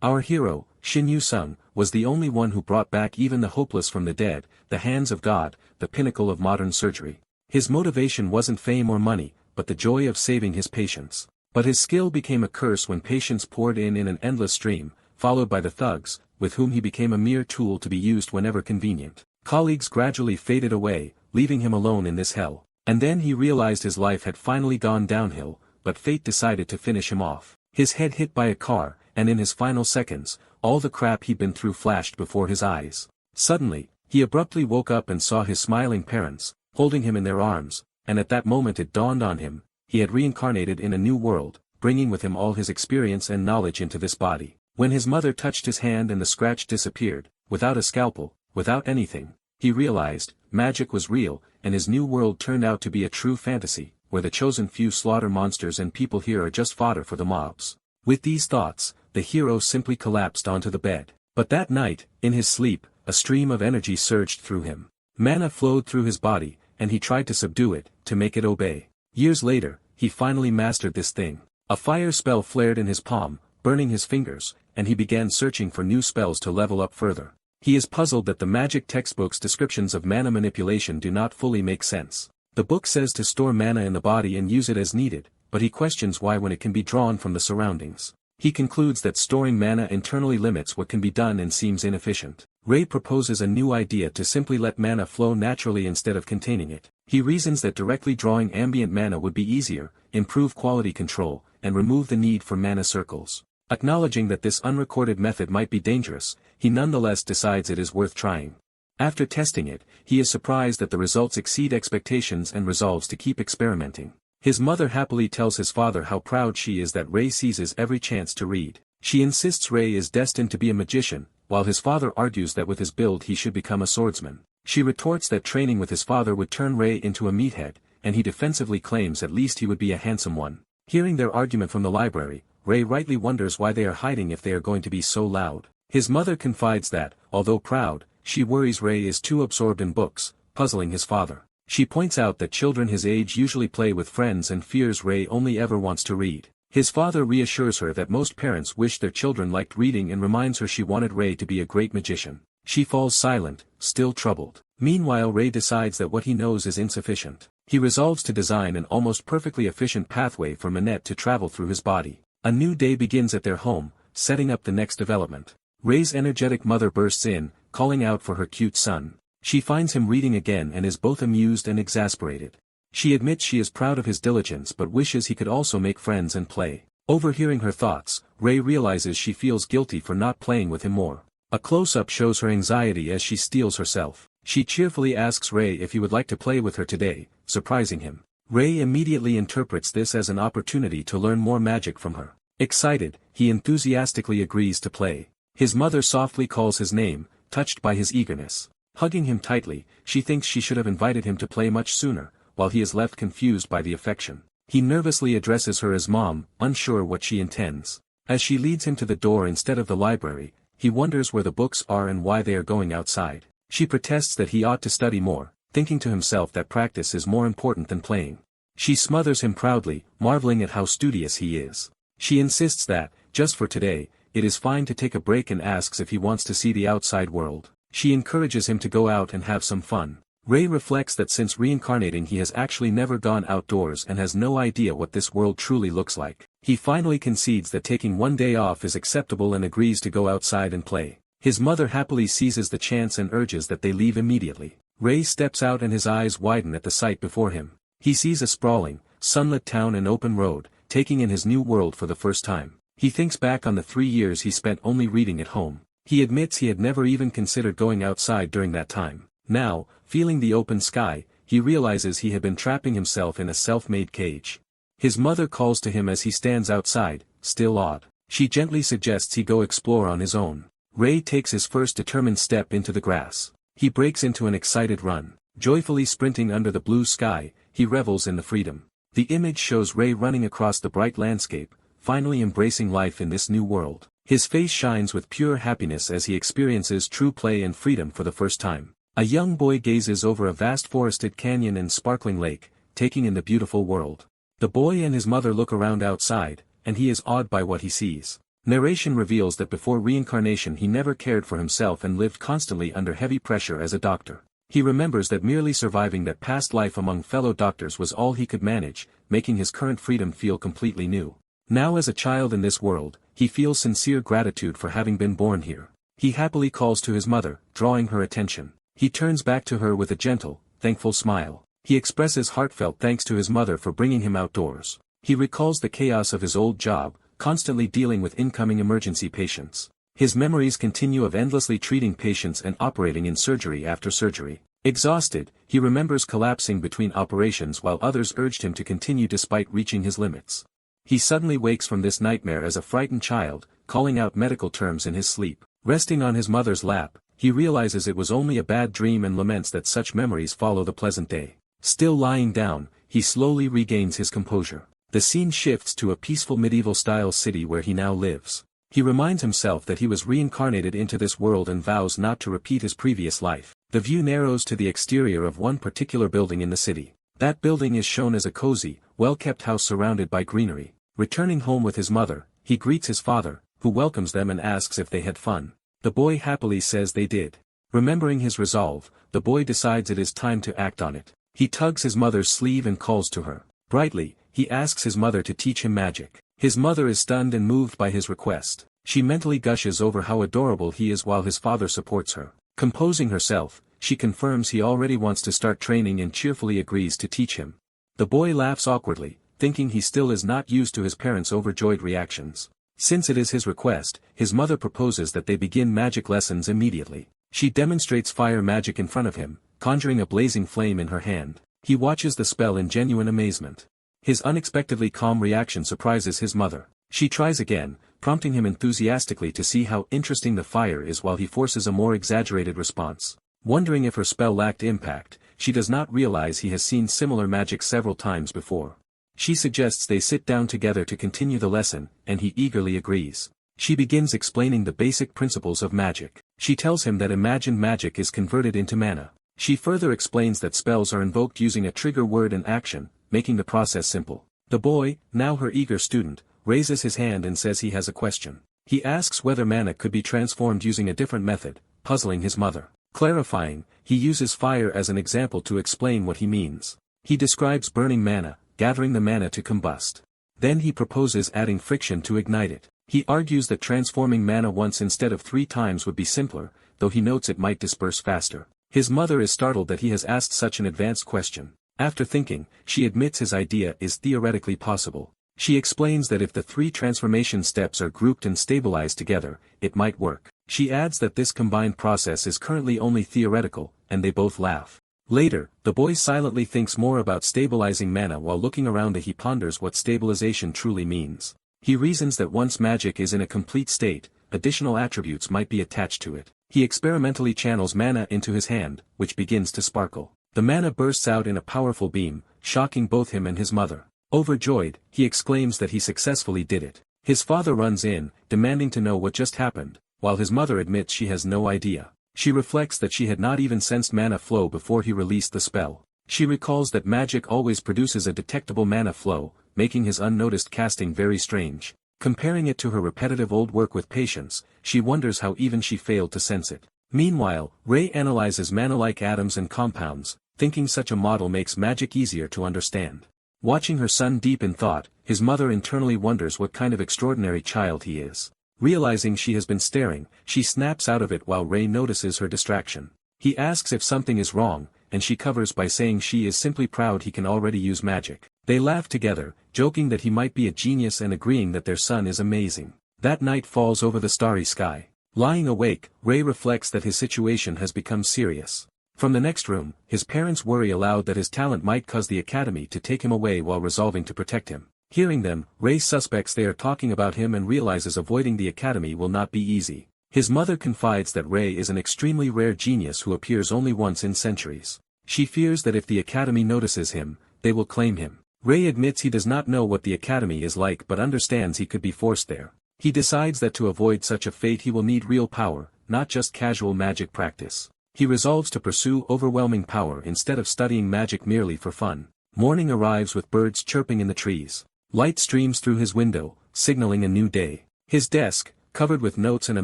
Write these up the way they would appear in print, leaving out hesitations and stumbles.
Our hero, Shin Yu-sung, was the only one who brought back even the hopeless from the dead, the hands of God, the pinnacle of modern surgery. His motivation wasn't fame or money, but the joy of saving his patients. But his skill became a curse when patients poured in an endless stream, followed by the thugs, with whom he became a mere tool to be used whenever convenient. Colleagues gradually faded away, leaving him alone in this hell. And then he realized his life had finally gone downhill, but fate decided to finish him off. His head hit by a car, and in his final seconds, all the crap he'd been through flashed before his eyes. Suddenly, he abruptly woke up and saw his smiling parents, holding him in their arms, and at that moment it dawned on him, he had reincarnated in a new world, bringing with him all his experience and knowledge into this body. When his mother touched his hand and the scratch disappeared, without a scalpel, without anything, he realized, magic was real, and his new world turned out to be a true fantasy, where the chosen few slaughter monsters and people here are just fodder for the mobs. With these thoughts, the hero simply collapsed onto the bed. But that night, in his sleep, a stream of energy surged through him. Mana flowed through his body, and he tried to subdue it, to make it obey. Years later, he finally mastered this thing. A fire spell flared in his palm, burning his fingers, and he began searching for new spells to level up further. He is puzzled that the magic textbook's descriptions of mana manipulation do not fully make sense. The book says to store mana in the body and use it as needed, but he questions why when it can be drawn from the surroundings. He concludes that storing mana internally limits what can be done and seems inefficient. Ray proposes a new idea to simply let mana flow naturally instead of containing it. He reasons that directly drawing ambient mana would be easier, improve quality control, and remove the need for mana circles. Acknowledging that this unrecorded method might be dangerous, he nonetheless decides it is worth trying. After testing it, he is surprised that the results exceed expectations and resolves to keep experimenting. His mother happily tells his father how proud she is that Ray seizes every chance to read. She insists Ray is destined to be a magician, while his father argues that with his build he should become a swordsman. She retorts that training with his father would turn Ray into a meathead, and he defensively claims at least he would be a handsome one. Hearing their argument from the library, Ray rightly wonders why they are hiding if they are going to be so loud. His mother confides that, although proud, she worries Ray is too absorbed in books, puzzling his father. She points out that children his age usually play with friends and fears Ray only ever wants to read. His father reassures her that most parents wish their children liked reading and reminds her she wanted Ray to be a great magician. She falls silent, still troubled. Meanwhile, Ray decides that what he knows is insufficient. He resolves to design an almost perfectly efficient pathway for Manette to travel through his body. A new day begins at their home, setting up the next development. Ray's energetic mother bursts in, calling out for her cute son. She finds him reading again and is both amused and exasperated. She admits she is proud of his diligence but wishes he could also make friends and play. Overhearing her thoughts, Ray realizes she feels guilty for not playing with him more. A close-up shows her anxiety as she steels herself. She cheerfully asks Ray if he would like to play with her today, surprising him. Ray immediately interprets this as an opportunity to learn more magic from her. Excited, he enthusiastically agrees to play. His mother softly calls his name, touched by his eagerness. Hugging him tightly, she thinks she should have invited him to play much sooner, while he is left confused by the affection. He nervously addresses her as Mom, unsure what she intends. As she leads him to the door instead of the library, he wonders where the books are and why they are going outside. She protests that he ought to study more, thinking to himself that practice is more important than playing. She smothers him proudly, marveling at how studious he is. She insists that, just for today, it is fine to take a break and asks if he wants to see the outside world. She encourages him to go out and have some fun. Ray reflects that since reincarnating he has actually never gone outdoors and has no idea what this world truly looks like. He finally concedes that taking one day off is acceptable and agrees to go outside and play. His mother happily seizes the chance and urges that they leave immediately. Ray steps out and his eyes widen at the sight before him. He sees a sprawling, sunlit town and open road, taking in his new world for the first time. He thinks back on the 3 years he spent only reading at home. He admits he had never even considered going outside during that time. Now, feeling the open sky, he realizes he had been trapping himself in a self-made cage. His mother calls to him as he stands outside, still awed. She gently suggests he go explore on his own. Ray takes his first determined step into the grass. He breaks into an excited run. Joyfully sprinting under the blue sky, he revels in the freedom. The image shows Ray running across the bright landscape, finally embracing life in this new world. His face shines with pure happiness as he experiences true play and freedom for the first time. A young boy gazes over a vast forested canyon and sparkling lake, taking in the beautiful world. The boy and his mother look around outside, and he is awed by what he sees. Narration reveals that before reincarnation he never cared for himself and lived constantly under heavy pressure as a doctor. He remembers that merely surviving that past life among fellow doctors was all he could manage, making his current freedom feel completely new. Now as a child in this world, he feels sincere gratitude for having been born here. He happily calls to his mother, drawing her attention. He turns back to her with a gentle, thankful smile. He expresses heartfelt thanks to his mother for bringing him outdoors. He recalls the chaos of his old job, constantly dealing with incoming emergency patients. His memories continue of endlessly treating patients and operating in surgery after surgery. Exhausted, he remembers collapsing between operations while others urged him to continue despite reaching his limits. He suddenly wakes from this nightmare as a frightened child, calling out medical terms in his sleep. Resting on his mother's lap, he realizes it was only a bad dream and laments that such memories follow the pleasant day. Still lying down, he slowly regains his composure. The scene shifts to a peaceful medieval-style city where he now lives. He reminds himself that he was reincarnated into this world and vows not to repeat his previous life. The view narrows to the exterior of one particular building in the city. That building is shown as a cozy, well-kept house surrounded by greenery. Returning home with his mother, he greets his father, who welcomes them and asks if they had fun. The boy happily says they did. Remembering his resolve, the boy decides it is time to act on it. He tugs his mother's sleeve and calls to her. Brightly, he asks his mother to teach him magic. His mother is stunned and moved by his request. She mentally gushes over how adorable he is while his father supports her. Composing herself, she confirms he already wants to start training and cheerfully agrees to teach him. The boy laughs awkwardly, thinking he still is not used to his parents' overjoyed reactions. Since it is his request, his mother proposes that they begin magic lessons immediately. She demonstrates fire magic in front of him, conjuring a blazing flame in her hand. He watches the spell in genuine amazement. His unexpectedly calm reaction surprises his mother. She tries again, prompting him enthusiastically to see how interesting the fire is while he forces a more exaggerated response. Wondering if her spell lacked impact, she does not realize he has seen similar magic several times before. She suggests they sit down together to continue the lesson, and he eagerly agrees. She begins explaining the basic principles of magic. She tells him that imagined magic is converted into mana. She further explains that spells are invoked using a trigger word and action, making the process simple. The boy, now her eager student, raises his hand and says he has a question. He asks whether mana could be transformed using a different method, puzzling his mother. Clarifying, he uses fire as an example to explain what he means. He describes burning mana, gathering the mana to combust. Then he proposes adding friction to ignite it. He argues that transforming mana once instead of 3 times would be simpler, though he notes it might disperse faster. His mother is startled that he has asked such an advanced question. After thinking, she admits his idea is theoretically possible. She explains that if the 3 transformation steps are grouped and stabilized together, it might work. She adds that this combined process is currently only theoretical, and they both laugh. Later, the boy silently thinks more about stabilizing mana while looking around he ponders what stabilization truly means. He reasons that once magic is in a complete state, additional attributes might be attached to it. He experimentally channels mana into his hand, which begins to sparkle. The mana bursts out in a powerful beam, shocking both him and his mother. Overjoyed, he exclaims that he successfully did it. His father runs in, demanding to know what just happened, while his mother admits she has no idea. She reflects that she had not even sensed mana flow before he released the spell. She recalls that magic always produces a detectable mana flow, making his unnoticed casting very strange. Comparing it to her repetitive old work with patience, she wonders how even she failed to sense it. Meanwhile, Ray analyzes mana-like atoms and compounds, thinking such a model makes magic easier to understand. Watching her son deep in thought, his mother internally wonders what kind of extraordinary child he is. Realizing she has been staring, she snaps out of it while Ray notices her distraction. He asks if something is wrong, and she covers by saying she is simply proud he can already use magic. They laugh together, joking that he might be a genius and agreeing that their son is amazing. That night falls over the starry sky. Lying awake, Ray reflects that his situation has become serious. From the next room, his parents worry aloud that his talent might cause the academy to take him away while resolving to protect him. Hearing them, Ray suspects they are talking about him and realizes avoiding the academy will not be easy. His mother confides that Ray is an extremely rare genius who appears only once in centuries. She fears that if the academy notices him, they will claim him. Ray admits he does not know what the academy is like but understands he could be forced there. He decides that to avoid such a fate he will need real power, not just casual magic practice. He resolves to pursue overwhelming power instead of studying magic merely for fun. Morning arrives with birds chirping in the trees. Light streams through his window, signaling a new day. His desk, covered with notes and a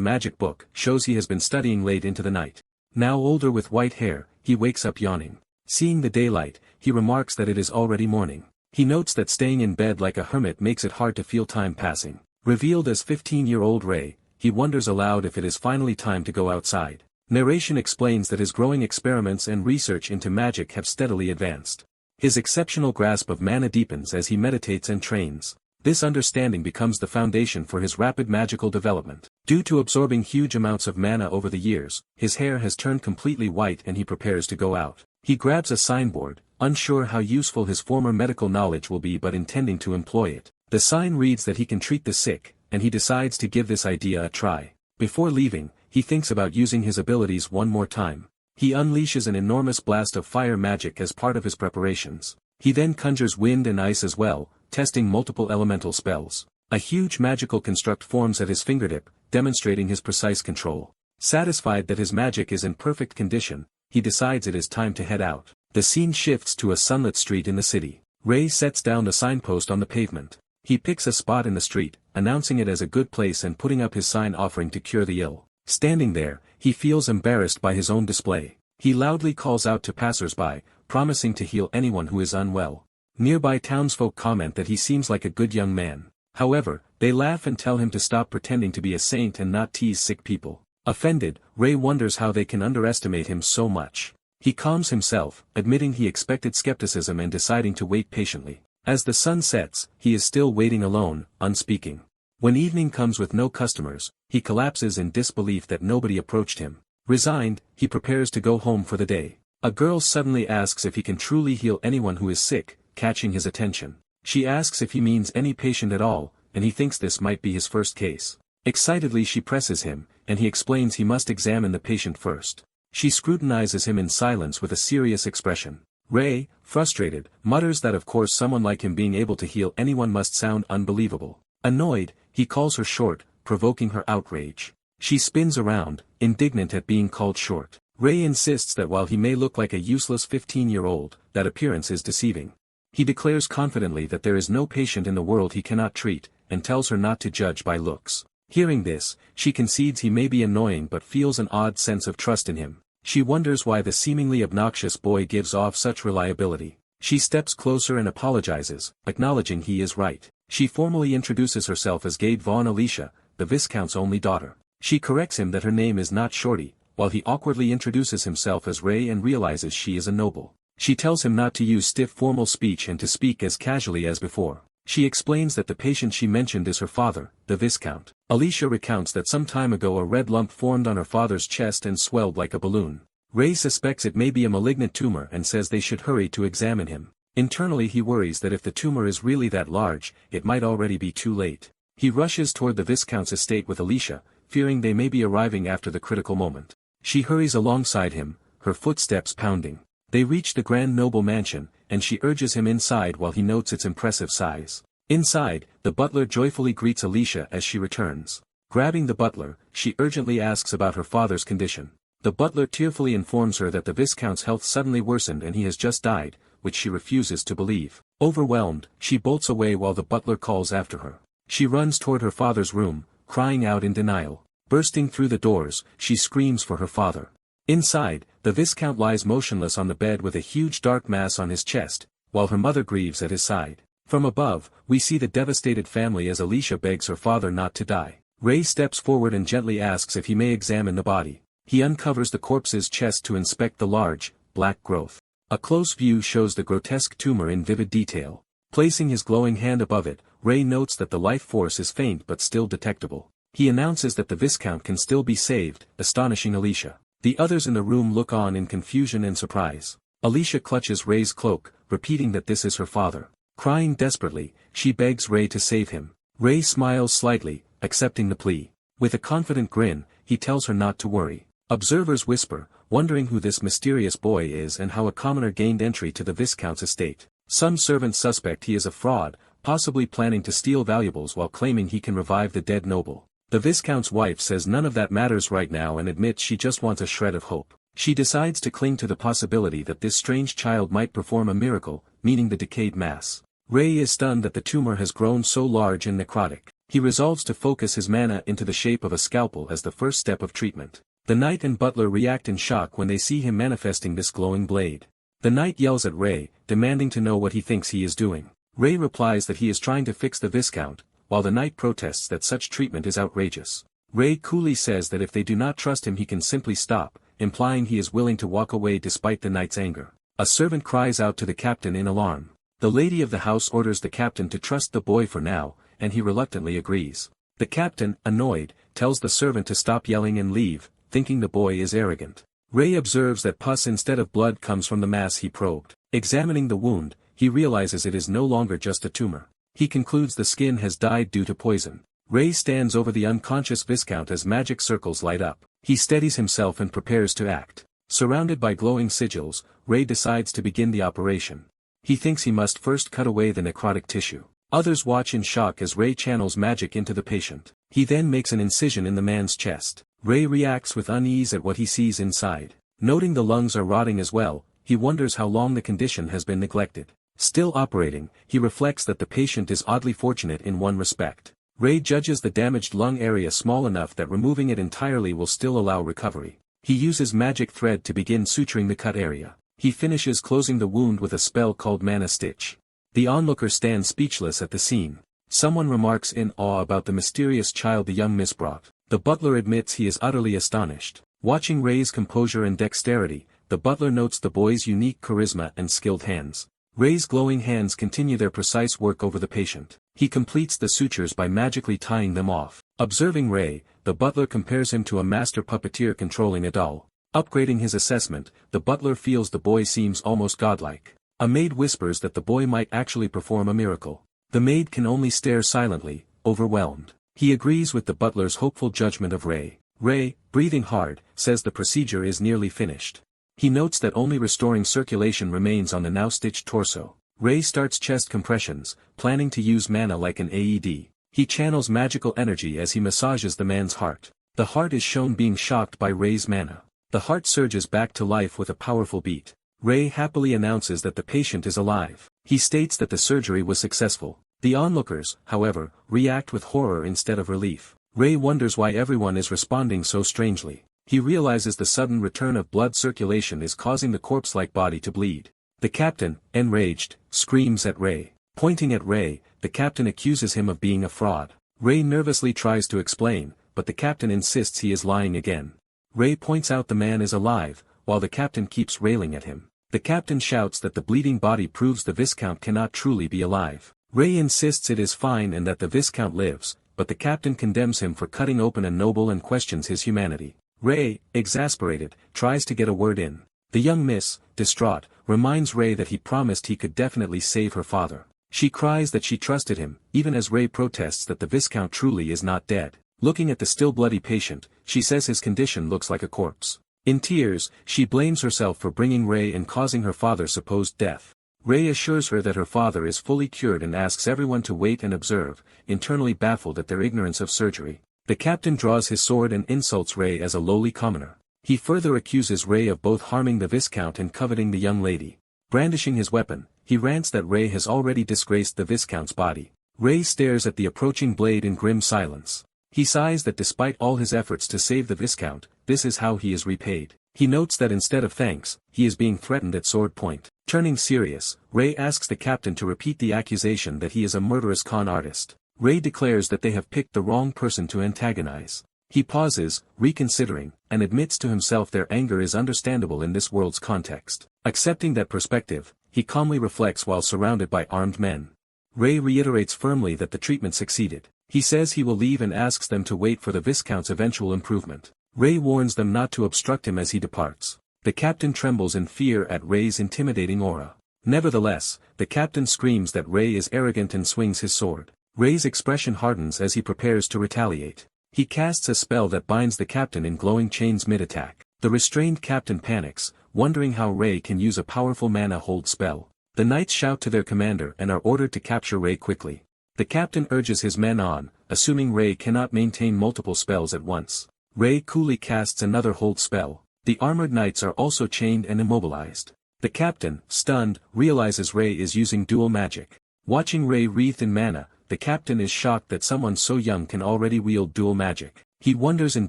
magic book, shows he has been studying late into the night. Now older with white hair, he wakes up yawning. Seeing the daylight, he remarks that it is already morning. He notes that staying in bed like a hermit makes it hard to feel time passing. Revealed as 15-year-old Ray, he wonders aloud if it is finally time to go outside. Narration explains that his growing experiments and research into magic have steadily advanced. His exceptional grasp of mana deepens as he meditates and trains. This understanding becomes the foundation for his rapid magical development. Due to absorbing huge amounts of mana over the years, his hair has turned completely white and he prepares to go out. He grabs a signboard, unsure how useful his former medical knowledge will be but intending to employ it. The sign reads that he can treat the sick, and he decides to give this idea a try. Before leaving, he thinks about using his abilities one more time. He unleashes an enormous blast of fire magic as part of his preparations. He then conjures wind and ice as well, testing multiple elemental spells. A huge magical construct forms at his fingertip, demonstrating his precise control. Satisfied that his magic is in perfect condition, he decides it is time to head out. The scene shifts to a sunlit street in the city. Ray sets down the signpost on the pavement. He picks a spot in the street, announcing it as a good place and putting up his sign offering to cure the ill. Standing there, he feels embarrassed by his own display. He loudly calls out to passers-by, promising to heal anyone who is unwell. Nearby townsfolk comment that he seems like a good young man. However, they laugh and tell him to stop pretending to be a saint and not tease sick people. Offended, Ray wonders how they can underestimate him so much. He calms himself, admitting he expected skepticism and deciding to wait patiently. As the sun sets, he is still waiting alone, unspeaking. When evening comes with no customers, he collapses in disbelief that nobody approached him. Resigned, he prepares to go home for the day. A girl suddenly asks if he can truly heal anyone who is sick, catching his attention. She asks if he means any patient at all, and he thinks this might be his first case. Excitedly she presses him, and he explains he must examine the patient first. She scrutinizes him in silence with a serious expression. Ray, frustrated, mutters that of course someone like him being able to heal anyone must sound unbelievable. Annoyed, he calls her short, provoking her outrage. She spins around, indignant at being called short. Ray insists that while he may look like a useless 15-year-old, that appearance is deceiving. He declares confidently that there is no patient in the world he cannot treat, and tells her not to judge by looks. Hearing this, she concedes he may be annoying but feels an odd sense of trust in him. She wonders why the seemingly obnoxious boy gives off such reliability. She steps closer and apologizes, acknowledging he is right. She formally introduces herself as Gade Vaughn Alicia, the Viscount's only daughter. She corrects him that her name is not Shorty, while he awkwardly introduces himself as Ray and realizes she is a noble. She tells him not to use stiff formal speech and to speak as casually as before. She explains that the patient she mentioned is her father, the Viscount. Alicia recounts that some time ago a red lump formed on her father's chest and swelled like a balloon. Ray suspects it may be a malignant tumor and says they should hurry to examine him. Internally he worries that if the tumor is really that large, it might already be too late. He rushes toward the Viscount's estate with Alicia, fearing they may be arriving after the critical moment. She hurries alongside him, her footsteps pounding. They reach the Grand Noble mansion, and she urges him inside while he notes its impressive size. Inside, the butler joyfully greets Alicia as she returns. Grabbing the butler, she urgently asks about her father's condition. The butler tearfully informs her that the Viscount's health suddenly worsened and he has just died, which she refuses to believe. Overwhelmed, she bolts away while the butler calls after her. She runs toward her father's room, crying out in denial. Bursting through the doors, she screams for her father. Inside, the Viscount lies motionless on the bed with a huge dark mass on his chest, while her mother grieves at his side. From above, we see the devastated family as Alicia begs her father not to die. Ray steps forward and gently asks if he may examine the body. He uncovers the corpse's chest to inspect the large, black growth. A close view shows the grotesque tumor in vivid detail. Placing his glowing hand above it, Ray notes that the life force is faint but still detectable. He announces that the Viscount can still be saved, astonishing Alicia. The others in the room look on in confusion and surprise. Alicia clutches Ray's cloak, repeating that this is her father. Crying desperately, she begs Ray to save him. Ray smiles slightly, accepting the plea. With a confident grin, he tells her not to worry. Observers whisper, wondering who this mysterious boy is and how a commoner gained entry to the Viscount's estate. Some servants suspect he is a fraud, possibly planning to steal valuables while claiming he can revive the dead noble. The Viscount's wife says none of that matters right now and admits she just wants a shred of hope. She decides to cling to the possibility that this strange child might perform a miracle, meeting the decayed mass. Ray is stunned that the tumor has grown so large and necrotic. He resolves to focus his mana into the shape of a scalpel as the first step of treatment. The knight and butler react in shock when they see him manifesting this glowing blade. The knight yells at Ray, demanding to know what he thinks he is doing. Ray replies that he is trying to fix the Viscount, while the knight protests that such treatment is outrageous. Ray coolly says that if they do not trust him he can simply stop, implying he is willing to walk away despite the knight's anger. A servant cries out to the captain in alarm. The lady of the house orders the captain to trust the boy for now, and he reluctantly agrees. The captain, annoyed, tells the servant to stop yelling and leave, thinking the boy is arrogant. Ray observes that pus instead of blood comes from the mass he probed. Examining the wound, he realizes it is no longer just a tumor. He concludes the skin has died due to poison. Ray stands over the unconscious Viscount as magic circles light up. He steadies himself and prepares to act. Surrounded by glowing sigils, Ray decides to begin the operation. He thinks he must first cut away the necrotic tissue. Others watch in shock as Ray channels magic into the patient. He then makes an incision in the man's chest. Ray reacts with unease at what he sees inside. Noting the lungs are rotting as well, he wonders how long the condition has been neglected. Still operating, he reflects that the patient is oddly fortunate in one respect. Ray judges the damaged lung area small enough that removing it entirely will still allow recovery. He uses magic thread to begin suturing the cut area. He finishes closing the wound with a spell called Mana Stitch. The onlooker stands speechless at the scene. Someone remarks in awe about the mysterious child the young miss brought. The butler admits he is utterly astonished. Watching Ray's composure and dexterity, the butler notes the boy's unique charisma and skilled hands. Ray's glowing hands continue their precise work over the patient. He completes the sutures by magically tying them off. Observing Ray, the butler compares him to a master puppeteer controlling a doll. Upgrading his assessment, the butler feels the boy seems almost godlike. A maid whispers that the boy might actually perform a miracle. The maid can only stare silently, overwhelmed. He agrees with the butler's hopeful judgment of Ray. Ray, breathing hard, says the procedure is nearly finished. He notes that only restoring circulation remains on the now-stitched torso. Ray starts chest compressions, planning to use mana like an AED. He channels magical energy as he massages the man's heart. The heart is shown being shocked by Ray's mana. The heart surges back to life with a powerful beat. Ray happily announces that the patient is alive. He states that the surgery was successful. The onlookers, however, react with horror instead of relief. Ray wonders why everyone is responding so strangely. He realizes the sudden return of blood circulation is causing the corpse-like body to bleed. The captain, enraged, screams at Ray. Pointing at Ray, the captain accuses him of being a fraud. Ray nervously tries to explain, but the captain insists he is lying again. Ray points out the man is alive, while the captain keeps railing at him. The captain shouts that the bleeding body proves the Viscount cannot truly be alive. Ray insists it is fine and that the Viscount lives, but the captain condemns him for cutting open a noble and questions his humanity. Ray, exasperated, tries to get a word in. The young miss, distraught, reminds Ray that he promised he could definitely save her father. She cries that she trusted him, even as Ray protests that the Viscount truly is not dead. Looking at the still bloody patient, she says his condition looks like a corpse. In tears, she blames herself for bringing Ray and causing her father's supposed death. Ray assures her that her father is fully cured and asks everyone to wait and observe, internally baffled at their ignorance of surgery. The captain draws his sword and insults Ray as a lowly commoner. He further accuses Ray of both harming the Viscount and coveting the young lady. Brandishing his weapon, he rants that Ray has already disgraced the Viscount's body. Ray stares at the approaching blade in grim silence. He sighs that despite all his efforts to save the Viscount, this is how he is repaid. He notes that instead of thanks, he is being threatened at sword point. Turning serious, Ray asks the captain to repeat the accusation that he is a murderous con artist. Ray declares that they have picked the wrong person to antagonize. He pauses, reconsidering, and admits to himself their anger is understandable in this world's context. Accepting that perspective, he calmly reflects while surrounded by armed men. Ray reiterates firmly that the treatment succeeded. He says he will leave and asks them to wait for the Viscount's eventual improvement. Ray warns them not to obstruct him as he departs. The captain trembles in fear at Ray's intimidating aura. Nevertheless, the captain screams that Ray is arrogant and swings his sword. Ray's expression hardens as he prepares to retaliate. He casts a spell that binds the captain in glowing chains mid-attack. The restrained captain panics, wondering how Ray can use a powerful mana hold spell. The knights shout to their commander and are ordered to capture Ray quickly. The captain urges his men on, assuming Ray cannot maintain multiple spells at once. Ray coolly casts another hold spell. The armored knights are also chained and immobilized. The captain, stunned, realizes Ray is using dual magic. Watching Ray wreathed in mana, the captain is shocked that someone so young can already wield dual magic. He wonders in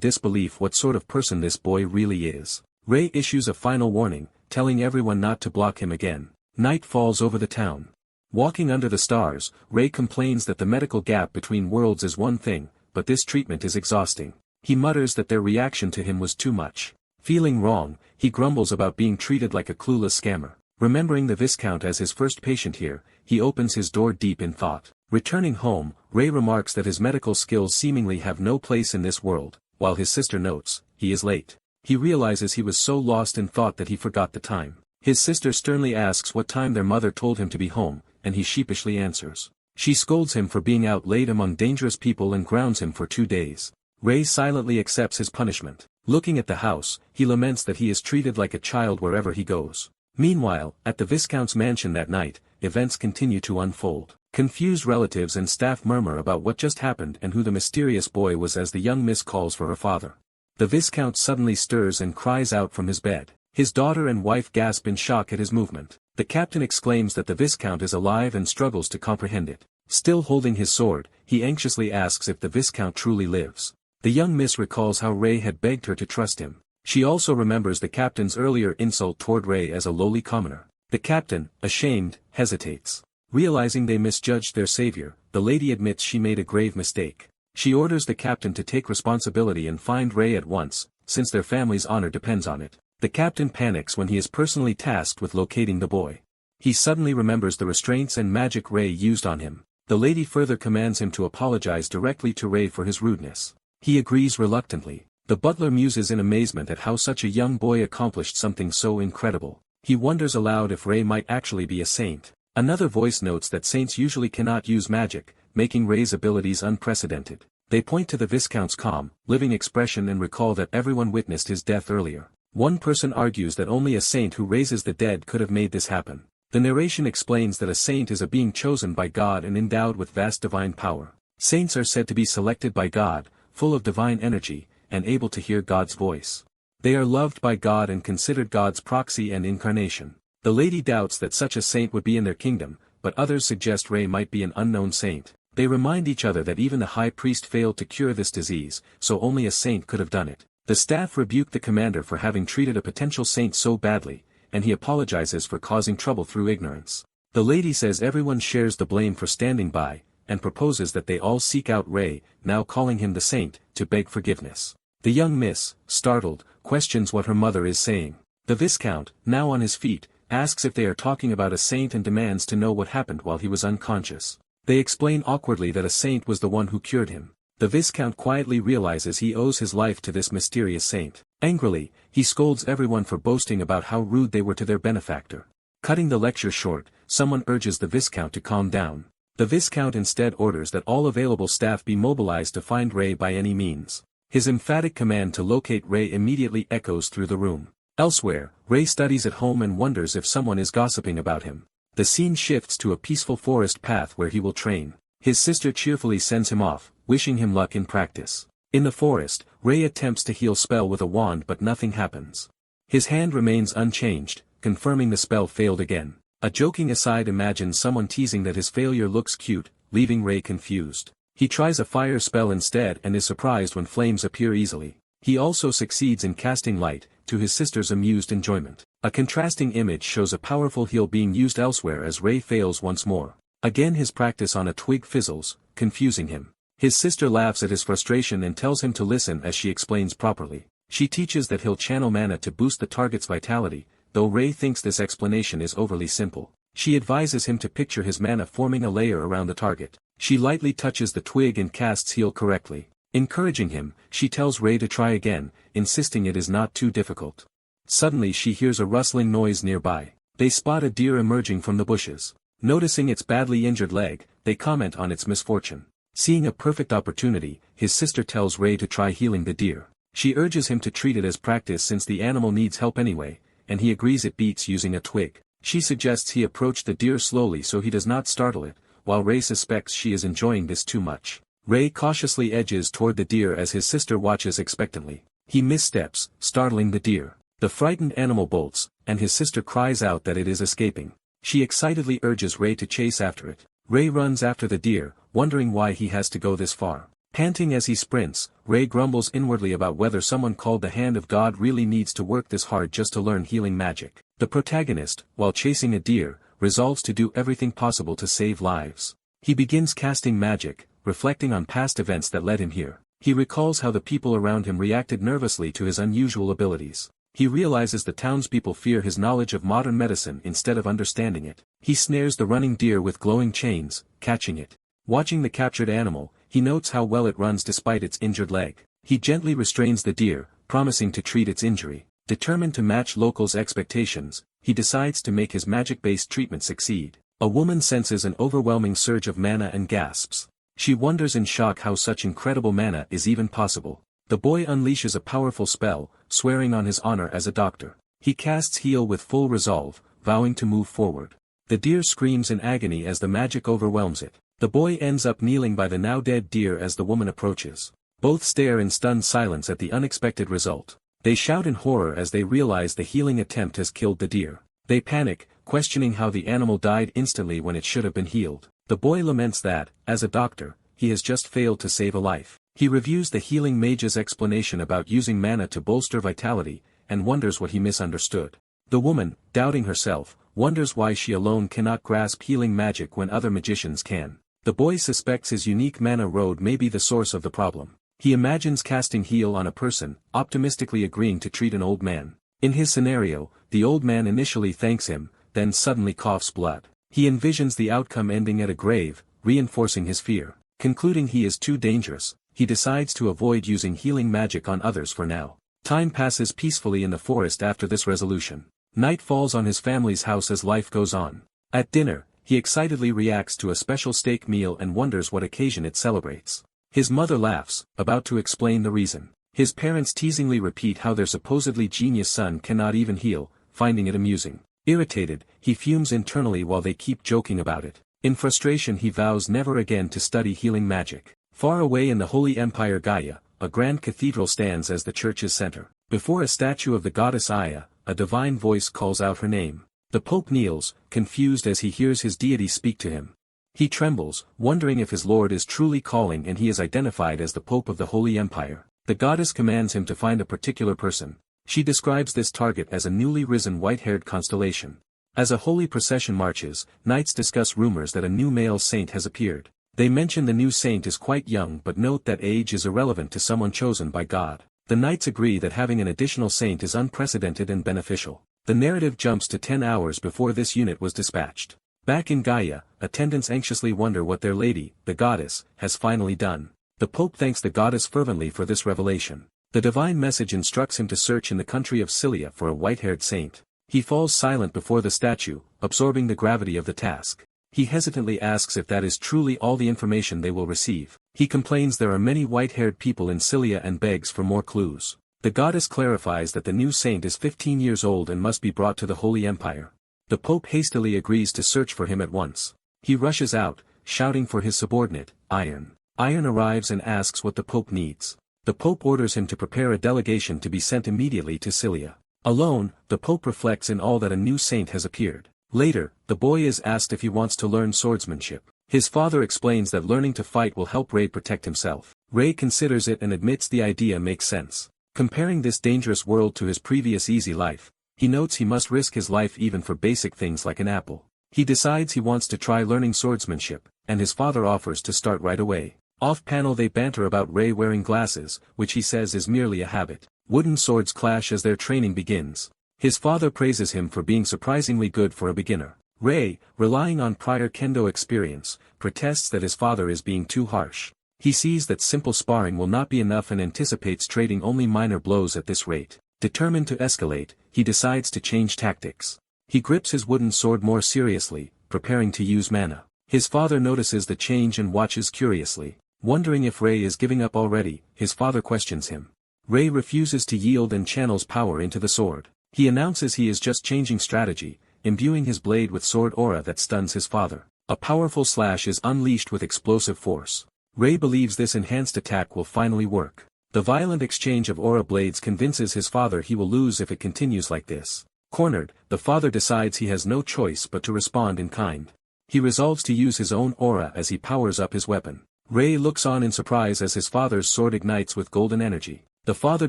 disbelief what sort of person this boy really is. Ray issues a final warning, telling everyone not to block him again. Night falls over the town. Walking under the stars, Ray complains that the medical gap between worlds is one thing, but this treatment is exhausting. He mutters that their reaction to him was too much. Feeling wrong, he grumbles about being treated like a clueless scammer. Remembering the Viscount as his first patient here, he opens his door deep in thought. Returning home, Ray remarks that his medical skills seemingly have no place in this world, while his sister notes, he is late. He realizes he was so lost in thought that he forgot the time. His sister sternly asks what time their mother told him to be home, and he sheepishly answers. She scolds him for being out late among dangerous people and grounds him for 2 days. Ray silently accepts his punishment. Looking at the house, he laments that he is treated like a child wherever he goes. Meanwhile, at the Viscount's mansion that night, events continue to unfold. Confused relatives and staff murmur about what just happened and who the mysterious boy was as the young miss calls for her father. The Viscount suddenly stirs and cries out from his bed. His daughter and wife gasp in shock at his movement. The captain exclaims that the Viscount is alive and struggles to comprehend it. Still holding his sword, he anxiously asks if the Viscount truly lives. The young miss recalls how Ray had begged her to trust him. She also remembers the captain's earlier insult toward Ray as a lowly commoner. The captain, ashamed, hesitates. Realizing they misjudged their savior, the lady admits she made a grave mistake. She orders the captain to take responsibility and find Ray at once, since their family's honor depends on it. The captain panics when he is personally tasked with locating the boy. He suddenly remembers the restraints and magic Ray used on him. The lady further commands him to apologize directly to Ray for his rudeness. He agrees reluctantly. The butler muses in amazement at how such a young boy accomplished something so incredible. He wonders aloud if Ray might actually be a saint. Another voice notes that saints usually cannot use magic, making Ray's abilities unprecedented. They point to the Viscount's calm, living expression and recall that everyone witnessed his death earlier. One person argues that only a saint who raises the dead could have made this happen. The narration explains that a saint is a being chosen by God and endowed with vast divine power. Saints are said to be selected by God, full of divine energy, and able to hear God's voice. They are loved by God and considered God's proxy and incarnation. The lady doubts that such a saint would be in their kingdom, but others suggest Ray might be an unknown saint. They remind each other that even the high priest failed to cure this disease, so only a saint could have done it. The staff rebuke the commander for having treated a potential saint so badly, and he apologizes for causing trouble through ignorance. The lady says everyone shares the blame for standing by, and proposes that they all seek out Ray, now calling him the saint, to beg forgiveness. The young miss, startled, questions what her mother is saying. The Viscount, now on his feet, asks if they are talking about a saint and demands to know what happened while he was unconscious. They explain awkwardly that a saint was the one who cured him. The Viscount quietly realizes he owes his life to this mysterious saint. Angrily, he scolds everyone for boasting about how rude they were to their benefactor. Cutting the lecture short, someone urges the Viscount to calm down. The Viscount instead orders that all available staff be mobilized to find Ray by any means. His emphatic command to locate Ray immediately echoes through the room. Elsewhere, Ray studies at home and wonders if someone is gossiping about him. The scene shifts to a peaceful forest path where he will train. His sister cheerfully sends him off, wishing him luck in practice. In the forest, Ray attempts to heal spell with a wand but nothing happens. His hand remains unchanged, confirming the spell failed again. A joking aside imagines someone teasing that his failure looks cute, leaving Ray confused. He tries a fire spell instead and is surprised when flames appear easily. He also succeeds in casting light, to his sister's amused enjoyment. A contrasting image shows a powerful heal being used elsewhere as Ray fails once more. Again his practice on a twig fizzles, confusing him. His sister laughs at his frustration and tells him to listen as she explains properly. She teaches that he'll channel mana to boost the target's vitality, though Ray thinks this explanation is overly simple. She advises him to picture his mana forming a layer around the target. She lightly touches the twig and casts heal correctly. Encouraging him, she tells Ray to try again, insisting it is not too difficult. Suddenly she hears a rustling noise nearby. They spot a deer emerging from the bushes. Noticing its badly injured leg, they comment on its misfortune. Seeing a perfect opportunity, his sister tells Ray to try healing the deer. She urges him to treat it as practice since the animal needs help anyway, and he agrees it beats using a twig. She suggests he approach the deer slowly so he does not startle it, while Ray suspects she is enjoying this too much. Ray cautiously edges toward the deer as his sister watches expectantly. He missteps, startling the deer. The frightened animal bolts, and his sister cries out that it is escaping. She excitedly urges Ray to chase after it. Ray runs after the deer, wondering why he has to go this far. Panting as he sprints, Ray grumbles inwardly about whether someone called the Hand of God really needs to work this hard just to learn healing magic. The protagonist, while chasing a deer, resolves to do everything possible to save lives. He begins casting magic, reflecting on past events that led him here. He recalls how the people around him reacted nervously to his unusual abilities. He realizes the townspeople fear his knowledge of modern medicine instead of understanding it. He snares the running deer with glowing chains, catching it. Watching the captured animal, he notes how well it runs despite its injured leg. He gently restrains the deer, promising to treat its injury. Determined to match locals' expectations, he decides to make his magic-based treatment succeed. A woman senses an overwhelming surge of mana and gasps. She wonders in shock how such incredible mana is even possible. The boy unleashes a powerful spell, swearing on his honor as a doctor. He casts Heal with full resolve, vowing to move forward. The deer screams in agony as the magic overwhelms it. The boy ends up kneeling by the now dead deer as the woman approaches. Both stare in stunned silence at the unexpected result. They shout in horror as they realize the healing attempt has killed the deer. They panic, questioning how the animal died instantly when it should have been healed. The boy laments that, as a doctor, he has just failed to save a life. He reviews the healing mage's explanation about using mana to bolster vitality, and wonders what he misunderstood. The woman, doubting herself, wonders why she alone cannot grasp healing magic when other magicians can. The boy suspects his unique mana road may be the source of the problem. He imagines casting Heal on a person, optimistically agreeing to treat an old man. In his scenario, the old man initially thanks him, then suddenly coughs blood. He envisions the outcome ending at a grave, reinforcing his fear. Concluding he is too dangerous, he decides to avoid using healing magic on others for now. Time passes peacefully in the forest after this resolution. Night falls on his family's house as life goes on. At dinner, he excitedly reacts to a special steak meal and wonders what occasion it celebrates. His mother laughs, about to explain the reason. His parents teasingly repeat how their supposedly genius son cannot even heal, finding it amusing. Irritated, he fumes internally while they keep joking about it. In frustration he vows never again to study healing magic. Far away in the Holy Empire Gaia, a grand cathedral stands as the church's center. Before a statue of the goddess Aya, a divine voice calls out her name. The Pope kneels, confused as he hears his deity speak to him. He trembles, wondering if his Lord is truly calling and he is identified as the Pope of the Holy Empire. The goddess commands him to find a particular person. She describes this target as a newly risen white-haired constellation. As a holy procession marches, knights discuss rumors that a new male saint has appeared. They mention the new saint is quite young but note that age is irrelevant to someone chosen by God. The knights agree that having an additional saint is unprecedented and beneficial. The narrative jumps to 10 hours before this unit was dispatched. Back in Gaia, attendants anxiously wonder what their lady, the goddess, has finally done. The Pope thanks the goddess fervently for this revelation. The divine message instructs him to search in the country of Cilia for a white-haired saint. He falls silent before the statue, absorbing the gravity of the task. He hesitantly asks if that is truly all the information they will receive. He complains there are many white-haired people in Cilia and begs for more clues. The goddess clarifies that the new saint is 15 years old and must be brought to the Holy Empire. The Pope hastily agrees to search for him at once. He rushes out, shouting for his subordinate, Iron. Iron arrives and asks what the Pope needs. The Pope orders him to prepare a delegation to be sent immediately to Cilia. Alone, the Pope reflects in awe that a new saint has appeared. Later, the boy is asked if he wants to learn swordsmanship. His father explains that learning to fight will help Ray protect himself. Ray considers it and admits the idea makes sense. Comparing this dangerous world to his previous easy life, he notes he must risk his life even for basic things like an apple. He decides he wants to try learning swordsmanship, and his father offers to start right away. Off-panel they banter about Ray wearing glasses, which he says is merely a habit. Wooden swords clash as their training begins. His father praises him for being surprisingly good for a beginner. Ray, relying on prior kendo experience, protests that his father is being too harsh. He sees that simple sparring will not be enough and anticipates trading only minor blows at this rate. Determined to escalate, he decides to change tactics. He grips his wooden sword more seriously, preparing to use mana. His father notices the change and watches curiously. Wondering if Ray is giving up already, his father questions him. Ray refuses to yield and channels power into the sword. He announces he is just changing strategy, imbuing his blade with sword aura that stuns his father. A powerful slash is unleashed with explosive force. Ray believes this enhanced attack will finally work. The violent exchange of aura blades convinces his father he will lose if it continues like this. Cornered, the father decides he has no choice but to respond in kind. He resolves to use his own aura as he powers up his weapon. Ray looks on in surprise as his father's sword ignites with golden energy. The father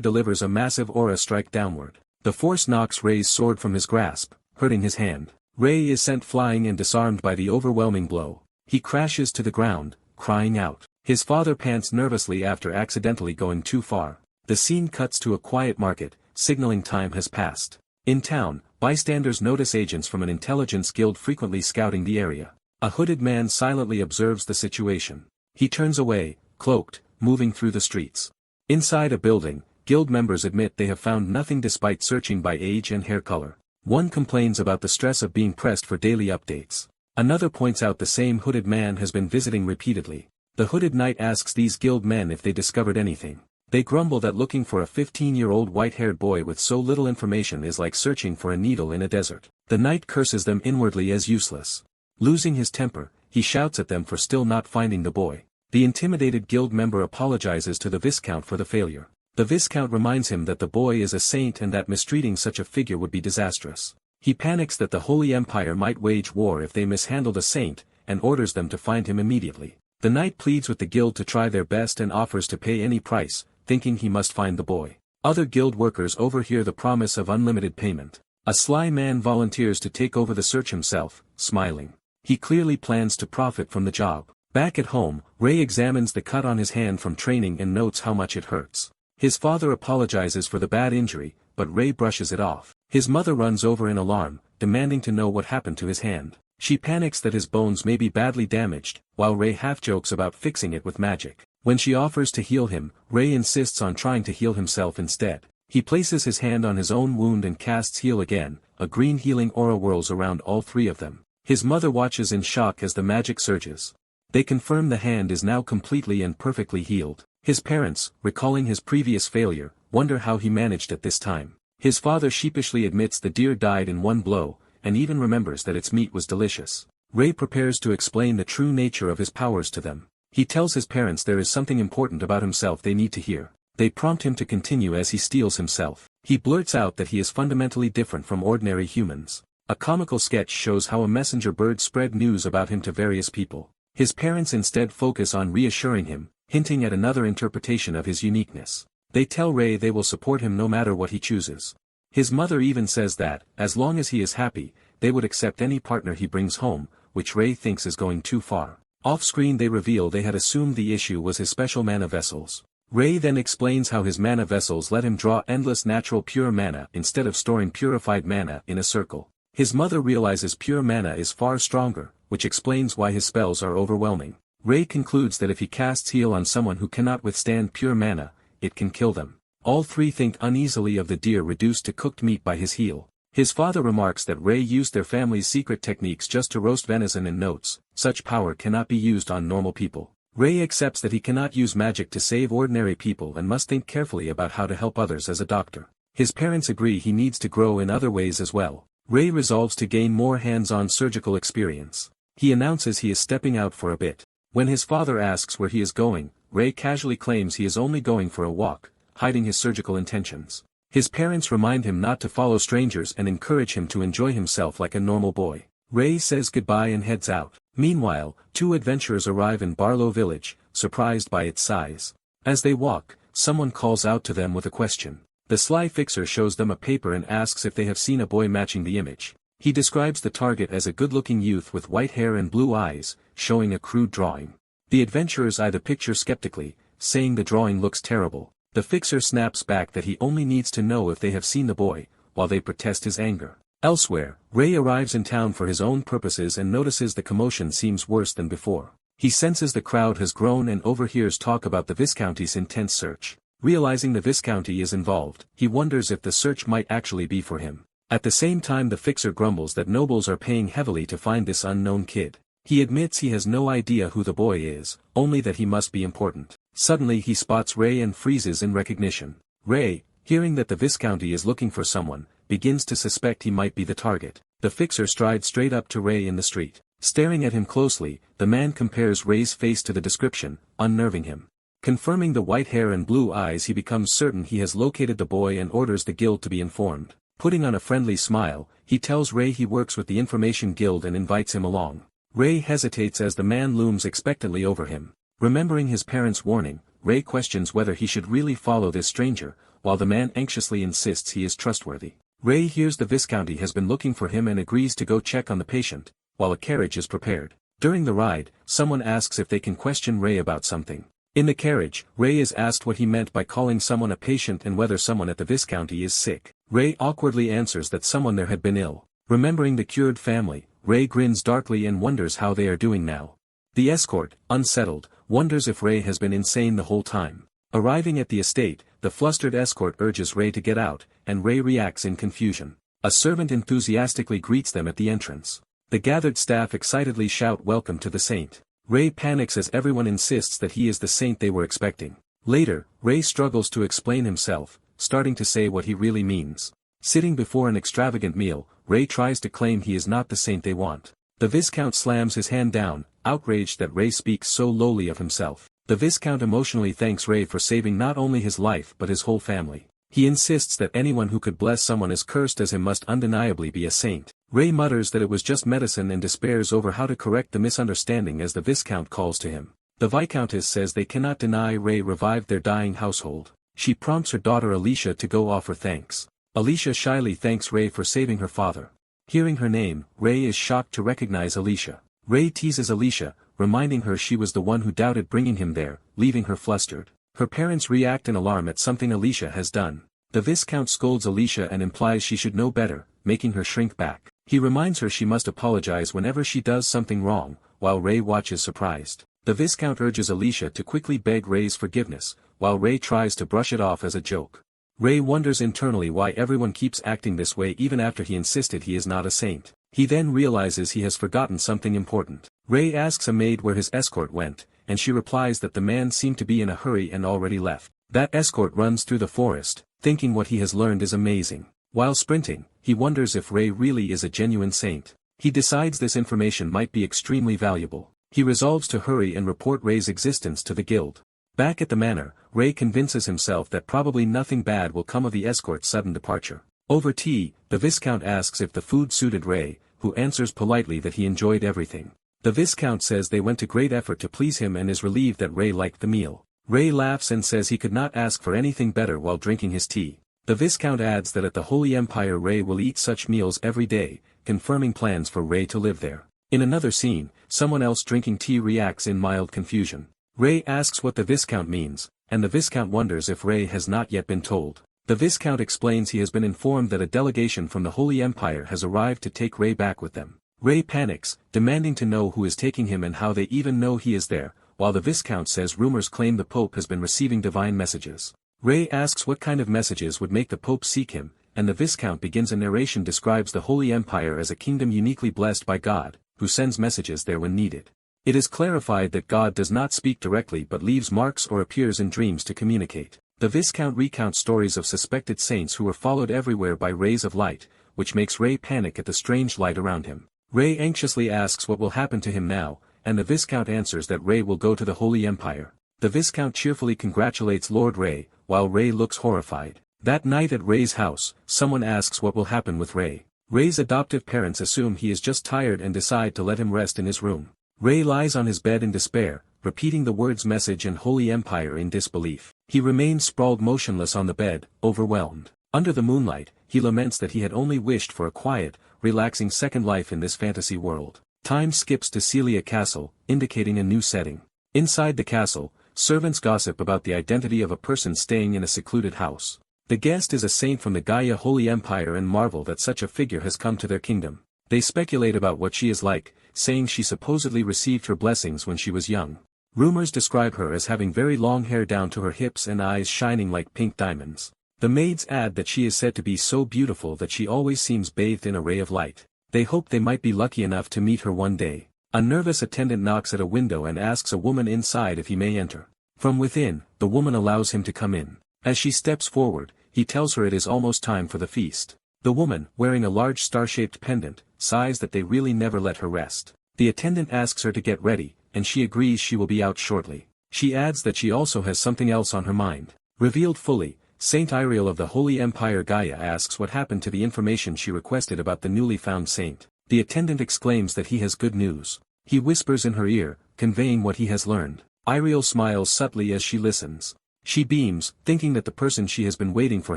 delivers a massive aura strike downward. The force knocks Ray's sword from his grasp, hurting his hand. Ray is sent flying and disarmed by the overwhelming blow. He crashes to the ground, crying out. His father pants nervously after accidentally going too far. The scene cuts to a quiet market, signaling time has passed. In town, bystanders notice agents from an intelligence guild frequently scouting the area. A hooded man silently observes the situation. He turns away, cloaked, moving through the streets. Inside a building, guild members admit they have found nothing despite searching by age and hair color. One complains about the stress of being pressed for daily updates. Another points out the same hooded man has been visiting repeatedly. The hooded knight asks these guild men if they discovered anything. They grumble that looking for a 15-year-old white-haired boy with so little information is like searching for a needle in a desert. The knight curses them inwardly as useless. Losing his temper, he shouts at them for still not finding the boy. The intimidated guild member apologizes to the Viscount for the failure. The Viscount reminds him that the boy is a saint and that mistreating such a figure would be disastrous. He panics that the Holy Empire might wage war if they mishandle a saint, and orders them to find him immediately. The knight pleads with the guild to try their best and offers to pay any price, thinking he must find the boy. Other guild workers overhear the promise of unlimited payment. A sly man volunteers to take over the search himself, smiling. He clearly plans to profit from the job. Back at home, Ray examines the cut on his hand from training and notes how much it hurts. His father apologizes for the bad injury, but Ray brushes it off. His mother runs over in alarm, demanding to know what happened to his hand. She panics that his bones may be badly damaged, while Ray half-jokes about fixing it with magic. When she offers to heal him, Ray insists on trying to heal himself instead. He places his hand on his own wound and casts heal again. A green healing aura whirls around all three of them. His mother watches in shock as the magic surges. They confirm the hand is now completely and perfectly healed. His parents, recalling his previous failure, wonder how he managed at this time. His father sheepishly admits the deer died in one blow, and even remembers that its meat was delicious. Ray prepares to explain the true nature of his powers to them. He tells his parents there is something important about himself they need to hear. They prompt him to continue as he steels himself. He blurts out that he is fundamentally different from ordinary humans. A comical sketch shows how a messenger bird spread news about him to various people. His parents instead focus on reassuring him, hinting at another interpretation of his uniqueness. They tell Ray they will support him no matter what he chooses. His mother even says that, as long as he is happy, they would accept any partner he brings home, which Ray thinks is going too far. Off-screen they reveal they had assumed the issue was his special mana vessels. Ray then explains how his mana vessels let him draw endless natural pure mana instead of storing purified mana in a circle. His mother realizes pure mana is far stronger, which explains why his spells are overwhelming. Ray concludes that if he casts heal on someone who cannot withstand pure mana, it can kill them. All three think uneasily of the deer reduced to cooked meat by his heal. His father remarks that Ray used their family's secret techniques just to roast venison and notes. Such power cannot be used on normal people. Ray accepts that he cannot use magic to save ordinary people and must think carefully about how to help others as a doctor. His parents agree he needs to grow in other ways as well. Ray resolves to gain more hands-on surgical experience. He announces he is stepping out for a bit. When his father asks where he is going, Ray casually claims he is only going for a walk, hiding his surgical intentions. His parents remind him not to follow strangers and encourage him to enjoy himself like a normal boy. Ray says goodbye and heads out. Meanwhile, two adventurers arrive in Barlow Village, surprised by its size. As they walk, someone calls out to them with a question. The sly fixer shows them a paper and asks if they have seen a boy matching the image. He describes the target as a good-looking youth with white hair and blue eyes, showing a crude drawing. The adventurers eye the picture skeptically, saying the drawing looks terrible. The fixer snaps back that he only needs to know if they have seen the boy, while they protest his anger. Elsewhere, Ray arrives in town for his own purposes and notices the commotion seems worse than before. He senses the crowd has grown and overhears talk about the Viscounty's intense search. Realizing the Viscounty is involved, he wonders if the search might actually be for him. At the same time the fixer grumbles that nobles are paying heavily to find this unknown kid. He admits he has no idea who the boy is, only that he must be important. Suddenly he spots Ray and freezes in recognition. Ray, hearing that the Viscounty is looking for someone, begins to suspect he might be the target. The fixer strides straight up to Ray in the street. Staring at him closely, the man compares Ray's face to the description, unnerving him. Confirming the white hair and blue eyes, he becomes certain he has located the boy and orders the guild to be informed. Putting on a friendly smile, he tells Ray he works with the Information Guild and invites him along. Ray hesitates as the man looms expectantly over him. Remembering his parents' warning, Ray questions whether he should really follow this stranger, while the man anxiously insists he is trustworthy. Ray hears the Viscounty has been looking for him and agrees to go check on the patient, while a carriage is prepared. During the ride, someone asks if they can question Ray about something. In the carriage, Ray is asked what he meant by calling someone a patient and whether someone at the Viscounty is sick. Ray awkwardly answers that someone there had been ill. Remembering the cured family, Ray grins darkly and wonders how they are doing now. The escort, unsettled, wonders if Ray has been insane the whole time. Arriving at the estate, the flustered escort urges Ray to get out, and Ray reacts in confusion. A servant enthusiastically greets them at the entrance. The gathered staff excitedly shout welcome to the saint. Ray panics as everyone insists that he is the saint they were expecting. Later, Ray struggles to explain himself, starting to say what he really means. Sitting before an extravagant meal, Ray tries to claim he is not the saint they want. The Viscount slams his hand down, outraged that Ray speaks so lowly of himself. The Viscount emotionally thanks Ray for saving not only his life but his whole family. He insists that anyone who could bless someone as cursed as him must undeniably be a saint. Ray mutters that it was just medicine and despairs over how to correct the misunderstanding as the Viscount calls to him. The Viscountess says they cannot deny Ray revived their dying household. She prompts her daughter Alicia to go offer thanks. Alicia shyly thanks Ray for saving her father. Hearing her name, Ray is shocked to recognize Alicia. Ray teases Alicia, reminding her she was the one who doubted bringing him there, leaving her flustered. Her parents react in alarm at something Alicia has done. The Viscount scolds Alicia and implies she should know better, making her shrink back. He reminds her she must apologize whenever she does something wrong, while Ray watches surprised. The Viscount urges Alicia to quickly beg Ray's forgiveness, while Ray tries to brush it off as a joke. Ray wonders internally why everyone keeps acting this way even after he insisted he is not a saint. He then realizes he has forgotten something important. Ray asks a maid where his escort went, and she replies that the man seemed to be in a hurry and already left. That escort runs through the forest, thinking what he has learned is amazing. While sprinting, he wonders if Ray really is a genuine saint. He decides this information might be extremely valuable. He resolves to hurry and report Ray's existence to the guild. Back at the manor, Ray convinces himself that probably nothing bad will come of the escort's sudden departure. Over tea, the Viscount asks if the food suited Ray, who answers politely that he enjoyed everything. The Viscount says they went to great effort to please him and is relieved that Ray liked the meal. Ray laughs and says he could not ask for anything better while drinking his tea. The Viscount adds that at the Holy Empire Ray will eat such meals every day, confirming plans for Ray to live there. In another scene, someone else drinking tea reacts in mild confusion. Ray asks what the Viscount means, and the Viscount wonders if Ray has not yet been told. The Viscount explains he has been informed that a delegation from the Holy Empire has arrived to take Ray back with them. Ray panics, demanding to know who is taking him and how they even know he is there, while the Viscount says rumors claim the Pope has been receiving divine messages. Ray asks what kind of messages would make the Pope seek him, and the Viscount begins a narration describes the Holy Empire as a kingdom uniquely blessed by God, who sends messages there when needed. It is clarified that God does not speak directly but leaves marks or appears in dreams to communicate. The Viscount recounts stories of suspected saints who were followed everywhere by rays of light, which makes Ray panic at the strange light around him. Ray anxiously asks what will happen to him now, and the Viscount answers that Ray will go to the Holy Empire. The Viscount cheerfully congratulates Lord Ray, while Ray looks horrified. That night at Ray's house, someone asks what will happen with Ray. Ray's adoptive parents assume he is just tired and decide to let him rest in his room. Ray lies on his bed in despair, repeating the words message and Holy Empire in disbelief. He remains sprawled motionless on the bed, overwhelmed. Under the moonlight, he laments that he had only wished for a quiet, relaxing second life in this fantasy world. Time skips to Celia Castle, indicating a new setting. Inside the castle, servants gossip about the identity of a person staying in a secluded house. The guest is a saint from the Gaia Holy Empire and marvel that such a figure has come to their kingdom. They speculate about what she is like, saying she supposedly received her blessings when she was young. Rumors describe her as having very long hair down to her hips and eyes shining like pink diamonds. The maids add that she is said to be so beautiful that she always seems bathed in a ray of light. They hope they might be lucky enough to meet her one day. A nervous attendant knocks at a window and asks a woman inside if he may enter. From within, the woman allows him to come in. As she steps forward, he tells her it is almost time for the feast. The woman, wearing a large star-shaped pendant, sighs that they really never let her rest. The attendant asks her to get ready, and she agrees she will be out shortly. She adds that she also has something else on her mind. Revealed fully, Saint Iriel of the Holy Empire Gaia asks what happened to the information she requested about the newly found saint. The attendant exclaims that he has good news. He whispers in her ear, conveying what he has learned. Ariel smiles subtly as she listens. She beams, thinking that the person she has been waiting for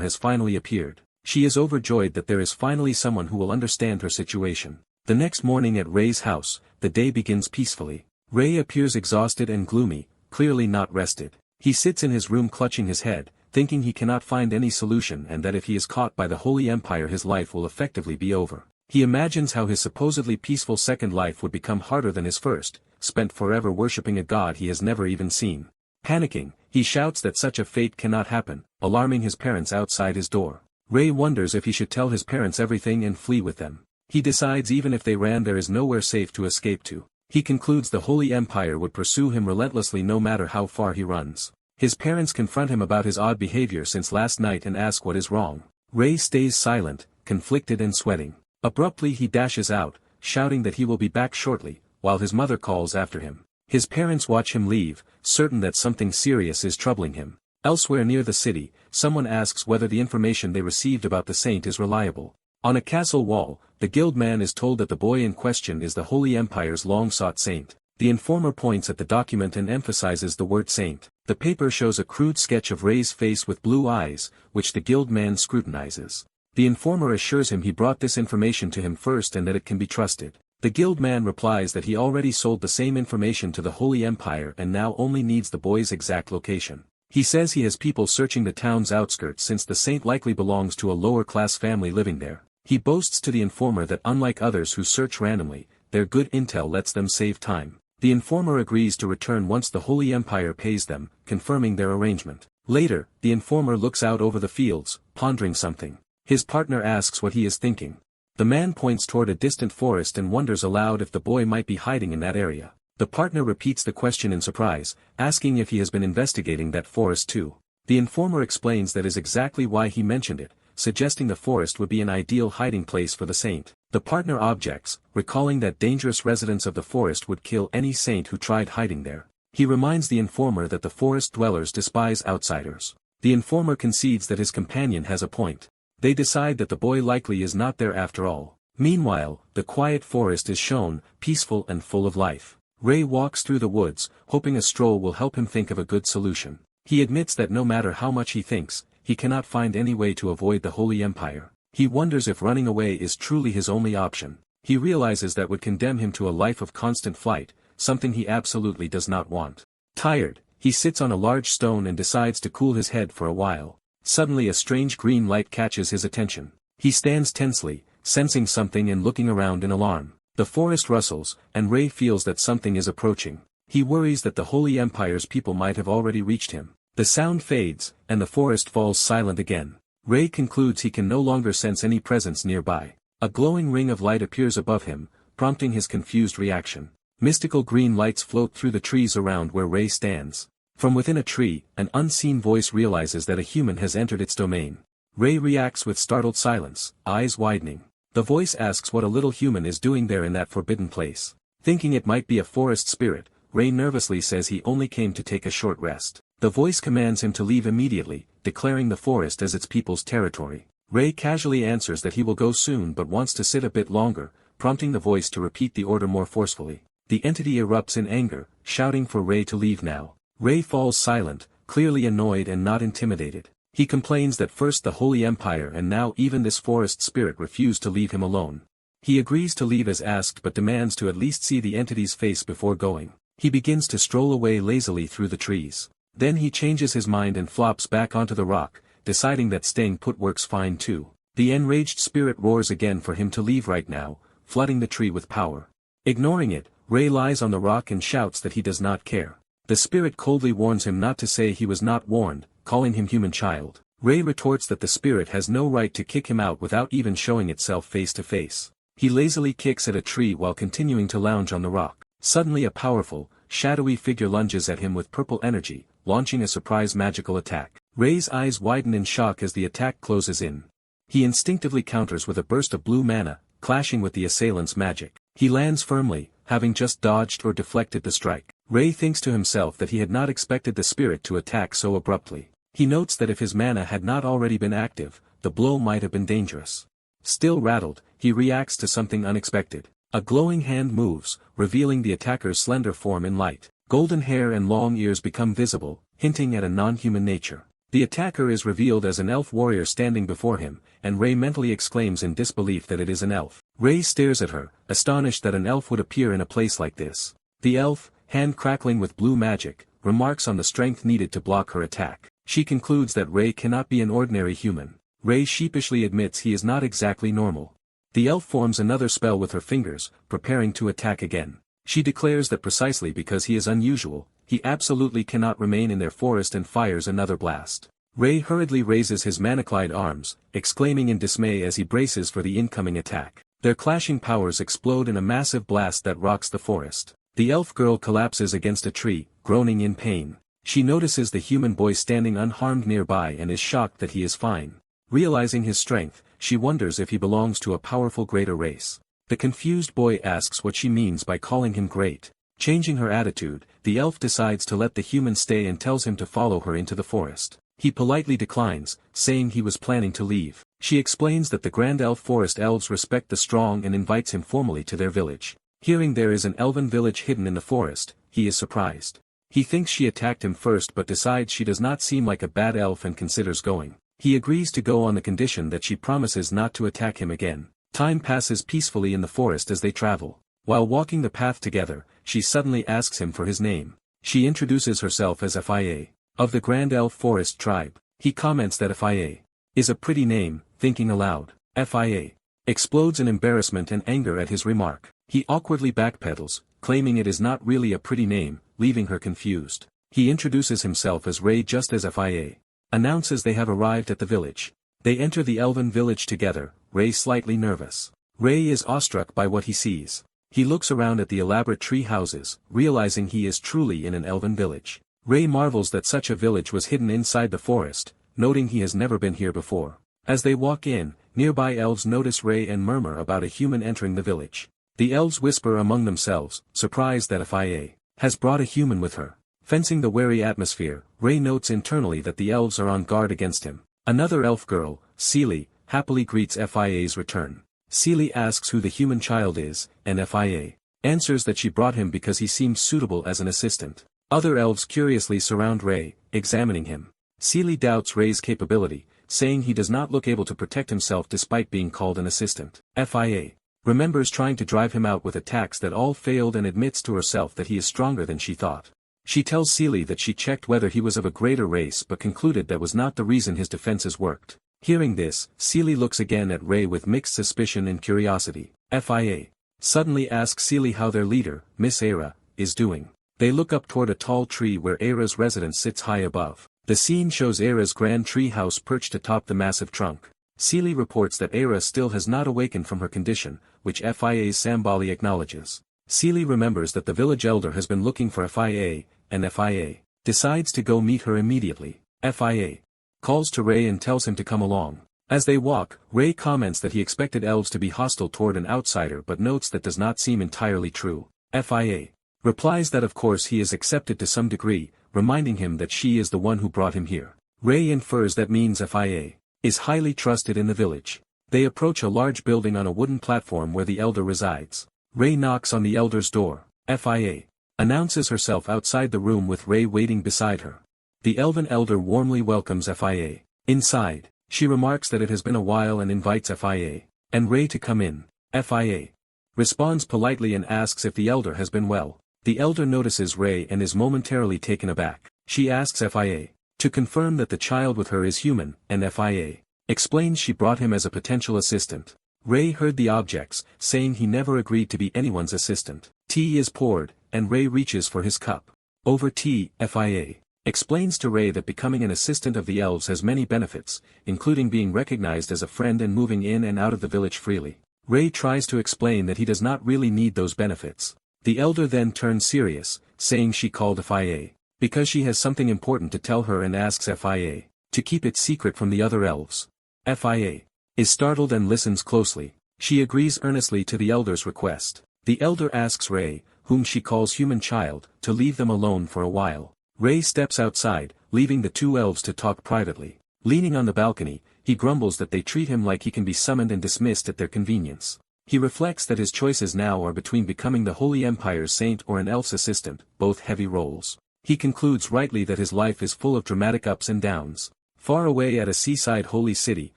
has finally appeared. She is overjoyed that there is finally someone who will understand her situation. The next morning at Ray's house, the day begins peacefully. Ray appears exhausted and gloomy, clearly not rested. He sits in his room clutching his head, thinking he cannot find any solution and that if he is caught by the Holy Empire his life will effectively be over. He imagines how his supposedly peaceful second life would become harder than his first, spent forever worshipping a god he has never even seen. Panicking, he shouts that such a fate cannot happen, alarming his parents outside his door. Ray wonders if he should tell his parents everything and flee with them. He decides even if they ran there is nowhere safe to escape to. He concludes the Holy Empire would pursue him relentlessly no matter how far he runs. His parents confront him about his odd behavior since last night and ask what is wrong. Ray stays silent, conflicted and sweating. Abruptly he dashes out, shouting that he will be back shortly, while his mother calls after him. His parents watch him leave, certain that something serious is troubling him. Elsewhere near the city, someone asks whether the information they received about the saint is reliable. On a castle wall, the guildman is told that the boy in question is the Holy Empire's long-sought saint. The informer points at the document and emphasizes the word saint. The paper shows a crude sketch of Ray's face with blue eyes, which the guildman scrutinizes. The informer assures him he brought this information to him first and that it can be trusted. The guildman replies that he already sold the same information to the Holy Empire and now only needs the boy's exact location. He says he has people searching the town's outskirts since the saint likely belongs to a lower-class family living there. He boasts to the informer that unlike others who search randomly, their good intel lets them save time. The informer agrees to return once the Holy Empire pays them, confirming their arrangement. Later, the informer looks out over the fields, pondering something. His partner asks what he is thinking. The man points toward a distant forest and wonders aloud if the boy might be hiding in that area. The partner repeats the question in surprise, asking if he has been investigating that forest too. The informer explains that is exactly why he mentioned it, suggesting the forest would be an ideal hiding place for the saint. The partner objects, recalling that dangerous residents of the forest would kill any saint who tried hiding there. He reminds the informer that the forest dwellers despise outsiders. The informer concedes that his companion has a point. They decide that the boy likely is not there after all. Meanwhile, the quiet forest is shown, peaceful and full of life. Ray walks through the woods, hoping a stroll will help him think of a good solution. He admits that no matter how much he thinks, he cannot find any way to avoid the Holy Empire. He wonders if running away is truly his only option. He realizes that would condemn him to a life of constant flight, something he absolutely does not want. Tired, he sits on a large stone and decides to cool his head for a while. Suddenly a strange green light catches his attention. He stands tensely, sensing something and looking around in alarm. The forest rustles, and Ray feels that something is approaching. He worries that the Holy Empire's people might have already reached him. The sound fades, and the forest falls silent again. Ray concludes he can no longer sense any presence nearby. A glowing ring of light appears above him, prompting his confused reaction. Mystical green lights float through the trees around where Ray stands. From within a tree, an unseen voice realizes that a human has entered its domain. Ray reacts with startled silence, eyes widening. The voice asks what a little human is doing there in that forbidden place. Thinking it might be a forest spirit, Ray nervously says he only came to take a short rest. The voice commands him to leave immediately, declaring the forest as its people's territory. Ray casually answers that he will go soon but wants to sit a bit longer, prompting the voice to repeat the order more forcefully. The entity erupts in anger, shouting for Ray to leave now. Ray falls silent, clearly annoyed and not intimidated. He complains that first the Holy Empire and now even this forest spirit refuse to leave him alone. He agrees to leave as asked but demands to at least see the entity's face before going. He begins to stroll away lazily through the trees. Then he changes his mind and flops back onto the rock, deciding that staying put works fine too. The enraged spirit roars again for him to leave right now, flooding the tree with power. Ignoring it, Ray lies on the rock and shouts that he does not care. The spirit coldly warns him not to say he was not warned, calling him human child. Ray retorts that the spirit has no right to kick him out without even showing itself face to face. He lazily kicks at a tree while continuing to lounge on the rock. Suddenly a powerful, shadowy figure lunges at him with purple energy, launching a surprise magical attack. Ray's eyes widen in shock as the attack closes in. He instinctively counters with a burst of blue mana, clashing with the assailant's magic. He lands firmly, having just dodged or deflected the strike. Ray thinks to himself that he had not expected the spirit to attack so abruptly. He notes that if his mana had not already been active, the blow might have been dangerous. Still rattled, he reacts to something unexpected. A glowing hand moves, revealing the attacker's slender form in light. Golden hair and long ears become visible, hinting at a non-human nature. The attacker is revealed as an elf warrior standing before him, and Ray mentally exclaims in disbelief that it is an elf. Ray stares at her, astonished that an elf would appear in a place like this. The elf, hand crackling with blue magic, remarks on the strength needed to block her attack. She concludes that Ray cannot be an ordinary human. Ray sheepishly admits he is not exactly normal. The elf forms another spell with her fingers, preparing to attack again. She declares that precisely because he is unusual, he absolutely cannot remain in their forest and fires another blast. Ray hurriedly raises his manacled arms, exclaiming in dismay as he braces for the incoming attack. Their clashing powers explode in a massive blast that rocks the forest. The elf girl collapses against a tree, groaning in pain. She notices the human boy standing unharmed nearby and is shocked that he is fine. Realizing his strength, she wonders if he belongs to a powerful greater race. The confused boy asks what she means by calling him great. Changing her attitude, the elf decides to let the human stay and tells him to follow her into the forest. He politely declines, saying he was planning to leave. She explains that the Grand Elf Forest elves respect the strong and invites him formally to their village. Hearing there is an elven village hidden in the forest, he is surprised. He thinks she attacked him first but decides she does not seem like a bad elf and considers going. He agrees to go on the condition that she promises not to attack him again. Time passes peacefully in the forest as they travel. While walking the path together, she suddenly asks him for his name. She introduces herself as Fia, of the Grand Elf Forest tribe. He comments that Fia is a pretty name, thinking aloud. Fia explodes in embarrassment and anger at his remark. He awkwardly backpedals, claiming it is not really a pretty name, leaving her confused. He introduces himself as Ray just as Fia announces they have arrived at the village. They enter the elven village together, Ray slightly nervous. Ray is awestruck by what he sees. He looks around at the elaborate tree houses, realizing he is truly in an elven village. Ray marvels that such a village was hidden inside the forest, noting he has never been here before. As they walk in, nearby elves notice Ray and murmur about a human entering the village. The elves whisper among themselves, surprised that Fia has brought a human with her. Fencing the wary atmosphere, Ray notes internally that the elves are on guard against him. Another elf girl, Seely, happily greets Fia's return. Seely asks who the human child is, and Fia answers that she brought him because he seems suitable as an assistant. Other elves curiously surround Ray, examining him. Seely doubts Ray's capability, saying he does not look able to protect himself despite being called an assistant. Fia remembers trying to drive him out with attacks that all failed and admits to herself that he is stronger than she thought. She tells Seely that she checked whether he was of a greater race but concluded that was not the reason his defenses worked. Hearing this, Seely looks again at Ray with mixed suspicion and curiosity. Fia suddenly asks Seely how their leader, Miss Era, is doing. They look up toward a tall tree where Era's residence sits high above. The scene shows Era's grand tree house perched atop the massive trunk. Seely reports that Era still has not awakened from her condition, which Fia's Sambali acknowledges. Seely remembers that the village elder has been looking for Fia, and Fia decides to go meet her immediately. Fia calls to Ray and tells him to come along. As they walk, Ray comments that he expected elves to be hostile toward an outsider but notes that does not seem entirely true. Fia replies that of course he is accepted to some degree, reminding him that she is the one who brought him here. Ray infers that means Fia is highly trusted in the village. They approach a large building on a wooden platform where the elder resides. Ray knocks on the elder's door. Fia announces herself outside the room with Ray waiting beside her. The elven elder warmly welcomes Fia. Inside, she remarks that it has been a while and invites Fia and Ray to come in. Fia responds politely and asks if the elder has been well. The elder notices Ray and is momentarily taken aback. She asks Fia to confirm that the child with her is human, and Fia explains she brought him as a potential assistant. Ray heard the objects, saying he never agreed to be anyone's assistant. Tea is poured, and Ray reaches for his cup. Over tea, Fia explains to Ray that becoming an assistant of the elves has many benefits, including being recognized as a friend and moving in and out of the village freely. Ray tries to explain that he does not really need those benefits. The elder then turns serious, saying she called Fia because she has something important to tell her and asks Fia to keep it secret from the other elves. Fia is startled and listens closely. She agrees earnestly to the elder's request. The elder asks Ray, whom she calls human child, to leave them alone for a while. Ray steps outside, leaving the two elves to talk privately. Leaning on the balcony, he grumbles that they treat him like he can be summoned and dismissed at their convenience. He reflects that his choices now are between becoming the Holy Empire's saint or an elf's assistant, both heavy roles. He concludes rightly that his life is full of dramatic ups and downs. Far away at a seaside holy city,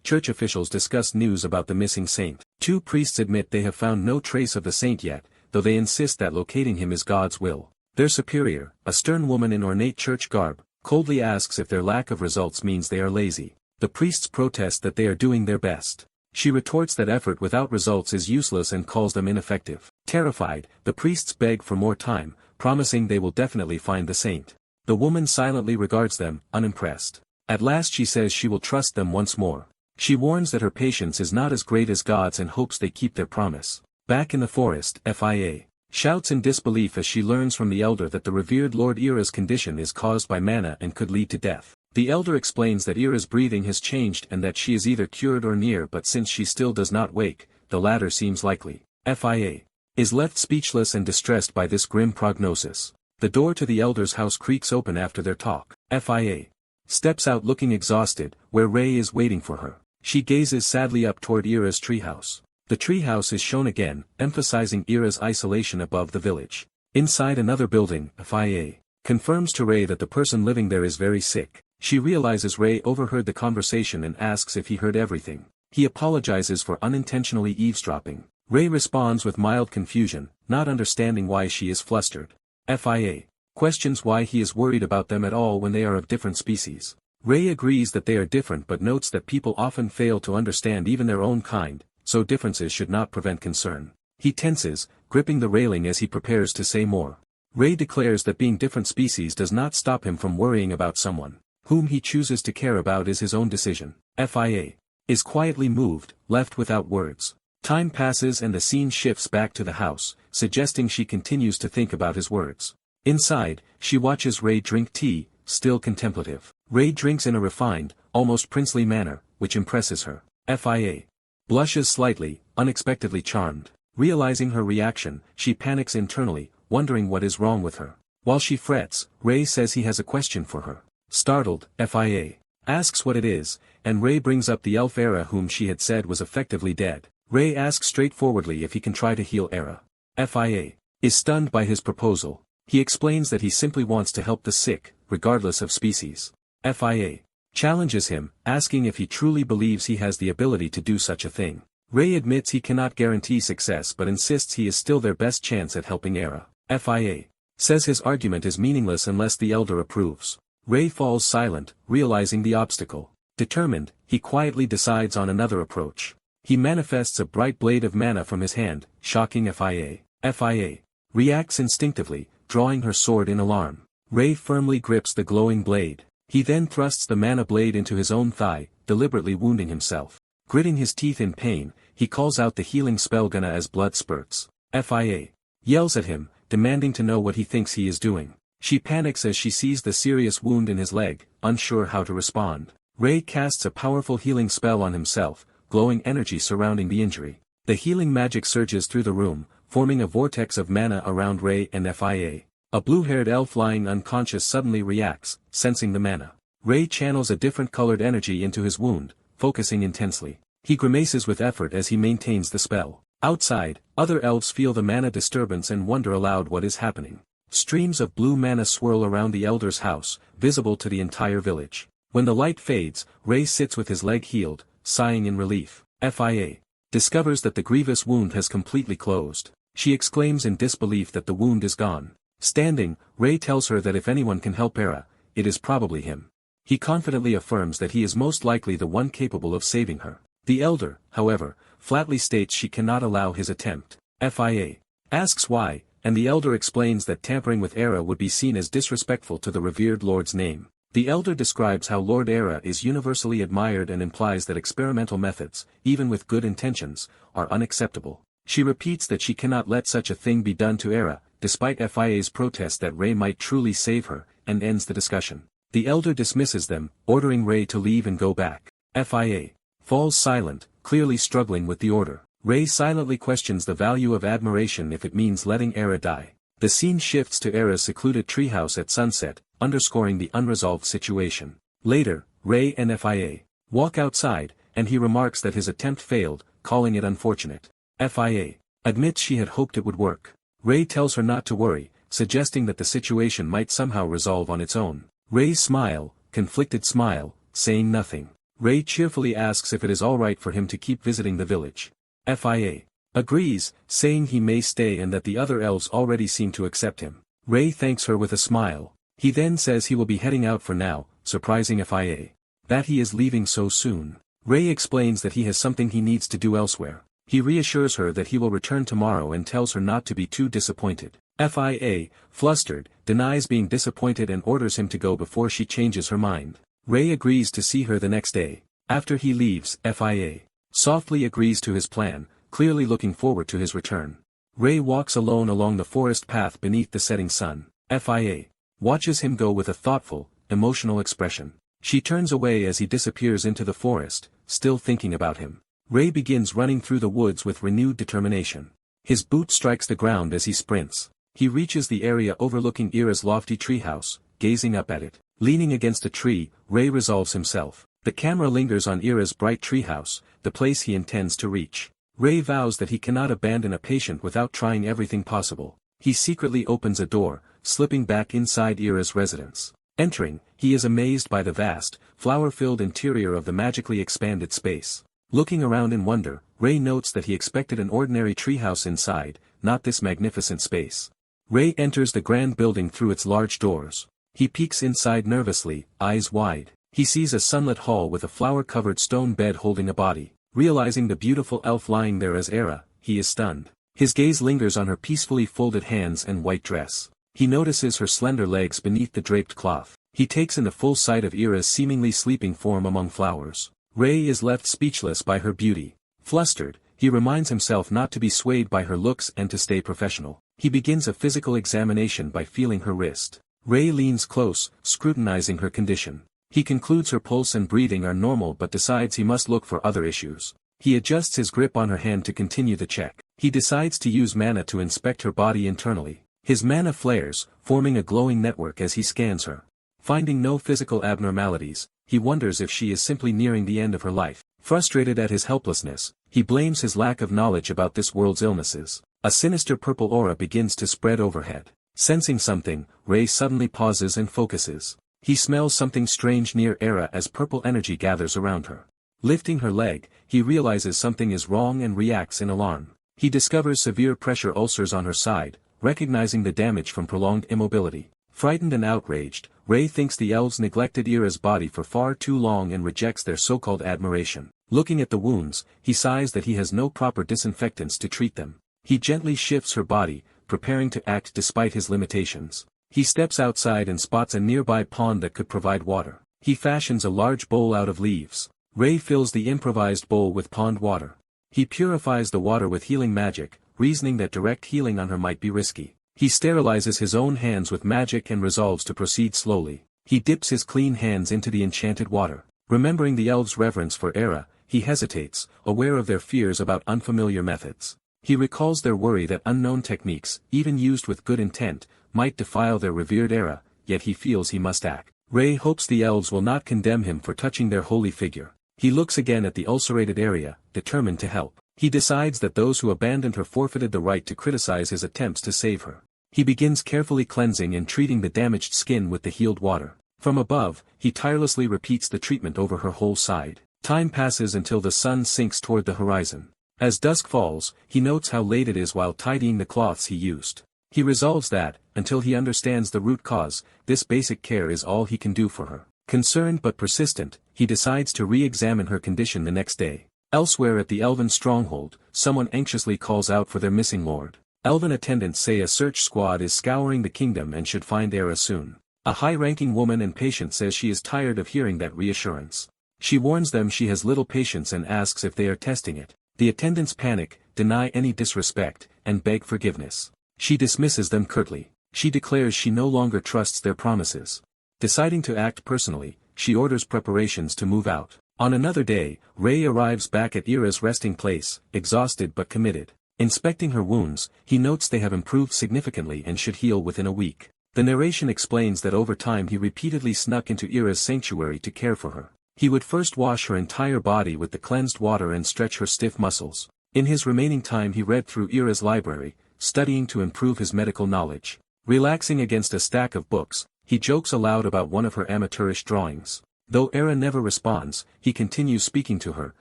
church officials discuss news about the missing saint. Two priests admit they have found no trace of the saint yet, though they insist that locating him is God's will. Their superior, a stern woman in ornate church garb, coldly asks if their lack of results means they are lazy. The priests protest that they are doing their best. She retorts that effort without results is useless and calls them ineffective. Terrified, the priests beg for more time, promising they will definitely find the saint. The woman silently regards them, unimpressed. At last she says she will trust them once more. She warns that her patience is not as great as God's and hopes they keep their promise. Back in the forest, Fia shouts in disbelief as she learns from the elder that the revered Lord Ira's condition is caused by mana and could lead to death. The elder explains that Ira's breathing has changed and that she is either cured or near, but since she still does not wake, the latter seems likely. Fia is left speechless and distressed by this grim prognosis. The door to the elder's house creaks open after their talk. Fia steps out looking exhausted, where Ray is waiting for her. She gazes sadly up toward Ira's treehouse. The treehouse is shown again, emphasizing Ira's isolation above the village. Inside another building, Fia confirms to Ray that the person living there is very sick. She realizes Ray overheard the conversation and asks if he heard everything. He apologizes for unintentionally eavesdropping. Ray responds with mild confusion, not understanding why she is flustered. Fia questions why he is worried about them at all when they are of different species. Ray agrees that they are different but notes that people often fail to understand even their own kind, so differences should not prevent concern. He tenses, gripping the railing as he prepares to say more. Ray declares that being different species does not stop him from worrying about someone. Whom he chooses to care about is his own decision. Fia is quietly moved, left without words. Time passes and the scene shifts back to the house, suggesting she continues to think about his words. Inside, she watches Ray drink tea, still contemplative. Ray drinks in a refined, almost princely manner, which impresses her. Fia blushes slightly, unexpectedly charmed. Realizing her reaction, she panics internally, wondering what is wrong with her. While she frets, Ray says he has a question for her. Startled, Fia asks what it is, and Ray brings up the elf Era whom she had said was effectively dead. Ray asks straightforwardly if he can try to heal Era. Fia is stunned by his proposal. He explains that he simply wants to help the sick, regardless of species. Fia challenges him, asking if he truly believes he has the ability to do such a thing. Ray admits he cannot guarantee success but insists he is still their best chance at helping Era. Fia says his argument is meaningless unless the elder approves. Ray falls silent, realizing the obstacle. Determined, he quietly decides on another approach. He manifests a bright blade of mana from his hand, shocking Fia. Fia reacts instinctively, drawing her sword in alarm. Ray firmly grips the glowing blade. He then thrusts the mana blade into his own thigh, deliberately wounding himself. Gritting his teeth in pain, he calls out the healing spell Gana as blood spurts. Fia yells at him, demanding to know what he thinks he is doing. She panics as she sees the serious wound in his leg, unsure how to respond. Ray casts a powerful healing spell on himself, glowing energy surrounding the injury. The healing magic surges through the room, forming a vortex of mana around Ray and Fia. A blue-haired elf lying unconscious suddenly reacts, sensing the mana. Ray channels a different colored energy into his wound, focusing intensely. He grimaces with effort as he maintains the spell. Outside, other elves feel the mana disturbance and wonder aloud what is happening. Streams of blue mana swirl around the elder's house, visible to the entire village. When the light fades, Ray sits with his leg healed, sighing in relief. Fia discovers that the grievous wound has completely closed. She exclaims in disbelief that the wound is gone. Standing, Ray tells her that if anyone can help Era, it is probably him. He confidently affirms that he is most likely the one capable of saving her. The elder, however, flatly states she cannot allow his attempt. Fia asks why, and the elder explains that tampering with Era would be seen as disrespectful to the revered lord's name. The elder describes how Lord Era is universally admired and implies that experimental methods, even with good intentions, are unacceptable. She repeats that she cannot let such a thing be done to Era, despite Fia's protest that Ray might truly save her, and ends the discussion. The elder dismisses them, ordering Ray to leave and go back. Fia falls silent, clearly struggling with the order. Ray silently questions the value of admiration if it means letting Era die. The scene shifts to Era's secluded treehouse at sunset, underscoring the unresolved situation. Later, Ray and Fia walk outside, and he remarks that his attempt failed, calling it unfortunate. FIA. Admits she had hoped it would work. Ray tells her not to worry, suggesting that the situation might somehow resolve on its own. Ray's smile, conflicted smile, saying nothing. Ray cheerfully asks if it is alright for him to keep visiting the village. FIA. Agrees, saying he may stay and that the other elves already seem to accept him. Ray thanks her with a smile. He then says he will be heading out for now, surprising FIA. That he is leaving so soon. Ray explains that he has something he needs to do elsewhere. He reassures her that he will return tomorrow and tells her not to be too disappointed. FIA, flustered, denies being disappointed and orders him to go before she changes her mind. Ray agrees to see her the next day. After he leaves, FIA softly agrees to his plan, clearly looking forward to his return. Ray walks alone along the forest path beneath the setting sun. FIA watches him go with a thoughtful, emotional expression. She turns away as he disappears into the forest, still thinking about him. Ray begins running through the woods with renewed determination. His boot strikes the ground as he sprints. He reaches the area overlooking Ira's lofty treehouse, gazing up at it. Leaning against a tree, Ray resolves himself. The camera lingers on Ira's bright treehouse, the place he intends to reach. Ray vows that he cannot abandon a patient without trying everything possible. He secretly opens a door, slipping back inside Ira's residence. Entering, he is amazed by the vast, flower-filled interior of the magically expanded space. Looking around in wonder, Ray notes that he expected an ordinary treehouse inside, not this magnificent space. Ray enters the grand building through its large doors. He peeks inside nervously, eyes wide. He sees a sunlit hall with a flower-covered stone bed holding a body. Realizing the beautiful elf lying there as Era, he is stunned. His gaze lingers on her peacefully folded hands and white dress. He notices her slender legs beneath the draped cloth. He takes in the full sight of Ira's seemingly sleeping form among flowers. Ray is left speechless by her beauty. Flustered, he reminds himself not to be swayed by her looks and to stay professional. He begins a physical examination by feeling her wrist. Ray leans close, scrutinizing her condition. He concludes her pulse and breathing are normal but decides he must look for other issues. He adjusts his grip on her hand to continue the check. He decides to use mana to inspect her body internally. His mana flares, forming a glowing network as he scans her. Finding no physical abnormalities, he wonders if she is simply nearing the end of her life. Frustrated at his helplessness, he blames his lack of knowledge about this world's illnesses. A sinister purple aura begins to spread overhead. Sensing something, Ray suddenly pauses and focuses. He smells something strange near Era as purple energy gathers around her. Lifting her leg, he realizes something is wrong and reacts in alarm. He discovers severe pressure ulcers on her side, recognizing the damage from prolonged immobility. Frightened and outraged, Ray thinks the elves neglected Ira's body for far too long and rejects their so-called admiration. Looking at the wounds, he sighs that he has no proper disinfectants to treat them. He gently shifts her body, preparing to act despite his limitations. He steps outside and spots a nearby pond that could provide water. He fashions a large bowl out of leaves. Ray fills the improvised bowl with pond water. He purifies the water with healing magic, reasoning that direct healing on her might be risky. He sterilizes his own hands with magic and resolves to proceed slowly. He dips his clean hands into the enchanted water. Remembering the elves' reverence for Era, he hesitates, aware of their fears about unfamiliar methods. He recalls their worry that unknown techniques, even used with good intent, might defile their revered Era, yet he feels he must act. Ray hopes the elves will not condemn him for touching their holy figure. He looks again at the ulcerated area, determined to help. He decides that those who abandoned her forfeited the right to criticize his attempts to save her. He begins carefully cleansing and treating the damaged skin with the healed water. From above, he tirelessly repeats the treatment over her whole side. Time passes until the sun sinks toward the horizon. As dusk falls, he notes how late it is while tidying the cloths he used. He resolves that, until he understands the root cause, this basic care is all he can do for her. Concerned but persistent, he decides to re-examine her condition the next day. Elsewhere at the elven stronghold, someone anxiously calls out for their missing lord. Elven attendants say a search squad is scouring the kingdom and should find Era soon. A high-ranking woman and patient says she is tired of hearing that reassurance. She warns them she has little patience and asks if they are testing it. The attendants panic, deny any disrespect, and beg forgiveness. She dismisses them curtly. She declares she no longer trusts their promises. Deciding to act personally, she orders preparations to move out. On another day, Ray arrives back at Ira's resting place, exhausted but committed. Inspecting her wounds, he notes they have improved significantly and should heal within a week. The narration explains that over time he repeatedly snuck into Ira's sanctuary to care for her. He would first wash her entire body with the cleansed water and stretch her stiff muscles. In his remaining time he read through Era's library, studying to improve his medical knowledge. Relaxing against a stack of books, he jokes aloud about one of her amateurish drawings. Though Era never responds, he continues speaking to her,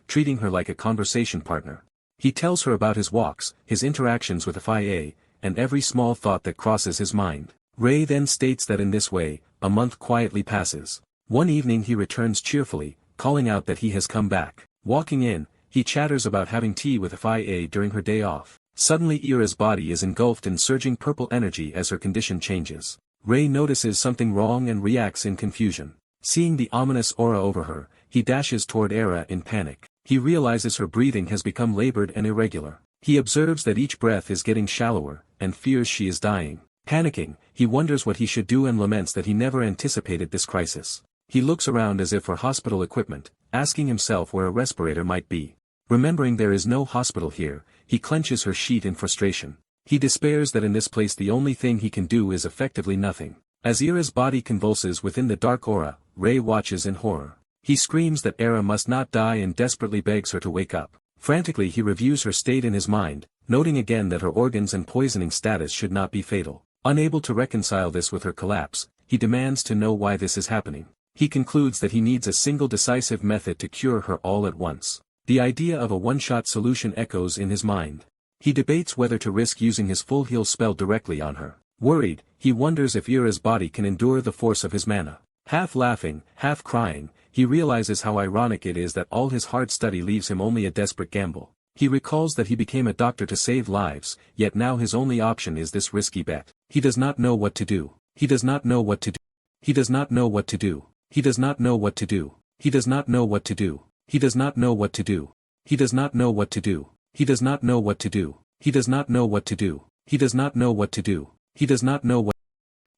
treating her like a conversation partner. He tells her about his walks, his interactions with FIA, and every small thought that crosses his mind. Ray then states that in this way, a month quietly passes. One evening he returns cheerfully, calling out that he has come back. Walking in, he chatters about having tea with FIA during her day off. Suddenly Era's body is engulfed in surging purple energy as her condition changes. Ray notices something wrong and reacts in confusion. Seeing the ominous aura over her, he dashes toward Era in panic. He realizes her breathing has become labored and irregular. He observes that each breath is getting shallower, and fears she is dying. Panicking, he wonders what he should do and laments that he never anticipated this crisis. He looks around as if for hospital equipment, asking himself where a respirator might be. Remembering there is no hospital here, he clenches her sheet in frustration. He despairs that in this place the only thing he can do is effectively nothing. As Era's body convulses within the dark aura, Ray watches in horror. He screams that Era must not die and desperately begs her to wake up. Frantically he reviews her state in his mind, noting again that her organs and poisoning status should not be fatal. Unable to reconcile this with her collapse, he demands to know why this is happening. He concludes that he needs a single decisive method to cure her all at once. The idea of a one-shot solution echoes in his mind. He debates whether to risk using his full heal spell directly on her. Worried, he wonders if Era's body can endure the force of his mana. Half laughing, half crying, he realizes how ironic it is that all his hard study leaves him only a desperate gamble. He recalls that he became a doctor to save lives, yet now his only option is this risky bet. He does not know what to do. He does not know what to do. He does not know what to do. He does not know what to do. He does not know what to do. He does not know what to do. He does not know what to do. He does not know what to do. He does not know what to do. He does not know what to do. He does not know what.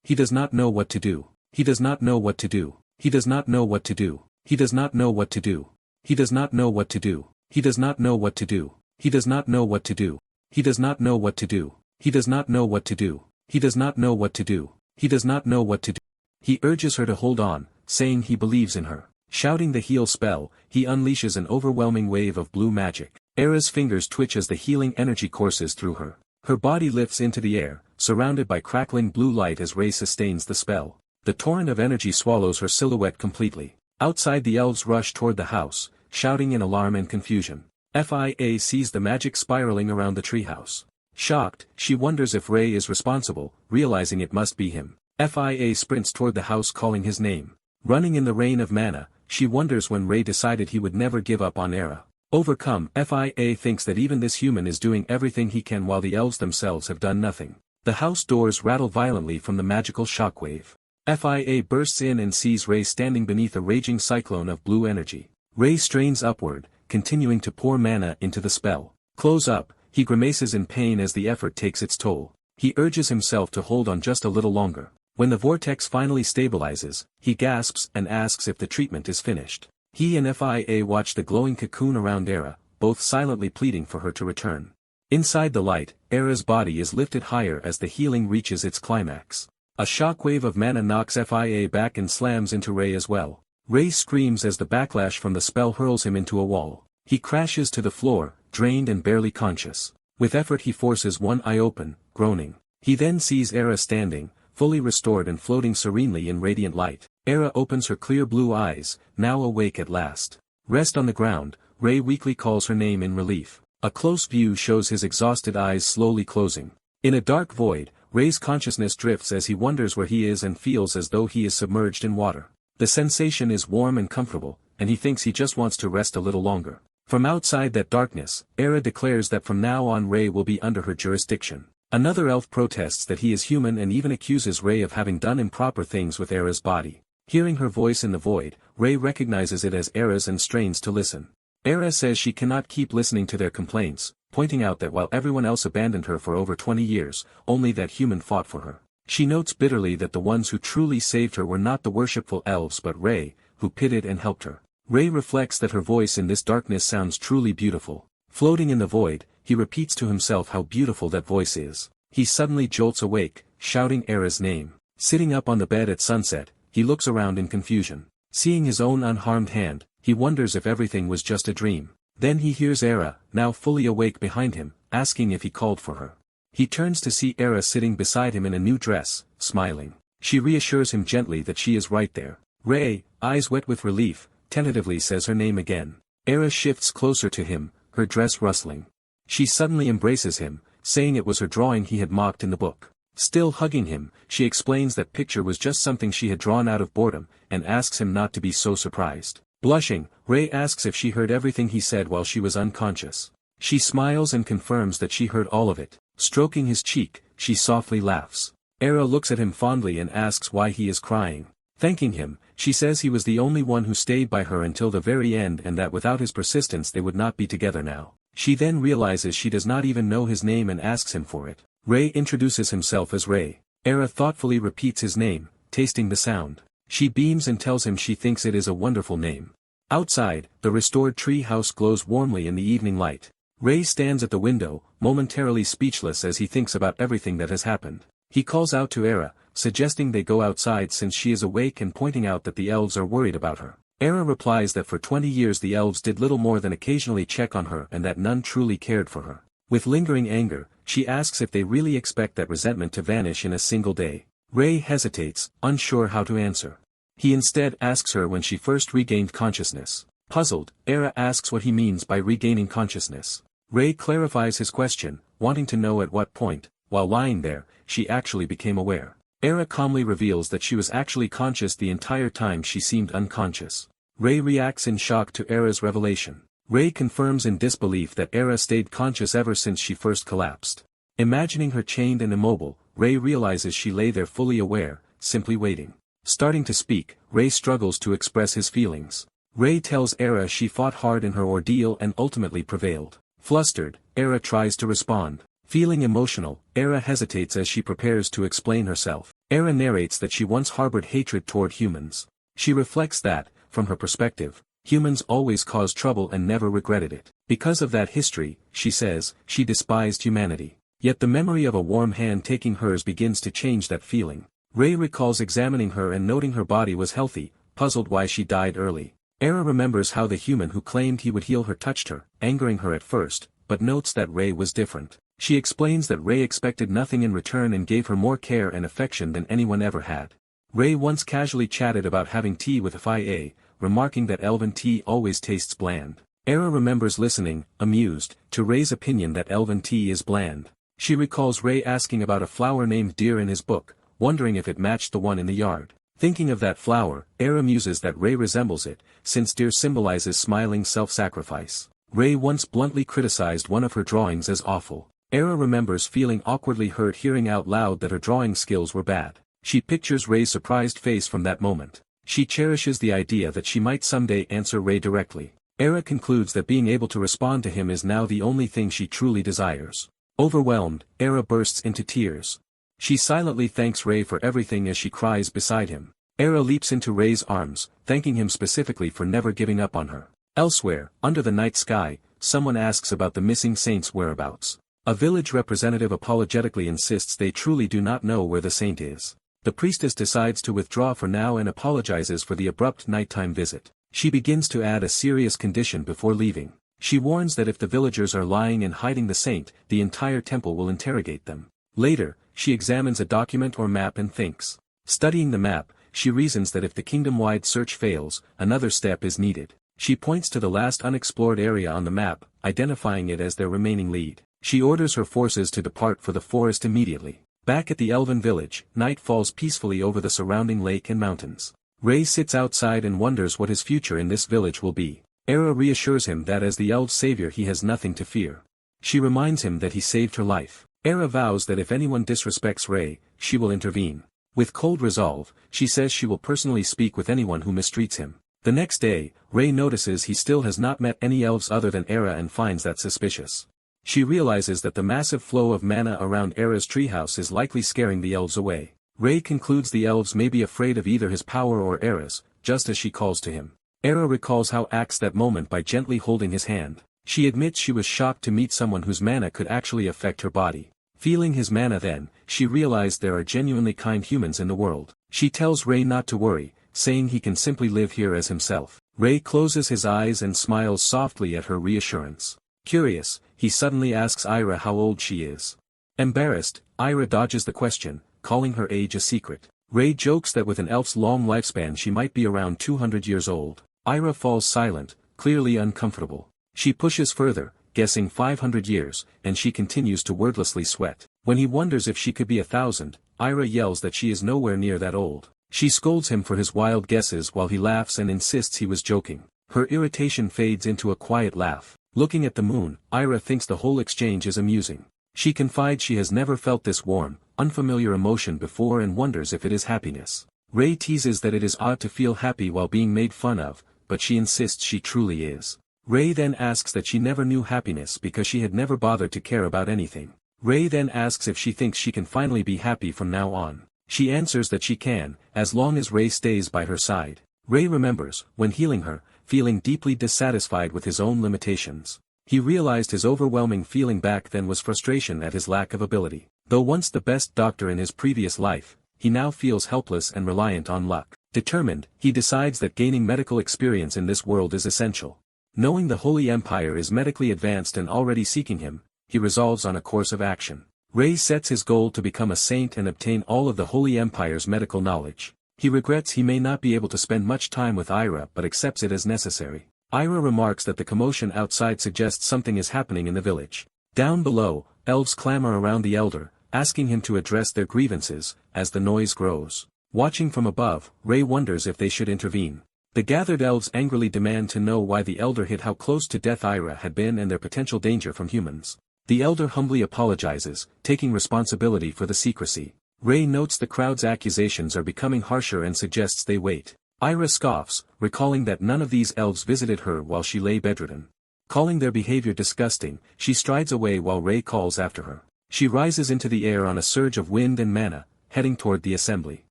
He does not know what to do. He does not know what to do. He does not know what to do. He does not know what to do. He does not know what to do. He does not know what to do. He does not know what to do. He does not know what to do. He does not know what to do. He does not know what to do. He does not know what to do. He urges her to hold on, saying he believes in her. Shouting the heal spell, he unleashes an overwhelming wave of blue magic. Era's fingers twitch as the healing energy courses through her. Her body lifts into the air, surrounded by crackling blue light as Ray sustains the spell. The torrent of energy swallows her silhouette completely. Outside the elves rush toward the house, shouting in alarm and confusion. FIA sees the magic spiraling around the treehouse. Shocked, she wonders if Ray is responsible, realizing it must be him. FIA sprints toward the house calling his name. Running in the rain of mana, she wonders when Ray decided he would never give up on Era. Overcome, FIA thinks that even this human is doing everything he can while the elves themselves have done nothing. The house doors rattle violently from the magical shockwave. FIA bursts in and sees Ray standing beneath a raging cyclone of blue energy. Ray strains upward, continuing to pour mana into the spell. Close up, he grimaces in pain as the effort takes its toll. He urges himself to hold on just a little longer. When the vortex finally stabilizes, he gasps and asks if the treatment is finished. He and FIA watch the glowing cocoon around Era, both silently pleading for her to return. Inside the light, Era's body is lifted higher as the healing reaches its climax. A shockwave of mana knocks FIA back and slams into Ray as well. Ray screams as the backlash from the spell hurls him into a wall. He crashes to the floor, drained and barely conscious. With effort he forces one eye open, groaning. He then sees Era standing, fully restored and floating serenely in radiant light. Era opens her clear blue eyes, now awake at last. Rest on the ground, Ray weakly calls her name in relief. A close view shows his exhausted eyes slowly closing. In a dark void, Ray's consciousness drifts as he wonders where he is and feels as though he is submerged in water. The sensation is warm and comfortable, and he thinks he just wants to rest a little longer. From outside that darkness, Era declares that from now on Ray will be under her jurisdiction. Another elf protests that he is human and even accuses Ray of having done improper things with Era's body. Hearing her voice in the void, Ray recognizes it as Era's and strains to listen. Era says she cannot keep listening to their complaints, pointing out that while everyone else abandoned her for over 20 years, only that human fought for her. She notes bitterly that the ones who truly saved her were not the worshipful elves but Ray, who pitied and helped her. Ray reflects that her voice in this darkness sounds truly beautiful. Floating in the void, he repeats to himself how beautiful that voice is. He suddenly jolts awake, shouting Era's name. Sitting up on the bed at sunset, he looks around in confusion. Seeing his own unharmed hand, he wonders if everything was just a dream. Then he hears Era, now fully awake behind him, asking if he called for her. He turns to see Era sitting beside him in a new dress, smiling. She reassures him gently that she is right there. Ray, eyes wet with relief, tentatively says her name again. Era shifts closer to him, her dress rustling. She suddenly embraces him, saying it was her drawing he had mocked in the book. Still hugging him, she explains that picture was just something she had drawn out of boredom, and asks him not to be so surprised. Blushing, Ray asks if she heard everything he said while she was unconscious. She smiles and confirms that she heard all of it. Stroking his cheek, she softly laughs. Era looks at him fondly and asks why he is crying. Thanking him, she says he was the only one who stayed by her until the very end and that without his persistence they would not be together now. She then realizes she does not even know his name and asks him for it. Ray introduces himself as Ray. Era thoughtfully repeats his name, tasting the sound. She beams and tells him she thinks it is a wonderful name. Outside, the restored tree house glows warmly in the evening light. Ray stands at the window, momentarily speechless as he thinks about everything that has happened. He calls out to Era, suggesting they go outside since she is awake and pointing out that the elves are worried about her. Era replies that for 20 years the elves did little more than occasionally check on her and that none truly cared for her. With lingering anger, she asks if they really expect that resentment to vanish in a single day. Ray hesitates, unsure how to answer. He instead asks her when she first regained consciousness. Puzzled, Era asks what he means by regaining consciousness. Ray clarifies his question, wanting to know at what point, while lying there, she actually became aware. Era calmly reveals that she was actually conscious the entire time she seemed unconscious. Ray reacts in shock to Era's revelation. Ray confirms in disbelief that Era stayed conscious ever since she first collapsed. Imagining her chained and immobile, Ray realizes she lay there fully aware, simply waiting. Starting to speak, Ray struggles to express his feelings. Ray tells Era she fought hard in her ordeal and ultimately prevailed. Flustered, Era tries to respond. Feeling emotional, Era hesitates as she prepares to explain herself. Era narrates that she once harbored hatred toward humans. She reflects that, from her perspective, humans always caused trouble and never regretted it. Because of that history, she says, she despised humanity. Yet the memory of a warm hand taking hers begins to change that feeling. Ray recalls examining her and noting her body was healthy, puzzled why she died early. Era remembers how the human who claimed he would heal her touched her, angering her at first, but notes that Ray was different. She explains that Ray expected nothing in return and gave her more care and affection than anyone ever had. Ray once casually chatted about having tea with Fia, remarking that elven tea always tastes bland. Era remembers listening, amused, to Ray's opinion that elven tea is bland. She recalls Ray asking about a flower named Deer in his book, wondering if it matched the one in the yard. Thinking of that flower, Era muses that Ray resembles it, since deer symbolizes smiling self-sacrifice. Ray once bluntly criticized one of her drawings as awful. Era remembers feeling awkwardly hurt hearing out loud that her drawing skills were bad. She pictures Ray's surprised face from that moment. She cherishes the idea that she might someday answer Ray directly. Era concludes that being able to respond to him is now the only thing she truly desires. Overwhelmed, Era bursts into tears. She silently thanks Ray for everything as she cries beside him. Era leaps into Ray's arms, thanking him specifically for never giving up on her. Elsewhere, under the night sky, someone asks about the missing saint's whereabouts. A village representative apologetically insists they truly do not know where the saint is. The priestess decides to withdraw for now and apologizes for the abrupt nighttime visit. She begins to add a serious condition before leaving. She warns that if the villagers are lying and hiding the saint, the entire temple will interrogate them. Later, she examines a document or map and thinks. Studying the map, she reasons that if the kingdom-wide search fails, another step is needed. She points to the last unexplored area on the map, identifying it as their remaining lead. She orders her forces to depart for the forest immediately. Back at the elven village, night falls peacefully over the surrounding lake and mountains. Ray sits outside and wonders what his future in this village will be. Era reassures him that as the elves' savior he has nothing to fear. She reminds him that he saved her life. Era vows that if anyone disrespects Ray, she will intervene. With cold resolve, she says she will personally speak with anyone who mistreats him. The next day, Ray notices he still has not met any elves other than Era and finds that suspicious. She realizes that the massive flow of mana around Era's treehouse is likely scaring the elves away. Ray concludes the elves may be afraid of either his power or Era's, just as she calls to him. Era recalls how acts that moment by gently holding his hand. She admits she was shocked to meet someone whose mana could actually affect her body. Feeling his mana then, she realized there are genuinely kind humans in the world. She tells Ray not to worry, saying he can simply live here as himself. Ray closes his eyes and smiles softly at her reassurance. Curious, he suddenly asks Ira how old she is. Embarrassed, Ira dodges the question, calling her age a secret. Ray jokes that with an elf's long lifespan she might be around 200 years old. Ira falls silent, clearly uncomfortable. She pushes further, guessing 500 years, and she continues to wordlessly sweat. When he wonders if she could be 1,000, Ira yells that she is nowhere near that old. She scolds him for his wild guesses while he laughs and insists he was joking. Her irritation fades into a quiet laugh. Looking at the moon, Ira thinks the whole exchange is amusing. She confides she has never felt this warm, unfamiliar emotion before and wonders if it is happiness. Ray teases that it is odd to feel happy while being made fun of, but she insists she truly is. Ray then asks that she never knew happiness because she had never bothered to care about anything. Ray then asks if she thinks she can finally be happy from now on. She answers that she can, as long as Ray stays by her side. Ray remembers, when healing her, feeling deeply dissatisfied with his own limitations. He realized his overwhelming feeling back then was frustration at his lack of ability. Though once the best doctor in his previous life, he now feels helpless and reliant on luck. Determined, he decides that gaining medical experience in this world is essential. Knowing the Holy Empire is medically advanced and already seeking him, he resolves on a course of action. Ray sets his goal to become a saint and obtain all of the Holy Empire's medical knowledge. He regrets he may not be able to spend much time with Ira but accepts it as necessary. Ira remarks that the commotion outside suggests something is happening in the village. Down below, elves clamor around the elder, asking him to address their grievances, as the noise grows. Watching from above, Ray wonders if they should intervene. The gathered elves angrily demand to know why the elder hid how close to death Ira had been and their potential danger from humans. The elder humbly apologizes, taking responsibility for the secrecy. Ray notes the crowd's accusations are becoming harsher and suggests they wait. Ira scoffs, recalling that none of these elves visited her while she lay bedridden. Calling their behavior disgusting, she strides away while Ray calls after her. She rises into the air on a surge of wind and mana, heading toward the assembly.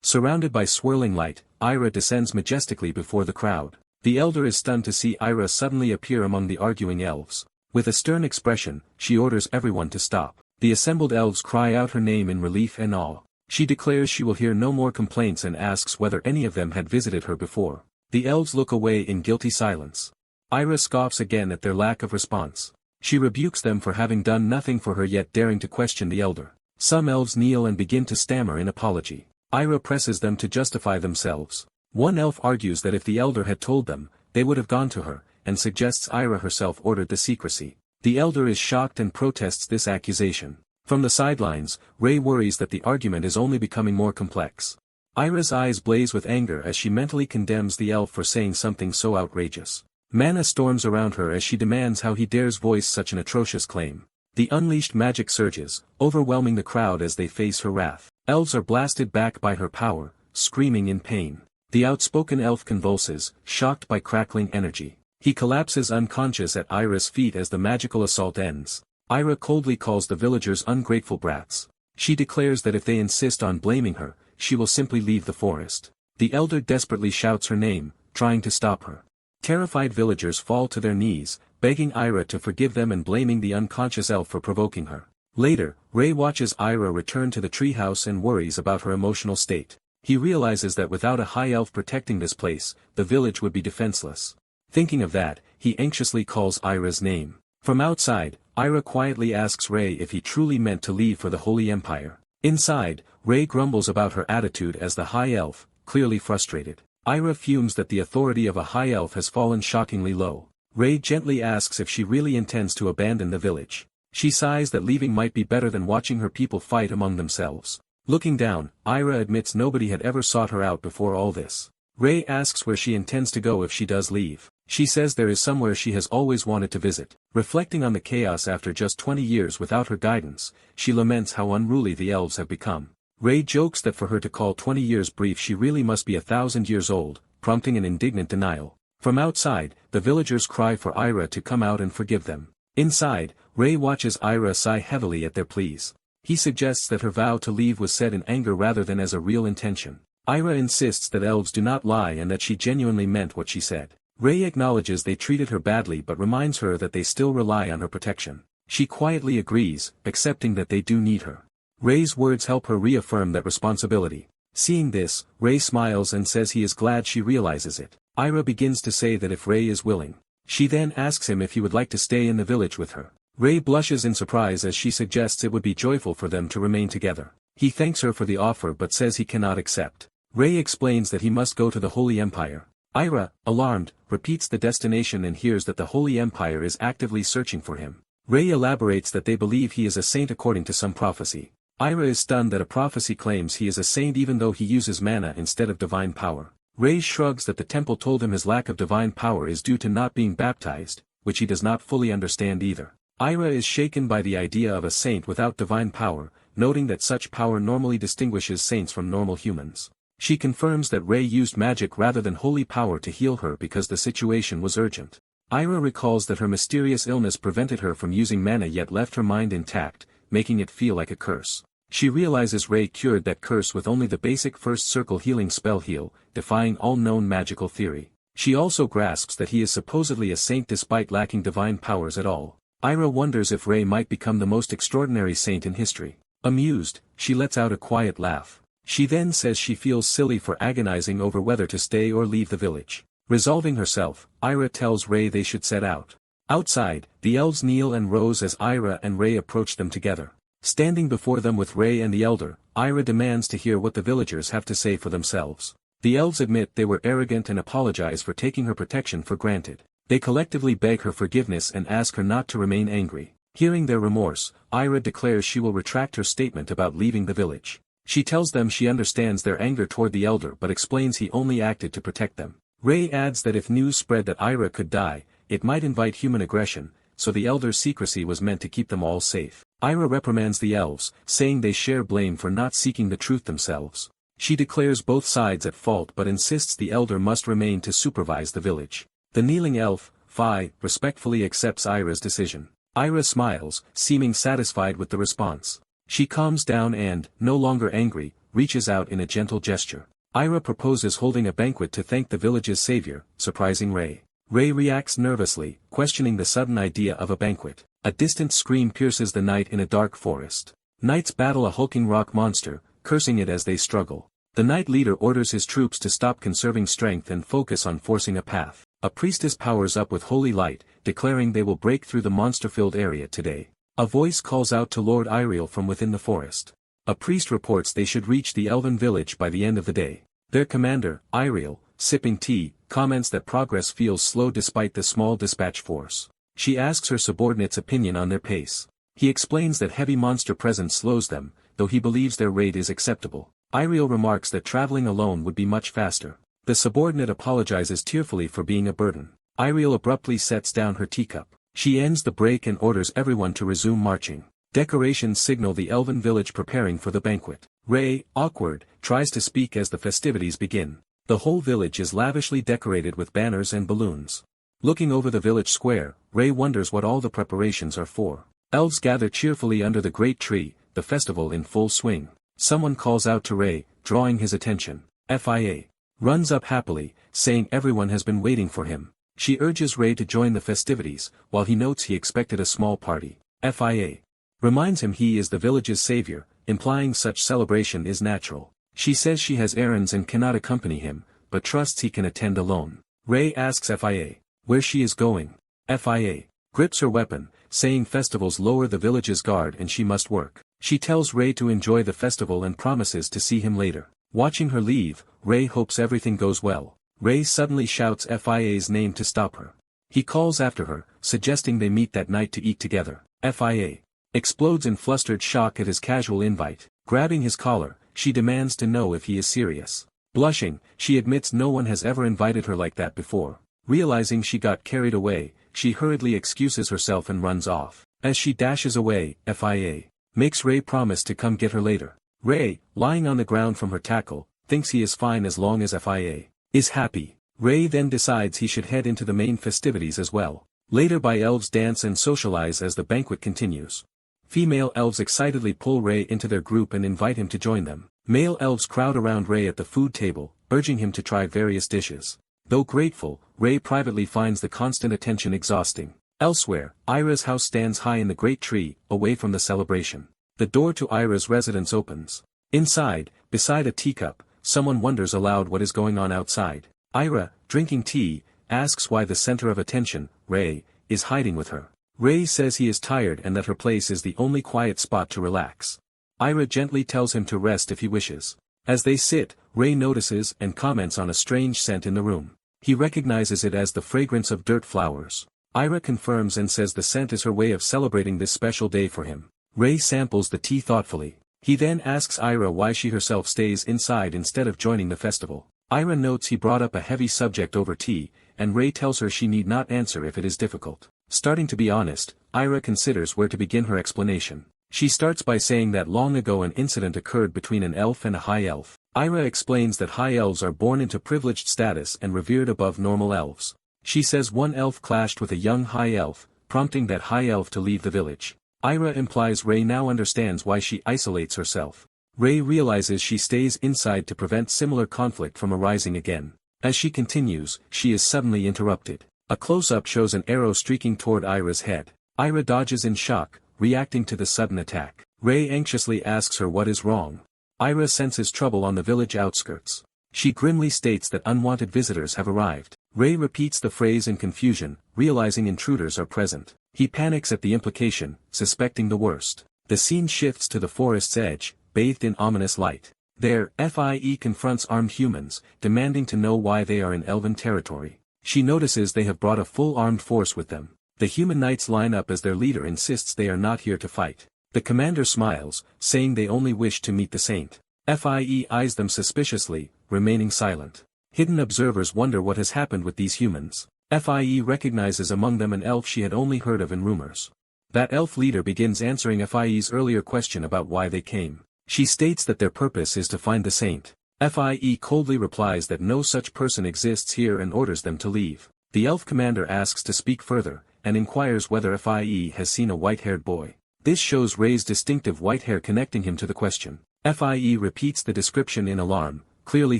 Surrounded by swirling light, Ira descends majestically before the crowd. The elder is stunned to see Ira suddenly appear among the arguing elves. With a stern expression, she orders everyone to stop. The assembled elves cry out her name in relief and awe. She declares she will hear no more complaints and asks whether any of them had visited her before. The elves look away in guilty silence. Ira scoffs again at their lack of response. She rebukes them for having done nothing for her yet daring to question the elder. Some elves kneel and begin to stammer in apology. Ira presses them to justify themselves. One elf argues that if the elder had told them, they would have gone to her, and suggests Ira herself ordered the secrecy. The elder is shocked and protests this accusation. From the sidelines, Ray worries that the argument is only becoming more complex. Ira's eyes blaze with anger as she mentally condemns the elf for saying something so outrageous. Mana storms around her as she demands how he dares voice such an atrocious claim. The unleashed magic surges, overwhelming the crowd as they face her wrath. Elves are blasted back by her power, screaming in pain. The outspoken elf convulses, shocked by crackling energy. He collapses unconscious at Ira's feet as the magical assault ends. Ira coldly calls the villagers ungrateful brats. She declares that if they insist on blaming her, she will simply leave the forest. The elder desperately shouts her name, trying to stop her. Terrified villagers fall to their knees, begging Ira to forgive them and blaming the unconscious elf for provoking her. Later, Ray watches Ira return to the treehouse and worries about her emotional state. He realizes that without a high elf protecting this place, the village would be defenseless. Thinking of that, he anxiously calls Ira's name. From outside, Ira quietly asks Ray if he truly meant to leave for the Holy Empire. Inside, Ray grumbles about her attitude as the high elf, clearly frustrated. Ira fumes that the authority of a high elf has fallen shockingly low. Ray gently asks if she really intends to abandon the village. She sighs that leaving might be better than watching her people fight among themselves. Looking down, Ira admits nobody had ever sought her out before all this. Ray asks where she intends to go if she does leave. She says there is somewhere she has always wanted to visit. Reflecting on the chaos after just 20 years without her guidance, she laments how unruly the elves have become. Ray jokes that for her to call 20 years brief she really must be 1,000 years old, prompting an indignant denial. From outside, the villagers cry for Ira to come out and forgive them. Inside, Ray watches Ira sigh heavily at their pleas. He suggests that her vow to leave was said in anger rather than as a real intention. Ira insists that elves do not lie and that she genuinely meant what she said. Ray acknowledges they treated her badly but reminds her that they still rely on her protection. She quietly agrees, accepting that they do need her. Ray's words help her reaffirm that responsibility. Seeing this, Ray smiles and says he is glad she realizes it. Ira begins to say that if Ray is willing. She then asks him if he would like to stay in the village with her. Ray blushes in surprise as she suggests it would be joyful for them to remain together. He thanks her for the offer but says he cannot accept. Ray explains that he must go to the Holy Empire. Ira, alarmed, repeats the destination and hears that the Holy Empire is actively searching for him. Ray elaborates that they believe he is a saint according to some prophecy. Ira is stunned that a prophecy claims he is a saint even though he uses mana instead of divine power. Ray shrugs that the temple told him his lack of divine power is due to not being baptized, which he does not fully understand either. Ira is shaken by the idea of a saint without divine power, noting that such power normally distinguishes saints from normal humans. She confirms that Ray used magic rather than holy power to heal her because the situation was urgent. Ira recalls that her mysterious illness prevented her from using mana yet left her mind intact, making it feel like a curse. She realizes Ray cured that curse with only the basic first circle healing spell heal, defying all known magical theory. She also grasps that he is supposedly a saint despite lacking divine powers at all. Ira wonders if Ray might become the most extraordinary saint in history. Amused, she lets out a quiet laugh. She then says she feels silly for agonizing over whether to stay or leave the village. Resolving herself, Ira tells Ray they should set out. Outside, the elves kneel and rose as Ira and Ray approach them together. Standing before them with Ray and the elder, Ira demands to hear what the villagers have to say for themselves. The elves admit they were arrogant and apologize for taking her protection for granted. They collectively beg her forgiveness and ask her not to remain angry. Hearing their remorse, Ira declares she will retract her statement about leaving the village. She tells them she understands their anger toward the elder but explains he only acted to protect them. Ray adds that if news spread that Ira could die, it might invite human aggression, so the elder's secrecy was meant to keep them all safe. Ira reprimands the elves, saying they share blame for not seeking the truth themselves. She declares both sides at fault but insists the elder must remain to supervise the village. The kneeling elf, Phi, respectfully accepts Ira's decision. Ira smiles, seeming satisfied with the response. She calms down and, no longer angry, reaches out in a gentle gesture. Ira proposes holding a banquet to thank the village's savior, surprising Ray. Ray reacts nervously, questioning the sudden idea of a banquet. A distant scream pierces the night in a dark forest. Knights battle a hulking rock monster, cursing it as they struggle. The knight leader orders his troops to stop conserving strength and focus on forcing a path. A priestess powers up with holy light, declaring they will break through the monster-filled area today. A voice calls out to Lord Iriel from within the forest. A priest reports they should reach the elven village by the end of the day. Their commander, Iriel, sipping tea, comments that progress feels slow despite the small dispatch force. She asks her subordinate's opinion on their pace. He explains that heavy monster presence slows them, though he believes their rate is acceptable. Iriel remarks that traveling alone would be much faster. The subordinate apologizes tearfully for being a burden. Iriel abruptly sets down her teacup. She ends the break and orders everyone to resume marching. Decorations signal the elven village preparing for the banquet. Ray, awkward, tries to speak as the festivities begin. The whole village is lavishly decorated with banners and balloons. Looking over the village square, Ray wonders what all the preparations are for. Elves gather cheerfully under the great tree, the festival in full swing. Someone calls out to Ray, drawing his attention. Fia runs up happily, saying everyone has been waiting for him. She urges Ray to join the festivities, while he notes he expected a small party. Fia reminds him he is the village's savior, implying such celebration is natural. She says she has errands and cannot accompany him, but trusts he can attend alone. Ray asks Fia where she is going. Fia grips her weapon, saying festivals lower the village's guard and she must work. She tells Ray to enjoy the festival and promises to see him later. Watching her leave, Ray hopes everything goes well. Ray suddenly shouts Fia's name to stop her. He calls after her, suggesting they meet that night to eat together. Fia explodes in flustered shock at his casual invite. Grabbing his collar, she demands to know if he is serious. Blushing, she admits no one has ever invited her like that before. Realizing she got carried away, she hurriedly excuses herself and runs off. As she dashes away, Fia makes Ray promise to come get her later. Ray, lying on the ground from her tackle, thinks he is fine as long as Fia is happy. Ray then decides he should head into the main festivities as well. Later elves dance and socialize as the banquet continues. Female elves excitedly pull Ray into their group and invite him to join them. Male elves crowd around Ray at the food table, urging him to try various dishes. Though grateful, Ray privately finds the constant attention exhausting. Elsewhere, Ira's house stands high in the great tree, away from the celebration. The door to Ira's residence opens. Inside, beside a teacup, someone wonders aloud what is going on outside. Ira, drinking tea, asks why the center of attention, Ray, is hiding with her. Ray says he is tired and that her place is the only quiet spot to relax. Ira gently tells him to rest if he wishes. As they sit, Ray notices and comments on a strange scent in the room. He recognizes it as the fragrance of dirt flowers. Ira confirms and says the scent is her way of celebrating this special day for him. Ray samples the tea thoughtfully. He then asks Ira why she herself stays inside instead of joining the festival. Ira notes he brought up a heavy subject over tea, and Ray tells her she need not answer if it is difficult. Starting to be honest, Ira considers where to begin her explanation. She starts by saying that long ago an incident occurred between an elf and a high elf. Ira explains that high elves are born into privileged status and revered above normal elves. She says one elf clashed with a young high elf, prompting that high elf to leave the village. Ira implies Ray now understands why she isolates herself. Ray realizes she stays inside to prevent similar conflict from arising again. As she continues, she is suddenly interrupted. A close-up shows an arrow streaking toward Ira's head. Ira dodges in shock, reacting to the sudden attack. Ray anxiously asks her what is wrong. Ira senses trouble on the village outskirts. She grimly states that unwanted visitors have arrived. Ray repeats the phrase in confusion, realizing intruders are present. He panics at the implication, suspecting the worst. The scene shifts to the forest's edge, bathed in ominous light. There, Fie confronts armed humans, demanding to know why they are in elven territory. She notices they have brought a full armed force with them. The human knights line up as their leader insists they are not here to fight. The commander smiles, saying they only wish to meet the saint. Fie eyes them suspiciously, remaining silent. Hidden observers wonder what has happened with these humans. Fie recognizes among them an elf she had only heard of in rumors. That elf leader begins answering Fie's earlier question about why they came. She states that their purpose is to find the saint. Fie coldly replies that no such person exists here and orders them to leave. The elf commander asks to speak further, and inquires whether Fie has seen a white-haired boy. This shows Ray's distinctive white hair connecting him to the question. Fie repeats the description in alarm, clearly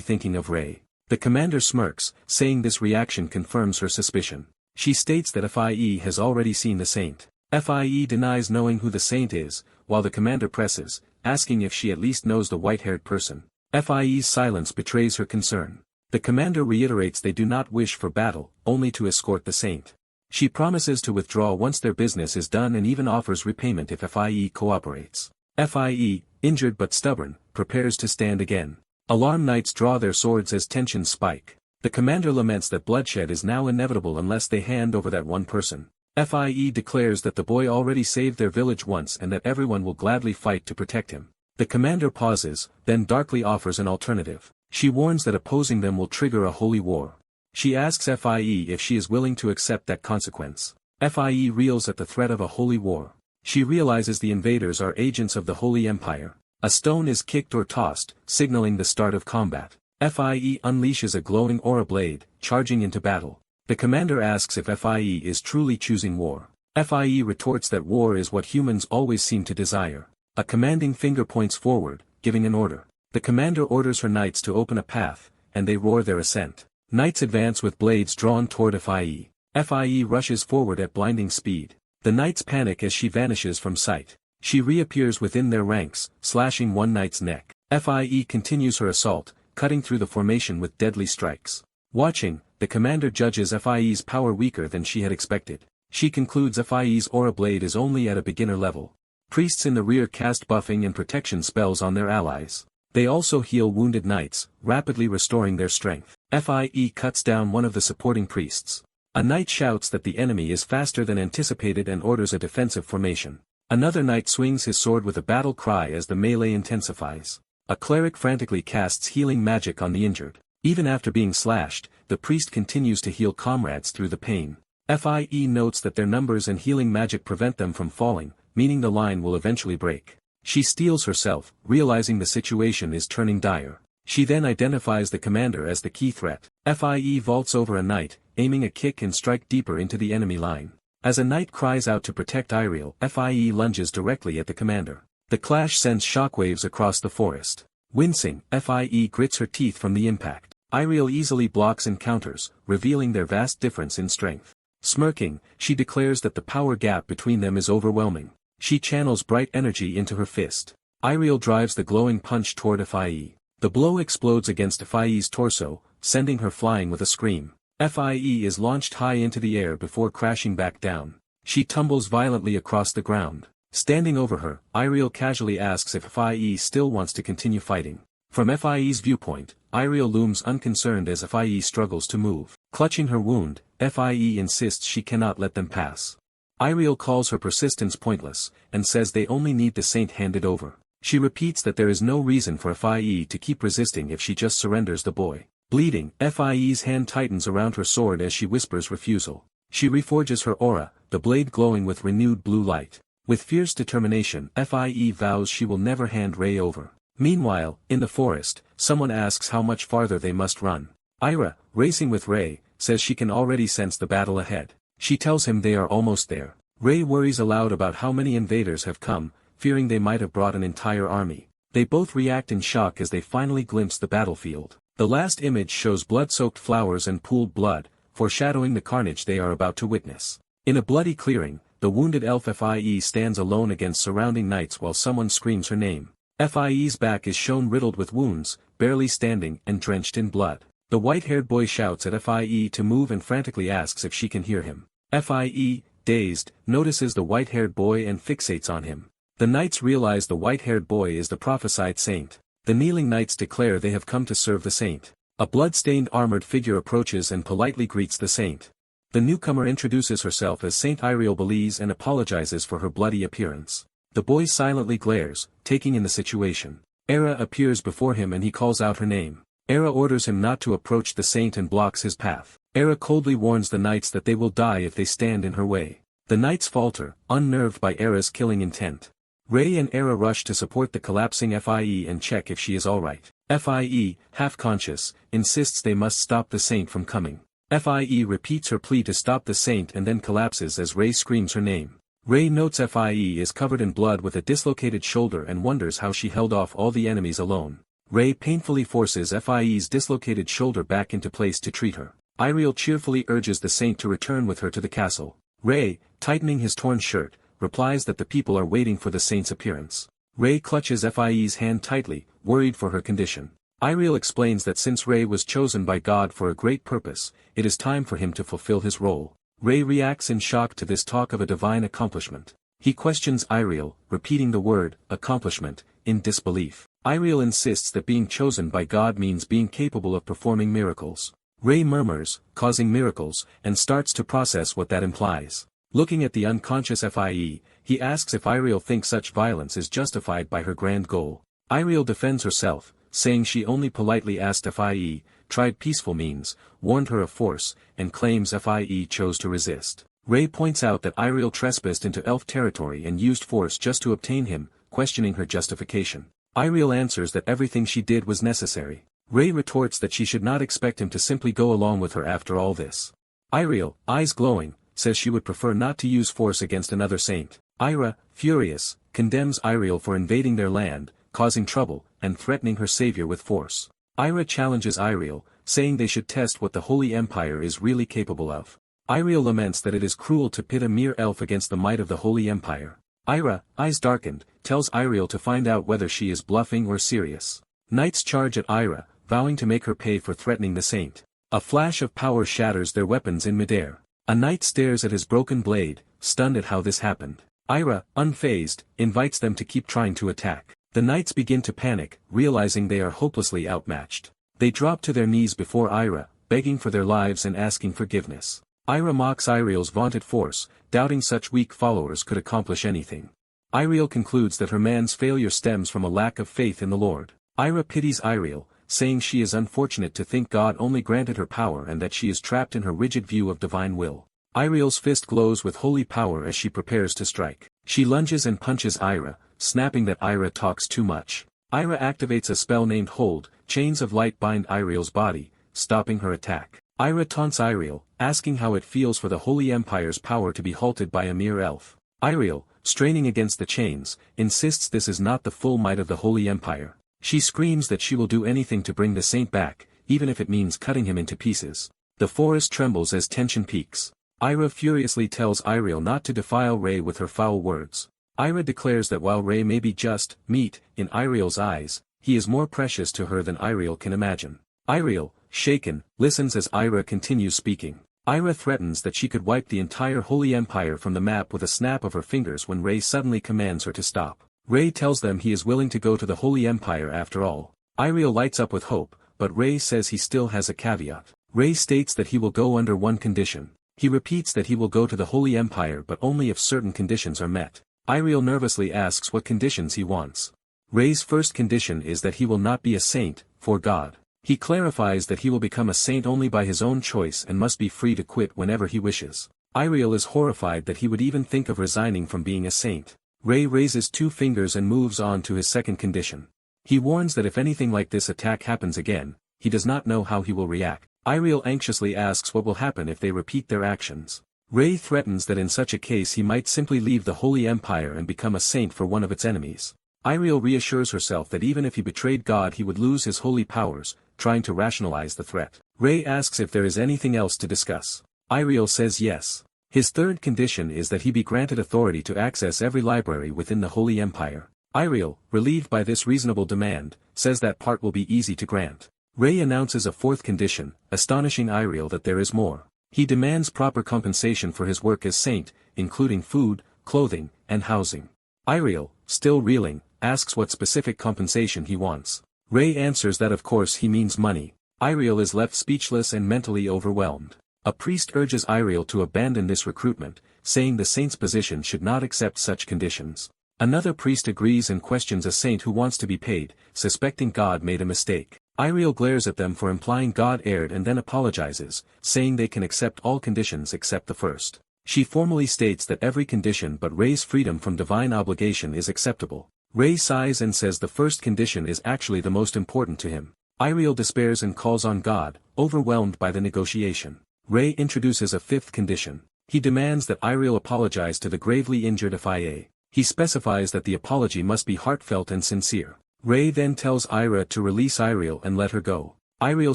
thinking of Ray. The commander smirks, saying this reaction confirms her suspicion. She states that Fie has already seen the saint. Fie denies knowing who the saint is, while the commander presses, asking if she at least knows the white-haired person. Fie's silence betrays her concern. The commander reiterates they do not wish for battle, only to escort the saint. She promises to withdraw once their business is done and even offers repayment if Fie cooperates. Fie, injured but stubborn, prepares to stand again. Alarmed knights draw their swords as tensions spike. The commander laments that bloodshed is now inevitable unless they hand over that one person. Fie declares that the boy already saved their village once and that everyone will gladly fight to protect him. The commander pauses, then darkly offers an alternative. She warns that opposing them will trigger a holy war. She asks Fie if she is willing to accept that consequence. Fie reels at the threat of a holy war. She realizes the invaders are agents of the Holy Empire. A stone is kicked or tossed, signaling the start of combat. Fie unleashes a glowing aura blade, charging into battle. The commander asks if Fie is truly choosing war. Fie retorts that war is what humans always seem to desire. A commanding finger points forward, giving an order. The commander orders her knights to open a path, and they roar their assent. Knights advance with blades drawn toward Fie. Fie rushes forward at blinding speed. The knights panic as she vanishes from sight. She reappears within their ranks, slashing one knight's neck. Fie continues her assault, cutting through the formation with deadly strikes. Watching, the commander judges Fie's power weaker than she had expected. She concludes Fie's aura blade is only at a beginner level. Priests in the rear cast buffing and protection spells on their allies. They also heal wounded knights, rapidly restoring their strength. Fie cuts down one of the supporting priests. A knight shouts that the enemy is faster than anticipated and orders a defensive formation. Another knight swings his sword with a battle cry as the melee intensifies. A cleric frantically casts healing magic on the injured. Even after being slashed, the priest continues to heal comrades through the pain. Fie notes that their numbers and healing magic prevent them from falling, meaning the line will eventually break. She steels herself, realizing the situation is turning dire. She then identifies the commander as the key threat. Fie vaults over a knight, aiming a kick and strike deeper into the enemy line. As a knight cries out to protect Iriel, Fie lunges directly at the commander. The clash sends shockwaves across the forest. Wincing, Fie grits her teeth from the impact. Iriel easily blocks and counters, revealing their vast difference in strength. Smirking, she declares that the power gap between them is overwhelming. She channels bright energy into her fist. Iriel drives the glowing punch toward Fie. The blow explodes against Fie's torso, sending her flying with a scream. FIE is launched high into the air before crashing back down. She tumbles violently across the ground. Standing over her, Iriel casually asks if FIE still wants to continue fighting. From FIE's viewpoint, Iriel looms unconcerned as FIE struggles to move. Clutching her wound, FIE insists she cannot let them pass. Iriel calls her persistence pointless, and says they only need the saint handed over. She repeats that there is no reason for FIE to keep resisting if she just surrenders the boy. Bleeding, FIE's hand tightens around her sword as she whispers refusal. She reforges her aura, the blade glowing with renewed blue light. With fierce determination, FIE vows she will never hand Rei over. Meanwhile, in the forest, someone asks how much farther they must run. Ira, racing with Rei, says she can already sense the battle ahead. She tells him they are almost there. Rei worries aloud about how many invaders have come, fearing they might have brought an entire army. They both react in shock as they finally glimpse the battlefield. The last image shows blood-soaked flowers and pooled blood, foreshadowing the carnage they are about to witness. In a bloody clearing, the wounded elf FIE stands alone against surrounding knights while someone screams her name. FIE's back is shown riddled with wounds, barely standing and drenched in blood. The white-haired boy shouts at FIE to move and frantically asks if she can hear him. FIE, dazed, notices the white-haired boy and fixates on him. The knights realize the white-haired boy is the prophesied saint. The kneeling knights declare they have come to serve the saint. A blood-stained armored figure approaches and politely greets the saint. The newcomer introduces herself as Saint Iriel Belize and apologizes for her bloody appearance. The boy silently glares, taking in the situation. Era appears before him and he calls out her name. Era orders him not to approach the saint and blocks his path. Era coldly warns the knights that they will die if they stand in her way. The knights falter, unnerved by Era's killing intent. Rei and Era rush to support the collapsing FIE and check if she is alright. FIE, half-conscious, insists they must stop the saint from coming. FIE repeats her plea to stop the saint and then collapses as Rei screams her name. Rei notes FIE is covered in blood with a dislocated shoulder and wonders how she held off all the enemies alone. Rei painfully forces FIE's dislocated shoulder back into place to treat her. Iriel cheerfully urges the saint to return with her to the castle. Rei, tightening his torn shirt, replies that the people are waiting for the saint's appearance. Rei clutches FIE's hand tightly, worried for her condition. Iriel explains that since Rei was chosen by God for a great purpose, it is time for him to fulfill his role. Rei reacts in shock to this talk of a divine accomplishment. He questions Iriel, repeating the word, accomplishment, in disbelief. Iriel insists that being chosen by God means being capable of performing miracles. Rei murmurs, causing miracles, and starts to process what that implies. Looking at the unconscious FIE, he asks if Iriel thinks such violence is justified by her grand goal. Iriel defends herself, saying she only politely asked FIE, tried peaceful means, warned her of force, and claims FIE chose to resist. Rei points out that Iriel trespassed into elf territory and used force just to obtain him, questioning her justification. Iriel answers that everything she did was necessary. Rei retorts that she should not expect him to simply go along with her after all this. Iriel, eyes glowing, says she would prefer not to use force against another saint. Ira, furious, condemns Iriel for invading their land, causing trouble, and threatening her savior with force. Ira challenges Iriel, saying they should test what the Holy Empire is really capable of. Iriel laments that it is cruel to pit a mere elf against the might of the Holy Empire. Ira, eyes darkened, tells Iriel to find out whether she is bluffing or serious. Knights charge at Ira, vowing to make her pay for threatening the saint. A flash of power shatters their weapons in midair. A knight stares at his broken blade, stunned at how this happened. Ira, unfazed, invites them to keep trying to attack. The knights begin to panic, realizing they are hopelessly outmatched. They drop to their knees before Ira, begging for their lives and asking forgiveness. Ira mocks Iriel's vaunted force, doubting such weak followers could accomplish anything. Iriel concludes that her man's failure stems from a lack of faith in the Lord. Ira pities Iriel, saying she is unfortunate to think God only granted her power and that she is trapped in her rigid view of divine will. Iriel's fist glows with holy power as she prepares to strike. She lunges and punches Ira, snapping that Ira talks too much. Ira activates a spell named Hold, chains of light bind Iriel's body, stopping her attack. Ira taunts Iriel, asking how it feels for the Holy Empire's power to be halted by a mere elf. Iriel, straining against the chains, insists this is not the full might of the Holy Empire. She screams that she will do anything to bring the saint back, even if it means cutting him into pieces. The forest trembles as tension peaks. Ira furiously tells Iriel not to defile Rei with her foul words. Ira declares that while Rei may be just meat in Iriel's eyes, he is more precious to her than Iriel can imagine. Iriel, shaken, listens as Ira continues speaking. Ira threatens that she could wipe the entire Holy Empire from the map with a snap of her fingers when Rei suddenly commands her to stop. Rei tells them he is willing to go to the Holy Empire after all. Ira lights up with hope, but Rei says he still has a caveat. Rei states that he will go under one condition. He repeats that he will go to the Holy Empire but only if certain conditions are met. Ira nervously asks what conditions he wants. Rei's first condition is that he will not be a saint, for God. He clarifies that he will become a saint only by his own choice and must be free to quit whenever he wishes. Ira is horrified that he would even think of resigning from being a saint. Rei raises 2 fingers and moves on to his second condition. He warns that if anything like this attack happens again, he does not know how he will react. Ira anxiously asks what will happen if they repeat their actions. Rei threatens that in such a case he might simply leave the Holy Empire and become a saint for one of its enemies. Ira reassures herself that even if he betrayed God he would lose his holy powers, trying to rationalize the threat. Rei asks if there is anything else to discuss. Ira says yes. His third condition is that he be granted authority to access every library within the Holy Empire. Ira, relieved by this reasonable demand, says that part will be easy to grant. Rei announces a fourth condition, astonishing Ira that there is more. He demands proper compensation for his work as saint, including food, clothing, and housing. Ira, still reeling, asks what specific compensation he wants. Rei answers that of course he means money. Ira is left speechless and mentally overwhelmed. A priest urges Ira to abandon this recruitment, saying the saint's position should not accept such conditions. Another priest agrees and questions a saint who wants to be paid, suspecting God made a mistake. Ira glares at them for implying God erred and then apologizes, saying they can accept all conditions except the first. She formally states that every condition but Rei's freedom from divine obligation is acceptable. Rei sighs and says the first condition is actually the most important to him. Ira despairs and calls on God, overwhelmed by the negotiation. Rei introduces a fifth condition. He demands that Ira apologize to the gravely injured FIA. He specifies that the apology must be heartfelt and sincere. Rei then tells Ira to release Ira and let her go. Ira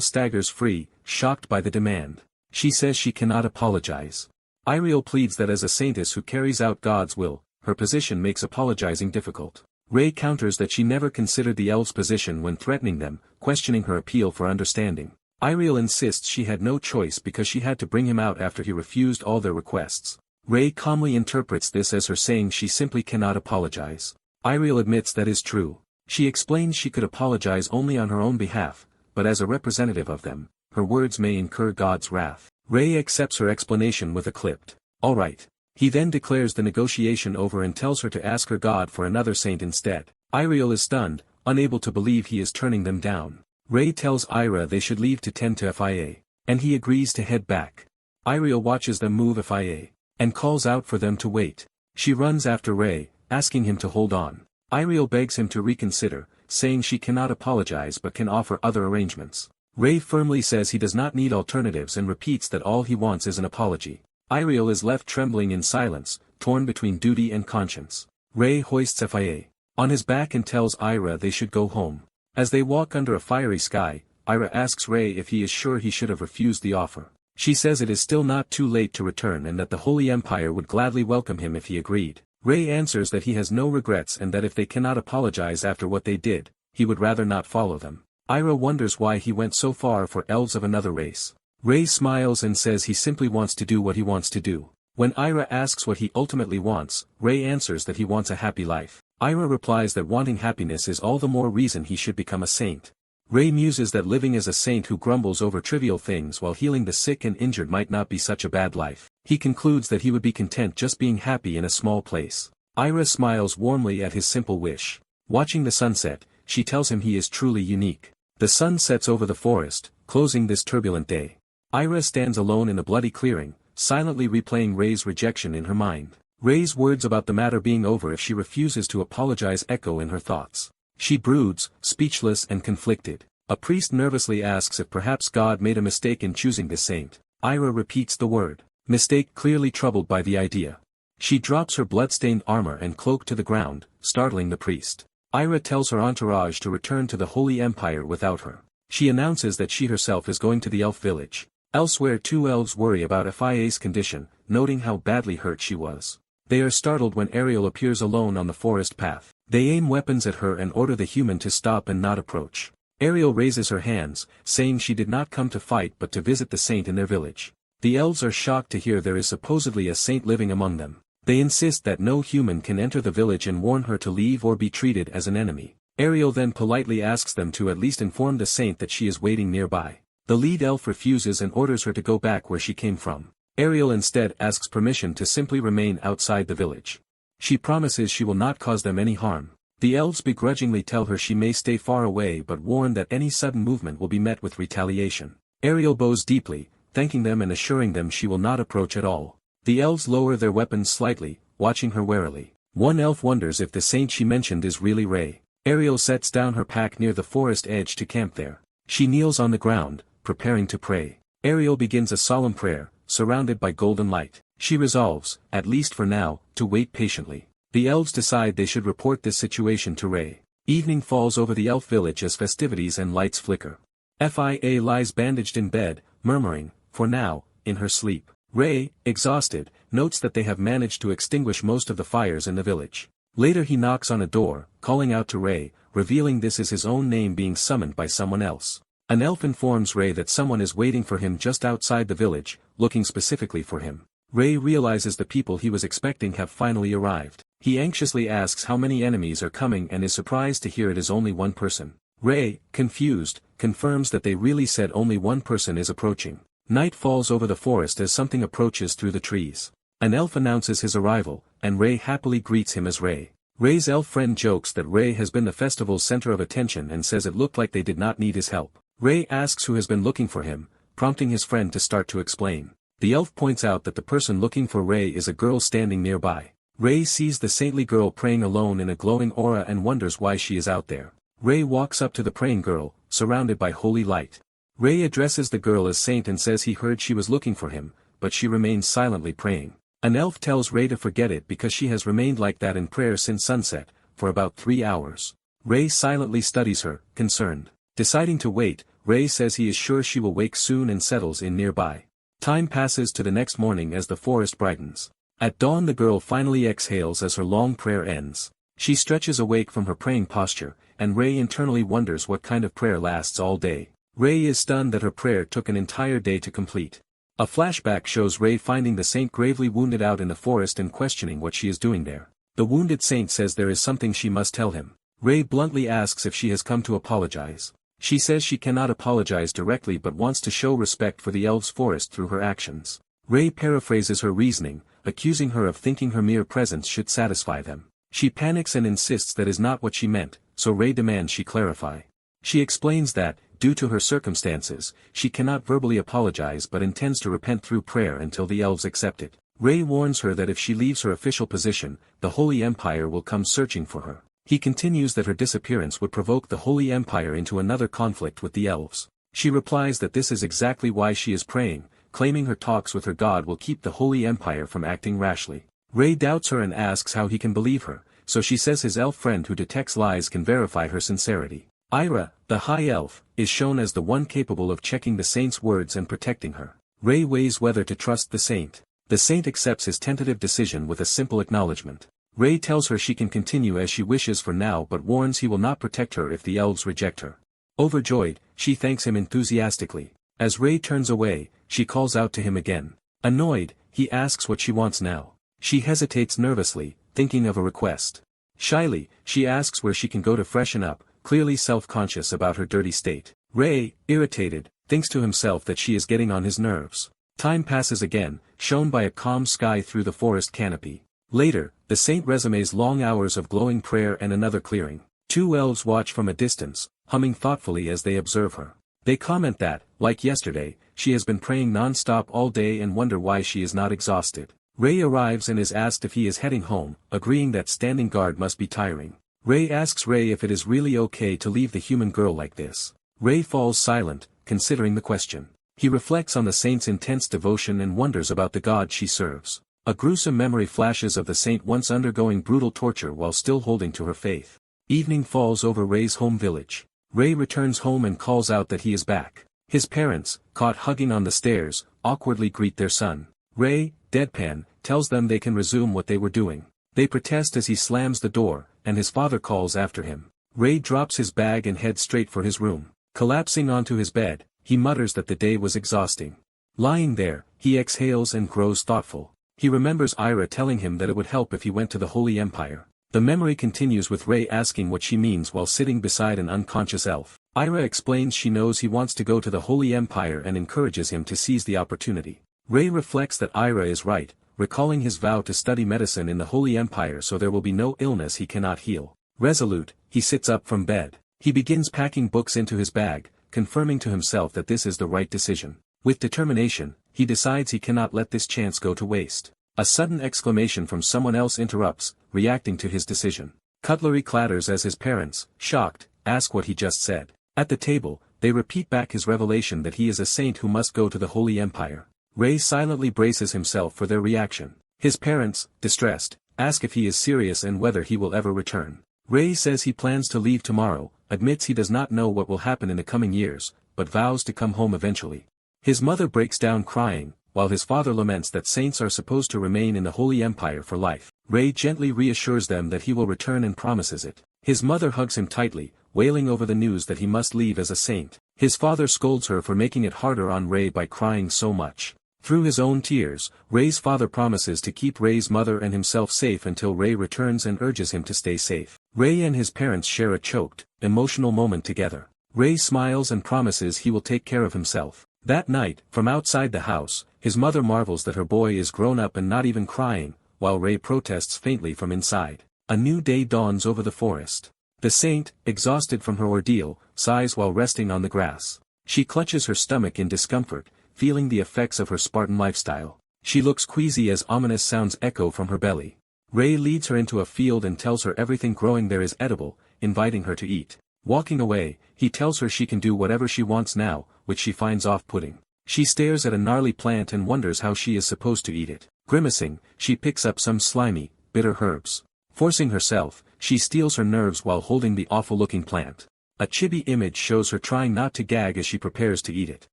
staggers free, shocked by the demand. She says she cannot apologize. Ira pleads that as a saintess who carries out God's will, her position makes apologizing difficult. Rei counters that she never considered the elves' position when threatening them, questioning her appeal for understanding. Ira insists she had no choice because she had to bring him out after he refused all their requests. Rei calmly interprets this as her saying she simply cannot apologize. Ira admits that is true. She explains she could apologize only on her own behalf, but as a representative of them, her words may incur God's wrath. Rei accepts her explanation with a clipped, "All right." He then declares the negotiation over and tells her to ask her God for another saint instead. Ira is stunned, unable to believe he is turning them down. Rei tells Ira they should leave to tend to FIA, and he agrees to head back. Ira watches them move FIA, and calls out for them to wait. She runs after Rei, asking him to hold on. Ira begs him to reconsider, saying she cannot apologize but can offer other arrangements. Rei firmly says he does not need alternatives and repeats that all he wants is an apology. Ira is left trembling in silence, torn between duty and conscience. Rei hoists FIA on his back and tells Ira they should go home. As they walk under a fiery sky, Ira asks Rei if he is sure he should have refused the offer. She says it is still not too late to return and that the Holy Empire would gladly welcome him if he agreed. Rei answers that he has no regrets and that if they cannot apologize after what they did, he would rather not follow them. Ira wonders why he went so far for elves of another race. Rei smiles and says he simply wants to do what he wants to do. When Ira asks what he ultimately wants, Rei answers that he wants a happy life. Ira replies that wanting happiness is all the more reason he should become a saint. Rei muses that living as a saint who grumbles over trivial things while healing the sick and injured might not be such a bad life. He concludes that he would be content just being happy in a small place. Ira smiles warmly at his simple wish. Watching the sunset, she tells him he is truly unique. The sun sets over the forest, closing this turbulent day. Ira stands alone in a bloody clearing, silently replaying Rei's rejection in her mind. Rei's words about the matter being over if she refuses to apologize echo in her thoughts. She broods, speechless and conflicted. A priest nervously asks if perhaps God made a mistake in choosing this saint. Ira repeats the word mistake, clearly troubled by the idea. She drops her blood-stained armor and cloak to the ground, startling the priest. Ira tells her entourage to return to the Holy Empire without her. She announces that she herself is going to the elf village. Elsewhere, 2 elves worry about FIA's condition, noting how badly hurt she was. They are startled when Ariel appears alone on the forest path. They aim weapons at her and order the human to stop and not approach. Ariel raises her hands, saying she did not come to fight but to visit the saint in their village. The elves are shocked to hear there is supposedly a saint living among them. They insist that no human can enter the village and warn her to leave or be treated as an enemy. Ariel then politely asks them to at least inform the saint that she is waiting nearby. The lead elf refuses and orders her to go back where she came from. Ariel instead asks permission to simply remain outside the village. She promises she will not cause them any harm. The elves begrudgingly tell her she may stay far away but warn that any sudden movement will be met with retaliation. Ariel bows deeply, thanking them and assuring them she will not approach at all. The elves lower their weapons slightly, watching her warily. One elf wonders if the saint she mentioned is really Ray. Ariel sets down her pack near the forest edge to camp there. She kneels on the ground, preparing to pray. Ariel begins a solemn prayer, surrounded by golden light. She resolves, at least for now, to wait patiently. The elves decide they should report this situation to Ray. Evening falls over the elf village as festivities and lights flicker. Fia lies bandaged in bed, murmuring, for now, in her sleep. Ray, exhausted, notes that they have managed to extinguish most of the fires in the village. Later he knocks on a door, calling out to Ray, revealing this is his own name being summoned by someone else. An elf informs Ray that someone is waiting for him just outside the village, looking specifically for him. Ray realizes the people he was expecting have finally arrived. He anxiously asks how many enemies are coming and is surprised to hear it is only one person. Ray, confused, confirms that they really said only one person is approaching. Night falls over the forest as something approaches through the trees. An elf announces his arrival, and Ray happily greets him as Ray. Ray's elf friend jokes that Ray has been the festival's center of attention and says it looked like they did not need his help. Ray asks who has been looking for him, prompting his friend to start to explain. The elf points out that the person looking for Ray is a girl standing nearby. Ray sees the saintly girl praying alone in a glowing aura and wonders why she is out there. Ray walks up to the praying girl, surrounded by holy light. Ray addresses the girl as saint and says he heard she was looking for him, but she remains silently praying. An elf tells Ray to forget it because she has remained like that in prayer since sunset, for about 3 hours. Ray silently studies her, concerned. Deciding to wait, Ray says he is sure she will wake soon and settles in nearby. Time passes to the next morning as the forest brightens. At dawn the girl finally exhales as her long prayer ends. She stretches awake from her praying posture, and Ray internally wonders what kind of prayer lasts all day. Ray is stunned that her prayer took an entire day to complete. A flashback shows Ray finding the saint gravely wounded out in the forest and questioning what she is doing there. The wounded saint says there is something she must tell him. Ray bluntly asks if she has come to apologize. She says she cannot apologize directly but wants to show respect for the elves' forest through her actions. Ray paraphrases her reasoning, accusing her of thinking her mere presence should satisfy them. She panics and insists that is not what she meant, so Ray demands she clarify. She explains that, due to her circumstances, she cannot verbally apologize but intends to repent through prayer until the elves accept it. Ray warns her that if she leaves her official position, the Holy Empire will come searching for her. He continues that her disappearance would provoke the Holy Empire into another conflict with the elves. She replies that this is exactly why she is praying, claiming her talks with her god will keep the Holy Empire from acting rashly. Ray doubts her and asks how he can believe her, so she says his elf friend who detects lies can verify her sincerity. Ira, the high elf, is shown as the one capable of checking the saint's words and protecting her. Ray weighs whether to trust the saint. The saint accepts his tentative decision with a simple acknowledgement. Ray tells her she can continue as she wishes for now but warns he will not protect her if the elves reject her. Overjoyed, she thanks him enthusiastically. As Ray turns away, she calls out to him again. Annoyed, he asks what she wants now. She hesitates nervously, thinking of a request. Shyly, she asks where she can go to freshen up, clearly self-conscious about her dirty state. Ray, irritated, thinks to himself that she is getting on his nerves. Time passes again, shown by a calm sky through the forest canopy. Later, the saint resumes long hours of glowing prayer and another clearing. 2 elves watch from a distance, humming thoughtfully as they observe her. They comment that, like yesterday, she has been praying non-stop all day and wonder why she is not exhausted. Ray arrives and is asked if he is heading home, agreeing that standing guard must be tiring. Ray asks Ray if it is really okay to leave the human girl like this. Ray falls silent, considering the question. He reflects on the saint's intense devotion and wonders about the god she serves. A gruesome memory flashes of the saint once undergoing brutal torture while still holding to her faith. Evening falls over Ray's home village. Ray returns home and calls out that he is back. His parents, caught hugging on the stairs, awkwardly greet their son. Ray, deadpan, tells them they can resume what they were doing. They protest as he slams the door, and his father calls after him. Ray drops his bag and heads straight for his room. Collapsing onto his bed, he mutters that the day was exhausting. Lying there, he exhales and grows thoughtful. He remembers Ira telling him that it would help if he went to the Holy Empire. The memory continues with Ray asking what she means while sitting beside an unconscious elf. Ira explains she knows he wants to go to the Holy Empire and encourages him to seize the opportunity. Ray reflects that Ira is right, recalling his vow to study medicine in the Holy Empire so there will be no illness he cannot heal. Resolute, he sits up from bed. He begins packing books into his bag, confirming to himself that this is the right decision. With determination, he decides he cannot let this chance go to waste. A sudden exclamation from someone else interrupts, reacting to his decision. Cutlery clatters as his parents, shocked, ask what he just said. At the table, they repeat back his revelation that he is a saint who must go to the Holy Empire. Ray silently braces himself for their reaction. His parents, distressed, ask if he is serious and whether he will ever return. Ray says he plans to leave tomorrow, admits he does not know what will happen in the coming years, but vows to come home eventually. His mother breaks down crying, while his father laments that saints are supposed to remain in the Holy Empire for life. Ray gently reassures them that he will return and promises it. His mother hugs him tightly, wailing over the news that he must leave as a saint. His father scolds her for making it harder on Ray by crying so much. Through his own tears, Ray's father promises to keep Ray's mother and himself safe until Ray returns and urges him to stay safe. Ray and his parents share a choked, emotional moment together. Ray smiles and promises he will take care of himself. That night, from outside the house, his mother marvels that her boy is grown up and not even crying, while Ray protests faintly from inside. A new day dawns over the forest. The saint, exhausted from her ordeal, sighs while resting on the grass. She clutches her stomach in discomfort, feeling the effects of her Spartan lifestyle. She looks queasy as ominous sounds echo from her belly. Ray leads her into a field and tells her everything growing there is edible, inviting her to eat. Walking away, he tells her she can do whatever she wants now, which she finds off-putting. She stares at a gnarly plant and wonders how she is supposed to eat it. Grimacing, she picks up some slimy, bitter herbs. Forcing herself, she steels her nerves while holding the awful-looking plant. A chibi image shows her trying not to gag as she prepares to eat it.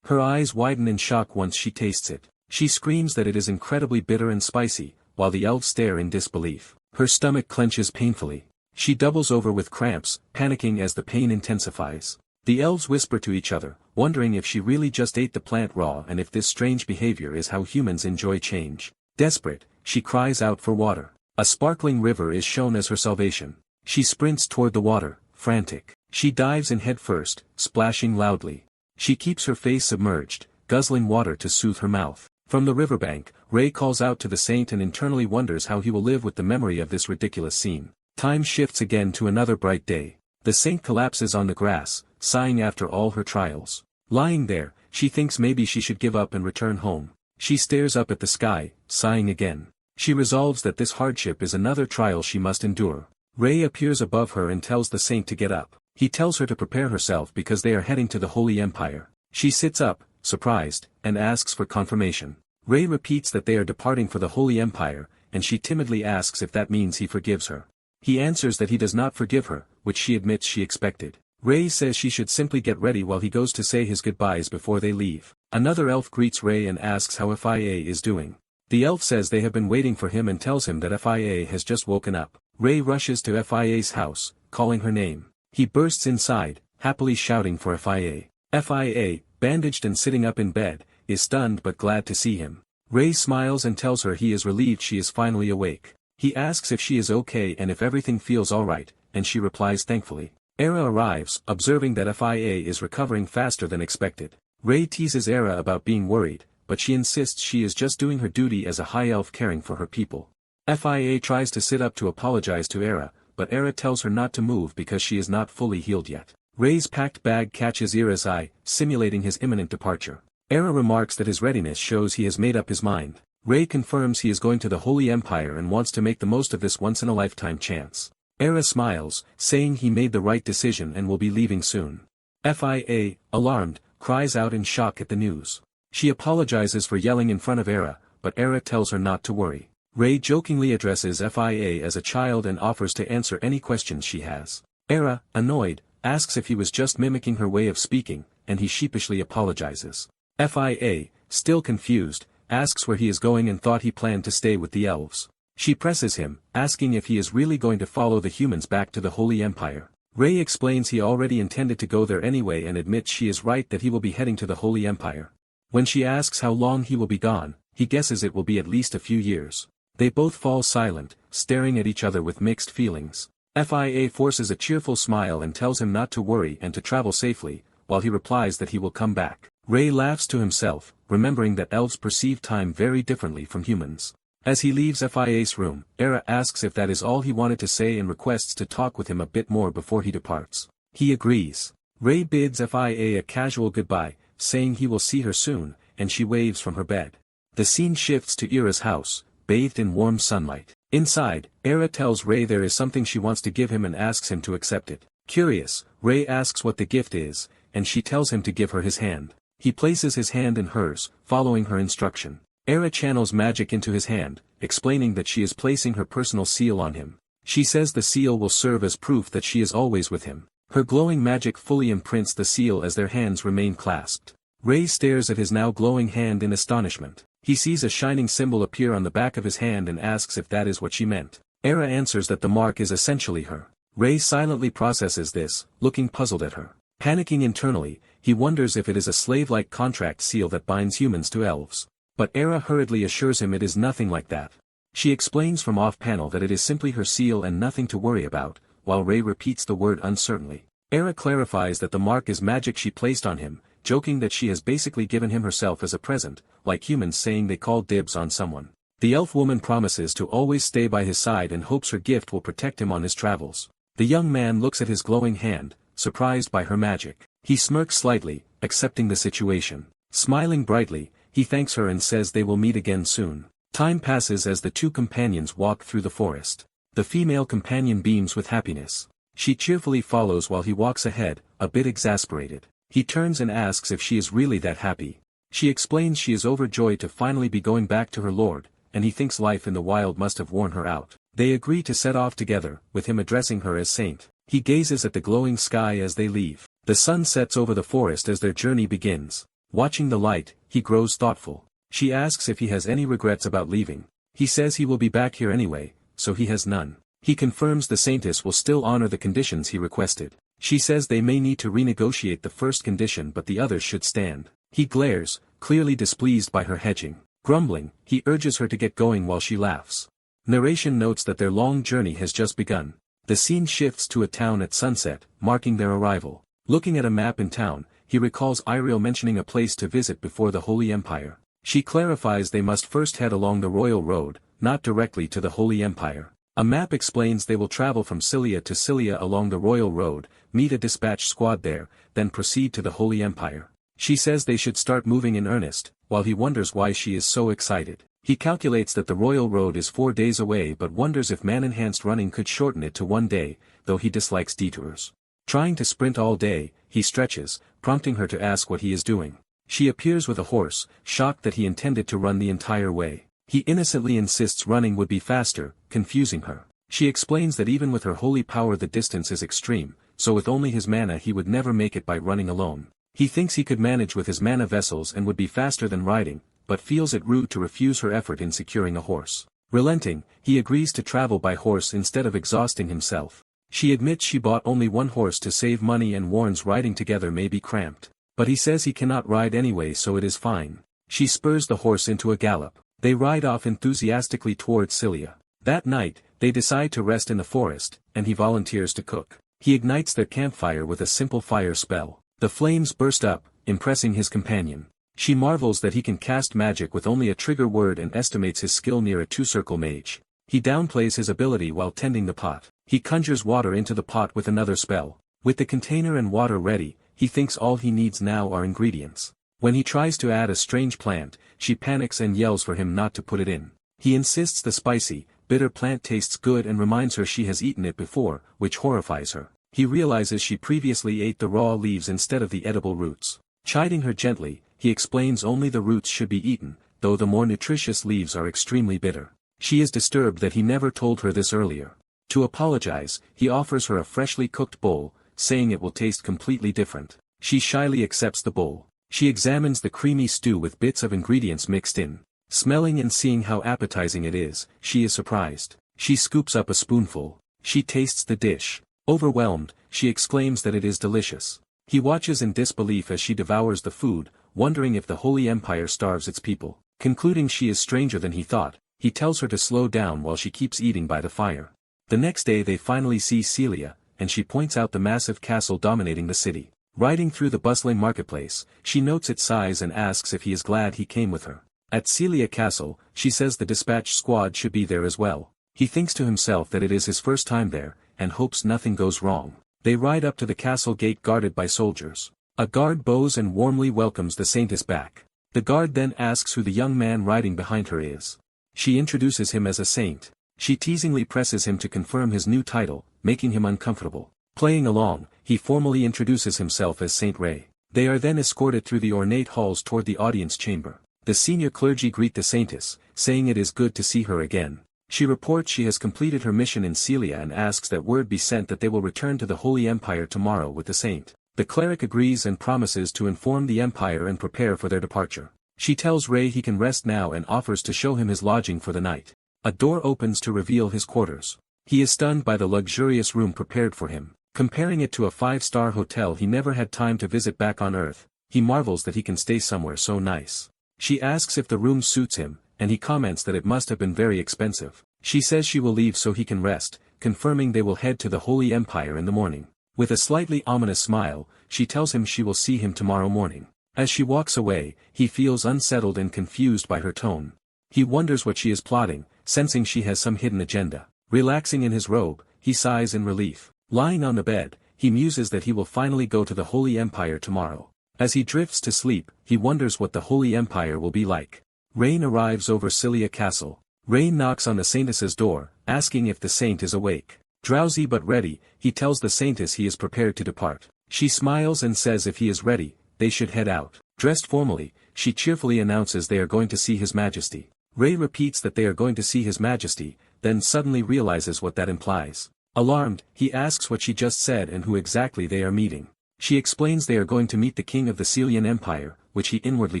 Her eyes widen in shock once she tastes it. She screams that it is incredibly bitter and spicy, while the elves stare in disbelief. Her stomach clenches painfully. She doubles over with cramps, panicking as the pain intensifies. The elves whisper to each other, wondering if she really just ate the plant raw and if this strange behavior is how humans enjoy change. Desperate, she cries out for water. A sparkling river is shown as her salvation. She sprints toward the water, frantic. She dives in head first, splashing loudly. She keeps her face submerged, guzzling water to soothe her mouth. From the riverbank, Ray calls out to the saint and internally wonders how he will live with the memory of this ridiculous scene. Time shifts again to another bright day. The saint collapses on the grass, sighing after all her trials. Lying there, she thinks maybe she should give up and return home. She stares up at the sky, sighing again. She resolves that this hardship is another trial she must endure. Ray appears above her and tells the saint to get up. He tells her to prepare herself because they are heading to the Holy Empire. She sits up, surprised, and asks for confirmation. Ray repeats that they are departing for the Holy Empire, and she timidly asks if that means he forgives her. He answers that he does not forgive her, which she admits she expected. Ray says she should simply get ready while he goes to say his goodbyes before they leave. Another elf greets Ray and asks how FIA is doing. The elf says they have been waiting for him and tells him that FIA has just woken up. Ray rushes to FIA's house, calling her name. He bursts inside, happily shouting for FIA. FIA, bandaged and sitting up in bed, is stunned but glad to see him. Ray smiles and tells her he is relieved she is finally awake. He asks if she is okay and if everything feels alright, and she replies thankfully. Era arrives, observing that FIA is recovering faster than expected. Ray teases Era about being worried, but she insists she is just doing her duty as a high elf caring for her people. FIA tries to sit up to apologize to Era, but Era tells her not to move because she is not fully healed yet. Ray's packed bag catches Era's eye, simulating his imminent departure. Era remarks that his readiness shows he has made up his mind. Ray confirms he is going to the Holy Empire and wants to make the most of this once-in-a-lifetime chance. Era smiles, saying he made the right decision and will be leaving soon. FIA, alarmed, cries out in shock at the news. She apologizes for yelling in front of Era, but Era tells her not to worry. Ray jokingly addresses FIA as a child and offers to answer any questions she has. Era, annoyed, asks if he was just mimicking her way of speaking, and he sheepishly apologizes. FIA, still confused, asks where he is going and thought he planned to stay with the elves. She presses him, asking if he is really going to follow the humans back to the Holy Empire. Ray explains he already intended to go there anyway and admits she is right that he will be heading to the Holy Empire. When she asks how long he will be gone, he guesses it will be at least a few years. They both fall silent, staring at each other with mixed feelings. FIA forces a cheerful smile and tells him not to worry and to travel safely, while he replies that he will come back. Ray laughs to himself, remembering that elves perceive time very differently from humans. As he leaves FIA's room, Era asks if that is all he wanted to say and requests to talk with him a bit more before he departs. He agrees. Ray bids FIA a casual goodbye, saying he will see her soon, and she waves from her bed. The scene shifts to Era's house, bathed in warm sunlight. Inside, Era tells Ray there is something she wants to give him and asks him to accept it. Curious, Ray asks what the gift is, and she tells him to give her his hand. He places his hand in hers, following her instruction. Era channels magic into his hand, explaining that she is placing her personal seal on him. She says the seal will serve as proof that she is always with him. Her glowing magic fully imprints the seal as their hands remain clasped. Ray stares at his now glowing hand in astonishment. He sees a shining symbol appear on the back of his hand and asks if that is what she meant. Era answers that the mark is essentially her. Ray silently processes this, looking puzzled at her. Panicking internally, he wonders if it is a slave-like contract seal that binds humans to elves. But Era hurriedly assures him it is nothing like that. She explains from off-panel that it is simply her seal and nothing to worry about, while Ray repeats the word uncertainly. Era clarifies that the mark is magic she placed on him, joking that she has basically given him herself as a present, like humans saying they call dibs on someone. The elf woman promises to always stay by his side and hopes her gift will protect him on his travels. The young man looks at his glowing hand, surprised by her magic. He smirks slightly, accepting the situation. Smiling brightly, he thanks her and says they will meet again soon. Time passes as the two companions walk through the forest. The female companion beams with happiness. She cheerfully follows while he walks ahead, a bit exasperated. He turns and asks if she is really that happy. She explains she is overjoyed to finally be going back to her lord, and he thinks life in the wild must have worn her out. They agree to set off together, with him addressing her as Saint. He gazes at the glowing sky as they leave. The sun sets over the forest as their journey begins. Watching the light, he grows thoughtful. She asks if he has any regrets about leaving. He says he will be back here anyway, so he has none. He confirms the Saintess will still honor the conditions he requested. She says they may need to renegotiate the first condition but the others should stand. He glares, clearly displeased by her hedging. Grumbling, he urges her to get going while she laughs. Narration notes that their long journey has just begun. The scene shifts to a town at sunset, marking their arrival. Looking at a map in town, he recalls Iriel mentioning a place to visit before the Holy Empire. She clarifies they must first head along the royal road, not directly to the Holy Empire. A map explains they will travel from Cilia to Cilia along the royal road, meet a dispatch squad there, then proceed to the Holy Empire. She says they should start moving in earnest, while he wonders why she is so excited. He calculates that the royal road is 4 days away but wonders if man-enhanced running could shorten it to 1 day, though he dislikes detours. Trying to sprint all day, he stretches, prompting her to ask what he is doing. She appears with a horse, shocked that he intended to run the entire way. He innocently insists running would be faster, confusing her. She explains that even with her holy power the distance is extreme, so with only his mana he would never make it by running alone. He thinks he could manage with his mana vessels and would be faster than riding, but feels it rude to refuse her effort in securing a horse. Relenting, he agrees to travel by horse instead of exhausting himself. She admits she bought only one horse to save money and warns riding together may be cramped. But he says he cannot ride anyway so it is fine. She spurs the horse into a gallop. They ride off enthusiastically towards Cilia. That night, they decide to rest in the forest, and he volunteers to cook. He ignites their campfire with a simple fire spell. The flames burst up, impressing his companion. She marvels that he can cast magic with only a trigger word and estimates his skill near a two-circle mage. He downplays his ability while tending the pot. He conjures water into the pot with another spell. With the container and water ready, he thinks all he needs now are ingredients. When he tries to add a strange plant, she panics and yells for him not to put it in. He insists the spicy, bitter plant tastes good and reminds her she has eaten it before, which horrifies her. He realizes she previously ate the raw leaves instead of the edible roots. Chiding her gently, he explains only the roots should be eaten, though the more nutritious leaves are extremely bitter. She is disturbed that he never told her this earlier. To apologize, he offers her a freshly cooked bowl, saying it will taste completely different. She shyly accepts the bowl. She examines the creamy stew with bits of ingredients mixed in. Smelling and seeing how appetizing it is, she is surprised. She scoops up a spoonful. She tastes the dish. Overwhelmed, she exclaims that it is delicious. He watches in disbelief as she devours the food, wondering if the Holy Empire starves its people. Concluding she is stranger than he thought, he tells her to slow down while she keeps eating by the fire. The next day they finally see Celia, and she points out the massive castle dominating the city. Riding through the bustling marketplace, she notes its size and asks if he is glad he came with her. At Celia Castle, she says the dispatch squad should be there as well. He thinks to himself that it is his first time there, and hopes nothing goes wrong. They ride up to the castle gate guarded by soldiers. A guard bows and warmly welcomes the saintess back. The guard then asks who the young man riding behind her is. She introduces him as a saint. She teasingly presses him to confirm his new title, making him uncomfortable. Playing along, he formally introduces himself as Saint Ray. They are then escorted through the ornate halls toward the audience chamber. The senior clergy greet the saintess, saying it is good to see her again. She reports she has completed her mission in Celia and asks that word be sent that they will return to the Holy Empire tomorrow with the saint. The cleric agrees and promises to inform the Empire and prepare for their departure. She tells Ray he can rest now and offers to show him his lodging for the night. A door opens to reveal his quarters. He is stunned by the luxurious room prepared for him. Comparing it to a 5-star hotel he never had time to visit back on Earth, he marvels that he can stay somewhere so nice. She asks if the room suits him, and he comments that it must have been very expensive. She says she will leave so he can rest, confirming they will head to the Holy Empire in the morning. With a slightly ominous smile, she tells him she will see him tomorrow morning. As she walks away, he feels unsettled and confused by her tone. He wonders what she is plotting, sensing she has some hidden agenda. Relaxing in his robe, he sighs in relief. Lying on the bed, he muses that he will finally go to the Holy Empire tomorrow. As he drifts to sleep, he wonders what the Holy Empire will be like. Rain arrives over Celia Castle. Rain knocks on the saintess's door, asking if the saint is awake. Drowsy but ready, he tells the saintess he is prepared to depart. She smiles and says if he is ready, they should head out. Dressed formally, she cheerfully announces they are going to see His Majesty. Ray repeats that they are going to see His Majesty, then suddenly realizes what that implies. Alarmed, he asks what she just said and who exactly they are meeting. She explains they are going to meet the king of the Celian Empire, which he inwardly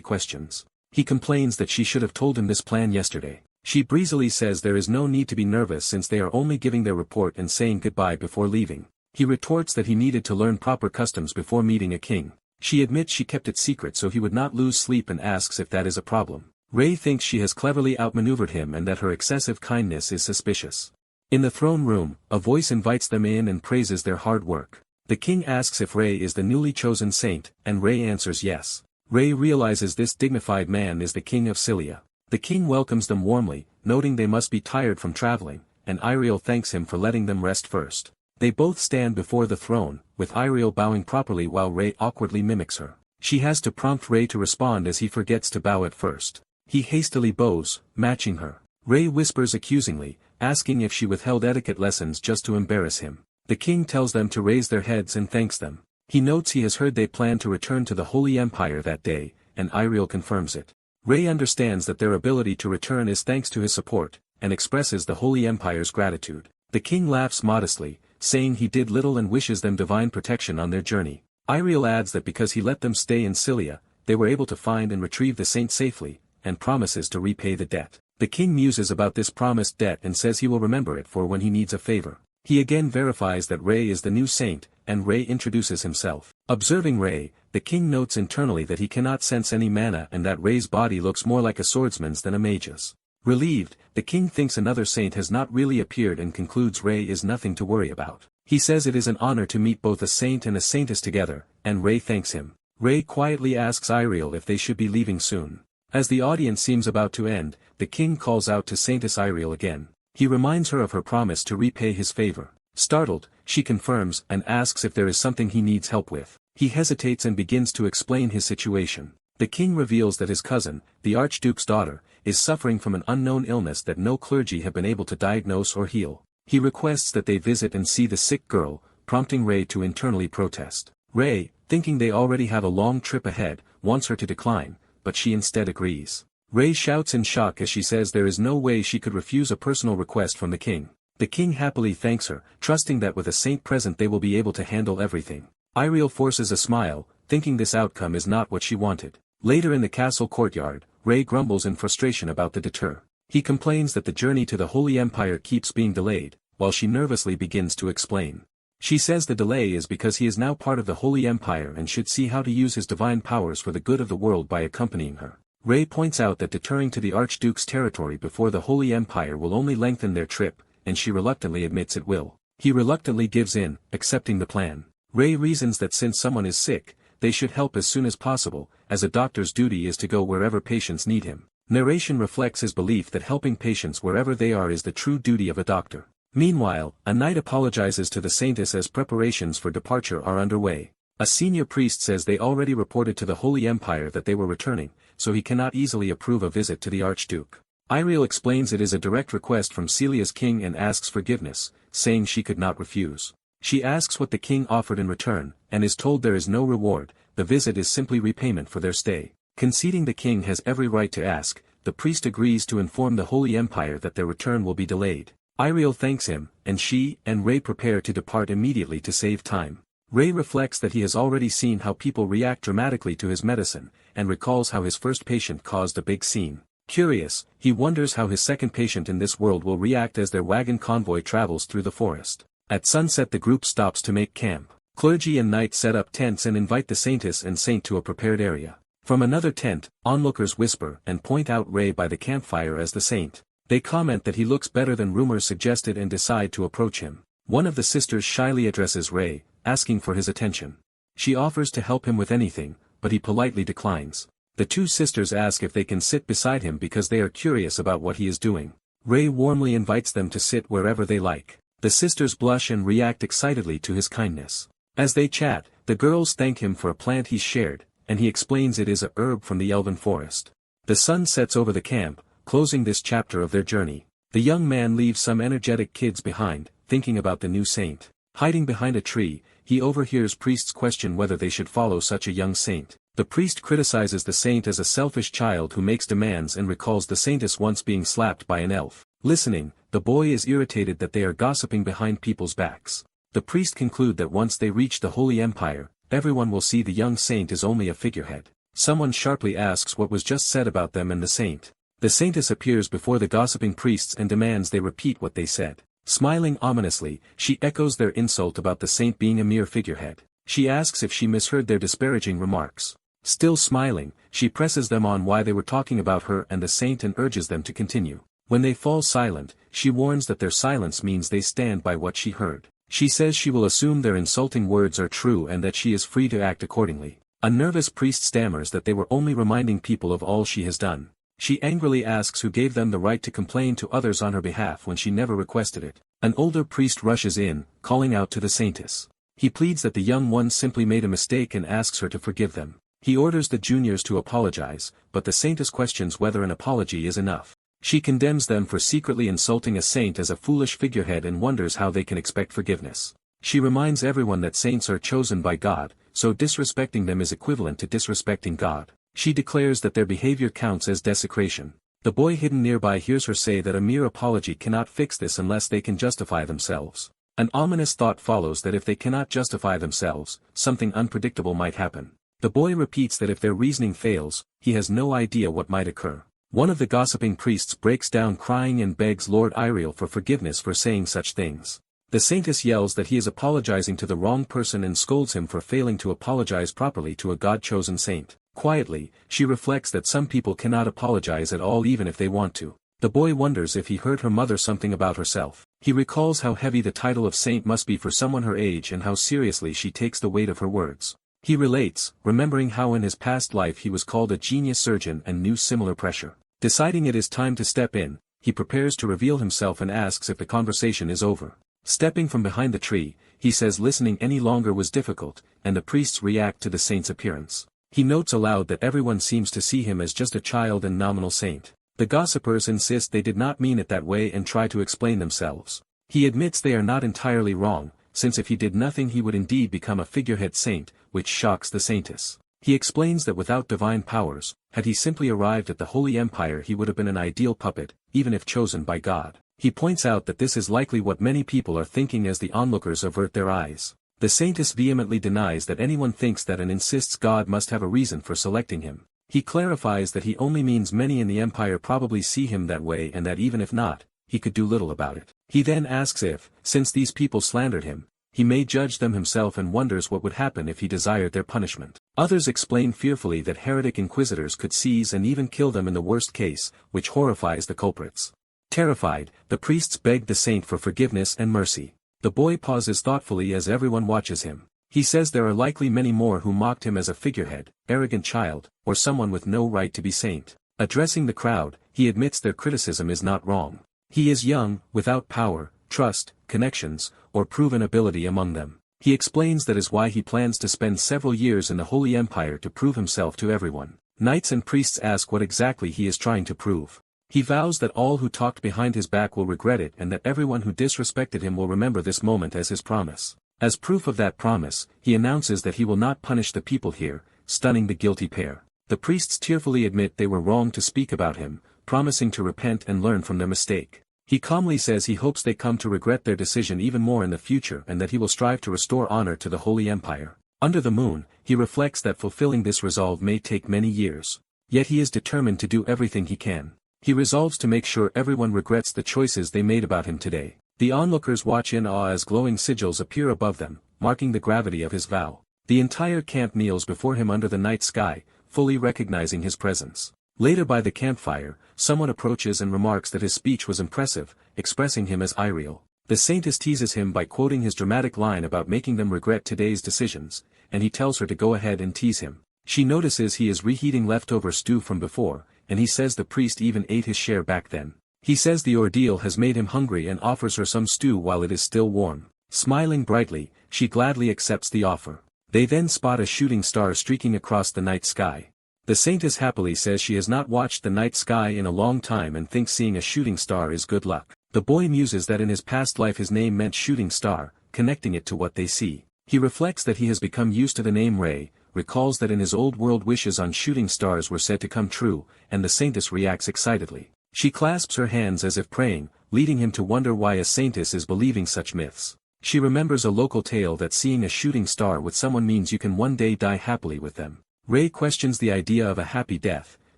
questions. He complains that she should have told him this plan yesterday. She breezily says there is no need to be nervous since they are only giving their report and saying goodbye before leaving. He retorts that he needed to learn proper customs before meeting a king. She admits she kept it secret so he would not lose sleep and asks if that is a problem. Ray thinks she has cleverly outmaneuvered him and that her excessive kindness is suspicious. In the throne room, a voice invites them in and praises their hard work. The king asks if Ray is the newly chosen saint, and Ray answers yes. Ray realizes this dignified man is the king of Celia. The king welcomes them warmly, noting they must be tired from traveling, and Iriel thanks him for letting them rest first. They both stand before the throne, with Iriel bowing properly while Ray awkwardly mimics her. She has to prompt Ray to respond as he forgets to bow at first. He hastily bows, matching her. Ray whispers accusingly, asking if she withheld etiquette lessons just to embarrass him. The king tells them to raise their heads and thanks them. He notes he has heard they plan to return to the Holy Empire that day, and Iriel confirms it. Ray understands that their ability to return is thanks to his support, and expresses the Holy Empire's gratitude. The king laughs modestly, saying he did little and wishes them divine protection on their journey. Iriel adds that because he let them stay in Celia, they were able to find and retrieve the saint safely, and promises to repay the debt. The king muses about this promised debt and says he will remember it for when he needs a favor. He again verifies that Ray is the new saint, and Ray introduces himself. Observing Ray, the king notes internally that he cannot sense any mana and that Ray's body looks more like a swordsman's than a mage's. Relieved, the king thinks another saint has not really appeared and concludes Ray is nothing to worry about. He says it is an honor to meet both a saint and a saintess together, and Ray thanks him. Ray quietly asks Iriel if they should be leaving soon. As the audience seems about to end, the king calls out to Saintess Iriel again. He reminds her of her promise to repay his favor. Startled, she confirms and asks if there is something he needs help with. He hesitates and begins to explain his situation. The king reveals that his cousin, the Archduke's daughter, is suffering from an unknown illness that no clergy have been able to diagnose or heal. He requests that they visit and see the sick girl, prompting Ray to internally protest. Ray, thinking they already have a long trip ahead, wants her to decline, but she instead agrees. Ray shouts in shock as she says there is no way she could refuse a personal request from the king. The king happily thanks her, trusting that with a saint present they will be able to handle everything. Iriel forces a smile, thinking this outcome is not what she wanted. Later in the castle courtyard, Ray grumbles in frustration about the detour. He complains that the journey to the Holy Empire keeps being delayed, while she nervously begins to explain. She says the delay is because he is now part of the Holy Empire and should see how to use his divine powers for the good of the world by accompanying her. Rei points out that deterring to the Archduke's territory before the Holy Empire will only lengthen their trip, and she reluctantly admits it will. He reluctantly gives in, accepting the plan. Rei reasons that since someone is sick, they should help as soon as possible, as a doctor's duty is to go wherever patients need him. Narration reflects his belief that helping patients wherever they are is the true duty of a doctor. Meanwhile, a knight apologizes to the saintess as preparations for departure are underway. A senior priest says they already reported to the Holy Empire that they were returning, so he cannot easily approve a visit to the Archduke. Iriel explains it is a direct request from Celia's king and asks forgiveness, saying she could not refuse. She asks what the king offered in return, and is told there is no reward, the visit is simply repayment for their stay. Conceding the king has every right to ask, the priest agrees to inform the Holy Empire that their return will be delayed. Iriel thanks him, and she and Rei prepare to depart immediately to save time. Rei reflects that he has already seen how people react dramatically to his medicine, and recalls how his first patient caused a big scene. Curious, he wonders how his second patient in this world will react as their wagon convoy travels through the forest. At sunset the group stops to make camp. Clergy and knights set up tents and invite the saintess and saint to a prepared area. From another tent, onlookers whisper and point out Rei by the campfire as the saint. They comment that he looks better than rumors suggested and decide to approach him. One of the sisters shyly addresses Rei, asking for his attention. She offers to help him with anything, but he politely declines. The two sisters ask if they can sit beside him because they are curious about what he is doing. Rei warmly invites them to sit wherever they like. The sisters blush and react excitedly to his kindness. As they chat, the girls thank him for a plant he shared, and he explains it is a herb from the elven forest. The sun sets over the camp, closing this chapter of their journey. The young man leaves some energetic kids behind, thinking about the new saint. Hiding behind a tree, he overhears priests question whether they should follow such a young saint. The priest criticizes the saint as a selfish child who makes demands and recalls the saintess once being slapped by an elf. Listening, the boy is irritated that they are gossiping behind people's backs. The priest concludes that once they reach the Holy Empire, everyone will see the young saint is only a figurehead. Someone sharply asks what was just said about them and the saint. The saintess appears before the gossiping priests and demands they repeat what they said. Smiling ominously, she echoes their insult about the saint being a mere figurehead. She asks if she misheard their disparaging remarks. Still smiling, she presses them on why they were talking about her and the saint and urges them to continue. When they fall silent, she warns that their silence means they stand by what she heard. She says she will assume their insulting words are true and that she is free to act accordingly. A nervous priest stammers that they were only reminding people of all she has done. She angrily asks who gave them the right to complain to others on her behalf when she never requested it. An older priest rushes in, calling out to the saintess. He pleads that the young ones simply made a mistake and asks her to forgive them. He orders the juniors to apologize, but the saintess questions whether an apology is enough. She condemns them for secretly insulting a saint as a foolish figurehead and wonders how they can expect forgiveness. She reminds everyone that saints are chosen by God, so disrespecting them is equivalent to disrespecting God. She declares that their behavior counts as desecration. The boy hidden nearby hears her say that a mere apology cannot fix this unless they can justify themselves. An ominous thought follows that if they cannot justify themselves, something unpredictable might happen. The boy repeats that if their reasoning fails, he has no idea what might occur. One of the gossiping priests breaks down crying and begs Lord Iriel for forgiveness for saying such things. The saintess yells that he is apologizing to the wrong person and scolds him for failing to apologize properly to a God-chosen saint. Quietly, she reflects that some people cannot apologize at all even if they want to. The boy wonders if he heard her mother something about herself. He recalls how heavy the title of saint must be for someone her age and how seriously she takes the weight of her words. He relates, remembering how in his past life he was called a genius surgeon and knew similar pressure. Deciding it is time to step in, he prepares to reveal himself and asks if the conversation is over. Stepping from behind the tree, he says listening any longer was difficult, and the priests react to the saint's appearance. He notes aloud that everyone seems to see him as just a child and nominal saint. The gossipers insist they did not mean it that way and try to explain themselves. He admits they are not entirely wrong, since if he did nothing he would indeed become a figurehead saint, which shocks the saintess. He explains that without divine powers, had he simply arrived at the Holy Empire he would have been an ideal puppet, even if chosen by God. He points out that this is likely what many people are thinking as the onlookers avert their eyes. The saintess vehemently denies that anyone thinks that and insists God must have a reason for selecting him. He clarifies that he only means many in the empire probably see him that way and that even if not, he could do little about it. He then asks if, since these people slandered him, he may judge them himself and wonders what would happen if he desired their punishment. Others explain fearfully that heretic inquisitors could seize and even kill them in the worst case, which horrifies the culprits. Terrified, the priests beg the saint for forgiveness and mercy. The boy pauses thoughtfully as everyone watches him. He says there are likely many more who mocked him as a figurehead, arrogant child, or someone with no right to be saint. Addressing the crowd, he admits their criticism is not wrong. He is young, without power, trust, connections, or proven ability among them. He explains that is why he plans to spend several years in the Holy Empire to prove himself to everyone. Knights and priests ask what exactly he is trying to prove. He vows that all who talked behind his back will regret it and that everyone who disrespected him will remember this moment as his promise. As proof of that promise, he announces that he will not punish the people here, stunning the guilty pair. The priests tearfully admit they were wrong to speak about him, promising to repent and learn from their mistake. He calmly says he hopes they come to regret their decision even more in the future and that he will strive to restore honor to the Holy Empire. Under the moon, he reflects that fulfilling this resolve may take many years. Yet he is determined to do everything he can. He resolves to make sure everyone regrets the choices they made about him today. The onlookers watch in awe as glowing sigils appear above them, marking the gravity of his vow. The entire camp kneels before him under the night sky, fully recognizing his presence. Later by the campfire, someone approaches and remarks that his speech was impressive, expressing him as Iriel. The saintess teases him by quoting his dramatic line about making them regret today's decisions, and he tells her to go ahead and tease him. She notices he is reheating leftover stew from before, and he says the priest even ate his share back then. He says the ordeal has made him hungry and offers her some stew while it is still warm. Smiling brightly, she gladly accepts the offer. They then spot a shooting star streaking across the night sky. The saintess happily says she has not watched the night sky in a long time and thinks seeing a shooting star is good luck. The boy muses that in his past life his name meant shooting star, connecting it to what they see. He reflects that he has become used to the name Ray, recalls that in his old world wishes on shooting stars were said to come true, and the saintess reacts excitedly. She clasps her hands as if praying, leading him to wonder why a saintess is believing such myths. She remembers a local tale that seeing a shooting star with someone means you can one day die happily with them. Ray questions the idea of a happy death,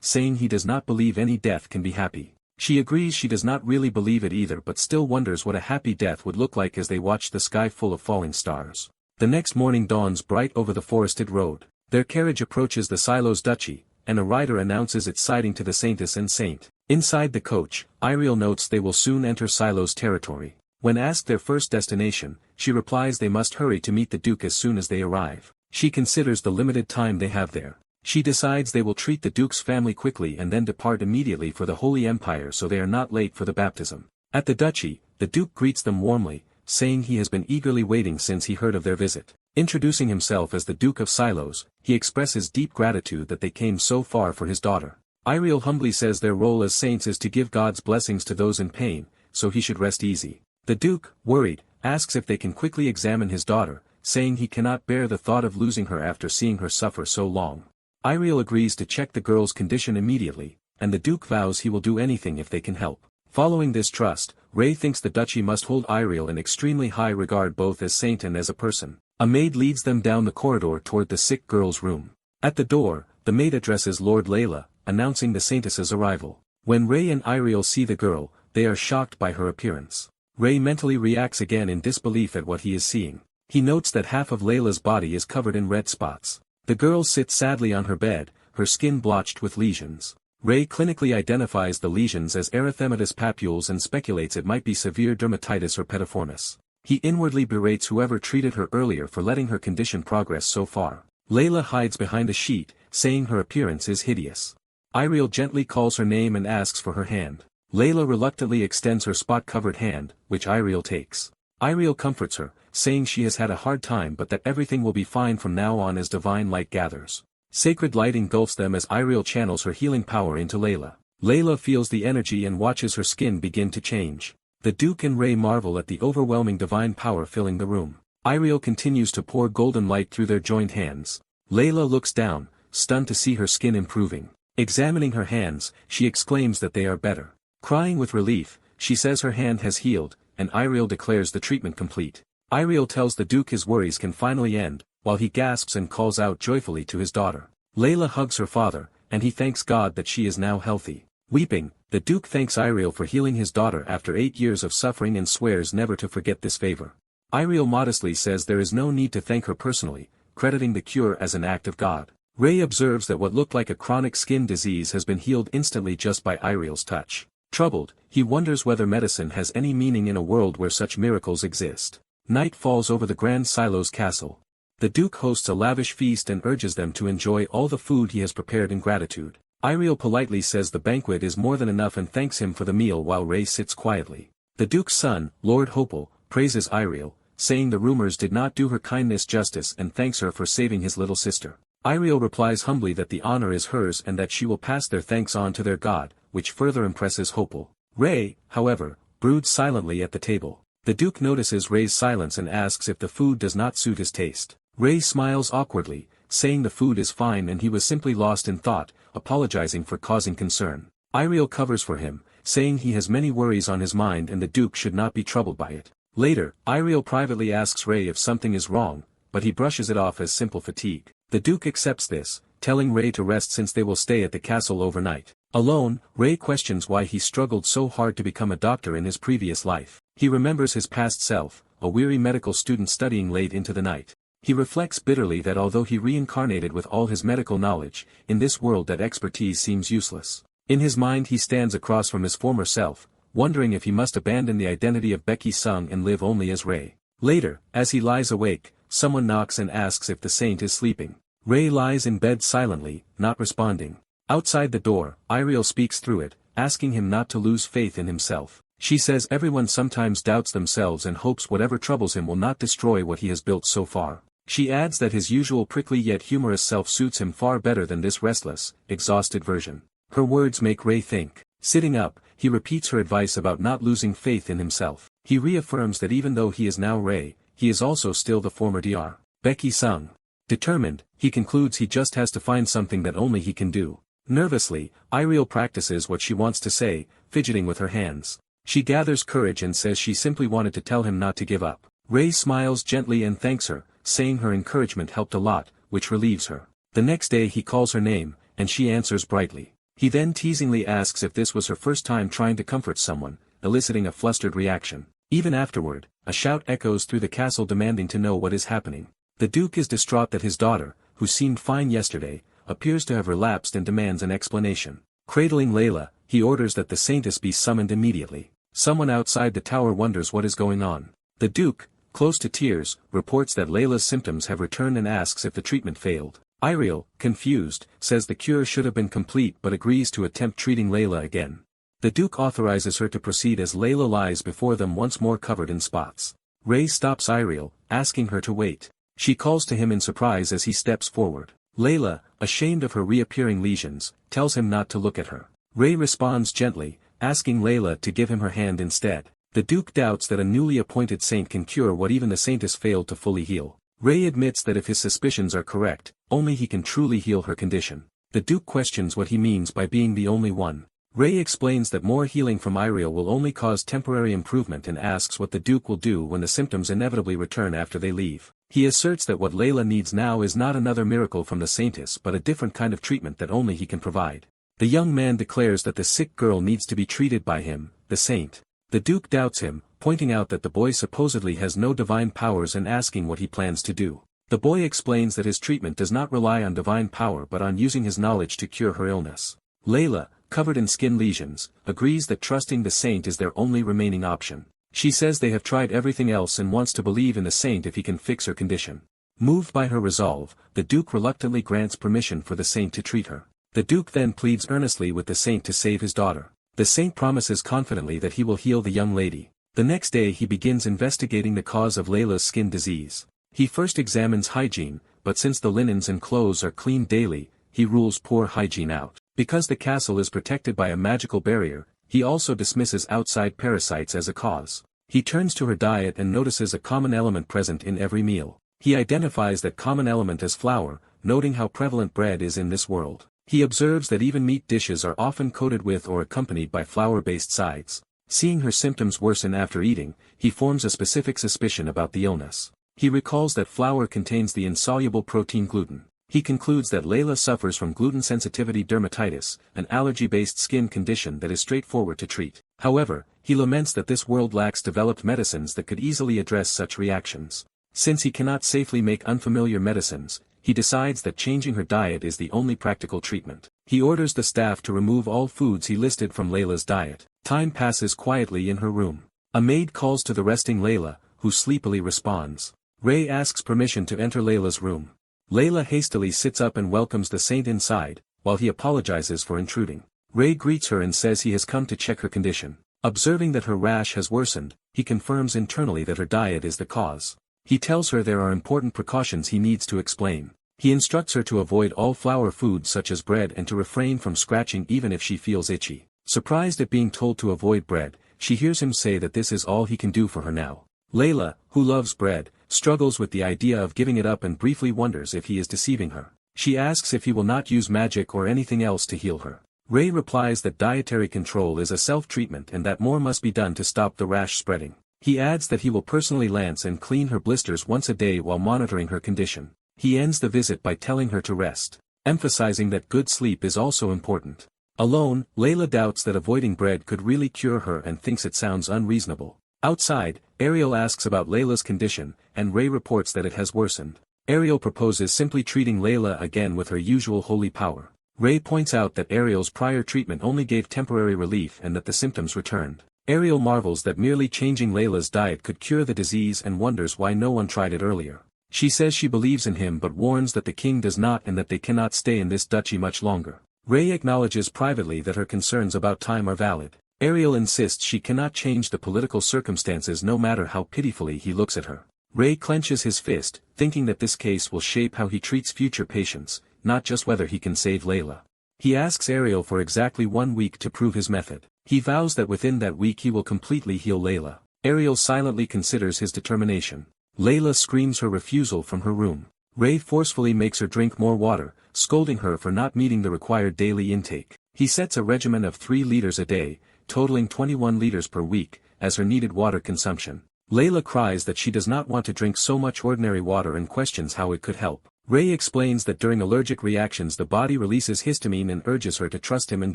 saying he does not believe any death can be happy. She agrees she does not really believe it either but still wonders what a happy death would look like as they watch the sky full of falling stars. The next morning dawns bright over the forested road. Their carriage approaches the Silos duchy, and a rider announces its siding to the saintess and saint. Inside the coach, Iriel notes they will soon enter Silos territory. When asked their first destination, she replies they must hurry to meet the Duke as soon as they arrive. She considers the limited time they have there. She decides they will treat the Duke's family quickly and then depart immediately for the Holy Empire so they are not late for the baptism. At the duchy, the Duke greets them warmly, saying he has been eagerly waiting since he heard of their visit. Introducing himself as the Duke of Silos, he expresses deep gratitude that they came so far for his daughter. Iriel humbly says their role as saints is to give God's blessings to those in pain, so he should rest easy. The Duke, worried, asks if they can quickly examine his daughter, saying he cannot bear the thought of losing her after seeing her suffer so long. Iriel agrees to check the girl's condition immediately, and the Duke vows he will do anything if they can help. Following this trust, Ray thinks the duchy must hold Iriel in extremely high regard both as saint and as a person. A maid leads them down the corridor toward the sick girl's room. At the door, the maid addresses Lord Layla, announcing the saintess's arrival. When Ray and Iriel see the girl, they are shocked by her appearance. Ray mentally reacts again in disbelief at what he is seeing. He notes that half of Layla's body is covered in red spots. The girl sits sadly on her bed, her skin blotched with lesions. Ray clinically identifies the lesions as erythematous papules and speculates it might be severe dermatitis or pediformis. He inwardly berates whoever treated her earlier for letting her condition progress so far. Layla hides behind a sheet, saying her appearance is hideous. Iriel gently calls her name and asks for her hand. Layla reluctantly extends her spot-covered hand, which Iriel takes. Iriel comforts her, saying she has had a hard time but that everything will be fine from now on as divine light gathers. Sacred light engulfs them as Iriel channels her healing power into Layla. Layla feels the energy and watches her skin begin to change. The Duke and Ray marvel at the overwhelming divine power filling the room. Iriel continues to pour golden light through their joined hands. Layla looks down, stunned to see her skin improving. Examining her hands, she exclaims that they are better. Crying with relief, she says her hand has healed, and Iriel declares the treatment complete. Iriel tells the Duke his worries can finally end, while he gasps and calls out joyfully to his daughter. Layla hugs her father, and he thanks God that she is now healthy. Weeping, the Duke thanks Iriel for healing his daughter after 8 years of suffering and swears never to forget this favor. Iriel modestly says there is no need to thank her personally, crediting the cure as an act of God. Ray observes that what looked like a chronic skin disease has been healed instantly just by Iriel's touch. Troubled, he wonders whether medicine has any meaning in a world where such miracles exist. Night falls over the Grand Silos castle. The Duke hosts a lavish feast and urges them to enjoy all the food he has prepared in gratitude. Iriel politely says the banquet is more than enough and thanks him for the meal while Ray sits quietly. The Duke's son, Lord Hopel, praises Iriel, saying the rumors did not do her kindness justice and thanks her for saving his little sister. Iriel replies humbly that the honor is hers and that she will pass their thanks on to their god, which further impresses Hopel. Ray, however, broods silently at the table. The Duke notices Ray's silence and asks if the food does not suit his taste. Ray smiles awkwardly, saying the food is fine and he was simply lost in thought, apologizing for causing concern. Iriel covers for him, saying he has many worries on his mind and the Duke should not be troubled by it. Later, Iriel privately asks Ray if something is wrong, but he brushes it off as simple fatigue. The Duke accepts this, telling Ray to rest since they will stay at the castle overnight. Alone, Ray questions why he struggled so hard to become a doctor in his previous life. He remembers his past self, a weary medical student studying late into the night. He reflects bitterly that although he reincarnated with all his medical knowledge, in this world that expertise seems useless. In his mind he stands across from his former self, wondering if he must abandon the identity of Becky Sung and live only as Ray. Later, as he lies awake, someone knocks and asks if the saint is sleeping. Ray lies in bed silently, not responding. Outside the door, Iriel speaks through it, asking him not to lose faith in himself. She says everyone sometimes doubts themselves and hopes whatever troubles him will not destroy what he has built so far. She adds that his usual prickly yet humorous self suits him far better than this restless, exhausted version. Her words make Ray think. Sitting up, he repeats her advice about not losing faith in himself. He reaffirms that even though he is now Ray, he is also still the former Dr. Becky Sung. Determined, he concludes he just has to find something that only he can do. Nervously, Iriel practices what she wants to say, fidgeting with her hands. She gathers courage and says she simply wanted to tell him not to give up. Ray smiles gently and thanks her, saying her encouragement helped a lot, which relieves her. The next day he calls her name, and she answers brightly. He then teasingly asks if this was her first time trying to comfort someone, eliciting a flustered reaction. Even afterward, a shout echoes through the castle demanding to know what is happening. The Duke is distraught that his daughter, who seemed fine yesterday, appears to have relapsed and demands an explanation. Cradling Layla, he orders that the saintess be summoned immediately. Someone outside the tower wonders what is going on. The Duke, close to tears, reports that Layla's symptoms have returned and asks if the treatment failed. Iriel, confused, says the cure should have been complete but agrees to attempt treating Layla again. The Duke authorizes her to proceed as Layla lies before them once more covered in spots. Ray stops Iriel, asking her to wait. She calls to him in surprise as he steps forward. Layla, ashamed of her reappearing lesions, tells him not to look at her. Ray responds gently, asking Layla to give him her hand instead. The Duke doubts that a newly appointed saint can cure what even the saintess failed to fully heal. Ray admits that if his suspicions are correct, only he can truly heal her condition. The Duke questions what he means by being the only one. Ray explains that more healing from Iriel will only cause temporary improvement and asks what the Duke will do when the symptoms inevitably return after they leave. He asserts that what Layla needs now is not another miracle from the saintess but a different kind of treatment that only he can provide. The young man declares that the sick girl needs to be treated by him, the saint. The Duke doubts him, pointing out that the boy supposedly has no divine powers and asking what he plans to do. The boy explains that his treatment does not rely on divine power but on using his knowledge to cure her illness. Layla, covered in skin lesions, agrees that trusting the saint is their only remaining option. She says they have tried everything else and wants to believe in the saint if he can fix her condition. Moved by her resolve, the Duke reluctantly grants permission for the saint to treat her. The Duke then pleads earnestly with the saint to save his daughter. The saint promises confidently that he will heal the young lady. The next day he begins investigating the cause of Layla's skin disease. He first examines hygiene, but since the linens and clothes are cleaned daily, he rules poor hygiene out. Because the castle is protected by a magical barrier, he also dismisses outside parasites as a cause. He turns to her diet and notices a common element present in every meal. He identifies that common element as flour, noting how prevalent bread is in this world. He observes that even meat dishes are often coated with or accompanied by flour-based sides. Seeing her symptoms worsen after eating, he forms a specific suspicion about the illness. He recalls that flour contains the insoluble protein gluten. He concludes that Layla suffers from gluten sensitivity dermatitis, an allergy-based skin condition that is straightforward to treat. However, he laments that this world lacks developed medicines that could easily address such reactions. Since he cannot safely make unfamiliar medicines, he decides that changing her diet is the only practical treatment. He orders the staff to remove all foods he listed from Layla's diet. Time passes quietly in her room. A maid calls to the resting Layla, who sleepily responds. Ray asks permission to enter Layla's room. Layla hastily sits up and welcomes the saint inside, while he apologizes for intruding. Ray greets her and says he has come to check her condition. Observing that her rash has worsened, he confirms internally that her diet is the cause. He tells her there are important precautions he needs to explain. He instructs her to avoid all flour foods such as bread and to refrain from scratching even if she feels itchy. Surprised at being told to avoid bread, she hears him say that this is all he can do for her now. Layla, who loves bread, struggles with the idea of giving it up and briefly wonders if he is deceiving her. She asks if he will not use magic or anything else to heal her. Ray replies that dietary control is a self-treatment and that more must be done to stop the rash spreading. He adds that he will personally lance and clean her blisters once a day while monitoring her condition. He ends the visit by telling her to rest, emphasizing that good sleep is also important. Alone, Layla doubts that avoiding bread could really cure her and thinks it sounds unreasonable. Outside, Ariel asks about Layla's condition, and Ray reports that it has worsened. Ariel proposes simply treating Layla again with her usual holy power. Ray points out that Ariel's prior treatment only gave temporary relief and that the symptoms returned. Ariel marvels that merely changing Layla's diet could cure the disease and wonders why no one tried it earlier. She says she believes in him but warns that the king does not and that they cannot stay in this duchy much longer. Ray acknowledges privately that her concerns about time are valid. Ariel insists she cannot change the political circumstances no matter how pitifully he looks at her. Ray clenches his fist, thinking that this case will shape how he treats future patients, not just whether he can save Layla. He asks Ariel for exactly 1 week to prove his method. He vows that within that week he will completely heal Layla. Ariel silently considers his determination. Layla screams her refusal from her room. Ray forcefully makes her drink more water, scolding her for not meeting the required daily intake. He sets a regimen of 3 liters a day, totaling 21 liters per week, as her needed water consumption. Layla cries that she does not want to drink so much ordinary water and questions how it could help. Ray explains that during allergic reactions the body releases histamine and urges her to trust him and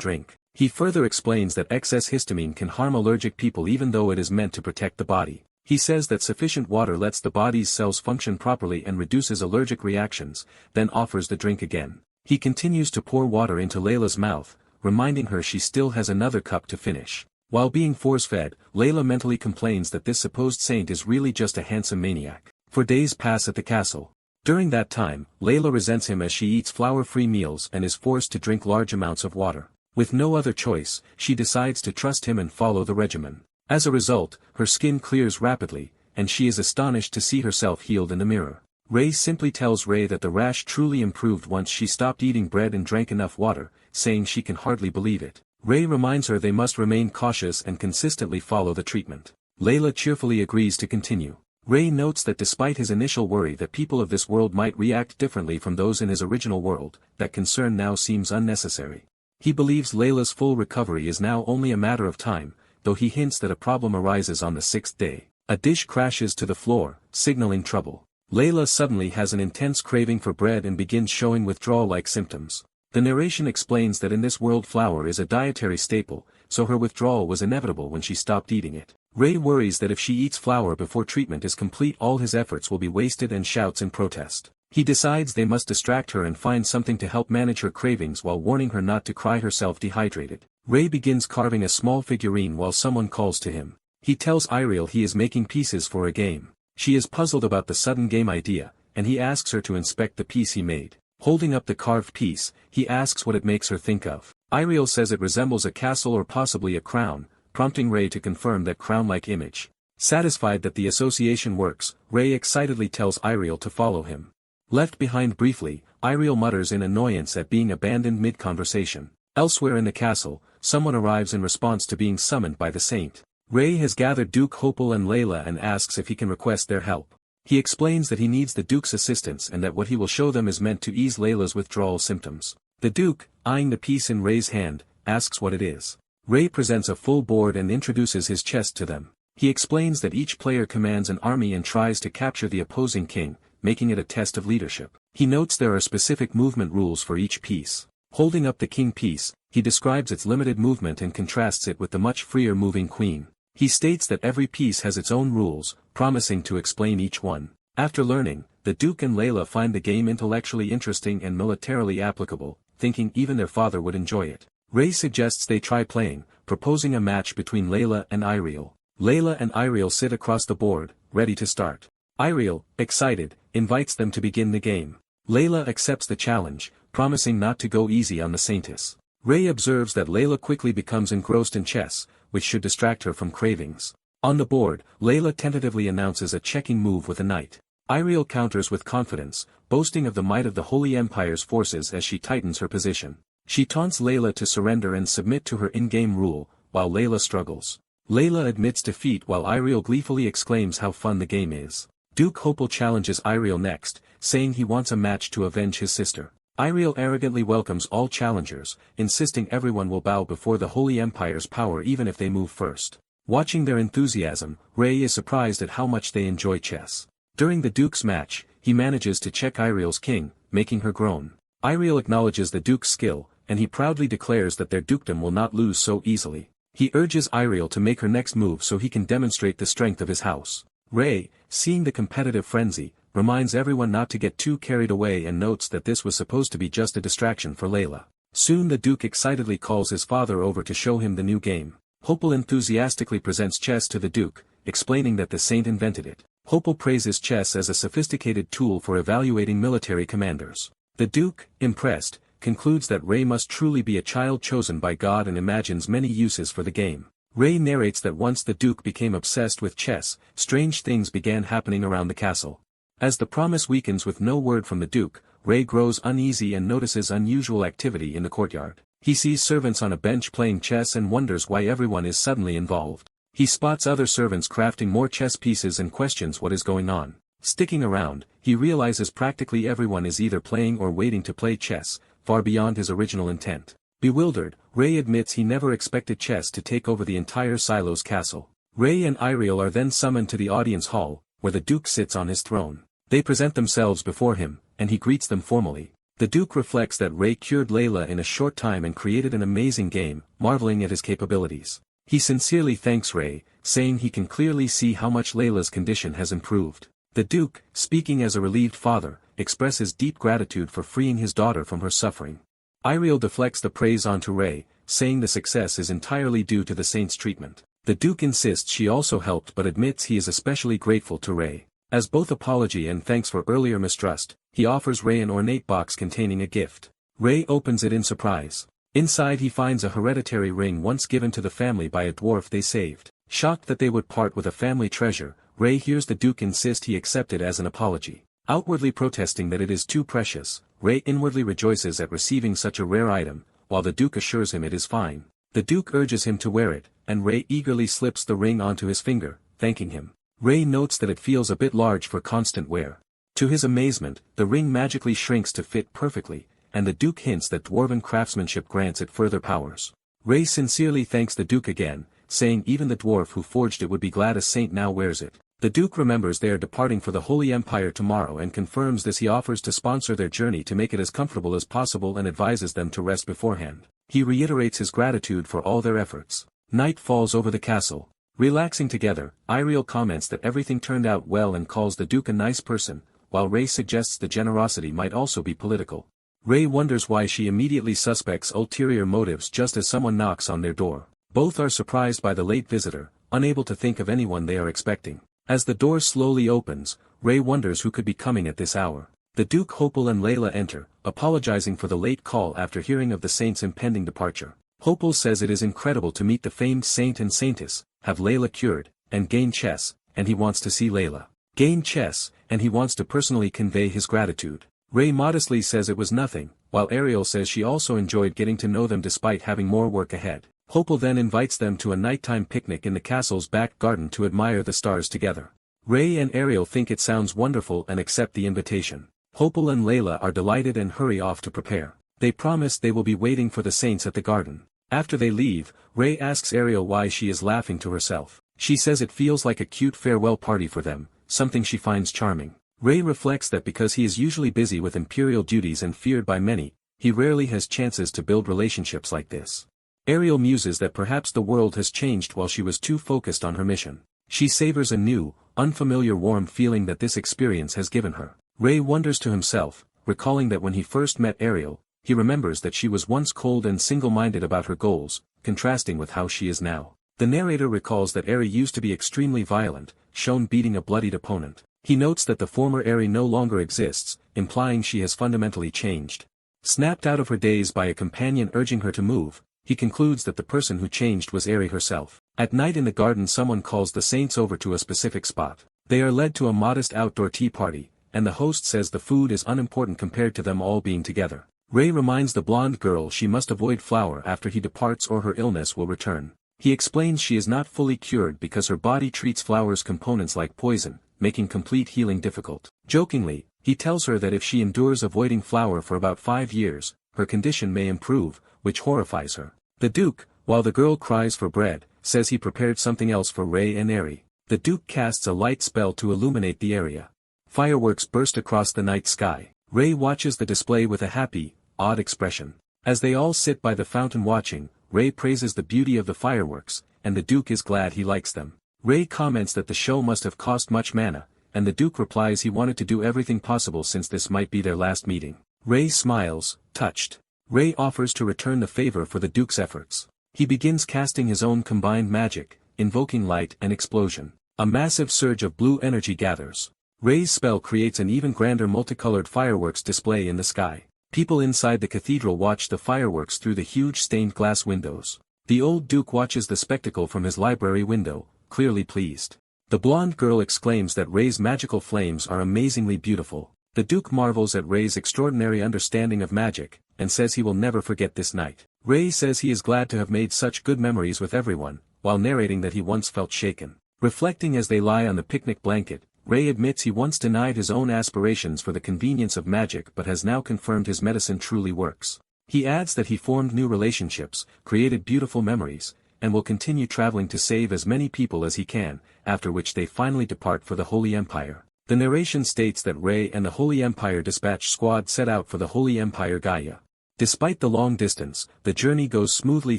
drink. He further explains that excess histamine can harm allergic people even though it is meant to protect the body. He says that sufficient water lets the body's cells function properly and reduces allergic reactions, then offers the drink again. He continues to pour water into Layla's mouth, reminding her she still has another cup to finish. While being force-fed, Layla mentally complains that this supposed saint is really just a handsome maniac. For days pass at the castle. During that time, Layla resents him as she eats flour-free meals and is forced to drink large amounts of water. With no other choice, she decides to trust him and follow the regimen. As a result, her skin clears rapidly, and she is astonished to see herself healed in the mirror. Ray simply tells Ray that the rash truly improved once she stopped eating bread and drank enough water, saying she can hardly believe it. Ray reminds her they must remain cautious and consistently follow the treatment. Layla cheerfully agrees to continue. Ray notes that despite his initial worry that people of this world might react differently from those in his original world, that concern now seems unnecessary. He believes Layla's full recovery is now only a matter of time, though he hints that a problem arises on the 6th day. A dish crashes to the floor, signaling trouble. Layla suddenly has an intense craving for bread and begins showing withdrawal-like symptoms. The narration explains that in this world flour is a dietary staple, so her withdrawal was inevitable when she stopped eating it. Ray worries that if she eats flour before treatment is complete all his efforts will be wasted and shouts in protest. He decides they must distract her and find something to help manage her cravings while warning her not to cry herself dehydrated. Ray begins carving a small figurine while someone calls to him. He tells Ariel he is making pieces for a game. She is puzzled about the sudden game idea, and he asks her to inspect the piece he made. Holding up the carved piece, he asks what it makes her think of. Ariel says it resembles a castle or possibly a crown, prompting Ray to confirm that crown-like image. Satisfied that the association works, Ray excitedly tells Ariel to follow him. Left behind briefly, Ariel mutters in annoyance at being abandoned mid-conversation. Elsewhere in the castle, someone arrives in response to being summoned by the saint. Ray has gathered Duke Hopel and Layla and asks if he can request their help. He explains that he needs the Duke's assistance and that what he will show them is meant to ease Layla's withdrawal symptoms. The Duke, eyeing the piece in Ray's hand, asks what it is. Ray presents a full board and introduces his chest to them. He explains that each player commands an army and tries to capture the opposing king, making it a test of leadership. He notes there are specific movement rules for each piece. Holding up the king piece, he describes its limited movement and contrasts it with the much freer moving queen. He states that every piece has its own rules, promising to explain each one. After learning, the Duke and Layla find the game intellectually interesting and militarily applicable, thinking even their father would enjoy it. Ray suggests they try playing, proposing a match between Layla and Iriel. Layla and Iriel sit across the board, ready to start. Iriel, excited, invites them to begin the game. Layla accepts the challenge, promising not to go easy on the Saintess. Ray observes that Layla quickly becomes engrossed in chess, which should distract her from cravings. On the board, Layla tentatively announces a checking move with a knight. Iriel counters with confidence, boasting of the might of the Holy Empire's forces as she tightens her position. She taunts Layla to surrender and submit to her in-game rule, while Layla struggles. Layla admits defeat while Iriel gleefully exclaims how fun the game is. Duke Hopel challenges Iriel next, saying he wants a match to avenge his sister. Iriel arrogantly welcomes all challengers, insisting everyone will bow before the Holy Empire's power even if they move first. Watching their enthusiasm, Ray is surprised at how much they enjoy chess. During the Duke's match, he manages to check Iriel's king, making her groan. Iriel acknowledges the Duke's skill, and he proudly declares that their dukedom will not lose so easily. He urges Iriel to make her next move so he can demonstrate the strength of his house. Ray, seeing the competitive frenzy, reminds everyone not to get too carried away and notes that this was supposed to be just a distraction for Layla. Soon the Duke excitedly calls his father over to show him the new game. Hopel enthusiastically presents chess to the Duke, explaining that the saint invented it. Hopel praises chess as a sophisticated tool for evaluating military commanders. The Duke, impressed, concludes that Ray must truly be a child chosen by God and imagines many uses for the game. Ray narrates that once the Duke became obsessed with chess, strange things began happening around the castle. As the promise weakens with no word from the Duke, Ray grows uneasy and notices unusual activity in the courtyard. He sees servants on a bench playing chess and wonders why everyone is suddenly involved. He spots other servants crafting more chess pieces and questions what is going on. Sticking around, he realizes practically everyone is either playing or waiting to play chess, far beyond his original intent. Bewildered, Ray admits he never expected chess to take over the entire Silo's castle. Ray and Iriel are then summoned to the audience hall, where the Duke sits on his throne. They present themselves before him, and he greets them formally. The Duke reflects that Ray cured Layla in a short time and created an amazing game, marveling at his capabilities. He sincerely thanks Ray, saying he can clearly see how much Layla's condition has improved. The Duke, speaking as a relieved father, expresses deep gratitude for freeing his daughter from her suffering. Iriel deflects the praise onto Ray, saying the success is entirely due to the saint's treatment. The Duke insists she also helped but admits he is especially grateful to Ray. As both apology and thanks for earlier mistrust, he offers Ray an ornate box containing a gift. Ray opens it in surprise. Inside he finds a hereditary ring once given to the family by a dwarf they saved. Shocked that they would part with a family treasure, Ray hears the Duke insist he accept it as an apology. Outwardly protesting that it is too precious, Ray inwardly rejoices at receiving such a rare item, while the Duke assures him it is fine. The Duke urges him to wear it, and Ray eagerly slips the ring onto his finger, thanking him. Ray notes that it feels a bit large for constant wear. To his amazement, the ring magically shrinks to fit perfectly, and the Duke hints that dwarven craftsmanship grants it further powers. Ray sincerely thanks the Duke again, saying even the dwarf who forged it would be glad a saint now wears it. The Duke remembers they are departing for the Holy Empire tomorrow and confirms this. He offers to sponsor their journey to make it as comfortable as possible and advises them to rest beforehand. He reiterates his gratitude for all their efforts. Night falls over the castle. Relaxing together, Iriel comments that everything turned out well and calls the Duke a nice person, while Ray suggests the generosity might also be political. Ray wonders why she immediately suspects ulterior motives just as someone knocks on their door. Both are surprised by the late visitor, unable to think of anyone they are expecting. As the door slowly opens, Ray wonders who could be coming at this hour. The Duke, Hopel and Layla enter, apologizing for the late call after hearing of the saint's impending departure. Hopel says it is incredible to meet the famed saint and saintess, have Layla cured, and gain chess, and he wants to see Layla gain chess, and he wants to personally convey his gratitude. Ray modestly says it was nothing, while Ariel says she also enjoyed getting to know them despite having more work ahead. Hopel then invites them to a nighttime picnic in the castle's back garden to admire the stars together. Ray and Ariel think it sounds wonderful and accept the invitation. Hopel and Layla are delighted and hurry off to prepare. They promise they will be waiting for the saints at the garden. After they leave, Ray asks Ariel why she is laughing to herself. She says it feels like a cute farewell party for them, something she finds charming. Ray reflects that because he is usually busy with imperial duties and feared by many, he rarely has chances to build relationships like this. Ariel muses that perhaps the world has changed while she was too focused on her mission. She savors a new, unfamiliar warm feeling that this experience has given her. Ray wonders to himself, recalling that when he first met Ariel, he remembers that she was once cold and single-minded about her goals, contrasting with how she is now. The narrator recalls that Eri used to be extremely violent, shown beating a bloodied opponent. He notes that the former Eri no longer exists, implying she has fundamentally changed. Snapped out of her daze by a companion urging her to move, he concludes that the person who changed was Eri herself. At night in the garden someone calls the saints over to a specific spot. They are led to a modest outdoor tea party, and the host says the food is unimportant compared to them all being together. Ray reminds the blonde girl she must avoid Flower after he departs or her illness will return. He explains she is not fully cured because her body treats Flower's components like poison, making complete healing difficult. Jokingly, he tells her that if she endures avoiding Flower for about 5 years, her condition may improve, which horrifies her. The Duke, while the girl cries for bread, says he prepared something else for Ray and Eri. The Duke casts a light spell to illuminate the area. Fireworks burst across the night sky. Ray watches the display with a happy, odd expression. As they all sit by the fountain watching, Ray praises the beauty of the fireworks, and the Duke is glad he likes them. Ray comments that the show must have cost much mana, and the Duke replies he wanted to do everything possible since this might be their last meeting. Ray smiles, touched. Ray offers to return the favor for the Duke's efforts. He begins casting his own combined magic, invoking light and explosion. A massive surge of blue energy gathers. Ray's spell creates an even grander multicolored fireworks display in the sky. People inside the cathedral watch the fireworks through the huge stained glass windows. The old Duke watches the spectacle from his library window, clearly pleased. The blonde girl exclaims that Ray's magical flames are amazingly beautiful. The Duke marvels at Ray's extraordinary understanding of magic, and says he will never forget this night. Ray says he is glad to have made such good memories with everyone, while narrating that he once felt shaken. Reflecting as they lie on the picnic blanket, Ray admits he once denied his own aspirations for the convenience of magic but has now confirmed his medicine truly works. He adds that he formed new relationships, created beautiful memories, and will continue traveling to save as many people as he can, after which they finally depart for the Holy Empire. The narration states that Ray and the Holy Empire dispatch squad set out for the Holy Empire Gaia. Despite the long distance, the journey goes smoothly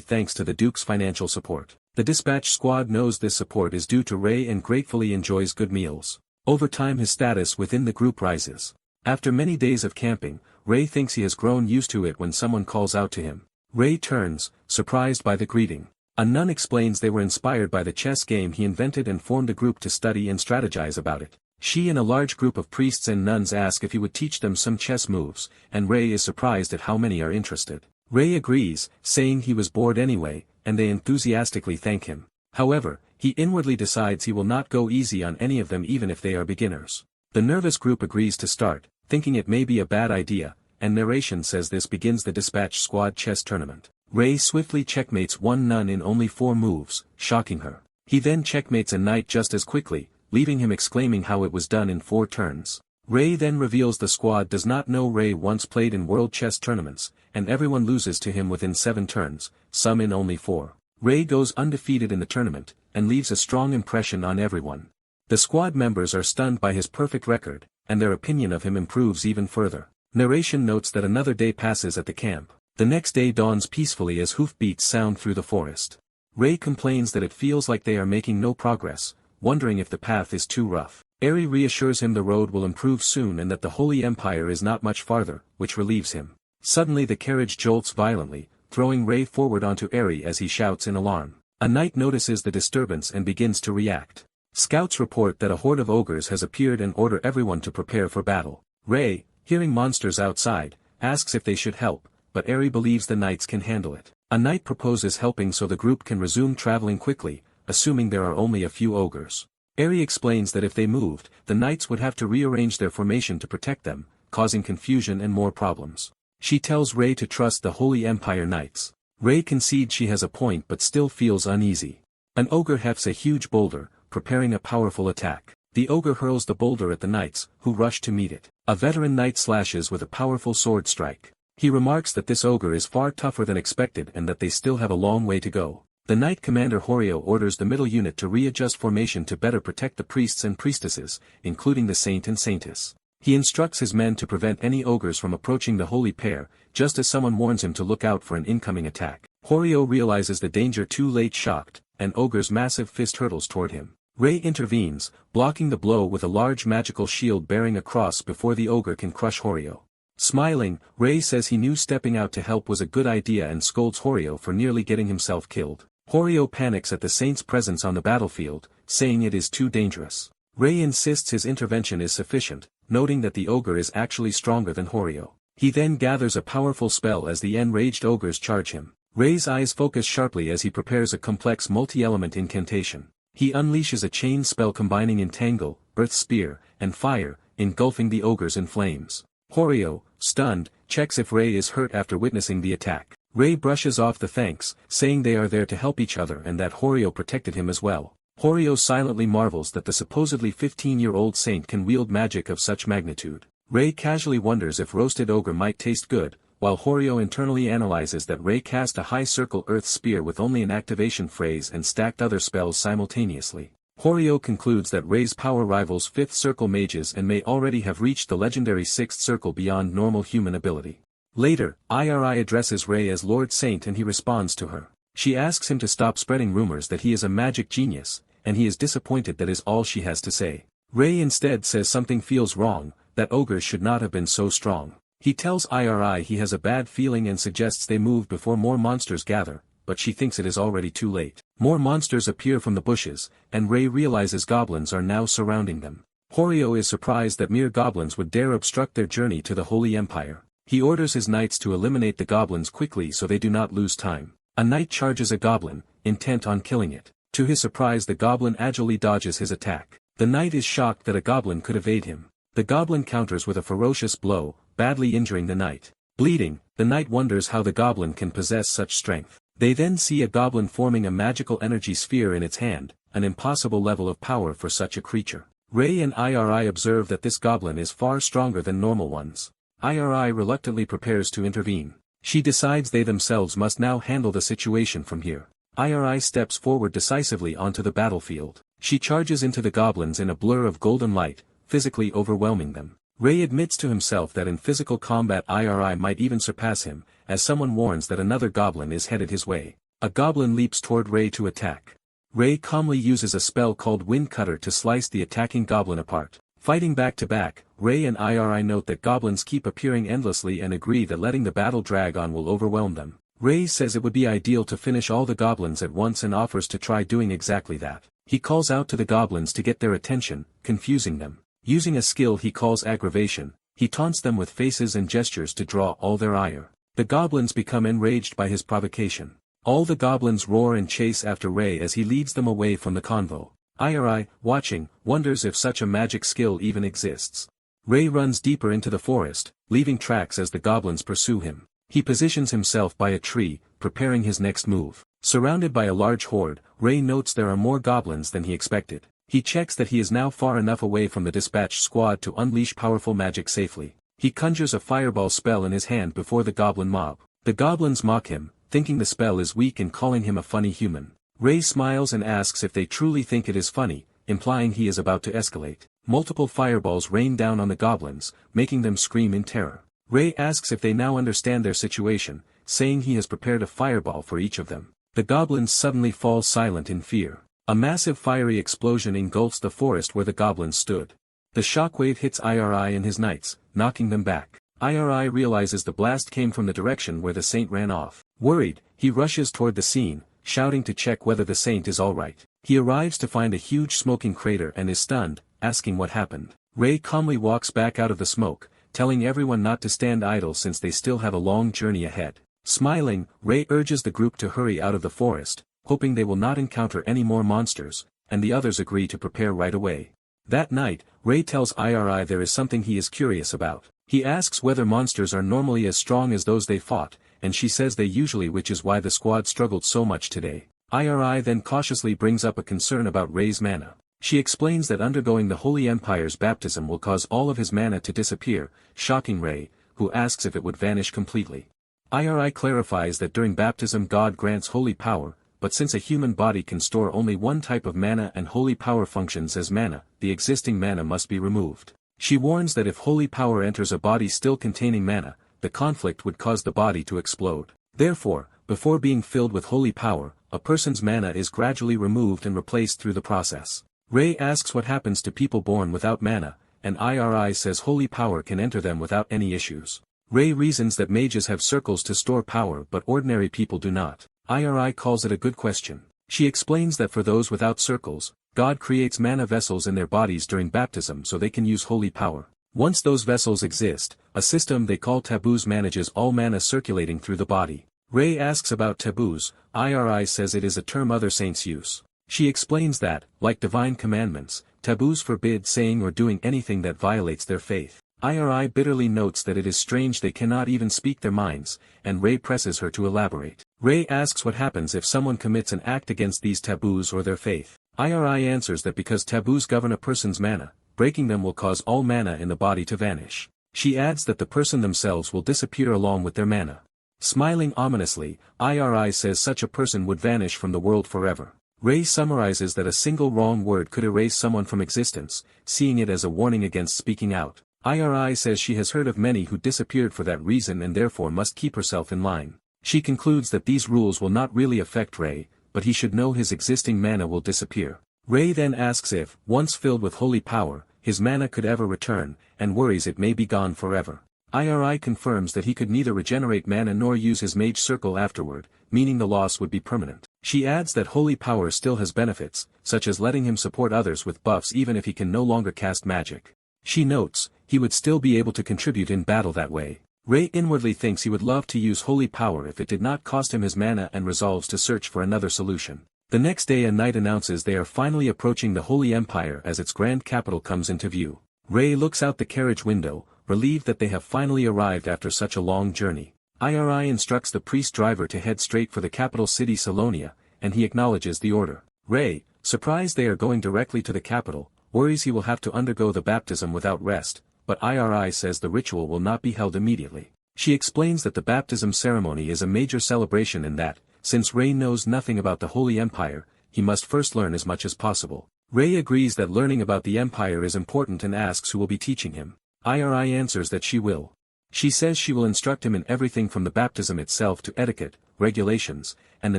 thanks to the Duke's financial support. The dispatch squad knows this support is due to Ray and gratefully enjoys good meals. Over time his status within the group rises. After many days of camping, Ray thinks he has grown used to it when someone calls out to him. Ray turns, surprised by the greeting. A nun explains they were inspired by the chess game he invented and formed a group to study and strategize about it. She and a large group of priests and nuns ask if he would teach them some chess moves, and Ray is surprised at how many are interested. Ray agrees, saying he was bored anyway, and they enthusiastically thank him. However, he inwardly decides he will not go easy on any of them even if they are beginners. The nervous group agrees to start, thinking it may be a bad idea, and narration says this begins the dispatch squad chess tournament. Ray swiftly checkmates one nun in only 4 moves, shocking her. He then checkmates a knight just as quickly, leaving him exclaiming how it was done in 4 turns. Ray then reveals the squad does not know Ray once played in world chess tournaments, and everyone loses to him within 7 turns, some in only 4. Ray goes undefeated in the tournament, and leaves a strong impression on everyone. The squad members are stunned by his perfect record, and their opinion of him improves even further. Narration notes that another day passes at the camp. The next day dawns peacefully as hoofbeats sound through the forest. Ray complains that it feels like they are making no progress, wondering if the path is too rough. Eri reassures him the road will improve soon and that the Holy Empire is not much farther, which relieves him. Suddenly the carriage jolts violently, throwing Ray forward onto Eri as he shouts in alarm. A knight notices the disturbance and begins to react. Scouts report that a horde of ogres has appeared and order everyone to prepare for battle. Ray, hearing monsters outside, asks if they should help, but Eri believes the knights can handle it. A knight proposes helping so the group can resume traveling quickly, assuming there are only a few ogres. Eri explains that if they moved, the knights would have to rearrange their formation to protect them, causing confusion and more problems. She tells Ray to trust the Holy Empire knights. Ray concedes she has a point but still feels uneasy. An ogre hefts a huge boulder, preparing a powerful attack. The ogre hurls the boulder at the knights, who rush to meet it. A veteran knight slashes with a powerful sword strike. He remarks that this ogre is far tougher than expected and that they still have a long way to go. The knight commander Horio orders the middle unit to readjust formation to better protect the priests and priestesses, including the saint and saintess. He instructs his men to prevent any ogres from approaching the holy pair, just as someone warns him to look out for an incoming attack. Horio realizes the danger too late, shocked, and ogre's massive fist hurtles toward him. Rei intervenes, blocking the blow with a large magical shield bearing a cross before the ogre can crush Horio. Smiling, Rei says he knew stepping out to help was a good idea and scolds Horio for nearly getting himself killed. Horio panics at the saint's presence on the battlefield, saying it is too dangerous. Rei insists his intervention is sufficient, noting that the ogre is actually stronger than Horio. He then gathers a powerful spell as the enraged ogres charge him. Rei's eyes focus sharply as he prepares a complex multi-element incantation. He unleashes a chain spell combining Entangle, Earth Spear, and Fire, engulfing the ogres in flames. Horio, stunned, checks if Rei is hurt after witnessing the attack. Rei brushes off the thanks, saying they are there to help each other and that Horio protected him as well. Horio silently marvels that the supposedly 15-year-old saint can wield magic of such magnitude. Rei casually wonders if roasted ogre might taste good, while Horio internally analyzes that Rei cast a high circle earth spear with only an activation phrase and stacked other spells simultaneously. Horio concludes that Rei's power rivals 5th circle mages and may already have reached the legendary 6th circle beyond normal human ability. Later, Iri addresses Rei as Lord Saint and he responds to her. She asks him to stop spreading rumors that he is a magic genius, and he is disappointed that is all she has to say. Rei instead says something feels wrong, that ogres should not have been so strong. He tells Iri he has a bad feeling and suggests they move before more monsters gather, but she thinks it is already too late. More monsters appear from the bushes, and Rei realizes goblins are now surrounding them. Horio is surprised that mere goblins would dare obstruct their journey to the Holy Empire. He orders his knights to eliminate the goblins quickly so they do not lose time. A knight charges a goblin, intent on killing it. To his surprise, the goblin agilely dodges his attack. The knight is shocked that a goblin could evade him. The goblin counters with a ferocious blow, badly injuring the knight. Bleeding, the knight wonders how the goblin can possess such strength. They then see a goblin forming a magical energy sphere in its hand, an impossible level of power for such a creature. Rei and Iri observe that this goblin is far stronger than normal ones. Iri reluctantly prepares to intervene. She decides they themselves must now handle the situation from here. Iri steps forward decisively onto the battlefield. She charges into the goblins in a blur of golden light, physically overwhelming them. Rei admits to himself that in physical combat Iri might even surpass him, as someone warns that another goblin is headed his way. A goblin leaps toward Rei to attack. Rei calmly uses a spell called Wind Cutter to slice the attacking goblin apart. Fighting back to back, Rei and Iri note that goblins keep appearing endlessly and agree that letting the battle drag on will overwhelm them. Rei says it would be ideal to finish all the goblins at once and offers to try doing exactly that. He calls out to the goblins to get their attention, confusing them. Using a skill he calls aggravation, he taunts them with faces and gestures to draw all their ire. The goblins become enraged by his provocation. All the goblins roar and chase after Rei as he leads them away from the convo. Iri, watching, wonders if such a magic skill even exists. Rei runs deeper into the forest, leaving tracks as the goblins pursue him. He positions himself by a tree, preparing his next move. Surrounded by a large horde, Rei notes there are more goblins than he expected. He checks that he is now far enough away from the dispatched squad to unleash powerful magic safely. He conjures a fireball spell in his hand before the goblin mob. The goblins mock him, thinking the spell is weak and calling him a funny human. Rei smiles and asks if they truly think it is funny, implying he is about to escalate. Multiple fireballs rain down on the goblins, making them scream in terror. Rei asks if they now understand their situation, saying he has prepared a fireball for each of them. The goblins suddenly fall silent in fear. A massive fiery explosion engulfs the forest where the goblins stood. The shockwave hits Iri and his knights, knocking them back. Iri realizes the blast came from the direction where the saint ran off. Worried, he rushes toward the scene, shouting to check whether the saint is alright. He arrives to find a huge smoking crater and is stunned, asking what happened. Rei calmly walks back out of the smoke, telling everyone not to stand idle since they still have a long journey ahead. Smiling, Rei urges the group to hurry out of the forest, hoping they will not encounter any more monsters, and the others agree to prepare right away. That night, Rei tells Iri there is something he is curious about. He asks whether monsters are normally as strong as those they fought, and she says they usually, which is why the squad struggled so much today. Iri then cautiously brings up a concern about Rei's mana. She explains that undergoing the Holy Empire's baptism will cause all of his mana to disappear, shocking Rei, who asks if it would vanish completely. Iri clarifies that during baptism God grants holy power, but since a human body can store only one type of mana and holy power functions as mana, the existing mana must be removed. She warns that if holy power enters a body still containing mana, the conflict would cause the body to explode. Therefore, before being filled with holy power, a person's mana is gradually removed and replaced through the process. Ray asks what happens to people born without mana, and Iri says holy power can enter them without any issues. Ray reasons that mages have circles to store power but ordinary people do not. Iri calls it a good question. She explains that for those without circles, God creates mana vessels in their bodies during baptism so they can use holy power. Once those vessels exist, a system they call taboos manages all mana circulating through the body. Ray asks about taboos. Iri says it is a term other saints use. She explains that, like divine commandments, taboos forbid saying or doing anything that violates their faith. Iri bitterly notes that it is strange they cannot even speak their minds, and Ray presses her to elaborate. Ray asks what happens if someone commits an act against these taboos or their faith. Iri answers that because taboos govern a person's mana, breaking them will cause all mana in the body to vanish. She adds that the person themselves will disappear along with their mana. Smiling ominously, Iri says such a person would vanish from the world forever. Ray summarizes that a single wrong word could erase someone from existence, seeing it as a warning against speaking out. Iri says she has heard of many who disappeared for that reason and therefore must keep herself in line. She concludes that these rules will not really affect Ray, but he should know his existing mana will disappear. Ray then asks if, once filled with holy power, his mana could ever return, and worries it may be gone forever. Iri confirms that he could neither regenerate mana nor use his mage circle afterward, meaning the loss would be permanent. She adds that holy power still has benefits, such as letting him support others with buffs even if he can no longer cast magic. She notes, he would still be able to contribute in battle that way. Ray inwardly thinks he would love to use holy power if it did not cost him his mana and resolves to search for another solution. The next day a knight announces they are finally approaching the Holy Empire as its grand capital comes into view. Ray looks out the carriage window, relieved that they have finally arrived after such a long journey. Iri instructs the priest driver to head straight for the capital city Salonia, and he acknowledges the order. Ray, surprised they are going directly to the capital, worries he will have to undergo the baptism without rest, but Iri says the ritual will not be held immediately. She explains that the baptism ceremony is a major celebration and that, since Ray knows nothing about the Holy Empire, he must first learn as much as possible. Ray agrees that learning about the Empire is important and asks who will be teaching him. Iri answers that she will. She says she will instruct him in everything from the baptism itself to etiquette, regulations, and the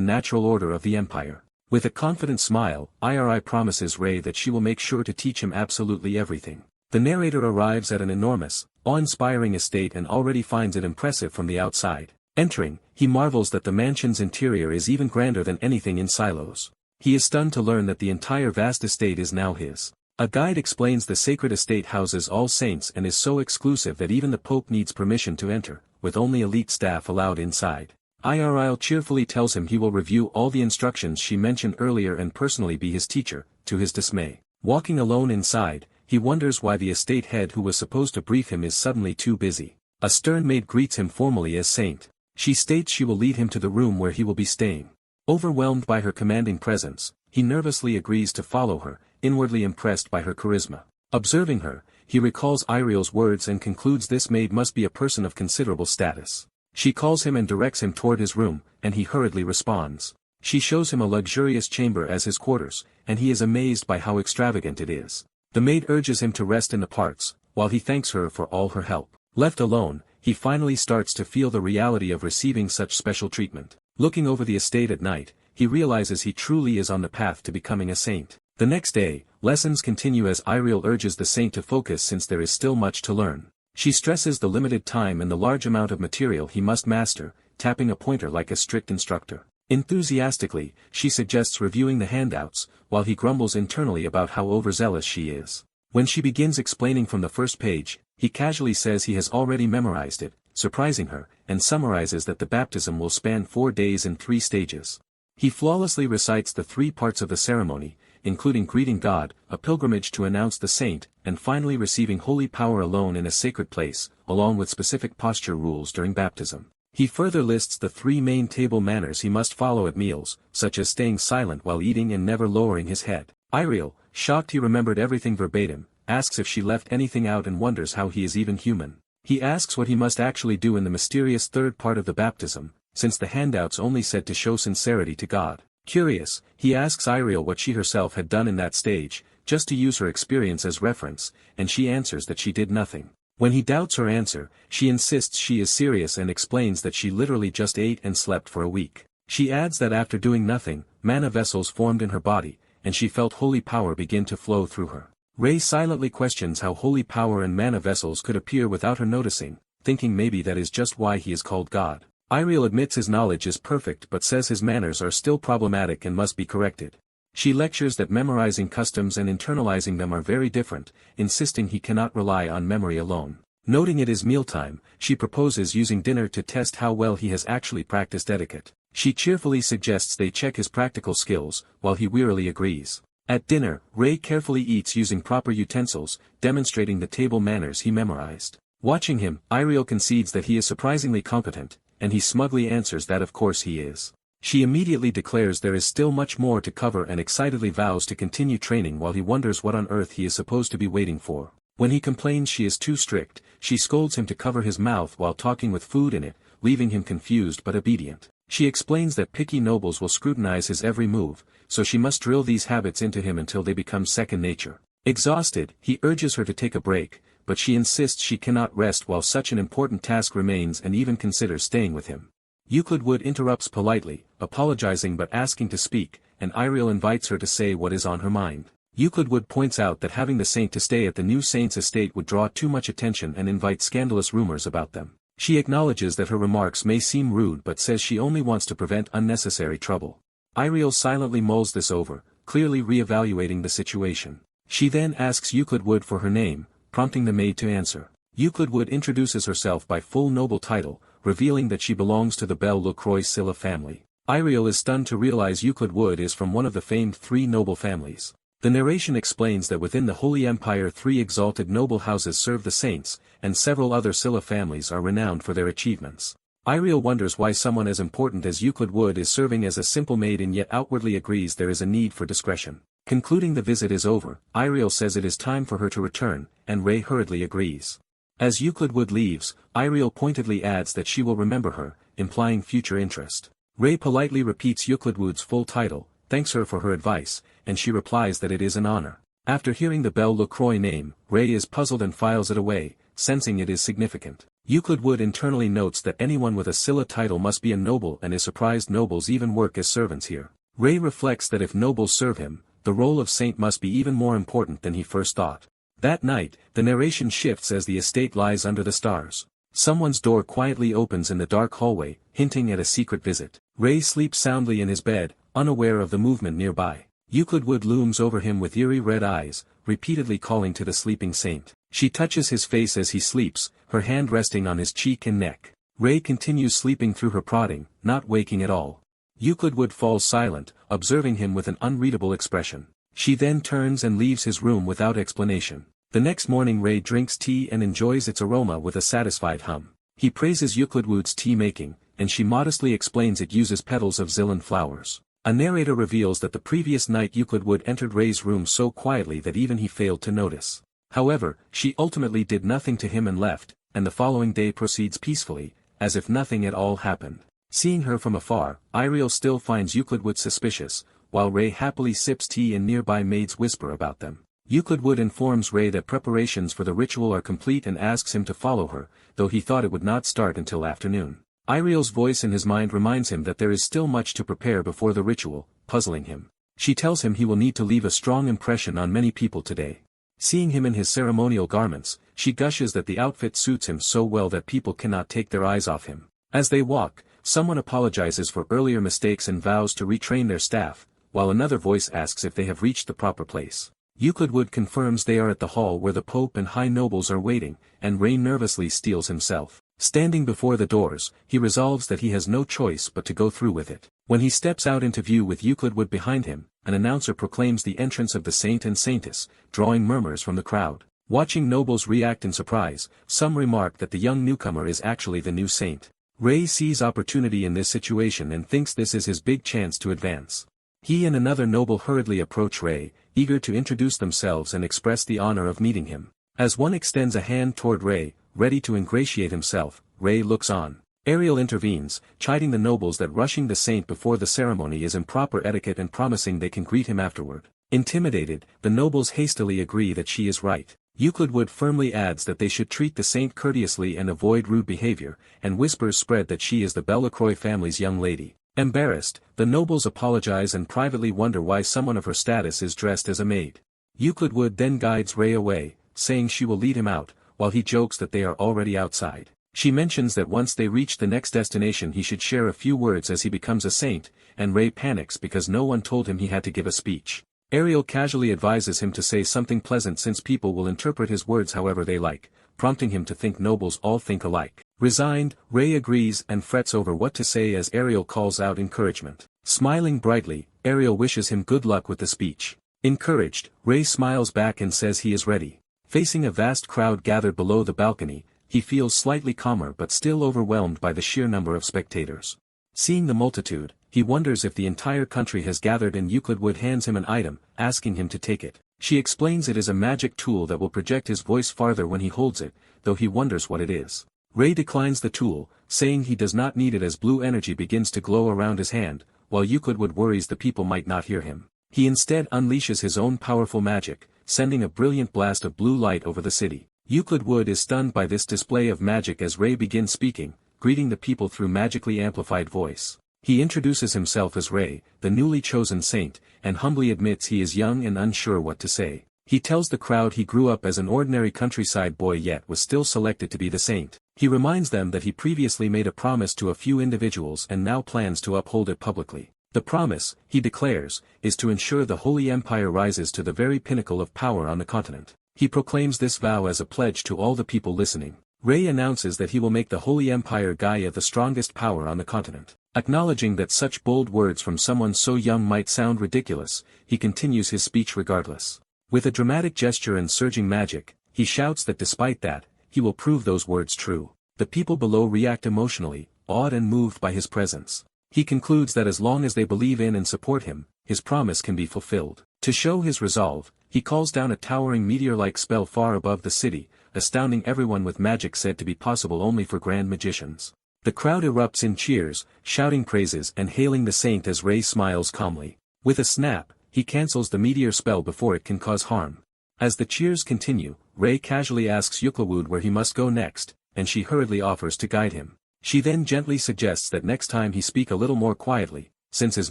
natural order of the Empire. With a confident smile, Iri promises Ray that she will make sure to teach him absolutely everything. The narrator arrives at an enormous, awe-inspiring estate and already finds it impressive from the outside. Entering, he marvels that the mansion's interior is even grander than anything in Silos. He is stunned to learn that the entire vast estate is now his. A guide explains the sacred estate houses all saints and is so exclusive that even the Pope needs permission to enter, with only elite staff allowed inside. Iril cheerfully tells him he will review all the instructions she mentioned earlier and personally be his teacher, to his dismay. Walking alone inside, he wonders why the estate head who was supposed to brief him is suddenly too busy. A stern maid greets him formally as saint. She states she will lead him to the room where he will be staying. Overwhelmed by her commanding presence, he nervously agrees to follow her, inwardly impressed by her charisma. Observing her, he recalls Iril's words and concludes this maid must be a person of considerable status. She calls him and directs him toward his room, and he hurriedly responds. She shows him a luxurious chamber as his quarters, and he is amazed by how extravagant it is. The maid urges him to rest in the parks, while he thanks her for all her help. Left alone, he finally starts to feel the reality of receiving such special treatment. Looking over the estate at night, he realizes he truly is on the path to becoming a saint. The next day, lessons continue as Iril urges the saint to focus since there is still much to learn. She stresses the limited time and the large amount of material he must master, tapping a pointer like a strict instructor. Enthusiastically, she suggests reviewing the handouts, while he grumbles internally about how overzealous she is. When she begins explaining from the first page, he casually says he has already memorized it, surprising her, and summarizes that the baptism will span 4 days in 3 stages. He flawlessly recites the 3 parts of the ceremony, including greeting God, a pilgrimage to announce the saint, and finally receiving holy power alone in a sacred place, along with specific posture rules during baptism. He further lists the 3 main table manners he must follow at meals, such as staying silent while eating and never lowering his head. Iril, shocked he remembered everything verbatim, asks if she left anything out and wonders how he is even human. He asks what he must actually do in the mysterious 3rd part of the baptism, since the handouts only said to show sincerity to God. Curious, he asks Iril what she herself had done in that stage, just to use her experience as reference, and she answers that she did nothing. When he doubts her answer, she insists she is serious and explains that she literally just ate and slept for a week. She adds that after doing nothing, mana vessels formed in her body, and she felt holy power begin to flow through her. Rei silently questions how holy power and mana vessels could appear without her noticing, thinking maybe that is just why he is called God. Iriel admits his knowledge is perfect but says his manners are still problematic and must be corrected. She lectures that memorizing customs and internalizing them are very different, insisting he cannot rely on memory alone. Noting it is mealtime, she proposes using dinner to test how well he has actually practiced etiquette. She cheerfully suggests they check his practical skills, while he wearily agrees. At dinner, Rei carefully eats using proper utensils, demonstrating the table manners he memorized. Watching him, Iriel concedes that he is surprisingly competent, and he smugly answers that of course he is. She immediately declares there is still much more to cover and excitedly vows to continue training while he wonders what on earth he is supposed to be waiting for. When he complains she is too strict, she scolds him to cover his mouth while talking with food in it, leaving him confused but obedient. She explains that picky nobles will scrutinize his every move, so she must drill these habits into him until they become second nature. Exhausted, he urges her to take a break, but she insists she cannot rest while such an important task remains and even considers staying with him. Euclid Wood interrupts politely, apologizing but asking to speak, and Iriel invites her to say what is on her mind. Euclid Wood points out that having the saint to stay at the new saint's estate would draw too much attention and invite scandalous rumors about them. She acknowledges that her remarks may seem rude but says she only wants to prevent unnecessary trouble. Iriel silently mulls this over, clearly re-evaluating the situation. She then asks Euclid Wood for her name, prompting the maid to answer. Euclid Wood introduces herself by full noble title, revealing that she belongs to the Belle Le Croix Scylla family. Iriel is stunned to realize Euclid Wood is from one of the famed three noble families. The narration explains that within the Holy Empire 3 exalted noble houses serve the saints, and several other Scylla families are renowned for their achievements. Iriel wonders why someone as important as Euclid Wood is serving as a simple maid and yet outwardly agrees there is a need for discretion. Concluding the visit is over, Iriel says it is time for her to return, and Rei hurriedly agrees. As Euclid Wood leaves, Iriel pointedly adds that she will remember her, implying future interest. Rei politely repeats Euclid Wood's full title, thanks her for her advice, and she replies that it is an honor. After hearing the Belle Le Croix name, Rei is puzzled and files it away, sensing it is significant. Euclid Wood internally notes that anyone with a Scylla title must be a noble and is surprised nobles even work as servants here. Rei reflects that if nobles serve him, the role of saint must be even more important than he first thought. That night, the narration shifts as the estate lies under the stars. Someone's door quietly opens in the dark hallway, hinting at a secret visit. Rei sleeps soundly in his bed, unaware of the movement nearby. Euclid Wood looms over him with eerie red eyes, repeatedly calling to the sleeping saint. She touches his face as he sleeps, her hand resting on his cheek and neck. Rei continues sleeping through her prodding, not waking at all. Euclid Wood falls silent, observing him with an unreadable expression. She then turns and leaves his room without explanation. The next morning Rei drinks tea and enjoys its aroma with a satisfied hum. He praises Euclid Wood's tea making, and she modestly explains it uses petals of Zillan flowers. A narrator reveals that the previous night Euclid Wood entered Rei's room so quietly that even he failed to notice. However, she ultimately did nothing to him and left, and the following day proceeds peacefully, as if nothing at all happened. Seeing her from afar, Iriel still finds Euclid Wood suspicious, while Rei happily sips tea and nearby maids whisper about them. Euclid Wood informs Rei that preparations for the ritual are complete and asks him to follow her, though he thought it would not start until afternoon. Iriel's voice in his mind reminds him that there is still much to prepare before the ritual, puzzling him. She tells him he will need to leave a strong impression on many people today. Seeing him in his ceremonial garments, she gushes that the outfit suits him so well that people cannot take their eyes off him. As they walk, someone apologizes for earlier mistakes and vows to retrain their staff, while another voice asks if they have reached the proper place. Euclid Wood confirms they are at the hall where the Pope and high nobles are waiting, and Rei nervously steels himself. Standing before the doors, he resolves that he has no choice but to go through with it. When he steps out into view with Euclid Wood behind him, an announcer proclaims the entrance of the saint and saintess, drawing murmurs from the crowd. Watching nobles react in surprise, some remark that the young newcomer is actually the new saint. Rei sees opportunity in this situation and thinks this is his big chance to advance. He and another noble hurriedly approach Rei, eager to introduce themselves and express the honor of meeting him. As one extends a hand toward Rei, ready to ingratiate himself, Rei looks on. Ariel intervenes, chiding the nobles that rushing the saint before the ceremony is improper etiquette and promising they can greet him afterward. Intimidated, the nobles hastily agree that she is right. Euclid Wood firmly adds that they should treat the saint courteously and avoid rude behavior, and whispers spread that she is the Belacroix family's young lady. Embarrassed, the nobles apologize and privately wonder why someone of her status is dressed as a maid. Euclid Wood then guides Ray away, saying she will lead him out, while he jokes that they are already outside. She mentions that once they reach the next destination he should share a few words as he becomes a saint, and Ray panics because no one told him he had to give a speech. Ariel casually advises him to say something pleasant since people will interpret his words however they like, prompting him to think nobles all think alike. Resigned, Ray agrees and frets over what to say as Ariel calls out encouragement. Smiling brightly, Ariel wishes him good luck with the speech. Encouraged, Ray smiles back and says he is ready. Facing a vast crowd gathered below the balcony, he feels slightly calmer but still overwhelmed by the sheer number of spectators. Seeing the multitude, he wonders if the entire country has gathered and Euclid Wood hands him an item, asking him to take it. She explains it is a magic tool that will project his voice farther when he holds it, though he wonders what it is. Ray declines the tool, saying he does not need it as blue energy begins to glow around his hand, while Euclid Wood worries the people might not hear him. He instead unleashes his own powerful magic, sending a brilliant blast of blue light over the city. Euclid Wood is stunned by this display of magic as Ray begins speaking, greeting the people through magically amplified voice. He introduces himself as Ray, the newly chosen saint, and humbly admits he is young and unsure what to say. He tells the crowd he grew up as an ordinary countryside boy yet was still selected to be the saint. He reminds them that he previously made a promise to a few individuals and now plans to uphold it publicly. The promise, he declares, is to ensure the Holy Empire rises to the very pinnacle of power on the continent. He proclaims this vow as a pledge to all the people listening. Ray announces that he will make the Holy Empire Gaia the strongest power on the continent. Acknowledging that such bold words from someone so young might sound ridiculous, he continues his speech regardless. With a dramatic gesture and surging magic, he shouts that despite that, he will prove those words true. The people below react emotionally, awed and moved by his presence. He concludes that as long as they believe in and support him, his promise can be fulfilled. To show his resolve, he calls down a towering meteor-like spell far above the city, astounding everyone with magic said to be possible only for grand magicians. The crowd erupts in cheers, shouting praises and hailing the saint as Ray smiles calmly. With a snap, he cancels the meteor spell before it can cause harm. As the cheers continue, Ray casually asks Euclid Wood where he must go next, and she hurriedly offers to guide him. She then gently suggests that next time he speak a little more quietly, since his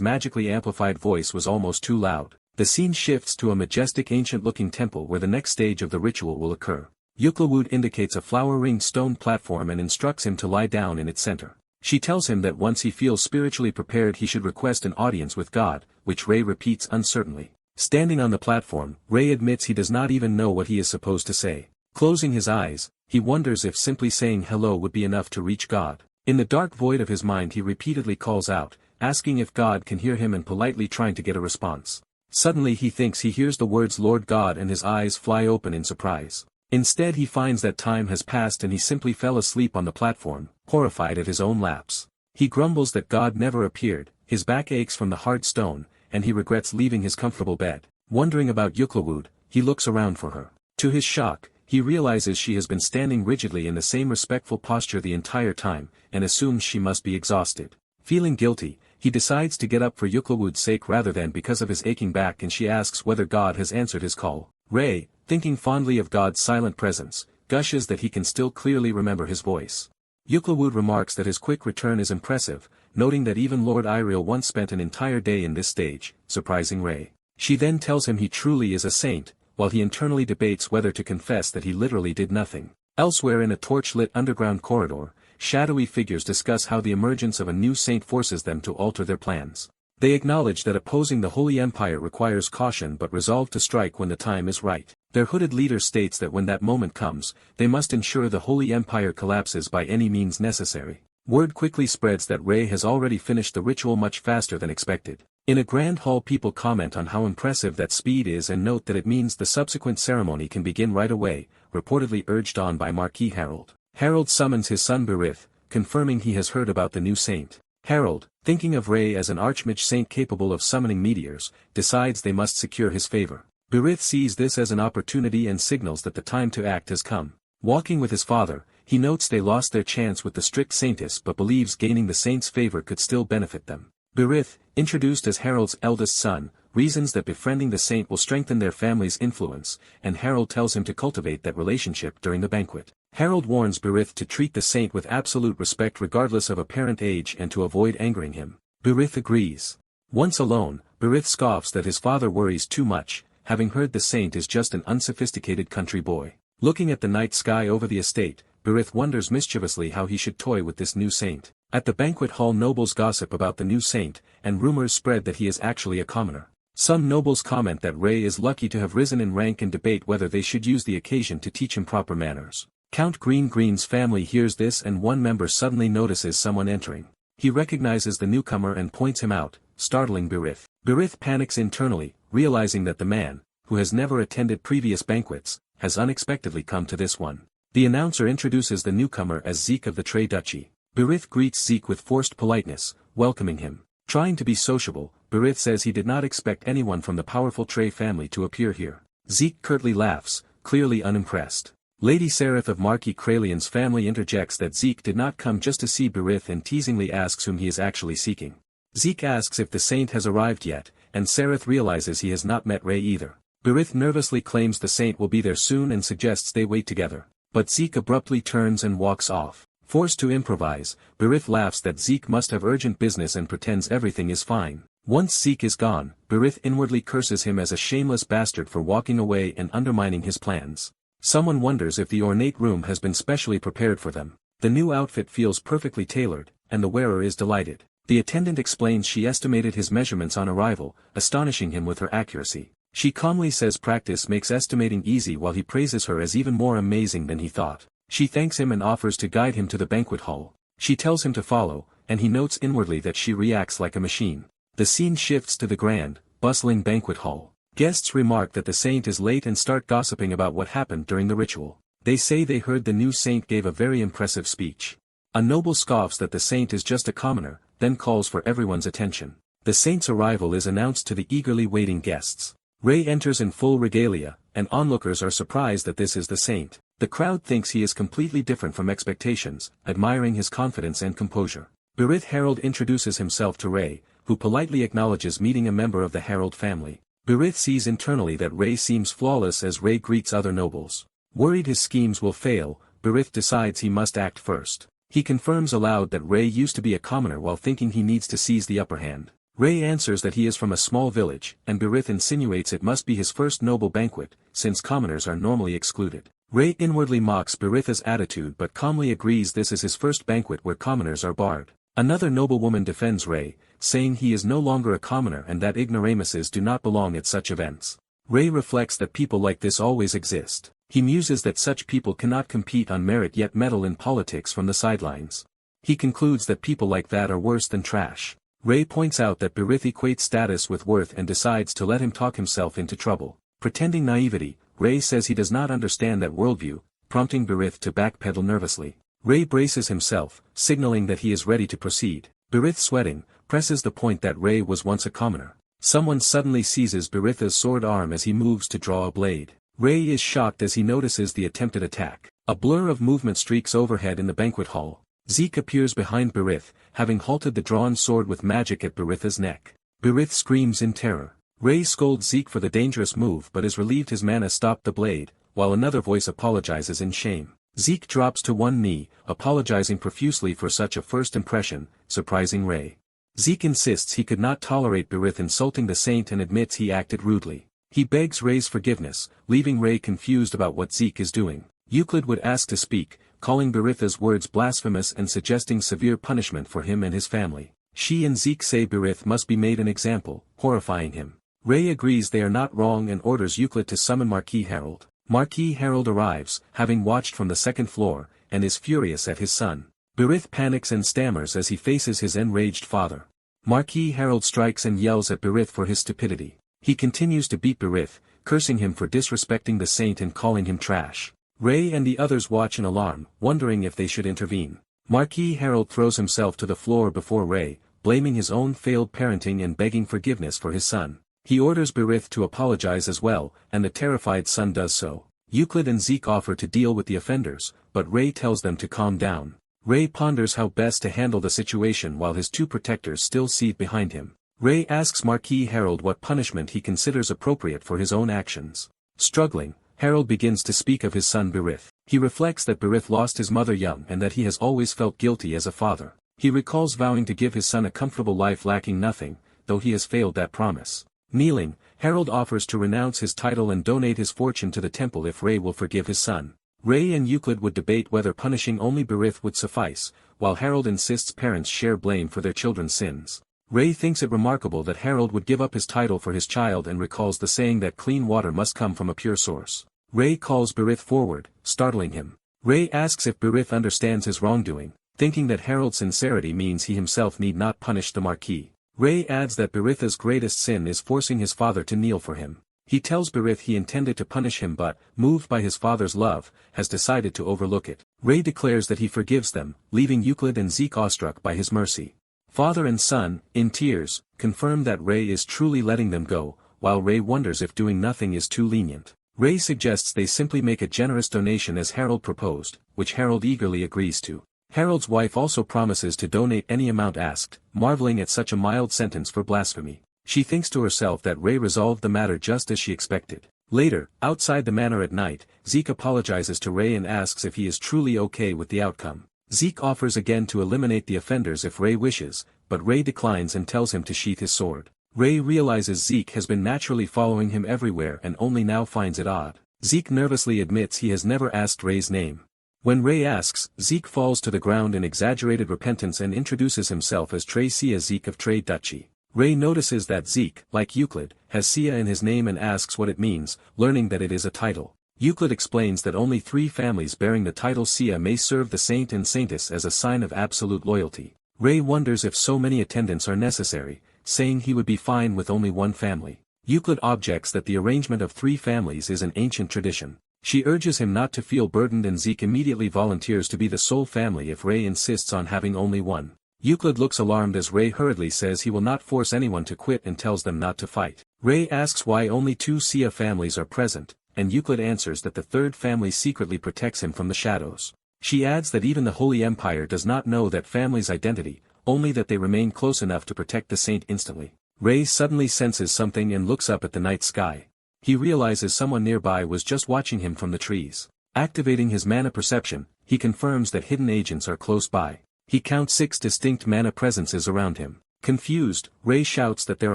magically amplified voice was almost too loud. The scene shifts to a majestic ancient-looking temple where the next stage of the ritual will occur. Euclid Wood indicates a flower-ringed stone platform and instructs him to lie down in its center. She tells him that once he feels spiritually prepared he should request an audience with God, which Ray repeats uncertainly. Standing on the platform, Ray admits he does not even know what he is supposed to say. Closing his eyes, he wonders if simply saying hello would be enough to reach God. In the dark void of his mind he repeatedly calls out, asking if God can hear him and politely trying to get a response. Suddenly he thinks he hears the words Lord God and his eyes fly open in surprise. Instead he finds that time has passed and he simply fell asleep on the platform, horrified at his own lapse. He grumbles that God never appeared, his back aches from the hard stone, and he regrets leaving his comfortable bed. Wondering about Euclid Wood, he looks around for her. To his shock, he realizes she has been standing rigidly in the same respectful posture the entire time, and assumes she must be exhausted. Feeling guilty, he decides to get up for Euclid Wood's sake rather than because of his aching back, and she asks whether God has answered his call. Ray, thinking fondly of God's silent presence, gushes that he can still clearly remember his voice. Euclid Wood remarks that his quick return is impressive, noting that even Lord Iriel once spent an entire day in this stage, surprising Ray. She then tells him he truly is a saint, while he internally debates whether to confess that he literally did nothing. Elsewhere in a torch-lit underground corridor, shadowy figures discuss how the emergence of a new saint forces them to alter their plans. They acknowledge that opposing the Holy Empire requires caution but resolve to strike when the time is right. Their hooded leader states that when that moment comes, they must ensure the Holy Empire collapses by any means necessary. Word quickly spreads that Ray has already finished the ritual much faster than expected. In a grand hall people comment on how impressive that speed is and note that it means the subsequent ceremony can begin right away, reportedly urged on by Marquis Harold. Harold summons his son Berith, confirming he has heard about the new saint. Harold, thinking of Ray as an archmage saint capable of summoning meteors, decides they must secure his favor. Berith sees this as an opportunity and signals that the time to act has come. Walking with his father, he notes they lost their chance with the strict saintess but believes gaining the saint's favor could still benefit them. Berith, introduced as Harold's eldest son, reasons that befriending the saint will strengthen their family's influence, and Harold tells him to cultivate that relationship during the banquet. Harold warns Berith to treat the saint with absolute respect regardless of apparent age and to avoid angering him. Berith agrees. Once alone, Berith scoffs that his father worries too much, having heard the saint is just an unsophisticated country boy. Looking at the night sky over the estate, Berith wonders mischievously how he should toy with this new saint. At the banquet hall, nobles gossip about the new saint, and rumors spread that he is actually a commoner. Some nobles comment that Ray is lucky to have risen in rank and debate whether they should use the occasion to teach him proper manners. Count Green's family hears this, and one member suddenly notices someone entering. He recognizes the newcomer and points him out, startling Berith. Berith panics internally, realizing that the man, who has never attended previous banquets, has unexpectedly come to this one. The announcer introduces the newcomer as Zeke of the Trey Duchy. Berith greets Zeke with forced politeness, welcoming him. Trying to be sociable, Berith says he did not expect anyone from the powerful Trey family to appear here. Zeke curtly laughs, clearly unimpressed. Lady Seraph of Marquis Kralian's family interjects that Zeke did not come just to see Berith and teasingly asks whom he is actually seeking. Zeke asks if the saint has arrived yet, and Seraph realizes he has not met Ray either. Berith nervously claims the saint will be there soon and suggests they wait together. But Zeke abruptly turns and walks off. Forced to improvise, Berith laughs that Zeke must have urgent business and pretends everything is fine. Once Zeke is gone, Berith inwardly curses him as a shameless bastard for walking away and undermining his plans. Someone wonders if the ornate room has been specially prepared for them. The new outfit feels perfectly tailored, and the wearer is delighted. The attendant explains she estimated his measurements on arrival, astonishing him with her accuracy. She calmly says practice makes estimating easy, while he praises her as even more amazing than he thought. She thanks him and offers to guide him to the banquet hall. She tells him to follow, and he notes inwardly that she reacts like a machine. The scene shifts to the grand, bustling banquet hall. Guests remark that the saint is late and start gossiping about what happened during the ritual. They say they heard the new saint gave a very impressive speech. A noble scoffs that the saint is just a commoner, then calls for everyone's attention. The saint's arrival is announced to the eagerly waiting guests. Ray enters in full regalia, and onlookers are surprised that this is the saint. The crowd thinks he is completely different from expectations, admiring his confidence and composure. Berith Harold introduces himself to Ray, who politely acknowledges meeting a member of the Harold family. Berith sees internally that Ray seems flawless as Ray greets other nobles. Worried his schemes will fail, Berith decides he must act first. He confirms aloud that Ray used to be a commoner while thinking he needs to seize the upper hand. Ray answers that he is from a small village, and Berith insinuates it must be his first noble banquet, since commoners are normally excluded. Ray inwardly mocks Berith's attitude but calmly agrees this is his first banquet where commoners are barred. Another noblewoman defends Ray, saying he is no longer a commoner and that ignoramuses do not belong at such events. Ray reflects that people like this always exist. He muses that such people cannot compete on merit yet meddle in politics from the sidelines. He concludes that people like that are worse than trash. Ray points out that Berith equates status with worth and decides to let him talk himself into trouble. Pretending naivety, Ray says he does not understand that worldview, prompting Berith to backpedal nervously. Ray braces himself, signaling that he is ready to proceed. Berith, sweating, presses the point that Ray was once a commoner. Someone suddenly seizes Berith's sword arm as he moves to draw a blade. Ray is shocked as he notices the attempted attack. A blur of movement streaks overhead in the banquet hall. Zeke appears behind Berith, having halted the drawn sword with magic at Berith's neck. Berith screams in terror. Ray scolds Zeke for the dangerous move but is relieved his mana stopped the blade, while another voice apologizes in shame. Zeke drops to one knee, apologizing profusely for such a first impression, surprising Ray. Zeke insists he could not tolerate Berith insulting the saint and admits he acted rudely. He begs Ray's forgiveness, leaving Ray confused about what Zeke is doing. Euclid would ask to speak, calling Berith's words blasphemous and suggesting severe punishment for him and his family. She and Zeke say Berith must be made an example, horrifying him. Ray agrees they are not wrong and orders Euclid to summon Marquis Harold. Marquis Harold arrives, having watched from the second floor, and is furious at his son. Berith panics and stammers as he faces his enraged father. Marquis Harold strikes and yells at Berith for his stupidity. He continues to beat Berith, cursing him for disrespecting the saint and calling him trash. Ray and the others watch in alarm, wondering if they should intervene. Marquis Harold throws himself to the floor before Ray, blaming his own failed parenting and begging forgiveness for his son. He orders Berith to apologize as well, and the terrified son does so. Euclid and Zeke offer to deal with the offenders, but Ray tells them to calm down. Ray ponders how best to handle the situation while his two protectors still seethe behind him. Ray asks Marquis Harold what punishment he considers appropriate for his own actions. Struggling, Harold begins to speak of his son Berith. He reflects that Berith lost his mother young and that he has always felt guilty as a father. He recalls vowing to give his son a comfortable life lacking nothing, though he has failed that promise. Kneeling, Harold offers to renounce his title and donate his fortune to the temple if Ray will forgive his son. Ray and Euclid would debate whether punishing only Berith would suffice, while Harold insists parents share blame for their children's sins. Ray thinks it remarkable that Harold would give up his title for his child and recalls the saying that clean water must come from a pure source. Ray calls Berith forward, startling him. Ray asks if Berith understands his wrongdoing, thinking that Harold's sincerity means he himself need not punish the Marquis. Ray adds that Berith's greatest sin is forcing his father to kneel for him. He tells Berith he intended to punish him but, moved by his father's love, has decided to overlook it. Ray declares that he forgives them, leaving Euclid and Zeke awestruck by his mercy. Father and son, in tears, confirm that Ray is truly letting them go, while Ray wonders if doing nothing is too lenient. Ray suggests they simply make a generous donation as Harold proposed, which Harold eagerly agrees to. Harold's wife also promises to donate any amount asked, marveling at such a mild sentence for blasphemy. She thinks to herself that Ray resolved the matter just as she expected. Later, outside the manor at night, Zeke apologizes to Ray and asks if he is truly okay with the outcome. Zeke offers again to eliminate the offenders if Ray wishes, but Ray declines and tells him to sheath his sword. Ray realizes Zeke has been naturally following him everywhere and only now finds it odd. Zeke nervously admits he has never asked Ray's name. When Ray asks, Zeke falls to the ground in exaggerated repentance and introduces himself as Trey Sia Zeke of Trade Duchy. Ray notices that Zeke, like Euclid, has Sia in his name and asks what it means, learning that it is a title. Euclid explains that only 3 families bearing the title Sia may serve the saint and saintess as a sign of absolute loyalty. Ray wonders if so many attendants are necessary, saying he would be fine with only 1 family. Euclid objects that the arrangement of 3 families is an ancient tradition. She urges him not to feel burdened and Zeke immediately volunteers to be the sole family if Ray insists on having only 1. Euclid looks alarmed as Ray hurriedly says he will not force anyone to quit and tells them not to fight. Ray asks why only 2 Sia families are present, and Euclid answers that the 3rd family secretly protects him from the shadows. She adds that even the Holy Empire does not know that family's identity, only that they remain close enough to protect the saint instantly. Ray suddenly senses something and looks up at the night sky. He realizes someone nearby was just watching him from the trees. Activating his mana perception, he confirms that hidden agents are close by. He counts 6 distinct mana presences around him. Confused, Ray shouts that there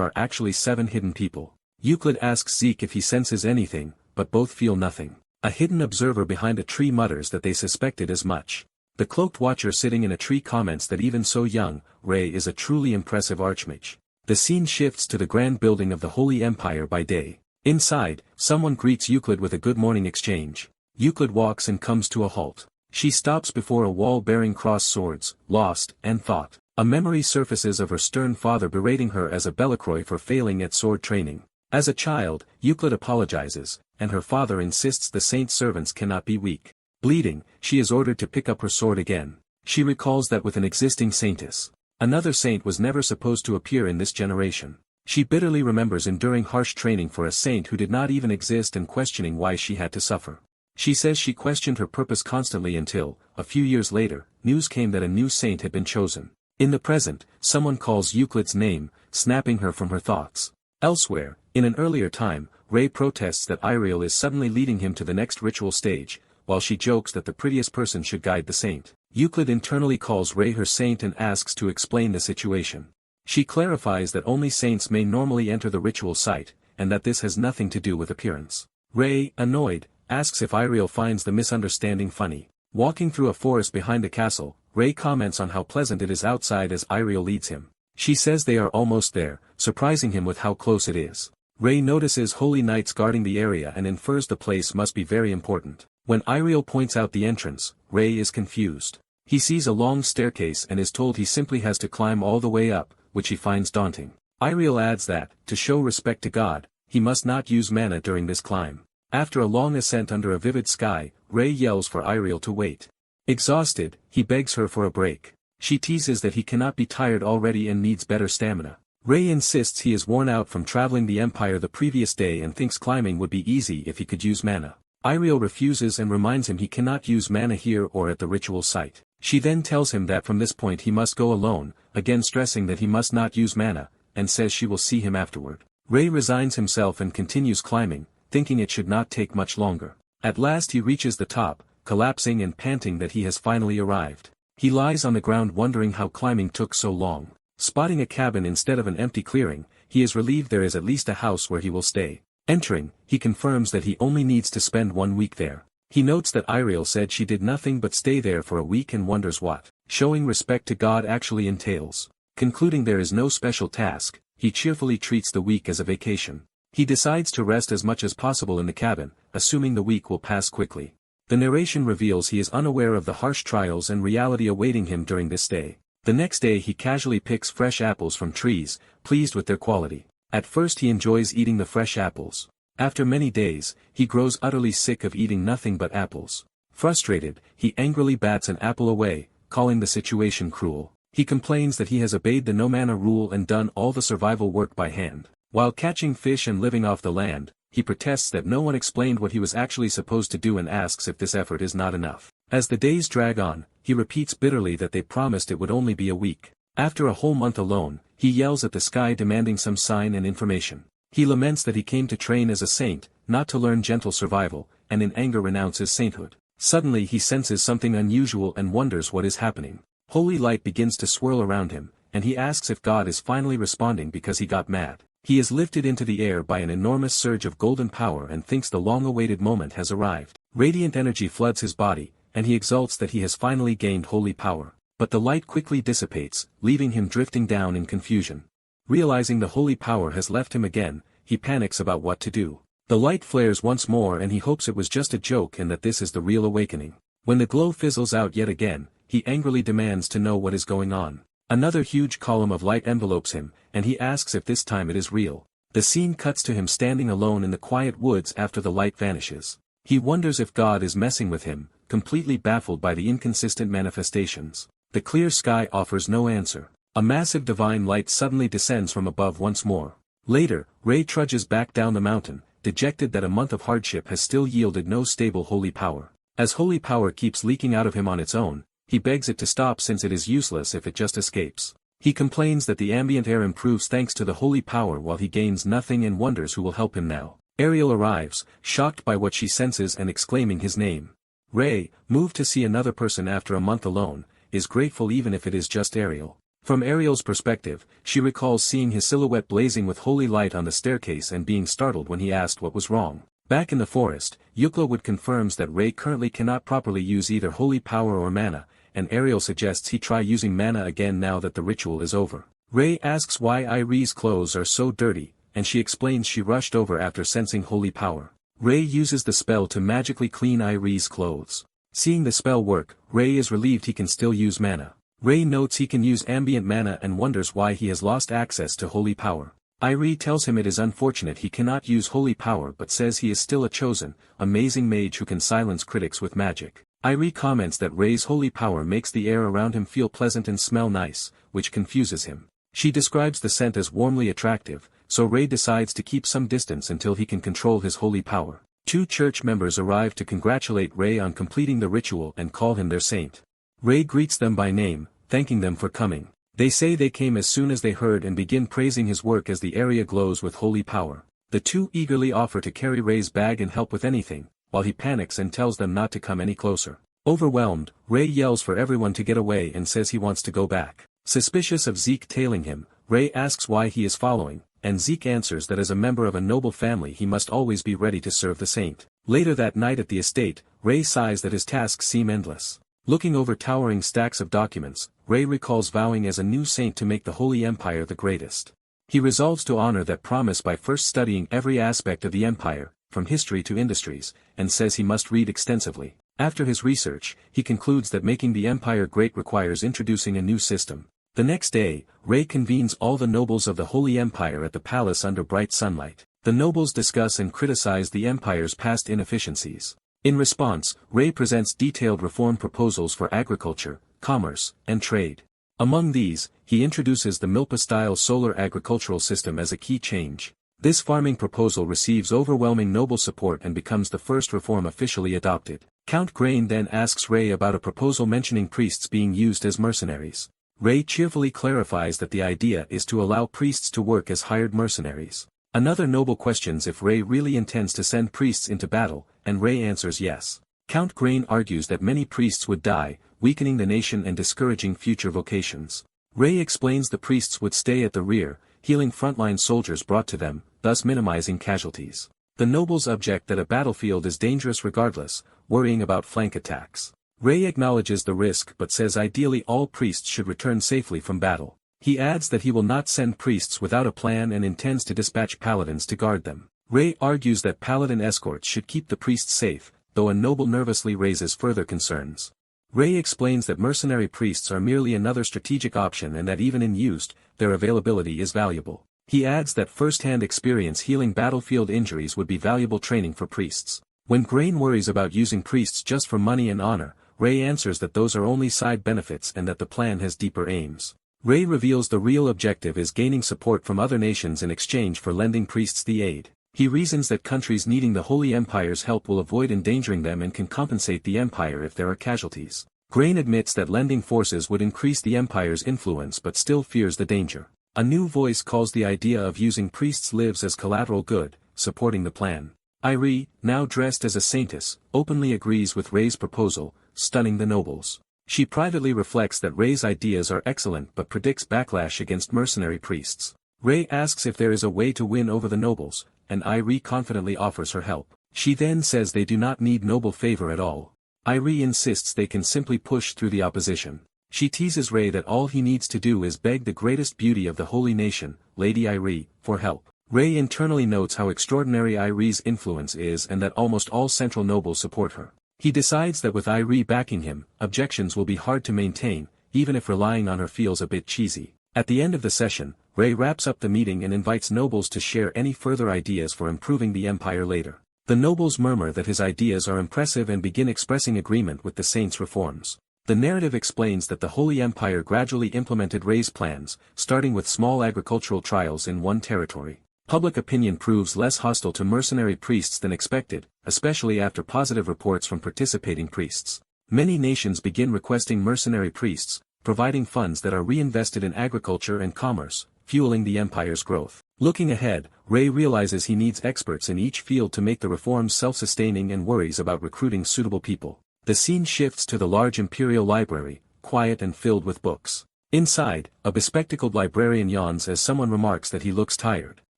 are actually 7 hidden people. Euclid asks Zeke if he senses anything, but both feel nothing. A hidden observer behind a tree mutters that they suspected as much. The cloaked watcher sitting in a tree comments that even so young, Ray is a truly impressive archmage. The scene shifts to the grand building of the Holy Empire by day. Inside, someone greets Euclid with a good morning exchange. Euclid walks and comes to a halt. She stops before a wall bearing crossed swords, lost, and thought. A memory surfaces of her stern father berating her as a Bellicroix for failing at sword training. As a child, Euclid apologizes, and her father insists the saint's servants cannot be weak. Bleeding, she is ordered to pick up her sword again. She recalls that with an existing saintess, another saint was never supposed to appear in this generation. She bitterly remembers enduring harsh training for a saint who did not even exist and questioning why she had to suffer. She says she questioned her purpose constantly until, a few years later, news came that a new saint had been chosen. In the present, someone calls Euclid's name, snapping her from her thoughts. Elsewhere, in an earlier time, Ray protests that Iriel is suddenly leading him to the next ritual stage, while she jokes that the prettiest person should guide the saint. Euclid internally calls Ray her saint and asks to explain the situation. She clarifies that only saints may normally enter the ritual site, and that this has nothing to do with appearance. Ray, annoyed, asks if Iriel finds the misunderstanding funny. Walking through a forest behind a castle, Ray comments on how pleasant it is outside as Iriel leads him. She says they are almost there, surprising him with how close it is. Ray notices holy knights guarding the area and infers the place must be very important. When Iriel points out the entrance, Ray is confused. He sees a long staircase and is told he simply has to climb all the way up, which he finds daunting. Iriel adds that, to show respect to God, he must not use mana during this climb. After a long ascent under a vivid sky, Ray yells for Iriel to wait. Exhausted, he begs her for a break. She teases that he cannot be tired already and needs better stamina. Ray insists he is worn out from traveling the Empire the previous day and thinks climbing would be easy if he could use mana. Iriel refuses and reminds him he cannot use mana here or at the ritual site. She then tells him that from this point he must go alone, again stressing that he must not use mana, and says she will see him afterward. Ray resigns himself and continues climbing, thinking it should not take much longer. At last he reaches the top, collapsing and panting that he has finally arrived. He lies on the ground wondering how climbing took so long. Spotting a cabin instead of an empty clearing, he is relieved there is at least a house where he will stay. Entering, he confirms that he only needs to spend 1 week there. He notes that Iriel said she did nothing but stay there for a week and wonders what showing respect to God actually entails. Concluding there is no special task, he cheerfully treats the week as a vacation. He decides to rest as much as possible in the cabin, assuming the week will pass quickly. The narration reveals he is unaware of the harsh trials and reality awaiting him during this stay. The next day he casually picks fresh apples from trees, pleased with their quality. At first he enjoys eating the fresh apples. After many days, he grows utterly sick of eating nothing but apples. Frustrated, he angrily bats an apple away, calling the situation cruel. He complains that he has obeyed the no-manna rule and done all the survival work by hand. While catching fish and living off the land, he protests that no one explained what he was actually supposed to do and asks if this effort is not enough. As the days drag on, he repeats bitterly that they promised it would only be a week. After a whole month alone, he yells at the sky demanding some sign and information. He laments that he came to train as a saint, not to learn gentle survival, and in anger renounces sainthood. Suddenly he senses something unusual and wonders what is happening. Holy light begins to swirl around him, and he asks if God is finally responding because he got mad. He is lifted into the air by an enormous surge of golden power and thinks the long-awaited moment has arrived. Radiant energy floods his body, and he exults that he has finally gained holy power. But the light quickly dissipates, leaving him drifting down in confusion. Realizing the holy power has left him again, he panics about what to do. The light flares once more and he hopes it was just a joke and that this is the real awakening. When the glow fizzles out yet again, he angrily demands to know what is going on. Another huge column of light envelopes him, and he asks if this time it is real. The scene cuts to him standing alone in the quiet woods after the light vanishes. He wonders if God is messing with him, completely baffled by the inconsistent manifestations. The clear sky offers no answer. A massive divine light suddenly descends from above once more. Later, Ray trudges back down the mountain, dejected that a month of hardship has still yielded no stable holy power. As holy power keeps leaking out of him on its own, he begs it to stop since it is useless if it just escapes. He complains that the ambient air improves thanks to the holy power while he gains nothing and wonders who will help him now. Ariel arrives, shocked by what she senses and exclaiming his name. Ray, moved to see another person after a month alone, is grateful even if it is just Ariel. From Ariel's perspective, she recalls seeing his silhouette blazing with holy light on the staircase and being startled when he asked what was wrong. Back in the forest, Yuklawood confirms that Ray currently cannot properly use either holy power or mana, and Ariel suggests he try using mana again now that the ritual is over. Ray asks why Irie's clothes are so dirty, and she explains she rushed over after sensing holy power. Ray uses the spell to magically clean Irie's clothes. Seeing the spell work, Ray is relieved he can still use mana. Ray notes he can use ambient mana and wonders why he has lost access to holy power. Irie tells him it is unfortunate he cannot use holy power but says he is still a chosen, amazing mage who can silence critics with magic. Irie comments that Ray's holy power makes the air around him feel pleasant and smell nice, which confuses him. She describes the scent as warmly attractive, so Ray decides to keep some distance until he can control his holy power. 2 church members arrive to congratulate Ray on completing the ritual and call him their saint. Ray greets them by name, thanking them for coming. They say they came as soon as they heard and begin praising his work as the area glows with holy power. The 2 eagerly offer to carry Ray's bag and help with anything, while he panics and tells them not to come any closer. Overwhelmed, Ray yells for everyone to get away and says he wants to go back. Suspicious of Zeke tailing him, Ray asks why he is following, and Zeke answers that as a member of a noble family he must always be ready to serve the saint. Later that night at the estate, Ray sighs that his tasks seem endless. Looking over towering stacks of documents, Ray recalls vowing as a new saint to make the Holy Empire the greatest. He resolves to honor that promise by first studying every aspect of the empire, from history to industries, and says he must read extensively. After his research, he concludes that making the empire great requires introducing a new system. The next day, Ray convenes all the nobles of the Holy Empire at the palace under bright sunlight. The nobles discuss and criticize the empire's past inefficiencies. In response, Ray presents detailed reform proposals for agriculture, commerce, and trade. Among these, he introduces the Milpa-style solar agricultural system as a key change. This farming proposal receives overwhelming noble support and becomes the first reform officially adopted. Count Grain then asks Ray about a proposal mentioning priests being used as mercenaries. Ray cheerfully clarifies that the idea is to allow priests to work as hired mercenaries. Another noble questions if Ray really intends to send priests into battle, and Ray answers yes. Count Grain argues that many priests would die, weakening the nation and discouraging future vocations. Ray explains the priests would stay at the rear, healing frontline soldiers brought to them, thus minimizing casualties. The nobles object that a battlefield is dangerous regardless, worrying about flank attacks. Ray acknowledges the risk but says ideally all priests should return safely from battle. He adds that he will not send priests without a plan and intends to dispatch paladins to guard them. Ray argues that paladin escorts should keep the priests safe, though a noble nervously raises further concerns. Ray explains that mercenary priests are merely another strategic option and that even in use, their availability is valuable. He adds that first-hand experience healing battlefield injuries would be valuable training for priests. When Grain worries about using priests just for money and honor, Ray answers that those are only side benefits and that the plan has deeper aims. Ray reveals the real objective is gaining support from other nations in exchange for lending priests the aid. He reasons that countries needing the Holy Empire's help will avoid endangering them and can compensate the Empire if there are casualties. Grain admits that lending forces would increase the Empire's influence but still fears the danger. A new voice calls the idea of using priests' lives as collateral good, supporting the plan. Irie, now dressed as a saintess, openly agrees with Ray's proposal, stunning the nobles. She privately reflects that Ray's ideas are excellent but predicts backlash against mercenary priests. Ray asks if there is a way to win over the nobles, and Irie confidently offers her help. She then says they do not need noble favor at all. Irie insists they can simply push through the opposition. She teases Ray that all he needs to do is beg the greatest beauty of the holy nation, Lady Irie, for help. Ray internally notes how extraordinary Irie's influence is and that almost all central nobles support her. He decides that with Irie backing him, objections will be hard to maintain, even if relying on her feels a bit cheesy. At the end of the session, Ray wraps up the meeting and invites nobles to share any further ideas for improving the empire later. The nobles murmur that his ideas are impressive and begin expressing agreement with the saint's reforms. The narrative explains that the Holy Empire gradually implemented Ray's plans, starting with small agricultural trials in one territory. Public opinion proves less hostile to mercenary priests than expected, especially after positive reports from participating priests. Many nations begin requesting mercenary priests, providing funds that are reinvested in agriculture and commerce, fueling the empire's growth. Looking ahead, Ray realizes he needs experts in each field to make the reforms self-sustaining and worries about recruiting suitable people. The scene shifts to the large imperial library, quiet and filled with books. Inside, a bespectacled librarian yawns as someone remarks that he looks tired.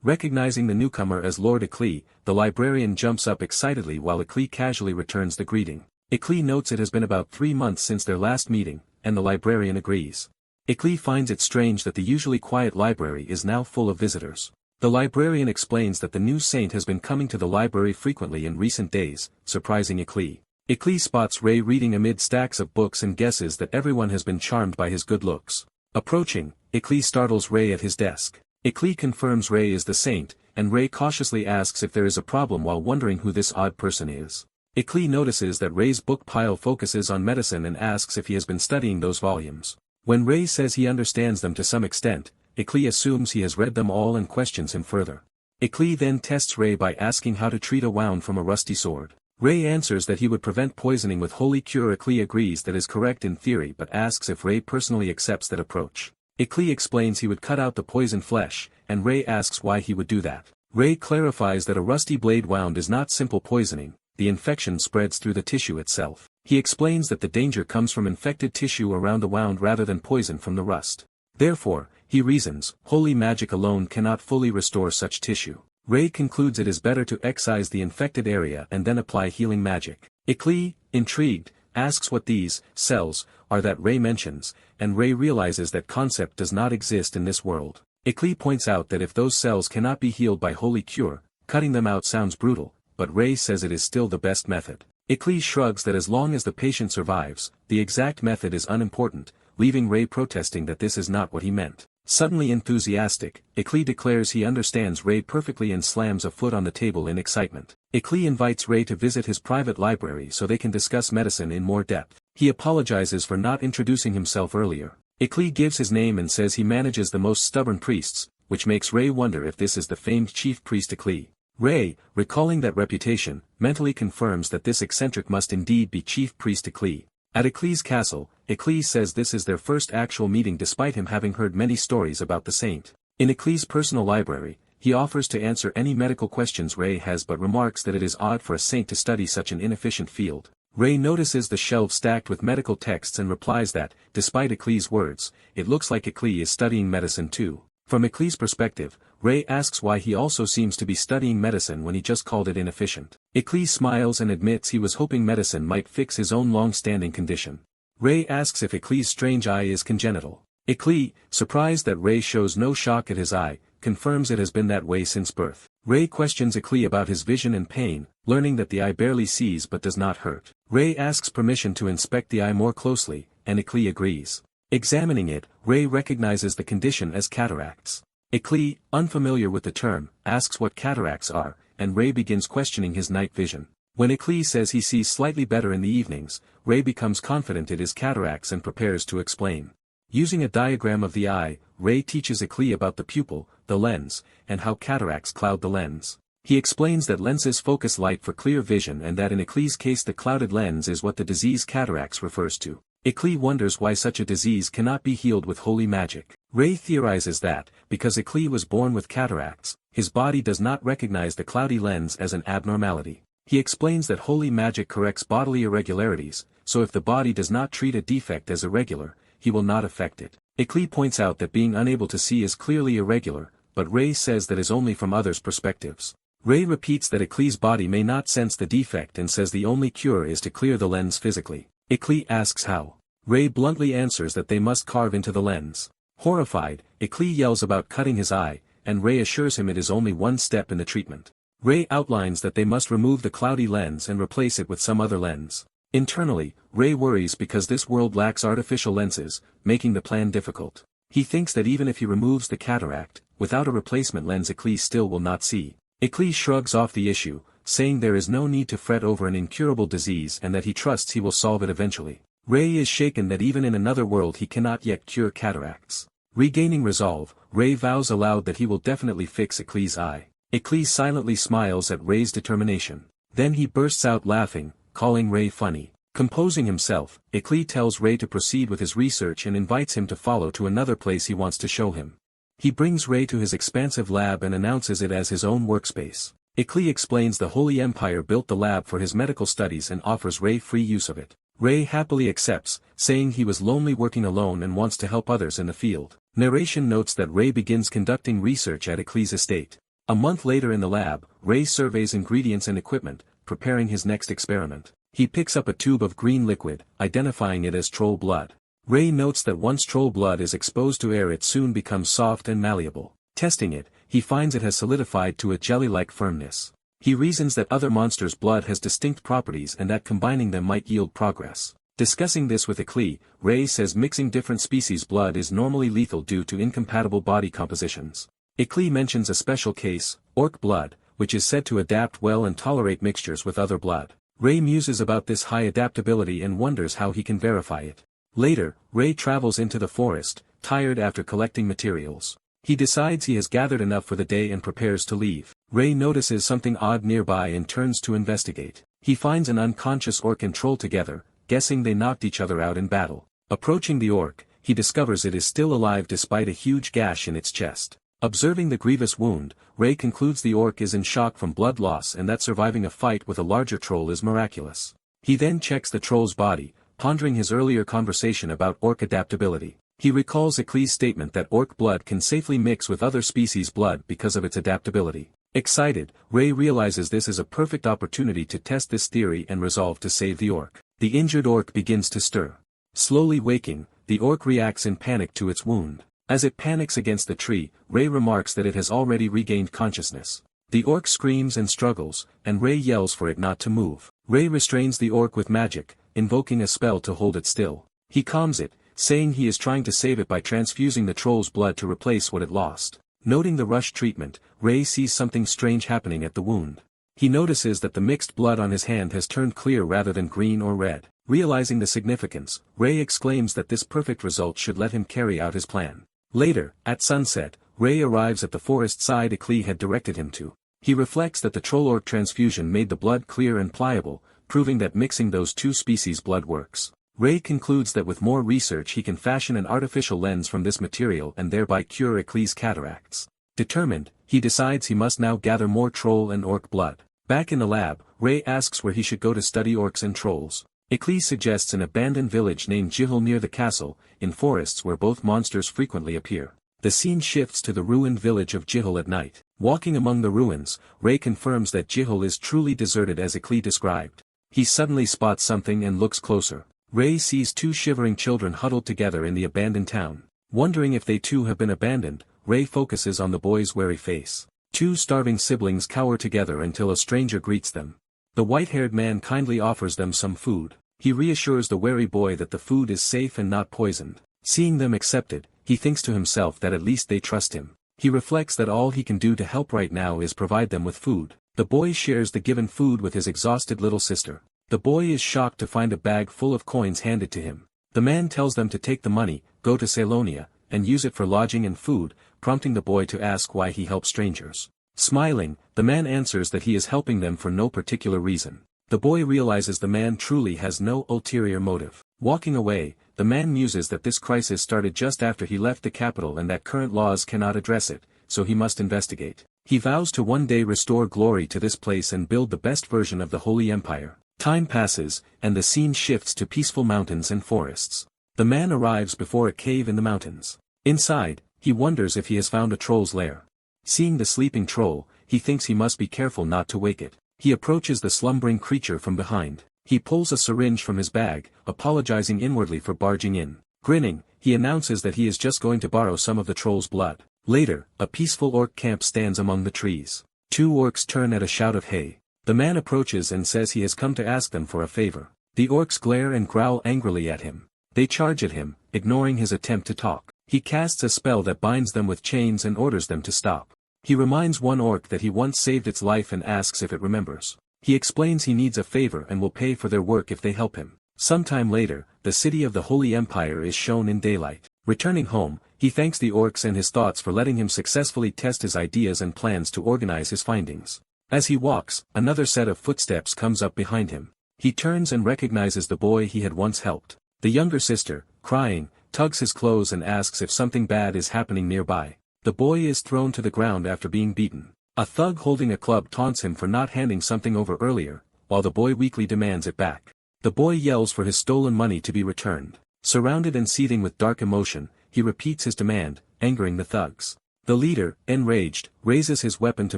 Recognizing the newcomer as Lord Eclee, the librarian jumps up excitedly while Eclee casually returns the greeting. Eclee notes it has been about 3 months since their last meeting, and the librarian agrees. Eclee finds it strange that the usually quiet library is now full of visitors. The librarian explains that the new saint has been coming to the library frequently in recent days, surprising Eclee. Eclee spots Ray reading amid stacks of books and guesses that everyone has been charmed by his good looks. Approaching, Eclee startles Ray at his desk. Eclee confirms Ray is the saint, and Ray cautiously asks if there is a problem while wondering who this odd person is. Eclee notices that Ray's book pile focuses on medicine and asks if he has been studying those volumes. When Ray says he understands them to some extent, Eclee assumes he has read them all and questions him further. Eclee then tests Ray by asking how to treat a wound from a rusty sword. Ray answers that he would prevent poisoning with holy cure. Eclee agrees that is correct in theory but asks if Ray personally accepts that approach. Eclee explains he would cut out the poisoned flesh, and Ray asks why he would do that. Ray clarifies that a rusty blade wound is not simple poisoning, the infection spreads through the tissue itself. He explains that the danger comes from infected tissue around the wound rather than poison from the rust. Therefore, he reasons, holy magic alone cannot fully restore such tissue. Ray concludes it is better to excise the infected area and then apply healing magic. Eclee, intrigued, asks what these cells are that Ray mentions, and Ray realizes that concept does not exist in this world. Eclee points out that if those cells cannot be healed by holy cure, cutting them out sounds brutal, but Ray says it is still the best method. Eclee shrugs that as long as the patient survives, the exact method is unimportant, leaving Ray protesting that this is not what he meant. Suddenly enthusiastic, Eclee declares he understands Ray perfectly and slams a foot on the table in excitement. Eclee invites Ray to visit his private library so they can discuss medicine in more depth. He apologizes for not introducing himself earlier. Eclee gives his name and says he manages the most stubborn priests, which makes Ray wonder if this is the famed chief priest Eclee. Ray, recalling that reputation, mentally confirms that this eccentric must indeed be chief priest Eclee. At Eclee's castle, Eclee says this is their first actual meeting despite him having heard many stories about the saint. In Eclee's personal library, he offers to answer any medical questions Ray has but remarks that it is odd for a saint to study such an inefficient field. Ray notices the shelves stacked with medical texts and replies that, despite Eclee's words, it looks like Eclee is studying medicine too. From Eclee's perspective, Ray asks why he also seems to be studying medicine when he just called it inefficient. Eclee smiles and admits he was hoping medicine might fix his own long-standing condition. Ray asks if Eclee's strange eye is congenital. Eclee, surprised that Ray shows no shock at his eye, confirms it has been that way since birth. Ray questions Eclee about his vision and pain, learning that the eye barely sees but does not hurt. Ray asks permission to inspect the eye more closely, and Eclee agrees. Examining it, Ray recognizes the condition as cataracts. Eclee, unfamiliar with the term, asks what cataracts are, and Ray begins questioning his night vision. When Eclee says he sees slightly better in the evenings, Ray becomes confident it is cataracts and prepares to explain. Using a diagram of the eye, Ray teaches Eclee about the pupil, the lens, and how cataracts cloud the lens. He explains that lenses focus light for clear vision and that in Eclee's case the clouded lens is what the disease cataracts refers to. Eclee wonders why such a disease cannot be healed with holy magic. Ray theorizes that, because Eclee was born with cataracts, his body does not recognize the cloudy lens as an abnormality. He explains that holy magic corrects bodily irregularities, so if the body does not treat a defect as irregular, he will not affect it. Eclee points out that being unable to see is clearly irregular, but Ray says that is only from others' perspectives. Ray repeats that Eclee's body may not sense the defect and says the only cure is to clear the lens physically. Eclee asks how. Ray bluntly answers that they must carve into the lens. Horrified, Eclee yells about cutting his eye, and Ray assures him it is only one step in the treatment. Ray outlines that they must remove the cloudy lens and replace it with some other lens. Internally, Ray worries because this world lacks artificial lenses, making the plan difficult. He thinks that even if he removes the cataract, without a replacement lens Eclee still will not see. Eclee shrugs off the issue, saying there is no need to fret over an incurable disease and that he trusts he will solve it eventually. Ray is shaken that even in another world he cannot yet cure cataracts. Regaining resolve, Ray vows aloud that he will definitely fix Eclee's eye. Eclee silently smiles at Ray's determination. Then he bursts out laughing, calling Ray funny. Composing himself, Eclee tells Ray to proceed with his research and invites him to follow to another place he wants to show him. He brings Ray to his expansive lab and announces it as his own workspace. Eclee explains the Holy Empire built the lab for his medical studies and offers Ray free use of it. Ray happily accepts, saying he was lonely working alone and wants to help others in the field. Narration notes that Ray begins conducting research at Eclee's estate. A month later in the lab, Ray surveys ingredients and equipment, preparing his next experiment. He picks up a tube of green liquid, identifying it as troll blood. Ray notes that once troll blood is exposed to air it soon becomes soft and malleable. Testing it, he finds it has solidified to a jelly-like firmness. He reasons that other monsters' blood has distinct properties and that combining them might yield progress. Discussing this with Eclee, Ray says mixing different species' blood is normally lethal due to incompatible body compositions. Eclee mentions a special case, orc blood, which is said to adapt well and tolerate mixtures with other blood. Ray muses about this high adaptability and wonders how he can verify it. Later, Ray travels into the forest, tired after collecting materials. He decides he has gathered enough for the day and prepares to leave. Ray notices something odd nearby and turns to investigate. He finds an unconscious orc and troll together, guessing they knocked each other out in battle. Approaching the orc, he discovers it is still alive despite a huge gash in its chest. Observing the grievous wound, Ray concludes the orc is in shock from blood loss and that surviving a fight with a larger troll is miraculous. He then checks the troll's body, pondering his earlier conversation about orc adaptability. He recalls Eclee's statement that orc blood can safely mix with other species' blood because of its adaptability. Excited, Ray realizes this is a perfect opportunity to test this theory and resolve to save the orc. The injured orc begins to stir. Slowly waking, the orc reacts in panic to its wound. As it panics against the tree, Ray remarks that it has already regained consciousness. The orc screams and struggles, and Ray yells for it not to move. Ray restrains the orc with magic, invoking a spell to hold it still. He calms it, saying he is trying to save it by transfusing the troll's blood to replace what it lost. Noting the rushed treatment, Ray sees something strange happening at the wound. He notices that the mixed blood on his hand has turned clear rather than green or red. Realizing the significance, Ray exclaims that this perfect result should let him carry out his plan. Later, at sunset, Ray arrives at the forest side Eclee had directed him to. He reflects that the troll-orc transfusion made the blood clear and pliable, proving that mixing those two species' blood works. Ray concludes that with more research he can fashion an artificial lens from this material and thereby cure Eccles' cataracts. Determined, he decides he must now gather more troll and orc blood. Back in the lab, Ray asks where he should go to study orcs and trolls. Eccles suggests an abandoned village named Jihul near the castle, in forests where both monsters frequently appear. The scene shifts to the ruined village of Jihul at night. Walking among the ruins, Ray confirms that Jihul is truly deserted as Eccles described. He suddenly spots something and looks closer. Ray sees two shivering children huddled together in the abandoned town. Wondering if they too have been abandoned, Ray focuses on the boy's wary face. Two starving siblings cower together until a stranger greets them. The white-haired man kindly offers them some food. He reassures the wary boy that the food is safe and not poisoned. Seeing them accepted, he thinks to himself that at least they trust him. He reflects that all he can do to help right now is provide them with food. The boy shares the given food with his exhausted little sister. The boy is shocked to find a bag full of coins handed to him. The man tells them to take the money, go to Salonia, and use it for lodging and food, prompting the boy to ask why he helps strangers. Smiling, the man answers that he is helping them for no particular reason. The boy realizes the man truly has no ulterior motive. Walking away, the man muses that this crisis started just after he left the capital and that current laws cannot address it, so he must investigate. He vows to one day restore glory to this place and build the best version of the Holy Empire. Time passes, and the scene shifts to peaceful mountains and forests. The man arrives before a cave in the mountains. Inside, he wonders if he has found a troll's lair. Seeing the sleeping troll, he thinks he must be careful not to wake it. He approaches the slumbering creature from behind. He pulls a syringe from his bag, apologizing inwardly for barging in. Grinning, he announces that he is just going to borrow some of the troll's blood. Later, a peaceful orc camp stands among the trees. Two orcs turn at a shout of hey. The man approaches and says he has come to ask them for a favor. The orcs glare and growl angrily at him. They charge at him, ignoring his attempt to talk. He casts a spell that binds them with chains and orders them to stop. He reminds one orc that he once saved its life and asks if it remembers. He explains he needs a favor and will pay for their work if they help him. Sometime later, the city of the Holy Empire is shown in daylight. Returning home, he thanks the orcs and his thoughts for letting him successfully test his ideas and plans to organize his findings. As he walks, another set of footsteps comes up behind him. He turns and recognizes the boy he had once helped. The younger sister, crying, tugs his clothes and asks if something bad is happening nearby. The boy is thrown to the ground after being beaten. A thug holding a club taunts him for not handing something over earlier, while the boy weakly demands it back. The boy yells for his stolen money to be returned. Surrounded and seething with dark emotion, he repeats his demand, angering the thugs. The leader, enraged, raises his weapon to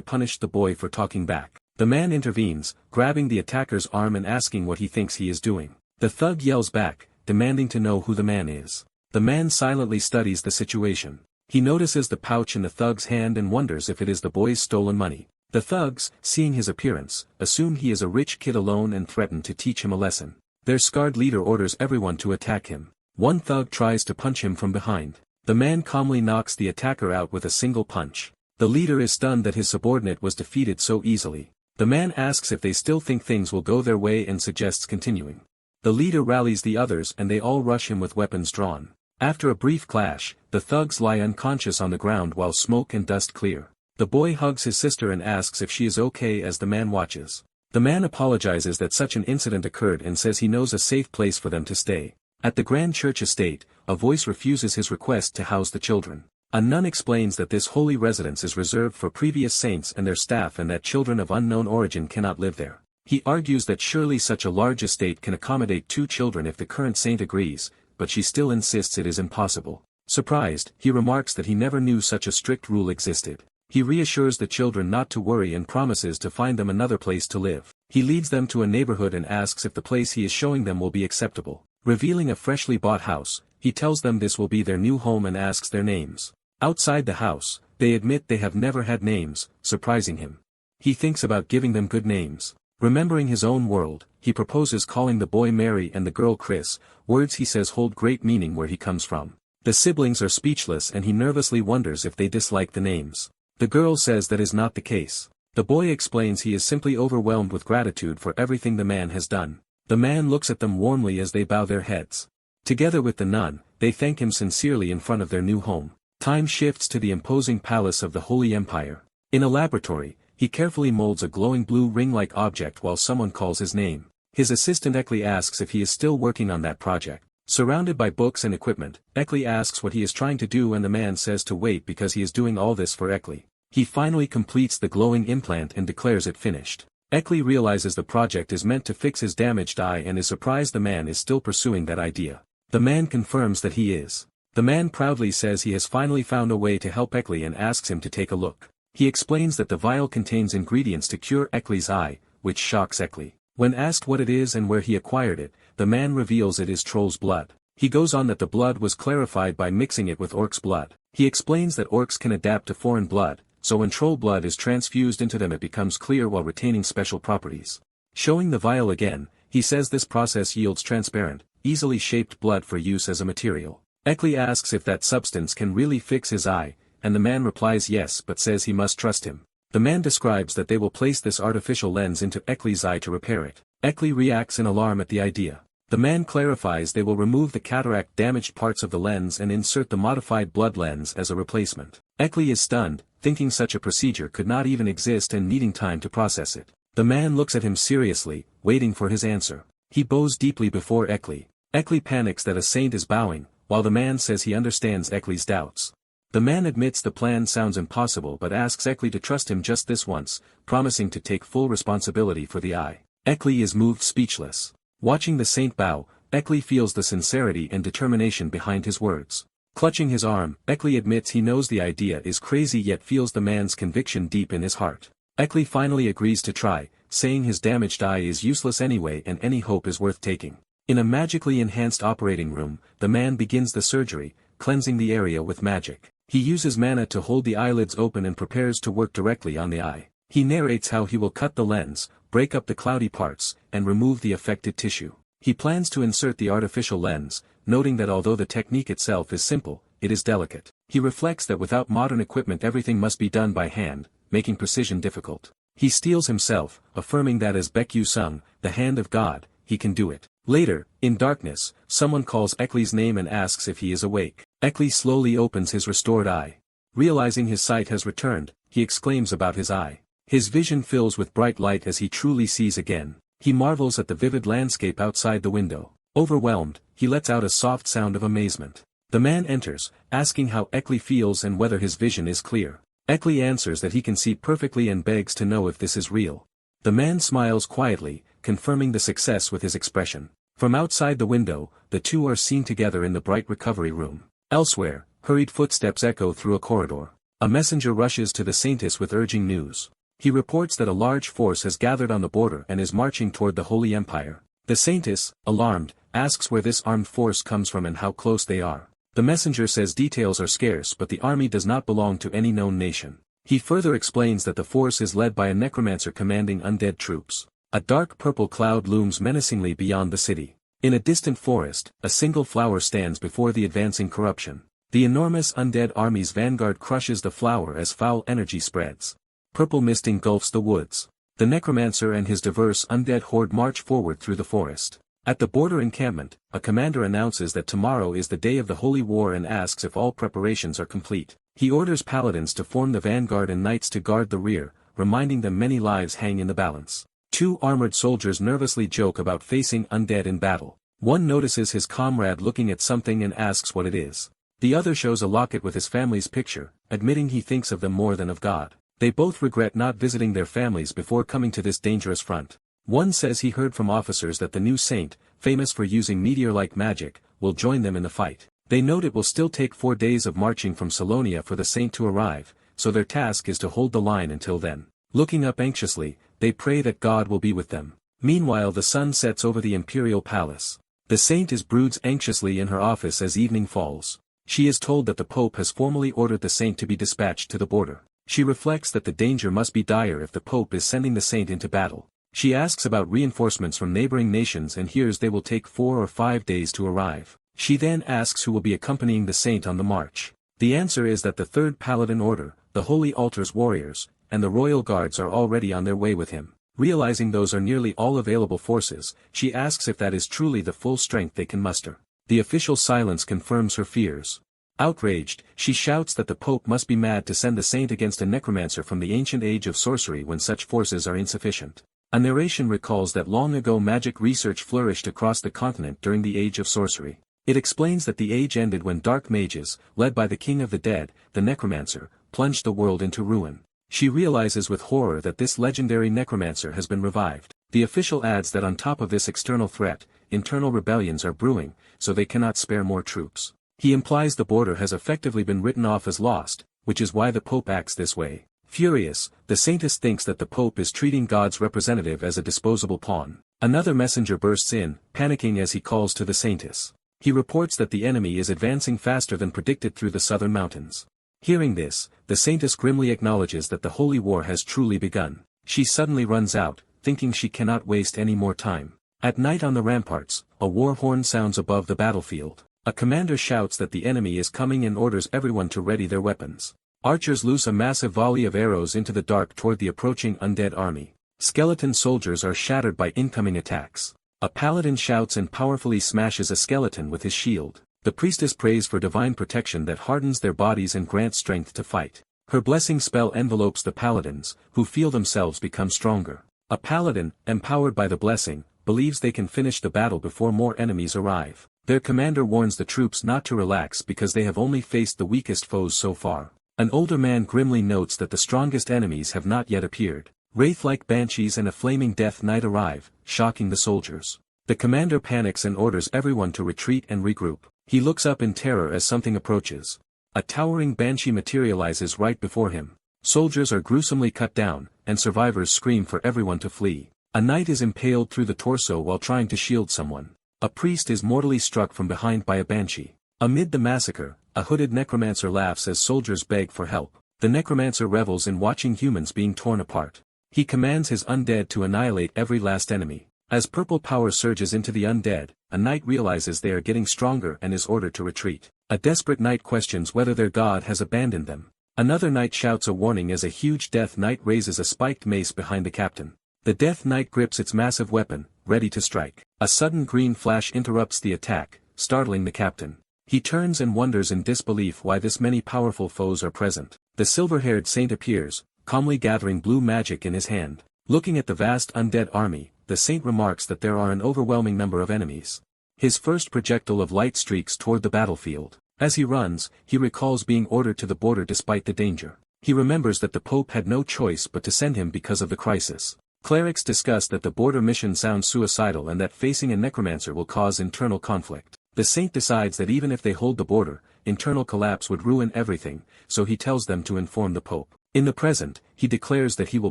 punish the boy for talking back. The man intervenes, grabbing the attacker's arm and asking what he thinks he is doing. The thug yells back, demanding to know who the man is. The man silently studies the situation. He notices the pouch in the thug's hand and wonders if it is the boy's stolen money. The thugs, seeing his appearance, assume he is a rich kid alone and threaten to teach him a lesson. Their scarred leader orders everyone to attack him. One thug tries to punch him from behind. The man calmly knocks the attacker out with a single punch. The leader is stunned that his subordinate was defeated so easily. The man asks if they still think things will go their way and suggests continuing. The leader rallies the others and they all rush him with weapons drawn. After a brief clash, the thugs lie unconscious on the ground while smoke and dust clear. The boy hugs his sister and asks if she is okay as the man watches. The man apologizes that such an incident occurred and says he knows a safe place for them to stay. At the Grand Church estate, a voice refuses his request to house the children. A nun explains that this holy residence is reserved for previous saints and their staff and that children of unknown origin cannot live there. He argues that surely such a large estate can accommodate 2 children if the current saint agrees, but she still insists it is impossible. Surprised, he remarks that he never knew such a strict rule existed. He reassures the children not to worry and promises to find them another place to live. He leads them to a neighborhood and asks if the place he is showing them will be acceptable. Revealing a freshly bought house, he tells them this will be their new home and asks their names. Outside the house, they admit they have never had names, surprising him. He thinks about giving them good names. Remembering his own world, he proposes calling the boy Mary and the girl Chris, words he says hold great meaning where he comes from. The siblings are speechless and he nervously wonders if they dislike the names. The girl says that is not the case. The boy explains he is simply overwhelmed with gratitude for everything the man has done. The man looks at them warmly as they bow their heads. Together with the nun, they thank him sincerely in front of their new home. Time shifts to the imposing palace of the Holy Empire. In a laboratory, he carefully molds a glowing blue ring-like object while someone calls his name. His assistant Ekli asks if he is still working on that project. Surrounded by books and equipment, Ekli asks what he is trying to do and the man says to wait because he is doing all this for Ekli. He finally completes the glowing implant and declares it finished. Ekli realizes the project is meant to fix his damaged eye and is surprised the man is still pursuing that idea. The man confirms that he is. The man proudly says he has finally found a way to help Ekli and asks him to take a look. He explains that the vial contains ingredients to cure Ekli's eye, which shocks Ekli. When asked what it is and where he acquired it, the man reveals it is troll's blood. He goes on that the blood was clarified by mixing it with orc's blood. He explains that orcs can adapt to foreign blood, so when troll blood is transfused into them it becomes clear while retaining special properties. Showing the vial again, he says this process yields transparent, easily shaped blood for use as a material. Ekli asks if that substance can really fix his eye, and the man replies yes but says he must trust him. The man describes that they will place this artificial lens into Ekli's eye to repair it. Ekli reacts in alarm at the idea. The man clarifies they will remove the cataract-damaged parts of the lens and insert the modified blood lens as a replacement. Ekli is stunned, thinking such a procedure could not even exist and needing time to process it. The man looks at him seriously, waiting for his answer. He bows deeply before Ekli. Ekli panics that a saint is bowing, while the man says he understands Ekli's doubts. The man admits the plan sounds impossible but asks Ekli to trust him just this once, promising to take full responsibility for the eye. Ekli is moved speechless. Watching the saint bow, Ekli feels the sincerity and determination behind his words. Clutching his arm, Ekli admits he knows the idea is crazy yet feels the man's conviction deep in his heart. Ekli finally agrees to try, saying his damaged eye is useless anyway and any hope is worth taking. In a magically enhanced operating room, the man begins the surgery, cleansing the area with magic. He uses mana to hold the eyelids open and prepares to work directly on the eye. He narrates how he will cut the lens, break up the cloudy parts, and remove the affected tissue. He plans to insert the artificial lens, noting that although the technique itself is simple, it is delicate. He reflects that without modern equipment everything must be done by hand, making precision difficult. He steels himself, affirming that as Baekgyu Sung, the hand of God, he can do it. Later, in darkness, someone calls Ekli's name and asks if he is awake. Ekli slowly opens his restored eye. Realizing his sight has returned, he exclaims about his eye. His vision fills with bright light as he truly sees again. He marvels at the vivid landscape outside the window. Overwhelmed, he lets out a soft sound of amazement. The man enters, asking how Ekli feels and whether his vision is clear. Ekli answers that he can see perfectly and begs to know if this is real. The man smiles quietly, confirming the success with his expression. From outside the window, the two are seen together in the bright recovery room. Elsewhere, hurried footsteps echo through a corridor. A messenger rushes to the saintess with urging news. He reports that a large force has gathered on the border and is marching toward the Holy Empire. The saintess, alarmed, asks where this armed force comes from and how close they are. The messenger says details are scarce but the army does not belong to any known nation. He further explains that the force is led by a necromancer commanding undead troops. A dark purple cloud looms menacingly beyond the city. In a distant forest, a single flower stands before the advancing corruption. The enormous undead army's vanguard crushes the flower as foul energy spreads. Purple mist engulfs the woods. The necromancer and his diverse undead horde march forward through the forest. At the border encampment, a commander announces that tomorrow is the day of the holy war and asks if all preparations are complete. He orders paladins to form the vanguard and knights to guard the rear, reminding them many lives hang in the balance. Two armored soldiers nervously joke about facing undead in battle. One notices his comrade looking at something and asks what it is. The other shows a locket with his family's picture, admitting he thinks of them more than of God. They both regret not visiting their families before coming to this dangerous front. One says he heard from officers that the new saint, famous for using meteor-like magic, will join them in the fight. They note it will still take 4 days of marching from Salonia for the saint to arrive, so their task is to hold the line until then. Looking up anxiously, they pray that God will be with them. Meanwhile the sun sets over the imperial palace. The saint broods anxiously in her office as evening falls. She is told that the Pope has formally ordered the saint to be dispatched to the border. She reflects that the danger must be dire if the Pope is sending the saint into battle. She asks about reinforcements from neighboring nations and hears they will take 4 or 5 days to arrive. She then asks who will be accompanying the saint on the march. The answer is that the Third Paladin Order, the Holy Altar's warriors, and the royal guards are already on their way with him. Realizing those are nearly all available forces, she asks if that is truly the full strength they can muster. The official silence confirms her fears. Outraged, she shouts that the Pope must be mad to send the saint against a necromancer from the ancient age of sorcery when such forces are insufficient. A narration recalls that long ago magic research flourished across the continent during the Age of Sorcery. It explains that the age ended when dark mages, led by the King of the Dead, the Necromancer, plunged the world into ruin. She realizes with horror that this legendary necromancer has been revived. The official adds that on top of this external threat, internal rebellions are brewing, so they cannot spare more troops. He implies the border has effectively been written off as lost, which is why the Pope acts this way. Furious, the Saintess thinks that the Pope is treating God's representative as a disposable pawn. Another messenger bursts in, panicking as he calls to the Saintess. He reports that the enemy is advancing faster than predicted through the southern mountains. Hearing this, the Saintess grimly acknowledges that the holy war has truly begun. She suddenly runs out, thinking she cannot waste any more time. At night on the ramparts, a war horn sounds above the battlefield. A commander shouts that the enemy is coming and orders everyone to ready their weapons. Archers loose a massive volley of arrows into the dark toward the approaching undead army. Skeleton soldiers are shattered by incoming attacks. A paladin shouts and powerfully smashes a skeleton with his shield. The priestess prays for divine protection that hardens their bodies and grants strength to fight. Her blessing spell envelopes the paladins, who feel themselves become stronger. A paladin, empowered by the blessing, believes they can finish the battle before more enemies arrive. Their commander warns the troops not to relax because they have only faced the weakest foes so far. An older man grimly notes that the strongest enemies have not yet appeared. Wraith-like banshees and a flaming death knight arrive, shocking the soldiers. The commander panics and orders everyone to retreat and regroup. He looks up in terror as something approaches. A towering banshee materializes right before him. Soldiers are gruesomely cut down, and survivors scream for everyone to flee. A knight is impaled through the torso while trying to shield someone. A priest is mortally struck from behind by a banshee. Amid the massacre, a hooded necromancer laughs as soldiers beg for help. The necromancer revels in watching humans being torn apart. He commands his undead to annihilate every last enemy. As purple power surges into the undead, a knight realizes they are getting stronger and is ordered to retreat. A desperate knight questions whether their god has abandoned them. Another knight shouts a warning as a huge death knight raises a spiked mace behind the captain. The death knight grips its massive weapon, ready to strike. A sudden green flash interrupts the attack, startling the captain. He turns and wonders in disbelief why this many powerful foes are present. The silver-haired saint appears, calmly gathering blue magic in his hand. Looking at the vast undead army, the saint remarks that there are an overwhelming number of enemies. His first projectile of light streaks toward the battlefield. As he runs, he recalls being ordered to the border despite the danger. He remembers that the Pope had no choice but to send him because of the crisis. Clerics discuss that the border mission sounds suicidal and that facing a necromancer will cause internal conflict. The saint decides that even if they hold the border, internal collapse would ruin everything, so he tells them to inform the Pope. In the present, he declares that he will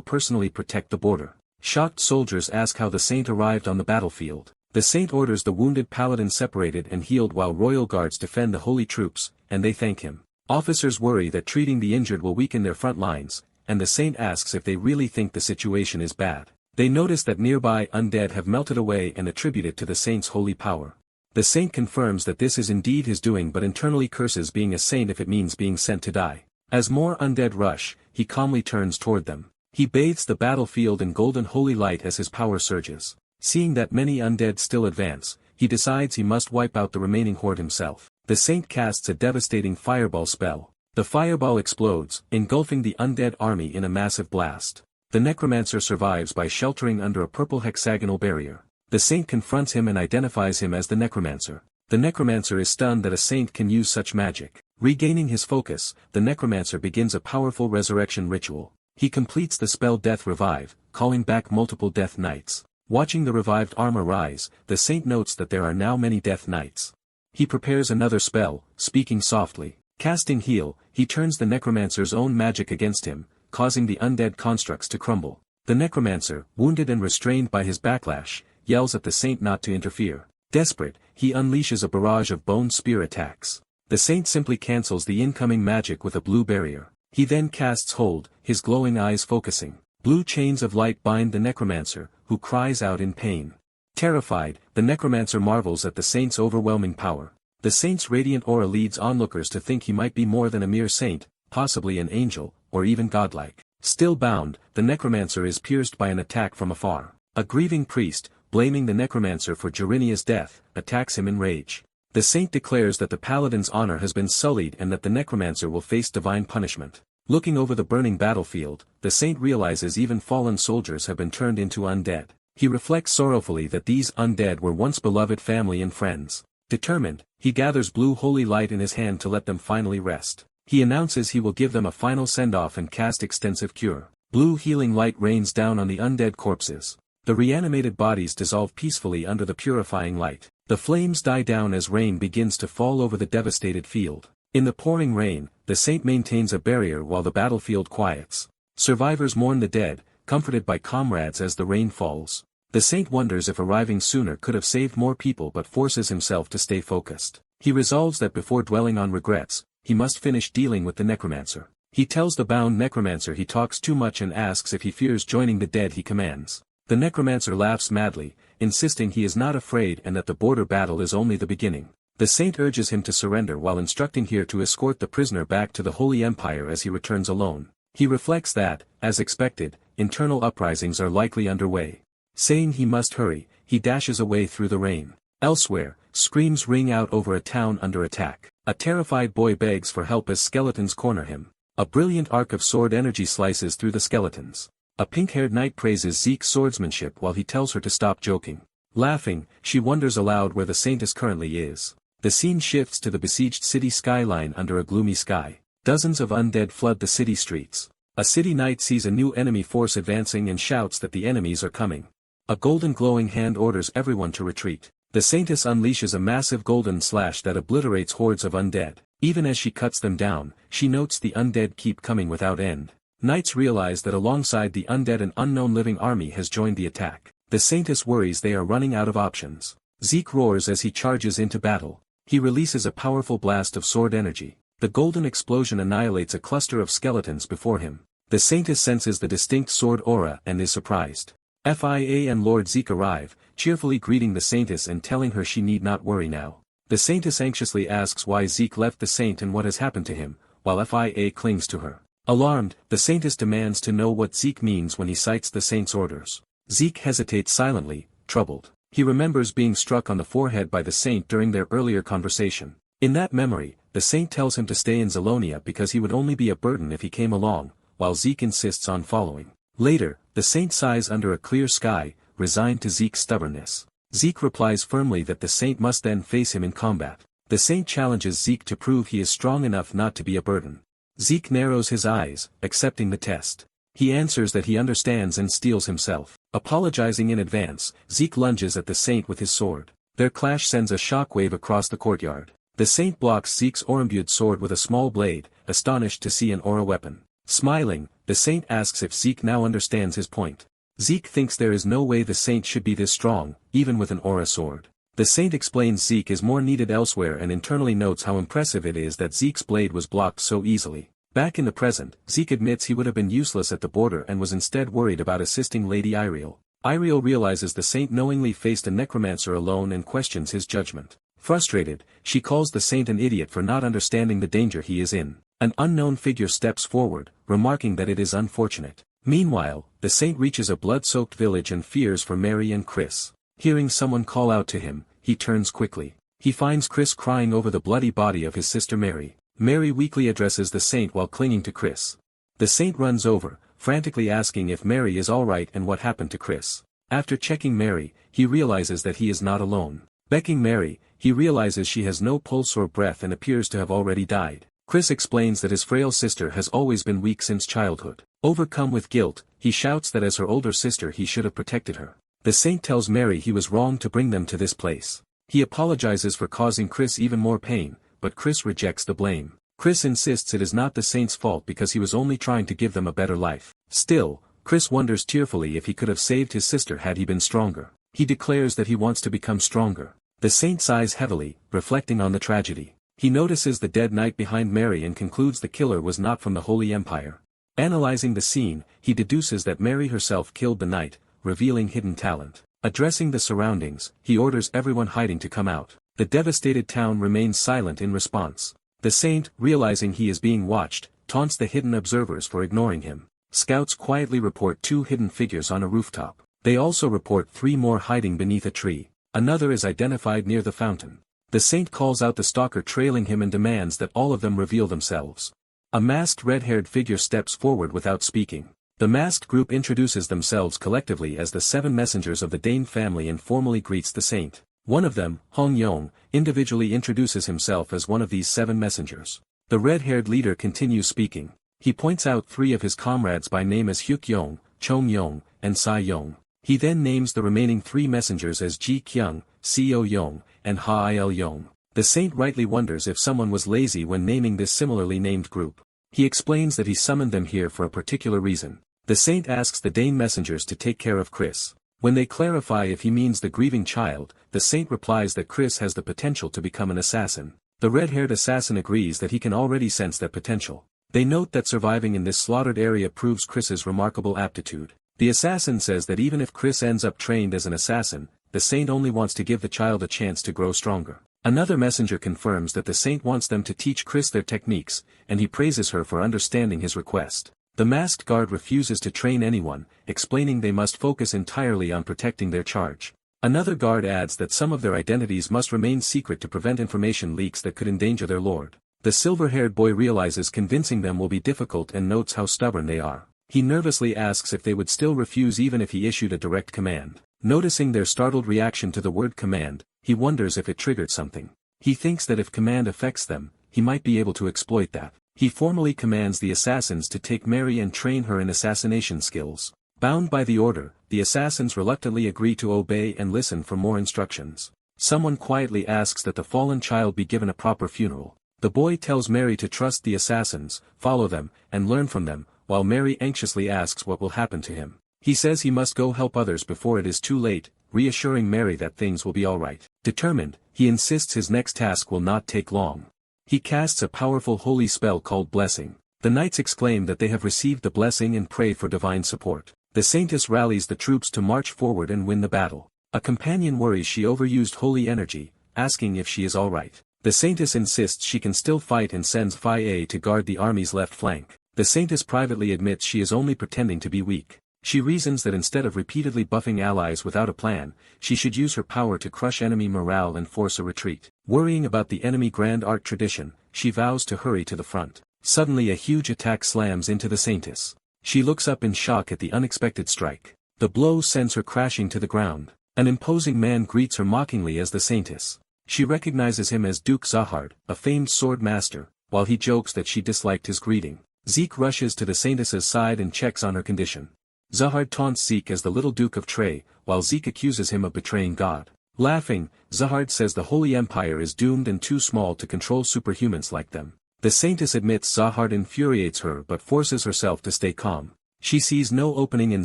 personally protect the border. Shocked soldiers ask how the saint arrived on the battlefield. The saint orders the wounded paladin separated and healed while royal guards defend the holy troops, and they thank him. Officers worry that treating the injured will weaken their front lines, and the saint asks if they really think the situation is bad. They notice that nearby undead have melted away and attribute it to the saint's holy power. The saint confirms that this is indeed his doing but internally curses being a saint if it means being sent to die. As more undead rush, he calmly turns toward them. He bathes the battlefield in golden holy light as his power surges. Seeing that many undead still advance, he decides he must wipe out the remaining horde himself. The saint casts a devastating fireball spell. The fireball explodes, engulfing the undead army in a massive blast. The necromancer survives by sheltering under a purple hexagonal barrier. The saint confronts him and identifies him as the necromancer. The necromancer is stunned that a saint can use such magic. Regaining his focus, the necromancer begins a powerful resurrection ritual. He completes the spell Death Revive, calling back multiple death knights. Watching the revived armor rise, the saint notes that there are now many death knights. He prepares another spell, speaking softly. Casting Heal, he turns the necromancer's own magic against him, causing the undead constructs to crumble. The necromancer, wounded and restrained by his backlash, yells at the saint not to interfere. Desperate, he unleashes a barrage of bone spear attacks. The saint simply cancels the incoming magic with a blue barrier. He then casts Hold, his glowing eyes focusing. Blue chains of light bind the necromancer, who cries out in pain. Terrified, the necromancer marvels at the saint's overwhelming power. The saint's radiant aura leads onlookers to think he might be more than a mere saint, possibly an angel, or even godlike. Still bound, the necromancer is pierced by an attack from afar. A grieving priest, blaming the necromancer for Jarinia's death, attacks him in rage. The saint declares that the paladin's honor has been sullied and that the necromancer will face divine punishment. Looking over the burning battlefield, the saint realizes even fallen soldiers have been turned into undead. He reflects sorrowfully that these undead were once beloved family and friends. Determined, he gathers blue holy light in his hand to let them finally rest. He announces he will give them a final send-off and cast extensive cure. Blue healing light rains down on the undead corpses. The reanimated bodies dissolve peacefully under the purifying light. The flames die down as rain begins to fall over the devastated field. In the pouring rain, the saint maintains a barrier while the battlefield quiets. Survivors mourn the dead, comforted by comrades as the rain falls. The saint wonders if arriving sooner could have saved more people but forces himself to stay focused. He resolves that before dwelling on regrets, he must finish dealing with the necromancer. He tells the bound necromancer he talks too much and asks if he fears joining the dead he commands. The necromancer laughs madly, insisting he is not afraid and that the border battle is only the beginning. The saint urges him to surrender while instructing Here to escort the prisoner back to the Holy Empire as he returns alone. He reflects that, as expected, internal uprisings are likely underway. Saying he must hurry, he dashes away through the rain. Elsewhere, screams ring out over a town under attack. A terrified boy begs for help as skeletons corner him. A brilliant arc of sword energy slices through the skeletons. A pink-haired knight praises Zeke's swordsmanship while he tells her to stop joking. Laughing, she wonders aloud where the saintess currently is. The scene shifts to the besieged city skyline under a gloomy sky. Dozens of undead flood the city streets. A city knight sees a new enemy force advancing and shouts that the enemies are coming. A golden glowing hand orders everyone to retreat. The saintess unleashes a massive golden slash that obliterates hordes of undead. Even as she cuts them down, she notes the undead keep coming without end. Knights realize that alongside the undead an unknown living army has joined the attack. The saintess worries they are running out of options. Zeke roars as he charges into battle. He releases a powerful blast of sword energy. The golden explosion annihilates a cluster of skeletons before him. The saintess senses the distinct sword aura and is surprised. Fia and Lord Zeke arrive, cheerfully greeting the saintess and telling her she need not worry now. The saintess anxiously asks why Zeke left the saint and what has happened to him, while Fia clings to her. Alarmed, the saintess demands to know what Zeke means when he cites the saint's orders. Zeke hesitates silently, troubled. He remembers being struck on the forehead by the saint during their earlier conversation. In that memory, the saint tells him to stay in Zalonia because he would only be a burden if he came along, while Zeke insists on following. Later, the saint sighs under a clear sky, resigned to Zeke's stubbornness. Zeke replies firmly that the saint must then face him in combat. The saint challenges Zeke to prove he is strong enough not to be a burden. Zeke narrows his eyes, accepting the test. He answers that he understands and steels himself. Apologizing in advance, Zeke lunges at the saint with his sword. Their clash sends a shockwave across the courtyard. The saint blocks Zeke's aura-imbued sword with a small blade, astonished to see an aura weapon. Smiling, the saint asks if Zeke now understands his point. Zeke thinks there is no way the saint should be this strong, even with an aura sword. The saint explains Zeke is more needed elsewhere and internally notes how impressive it is that Zeke's blade was blocked so easily. Back in the present, Zeke admits he would have been useless at the border and was instead worried about assisting Lady Iriel. Iriel realizes the saint knowingly faced a necromancer alone and questions his judgment. Frustrated, she calls the saint an idiot for not understanding the danger he is in. An unknown figure steps forward, remarking that it is unfortunate. Meanwhile, the saint reaches a blood-soaked village and fears for Mary and Chris. Hearing someone call out to him, he turns quickly. He finds Chris crying over the bloody body of his sister Mary. Mary weakly addresses the saint while clinging to Chris. The saint runs over, frantically asking if Mary is alright and what happened to Chris. After checking Mary, he realizes that he is not alone. Becking Mary, he realizes she has no pulse or breath and appears to have already died. Chris explains that his frail sister has always been weak since childhood. Overcome with guilt, he shouts that as her older sister he should have protected her. The saint tells Mary he was wrong to bring them to this place. He apologizes for causing Chris even more pain, but Chris rejects the blame. Chris insists it is not the saint's fault because he was only trying to give them a better life. Still, Chris wonders tearfully if he could have saved his sister had he been stronger. He declares that he wants to become stronger. The saint sighs heavily, reflecting on the tragedy. He notices the dead knight behind Mary and concludes the killer was not from the Holy Empire. Analyzing the scene, he deduces that Mary herself killed the knight, revealing hidden talent. Addressing the surroundings, he orders everyone hiding to come out. The devastated town remains silent in response. The saint, realizing he is being watched, taunts the hidden observers for ignoring him. Scouts quietly report 2 hidden figures on a rooftop. They also report 3 more hiding beneath a tree. Another is identified near the fountain. The saint calls out the stalker trailing him and demands that all of them reveal themselves. A masked red-haired figure steps forward without speaking. The masked group introduces themselves collectively as the 7 messengers of the Dane family and formally greets the saint. One of them, Hong Yong, individually introduces himself as one of these 7 messengers. The red-haired leader continues speaking. He points out 3 of his comrades by name as Hyuk Yong, Chong Yong, and Sai Yong. He then names the remaining 3 messengers as Ji Kyung, Seo Yong, and Ha Il Yong. The saint rightly wonders if someone was lazy when naming this similarly named group. He explains that he summoned them here for a particular reason. The saint asks the Dane messengers to take care of Chris. When they clarify if he means the grieving child, the saint replies that Chris has the potential to become an assassin. The red-haired assassin agrees that he can already sense that potential. They note that surviving in this slaughtered area proves Chris's remarkable aptitude. The assassin says that even if Chris ends up trained as an assassin, the saint only wants to give the child a chance to grow stronger. Another messenger confirms that the saint wants them to teach Chris their techniques, and he praises her for understanding his request. The masked guard refuses to train anyone, explaining they must focus entirely on protecting their charge. Another guard adds that some of their identities must remain secret to prevent information leaks that could endanger their lord. The silver-haired boy realizes convincing them will be difficult and notes how stubborn they are. He nervously asks if they would still refuse even if he issued a direct command. Noticing their startled reaction to the word command, he wonders if it triggered something. He thinks that if command affects them, he might be able to exploit that. He formally commands the assassins to take Mary and train her in assassination skills. Bound by the order, the assassins reluctantly agree to obey and listen for more instructions. Someone quietly asks that the fallen child be given a proper funeral. The boy tells Mary to trust the assassins, follow them, and learn from them, while Mary anxiously asks what will happen to him. He says he must go help others before it is too late, reassuring Mary that things will be alright. Determined, he insists his next task will not take long. He casts a powerful holy spell called Blessing. The knights exclaim that they have received the blessing and pray for divine support. The saintess rallies the troops to march forward and win the battle. A companion worries she overused holy energy, asking if she is alright. The saintess insists she can still fight and sends Phi A to guard the army's left flank. The saintess privately admits she is only pretending to be weak. She reasons that instead of repeatedly buffing allies without a plan, she should use her power to crush enemy morale and force a retreat. Worrying about the enemy grand art tradition, she vows to hurry to the front. Suddenly a huge attack slams into the saintess. She looks up in shock at the unexpected strike. The blow sends her crashing to the ground. An imposing man greets her mockingly as the saintess. She recognizes him as Duke Zahard, a famed sword master, while he jokes that she disliked his greeting. Zeke rushes to the saintess's side and checks on her condition. Zahard taunts Zeke as the little Duke of Trey, while Zeke accuses him of betraying God. Laughing, Zahard says the Holy Empire is doomed and too small to control superhumans like them. The saintess admits Zahard infuriates her but forces herself to stay calm. She sees no opening in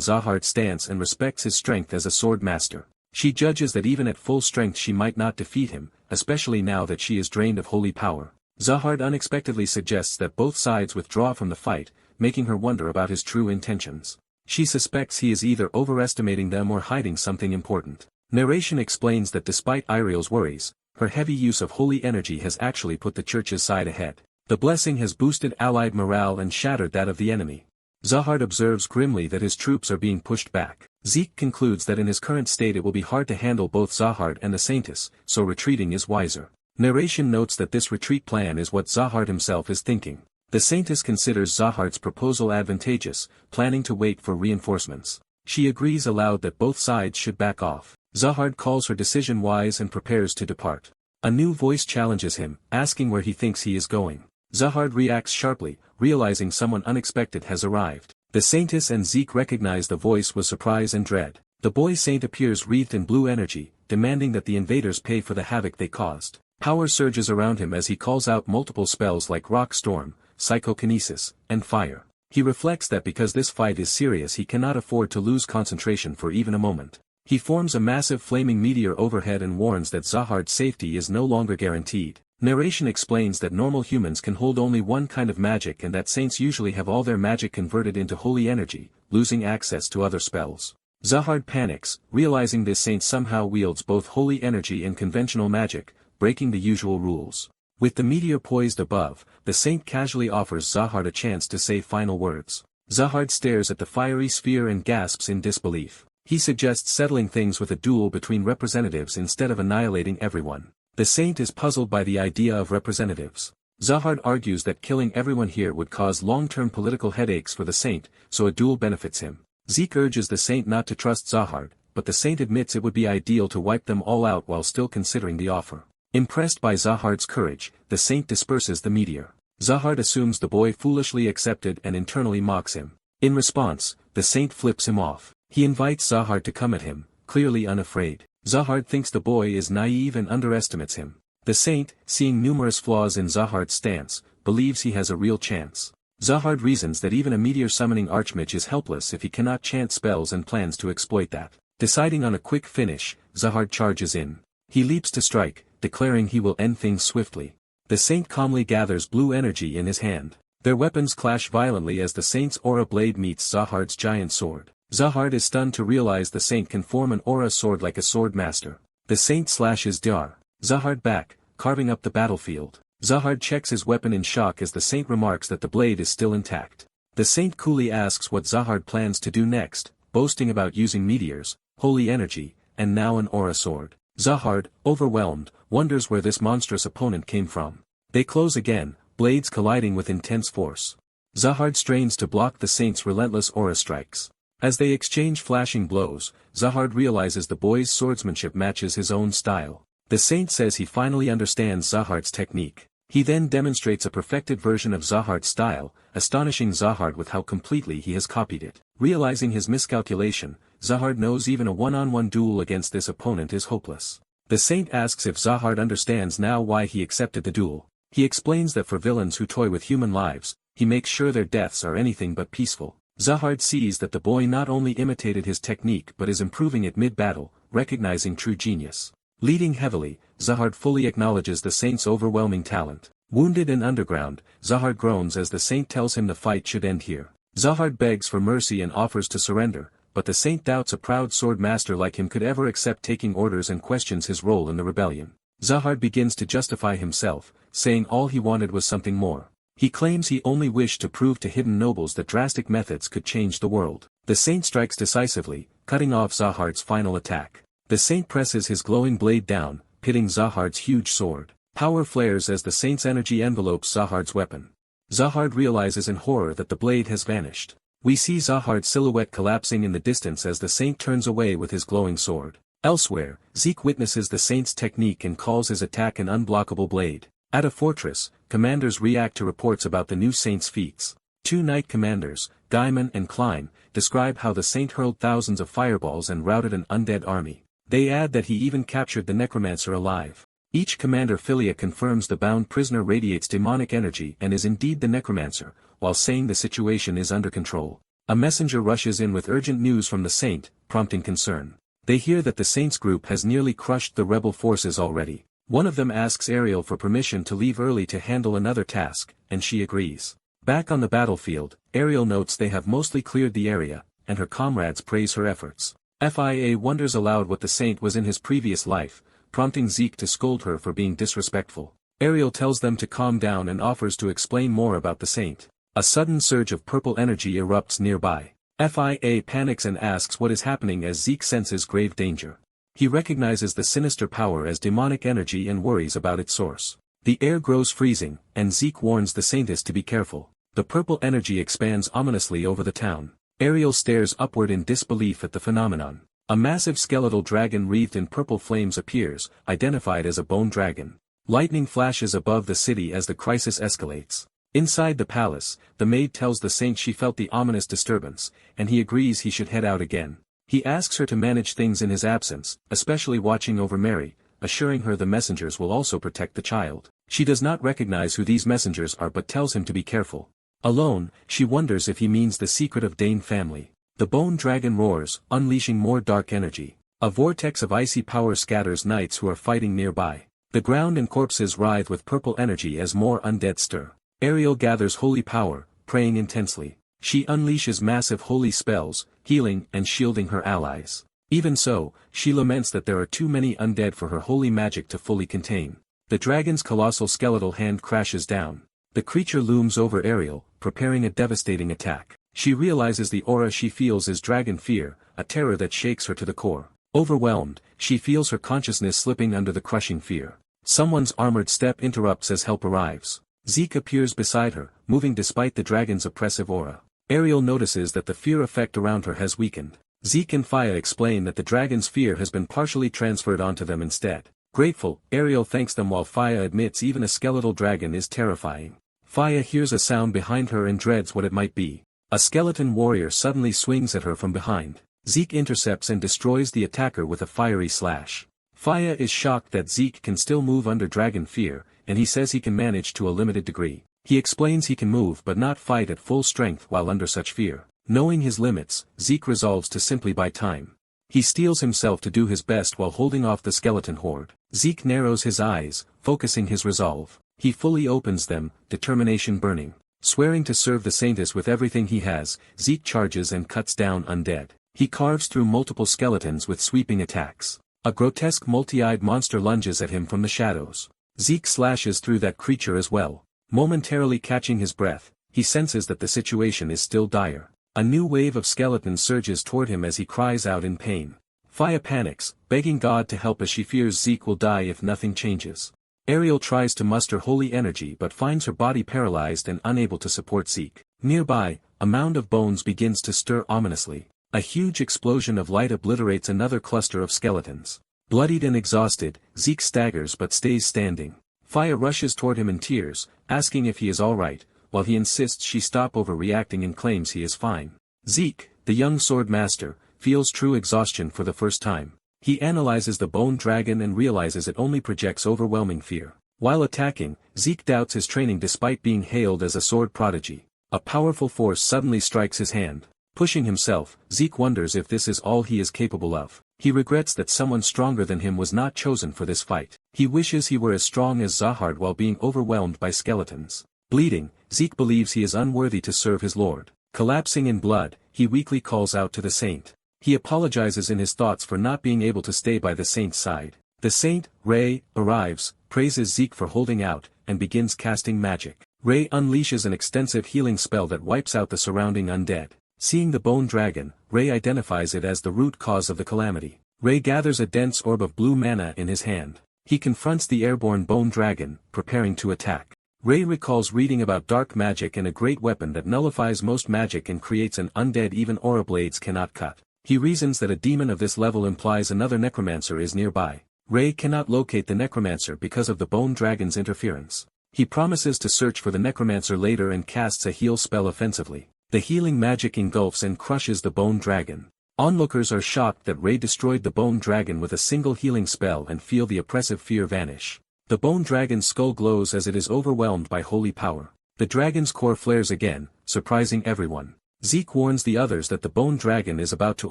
Zahard's stance and respects his strength as a sword master. She judges that even at full strength she might not defeat him, especially now that she is drained of holy power. Zahard unexpectedly suggests that both sides withdraw from the fight, making her wonder about his true intentions. She suspects he is either overestimating them or hiding something important. Narration explains that despite Iriel's worries, her heavy use of holy energy has actually put the church's side ahead. The blessing has boosted allied morale and shattered that of the enemy. Zahard observes grimly that his troops are being pushed back. Zeke concludes that in his current state it will be hard to handle both Zahard and the saintess, so retreating is wiser. Narration notes that this retreat plan is what Zahard himself is thinking. The saintess considers Zahard's proposal advantageous, planning to wait for reinforcements. She agrees aloud that both sides should back off. Zahard calls her decision wise and prepares to depart. A new voice challenges him, asking where he thinks he is going. Zahard reacts sharply, realizing someone unexpected has arrived. The saintess and Zeke recognize the voice with surprise and dread. The boy saint appears wreathed in blue energy, demanding that the invaders pay for the havoc they caused. Power surges around him as he calls out multiple spells like Rock Storm, Psychokinesis, and Fire. He reflects that because this fight is serious he cannot afford to lose concentration for even a moment. He forms a massive flaming meteor overhead and warns that Zahard's safety is no longer guaranteed. Narration explains that normal humans can hold only one kind of magic and that saints usually have all their magic converted into holy energy, losing access to other spells. Zahard panics, realizing this saint somehow wields both holy energy and conventional magic, breaking the usual rules. With the meteor poised above, the saint casually offers Zahard a chance to say final words. Zahard stares at the fiery sphere and gasps in disbelief. He suggests settling things with a duel between representatives instead of annihilating everyone. The saint is puzzled by the idea of representatives. Zahard argues that killing everyone here would cause long-term political headaches for the saint, so a duel benefits him. Zeke urges the saint not to trust Zahard, but the saint admits it would be ideal to wipe them all out while still considering the offer. Impressed by Zahard's courage, the saint disperses the meteor. Zahard assumes the boy foolishly accepted and internally mocks him. In response, the saint flips him off. He invites Zahard to come at him, clearly unafraid. Zahard thinks the boy is naive and underestimates him. The saint, seeing numerous flaws in Zahard's stance, believes he has a real chance. Zahard reasons that even a meteor-summoning archmage is helpless if he cannot chant spells and plans to exploit that. Deciding on a quick finish, Zahard charges in. He leaps to strike, declaring he will end things swiftly. The saint calmly gathers blue energy in his hand. Their weapons clash violently as the saint's aura blade meets Zahard's giant sword. Zahard is stunned to realize the saint can form an aura sword like a sword master. The saint slashes Zahard back, carving up the battlefield. Zahard checks his weapon in shock as the saint remarks that the blade is still intact. The saint coolly asks what Zahard plans to do next, boasting about using meteors, holy energy, and now an aura sword. Zahard, overwhelmed, wonders where this monstrous opponent came from. They close again, blades colliding with intense force. Zahard strains to block the saint's relentless aura strikes. As they exchange flashing blows, Zahard realizes the boy's swordsmanship matches his own style. The saint says he finally understands Zahard's technique. He then demonstrates a perfected version of Zahard's style, astonishing Zahard with how completely he has copied it. Realizing his miscalculation, Zahard knows even a one-on-one duel against this opponent is hopeless. The saint asks if Zahard understands now why he accepted the duel. He explains that for villains who toy with human lives, he makes sure their deaths are anything but peaceful. Zahard sees that the boy not only imitated his technique but is improving it mid-battle, recognizing true genius. Leading heavily, Zahard fully acknowledges the saint's overwhelming talent. Wounded and underground, Zahard groans as the saint tells him the fight should end here. Zahard begs for mercy and offers to surrender, but the saint doubts a proud sword master like him could ever accept taking orders and questions his role in the rebellion. Zahard begins to justify himself, saying all he wanted was something more. He claims he only wished to prove to hidden nobles that drastic methods could change the world. The saint strikes decisively, cutting off Zahard's final attack. The saint presses his glowing blade down, pitting Zahard's huge sword. Power flares as the saint's energy envelopes Zahard's weapon. Zahard realizes in horror that the blade has vanished. We see Zahard's silhouette collapsing in the distance as the saint turns away with his glowing sword. Elsewhere, Zeke witnesses the saint's technique and calls his attack an unblockable blade. At a fortress, commanders react to reports about the new saint's feats. Two knight commanders, Gaiman and Klein, describe how the saint hurled thousands of fireballs and routed an undead army. They add that he even captured the necromancer alive. Each commander Philia confirms the bound prisoner radiates demonic energy and is indeed the necromancer, while saying the situation is under control. A messenger rushes in with urgent news from the saint, prompting concern. They hear that the saint's group has nearly crushed the rebel forces already. One of them asks Ariel for permission to leave early to handle another task, and she agrees. Back on the battlefield, Ariel notes they have mostly cleared the area, and her comrades praise her efforts. Fia wonders aloud what the saint was in his previous life, prompting Zeke to scold her for being disrespectful. Ariel tells them to calm down and offers to explain more about the saint. A sudden surge of purple energy erupts nearby. Fia panics and asks what is happening as Zeke senses grave danger. He recognizes the sinister power as demonic energy and worries about its source. The air grows freezing, and Zeke warns the saintess to be careful. The purple energy expands ominously over the town. Ariel stares upward in disbelief at the phenomenon. A massive skeletal dragon wreathed in purple flames appears, identified as a bone dragon. Lightning flashes above the city as the crisis escalates. Inside the palace, the maid tells the saint she felt the ominous disturbance, and he agrees he should head out again. He asks her to manage things in his absence, especially watching over Mary, assuring her the messengers will also protect the child. She does not recognize who these messengers are but tells him to be careful. Alone, she wonders if he means the secret of Dane family. The bone dragon roars, unleashing more dark energy. A vortex of icy power scatters knights who are fighting nearby. The ground and corpses writhe with purple energy as more undead stir. Ariel gathers holy power, praying intensely. She unleashes massive holy spells, healing and shielding her allies. Even so, she laments that there are too many undead for her holy magic to fully contain. The dragon's colossal skeletal hand crashes down. The creature looms over Ariel, preparing a devastating attack. She realizes the aura she feels is dragon fear, a terror that shakes her to the core. Overwhelmed, she feels her consciousness slipping under the crushing fear. Someone's armored step interrupts as help arrives. Zeke appears beside her, moving despite the dragon's oppressive aura. Ariel notices that the fear effect around her has weakened. Zeke and Faya explain that the dragon's fear has been partially transferred onto them instead. Grateful, Ariel thanks them while Faya admits even a skeletal dragon is terrifying. Faya hears a sound behind her and dreads what it might be. A skeleton warrior suddenly swings at her from behind. Zeke intercepts and destroys the attacker with a fiery slash. Faya is shocked that Zeke can still move under dragon fear, and he says he can manage to a limited degree. He explains he can move but not fight at full strength while under such fear. Knowing his limits, Zeke resolves to simply buy time. He steels himself to do his best while holding off the skeleton horde. Zeke narrows his eyes, focusing his resolve. He fully opens them, determination burning. Swearing to serve the Saintess with everything he has, Zeke charges and cuts down undead. He carves through multiple skeletons with sweeping attacks. A grotesque multi-eyed monster lunges at him from the shadows. Zeke slashes through that creature as well. Momentarily catching his breath, he senses that the situation is still dire. A new wave of skeletons surges toward him as he cries out in pain. Faya panics, begging God to help as she fears Zeke will die if nothing changes. Ariel tries to muster holy energy but finds her body paralyzed and unable to support Zeke. Nearby, a mound of bones begins to stir ominously. A huge explosion of light obliterates another cluster of skeletons. Bloodied and exhausted, Zeke staggers but stays standing. Faya rushes toward him in tears, asking if he is alright, while he insists she stop overreacting and claims he is fine. Zeke, the young sword master, feels true exhaustion for the first time. He analyzes the bone dragon and realizes it only projects overwhelming fear. While attacking, Zeke doubts his training despite being hailed as a sword prodigy. A powerful force suddenly strikes his hand. Pushing himself, Zeke wonders if this is all he is capable of. He regrets that someone stronger than him was not chosen for this fight. He wishes he were as strong as Zahard while being overwhelmed by skeletons. Bleeding, Zeke believes he is unworthy to serve his lord. Collapsing in blood, he weakly calls out to the saint. He apologizes in his thoughts for not being able to stay by the saint's side. The saint, Ray, arrives, praises Zeke for holding out, and begins casting magic. Ray unleashes an extensive healing spell that wipes out the surrounding undead. Seeing the bone dragon, Ray identifies it as the root cause of the calamity. Ray gathers a dense orb of blue mana in his hand. He confronts the airborne bone dragon, preparing to attack. Ray recalls reading about dark magic and a great weapon that nullifies most magic and creates an undead even aura blades cannot cut. He reasons that a demon of this level implies another necromancer is nearby. Ray cannot locate the necromancer because of the bone dragon's interference. He promises to search for the necromancer later and casts a heal spell offensively. The healing magic engulfs and crushes the bone dragon. Onlookers are shocked that Ray destroyed the bone dragon with a single healing spell and feel the oppressive fear vanish. The bone dragon's skull glows as it is overwhelmed by holy power. The dragon's core flares again, surprising everyone. Zeke warns the others that the bone dragon is about to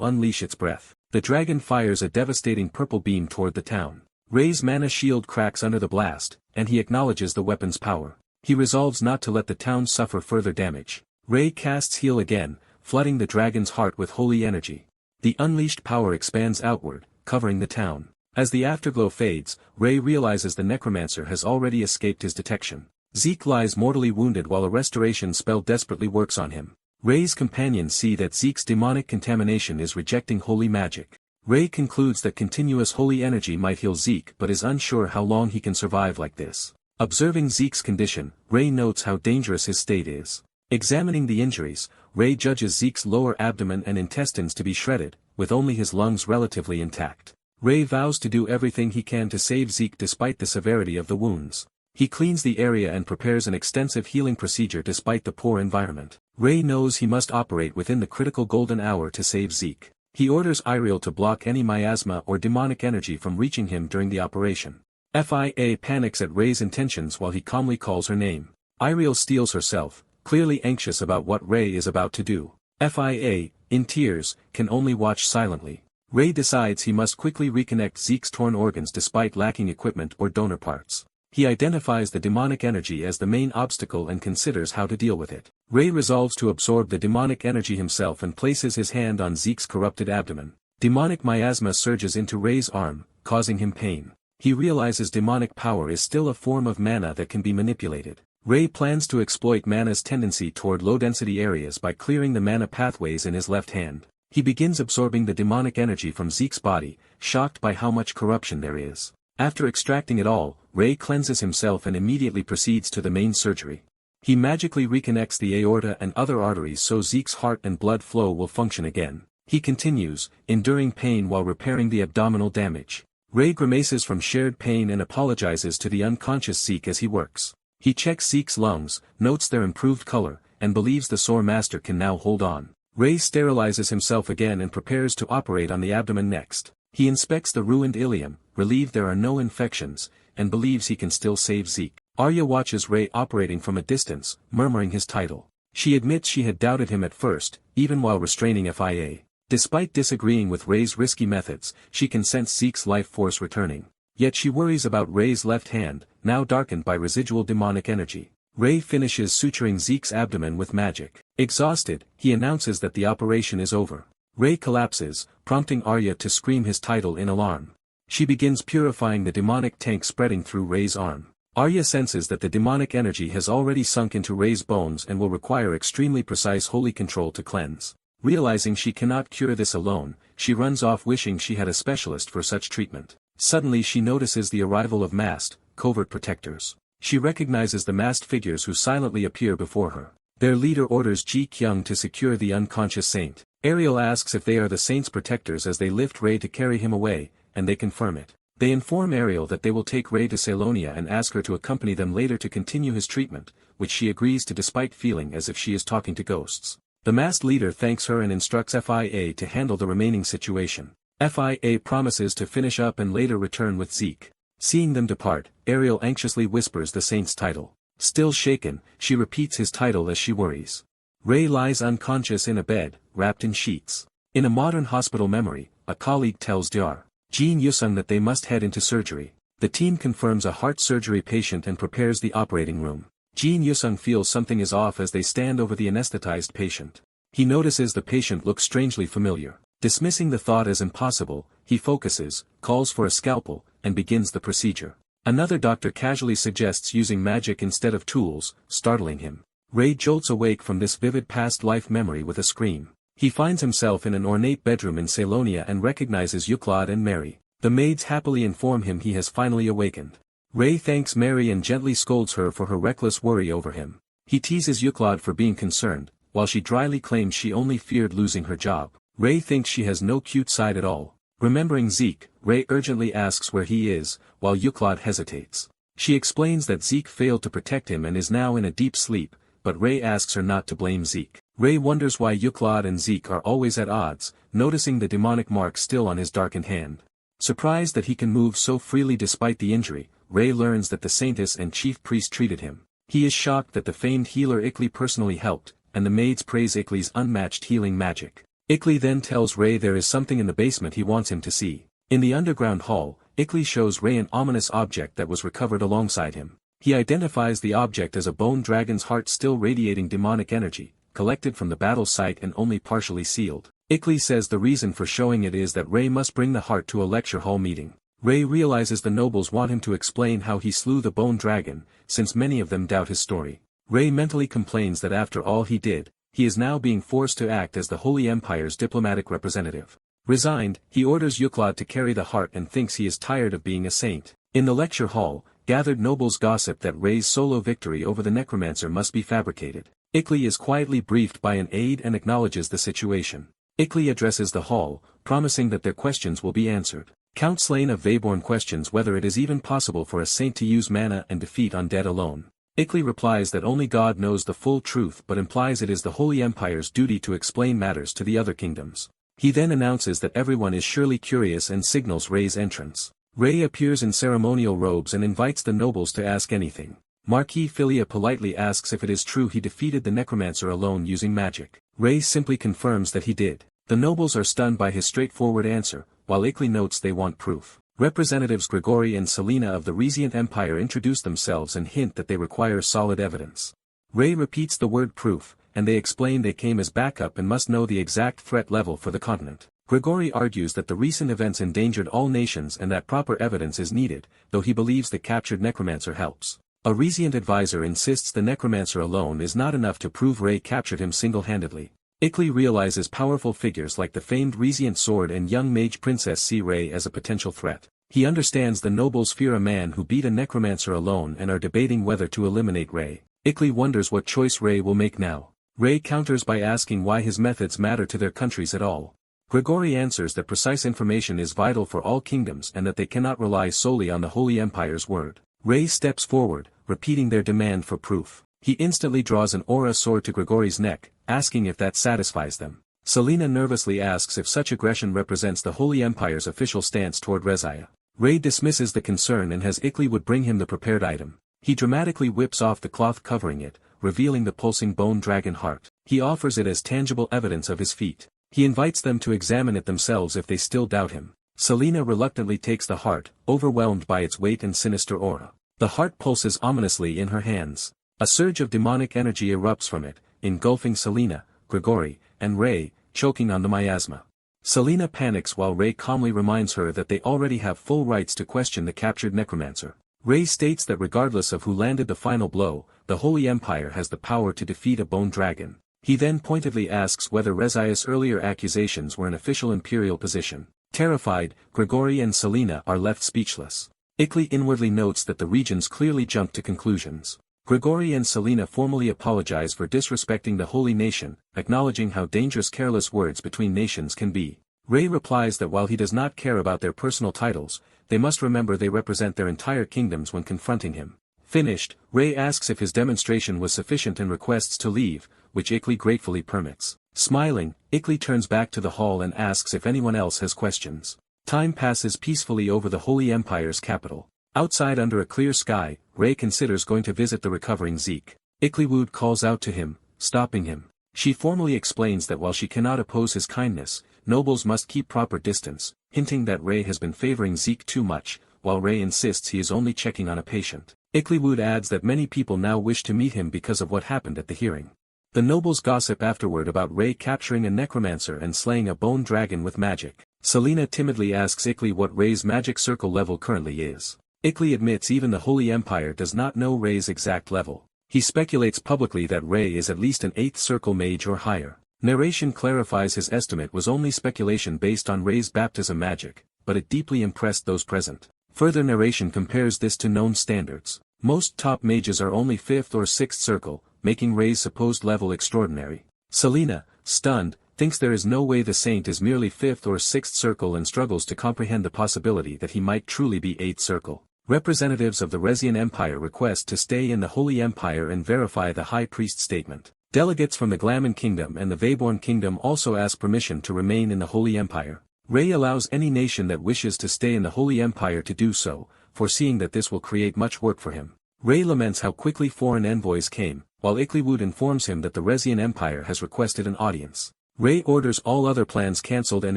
unleash its breath. The dragon fires a devastating purple beam toward the town. Ray's mana shield cracks under the blast, and he acknowledges the weapon's power. He resolves not to let the town suffer further damage. Ray casts heal again, flooding the dragon's heart with holy energy. The unleashed power expands outward, covering the town. As the afterglow fades, Ray realizes the necromancer has already escaped his detection. Zeke lies mortally wounded while a restoration spell desperately works on him. Ray's companions see that Zeke's demonic contamination is rejecting holy magic. Ray concludes that continuous holy energy might heal Zeke but is unsure how long he can survive like this. Observing Zeke's condition, Ray notes how dangerous his state is. Examining the injuries, Ray judges Zeke's lower abdomen and intestines to be shredded, with only his lungs relatively intact. Ray vows to do everything he can to save Zeke despite the severity of the wounds. He cleans the area and prepares an extensive healing procedure despite the poor environment. Ray knows he must operate within the critical golden hour to save Zeke. He orders Iriel to block any miasma or demonic energy from reaching him during the operation. Fia panics at Ray's intentions while he calmly calls her name. Iriel steels herself, clearly anxious about what Ray is about to do. Fia, in tears, can only watch silently. Ray decides he must quickly reconnect Zeke's torn organs despite lacking equipment or donor parts. He identifies the demonic energy as the main obstacle and considers how to deal with it. Ray resolves to absorb the demonic energy himself and places his hand on Zeke's corrupted abdomen. Demonic miasma surges into Ray's arm, causing him pain. He realizes demonic power is still a form of mana that can be manipulated. Ray plans to exploit mana's tendency toward low-density areas by clearing the mana pathways in his left hand. He begins absorbing the demonic energy from Zeke's body, shocked by how much corruption there is. After extracting it all, Ray cleanses himself and immediately proceeds to the main surgery. He magically reconnects the aorta and other arteries so Zeke's heart and blood flow will function again. He continues, enduring pain while repairing the abdominal damage. Ray grimaces from shared pain and apologizes to the unconscious Zeke as he works. He checks Zeke's lungs, notes their improved color, and believes the sore master can now hold on. Ray sterilizes himself again and prepares to operate on the abdomen next. He inspects the ruined ileum, relieved there are no infections, and believes he can still save Zeke. Arya watches Ray operating from a distance, murmuring his title. She admits she had doubted him at first, even while restraining FIA. Despite disagreeing with Ray's risky methods, she can sense Zeke's life force returning. Yet she worries about Ray's left hand, now darkened by residual demonic energy. Ray finishes suturing Zeke's abdomen with magic. Exhausted, he announces that the operation is over. Ray collapses, prompting Arya to scream his title in alarm. She begins purifying the demonic tank spreading through Ray's arm. Arya senses that the demonic energy has already sunk into Ray's bones and will require extremely precise holy control to cleanse. Realizing she cannot cure this alone, she runs off wishing she had a specialist for such treatment. Suddenly she notices the arrival of masked, covert protectors. She recognizes the masked figures who silently appear before her. Their leader orders Ji Kyung to secure the unconscious saint. Ariel asks if they are the saint's protectors as they lift Ray to carry him away, and they confirm it. They inform Ariel that they will take Ray to Celonia and ask her to accompany them later to continue his treatment, which she agrees to despite feeling as if she is talking to ghosts. The masked leader thanks her and instructs FIA to handle the remaining situation. FIA promises to finish up and later return with Zeke. Seeing them depart, Ariel anxiously whispers the saint's title. Still shaken, she repeats his title as she worries. Ray lies unconscious in a bed, wrapped in sheets. In a modern hospital memory, a colleague tells Dr. Jin Yusung that they must head into surgery. The team confirms a heart surgery patient and prepares the operating room. Jin Yusung feels something is off as they stand over the anesthetized patient. He notices the patient looks strangely familiar. Dismissing the thought as impossible, he focuses, calls for a scalpel, and begins the procedure. Another doctor casually suggests using magic instead of tools, startling him. Ray jolts awake from this vivid past life memory with a scream. He finds himself in an ornate bedroom in Celonia and recognizes Euclid and Mary. The maids happily inform him he has finally awakened. Ray thanks Mary and gently scolds her for her reckless worry over him. He teases Euclid for being concerned, while she dryly claims she only feared losing her job. Ray thinks she has no cute side at all. Remembering Zeke, Ray urgently asks where he is, while Euclid hesitates. She explains that Zeke failed to protect him and is now in a deep sleep, but Ray asks her not to blame Zeke. Ray wonders why Euclid and Zeke are always at odds, noticing the demonic mark still on his darkened hand. Surprised that he can move so freely despite the injury, Ray learns that the saintess and chief priest treated him. He is shocked that the famed healer Ikli personally helped, and the maids praise Ikli's unmatched healing magic. Ikli then tells Ray there is something in the basement he wants him to see. In the underground hall, Ikli shows Ray an ominous object that was recovered alongside him. He identifies the object as a bone dragon's heart still radiating demonic energy, collected from the battle site and only partially sealed. Ikli says the reason for showing it is that Ray must bring the heart to a lecture hall meeting. Ray realizes the nobles want him to explain how he slew the bone dragon, since many of them doubt his story. Ray mentally complains that after all he did, he is now being forced to act as the Holy Empire's diplomatic representative. Resigned, he orders Euclid to carry the heart and thinks he is tired of being a saint. In the lecture hall, gathered nobles gossip that Ray's solo victory over the necromancer must be fabricated. Ikli is quietly briefed by an aide and acknowledges the situation. Ikli addresses the hall, promising that their questions will be answered. Count Slane of Vaborn questions whether it is even possible for a saint to use mana and defeat undead alone. Ikli replies that only God knows the full truth but implies it is the Holy Empire's duty to explain matters to the other kingdoms. He then announces that everyone is surely curious and signals Ray's entrance. Ray appears in ceremonial robes and invites the nobles to ask anything. Marquis Philia politely asks if it is true he defeated the necromancer alone using magic. Ray simply confirms that he did. The nobles are stunned by his straightforward answer, while Ikli notes they want proof. Representatives Grigori and Selena of the Resient Empire introduce themselves and hint that they require solid evidence. Ray repeats the word proof, and they explain they came as backup and must know the exact threat level for the continent. Grigori argues that the recent events endangered all nations and that proper evidence is needed, though he believes the captured necromancer helps. A Resient advisor insists the necromancer alone is not enough to prove Ray captured him single-handedly. Ikli realizes powerful figures like the famed Resient sword and young mage princess see Ray as a potential threat. He understands the nobles fear a man who beat a necromancer alone and are debating whether to eliminate Ray. Ikli wonders what choice Ray will make now. Ray counters by asking why his methods matter to their countries at all. Grigori answers that precise information is vital for all kingdoms and that they cannot rely solely on the Holy Empire's word. Ray steps forward, repeating their demand for proof. He instantly draws an aura sword to Grigori's neck, asking if that satisfies them. Selena nervously asks if such aggression represents the Holy Empire's official stance toward Rezaya. Ray dismisses the concern and has Ikli would bring him the prepared item. He dramatically whips off the cloth covering it, revealing the pulsing bone dragon heart. He offers it as tangible evidence of his feat. He invites them to examine it themselves if they still doubt him. Selena reluctantly takes the heart, overwhelmed by its weight and sinister aura. The heart pulses ominously in her hands. A surge of demonic energy erupts from it, engulfing Selena, Grigori, and Ray, choking on the miasma. Selena panics while Ray calmly reminds her that they already have full rights to question the captured necromancer. Ray states that regardless of who landed the final blow, the Holy Empire has the power to defeat a bone dragon. He then pointedly asks whether Rezaya's earlier accusations were an official imperial position. Terrified, Grigori and Selena are left speechless. Ikli inwardly notes that the regions clearly jump to conclusions. Grigori and Selena formally apologize for disrespecting the holy nation, acknowledging how dangerous careless words between nations can be. Ray replies that while he does not care about their personal titles, they must remember they represent their entire kingdoms when confronting him. Finished, Ray asks if his demonstration was sufficient and requests to leave, which Ikli gratefully permits. Smiling, Ikli turns back to the hall and asks if anyone else has questions. Time passes peacefully over the Holy Empire's capital. Outside under a clear sky, Ray considers going to visit the recovering Zeke. Ikliwood calls out to him, stopping him. She formally explains that while she cannot oppose his kindness, nobles must keep proper distance, hinting that Ray has been favoring Zeke too much, while Ray insists he is only checking on a patient. Ikliwood adds that many people now wish to meet him because of what happened at the hearing. The nobles gossip afterward about Ray capturing a necromancer and slaying a bone dragon with magic. Selena timidly asks Ikli what Ray's magic circle level currently is. Ikli admits even the Holy Empire does not know Ray's exact level. He speculates publicly that Ray is at least an 8th circle mage or higher. Narration clarifies his estimate was only speculation based on Ray's baptism magic, but it deeply impressed those present. Further narration compares this to known standards. Most top mages are only 5th or 6th circle, making Ray's supposed level extraordinary. Selena, stunned, thinks there is no way the saint is merely 5th or 6th circle and struggles to comprehend the possibility that he might truly be 8th circle. Representatives of the Rezian Empire request to stay in the Holy Empire and verify the High Priest's statement. Delegates from the Glamin Kingdom and the Veyborn Kingdom also ask permission to remain in the Holy Empire. Ray allows any nation that wishes to stay in the Holy Empire to do so, foreseeing that this will create much work for him. Ray laments how quickly foreign envoys came, while Ikliwood informs him that the Rezian Empire has requested an audience. Ray orders all other plans cancelled and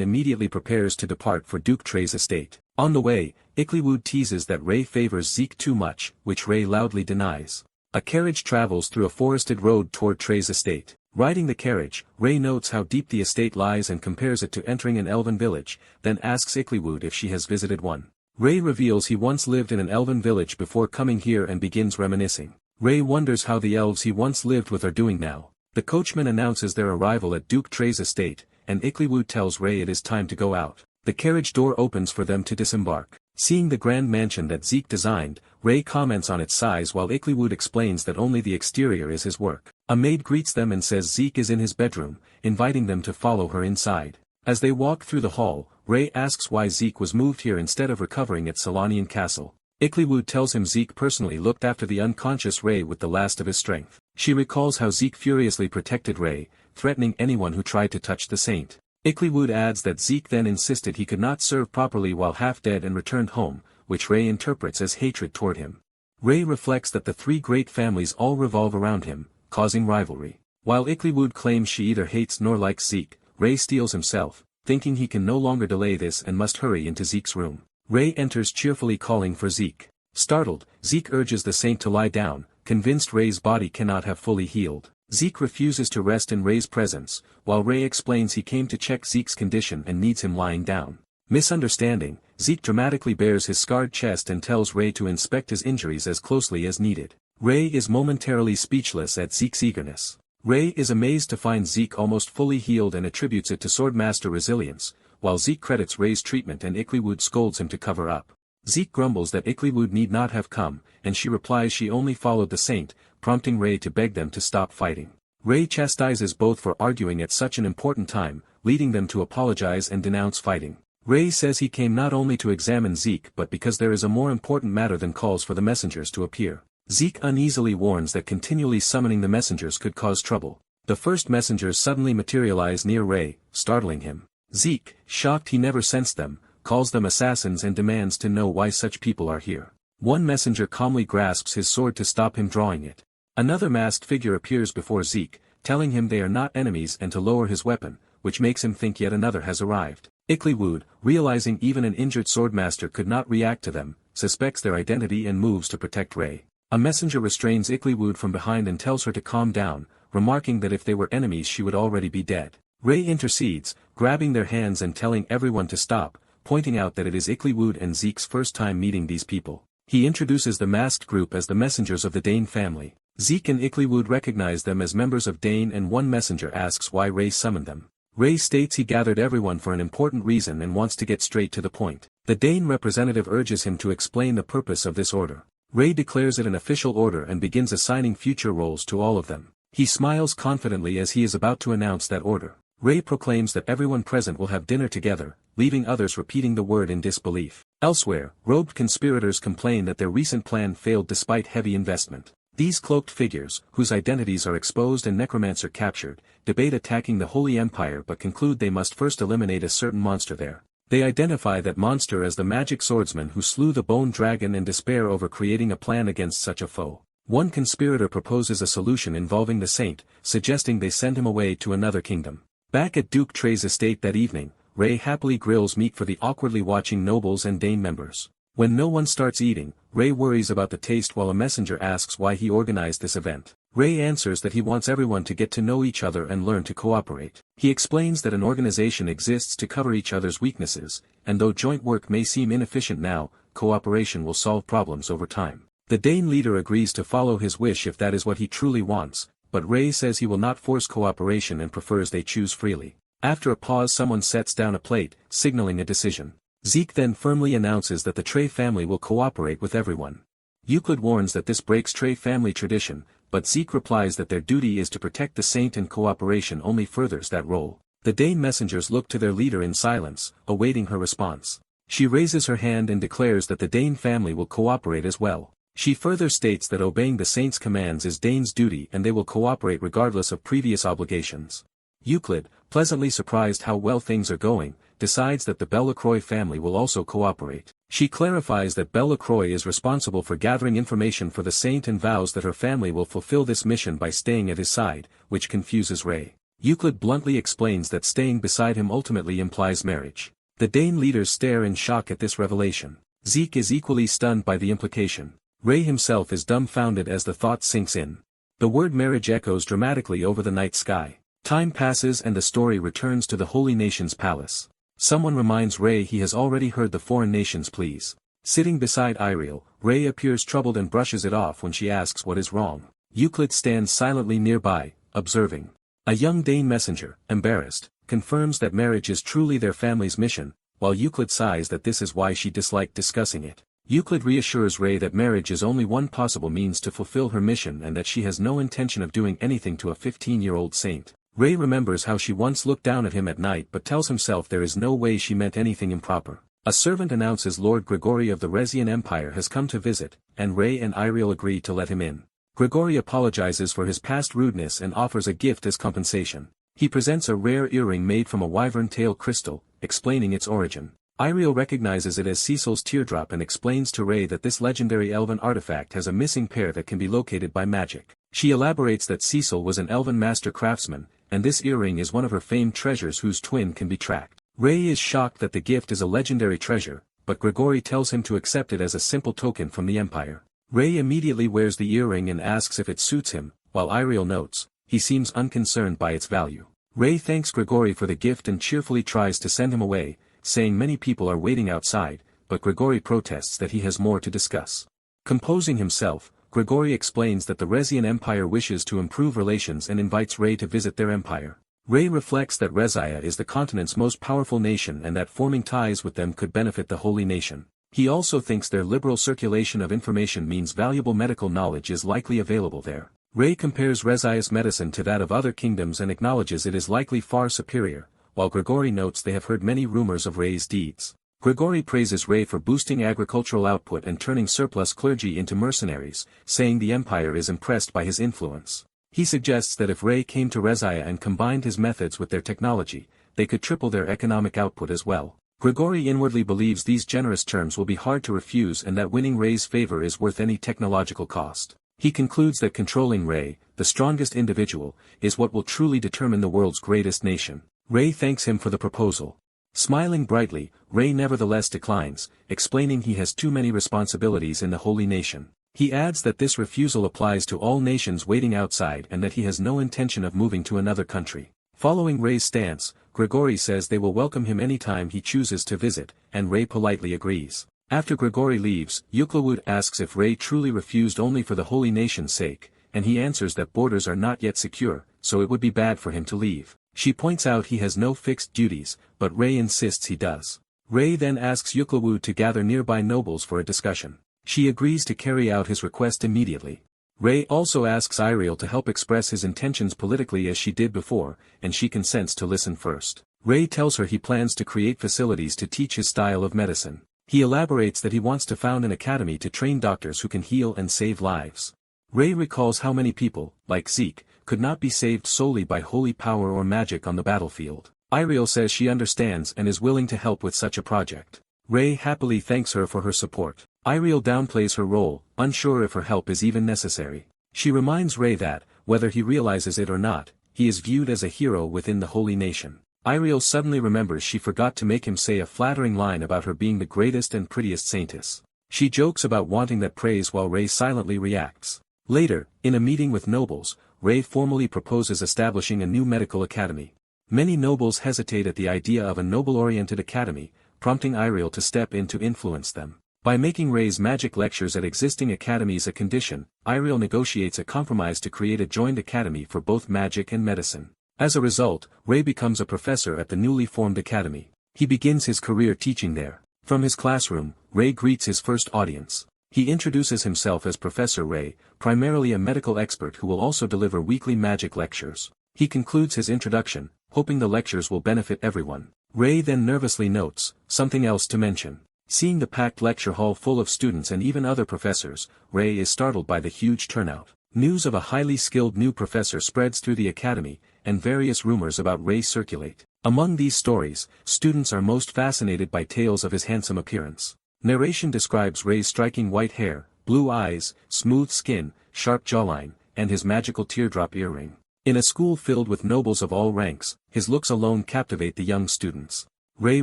immediately prepares to depart for Duke Trey's estate. On the way, Ikliwood teases that Ray favors Zeke too much, which Ray loudly denies. A carriage travels through a forested road toward Trey's estate. Riding the carriage, Ray notes how deep the estate lies and compares it to entering an elven village, then asks Ikliwood if she has visited one. Ray reveals he once lived in an elven village before coming here and begins reminiscing. Ray wonders how the elves he once lived with are doing now. The coachman announces their arrival at Duke Trey's estate, and Ikliwood tells Ray it is time to go out. The carriage door opens for them to disembark. Seeing the grand mansion that Zeke designed, Ray comments on its size while Ikliwood explains that only the exterior is his work. A maid greets them and says Zeke is in his bedroom, inviting them to follow her inside. As they walk through the hall, Ray asks why Zeke was moved here instead of recovering at Solanian Castle. Ikliwood tells him Zeke personally looked after the unconscious Ray with the last of his strength. She recalls how Zeke furiously protected Ray, threatening anyone who tried to touch the saint. Ikliwood adds that Zeke then insisted he could not serve properly while half-dead and returned home, which Ray interprets as hatred toward him. Ray reflects that the three great families all revolve around him, causing rivalry. While Ikliwood claims she either hates nor likes Zeke, Ray steels himself, thinking he can no longer delay this and must hurry into Zeke's room. Ray enters cheerfully calling for Zeke. Startled, Zeke urges the saint to lie down, convinced Ray's body cannot have fully healed. Zeke refuses to rest in Ray's presence, while Ray explains he came to check Zeke's condition and needs him lying down. Misunderstanding, Zeke dramatically bares his scarred chest and tells Ray to inspect his injuries as closely as needed. Ray is momentarily speechless at Zeke's eagerness. Ray is amazed to find Zeke almost fully healed and attributes it to Swordmaster resilience, while Zeke credits Ray's treatment and Ikliwood scolds him to cover up. Zeke grumbles that Icklewood need not have come, and she replies she only followed the saint, prompting Ray to beg them to stop fighting. Ray chastises both for arguing at such an important time, leading them to apologize and denounce fighting. Ray says he came not only to examine Zeke but because there is a more important matter than calls for the messengers to appear. Zeke uneasily warns that continually summoning the messengers could cause trouble. The first messengers suddenly materialize near Ray, startling him. Zeke, shocked he never sensed them, calls them assassins and demands to know why such people are here. One messenger calmly grasps his sword to stop him drawing it. Another masked figure appears before Zeke, telling him they are not enemies and to lower his weapon, which makes him think yet another has arrived. Icklewood, realizing even an injured swordmaster could not react to them, suspects their identity and moves to protect Ray. A messenger restrains Icklewood from behind and tells her to calm down, remarking that if they were enemies she would already be dead. Ray intercedes, grabbing their hands and telling everyone to stop, pointing out that it is Icklewood and Zeke's first time meeting these people. He introduces the masked group as the messengers of the Dane family. Zeke and Icklewood recognize them as members of Dane and one messenger asks why Ray summoned them. Ray states he gathered everyone for an important reason and wants to get straight to the point. The Dane representative urges him to explain the purpose of this order. Ray declares it an official order and begins assigning future roles to all of them. He smiles confidently as he is about to announce that order. Ray proclaims that everyone present will have dinner together, leaving others repeating the word in disbelief. Elsewhere, robed conspirators complain that their recent plan failed despite heavy investment. These cloaked figures, whose identities are exposed and Necromancer captured, debate attacking the Holy Empire but conclude they must first eliminate a certain monster there. They identify that monster as the magic swordsman who slew the bone dragon and despair over creating a plan against such a foe. One conspirator proposes a solution involving the saint, suggesting they send him away to another kingdom. Back at Duke Trey's estate that evening, Ray happily grills meat for the awkwardly watching nobles and Dane members. When no one starts eating, Ray worries about the taste while a messenger asks why he organized this event. Ray answers that he wants everyone to get to know each other and learn to cooperate. He explains that an organization exists to cover each other's weaknesses, and though joint work may seem inefficient now, cooperation will solve problems over time. The Dane leader agrees to follow his wish if that is what he truly wants, but Ray says he will not force cooperation and prefers they choose freely. After a pause someone sets down a plate, signaling a decision. Zeke then firmly announces that the Trey family will cooperate with everyone. Euclid warns that this breaks Trey family tradition, but Zeke replies that their duty is to protect the saint and cooperation only furthers that role. The Dane messengers look to their leader in silence, awaiting her response. She raises her hand and declares that the Dane family will cooperate as well. She further states that obeying the saint's commands is Dane's duty and they will cooperate regardless of previous obligations. Euclid, pleasantly surprised how well things are going, decides that the Bellacroix family will also cooperate. She clarifies that Bellacroix is responsible for gathering information for the saint and vows that her family will fulfill this mission by staying at his side, which confuses Ray. Euclid bluntly explains that staying beside him ultimately implies marriage. The Dane leaders stare in shock at this revelation. Zeke is equally stunned by the implication. Ray himself is dumbfounded as the thought sinks in. The word marriage echoes dramatically over the night sky. Time passes and the story returns to the Holy Nation's palace. Someone reminds Ray he has already heard the foreign nation's pleas. Sitting beside Iriel, Ray appears troubled and brushes it off when she asks what is wrong. Euclid stands silently nearby, observing. A young Dane messenger, embarrassed, confirms that marriage is truly their family's mission, while Euclid sighs that this is why she disliked discussing it. Euclid reassures Ray that marriage is only one possible means to fulfill her mission and that she has no intention of doing anything to a 15-year-old saint. Ray remembers how she once looked down at him at night but tells himself there is no way she meant anything improper. A servant announces Lord Grigori of the Resian Empire has come to visit, and Ray and Iriel agree to let him in. Grigori apologizes for his past rudeness and offers a gift as compensation. He presents a rare earring made from a wyvern tail crystal, explaining its origin. Iriel recognizes it as Cecil's teardrop and explains to Ray that this legendary elven artifact has a missing pair that can be located by magic. She elaborates that Cecil was an elven master craftsman, and this earring is one of her famed treasures whose twin can be tracked. Ray is shocked that the gift is a legendary treasure, but Grigori tells him to accept it as a simple token from the Empire. Ray immediately wears the earring and asks if it suits him, while Iriel notes, he seems unconcerned by its value. Ray thanks Grigori for the gift and cheerfully tries to send him away, saying many people are waiting outside, but Grigori protests that he has more to discuss. Composing himself, Grigori explains that the Resian Empire wishes to improve relations and invites Ray to visit their empire. Ray reflects that Rezia is the continent's most powerful nation and that forming ties with them could benefit the Holy Nation. He also thinks their liberal circulation of information means valuable medical knowledge is likely available there. Ray compares Rezai's medicine to that of other kingdoms and acknowledges it is likely far superior, while Grigori notes they have heard many rumors of Ray's deeds. Grigori praises Ray for boosting agricultural output and turning surplus clergy into mercenaries, saying the empire is impressed by his influence. He suggests that if Ray came to Rezaya and combined his methods with their technology, they could triple their economic output as well. Grigori inwardly believes these generous terms will be hard to refuse and that winning Ray's favor is worth any technological cost. He concludes that controlling Ray, the strongest individual, is what will truly determine the world's greatest nation. Ray thanks him for the proposal. Smiling brightly, Ray nevertheless declines, explaining he has too many responsibilities in the holy nation. He adds that this refusal applies to all nations waiting outside and that he has no intention of moving to another country. Following Ray's stance, Grigori says they will welcome him anytime he chooses to visit, and Ray politely agrees. After Grigori leaves, Yuklawud asks if Ray truly refused only for the holy nation's sake, and he answers that borders are not yet secure, so it would be bad for him to leave. She points out he has no fixed duties, but Ray insists he does. Ray then asks Yuklawud to gather nearby nobles for a discussion. She agrees to carry out his request immediately. Ray also asks Iriel to help express his intentions politically as she did before, and she consents to listen first. Ray tells her he plans to create facilities to teach his style of medicine. He elaborates that he wants to found an academy to train doctors who can heal and save lives. Ray recalls how many people, like Zeke, could not be saved solely by holy power or magic on the battlefield. Iriel says she understands and is willing to help with such a project. Ray happily thanks her for her support. Iriel downplays her role, unsure if her help is even necessary. She reminds Ray that, whether he realizes it or not, he is viewed as a hero within the holy nation. Iriel suddenly remembers she forgot to make him say a flattering line about her being the greatest and prettiest saintess. She jokes about wanting that praise while Ray silently reacts. Later, in a meeting with nobles, Ray formally proposes establishing a new medical academy. Many nobles hesitate at the idea of a noble-oriented academy, prompting Iriel to step in to influence them. By making Ray's magic lectures at existing academies a condition, Iriel negotiates a compromise to create a joint academy for both magic and medicine. As a result, Ray becomes a professor at the newly formed academy. He begins his career teaching there. From his classroom, Ray greets his first audience. He introduces himself as Professor Ray, primarily a medical expert who will also deliver weekly magic lectures. He concludes his introduction, hoping the lectures will benefit everyone. Ray then nervously notes, something else to mention. Seeing the packed lecture hall full of students and even other professors, Ray is startled by the huge turnout. News of a highly skilled new professor spreads through the academy, and various rumors about Ray circulate. Among these stories, students are most fascinated by tales of his handsome appearance. Narration describes Ray's striking white hair, blue eyes, smooth skin, sharp jawline, and his magical teardrop earring. In a school filled with nobles of all ranks, his looks alone captivate the young students. Ray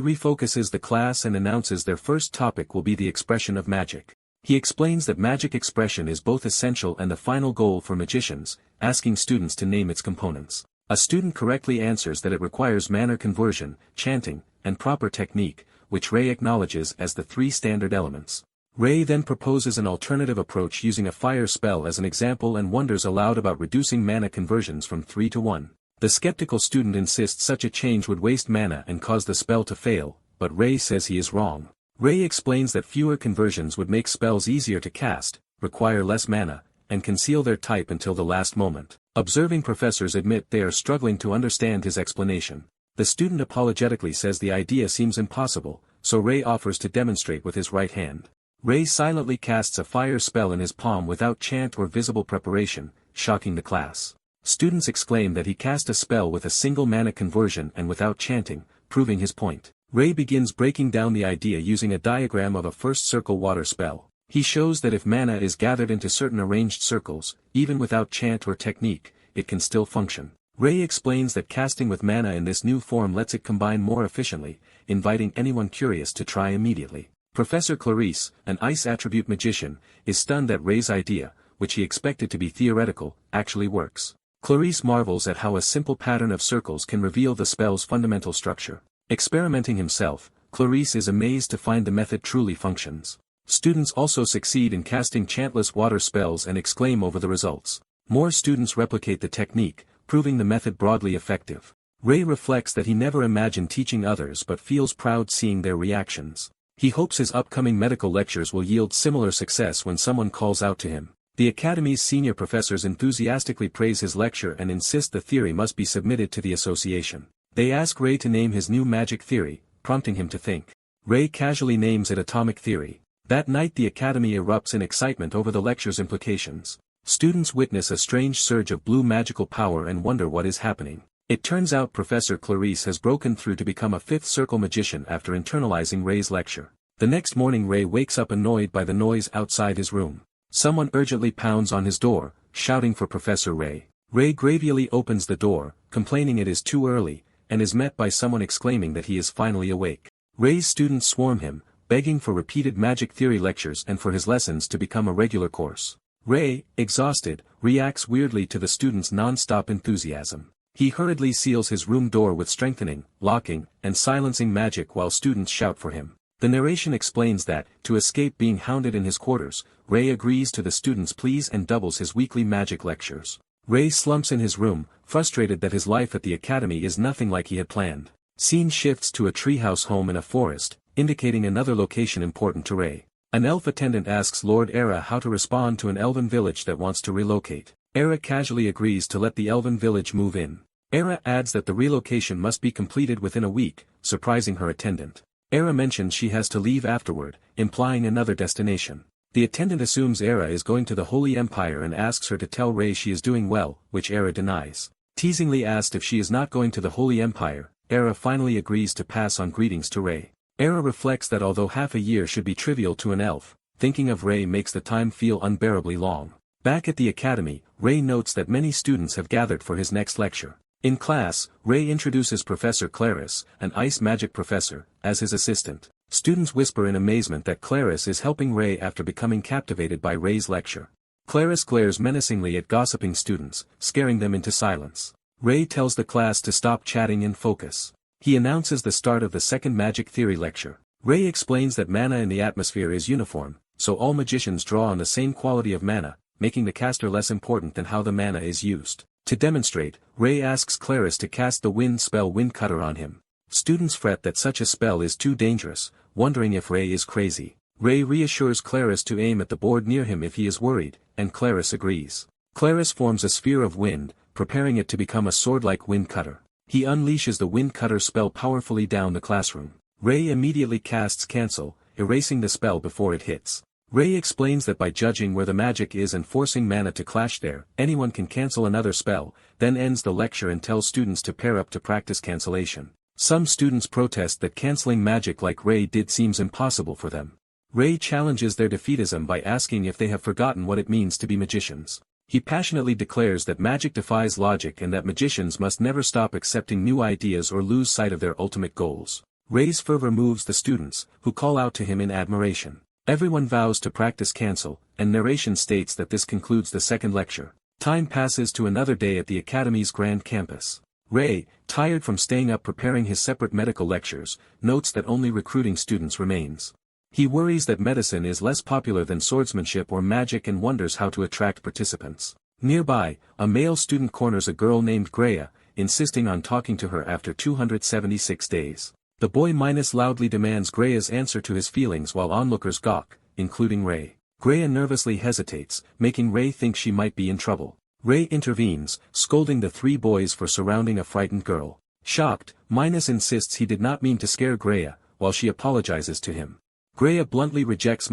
refocuses the class and announces their first topic will be the expression of magic. He explains that magic expression is both essential and the final goal for magicians, asking students to name its components. A student correctly answers that it requires manner conversion, chanting, and proper technique, which Ray acknowledges as the 3 standard elements. Ray then proposes an alternative approach using a fire spell as an example and wonders aloud about reducing mana conversions from 3 to 1. The skeptical student insists such a change would waste mana and cause the spell to fail, but Ray says he is wrong. Ray explains that fewer conversions would make spells easier to cast, require less mana, and conceal their type until the last moment. Observing professors admit they are struggling to understand his explanation. The student apologetically says the idea seems impossible, so Ray offers to demonstrate with his right hand. Ray silently casts a fire spell in his palm without chant or visible preparation, shocking the class. Students exclaim that he cast a spell with a single mana conversion and without chanting, proving his point. Ray begins breaking down the idea using a diagram of a first circle water spell. He shows that if mana is gathered into certain arranged circles, even without chant or technique, it can still function. Ray explains that casting with mana in this new form lets it combine more efficiently, inviting anyone curious to try immediately. Professor Clarice, an ice attribute magician, is stunned that Ray's idea, which he expected to be theoretical, actually works. Clarice marvels at how a simple pattern of circles can reveal the spell's fundamental structure. Experimenting himself, Clarice is amazed to find the method truly functions. Students also succeed in casting chantless water spells and exclaim over the results. More students replicate the technique, proving the method broadly effective. Ray reflects that he never imagined teaching others but feels proud seeing their reactions. He hopes his upcoming medical lectures will yield similar success when someone calls out to him. The Academy's senior professors enthusiastically praise his lecture and insist the theory must be submitted to the association. They ask Ray to name his new magic theory, prompting him to think. Ray casually names it atomic theory. That night the Academy erupts in excitement over the lecture's implications. Students witness a strange surge of blue magical power and wonder what is happening. It turns out Professor Clarice has broken through to become a fifth circle magician after internalizing Ray's lecture. The next morning Ray wakes up annoyed by the noise outside his room. Someone urgently pounds on his door, shouting for Professor Ray. Ray gravely opens the door, complaining it is too early, and is met by someone exclaiming that he is finally awake. Ray's students swarm him, begging for repeated magic theory lectures and for his lessons to become a regular course. Ray, exhausted, reacts weirdly to the students' non-stop enthusiasm. He hurriedly seals his room door with strengthening, locking, and silencing magic while students shout for him. The narration explains that, to escape being hounded in his quarters, Ray agrees to the students' pleas and doubles his weekly magic lectures. Ray slumps in his room, frustrated that his life at the Academy is nothing like he had planned. Scene shifts to a treehouse home in a forest, indicating another location important to Ray. An elf attendant asks Lord Era how to respond to an elven village that wants to relocate. Era casually agrees to let the elven village move in. Era adds that the relocation must be completed within a week, surprising her attendant. Era mentions she has to leave afterward, implying another destination. The attendant assumes Era is going to the Holy Empire and asks her to tell Ray she is doing well, which Era denies. Teasingly asked if she is not going to the Holy Empire, Era finally agrees to pass on greetings to Ray. Era reflects that although half a year should be trivial to an elf, thinking of Ray makes the time feel unbearably long. Back at the Academy, Ray notes that many students have gathered for his next lecture. In class, Ray introduces Professor Clarice, an ice magic professor, as his assistant. Students whisper in amazement that Clarice is helping Ray after becoming captivated by Ray's lecture. Clarice glares menacingly at gossiping students, scaring them into silence. Ray tells the class to stop chatting and focus. He announces the start of the second magic theory lecture. Ray explains that mana in the atmosphere is uniform, so all magicians draw on the same quality of mana, making the caster less important than how the mana is used. To demonstrate, Ray asks Clarice to cast the wind spell Wind Cutter on him. Students fret that such a spell is too dangerous, wondering if Ray is crazy. Ray reassures Clarice to aim at the board near him if he is worried, and Clarice agrees. Clarice forms a sphere of wind, preparing it to become a sword-like wind cutter. He unleashes the wind cutter spell powerfully down the classroom. Ray immediately casts Cancel, erasing the spell before it hits. Ray explains that by judging where the magic is and forcing mana to clash there, anyone can cancel another spell, then ends the lecture and tells students to pair up to practice cancellation. Some students protest that canceling magic like Ray did seems impossible for them. Ray challenges their defeatism by asking if they have forgotten what it means to be magicians. He passionately declares that magic defies logic and that magicians must never stop accepting new ideas or lose sight of their ultimate goals. Ray's fervor moves the students, who call out to him in admiration. Everyone vows to practice cancel, and narration states that this concludes the second lecture. Time passes to another day at the Academy's grand campus. Ray, tired from staying up preparing his separate medical lectures, notes that only recruiting students remains. He worries that medicine is less popular than swordsmanship or magic and wonders how to attract participants. Nearby, a male student corners a girl named Greya, insisting on talking to her after 276 days. The boy loudly demands Greya's answer to his feelings while onlookers gawk, including Ray. Greya nervously hesitates, making Ray think she might be in trouble. Ray intervenes, scolding the three boys for surrounding a frightened girl. Shocked, insists he did not mean to scare Greya, while she apologizes to him. Greya bluntly rejects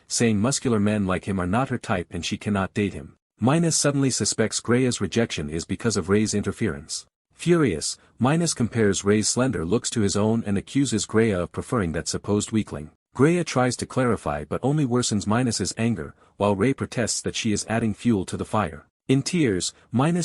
saying muscular men like him are not her type and she cannot date him. Suddenly suspects Greya's rejection is because of Ray's interference. Furious, compares Ray's slender looks to his own and accuses Greya of preferring that supposed weakling. Greya tries to clarify but only worsens Minus's anger, while Ray protests that she is adding fuel to the fire. In tears,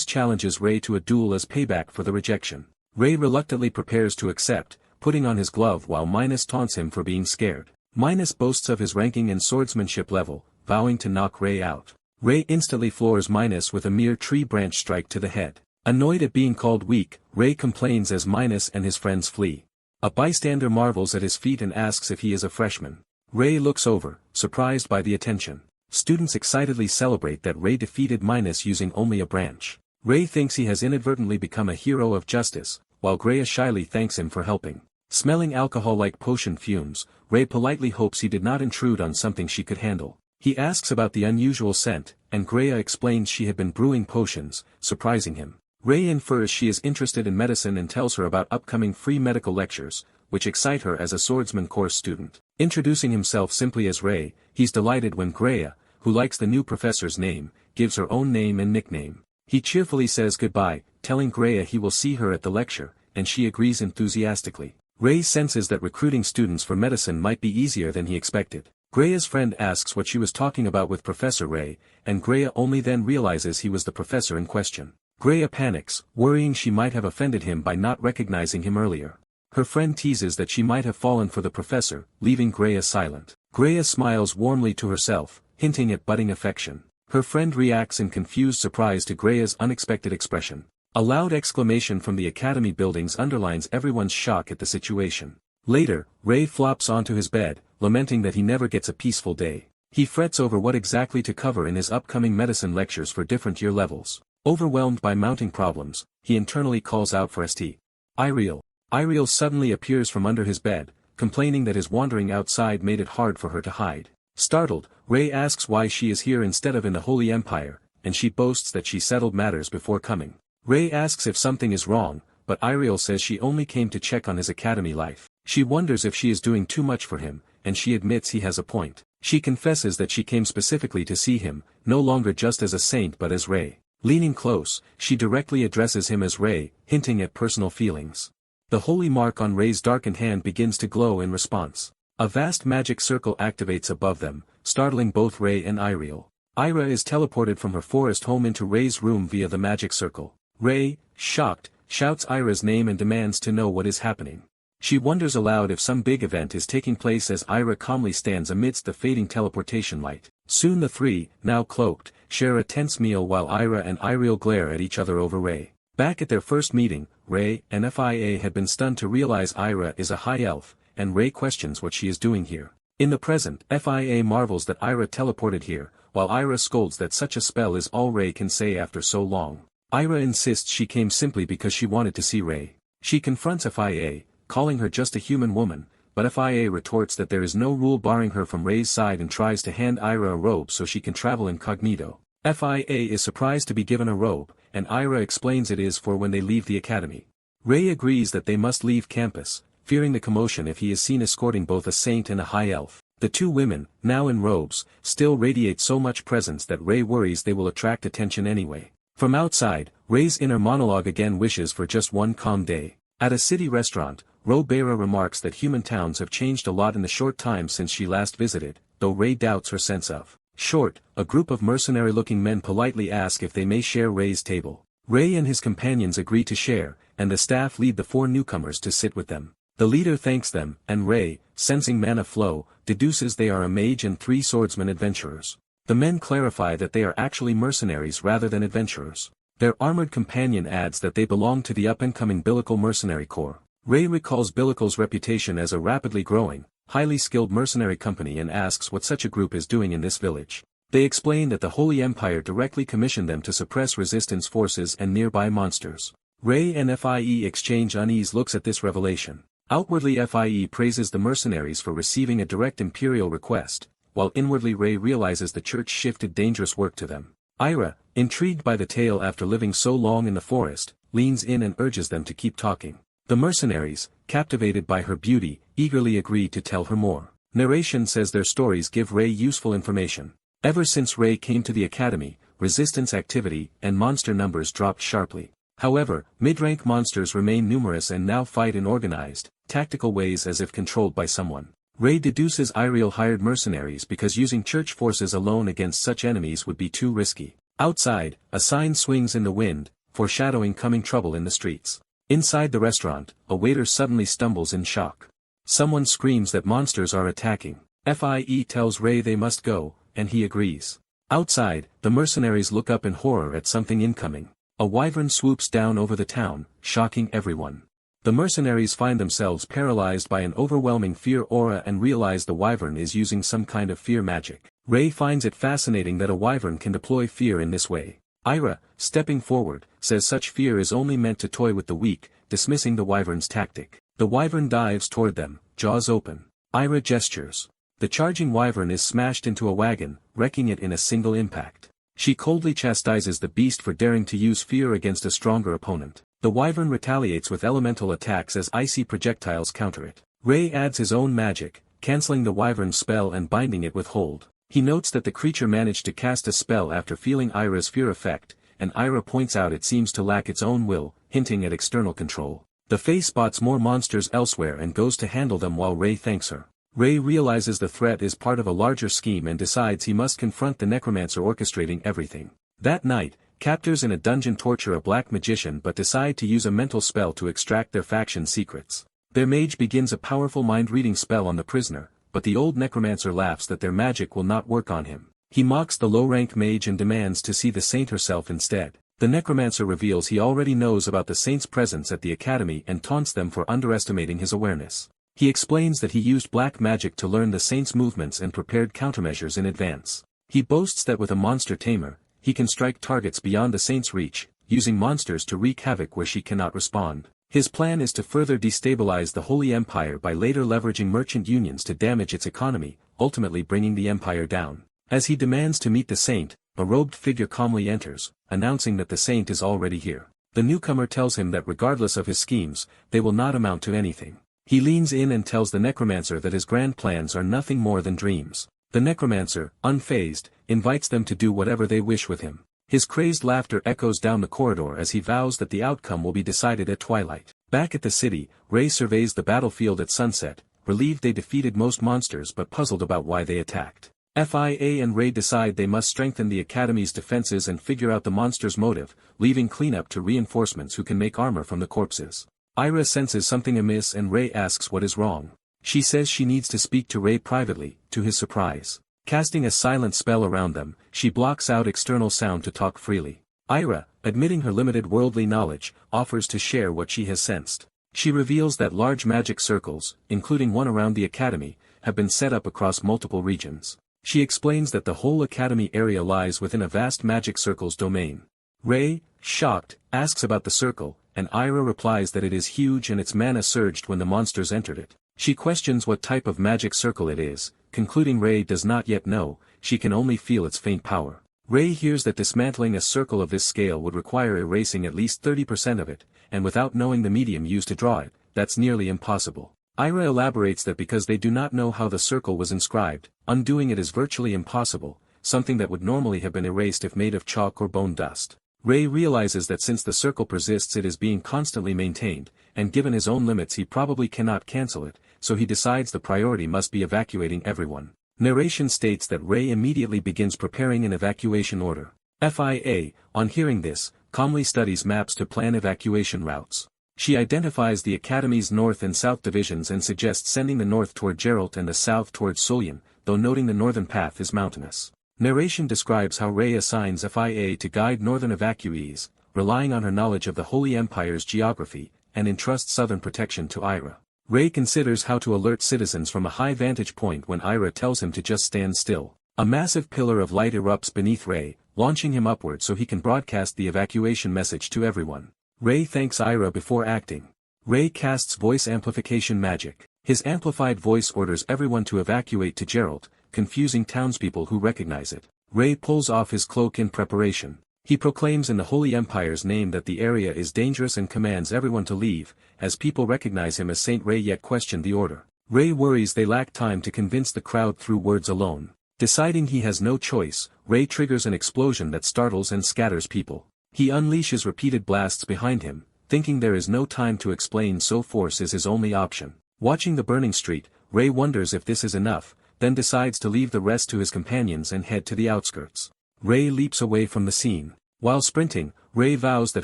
challenges Ray to a duel as payback for the rejection. Ray reluctantly prepares to accept, putting on his glove while taunts him for being scared. Boasts of his ranking and swordsmanship level, vowing to knock Ray out. Ray instantly floors with a mere tree branch strike to the head. Annoyed at being called weak, Ray complains as and his friends flee. A bystander marvels at his feat and asks if he is a freshman. Ray looks over, surprised by the attention. Students excitedly celebrate that Ray defeated using only a branch. Ray thinks he has inadvertently become a hero of justice, while Greya shyly thanks him for helping. Smelling alcohol-like potion fumes, Ray politely hopes he did not intrude on something she could handle. He asks about the unusual scent, and Greya explains she had been brewing potions, surprising him. Ray infers she is interested in medicine and tells her about upcoming free medical lectures, which excite her as a swordsman course student. Introducing himself simply as Ray, he's delighted when Greya, who likes the new professor's name, gives her own name and nickname. He cheerfully says goodbye, telling Greya he will see her at the lecture, and she agrees enthusiastically. Ray senses that recruiting students for medicine might be easier than he expected. Greya's friend asks what she was talking about with Professor Ray, and Greya only then realizes he was the professor in question. Greya panics, worrying she might have offended him by not recognizing him earlier. Her friend teases that she might have fallen for the professor, leaving Greya silent. Greya smiles warmly to herself, hinting at budding affection. Her friend reacts in confused surprise to Greya's unexpected expression. A loud exclamation from the academy buildings underlines everyone's shock at the situation. Later, Ray flops onto his bed, lamenting that he never gets a peaceful day. He frets over what exactly to cover in his upcoming medicine lectures for different year levels. Overwhelmed by mounting problems, he internally calls out for St. Iriel. Iriel suddenly appears from under his bed, complaining that his wandering outside made it hard for her to hide. Startled, Ray asks why she is here instead of in the Holy Empire, and she boasts that she settled matters before coming. Ray asks if something is wrong, but Iriel says she only came to check on his academy life. She wonders if she is doing too much for him, and she admits he has a point. She confesses that she came specifically to see him, no longer just as a saint but as Ray. Leaning close, she directly addresses him as Ray, hinting at personal feelings. The holy mark on Ray's darkened hand begins to glow in response. A vast magic circle activates above them, startling both Ray and Iriel. Ira is teleported from her forest home into Ray's room via the magic circle. Ray, shocked, shouts Ira's name and demands to know what is happening. She wonders aloud if some big event is taking place as Ira calmly stands amidst the fading teleportation light. Soon the three, now cloaked, share a tense meal while Ira and Iriel glare at each other over Ray. Back at their first meeting, Ray and FIA had been stunned to realize Ira is a high elf, and Ray questions what she is doing here. In the present, FIA marvels that Ira teleported here, while Ira scolds that such a spell is all Ray can say after so long. Ira insists she came simply because she wanted to see Ray. She confronts FIA, calling her just a human woman, but FIA retorts that there is no rule barring her from Ray's side and tries to hand Ira a robe so she can travel incognito. FIA is surprised to be given a robe, and Ira explains it is for when they leave the academy. Ray agrees that they must leave campus, fearing the commotion if he is seen escorting both a saint and a high elf. The two women, now in robes, still radiate so much presence that Ray worries they will attract attention anyway. From outside, Ray's inner monologue again wishes for just one calm day. At a city restaurant, Beira remarks that human towns have changed a lot in the short time since she last visited, though Ray doubts her sense of short. A group of mercenary-looking men politely ask if they may share Ray's table. Ray and his companions agree to share, and the staff lead the four newcomers to sit with them. The leader thanks them, and Ray, sensing mana flow, deduces they are a mage and three swordsman adventurers. The men clarify that they are actually mercenaries rather than adventurers. Their armored companion adds that they belong to the up-and-coming Billical Mercenary Corps. Ray recalls Billical's reputation as a rapidly growing, highly skilled mercenary company and asks what such a group is doing in this village. They explain that the Holy Empire directly commissioned them to suppress resistance forces and nearby monsters. Ray and FIE exchange uneasy looks at this revelation. Outwardly FIE praises the mercenaries for receiving a direct imperial request, while inwardly Ray realizes the church shifted dangerous work to them. Ira, intrigued by the tale after living so long in the forest, leans in and urges them to keep talking. The mercenaries, captivated by her beauty, eagerly agree to tell her more. Narration says their stories give Ray useful information. Ever since Ray came to the academy, resistance activity and monster numbers dropped sharply. However, mid-rank monsters remain numerous and now fight in organized, tactical ways as if controlled by someone. Ray deduces Iriel hired mercenaries because using church forces alone against such enemies would be too risky. Outside, a sign swings in the wind, foreshadowing coming trouble in the streets. Inside the restaurant, a waiter suddenly stumbles in shock. Someone screams that monsters are attacking. FIE tells Ray they must go, and he agrees. Outside, the mercenaries look up in horror at something incoming. A wyvern swoops down over the town, shocking everyone. The mercenaries find themselves paralyzed by an overwhelming fear aura and realize the wyvern is using some kind of fear magic. Ray finds it fascinating that a wyvern can deploy fear in this way. Ira, stepping forward, says such fear is only meant to toy with the weak, dismissing the wyvern's tactic. The wyvern dives toward them, jaws open. Ira gestures. The charging wyvern is smashed into a wagon, wrecking it in a single impact. She coldly chastises the beast for daring to use fear against a stronger opponent. The wyvern retaliates with elemental attacks as icy projectiles counter it. Ray adds his own magic, cancelling the wyvern's spell and binding it with hold. He notes that the creature managed to cast a spell after feeling Ira's fear effect, and Ira points out it seems to lack its own will, hinting at external control. The Fae spots more monsters elsewhere and goes to handle them while Ray thanks her. Ray realizes the threat is part of a larger scheme and decides he must confront the necromancer orchestrating everything. That night, captors in a dungeon torture a black magician but decide to use a mental spell to extract their faction's secrets. Their mage begins a powerful mind-reading spell on the prisoner, but the old necromancer laughs that their magic will not work on him. He mocks the low-ranked mage and demands to see the saint herself instead. The necromancer reveals he already knows about the saint's presence at the academy and taunts them for underestimating his awareness. He explains that he used black magic to learn the saint's movements and prepared countermeasures in advance. He boasts that with a monster tamer, he can strike targets beyond the saint's reach, using monsters to wreak havoc where she cannot respond. His plan is to further destabilize the Holy Empire by later leveraging merchant unions to damage its economy, ultimately bringing the empire down. As he demands to meet the saint, a robed figure calmly enters, announcing that the saint is already here. The newcomer tells him that regardless of his schemes, they will not amount to anything. He leans in and tells the necromancer that his grand plans are nothing more than dreams. The necromancer, unfazed, invites them to do whatever they wish with him. His crazed laughter echoes down the corridor as he vows that the outcome will be decided at twilight. Back at the city, Ray surveys the battlefield at sunset, relieved they defeated most monsters but puzzled about why they attacked. FIA and Ray decide they must strengthen the academy's defenses and figure out the monster's motive, leaving cleanup to reinforcements who can make armor from the corpses. Ira senses something amiss and Ray asks what is wrong. She says she needs to speak to Ray privately, to his surprise. Casting a silent spell around them, she blocks out external sound to talk freely. Ira, admitting her limited worldly knowledge, offers to share what she has sensed. She reveals that large magic circles, including one around the academy, have been set up across multiple regions. She explains that the whole academy area lies within a vast magic circle's domain. Ray, shocked, asks about the circle, and Ira replies that it is huge and its mana surged when the monsters entered it. She questions what type of magic circle it is, concluding Ray does not yet know, she can only feel its faint power. Ray hears that dismantling a circle of this scale would require erasing at least 30% of it, and without knowing the medium used to draw it, that's nearly impossible. Ira elaborates that because they do not know how the circle was inscribed, undoing it is virtually impossible, something that would normally have been erased if made of chalk or bone dust. Ray realizes that since the circle persists it is being constantly maintained, and given his own limits he probably cannot cancel it, so he decides the priority must be evacuating everyone. Narration states that Ray immediately begins preparing an evacuation order. FIA, on hearing this, calmly studies maps to plan evacuation routes. She identifies the Academy's north and south divisions and suggests sending the north toward Geralt and the south toward Solian, though noting the northern path is mountainous. Narration describes how Ray assigns FIA to guide northern evacuees, relying on her knowledge of the Holy Empire's geography, and entrusts southern protection to Ira. Ray considers how to alert citizens from a high vantage point when Ira tells him to just stand still. A massive pillar of light erupts beneath Ray, launching him upward so he can broadcast the evacuation message to everyone. Ray thanks Ira before acting. Ray casts voice amplification magic. His amplified voice orders everyone to evacuate to Geralt, confusing townspeople who recognize it. Ray pulls off his cloak in preparation. He proclaims in the Holy Empire's name that the area is dangerous and commands everyone to leave, as people recognize him as Saint Ray yet question the order. Ray worries they lack time to convince the crowd through words alone. Deciding he has no choice, Ray triggers an explosion that startles and scatters people. He unleashes repeated blasts behind him, thinking there is no time to explain so force is his only option. Watching the burning street, Ray wonders if this is enough, then decides to leave the rest to his companions and head to the outskirts. Ray leaps away from the scene. While sprinting, Ray vows that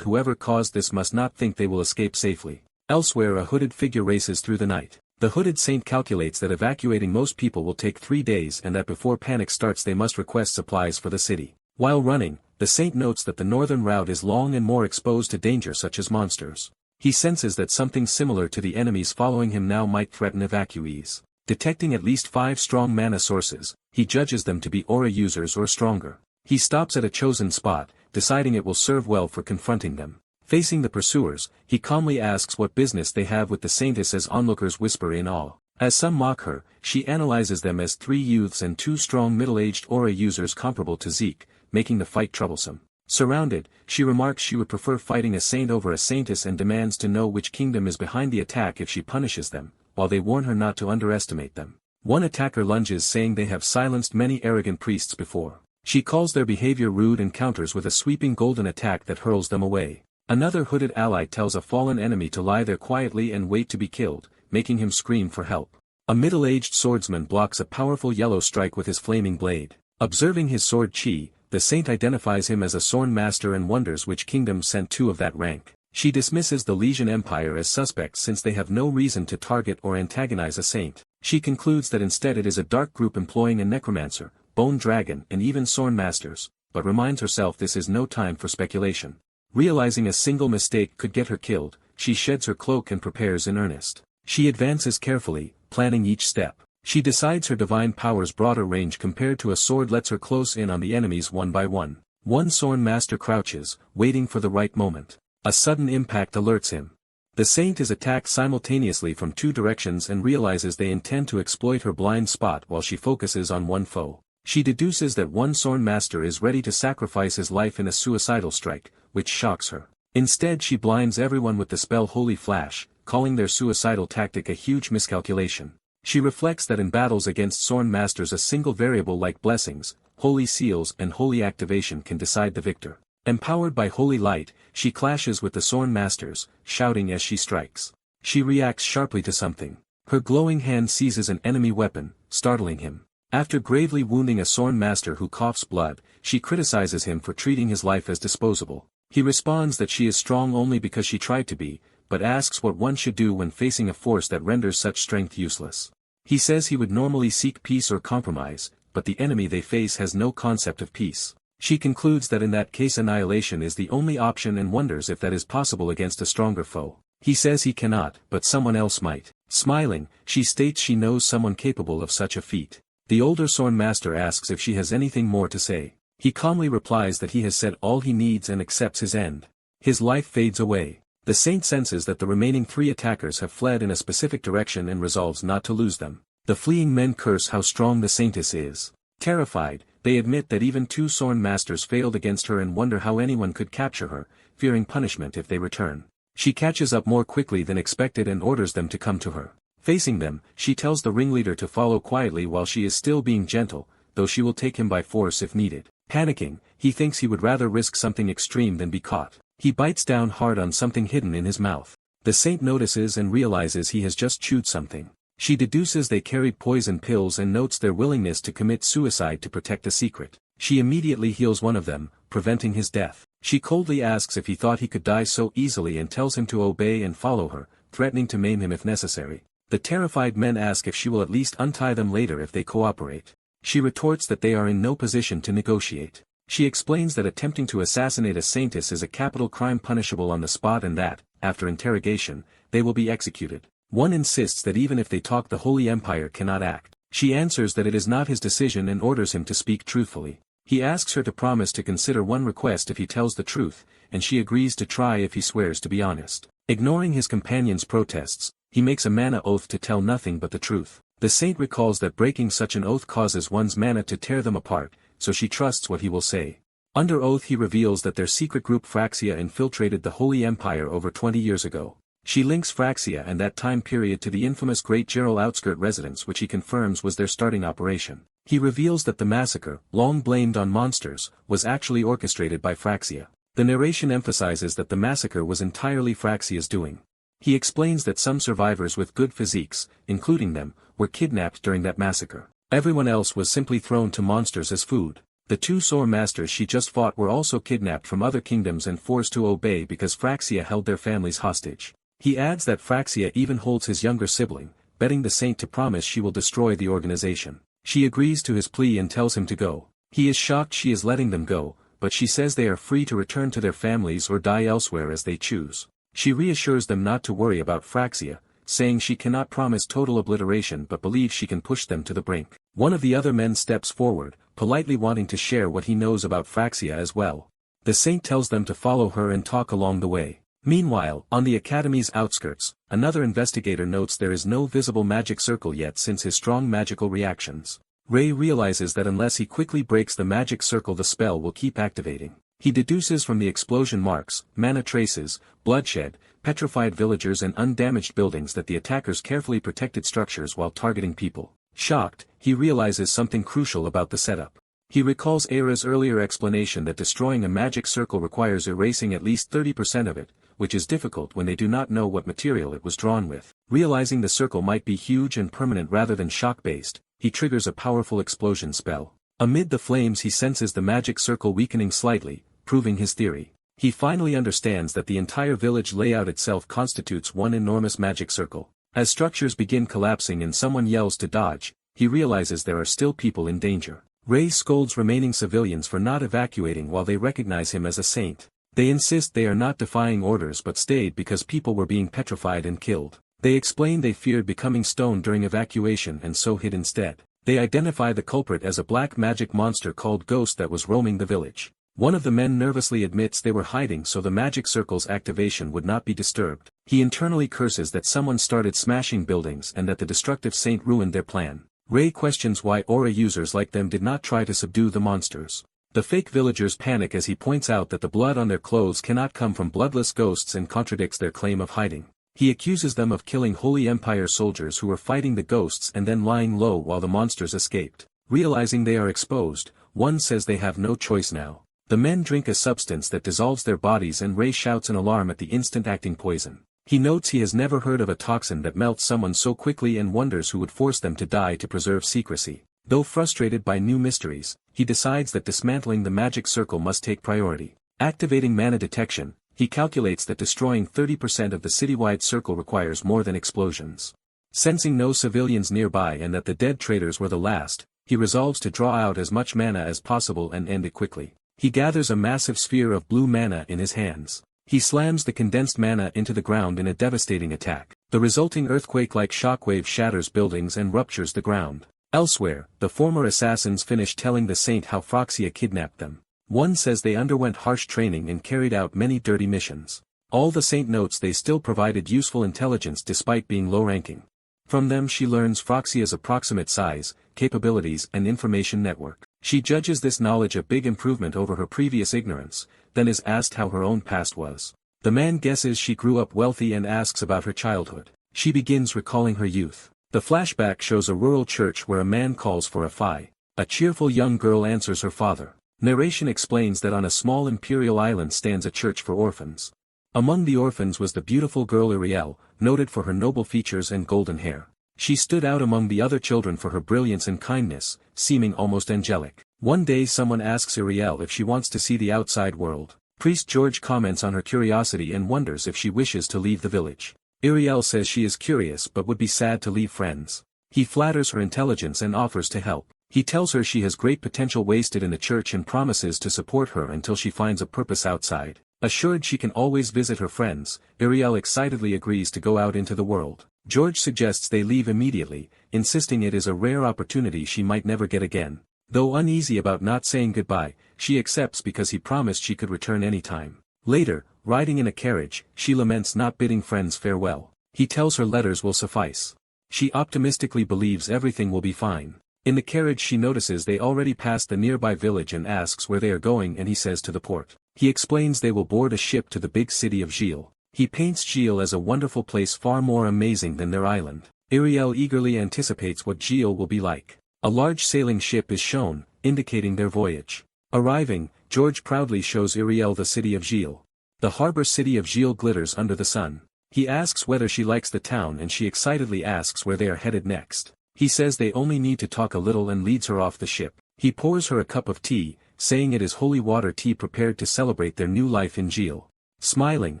whoever caused this must not think they will escape safely. Elsewhere a hooded figure races through the night. The hooded saint calculates that evacuating most people will take 3 days and that before panic starts they must request supplies for the city. While running, the saint notes that the northern route is long and more exposed to danger such as monsters. He senses that something similar to the enemies following him now might threaten evacuees. Detecting at least 5 strong mana sources, he judges them to be aura users or stronger. He stops at a chosen spot, deciding it will serve well for confronting them. Facing the pursuers, he calmly asks what business they have with the saintess as onlookers whisper in awe. As some mock her, she analyzes them as 3 youths and 2 strong middle-aged aura users comparable to Zeke, making the fight troublesome. Surrounded, she remarks she would prefer fighting a saint over a saintess and demands to know which kingdom is behind the attack if she punishes them, while they warn her not to underestimate them. One attacker lunges saying they have silenced many arrogant priests before. She calls their behavior rude and counters with a sweeping golden attack that hurls them away. Another hooded ally tells a fallen enemy to lie there quietly and wait to be killed, making him scream for help. A middle-aged swordsman blocks a powerful yellow strike with his flaming blade. Observing his sword chi, the saint identifies him as a Sorn master and wonders which kingdom sent 2 of that rank. She dismisses the Legion Empire as suspects since they have no reason to target or antagonize a saint. She concludes that instead it is a dark group employing a necromancer, bone dragon and even Sorn masters, but reminds herself this is no time for speculation. Realizing a single mistake could get her killed, she sheds her cloak and prepares in earnest. She advances carefully, planning each step. She decides her divine power's broader range compared to a sword lets her close in on the enemies one by one. One Sorn master crouches, waiting for the right moment. A sudden impact alerts him. The saint is attacked simultaneously from 2 directions and realizes they intend to exploit her blind spot while she focuses on one foe. She deduces that one Sorn master is ready to sacrifice his life in a suicidal strike, which shocks her. Instead she blinds everyone with the spell Holy Flash, calling their suicidal tactic a huge miscalculation. She reflects that in battles against Sorn masters a single variable like blessings, holy seals and holy activation can decide the victor. Empowered by holy light, she clashes with the Sorn masters, shouting as she strikes. She reacts sharply to something. Her glowing hand seizes an enemy weapon, startling him. After gravely wounding a Sorn master who coughs blood, she criticizes him for treating his life as disposable. He responds that she is strong only because she tried to be, but asks what one should do when facing a force that renders such strength useless. He says he would normally seek peace or compromise, but the enemy they face has no concept of peace. She concludes that in that case annihilation is the only option and wonders if that is possible against a stronger foe. He says he cannot, but someone else might. Smiling, she states she knows someone capable of such a feat. The older Sorn master asks if she has anything more to say. He calmly replies that he has said all he needs and accepts his end. His life fades away. The saint senses that the remaining 3 attackers have fled in a specific direction and resolves not to lose them. The fleeing men curse how strong the saintess is. Terrified, they admit that even 2 Sorn masters failed against her and wonder how anyone could capture her, fearing punishment if they return. She catches up more quickly than expected and orders them to come to her. Facing them, she tells the ringleader to follow quietly while she is still being gentle, though she will take him by force if needed. Panicking, he thinks he would rather risk something extreme than be caught. He bites down hard on something hidden in his mouth. The saint notices and realizes he has just chewed something. She deduces they carried poison pills and notes their willingness to commit suicide to protect a secret. She immediately heals one of them, preventing his death. She coldly asks if he thought he could die so easily and tells him to obey and follow her, threatening to maim him if necessary. The terrified men ask if she will at least untie them later if they cooperate. She retorts that they are in no position to negotiate. She explains that attempting to assassinate a saintess is a capital crime punishable on the spot and that, after interrogation, they will be executed. One insists that even if they talk the Holy Empire cannot act. She answers that it is not his decision and orders him to speak truthfully. He asks her to promise to consider one request if he tells the truth, and she agrees to try if he swears to be honest. Ignoring his companion's protests, he makes a mana oath to tell nothing but the truth. The saint recalls that breaking such an oath causes one's mana to tear them apart, so she trusts what he will say. Under oath he reveals that their secret group Phraxia infiltrated the Holy Empire over 20 years ago. She links Phraxia and that time period to the infamous Great Gerald outskirt residence which he confirms was their starting operation. He reveals that the massacre, long blamed on monsters, was actually orchestrated by Phraxia. The narration emphasizes that the massacre was entirely Phraxia's doing. He explains that some survivors with good physiques, including them, were kidnapped during that massacre. Everyone else was simply thrown to monsters as food. The 2 Sorn masters she just fought were also kidnapped from other kingdoms and forced to obey because Phraxia held their families hostage. He adds that Phraxia even holds his younger sibling, betting the saint to promise she will destroy the organization. She agrees to his plea and tells him to go. He is shocked she is letting them go, but she says they are free to return to their families or die elsewhere as they choose. She reassures them not to worry about Phraxia, saying she cannot promise total obliteration but believes she can push them to the brink. One of the other men steps forward, politely wanting to share what he knows about Phraxia as well. The saint tells them to follow her and talk along the way. Meanwhile, on the academy's outskirts, another investigator notes there is no visible magic circle yet since his strong magical reactions. Ray realizes that unless he quickly breaks the magic circle the spell will keep activating. He deduces from the explosion marks, mana traces, bloodshed, petrified villagers and undamaged buildings that the attackers carefully protected structures while targeting people. Shocked, he realizes something crucial about the setup. He recalls Era's earlier explanation that destroying a magic circle requires erasing at least 30% of it, which is difficult when they do not know what material it was drawn with. Realizing the circle might be huge and permanent rather than shock-based, he triggers a powerful explosion spell. Amid the flames he senses the magic circle weakening slightly, proving his theory. He finally understands that the entire village layout itself constitutes one enormous magic circle. As structures begin collapsing and someone yells to dodge, he realizes there are still people in danger. Ray scolds remaining civilians for not evacuating while they recognize him as a saint. They insist they are not defying orders but stayed because people were being petrified and killed. They explain they feared becoming stoned during evacuation and so hid instead. They identify the culprit as a black magic monster called Ghost that was roaming the village. One of the men nervously admits they were hiding so the magic circle's activation would not be disturbed. He internally curses that someone started smashing buildings and that the destructive saint ruined their plan. Ray questions why aura users like them did not try to subdue the monsters. The fake villagers panic as he points out that the blood on their clothes cannot come from bloodless ghosts and contradicts their claim of hiding. He accuses them of killing Holy Empire soldiers who were fighting the ghosts and then lying low while the monsters escaped. Realizing they are exposed, one says they have no choice now. The men drink a substance that dissolves their bodies and Ray shouts in alarm at the instant-acting poison. He notes he has never heard of a toxin that melts someone so quickly and wonders who would force them to die to preserve secrecy. Though frustrated by new mysteries, he decides that dismantling the magic circle must take priority. Activating mana detection, he calculates that destroying 30% of the citywide circle requires more than explosions. Sensing no civilians nearby and that the dead traitors were the last, he resolves to draw out as much mana as possible and end it quickly. He gathers a massive sphere of blue mana in his hands. He slams the condensed mana into the ground in a devastating attack. The resulting earthquake-like shockwave shatters buildings and ruptures the ground. Elsewhere, the former assassins finish telling the saint how Phroxia kidnapped them. One says they underwent harsh training and carried out many dirty missions. All the saint notes they still provided useful intelligence despite being low-ranking. From them she learns Phroxia's approximate size, capabilities and information network. She judges this knowledge a big improvement over her previous ignorance, then is asked how her own past was. The man guesses she grew up wealthy and asks about her childhood. She begins recalling her youth. The flashback shows a rural church where a man calls for a fi. A cheerful young girl answers her father. Narration explains that on a small imperial island stands a church for orphans. Among the orphans was the beautiful girl Uriel, noted for her noble features and golden hair. She stood out among the other children for her brilliance and kindness, seeming almost angelic. One day someone asks Uriel if she wants to see the outside world. Priest George comments on her curiosity and wonders if she wishes to leave the village. Uriel says she is curious but would be sad to leave friends. He flatters her intelligence and offers to help. He tells her she has great potential wasted in the church and promises to support her until she finds a purpose outside. Assured she can always visit her friends, Uriel excitedly agrees to go out into the world. George suggests they leave immediately, insisting it is a rare opportunity she might never get again. Though uneasy about not saying goodbye, she accepts because he promised she could return anytime. Later, riding in a carriage, she laments not bidding friends farewell. He tells her letters will suffice. She optimistically believes everything will be fine. In the carriage she notices they already passed the nearby village and asks where they are going and he says to the port. He explains they will board a ship to the big city of Gilles. He paints Gilles as a wonderful place far more amazing than their island. Uriel eagerly anticipates what Gilles will be like. A large sailing ship is shown, indicating their voyage. Arriving, George proudly shows Uriel the city of Gilles. The harbor city of Gilles glitters under the sun. He asks whether she likes the town and she excitedly asks where they are headed next. He says they only need to talk a little and leads her off the ship. He pours her a cup of tea, saying it is holy water tea prepared to celebrate their new life in Gilles. Smiling,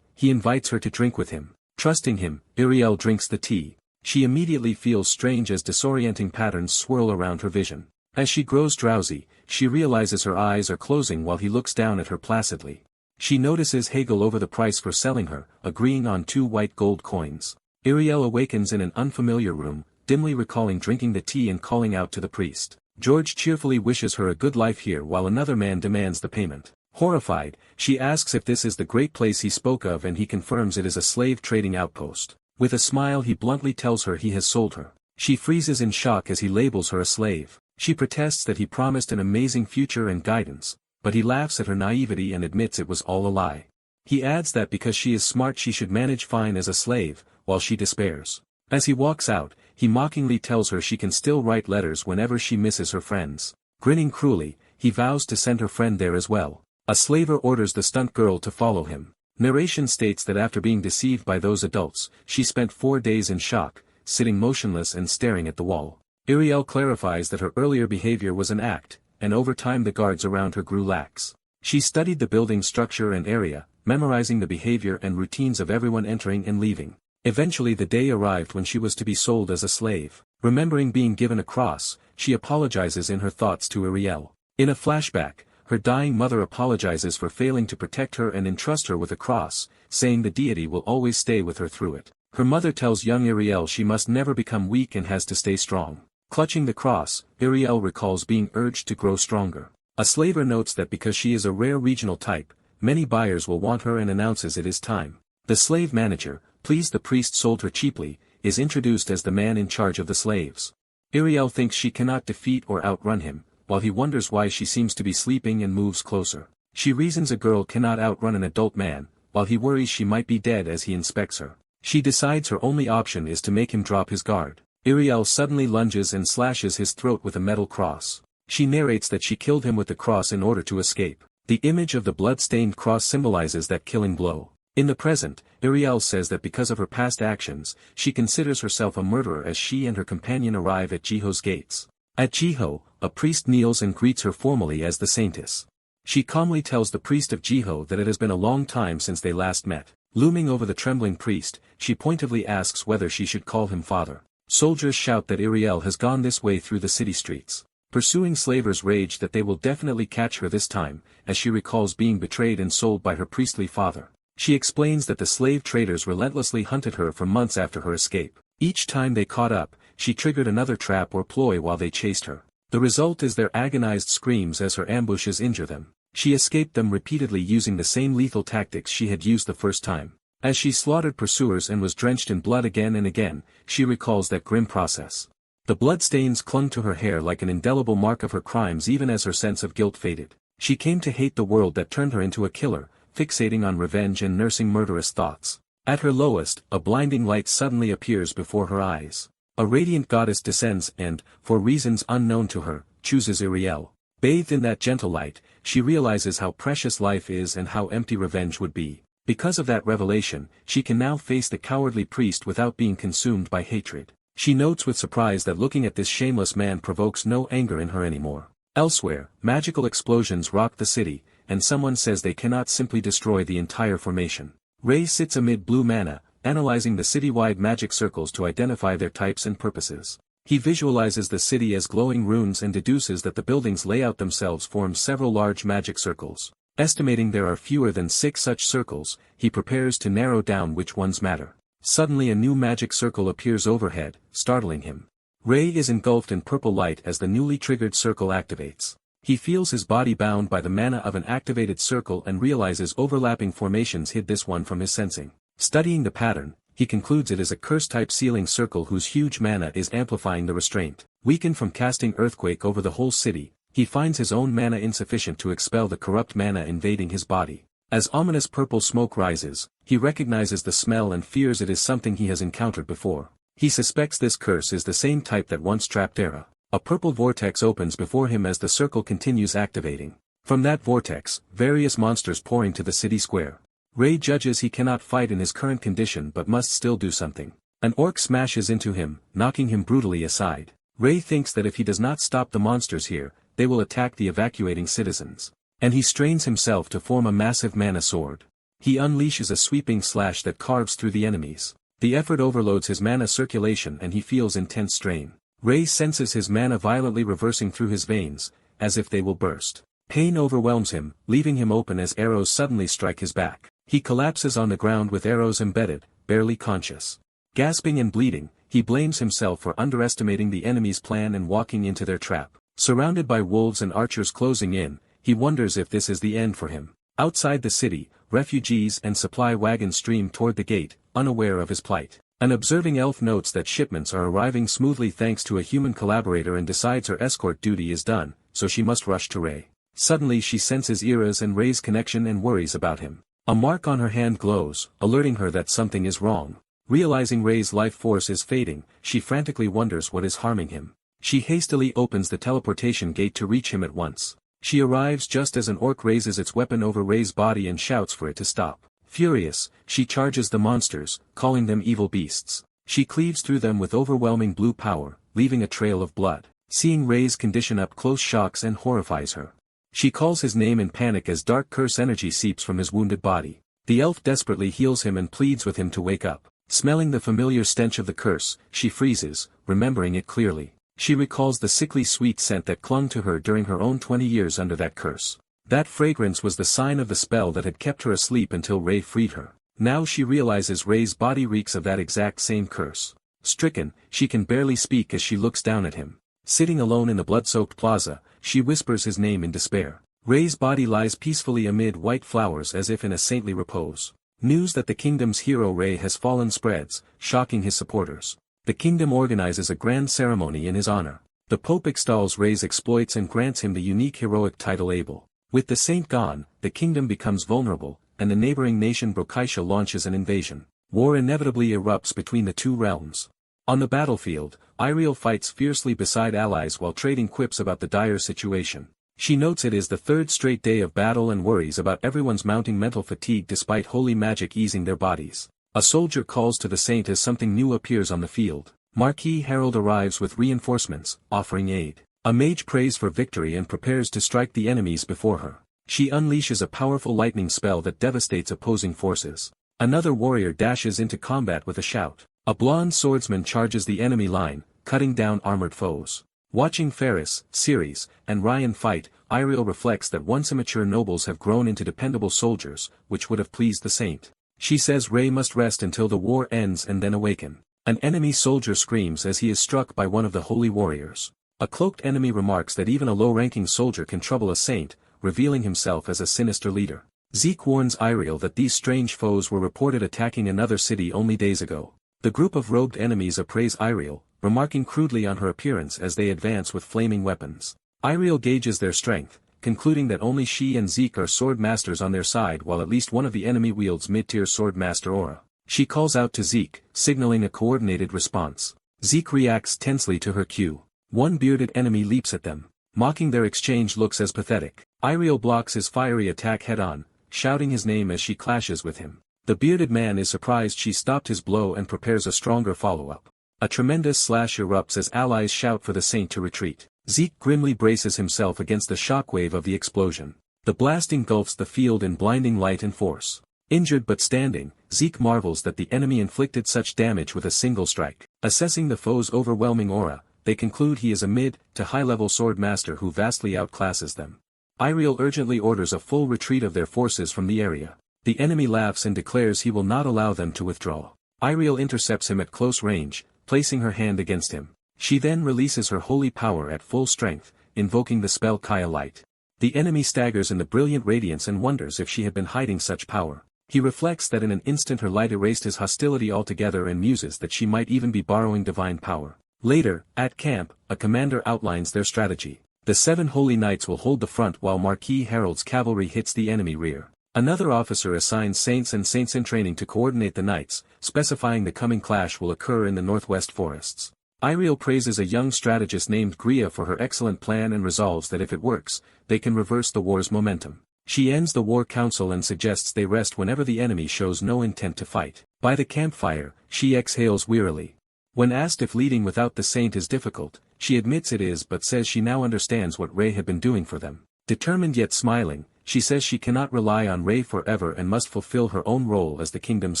he invites her to drink with him. Trusting him, Uriel drinks the tea. She immediately feels strange as disorienting patterns swirl around her vision. As she grows drowsy, she realizes her eyes are closing while he looks down at her placidly. She notices haggle over the price for selling her, agreeing on 2 white gold coins. Uriel awakens in an unfamiliar room, dimly recalling drinking the tea and calling out to the priest. George cheerfully wishes her a good life here while another man demands the payment. Horrified, she asks if this is the great place he spoke of, and he confirms it is a slave trading outpost. With a smile he bluntly tells her he has sold her. She freezes in shock as he labels her a slave. She protests that he promised an amazing future and guidance, but he laughs at her naivety and admits it was all a lie. He adds that because she is smart she should manage fine as a slave, while she despairs. As he walks out, he mockingly tells her she can still write letters whenever she misses her friends. Grinning cruelly, he vows to send her friend there as well. A slaver orders the stunt girl to follow him. Narration states that after being deceived by those adults, she spent 4 days in shock, sitting motionless and staring at the wall. Ariel clarifies that her earlier behavior was an act, and over time the guards around her grew lax. She studied the building's structure and area, memorizing the behavior and routines of everyone entering and leaving. Eventually the day arrived when she was to be sold as a slave. Remembering being given a cross, she apologizes in her thoughts to Ariel. In a flashback, her dying mother apologizes for failing to protect her and entrust her with a cross, saying the deity will always stay with her through it. Her mother tells young Ariel she must never become weak and has to stay strong. Clutching the cross, Ariel recalls being urged to grow stronger. A slaver notes that because she is a rare regional type, many buyers will want her and announces it is time. The slave manager, pleased the priest sold her cheaply, is introduced as the man in charge of the slaves. Ariel thinks she cannot defeat or outrun him, while he wonders why she seems to be sleeping and moves closer. She reasons a girl cannot outrun an adult man, while he worries she might be dead as he inspects her. She decides her only option is to make him drop his guard. Ariel suddenly lunges and slashes his throat with a metal cross. She narrates that she killed him with the cross in order to escape. The image of the blood-stained cross symbolizes that killing blow. In the present, Ariel says that because of her past actions, she considers herself a murderer as she and her companion arrive at Jiho's gates. At Jiho, a priest kneels and greets her formally as the saintess. She calmly tells the priest of Jiho that it has been a long time since they last met. Looming over the trembling priest, she pointedly asks whether she should call him father. Soldiers shout that Ariel has gone this way through the city streets. Pursuing slavers rage that they will definitely catch her this time, as she recalls being betrayed and sold by her priestly father. She explains that the slave traders relentlessly hunted her for months after her escape. Each time they caught up, she triggered another trap or ploy while they chased her. The result is their agonized screams as her ambushes injure them. She escaped them repeatedly using the same lethal tactics she had used the first time. As she slaughtered pursuers and was drenched in blood again and again, she recalls that grim process. The bloodstains clung to her hair like an indelible mark of her crimes even as her sense of guilt faded. She came to hate the world that turned her into a killer, fixating on revenge and nursing murderous thoughts. At her lowest, a blinding light suddenly appears before her eyes. A radiant goddess descends and, for reasons unknown to her, chooses Ariel. Bathed in that gentle light, she realizes how precious life is and how empty revenge would be. Because of that revelation, she can now face the cowardly priest without being consumed by hatred. She notes with surprise that looking at this shameless man provokes no anger in her anymore. Elsewhere, magical explosions rock the city, and someone says they cannot simply destroy the entire formation. Ray sits amid blue mana, analyzing the citywide magic circles to identify their types and purposes. He visualizes the city as glowing runes and deduces that the building's layout themselves forms several large magic circles. Estimating there are fewer than 6 such circles, he prepares to narrow down which ones matter. Suddenly a new magic circle appears overhead, startling him. Ray is engulfed in purple light as the newly triggered circle activates. He feels his body bound by the mana of an activated circle and realizes overlapping formations hid this one from his sensing. Studying the pattern, he concludes it is a curse-type sealing circle whose huge mana is amplifying the restraint. Weakened from casting Earthquake over the whole city, he finds his own mana insufficient to expel the corrupt mana invading his body. As ominous purple smoke rises, he recognizes the smell and fears it is something he has encountered before. He suspects this curse is the same type that once trapped Era. A purple vortex opens before him as the circle continues activating. From that vortex, various monsters pour into the city square. Ray judges he cannot fight in his current condition but must still do something. An orc smashes into him, knocking him brutally aside. Ray thinks that if he does not stop the monsters here, they will attack the evacuating citizens. And he strains himself to form a massive mana sword. He unleashes a sweeping slash that carves through the enemies. The effort overloads his mana circulation and he feels intense strain. Ray senses his mana violently reversing through his veins, as if they will burst. Pain overwhelms him, leaving him open as arrows suddenly strike his back. He collapses on the ground with arrows embedded, barely conscious. Gasping and bleeding, he blames himself for underestimating the enemy's plan and walking into their trap. Surrounded by wolves and archers closing in, he wonders if this is the end for him. Outside the city, refugees and supply wagons stream toward the gate, unaware of his plight. An observing elf notes that shipments are arriving smoothly thanks to a human collaborator and decides her escort duty is done, so she must rush to Ray. Suddenly she senses Ira's and Ray's connection and worries about him. A mark on her hand glows, alerting her that something is wrong. Realizing Ray's life force is fading, she frantically wonders what is harming him. She hastily opens the teleportation gate to reach him at once. She arrives just as an orc raises its weapon over Ray's body and shouts for it to stop. Furious, she charges the monsters, calling them evil beasts. She cleaves through them with overwhelming blue power, leaving a trail of blood. Seeing Ray's condition up close shocks and horrifies her. She calls his name in panic as dark curse energy seeps from his wounded body. The elf desperately heals him and pleads with him to wake up. Smelling the familiar stench of the curse, she freezes, remembering it clearly. She recalls the sickly sweet scent that clung to her during her own 20 years under that curse. That fragrance was the sign of the spell that had kept her asleep until Ray freed her. Now she realizes Ray's body reeks of that exact same curse. Stricken, she can barely speak as she looks down at him. Sitting alone in the blood-soaked plaza, she whispers his name in despair. Ray's body lies peacefully amid white flowers as if in a saintly repose. News that the kingdom's hero Ray has fallen spreads, shocking his supporters. The kingdom organizes a grand ceremony in his honor. The Pope extols Ray's exploits and grants him the unique heroic title Able. With the saint gone, the kingdom becomes vulnerable, and the neighboring nation Brokaisha launches an invasion. War inevitably erupts between the two realms. On the battlefield, Iriel fights fiercely beside allies while trading quips about the dire situation. She notes it is the third straight day of battle and worries about everyone's mounting mental fatigue despite holy magic easing their bodies. A soldier calls to the saint as something new appears on the field. Marquis Harold arrives with reinforcements, offering aid. A mage prays for victory and prepares to strike the enemies before her. She unleashes a powerful lightning spell that devastates opposing forces. Another warrior dashes into combat with a shout. A blonde swordsman charges the enemy line, cutting down armored foes. Watching Ferris, Ceres, and Ryan fight, Iriel reflects that once immature nobles have grown into dependable soldiers, which would have pleased the saint. She says Ray must rest until the war ends and then awaken. An enemy soldier screams as he is struck by one of the holy warriors. A cloaked enemy remarks that even a low-ranking soldier can trouble a saint, revealing himself as a sinister leader. Zeke warns Iriel that these strange foes were reported attacking another city only days ago. The group of robed enemies appraise Iriel, remarking crudely on her appearance as they advance with flaming weapons. Iriel gauges their strength, concluding that only she and Zeke are sword masters on their side while at least one of the enemy wields mid-tier sword master aura. She calls out to Zeke, signaling a coordinated response. Zeke reacts tensely to her cue. One bearded enemy leaps at them. Mocking their exchange looks as pathetic. Iriel blocks his fiery attack head-on, shouting his name as she clashes with him. The bearded man is surprised she stopped his blow and prepares a stronger follow-up. A tremendous slash erupts as allies shout for the saint to retreat. Zeke grimly braces himself against the shockwave of the explosion. The blast engulfs the field in blinding light and force. Injured but standing, Zeke marvels that the enemy inflicted such damage with a single strike. Assessing the foe's overwhelming aura, they conclude he is a mid- to high-level sword master who vastly outclasses them. Iriel urgently orders a full retreat of their forces from the area. The enemy laughs and declares he will not allow them to withdraw. Iriel intercepts him at close range, placing her hand against him. She then releases her holy power at full strength, invoking the spell Kaya Light. The enemy staggers in the brilliant radiance and wonders if she had been hiding such power. He reflects that in an instant her light erased his hostility altogether and muses that she might even be borrowing divine power. Later, at camp, a commander outlines their strategy. The 7 holy knights will hold the front while Marquis Harold's cavalry hits the enemy rear. Another officer assigns saints and saints in training to coordinate the knights, specifying the coming clash will occur in the northwest forests. Iriel praises a young strategist named Gria for her excellent plan and resolves that if it works, they can reverse the war's momentum. She ends the war council and suggests they rest whenever the enemy shows no intent to fight. By the campfire, she exhales wearily. When asked if leading without the saint is difficult, she admits it is but says she now understands what Ray had been doing for them. Determined yet smiling, she says she cannot rely on Ray forever and must fulfill her own role as the kingdom's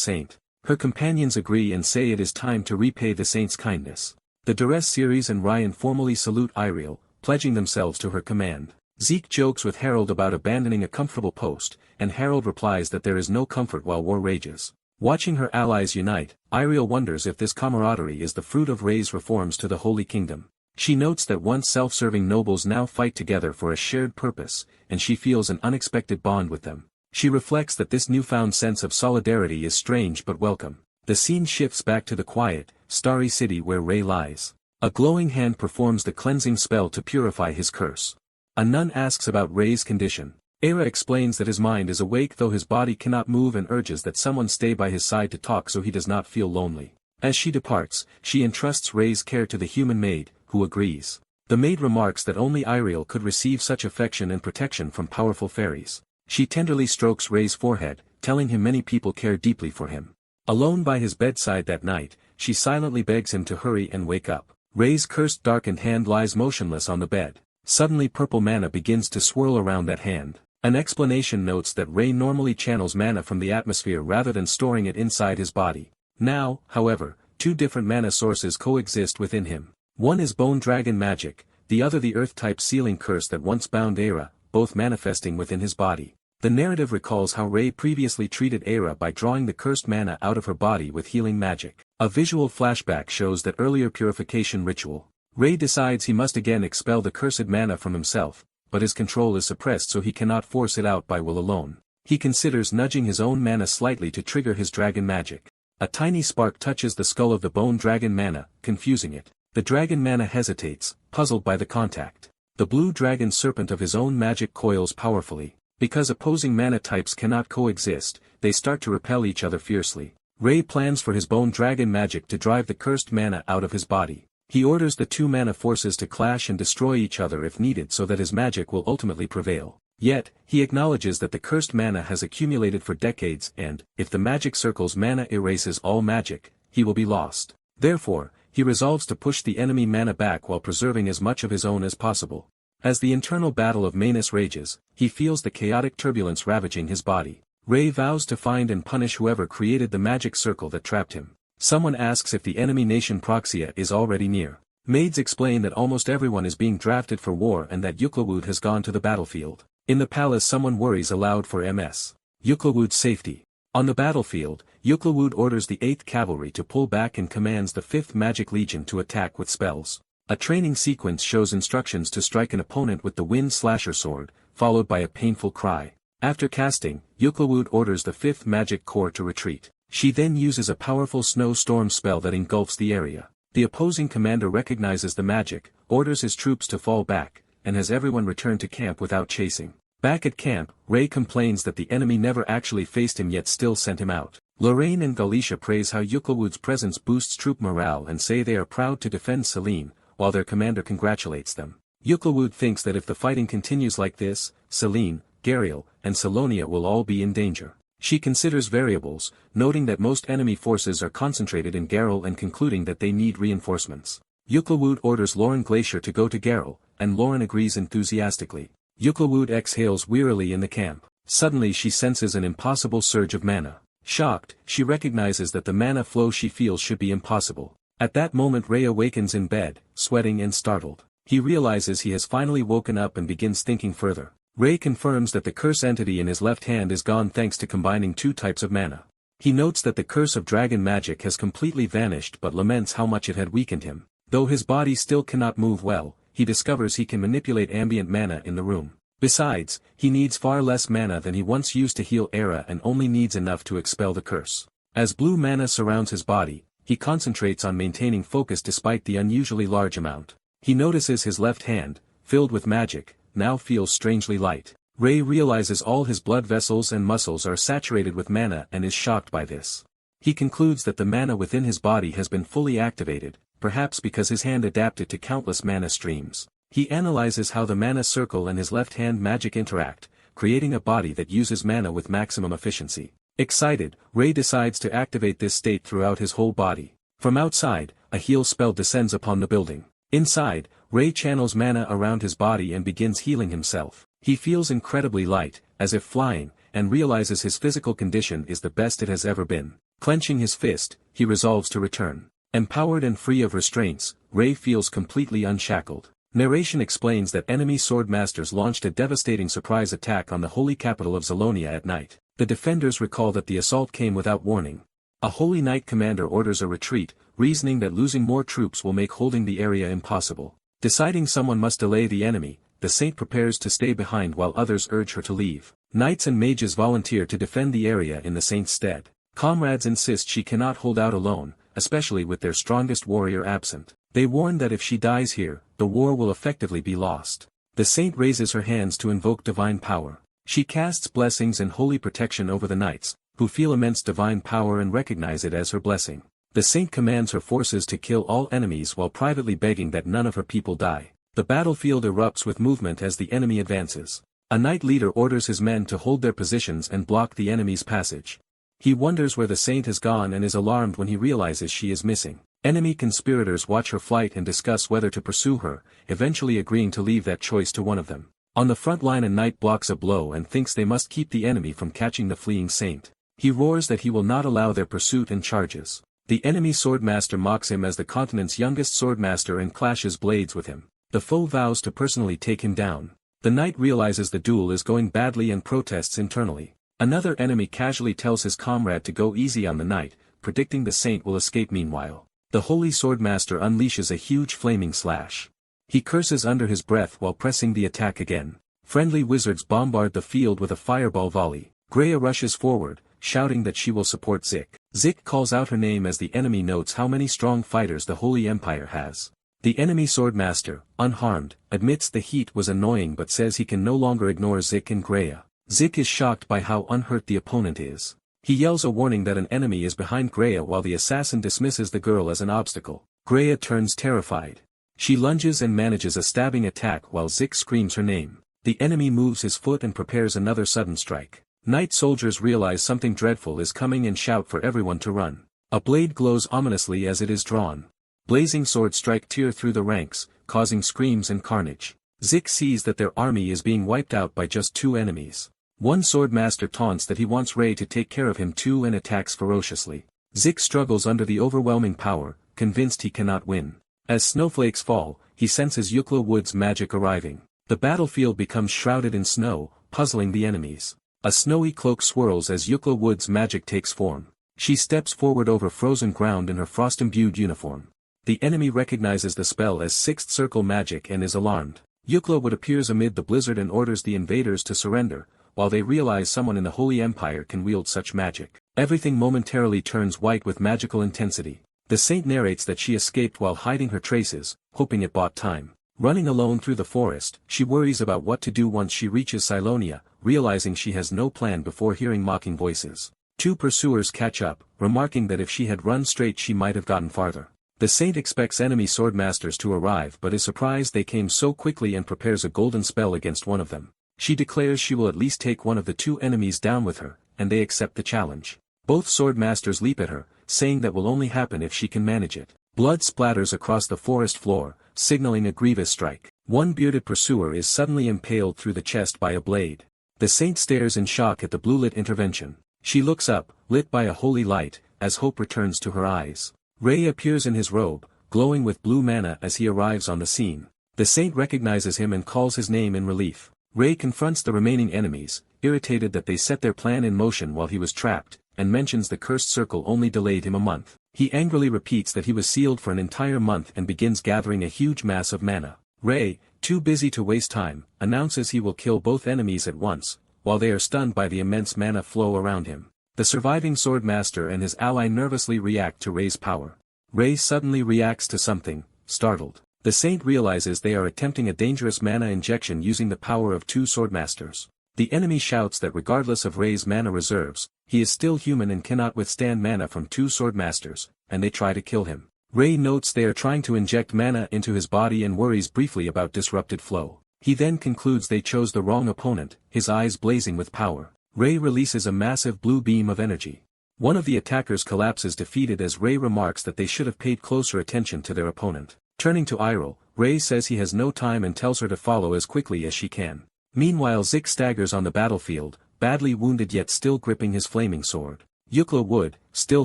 saint. Her companions agree and say it is time to repay the saint's kindness. The duress Ceres and Ryan formally salute Iriel, pledging themselves to her command. Zeke jokes with Harold about abandoning a comfortable post, and Harold replies that there is no comfort while war rages. Watching her allies unite, Iriel wonders if this camaraderie is the fruit of Ray's reforms to the Holy Kingdom. She notes that once self-serving nobles now fight together for a shared purpose, and she feels an unexpected bond with them. She reflects that this newfound sense of solidarity is strange but welcome. The scene shifts back to the quiet, starry city where Rei lies. A glowing hand performs the cleansing spell to purify his curse. A nun asks about Rei's condition. Era explains that his mind is awake though his body cannot move and urges that someone stay by his side to talk so he does not feel lonely. As she departs, she entrusts Rei's care to the human maid, who agrees. The maid remarks that only Iriel could receive such affection and protection from powerful fairies. She tenderly strokes Rei's forehead, telling him many people care deeply for him. Alone by his bedside that night, she silently begs him to hurry and wake up. Rei's cursed darkened hand lies motionless on the bed. Suddenly purple mana begins to swirl around that hand. An explanation notes that Rei normally channels mana from the atmosphere rather than storing it inside his body. Now, however, two different mana sources coexist within him. One is bone dragon magic, the other the earth-type sealing curse that once bound Era, both manifesting within his body. The narrative recalls how Rei previously treated Era by drawing the cursed mana out of her body with healing magic. A visual flashback shows that earlier purification ritual. Rei decides he must again expel the cursed mana from himself, but his control is suppressed so he cannot force it out by will alone. He considers nudging his own mana slightly to trigger his dragon magic. A tiny spark touches the skull of the bone dragon mana, confusing it. The dragon mana hesitates, puzzled by the contact. The blue dragon serpent of his own magic coils powerfully. Because opposing mana types cannot coexist, they start to repel each other fiercely. Rei plans for his bone dragon magic to drive the cursed mana out of his body. He orders the two mana forces to clash and destroy each other if needed so that his magic will ultimately prevail. Yet, he acknowledges that the cursed mana has accumulated for decades and, if the magic circle's mana erases all magic, he will be lost. Therefore, he resolves to push the enemy mana back while preserving as much of his own as possible. As the internal battle of Manus rages, he feels the chaotic turbulence ravaging his body. Rei vows to find and punish whoever created the magic circle that trapped him. Someone asks if the enemy nation Proxia is already near. Maids explain that almost everyone is being drafted for war and that Yuklawud has gone to the battlefield. In the palace someone worries aloud for Ms. Yuklawud's safety. On the battlefield, Yuklawud orders the 8th Cavalry to pull back and commands the 5th Magic Legion to attack with spells. A training sequence shows instructions to strike an opponent with the Wind Slasher sword, followed by a painful cry. After casting, Yuklawud orders the 5th Magic Corps to retreat. She then uses a powerful snow storm spell that engulfs the area. The opposing commander recognizes the magic, orders his troops to fall back, and has everyone return to camp without chasing. Back at camp, Rei complains that the enemy never actually faced him yet still sent him out. Lorraine and Galicia praise how Yuklawud's presence boosts troop morale and say they are proud to defend Selene, while their commander congratulates them. Yuklawud thinks that if the fighting continues like this, Selene, Gariel, and Salonia will all be in danger. She considers variables, noting that most enemy forces are concentrated in Garel and concluding that they need reinforcements. Yuklawud orders Lauren Glacier to go to Garel, and Lauren agrees enthusiastically. Yuklawud exhales wearily in the camp. Suddenly she senses an impossible surge of mana. Shocked, she recognizes that the mana flow she feels should be impossible. At that moment Rei awakens in bed, sweating and startled. He realizes he has finally woken up and begins thinking further. Rei confirms that the curse entity in his left hand is gone thanks to combining two types of mana. He notes that the curse of dragon magic has completely vanished but laments how much it had weakened him. Though his body still cannot move well, he discovers he can manipulate ambient mana in the room. Besides, he needs far less mana than he once used to heal Era and only needs enough to expel the curse. As blue mana surrounds his body, he concentrates on maintaining focus despite the unusually large amount. He notices his left hand, filled with magic, now feels strangely light. Rei realizes all his blood vessels and muscles are saturated with mana and is shocked by this. He concludes that the mana within his body has been fully activated, perhaps because his hand adapted to countless mana streams. He analyzes how the mana circle and his left hand magic interact, creating a body that uses mana with maximum efficiency. Excited, Rei decides to activate this state throughout his whole body. From outside, a heal spell descends upon the building. Inside, Rei channels mana around his body and begins healing himself. He feels incredibly light, as if flying, and realizes his physical condition is the best it has ever been. Clenching his fist, he resolves to return. Empowered and free of restraints, Rei feels completely unshackled. Narration explains that enemy sword masters launched a devastating surprise attack on the holy capital of Zalonia at night. The defenders recall that the assault came without warning. A Holy Knight commander orders a retreat, reasoning that losing more troops will make holding the area impossible. Deciding someone must delay the enemy, the saint prepares to stay behind while others urge her to leave. Knights and mages volunteer to defend the area in the saint's stead. Comrades insist she cannot hold out alone, especially with their strongest warrior absent. They warn that if she dies here, the war will effectively be lost. The saint raises her hands to invoke divine power. She casts blessings and holy protection over the knights, who feel immense divine power and recognize it as her blessing. The saint commands her forces to kill all enemies while privately begging that none of her people die. The battlefield erupts with movement as the enemy advances. A knight leader orders his men to hold their positions and block the enemy's passage. He wonders where the saint has gone and is alarmed when he realizes she is missing. Enemy conspirators watch her flight and discuss whether to pursue her, eventually agreeing to leave that choice to one of them. On the front line, a knight blocks a blow and thinks they must keep the enemy from catching the fleeing saint. He roars that he will not allow their pursuit and charges. The enemy swordmaster mocks him as the continent's youngest swordmaster and clashes blades with him. The foe vows to personally take him down. The knight realizes the duel is going badly and protests internally. Another enemy casually tells his comrade to go easy on the knight, predicting the saint will escape meanwhile. The holy swordmaster unleashes a huge flaming slash. He curses under his breath while pressing the attack again. Friendly wizards bombard the field with a fireball volley. Greya rushes forward, shouting that she will support Zik. Zik calls out her name as the enemy notes how many strong fighters the Holy Empire has. The enemy swordmaster, unharmed, admits the heat was annoying but says he can no longer ignore Zik and Greya. Zik is shocked by how unhurt the opponent is. He yells a warning that an enemy is behind Greya while the assassin dismisses the girl as an obstacle. Greya turns terrified. She lunges and manages a stabbing attack while Zik screams her name. The enemy moves his foot and prepares another sudden strike. Knight soldiers realize something dreadful is coming and shout for everyone to run. A blade glows ominously as it is drawn. Blazing swords strike tear through the ranks, causing screams and carnage. Zik sees that their army is being wiped out by just 2 enemies. One swordmaster taunts that he wants Ray to take care of him too and attacks ferociously. Zik struggles under the overwhelming power, convinced he cannot win. As snowflakes fall, he senses Yukla Wood's magic arriving. The battlefield becomes shrouded in snow, puzzling the enemies. A snowy cloak swirls as Yukla Wood's magic takes form. She steps forward over frozen ground in her frost-imbued uniform. The enemy recognizes the spell as Sixth Circle magic and is alarmed. Yukla Wood appears amid the blizzard and orders the invaders to surrender, while they realize someone in the Holy Empire can wield such magic. Everything momentarily turns white with magical intensity. The saint narrates that she escaped while hiding her traces, hoping it bought time. Running alone through the forest, she worries about what to do once she reaches Silonia, realizing she has no plan before hearing mocking voices. 2 pursuers catch up, remarking that if she had run straight she might have gotten farther. The saint expects enemy swordmasters to arrive but is surprised they came so quickly and prepares a golden spell against one of them. She declares she will at least take one of the 2 enemies down with her, and they accept the challenge. Both swordmasters leap at her, saying that will only happen if she can manage it. Blood splatters across the forest floor, signaling a grievous strike. One bearded pursuer is suddenly impaled through the chest by a blade. The saint stares in shock at the blue-lit intervention. She looks up, lit by a holy light, as hope returns to her eyes. Ray appears in his robe, glowing with blue mana as he arrives on the scene. The saint recognizes him and calls his name in relief. Ray confronts the remaining enemies, irritated that they set their plan in motion while he was trapped, and mentions the cursed circle only delayed him a month. He angrily repeats that he was sealed for an entire month and begins gathering a huge mass of mana. Ray, too busy to waste time, announces he will kill both enemies at once, while they are stunned by the immense mana flow around him. The surviving swordmaster and his ally nervously react to Ray's power. Ray suddenly reacts to something, startled. The saint realizes they are attempting a dangerous mana injection using the power of 2 swordmasters. The enemy shouts that regardless of Ray's mana reserves, he is still human and cannot withstand mana from 2 swordmasters, and they try to kill him. Ray notes they are trying to inject mana into his body and worries briefly about disrupted flow. He then concludes they chose the wrong opponent, his eyes blazing with power. Ray releases a massive blue beam of energy. One of the attackers collapses defeated as Ray remarks that they should have paid closer attention to their opponent. Turning to Iroh, Ray says he has no time and tells her to follow as quickly as she can. Meanwhile Zik staggers on the battlefield, badly wounded yet still gripping his flaming sword. Yukla Wood, still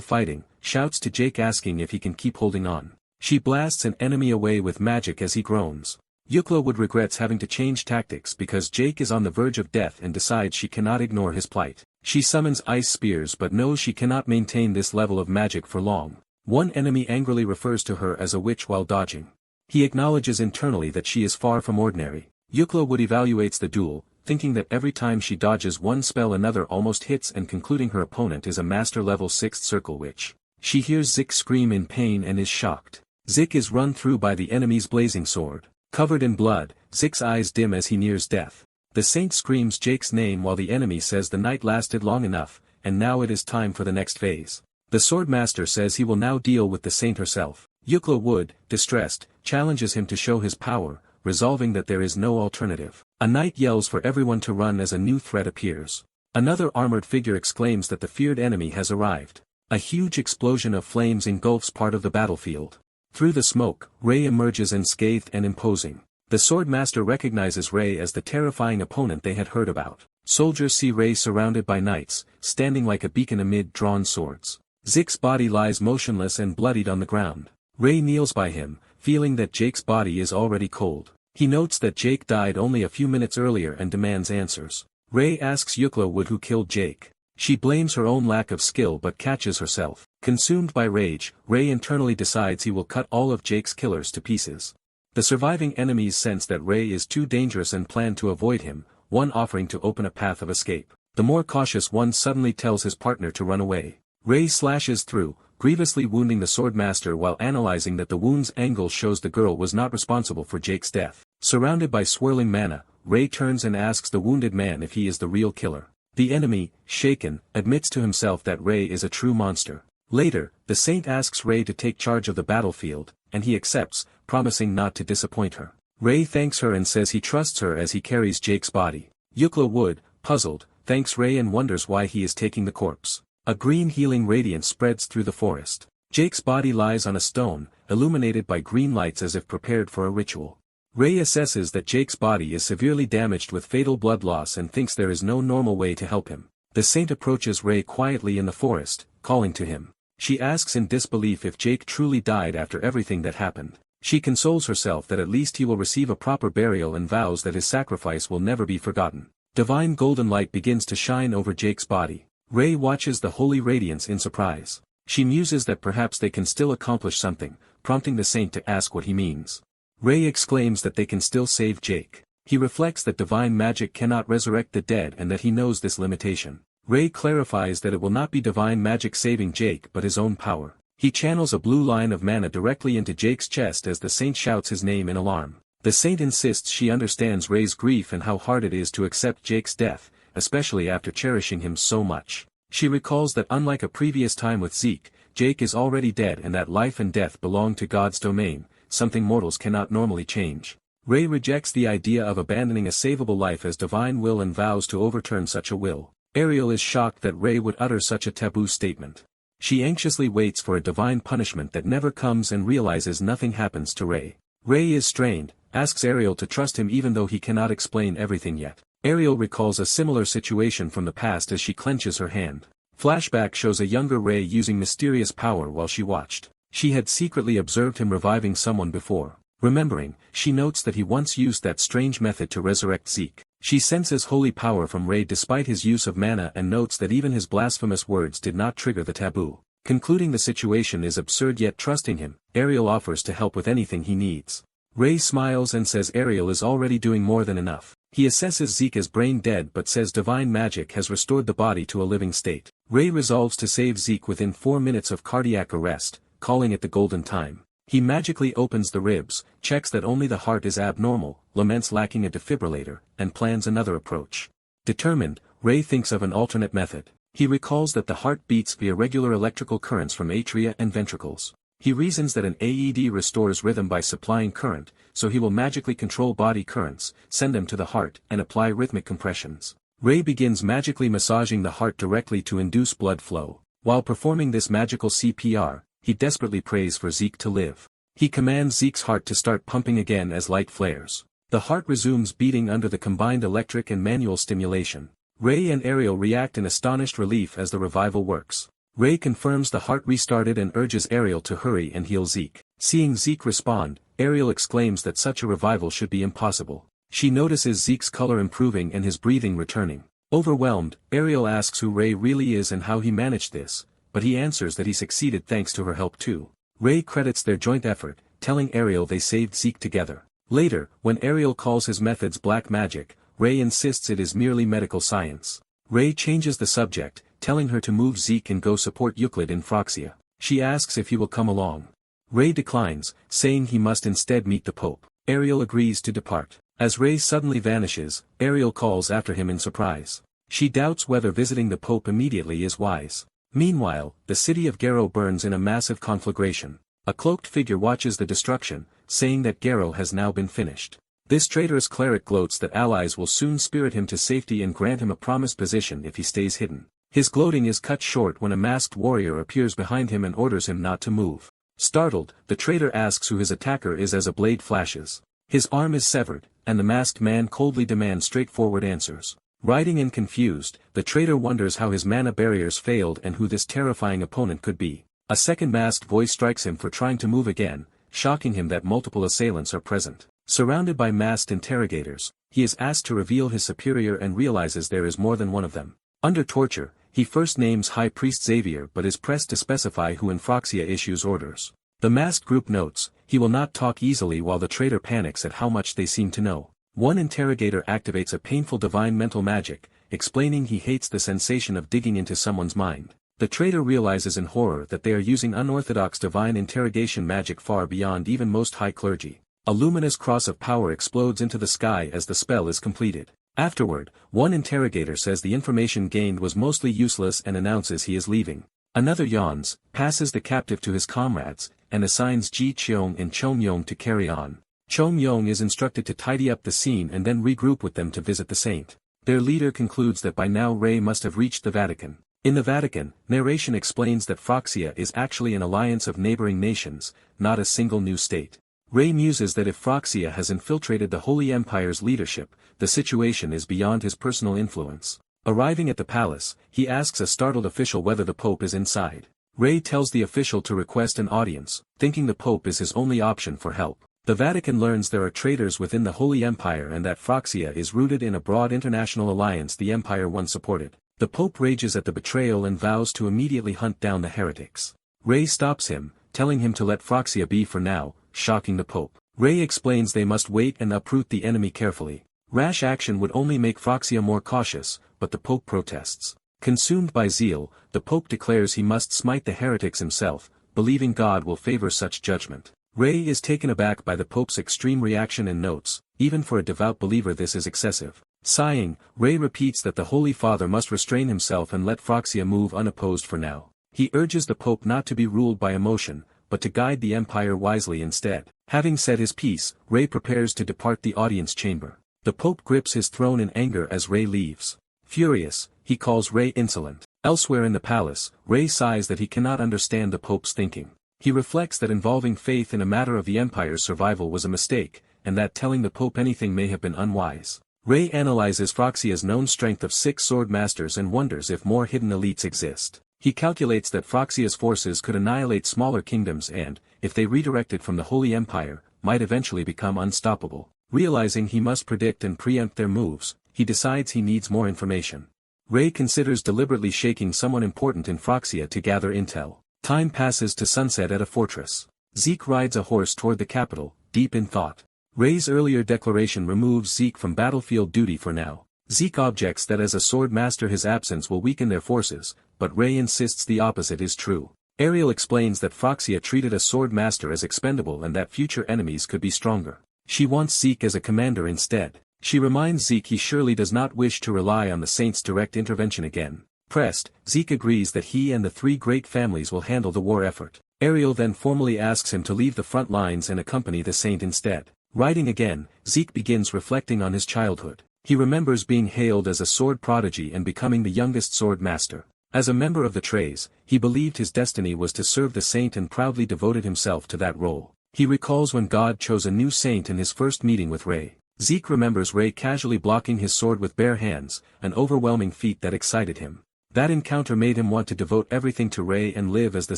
fighting, shouts to Jake asking if he can keep holding on. She blasts an enemy away with magic as he groans. Yukla Wood regrets having to change tactics because Jake is on the verge of death and decides she cannot ignore his plight. She summons ice spears but knows she cannot maintain this level of magic for long. One enemy angrily refers to her as a witch while dodging. He acknowledges internally that she is far from ordinary. Yukla Wood evaluates the duel, thinking that every time she dodges one spell another almost hits, and concluding her opponent is a master level 6th circle witch. She hears Zik scream in pain and is shocked. Zik is run through by the enemy's blazing sword. Covered in blood, Zik's eyes dim as he nears death. The saint screams Jake's name while the enemy says the night lasted long enough, and now it is time for the next phase. The swordmaster says he will now deal with the saint herself. Yukla Wood, distressed, challenges him to show his power, resolving that there is no alternative. A knight yells for everyone to run as a new threat appears. Another armored figure exclaims that the feared enemy has arrived. A huge explosion of flames engulfs part of the battlefield. Through the smoke, Rei emerges unscathed and imposing. The swordmaster recognizes Rei as the terrifying opponent they had heard about. Soldiers see Rei surrounded by knights, standing like a beacon amid drawn swords. Zik's body lies motionless and bloodied on the ground. Rei kneels by him, feeling that Jake's body is already cold. He notes that Jake died only a few minutes earlier and demands answers. Rei asks Yukla Wood who killed Jake. She blames her own lack of skill but catches herself. Consumed by rage, Rei internally decides he will cut all of Jake's killers to pieces. The surviving enemies sense that Rei is too dangerous and plan to avoid him, one offering to open a path of escape. The more cautious one suddenly tells his partner to run away. Rei slashes through, grievously wounding the swordmaster while analyzing that the wound's angle shows the girl was not responsible for Jake's death. Surrounded by swirling mana, Rei turns and asks the wounded man if he is the real killer. The enemy, shaken, admits to himself that Rei is a true monster. Later, the saint asks Rei to take charge of the battlefield, and he accepts, promising not to disappoint her. Rei thanks her and says he trusts her as he carries Jake's body. Yukla Wood, puzzled, thanks Rei and wonders why he is taking the corpse. A green healing radiance spreads through the forest. Jake's body lies on a stone, illuminated by green lights as if prepared for a ritual. Rei assesses that Jake's body is severely damaged with fatal blood loss and thinks there is no normal way to help him. The saint approaches Rei quietly in the forest, calling to him. She asks in disbelief if Jake truly died after everything that happened. She consoles herself that at least he will receive a proper burial and vows that his sacrifice will never be forgotten. Divine golden light begins to shine over Jake's body. Rei watches the holy radiance in surprise. She muses that perhaps they can still accomplish something, prompting the saint to ask what he means. Rei exclaims that they can still save Jake. He reflects that divine magic cannot resurrect the dead and that he knows this limitation. Rei clarifies that it will not be divine magic saving Jake but his own power. He channels a blue line of mana directly into Jake's chest as the saint shouts his name in alarm. The saint insists she understands Rei's grief and how hard it is to accept Jake's death, especially after cherishing him so much. She recalls that unlike a previous time with Zeke, Jake is already dead and that life and death belong to God's domain, something mortals cannot normally change. Rei rejects the idea of abandoning a savable life as divine will and vows to overturn such a will. Ariel is shocked that Rei would utter such a taboo statement. She anxiously waits for a divine punishment that never comes and realizes nothing happens to Rei. Rei is strained, asks Ariel to trust him even though he cannot explain everything yet. Ariel recalls a similar situation from the past as she clenches her hand. Flashback shows a younger Rei using mysterious power while she watched. She had secretly observed him reviving someone before. Remembering, she notes that he once used that strange method to resurrect Zeke. She senses holy power from Rei despite his use of mana and notes that even his blasphemous words did not trigger the taboo. Concluding the situation is absurd yet trusting him, Ariel offers to help with anything he needs. Rei smiles and says Ariel is already doing more than enough. He assesses Zeke as brain dead but says divine magic has restored the body to a living state. Rei resolves to save Zeke within 4 minutes of cardiac arrest, calling it the golden time. He magically opens the ribs, checks that only the heart is abnormal, laments lacking a defibrillator, and plans another approach. Determined, Rei thinks of an alternate method. He recalls that the heart beats via regular electrical currents from atria and ventricles. He reasons that an AED restores rhythm by supplying current, so he will magically control body currents, send them to the heart, and apply rhythmic compressions. Rei begins magically massaging the heart directly to induce blood flow. While performing this magical CPR, he desperately prays for Zeke to live. He commands Zeke's heart to start pumping again as light flares. The heart resumes beating under the combined electric and manual stimulation. Rei and Ariel react in astonished relief as the revival works. Rei confirms the heart restarted and urges Ariel to hurry and heal Zeke. Seeing Zeke respond, Ariel exclaims that such a revival should be impossible. She notices Zeke's color improving and his breathing returning. Overwhelmed, Ariel asks who Rei really is and how he managed this, but he answers that he succeeded thanks to her help too. Rei credits their joint effort, telling Ariel they saved Zeke together. Later, when Ariel calls his methods black magic, Ray insists it is merely medical science. Ray changes the subject, telling her to move Zeke and go support Euclid in Phroxia. She asks if he will come along. Ray declines, saying he must instead meet the Pope. Ariel agrees to depart. As Ray suddenly vanishes, Ariel calls after him in surprise. She doubts whether visiting the Pope immediately is wise. Meanwhile, the city of Garo burns in a massive conflagration. A cloaked figure watches the destruction, saying that Garo has now been finished. This traitorous cleric gloats that allies will soon spirit him to safety and grant him a promised position if he stays hidden. His gloating is cut short when a masked warrior appears behind him and orders him not to move. Startled, the traitor asks who his attacker is as a blade flashes. His arm is severed, and the masked man coldly demands straightforward answers. Writhing and confused, the traitor wonders how his mana barriers failed and who this terrifying opponent could be. A second masked voice strikes him for trying to move again, shocking him that multiple assailants are present. Surrounded by masked interrogators, he is asked to reveal his superior and realizes there is more than one of them. Under torture, he first names High Priest Xavier but is pressed to specify who in Phroxia issues orders. The masked group notes, he will not talk easily while the traitor panics at how much they seem to know. One interrogator activates a painful divine mental magic, explaining he hates the sensation of digging into someone's mind. The traitor realizes in horror that they are using unorthodox divine interrogation magic far beyond even most high clergy. A luminous cross of power explodes into the sky as the spell is completed. Afterward, one interrogator says the information gained was mostly useless and announces he is leaving. Another yawns, passes the captive to his comrades, and assigns Ji Cheong and Chom Yong to carry on. Chom Yong is instructed to tidy up the scene and then regroup with them to visit the saint. Their leader concludes that by now Ray must have reached the Vatican. In the Vatican, narration explains that Phroxia is actually an alliance of neighboring nations, not a single new state. Ray muses that if Phroxia has infiltrated the Holy Empire's leadership, the situation is beyond his personal influence. Arriving at the palace, he asks a startled official whether the Pope is inside. Ray tells the official to request an audience, thinking the Pope is his only option for help. The Vatican learns there are traitors within the Holy Empire and that Phroxia is rooted in a broad international alliance the Empire once supported. The Pope rages at the betrayal and vows to immediately hunt down the heretics. Ray stops him, telling him to let Phroxia be for now, shocking the Pope. Ray explains they must wait and uproot the enemy carefully. Rash action would only make Phroxia more cautious, but the Pope protests. Consumed by zeal, the Pope declares he must smite the heretics himself, believing God will favor such judgment. Ray is taken aback by the Pope's extreme reaction and notes, even for a devout believer this is excessive. Sighing, Ray repeats that the Holy Father must restrain himself and let Phroxia move unopposed for now. He urges the Pope not to be ruled by emotion, but to guide the Empire wisely instead. Having said his piece, Ray prepares to depart the audience chamber. The Pope grips his throne in anger as Ray leaves. Furious, he calls Ray insolent. Elsewhere in the palace, Ray sighs that he cannot understand the Pope's thinking. He reflects that involving faith in a matter of the Empire's survival was a mistake, and that telling the Pope anything may have been unwise. Ray analyzes Phroxia's known strength of 6 sword masters and wonders if more hidden elites exist. He calculates that Phroxia's forces could annihilate smaller kingdoms and, if they redirected from the Holy Empire, might eventually become unstoppable. Realizing he must predict and preempt their moves, he decides he needs more information. Ray considers deliberately shaking someone important in Phroxia to gather intel. Time passes to sunset at a fortress. Zeke rides a horse toward the capital, deep in thought. Ray's earlier declaration removes Zeke from battlefield duty for now. Zeke objects that as a sword master his absence will weaken their forces, but Ray insists the opposite is true. Ariel explains that Phroxia treated a sword master as expendable and that future enemies could be stronger. She wants Zeke as a commander instead. She reminds Zeke he surely does not wish to rely on the Saint's direct intervention again. Pressed, Zeke agrees that he and the 3 great families will handle the war effort. Ariel then formally asks him to leave the front lines and accompany the Saint instead. Riding again, Zeke begins reflecting on his childhood. He remembers being hailed as a sword prodigy and becoming the youngest sword master. As a member of the Trays, he believed his destiny was to serve the Saint and proudly devoted himself to that role. He recalls when God chose a new saint in his first meeting with Ray. Zeke remembers Ray casually blocking his sword with bare hands, an overwhelming feat that excited him. That encounter made him want to devote everything to Ray and live as the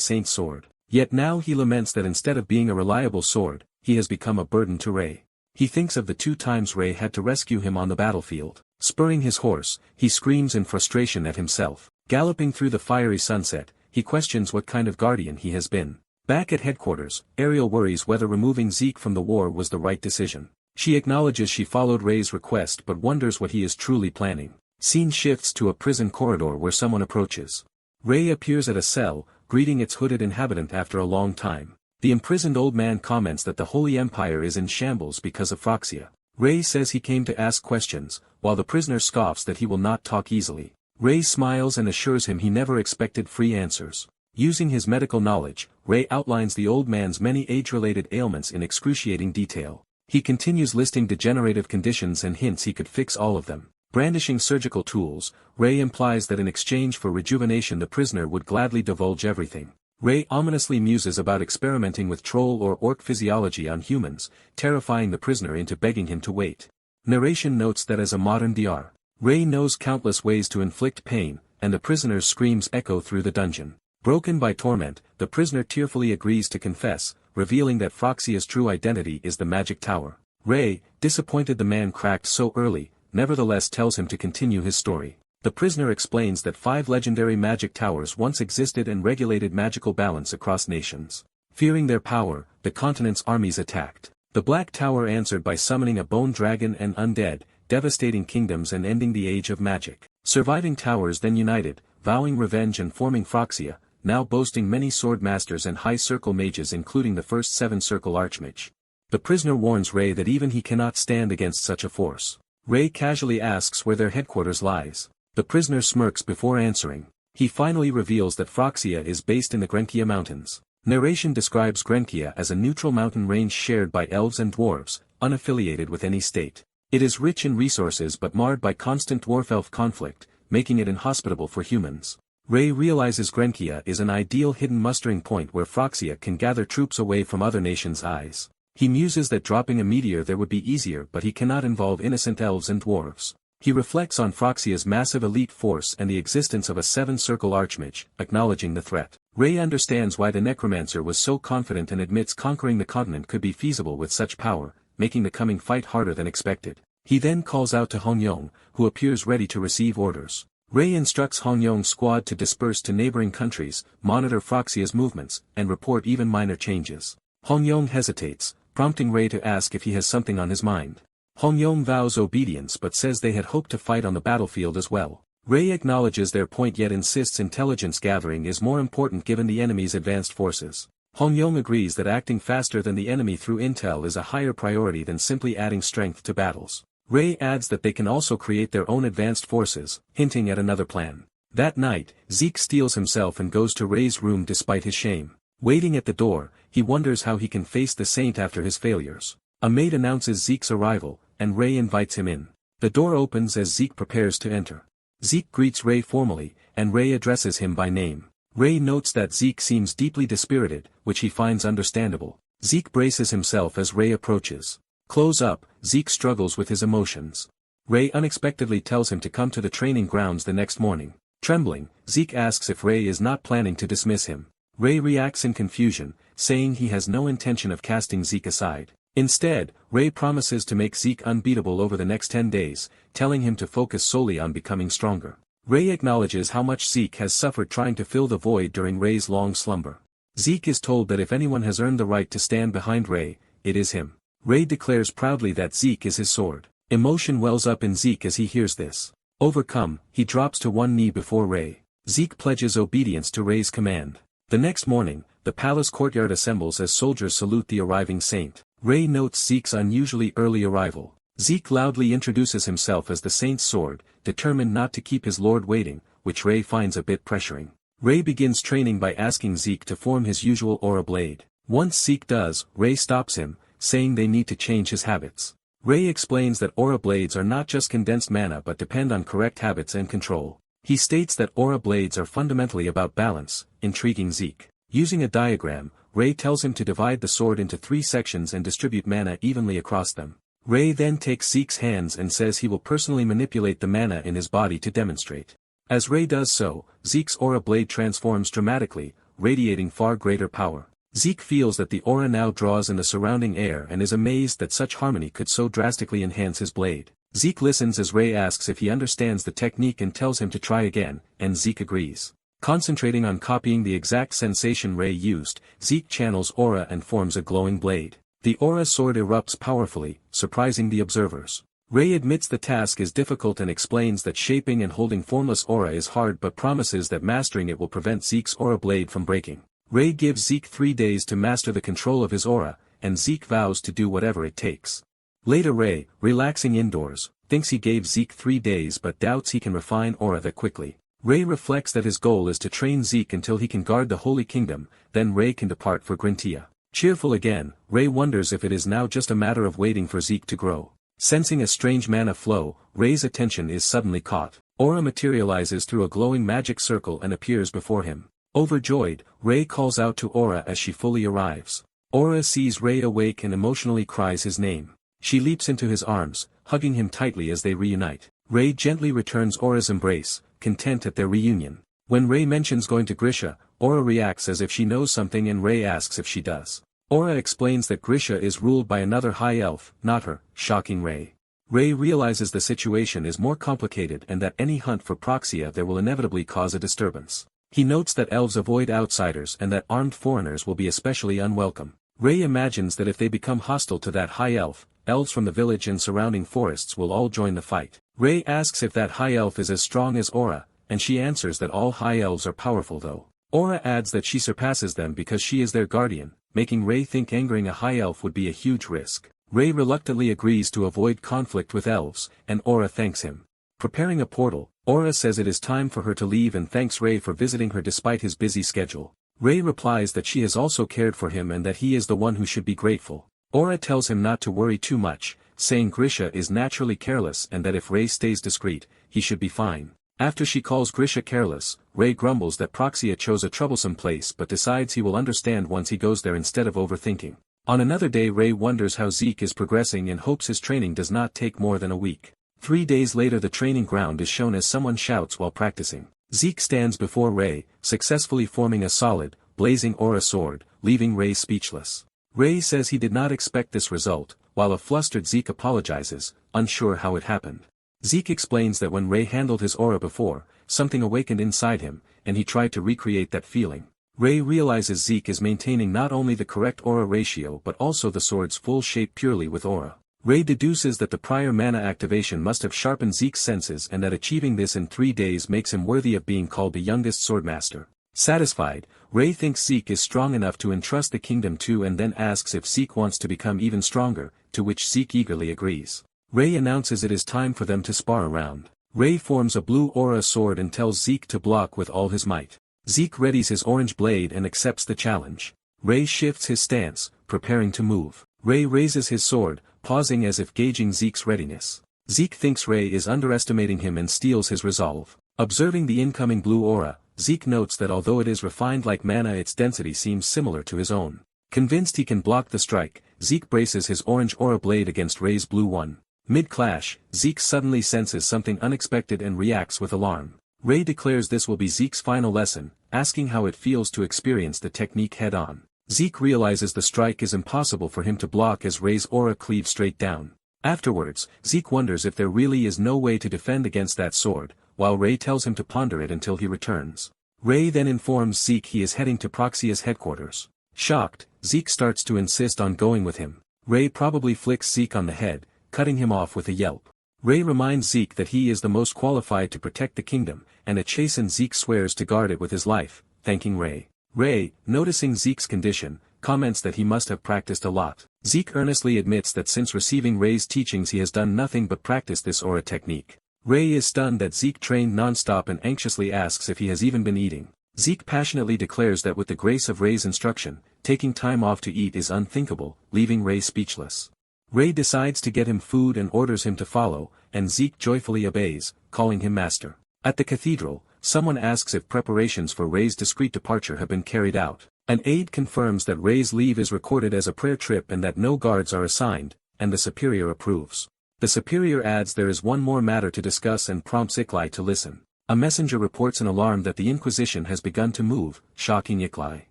Saint's sword. Yet now he laments that instead of being a reliable sword, he has become a burden to Ray. He thinks of the 2 times Ray had to rescue him on the battlefield. Spurring his horse, he screams in frustration at himself. Galloping through the fiery sunset, he questions what kind of guardian he has been. Back at headquarters, Ariel worries whether removing Zeke from the war was the right decision. She acknowledges she followed Rei's request but wonders what he is truly planning. Scene shifts to a prison corridor where someone approaches. Rei appears at a cell, greeting its hooded inhabitant after a long time. The imprisoned old man comments that the Holy Empire is in shambles because of Phroxia. Rei says he came to ask questions, while the prisoner scoffs that he will not talk easily. Rei smiles and assures him he never expected free answers. Using his medical knowledge, Rei outlines the old man's many age-related ailments in excruciating detail. He continues listing degenerative conditions and hints he could fix all of them. Brandishing surgical tools, Rei implies that in exchange for rejuvenation the prisoner would gladly divulge everything. Rei ominously muses about experimenting with troll or orc physiology on humans, terrifying the prisoner into begging him to wait. Narration notes that as a modern DR, Rei knows countless ways to inflict pain, and the prisoner's screams echo through the dungeon. Broken by torment, the prisoner tearfully agrees to confess, revealing that Phroxia's true identity is the magic tower. Rei, disappointed the man cracked so early, nevertheless tells him to continue his story. The prisoner explains that 5 legendary magic towers once existed and regulated magical balance across nations. Fearing their power, the continent's armies attacked. The Black Tower answered by summoning a bone dragon and undead, devastating kingdoms and ending the age of magic. Surviving towers then united, vowing revenge and forming Phroxia, now boasting many sword masters and high circle mages including the first 7-circle archmage. The prisoner warns Rei that even he cannot stand against such a force. Rei casually asks where their headquarters lies. The prisoner smirks before answering. He finally reveals that Phroxia is based in the Grenkia Mountains. Narration describes Grenkia as a neutral mountain range shared by elves and dwarves, unaffiliated with any state. It is rich in resources but marred by constant dwarf-elf conflict, making it inhospitable for humans. Rei realizes Grenkia is an ideal hidden mustering point where Phroxia can gather troops away from other nations' eyes. He muses that dropping a meteor there would be easier but he cannot involve innocent elves and dwarves. He reflects on Phroxia's massive elite force and the existence of a 7-circle archmage, acknowledging the threat. Rei understands why the necromancer was so confident and admits conquering the continent could be feasible with such power, making the coming fight harder than expected. He then calls out to Hongyong, who appears ready to receive orders. Rei instructs Hongyong's squad to disperse to neighboring countries, monitor Phroxia's movements, and report even minor changes. Hongyong hesitates, prompting Rei to ask if he has something on his mind. Hongyong vows obedience but says they had hoped to fight on the battlefield as well. Rei acknowledges their point yet insists intelligence gathering is more important given the enemy's advanced forces. Hongyong agrees that acting faster than the enemy through intel is a higher priority than simply adding strength to battles. Rei adds that they can also create their own advanced forces, hinting at another plan. That night, Zeke steals himself and goes to Rei's room despite his shame. Waiting at the door, he wonders how he can face the saint after his failures. A maid announces Zeke's arrival, and Rei invites him in. The door opens as Zeke prepares to enter. Zeke greets Rei formally, and Rei addresses him by name. Rei notes that Zeke seems deeply dispirited, which he finds understandable. Zeke braces himself as Rei approaches. Close up, Zeke struggles with his emotions. Rei unexpectedly tells him to come to the training grounds the next morning. Trembling, Zeke asks if Rei is not planning to dismiss him. Rei reacts in confusion, saying he has no intention of casting Zeke aside. Instead, Rei promises to make Zeke unbeatable over the next 10 days, telling him to focus solely on becoming stronger. Rei acknowledges how much Zeke has suffered trying to fill the void during Rei's long slumber. Zeke is told that if anyone has earned the right to stand behind Rei, it is him. Rei declares proudly that Zeke is his sword. Emotion wells up in Zeke as he hears this. Overcome, he drops to one knee before Rei. Zeke pledges obedience to Rei's command. The next morning, the palace courtyard assembles as soldiers salute the arriving saint. Rei notes Zeke's unusually early arrival. Zeke loudly introduces himself as the saint's sword, determined not to keep his lord waiting, which Rei finds a bit pressuring. Rei begins training by asking Zeke to form his usual aura blade. Once Zeke does, Rei stops him, saying they need to change his habits. Rei explains that aura blades are not just condensed mana but depend on correct habits and control. He states that aura blades are fundamentally about balance, intriguing Zeke. Using a diagram, Rei tells him to divide the sword into 3 sections and distribute mana evenly across them. Rei then takes Zeke's hands and says he will personally manipulate the mana in his body to demonstrate. As Rei does so, Zeke's aura blade transforms dramatically, radiating far greater power. Zeke feels that the aura now draws in the surrounding air and is amazed that such harmony could so drastically enhance his blade. Zeke listens as Rei asks if he understands the technique and tells him to try again, and Zeke agrees. Concentrating on copying the exact sensation Rei used, Zeke channels aura and forms a glowing blade. The aura sword erupts powerfully, surprising the observers. Rei admits the task is difficult and explains that shaping and holding formless aura is hard but promises that mastering it will prevent Zeke's aura blade from breaking. Rei gives Zeke 3 days to master the control of his aura, and Zeke vows to do whatever it takes. Later Rei, relaxing indoors, thinks he gave Zeke 3 days but doubts he can refine aura that quickly. Rei reflects that his goal is to train Zeke until he can guard the Holy Kingdom, then Rei can depart for Grintia. Cheerful again, Rei wonders if it is now just a matter of waiting for Zeke to grow. Sensing a strange mana flow, Rei's attention is suddenly caught. Aura materializes through a glowing magic circle and appears before him. Overjoyed, Rei calls out to Aura as she fully arrives. Aura sees Rei awake and emotionally cries his name. She leaps into his arms, hugging him tightly as they reunite. Rei gently returns Aura's embrace, content at their reunion. When Rei mentions going to Grisha, Aura reacts as if she knows something and Rei asks if she does. Aura explains that Grisha is ruled by another high elf, not her, shocking Rei. Rei realizes the situation is more complicated and that any hunt for Proxia there will inevitably cause a disturbance. He notes that elves avoid outsiders and that armed foreigners will be especially unwelcome. Rei imagines that if they become hostile to that high elf, elves from the village and surrounding forests will all join the fight. Rei asks if that high elf is as strong as Aura, and she answers that all high elves are powerful though. Aura adds that she surpasses them because she is their guardian, making Rei think angering a high elf would be a huge risk. Rei reluctantly agrees to avoid conflict with elves, and Aura thanks him. Preparing a portal, Aura says it is time for her to leave and thanks Rei for visiting her despite his busy schedule. Rei replies that she has also cared for him and that he is the one who should be grateful. Aura tells him not to worry too much, saying Grisha is naturally careless and that if Rei stays discreet, he should be fine. After she calls Grisha careless, Rei grumbles that Proxia chose a troublesome place but decides he will understand once he goes there instead of overthinking. On another day Rei wonders how Zeke is progressing and hopes his training does not take more than a week. 3 days later the training ground is shown as someone shouts while practicing. Zeke stands before Rei, successfully forming a solid, blazing aura sword, leaving Rei speechless. Rei says he did not expect this result, while a flustered Zeke apologizes, unsure how it happened. Zeke explains that when Rei handled his aura before, something awakened inside him, and he tried to recreate that feeling. Rei realizes Zeke is maintaining not only the correct aura ratio but also the sword's full shape purely with aura. Rei deduces that the prior mana activation must have sharpened Zeke's senses and that achieving this in 3 days makes him worthy of being called the youngest swordmaster. Satisfied, Rei thinks Zeke is strong enough to entrust the kingdom to and then asks if Zeke wants to become even stronger, to which Zeke eagerly agrees. Rei announces it is time for them to spar around. Rei forms a blue aura sword and tells Zeke to block with all his might. Zeke readies his orange blade and accepts the challenge. Rei shifts his stance, preparing to move. Rei raises his sword, pausing as if gauging Zeke's readiness. Zeke thinks Rei is underestimating him and steals his resolve. Observing the incoming blue aura, Zeke notes that although it is refined like mana its density seems similar to his own. Convinced he can block the strike, Zeke braces his orange aura blade against Rei's blue one. Mid-clash, Zeke suddenly senses something unexpected and reacts with alarm. Rei declares this will be Zeke's final lesson, asking how it feels to experience the technique head-on. Zeke realizes the strike is impossible for him to block as Rei's aura cleaves straight down. Afterwards, Zeke wonders if there really is no way to defend against that sword, while Rei tells him to ponder it until he returns. Rei then informs Zeke he is heading to Proxia's headquarters. Shocked, Zeke starts to insist on going with him. Rei probably flicks Zeke on the head, cutting him off with a yelp. Rei reminds Zeke that he is the most qualified to protect the kingdom, and a chastened Zeke swears to guard it with his life, thanking Rei. Rei, noticing Zeke's condition, comments that he must have practiced a lot. Zeke earnestly admits that since receiving Rei's teachings he has done nothing but practice this aura technique. Rei is stunned that Zeke trained non-stop and anxiously asks if he has even been eating. Zeke passionately declares that with the grace of Rei's instruction, taking time off to eat is unthinkable, leaving Rei speechless. Rei decides to get him food and orders him to follow, and Zeke joyfully obeys, calling him master. At the cathedral, someone asks if preparations for Rei's discreet departure have been carried out. An aide confirms that Rei's leave is recorded as a prayer trip and that no guards are assigned, and the superior approves. The superior adds there is one more matter to discuss and prompts Iklai to listen. A messenger reports an alarm that the Inquisition has begun to move, shocking Iklai.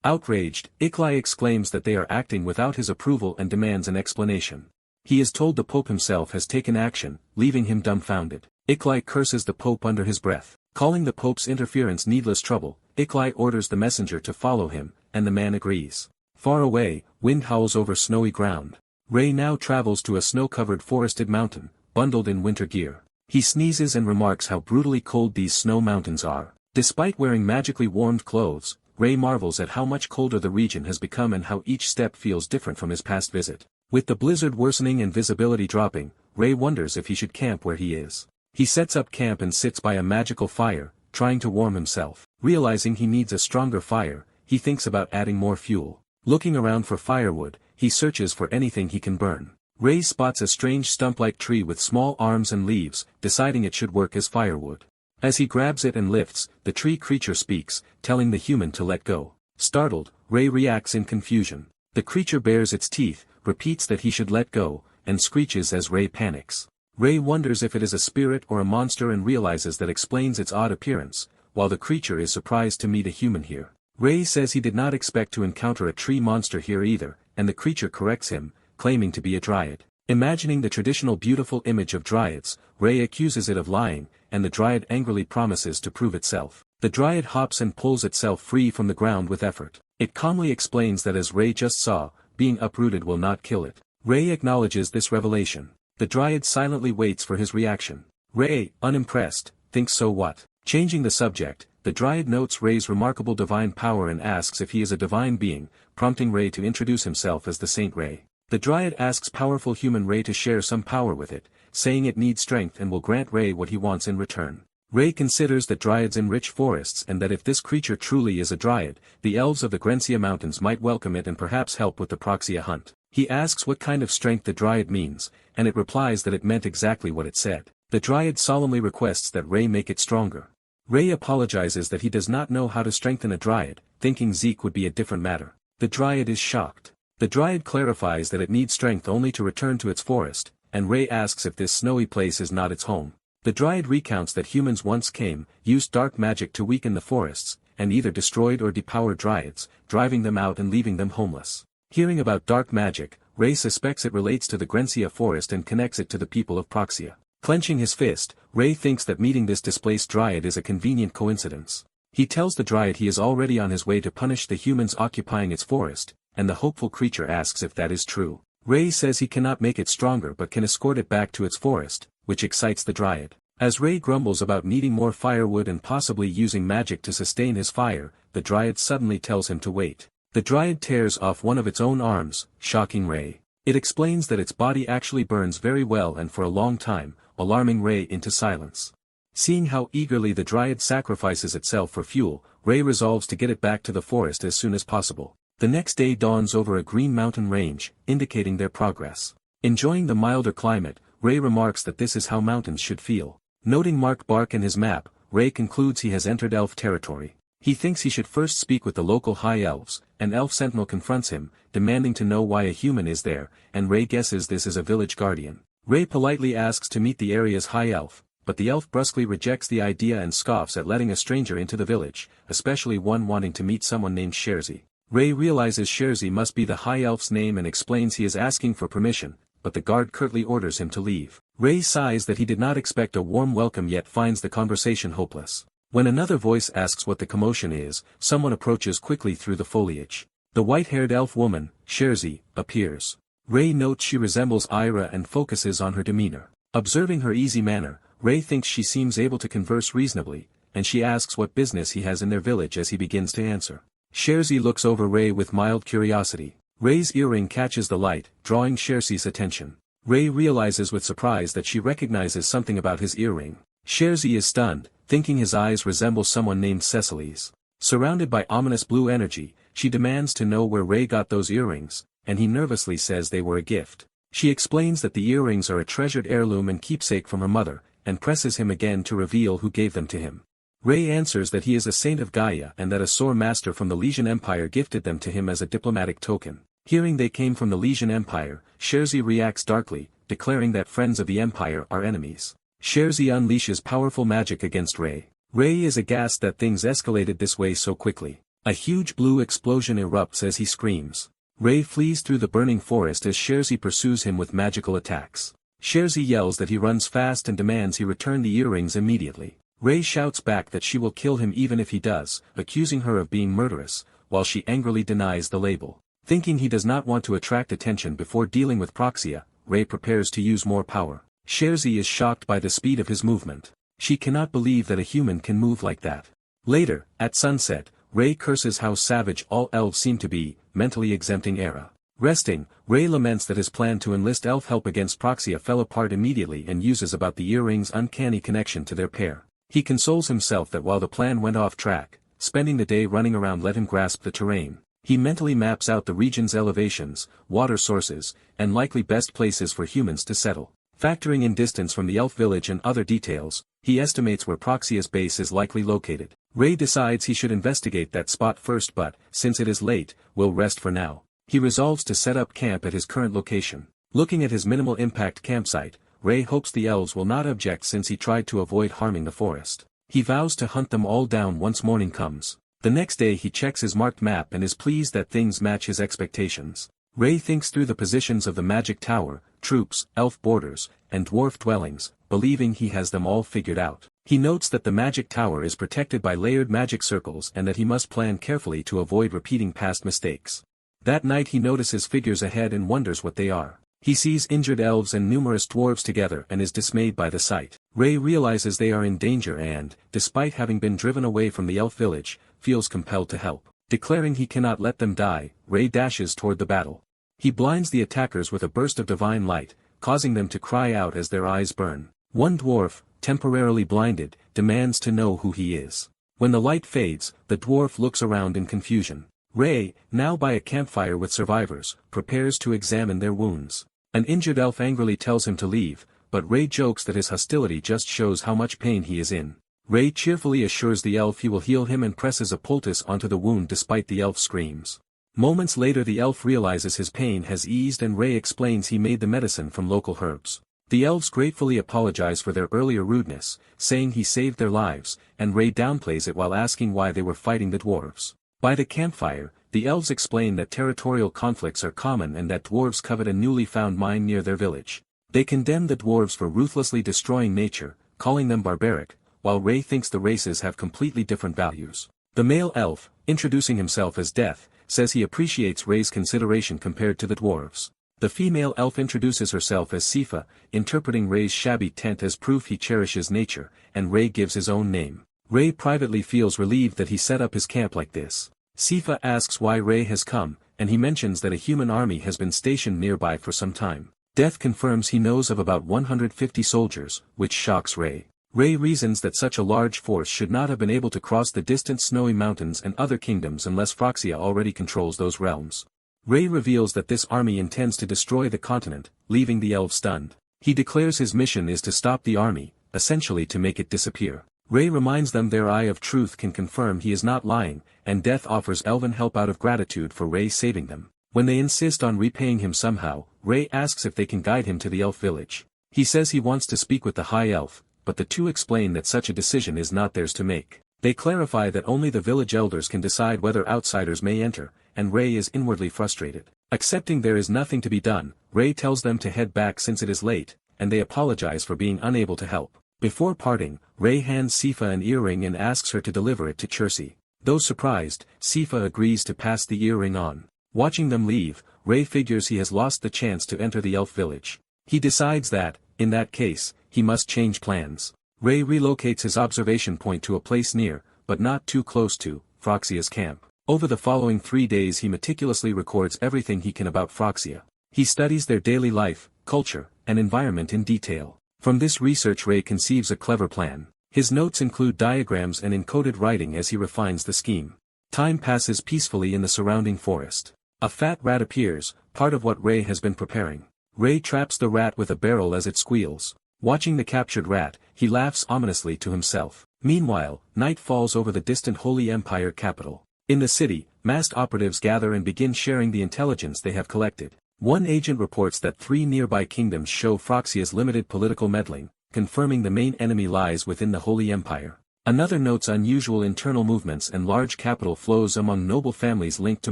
Outraged, Iklai exclaims that they are acting without his approval and demands an explanation. He is told the Pope himself has taken action, leaving him dumbfounded. Iklai curses the Pope under his breath. Calling the Pope's interference needless trouble, Iklai orders the messenger to follow him, and the man agrees. Far away, wind howls over snowy ground. Ray now travels to a snow-covered forested mountain, bundled in winter gear. He sneezes and remarks how brutally cold these snow mountains are. Despite wearing magically warmed clothes, Ray marvels at how much colder the region has become and how each step feels different from his past visit. With the blizzard worsening and visibility dropping, Ray wonders if he should camp where he is. He sets up camp and sits by a magical fire, trying to warm himself. Realizing he needs a stronger fire, he thinks about adding more fuel. Looking around for firewood, he searches for anything he can burn. Ray spots a strange stump-like tree with small arms and leaves, deciding it should work as firewood. As he grabs it and lifts, the tree creature speaks, telling the human to let go. Startled, Ray reacts in confusion. The creature bares its teeth, repeats that he should let go, and screeches as Ray panics. Ray wonders if it is a spirit or a monster and realizes that explains its odd appearance, while the creature is surprised to meet a human here. Ray says he did not expect to encounter a tree monster here either, and the creature corrects him, claiming to be a dryad. Imagining the traditional beautiful image of dryads, Ray accuses it of lying, and the dryad angrily promises to prove itself. The dryad hops and pulls itself free from the ground with effort. It calmly explains that as Ray just saw, being uprooted will not kill it. Ray acknowledges this revelation. The dryad silently waits for his reaction. Ray, unimpressed, thinks so what? Changing the subject, the dryad notes Ray's remarkable divine power and asks if he is a divine being, prompting Ray to introduce himself as the Saint Ray. The dryad asks powerful human Ray to share some power with it, saying it needs strength and will grant Ray what he wants in return. Ray considers that dryads enrich forests and that if this creature truly is a dryad, the elves of the Grensia Mountains might welcome it and perhaps help with the Proxia hunt. He asks what kind of strength the dryad means, and it replies that it meant exactly what it said. The dryad solemnly requests that Ray make it stronger. Ray apologizes that he does not know how to strengthen a dryad, thinking Zeke would be a different matter. The dryad is shocked. The dryad clarifies that it needs strength only to return to its forest, and Ray asks if this snowy place is not its home. The dryad recounts that humans once came, used dark magic to weaken the forests, and either destroyed or depowered dryads, driving them out and leaving them homeless. Hearing about dark magic, Ray suspects it relates to the Grensia forest and connects it to the people of Proxia. Clenching his fist, Ray thinks that meeting this displaced dryad is a convenient coincidence. He tells the dryad he is already on his way to punish the humans occupying its forest, and the hopeful creature asks if that is true. Ray says he cannot make it stronger but can escort it back to its forest, which excites the dryad. As Ray grumbles about needing more firewood and possibly using magic to sustain his fire, the dryad suddenly tells him to wait. The dryad tears off one of its own arms, shocking Ray. It explains that its body actually burns very well and for a long time, alarming Ray into silence. Seeing how eagerly the dryad sacrifices itself for fuel, Ray resolves to get it back to the forest as soon as possible. The next day dawns over a green mountain range, indicating their progress. Enjoying the milder climate, Ray remarks that this is how mountains should feel. Noting marked bark in his map, Ray concludes he has entered elf territory. He thinks he should first speak with the local high elves. An elf sentinel confronts him, demanding to know why a human is there, and Ray guesses this is a village guardian. Ray politely asks to meet the area's high elf, but the elf brusquely rejects the idea and scoffs at letting a stranger into the village, especially one wanting to meet someone named Sherzi. Ray realizes Sherzi must be the high elf's name and explains he is asking for permission, but the guard curtly orders him to leave. Ray sighs that he did not expect a warm welcome yet finds the conversation hopeless. When another voice asks what the commotion is, someone approaches quickly through the foliage. The white-haired elf woman, Sherzi, appears. Ray notes she resembles Ira and focuses on her demeanor. Observing her easy manner, Ray thinks she seems able to converse reasonably, and she asks what business he has in their village as he begins to answer. Sherzi looks over Ray with mild curiosity. Ray's earring catches the light, drawing Sherzi's attention. Ray realizes with surprise that she recognizes something about his earring. Sherzi is stunned, thinking his eyes resemble someone named Cecily's. Surrounded by ominous blue energy, she demands to know where Ray got those earrings, and he nervously says they were a gift. She explains that the earrings are a treasured heirloom and keepsake from her mother, and presses him again to reveal who gave them to him. Ray answers that he is a saint of Gaia and that a sore master from the Lysian Empire gifted them to him as a diplomatic token. Hearing they came from the Lysian Empire, Sherzi reacts darkly, declaring that friends of the Empire are enemies. Sherzi unleashes powerful magic against Ray. Ray is aghast that things escalated this way so quickly. A huge blue explosion erupts as he screams. Ray flees through the burning forest as Sherzi pursues him with magical attacks. Sherzi yells that he runs fast and demands he return the earrings immediately. Ray shouts back that she will kill him even if he does, accusing her of being murderous, while she angrily denies the label. Thinking he does not want to attract attention before dealing with Proxia, Ray prepares to use more power. Sherzi is shocked by the speed of his movement. She cannot believe that a human can move like that. Later, at sunset, Ray curses how savage all elves seem to be, mentally exempting Era. Resting, Ray laments that his plan to enlist elf help against Proxia fell apart immediately and uses about the earring's uncanny connection to their pair. He consoles himself that while the plan went off track, spending the day running around let him grasp the terrain. He mentally maps out the region's elevations, water sources, and likely best places for humans to settle. Factoring in distance from the elf village and other details, he estimates where Proxia's base is likely located. Ray decides he should investigate that spot first but, since it is late, will rest for now. He resolves to set up camp at his current location. Looking at his minimal impact campsite, Ray hopes the elves will not object since he tried to avoid harming the forest. He vows to hunt them all down once morning comes. The next day he checks his marked map and is pleased that things match his expectations. Ray thinks through the positions of the magic tower, troops, elf borders, and dwarf dwellings, believing he has them all figured out. He notes that the magic tower is protected by layered magic circles and that he must plan carefully to avoid repeating past mistakes. That night he notices figures ahead and wonders what they are. He sees injured elves and numerous dwarves together and is dismayed by the sight. Ray realizes they are in danger and, despite having been driven away from the elf village, feels compelled to help. Declaring he cannot let them die, Ray dashes toward the battle. He blinds the attackers with a burst of divine light, causing them to cry out as their eyes burn. One dwarf, temporarily blinded, demands to know who he is. When the light fades, the dwarf looks around in confusion. Ray, now by a campfire with survivors, prepares to examine their wounds. An injured elf angrily tells him to leave, but Ray jokes that his hostility just shows how much pain he is in. Ray cheerfully assures the elf he will heal him and presses a poultice onto the wound despite the elf's screams. Moments later the elf realizes his pain has eased and Ray explains he made the medicine from local herbs. The elves gratefully apologize for their earlier rudeness, saying he saved their lives, and Ray downplays it while asking why they were fighting the dwarves. By the campfire, the elves explain that territorial conflicts are common and that dwarves covet a newly found mine near their village. They condemn the dwarves for ruthlessly destroying nature, calling them barbaric, while Ray thinks the races have completely different values. The male elf, introducing himself as Death, says he appreciates Ray's consideration compared to the dwarves. The female elf introduces herself as Sifa, interpreting Ray's shabby tent as proof he cherishes nature, and Ray gives his own name. Ray privately feels relieved that he set up his camp like this. Sifa asks why Ray has come, and he mentions that a human army has been stationed nearby for some time. Death confirms he knows of about 150 soldiers, which shocks Ray. Ray reasons that such a large force should not have been able to cross the distant snowy mountains and other kingdoms unless Proxia already controls those realms. Ray reveals that this army intends to destroy the continent, leaving the elves stunned. He declares his mission is to stop the army, essentially to make it disappear. Ray reminds them their eye of truth can confirm he is not lying, and Death offers elven help out of gratitude for Ray saving them. When they insist on repaying him somehow, Ray asks if they can guide him to the elf village. He says he wants to speak with the high elf, but the two explain that such a decision is not theirs to make. They clarify that only the village elders can decide whether outsiders may enter, and Ray is inwardly frustrated. Accepting there is nothing to be done, Ray tells them to head back since it is late, and they apologize for being unable to help. Before parting, Ray hands Sifa an earring and asks her to deliver it to Chersi. Though surprised, Sifa agrees to pass the earring on. Watching them leave, Ray figures he has lost the chance to enter the elf village. He decides that, in that case, he must change plans. Ray relocates his observation point to a place near, but not too close to, Proxia's camp. Over the following 3 days he meticulously records everything he can about Proxia. He studies their daily life, culture, and environment in detail. From this research Ray conceives a clever plan. His notes include diagrams and encoded writing as he refines the scheme. Time passes peacefully in the surrounding forest. A fat rat appears, part of what Ray has been preparing. Ray traps the rat with a barrel as it squeals. Watching the captured rat, he laughs ominously to himself. Meanwhile, night falls over the distant Holy Empire capital. In the city, masked operatives gather and begin sharing the intelligence they have collected. One agent reports that 3 nearby kingdoms show Proxia's limited political meddling, confirming the main enemy lies within the Holy Empire. Another notes unusual internal movements and large capital flows among noble families linked to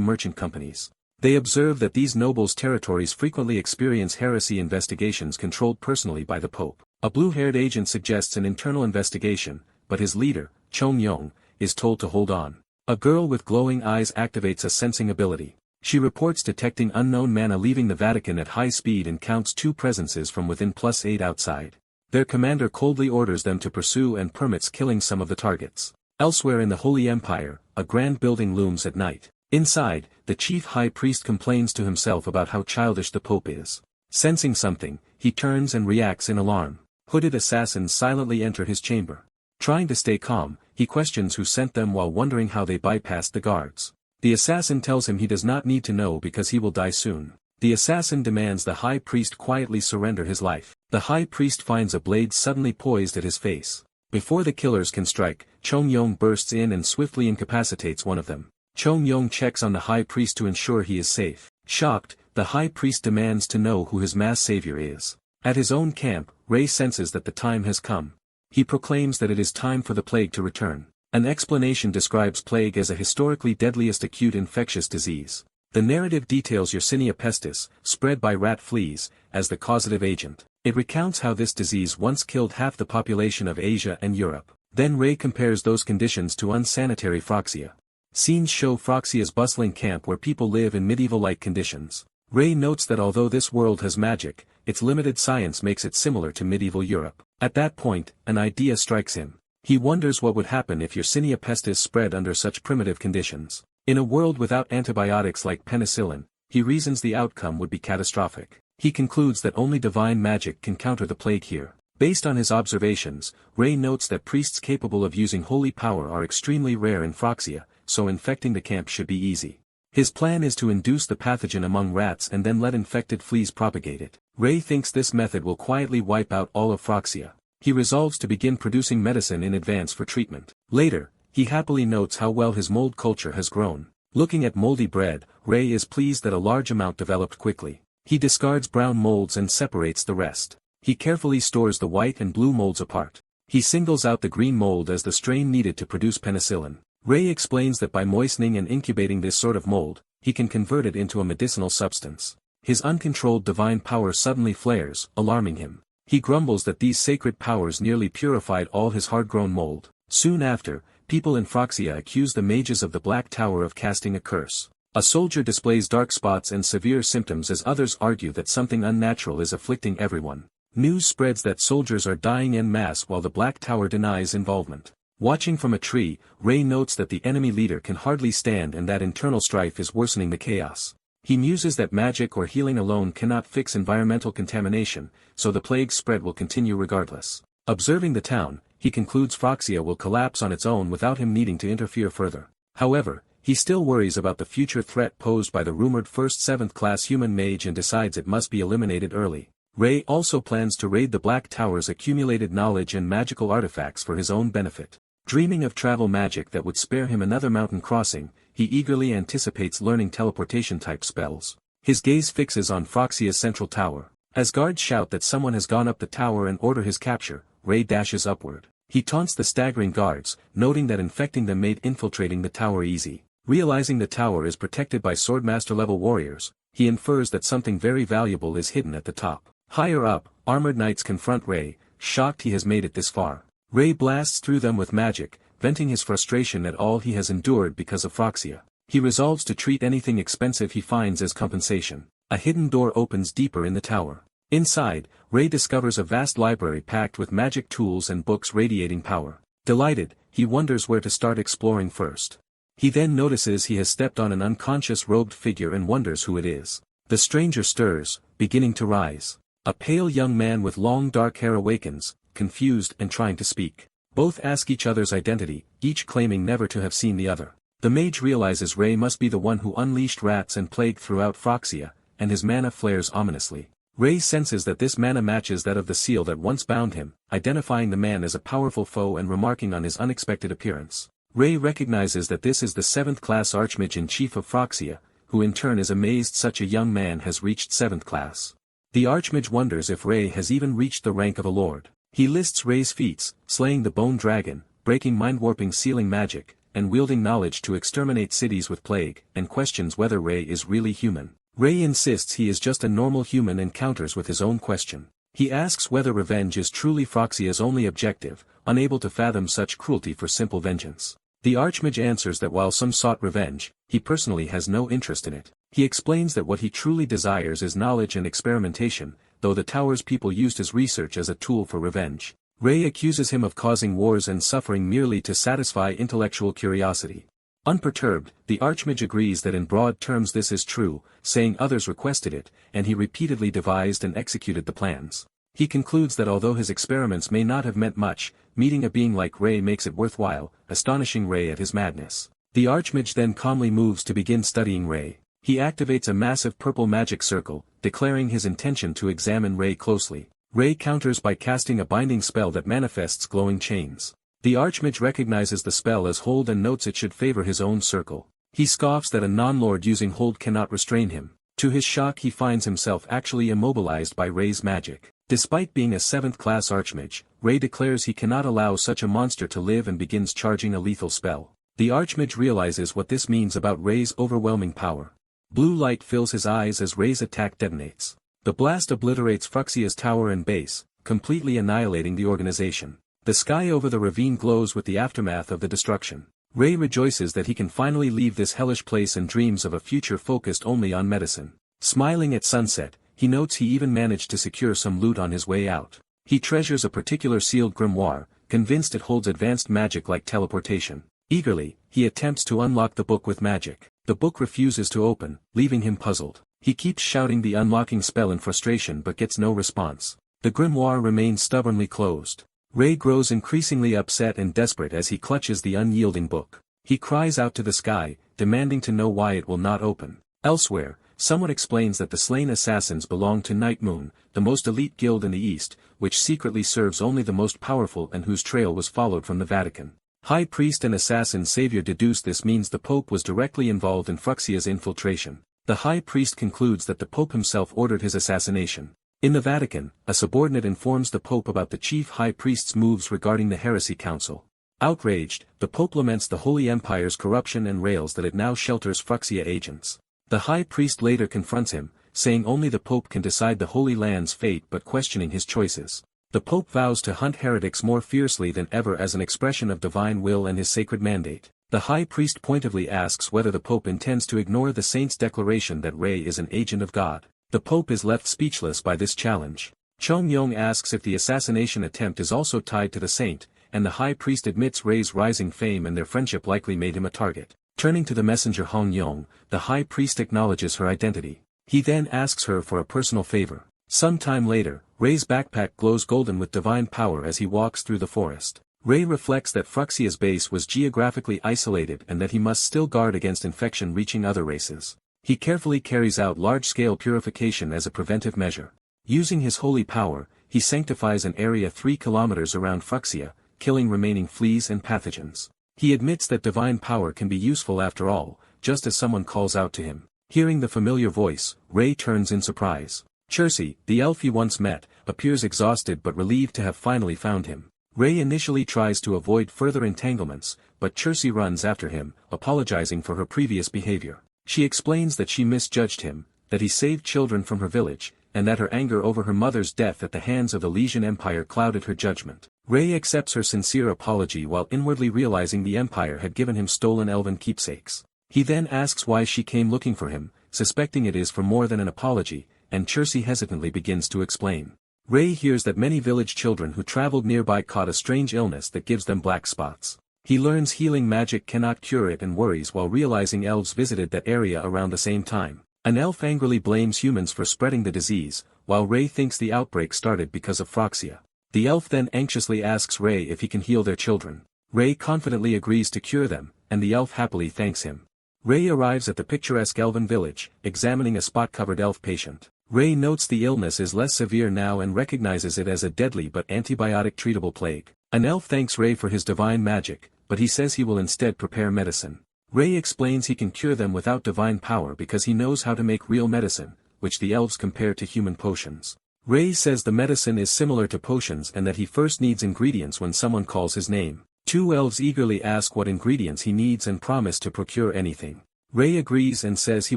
merchant companies. They observe that these nobles' territories frequently experience heresy investigations controlled personally by the Pope. A blue-haired agent suggests an internal investigation, but his leader, Chong Yong, is told to hold on. A girl with glowing eyes activates a sensing ability. She reports detecting unknown mana leaving the Vatican at high speed and counts 2 presences from within +8 outside. Their commander coldly orders them to pursue and permits killing some of the targets. Elsewhere in the Holy Empire, a grand building looms at night. Inside, the chief high priest complains to himself about how childish the Pope is. Sensing something, he turns and reacts in alarm. Hooded assassins silently enter his chamber. Trying to stay calm, he questions who sent them while wondering how they bypassed the guards. The assassin tells him he does not need to know because he will die soon. The assassin demands the high priest quietly surrender his life. The high priest finds a blade suddenly poised at his face. Before the killers can strike, Chongyong bursts in and swiftly incapacitates one of them. Chongyong checks on the high priest to ensure he is safe. Shocked, the high priest demands to know who his mass savior is. At his own camp, Ray senses that the time has come. He proclaims that it is time for the plague to return. An explanation describes plague as a historically deadliest acute infectious disease. The narrative details Yersinia pestis, spread by rat fleas, as the causative agent. It recounts how this disease once killed half the population of Asia and Europe. Then Ray compares those conditions to unsanitary Phroxia. Scenes show Phroxia's bustling camp where people live in medieval-like conditions. Ray notes that although this world has magic, its limited science makes it similar to medieval Europe. At that point, an idea strikes him. He wonders what would happen if Yersinia pestis spread under such primitive conditions. In a world without antibiotics like penicillin, he reasons the outcome would be catastrophic. He concludes that only divine magic can counter the plague here. Based on his observations, Ray notes that priests capable of using holy power are extremely rare in Phroxia, so infecting the camp should be easy. His plan is to induce the pathogen among rats and then let infected fleas propagate it. Ray thinks this method will quietly wipe out all of Phroxia. He resolves to begin producing medicine in advance for treatment. Later, he happily notes how well his mold culture has grown. Looking at moldy bread, Ray is pleased that a large amount developed quickly. He discards brown molds and separates the rest. He carefully stores the white and blue molds apart. He singles out the green mold as the strain needed to produce penicillin. Ray explains that by moistening and incubating this sort of mold, he can convert it into a medicinal substance. His uncontrolled divine power suddenly flares, alarming him. He grumbles that these sacred powers nearly purified all his hard-grown mold. Soon after, people in Phroxia accuse the mages of the Black Tower of casting a curse. A soldier displays dark spots and severe symptoms as others argue that something unnatural is afflicting everyone. News spreads that soldiers are dying en masse while the Black Tower denies involvement. Watching from a tree, Ray notes that the enemy leader can hardly stand and that internal strife is worsening the chaos. He muses that magic or healing alone cannot fix environmental contamination, so the plague's spread will continue regardless. Observing the town, he concludes Phroxia will collapse on its own without him needing to interfere further. However, he still worries about the future threat posed by the rumored first 7th class human mage and decides it must be eliminated early. Ray also plans to raid the Black Tower's accumulated knowledge and magical artifacts for his own benefit. Dreaming of travel magic that would spare him another mountain crossing, he eagerly anticipates learning teleportation-type spells. His gaze fixes on Phroxia's central tower. As guards shout that someone has gone up the tower and order his capture, Ray dashes upward. He taunts the staggering guards, noting that infecting them made infiltrating the tower easy. Realizing the tower is protected by Swordmaster-level warriors, he infers that something very valuable is hidden at the top. Higher up, armored knights confront Ray, shocked he has made it this far. Ray blasts through them with magic, venting his frustration at all he has endured because of Phroxia. He resolves to treat anything expensive he finds as compensation. A hidden door opens deeper in the tower. Inside, Ray discovers a vast library packed with magic tools and books radiating power. Delighted, he wonders where to start exploring first. He then notices he has stepped on an unconscious robed figure and wonders who it is. The stranger stirs, beginning to rise. A pale young man with long dark hair awakens, confused and trying to speak. Both ask each other's identity, each claiming never to have seen the other. The mage realizes Ray must be the one who unleashed rats and plague throughout Phroxia, and his mana flares ominously. Ray senses that this mana matches that of the seal that once bound him, identifying the man as a powerful foe and remarking on his unexpected appearance. Ray recognizes that this is the 7th class Archmage-in-Chief of Phroxia, who in turn is amazed such a young man has reached 7th class. The Archmage wonders if Ray has even reached the rank of a lord. He lists Ray's feats, slaying the bone dragon, breaking mind-warping sealing magic, and wielding knowledge to exterminate cities with plague, and questions whether Ray is really human. Ray insists he is just a normal human and counters with his own question. He asks whether revenge is truly Phroxia's only objective, unable to fathom such cruelty for simple vengeance. The Archmage answers that while some sought revenge, he personally has no interest in it. He explains that what he truly desires is knowledge and experimentation, though the tower's people used his research as a tool for revenge. Ray accuses him of causing wars and suffering merely to satisfy intellectual curiosity. Unperturbed, the Archmage agrees that in broad terms this is true, saying others requested it, and he repeatedly devised and executed the plans. He concludes that although his experiments may not have meant much, meeting a being like Ray makes it worthwhile, astonishing Ray at his madness. The Archmage then calmly moves to begin studying Ray. He activates a massive purple magic circle, declaring his intention to examine Ray closely. Ray counters by casting a binding spell that manifests glowing chains. The Archmage recognizes the spell as hold and notes it should favor his own circle. He scoffs that a non-lord using hold cannot restrain him. To his shock he finds himself actually immobilized by Ray's magic. Despite being a 7th-class Archmage, Ray declares he cannot allow such a monster to live and begins charging a lethal spell. The Archmage realizes what this means about Ray's overwhelming power. Blue light fills his eyes as Ray's attack detonates. The blast obliterates Phuxia's tower and base, completely annihilating the organization. The sky over the ravine glows with the aftermath of the destruction. Ray rejoices that he can finally leave this hellish place and dreams of a future focused only on medicine. Smiling at sunset, he notes he even managed to secure some loot on his way out. He treasures a particular sealed grimoire, convinced it holds advanced magic like teleportation. Eagerly, he attempts to unlock the book with magic. The book refuses to open, leaving him puzzled. He keeps shouting the unlocking spell in frustration but gets no response. The grimoire remains stubbornly closed. Ray grows increasingly upset and desperate as he clutches the unyielding book. He cries out to the sky, demanding to know why it will not open. Elsewhere, someone explains that the slain assassins belong to Night Moon, the most elite guild in the East, which secretly serves only the most powerful and whose trail was followed from the Vatican. High Priest and Assassin Savior deduce this means the Pope was directly involved in Phuxia's infiltration. The High Priest concludes that the Pope himself ordered his assassination. In the Vatican, a subordinate informs the Pope about the Chief High Priest's moves regarding the Heresy Council. Outraged, the Pope laments the Holy Empire's corruption and rails that it now shelters Phuxia agents. The High Priest later confronts him, saying only the Pope can decide the Holy Land's fate but questioning his choices. The Pope vows to hunt heretics more fiercely than ever as an expression of divine will and his sacred mandate. The High Priest pointedly asks whether the Pope intends to ignore the saint's declaration that Ray is an agent of God. The Pope is left speechless by this challenge. Chong Yong asks if the assassination attempt is also tied to the saint, and the High Priest admits Ray's rising fame and their friendship likely made him a target. Turning to the messenger Hong Yong, the High Priest acknowledges her identity. He then asks her for a personal favor. Some time later, Ray's backpack glows golden with divine power as he walks through the forest. Ray reflects that Phuxia's base was geographically isolated and that he must still guard against infection reaching other races. He carefully carries out large-scale purification as a preventive measure. Using his holy power, he sanctifies an area 3 kilometers around Phuxia, killing remaining fleas and pathogens. He admits that divine power can be useful after all, just as someone calls out to him. Hearing the familiar voice, Ray turns in surprise. Chersi, the elf he once met, appears exhausted but relieved to have finally found him. Ray initially tries to avoid further entanglements, but Chersi runs after him, apologizing for her previous behavior. She explains that she misjudged him, that he saved children from her village, and that her anger over her mother's death at the hands of the Legion Empire clouded her judgment. Ray accepts her sincere apology while inwardly realizing the Empire had given him stolen elven keepsakes. He then asks why she came looking for him, suspecting it is for more than an apology, and Chersi hesitantly begins to explain. Ray hears that many village children who traveled nearby caught a strange illness that gives them black spots. He learns healing magic cannot cure it and worries while realizing elves visited that area around the same time. An elf angrily blames humans for spreading the disease, while Ray thinks the outbreak started because of Phuxia. The elf then anxiously asks Ray if he can heal their children. Ray confidently agrees to cure them, and the elf happily thanks him. Ray arrives at the picturesque elven village, examining a spot-covered elf patient. Ray notes the illness is less severe now and recognizes it as a deadly but antibiotic-treatable plague. An elf thanks Ray for his divine magic, but he says he will instead prepare medicine. Ray explains he can cure them without divine power because he knows how to make real medicine, which the elves compare to human potions. Ray says the medicine is similar to potions and that he first needs ingredients when someone calls his name. Two elves eagerly ask what ingredients he needs and promise to procure anything. Ray agrees and says he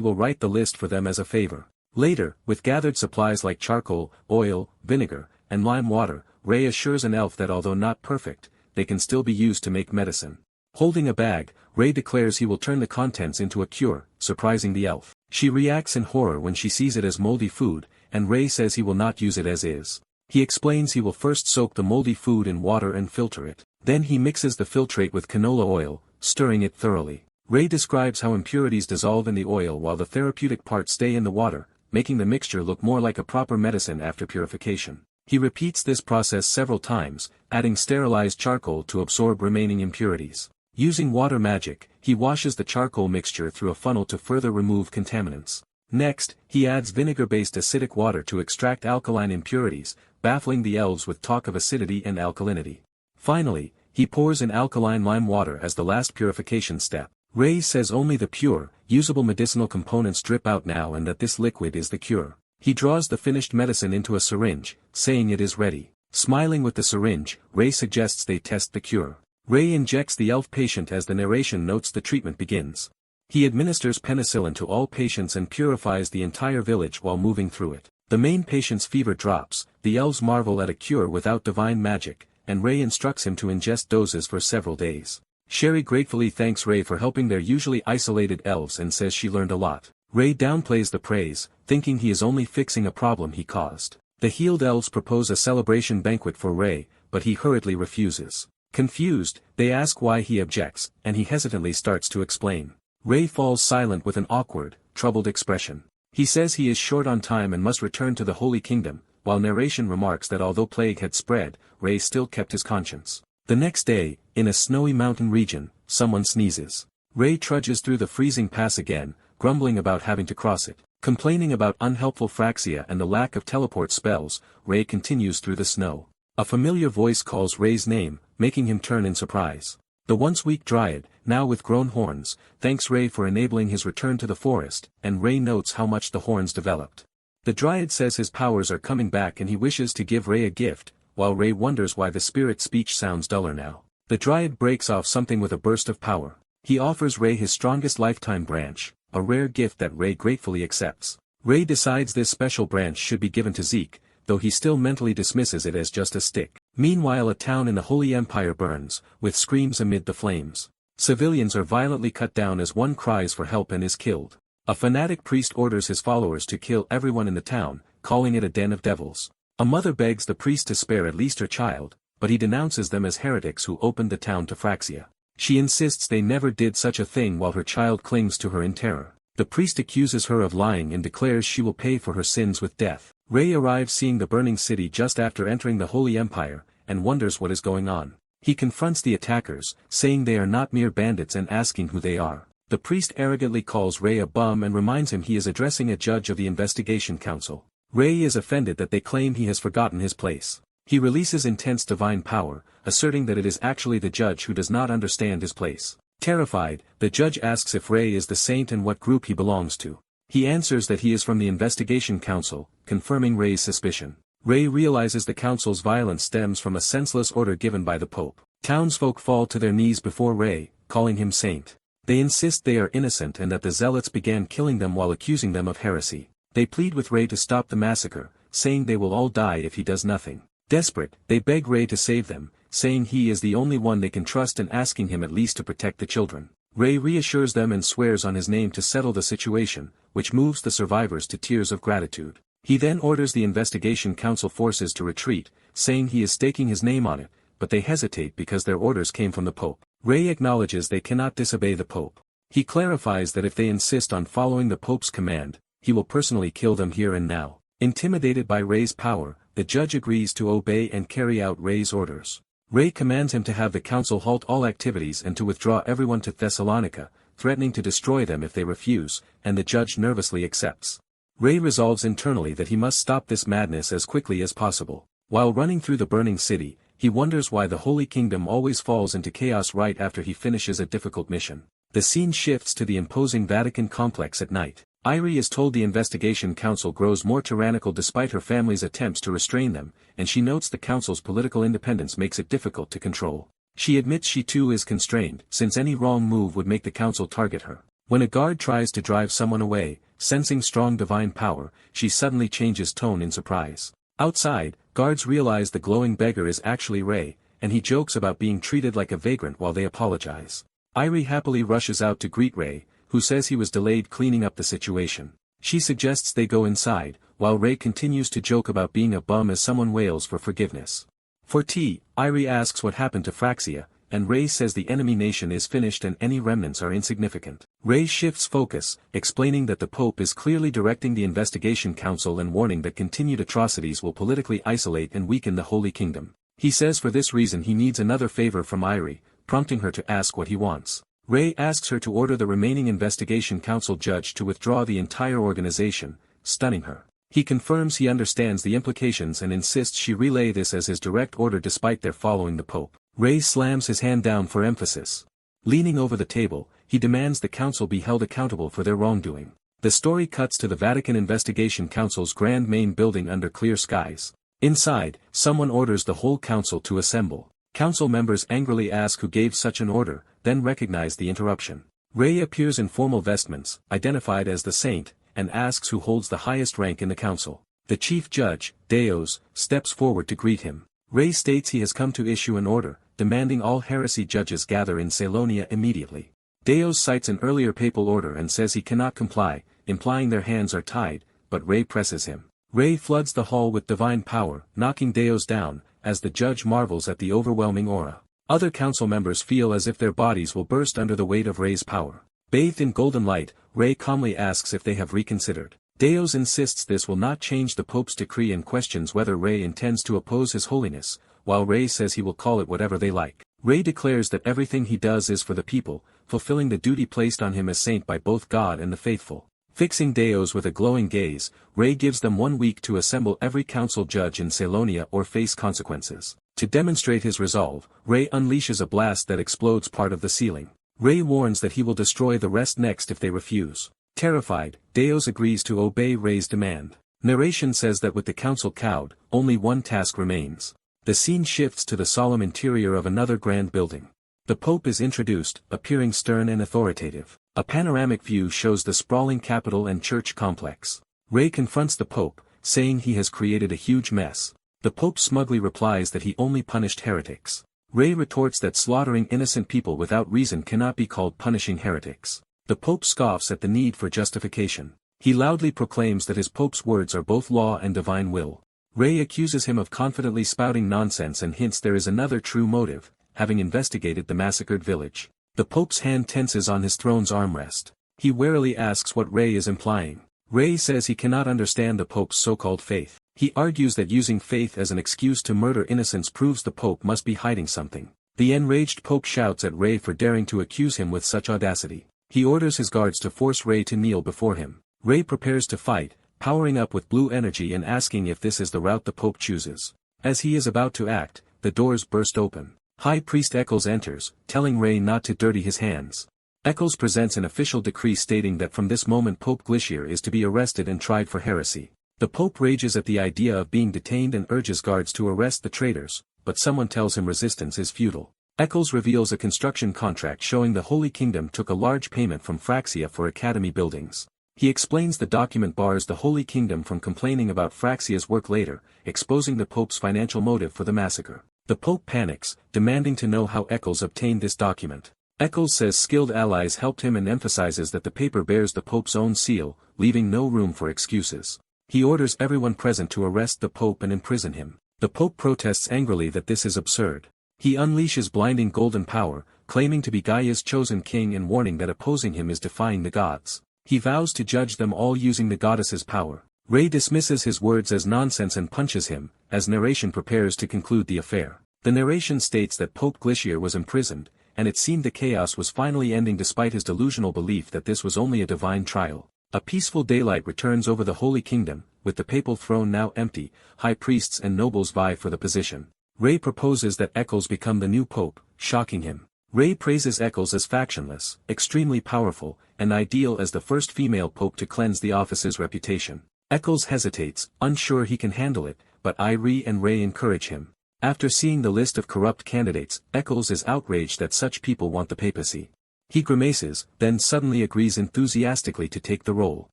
will write the list for them as a favor. Later, with gathered supplies like charcoal, oil, vinegar, and lime water, Ray assures an elf that although not perfect, they can still be used to make medicine. Holding a bag, Ray declares he will turn the contents into a cure, surprising the elf. She reacts in horror when she sees it as moldy food, and Ray says he will not use it as is. He explains he will first soak the moldy food in water and filter it. Then he mixes the filtrate with canola oil, stirring it thoroughly. Ray describes how impurities dissolve in the oil while the therapeutic parts stay in the water, making the mixture look more like a proper medicine after purification. He repeats this process several times, adding sterilized charcoal to absorb remaining impurities. Using water magic, he washes the charcoal mixture through a funnel to further remove contaminants. Next, he adds vinegar-based acidic water to extract alkaline impurities, baffling the elves with talk of acidity and alkalinity. Finally, he pours in alkaline lime water as the last purification step. Ray says only the pure, usable medicinal components drip out now and that this liquid is the cure. He draws the finished medicine into a syringe, saying it is ready. Smiling with the syringe, Ray suggests they test the cure. Ray injects the elf patient as the narration notes the treatment begins. He administers penicillin to all patients and purifies the entire village while moving through it. The main patient's fever drops, the elves marvel at a cure without divine magic, and Ray instructs him to ingest doses for several days. Sherry gratefully thanks Ray for helping their usually isolated elves and says she learned a lot. Ray downplays the praise, thinking he is only fixing a problem he caused. The healed elves propose a celebration banquet for Ray, but he hurriedly refuses. Confused, they ask why he objects, and he hesitantly starts to explain. Ray falls silent with an awkward, troubled expression. He says he is short on time and must return to the Holy Kingdom, while narration remarks that although plague had spread, Ray still kept his conscience. The next day, in a snowy mountain region, someone sneezes. Ray trudges through the freezing pass again, grumbling about having to cross it. Complaining about unhelpful Phraxia and the lack of teleport spells, Ray continues through the snow. A familiar voice calls Ray's name, making him turn in surprise. The once weak Dryad, now with grown horns, thanks Ray for enabling his return to the forest, and Ray notes how much the horns developed. The Dryad says his powers are coming back and he wishes to give Ray a gift, while Ray wonders why the spirit speech sounds duller now. The Dryad breaks off something with a burst of power. He offers Ray his strongest lifetime branch, a rare gift that Ray gratefully accepts. Ray decides this special branch should be given to Zeke, though he still mentally dismisses it as just a stick. Meanwhile, a town in the Holy Empire burns, with screams amid the flames. Civilians are violently cut down as one cries for help and is killed. A fanatic priest orders his followers to kill everyone in the town, calling it a den of devils. A mother begs the priest to spare at least her child, but he denounces them as heretics who opened the town to Phraxia. She insists they never did such a thing while her child clings to her in terror. The priest accuses her of lying and declares she will pay for her sins with death. Ray arrives seeing the burning city just after entering the Holy Empire, and wonders what is going on. He confronts the attackers, saying they are not mere bandits and asking who they are. The priest arrogantly calls Ray a bum and reminds him he is addressing a judge of the investigation council. Ray is offended that they claim he has forgotten his place. He releases intense divine power, asserting that it is actually the judge who does not understand his place. Terrified, the judge asks if Ray is the saint and what group he belongs to. He answers that he is from the investigation council, confirming Ray's suspicion. Ray realizes the council's violence stems from a senseless order given by the Pope. Townsfolk fall to their knees before Ray, calling him saint. They insist they are innocent and that the zealots began killing them while accusing them of heresy. They plead with Ray to stop the massacre, saying they will all die if he does nothing. Desperate, they beg Ray to save them, saying he is the only one they can trust and asking him at least to protect the children. Ray reassures them and swears on his name to settle the situation, which moves the survivors to tears of gratitude. He then orders the investigation council forces to retreat, saying he is staking his name on it, but they hesitate because their orders came from the Pope. Ray acknowledges they cannot disobey the Pope. He clarifies that if they insist on following the Pope's command, he will personally kill them here and now. Intimidated by Ray's power, the judge agrees to obey and carry out Ray's orders. Ray commands him to have the council halt all activities and to withdraw everyone to Thessalonica, threatening to destroy them if they refuse, and the judge nervously accepts. Ray resolves internally that he must stop this madness as quickly as possible. While running through the burning city, he wonders why the Holy Kingdom always falls into chaos right after he finishes a difficult mission. The scene shifts to the imposing Vatican complex at night. Irie is told the investigation council grows more tyrannical despite her family's attempts to restrain them, and she notes the council's political independence makes it difficult to control. She admits she too is constrained, since any wrong move would make the council target her. When a guard tries to drive someone away, sensing strong divine power, she suddenly changes tone in surprise. Outside, guards realize the glowing beggar is actually Ray, and he jokes about being treated like a vagrant while they apologize. Irie happily rushes out to greet Ray, who says he was delayed cleaning up the situation. She suggests they go inside, while Ray continues to joke about being a bum as someone wails for forgiveness. For tea, Irie asks what happened to Phryxia, and Ray says the enemy nation is finished and any remnants are insignificant. Ray shifts focus, explaining that the Pope is clearly directing the investigation council and warning that continued atrocities will politically isolate and weaken the Holy Kingdom. He says for this reason he needs another favor from Irie, prompting her to ask what he wants. Ray asks her to order the remaining investigation council judge to withdraw the entire organization, stunning her. He confirms he understands the implications and insists she relay this as his direct order despite their following the Pope. Ray slams his hand down for emphasis. Leaning over the table, he demands the council be held accountable for their wrongdoing. The story cuts to the Vatican Investigation Council's grand main building under clear skies. Inside, someone orders the whole council to assemble. Council members angrily ask who gave such an order, then recognize the interruption. Ray appears in formal vestments, identified as the saint, and asks who holds the highest rank in the council. The chief judge, Deos, steps forward to greet him. Ray states he has come to issue an order, demanding all heresy judges gather in Salonia immediately. Deos cites an earlier papal order and says he cannot comply, implying their hands are tied, but Ray presses him. Ray floods the hall with divine power, knocking Deos down, as the judge marvels at the overwhelming aura. Other council members feel as if their bodies will burst under the weight of Ray's power. Bathed in golden light, Ray calmly asks if they have reconsidered. Deos insists this will not change the Pope's decree and questions whether Ray intends to oppose His Holiness, while Ray says he will call it whatever they like. Ray declares that everything he does is for the people, fulfilling the duty placed on him as saint by both God and the faithful. Fixing Deos with a glowing gaze, Ray gives them 1 week to assemble every council judge in Salonia or face consequences. To demonstrate his resolve, Ray unleashes a blast that explodes part of the ceiling. Ray warns that he will destroy the rest next if they refuse. Terrified, Deos agrees to obey Ray's demand. Narration says that with the council cowed, only one task remains. The scene shifts to the solemn interior of another grand building. The Pope is introduced, appearing stern and authoritative. A panoramic view shows the sprawling capitol and church complex. Ray confronts the Pope, saying he has created a huge mess. The Pope smugly replies that he only punished heretics. Ray retorts that slaughtering innocent people without reason cannot be called punishing heretics. The Pope scoffs at the need for justification. He loudly proclaims that his Pope's words are both law and divine will. Ray accuses him of confidently spouting nonsense and hints there is another true motive, having investigated the massacred village. The Pope's hand tenses on his throne's armrest. He warily asks what Ray is implying. Ray says he cannot understand the Pope's so-called faith. He argues that using faith as an excuse to murder innocents proves the Pope must be hiding something. The enraged Pope shouts at Ray for daring to accuse him with such audacity. He orders his guards to force Ray to kneel before him. Ray prepares to fight, powering up with blue energy and asking if this is the route the Pope chooses. As he is about to act, the doors burst open. High Priest Eccles enters, telling Ray not to dirty his hands. Eccles presents an official decree stating that from this moment Pope Glichier is to be arrested and tried for heresy. The Pope rages at the idea of being detained and urges guards to arrest the traitors, but someone tells him resistance is futile. Eccles reveals a construction contract showing the Holy Kingdom took a large payment from Phryxia for academy buildings. He explains the document bars the Holy Kingdom from complaining about Phryxia's work later, exposing the Pope's financial motive for the massacre. The Pope panics, demanding to know how Eccles obtained this document. Eccles says skilled allies helped him and emphasizes that the paper bears the Pope's own seal, leaving no room for excuses. He orders everyone present to arrest the Pope and imprison him. The Pope protests angrily that this is absurd. He unleashes blinding golden power, claiming to be Gaia's chosen king and warning that opposing him is defying the gods. He vows to judge them all using the goddess's power. Ray dismisses his words as nonsense and punches him, as narration prepares to conclude the affair. The narration states that Pope Glichier was imprisoned, and it seemed the chaos was finally ending despite his delusional belief that this was only a divine trial. A peaceful daylight returns over the Holy Kingdom, with the papal throne now empty. High priests and nobles vie for the position. Ray proposes that Eccles become the new pope, shocking him. Ray praises Eccles as factionless, extremely powerful, and ideal as the first female pope to cleanse the office's reputation. Eccles hesitates, unsure he can handle it, but Irie and Ray encourage him. After seeing the list of corrupt candidates, Eccles is outraged that such people want the papacy. He grimaces, then suddenly agrees enthusiastically to take the role.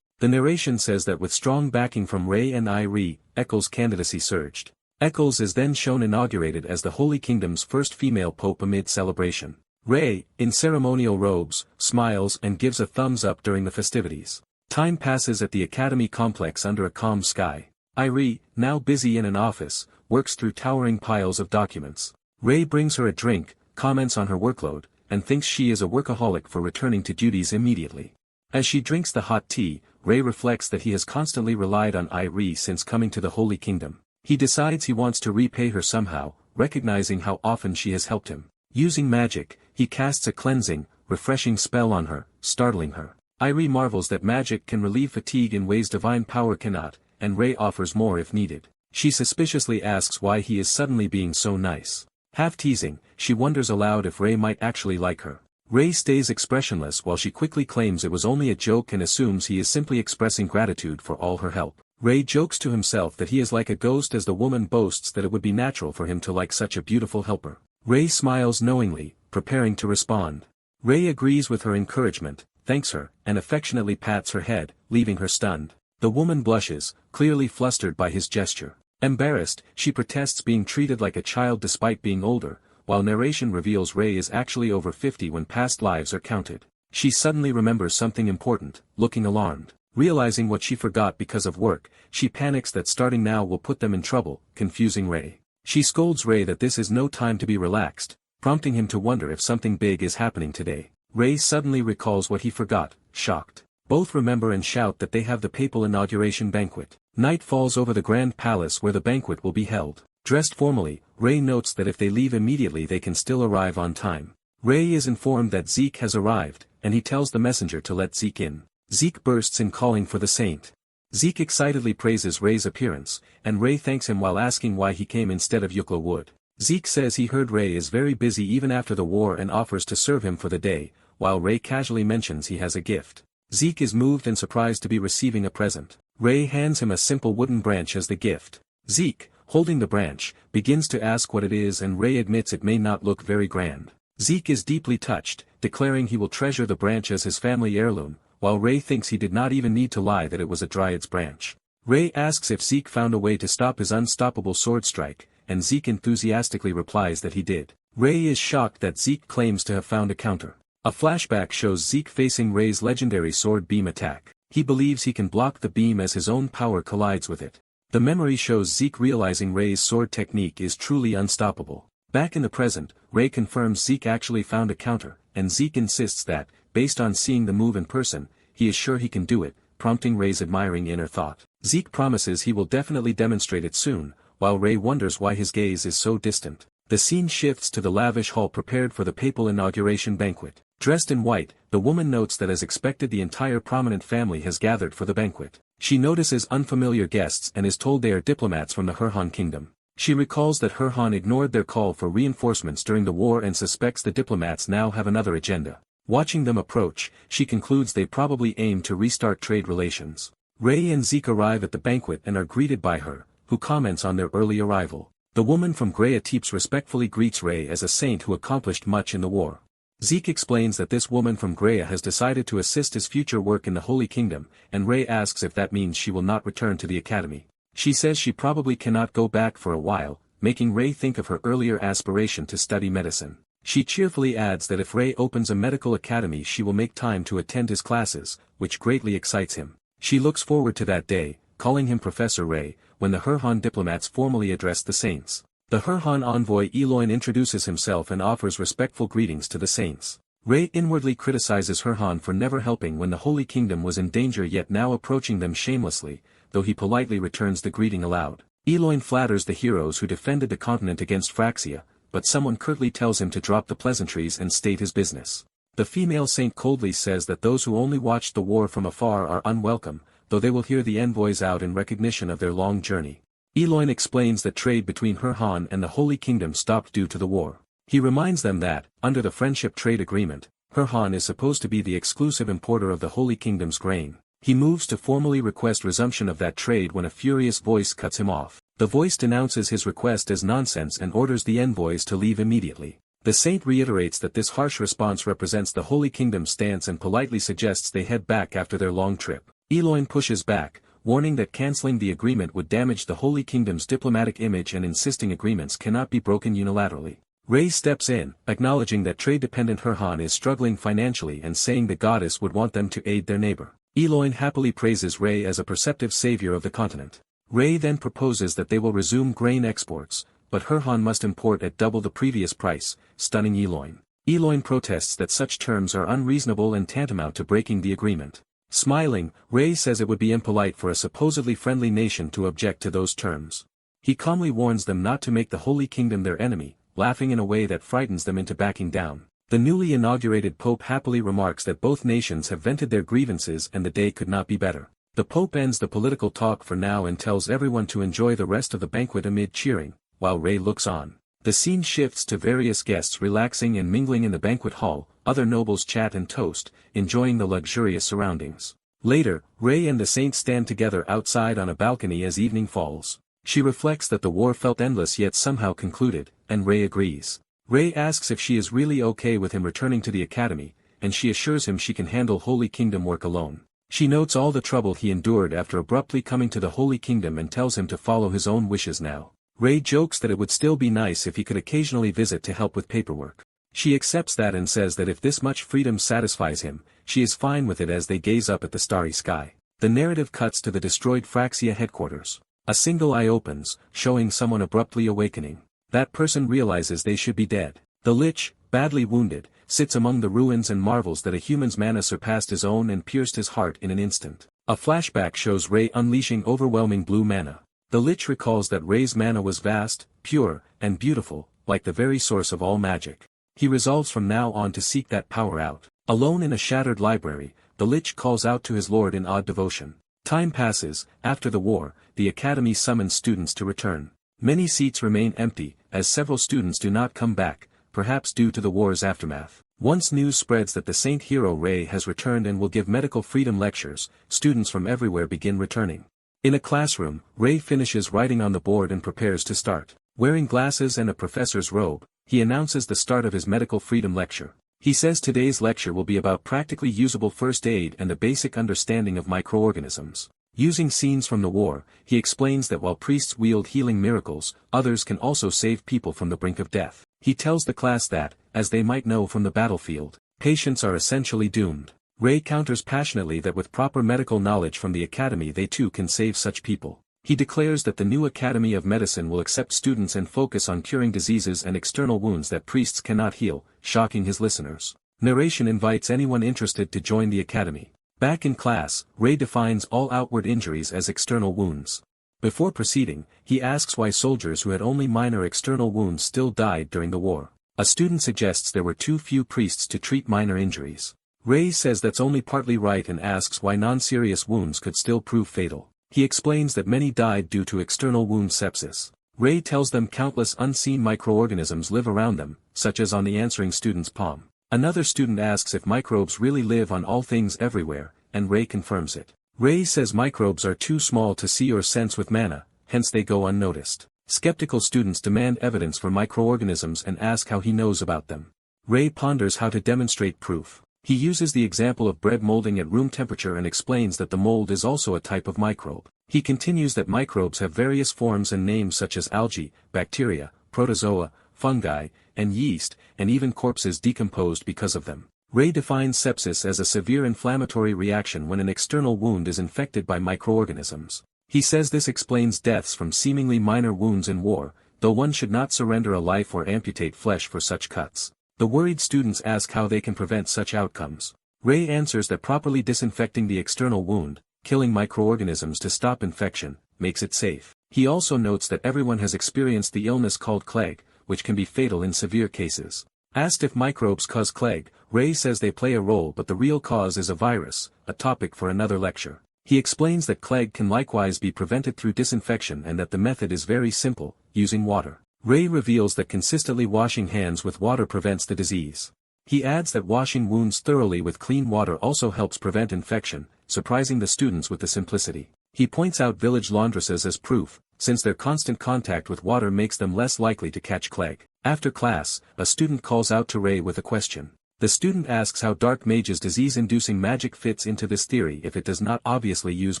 The narration says that with strong backing from Ray and Irie, Eccles' candidacy surged. Eccles is then shown inaugurated as the Holy Kingdom's first female pope amid celebration. Rei, in ceremonial robes, smiles and gives a thumbs up during the festivities. Time passes at the Academy complex under a calm sky. Irie, now busy in an office, works through towering piles of documents. Rei brings her a drink, comments on her workload, and thinks she is a workaholic for returning to duties immediately. As she drinks the hot tea, Rei reflects that he has constantly relied on Irie since coming to the Holy Kingdom. He decides he wants to repay her somehow, recognizing how often she has helped him. Using magic, he casts a cleansing, refreshing spell on her, startling her. Irie marvels that magic can relieve fatigue in ways divine power cannot, and Rei offers more if needed. She suspiciously asks why he is suddenly being so nice. Half teasing, she wonders aloud if Rei might actually like her. Rei stays expressionless while she quickly claims it was only a joke and assumes he is simply expressing gratitude for all her help. Rei jokes to himself that he is like a ghost as the woman boasts that it would be natural for him to like such a beautiful helper. Rei smiles knowingly, preparing to respond. Rei agrees with her encouragement, thanks her, and affectionately pats her head, leaving her stunned. The woman blushes, clearly flustered by his gesture. Embarrassed, she protests being treated like a child despite being older, while narration reveals Rei is actually over 50 when past lives are counted. She suddenly remembers something important, looking alarmed. Realizing what she forgot because of work, she panics that starting now will put them in trouble, confusing Rei. She scolds Rei that this is no time to be relaxed, prompting him to wonder if something big is happening today. Rei suddenly recalls what he forgot, shocked. Both remember and shout that they have the papal inauguration banquet. Night falls over the grand palace where the banquet will be held. Dressed formally, Rei notes that if they leave immediately they can still arrive on time. Rei is informed that Zeke has arrived, and he tells the messenger to let Zeke in. Zeke bursts in calling for the saint. Zeke excitedly praises Rei's appearance, and Rei thanks him while asking why he came instead of Yukla Wood. Zeke says he heard Rei is very busy even after the war and offers to serve him for the day, while Rei casually mentions he has a gift. Zeke is moved and surprised to be receiving a present. Rei hands him a simple wooden branch as the gift. Zeke, holding the branch, begins to ask what it is and Rei admits it may not look very grand. Zeke is deeply touched, declaring he will treasure the branch as his family heirloom, while Rei thinks he did not even need to lie that it was a dryad's branch. Rei asks if Zeke found a way to stop his unstoppable sword strike, and Zeke enthusiastically replies that he did. Rei is shocked that Zeke claims to have found a counter. A flashback shows Zeke facing Rei's legendary sword beam attack. He believes he can block the beam as his own power collides with it. The memory shows Zeke realizing Rei's sword technique is truly unstoppable. Back in the present, Rei confirms Zeke actually found a counter, and Zeke insists that, based on seeing the move in person, he is sure he can do it, prompting Rei's admiring inner thought. Zeke promises he will definitely demonstrate it soon, while Rei wonders why his gaze is so distant. The scene shifts to the lavish hall prepared for the papal inauguration banquet. Dressed in white, the woman notes that as expected the entire prominent family has gathered for the banquet. She notices unfamiliar guests and is told they are diplomats from the Herhan kingdom. She recalls that Herhan ignored their call for reinforcements during the war and suspects the diplomats now have another agenda. Watching them approach, she concludes they probably aim to restart trade relations. Rei and Zeke arrive at the banquet and are greeted by her, who comments on their early arrival. The woman from Greya Teeps respectfully greets Rei as a saint who accomplished much in the war. Zeke explains that this woman from Greya has decided to assist his future work in the Holy Kingdom, and Rei asks if that means she will not return to the academy. She says she probably cannot go back for a while, making Rei think of her earlier aspiration to study medicine. She cheerfully adds that if Rei opens a medical academy she will make time to attend his classes, which greatly excites him. She looks forward to that day, calling him Professor Rei, when the Herhan diplomats formally address the saints. The Herhan envoy Eloin introduces himself and offers respectful greetings to the saints. Rei inwardly criticizes Herhan for never helping when the Holy Kingdom was in danger yet now approaching them shamelessly, though he politely returns the greeting aloud. Eloin flatters the heroes who defended the continent against Phryxia, but someone curtly tells him to drop the pleasantries and state his business. The female saint coldly says that those who only watched the war from afar are unwelcome, though they will hear the envoys out in recognition of their long journey. Eloin explains that trade between Herhan and the Holy Kingdom stopped due to the war. He reminds them that, under the Friendship Trade Agreement, Herhan is supposed to be the exclusive importer of the Holy Kingdom's grain. He moves to formally request resumption of that trade when a furious voice cuts him off. The voice denounces his request as nonsense and orders the envoys to leave immediately. The saint reiterates that this harsh response represents the Holy Kingdom's stance and politely suggests they head back after their long trip. Eloin pushes back, warning that canceling the agreement would damage the Holy Kingdom's diplomatic image and insisting agreements cannot be broken unilaterally. Ray steps in, acknowledging that trade-dependent Herhan is struggling financially and saying the goddess would want them to aid their neighbor. Eloin happily praises Ray as a perceptive savior of the continent. Ray then proposes that they will resume grain exports, but Herhan must import at double the previous price, stunning Eloin. Eloin protests that such terms are unreasonable and tantamount to breaking the agreement. Smiling, Ray says it would be impolite for a supposedly friendly nation to object to those terms. He calmly warns them not to make the Holy Kingdom their enemy, laughing in a way that frightens them into backing down. The newly inaugurated Pope happily remarks that both nations have vented their grievances and the day could not be better. The Pope ends the political talk for now and tells everyone to enjoy the rest of the banquet amid cheering, while Ray looks on. The scene shifts to various guests relaxing and mingling in the banquet hall, other nobles chat and toast, enjoying the luxurious surroundings. Later, Ray and the saint stand together outside on a balcony as evening falls. She reflects that the war felt endless yet somehow concluded, and Ray agrees. Ray asks if she is really okay with him returning to the academy, and she assures him she can handle Holy Kingdom work alone. She notes all the trouble he endured after abruptly coming to the Holy Kingdom and tells him to follow his own wishes now. Ray jokes that it would still be nice if he could occasionally visit to help with paperwork. She accepts that and says that if this much freedom satisfies him, she is fine with it as they gaze up at the starry sky. The narrative cuts to the destroyed Phryxia headquarters. A single eye opens, showing someone abruptly awakening. That person realizes they should be dead. The Lich, badly wounded, sits among the ruins and marvels that a human's mana surpassed his own and pierced his heart in an instant. A flashback shows Ray unleashing overwhelming blue mana. The Lich recalls that Ray's mana was vast, pure, and beautiful, like the very source of all magic. He resolves from now on to seek that power out. Alone in a shattered library, the Lich calls out to his lord in odd devotion. Time passes. After the war, the academy summons students to return. Many seats remain empty, as several students do not come back, perhaps due to the war's aftermath. Once news spreads that the saint hero Ray has returned and will give medical freedom lectures, students from everywhere begin returning. In a classroom, Ray finishes writing on the board and prepares to start. Wearing glasses and a professor's robe, he announces the start of his medical freedom lecture. He says today's lecture will be about practically usable first aid and the basic understanding of microorganisms. Using scenes from the war, he explains that while priests wield healing miracles, others can also save people from the brink of death. He tells the class that, as they might know from the battlefield, patients are essentially doomed. Ray counters passionately that with proper medical knowledge from the academy they too can save such people. He declares that the new Academy of Medicine will accept students and focus on curing diseases and external wounds that priests cannot heal, shocking his listeners. Narration invites anyone interested to join the academy. Back in class, Ray defines all outward injuries as external wounds. Before proceeding, he asks why soldiers who had only minor external wounds still died during the war. A student suggests there were too few priests to treat minor injuries. Ray says that's only partly right and asks why non-serious wounds could still prove fatal. He explains that many died due to external wound sepsis. Ray tells them countless unseen microorganisms live around them, such as on the answering student's palm. Another student asks if microbes really live on all things everywhere, and Ray confirms it. Ray says microbes are too small to see or sense with mana, hence they go unnoticed. Skeptical students demand evidence for microorganisms and ask how he knows about them. Ray ponders how to demonstrate proof. He uses the example of bread molding at room temperature and explains that the mold is also a type of microbe. He continues that microbes have various forms and names such as algae, bacteria, protozoa, fungi, and yeast, and even corpses decomposed because of them. Ray defines sepsis as a severe inflammatory reaction when an external wound is infected by microorganisms. He says this explains deaths from seemingly minor wounds in war, though one should not surrender a life or amputate flesh for such cuts. The worried students ask how they can prevent such outcomes. Ray answers that properly disinfecting the external wound, killing microorganisms to stop infection, makes it safe. He also notes that everyone has experienced the illness called plague, which can be fatal in severe cases. Asked if microbes cause plague, Ray says they play a role but the real cause is a virus, a topic for another lecture. He explains that plague can likewise be prevented through disinfection and that the method is very simple, using water. Ray reveals that consistently washing hands with water prevents the disease. He adds that washing wounds thoroughly with clean water also helps prevent infection, surprising the students with the simplicity. He points out village laundresses as proof, since their constant contact with water makes them less likely to catch plague. After class, a student calls out to Ray with a question. The student asks how dark mage's disease-inducing magic fits into this theory if it does not obviously use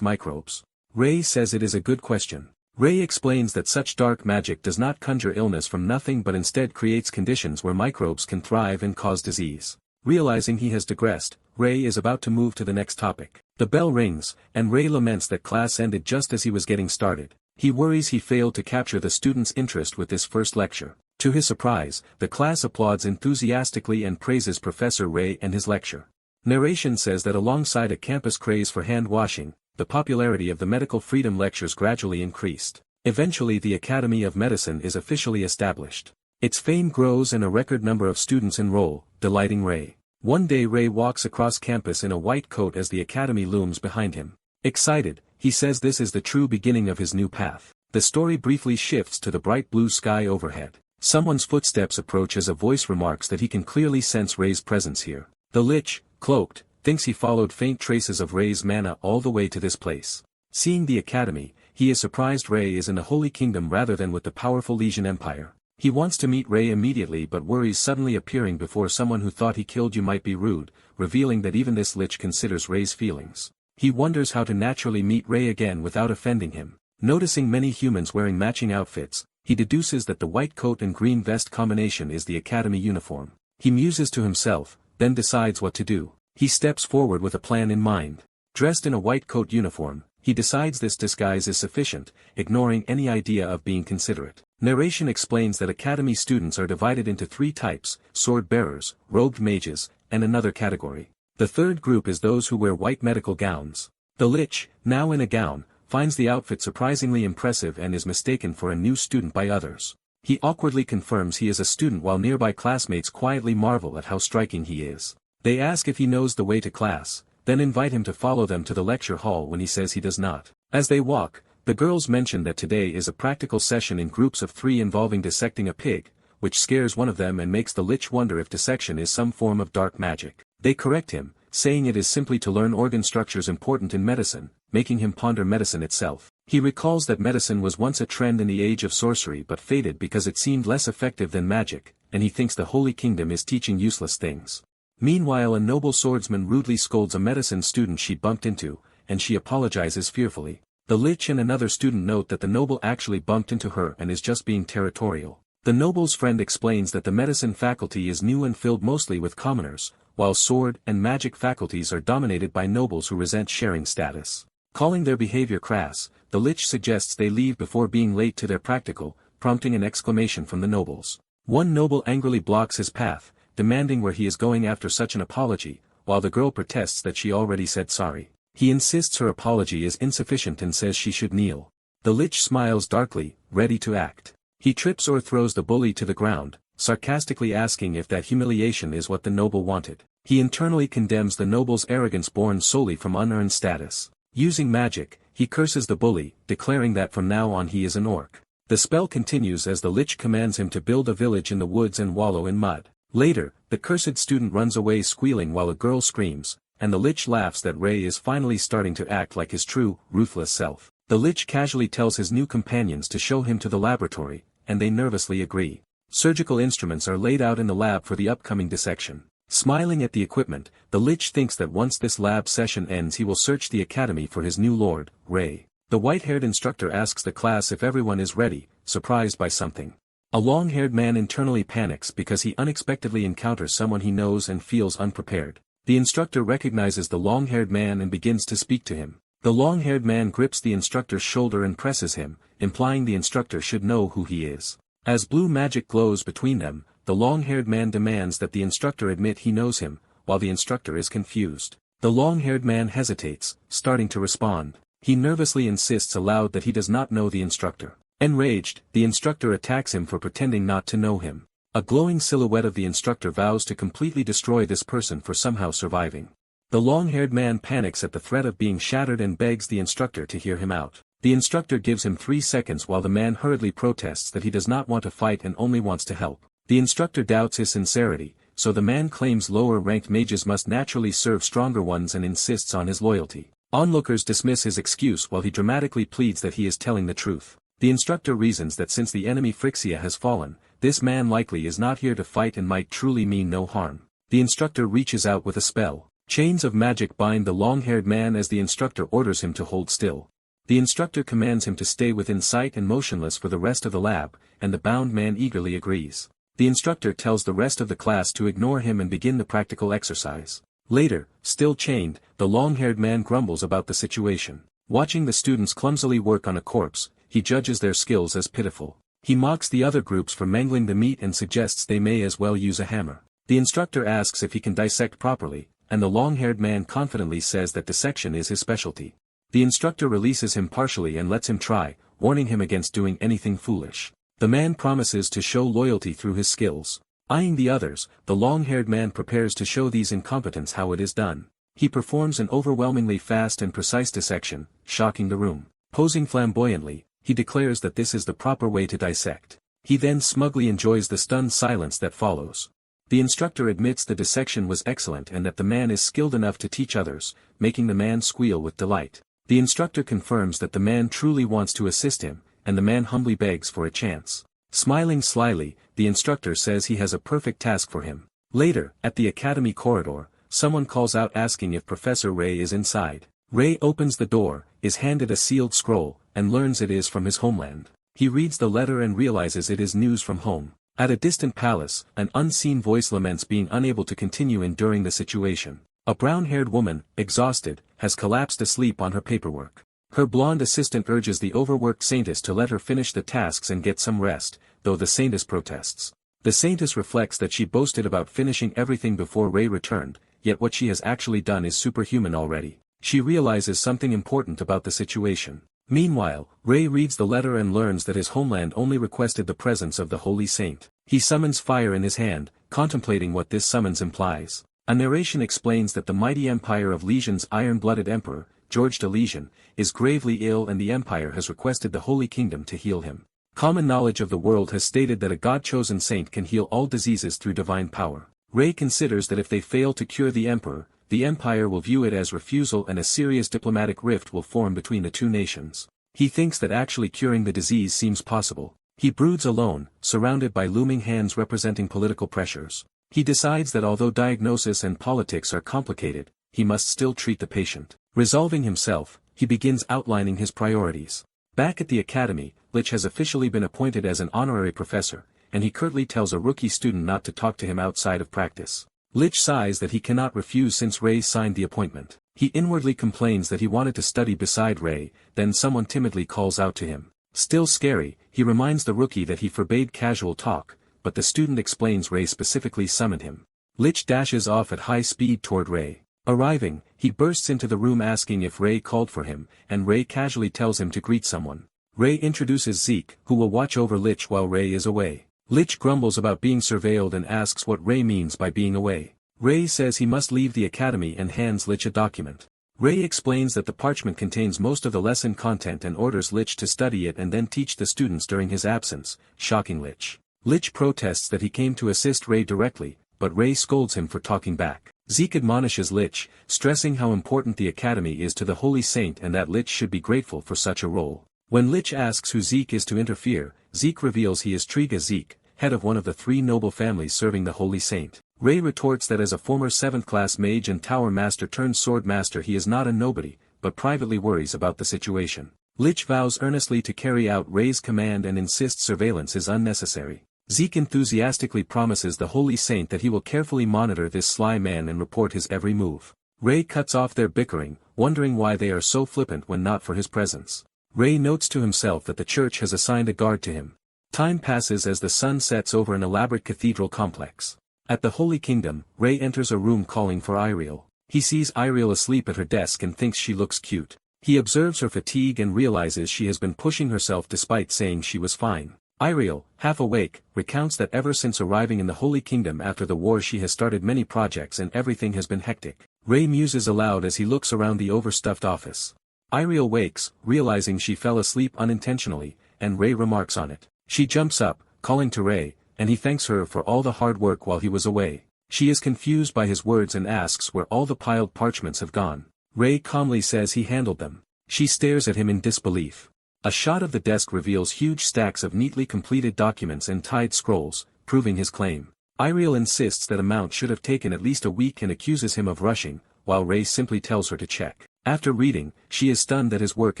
microbes. Ray says it is a good question. Ray explains that such dark magic does not conjure illness from nothing but instead creates conditions where microbes can thrive and cause disease. Realizing he has digressed, Ray is about to move to the next topic. The bell rings, and Ray laments that class ended just as he was getting started. He worries he failed to capture the students' interest with this first lecture. To his surprise, the class applauds enthusiastically and praises Professor Ray and his lecture. Narration says that alongside a campus craze for hand washing, the popularity of the medical freedom lectures gradually increased. Eventually the Academy of Medicine is officially established. Its fame grows and a record number of students enroll, delighting Ray. One day Ray walks across campus in a white coat as the academy looms behind him. Excited, he says this is the true beginning of his new path. The story briefly shifts to the bright blue sky overhead. Someone's footsteps approach as a voice remarks that he can clearly sense Ray's presence here. The Lich, cloaked, thinks he followed faint traces of Ray's mana all the way to this place. Seeing the academy, he is surprised Ray is in the Holy Kingdom rather than with the powerful Legion Empire. He wants to meet Ray immediately but worries suddenly appearing before someone who thought he killed you might be rude, revealing that even this Lich considers Ray's feelings. He wonders how to naturally meet Ray again without offending him. Noticing many humans wearing matching outfits, he deduces that the white coat and green vest combination is the academy uniform. He muses to himself, then decides what to do. He steps forward with a plan in mind. Dressed in a white coat uniform, he decides this disguise is sufficient, ignoring any idea of being considerate. Narration explains that academy students are divided into three types: sword bearers, robed mages, and another category. The third group is those who wear white medical gowns. The Lich, now in a gown, finds the outfit surprisingly impressive and is mistaken for a new student by others. He awkwardly confirms he is a student while nearby classmates quietly marvel at how striking he is. They ask if he knows the way to class, then invite him to follow them to the lecture hall when he says he does not. As they walk, the girls mention that today is a practical session in groups of 3 involving dissecting a pig, which scares one of them and makes the Lich wonder if dissection is some form of dark magic. They correct him, saying it is simply to learn organ structures important in medicine, making him ponder medicine itself. He recalls that medicine was once a trend in the age of sorcery but faded because it seemed less effective than magic, and he thinks the Holy Kingdom is teaching useless things. Meanwhile, a noble swordsman rudely scolds a medicine student she bumped into, and she apologizes fearfully. The Lich and another student note that the noble actually bumped into her and is just being territorial. The noble's friend explains that the medicine faculty is new and filled mostly with commoners, while sword and magic faculties are dominated by nobles who resent sharing status. Calling their behavior crass, the Lich suggests they leave before being late to their practical, prompting an exclamation from the nobles. One noble angrily blocks his path, demanding where he is going after such an apology, while the girl protests that she already said sorry. He insists her apology is insufficient and says she should kneel. The Lich smiles darkly, ready to act. He trips or throws the bully to the ground, sarcastically asking if that humiliation is what the noble wanted. He internally condemns the noble's arrogance born solely from unearned status. Using magic, he curses the bully, declaring that from now on he is an orc. The spell continues as the Lich commands him to build a village in the woods and wallow in mud. Later, the cursed student runs away squealing while a girl screams, and the Lich laughs that Ray is finally starting to act like his true, ruthless self. The Lich casually tells his new companions to show him to the laboratory, and they nervously agree. Surgical instruments are laid out in the lab for the upcoming dissection. Smiling at the equipment, the Lich thinks that once this lab session ends he will search the academy for his new lord, Ray. The white-haired instructor asks the class if everyone is ready, surprised by something. A long-haired man internally panics because he unexpectedly encounters someone he knows and feels unprepared. The instructor recognizes the long-haired man and begins to speak to him. The long-haired man grips the instructor's shoulder and presses him, implying the instructor should know who he is. As blue magic glows between them, the long-haired man demands that the instructor admit he knows him, while the instructor is confused. The long-haired man hesitates, starting to respond. He nervously insists aloud that he does not know the instructor. Enraged, the instructor attacks him for pretending not to know him. A glowing silhouette of the instructor vows to completely destroy this person for somehow surviving. The long-haired man panics at the threat of being shattered and begs the instructor to hear him out. The instructor gives him 3 seconds while the man hurriedly protests that he does not want to fight and only wants to help. The instructor doubts his sincerity, so the man claims lower-ranked mages must naturally serve stronger ones and insists on his loyalty. Onlookers dismiss his excuse while he dramatically pleads that he is telling the truth. The instructor reasons that since the enemy Phrixia has fallen, this man likely is not here to fight and might truly mean no harm. The instructor reaches out with a spell. Chains of magic bind the long-haired man as the instructor orders him to hold still. The instructor commands him to stay within sight and motionless for the rest of the lab, and the bound man eagerly agrees. The instructor tells the rest of the class to ignore him and begin the practical exercise. Later, still chained, the long-haired man grumbles about the situation. Watching the students clumsily work on a corpse, he judges their skills as pitiful. He mocks the other groups for mangling the meat and suggests they may as well use a hammer. The instructor asks if he can dissect properly, and the long-haired man confidently says that dissection is his specialty. The instructor releases him partially and lets him try, warning him against doing anything foolish. The man promises to show loyalty through his skills. Eyeing the others, the long-haired man prepares to show these incompetents how it is done. He performs an overwhelmingly fast and precise dissection, shocking the room. Posing flamboyantly, he declares that this is the proper way to dissect. He then smugly enjoys the stunned silence that follows. The instructor admits the dissection was excellent and that the man is skilled enough to teach others, making the man squeal with delight. The instructor confirms that the man truly wants to assist him, and the man humbly begs for a chance. Smiling slyly, the instructor says he has a perfect task for him. Later, at the academy corridor, someone calls out asking if Professor Ray is inside. Ray opens the door, is handed a sealed scroll, and learns it is from his homeland. He reads the letter and realizes it is news from home. At a distant palace, an unseen voice laments being unable to continue enduring the situation. A brown-haired woman, exhausted, has collapsed asleep on her paperwork. Her blonde assistant urges the overworked saintess to let her finish the tasks and get some rest, though the saintess protests. The saintess reflects that she boasted about finishing everything before Ray returned, yet what she has actually done is superhuman already. She realizes something important about the situation. Meanwhile, Ray reads the letter and learns that his homeland only requested the presence of the holy saint. He summons fire in his hand, contemplating what this summons implies. A narration explains that the mighty empire of Lesion's iron-blooded emperor, George de Lesion, is gravely ill and the empire has requested the Holy Kingdom to heal him. Common knowledge of the world has stated that a God-chosen saint can heal all diseases through divine power. Ray considers that if they fail to cure the emperor, the empire will view it as refusal and a serious diplomatic rift will form between the two nations. He thinks that actually curing the disease seems possible. He broods alone, surrounded by looming hands representing political pressures. He decides that although diagnosis and politics are complicated, he must still treat the patient. Resolving himself, he begins outlining his priorities. Back at the academy, Lich has officially been appointed as an honorary professor, and he curtly tells a rookie student not to talk to him outside of practice. Lich sighs that he cannot refuse since Ray signed the appointment. He inwardly complains that he wanted to study beside Ray, then someone timidly calls out to him. Still scary, he reminds the rookie that he forbade casual talk, but the student explains Ray specifically summoned him. Lich dashes off at high speed toward Ray. Arriving, he bursts into the room asking if Ray called for him, and Ray casually tells him to greet someone. Ray introduces Zeke, who will watch over Lich while Ray is away. Lich grumbles about being surveilled and asks what Ray means by being away. Ray says he must leave the academy and hands Lich a document. Ray explains that the parchment contains most of the lesson content and orders Lich to study it and then teach the students during his absence, shocking Lich. Lich protests that he came to assist Ray directly, but Ray scolds him for talking back. Zeke admonishes Lich, stressing how important the academy is to the holy saint and that Lich should be grateful for such a role. When Lich asks who Zeke is to interfere, Zeke reveals he is Triga Zeke, head of one of the three noble families serving the holy saint. Ray retorts that as a former 7th class mage and tower master turned sword master he is not a nobody, but privately worries about the situation. Lich vows earnestly to carry out Ray's command and insists surveillance is unnecessary. Zeke enthusiastically promises the holy saint that he will carefully monitor this sly man and report his every move. Ray cuts off their bickering, wondering why they are so flippant when not for his presence. Ray notes to himself that the church has assigned a guard to him. Time passes as the sun sets over an elaborate cathedral complex. At the Holy Kingdom, Ray enters a room calling for Iriel. He sees Iriel asleep at her desk and thinks she looks cute. He observes her fatigue and realizes she has been pushing herself despite saying she was fine. Iriel, half awake, recounts that ever since arriving in the Holy Kingdom after the war she has started many projects and everything has been hectic. Ray muses aloud as he looks around the overstuffed office. Iriel wakes, realizing she fell asleep unintentionally, and Ray remarks on it. She jumps up, calling to Ray, and he thanks her for all the hard work while he was away. She is confused by his words and asks where all the piled parchments have gone. Ray calmly says he handled them. She stares at him in disbelief. A shot of the desk reveals huge stacks of neatly completed documents and tied scrolls, proving his claim. Iriel insists that amount should have taken at least a week and accuses him of rushing, while Ray simply tells her to check. After reading, she is stunned that his work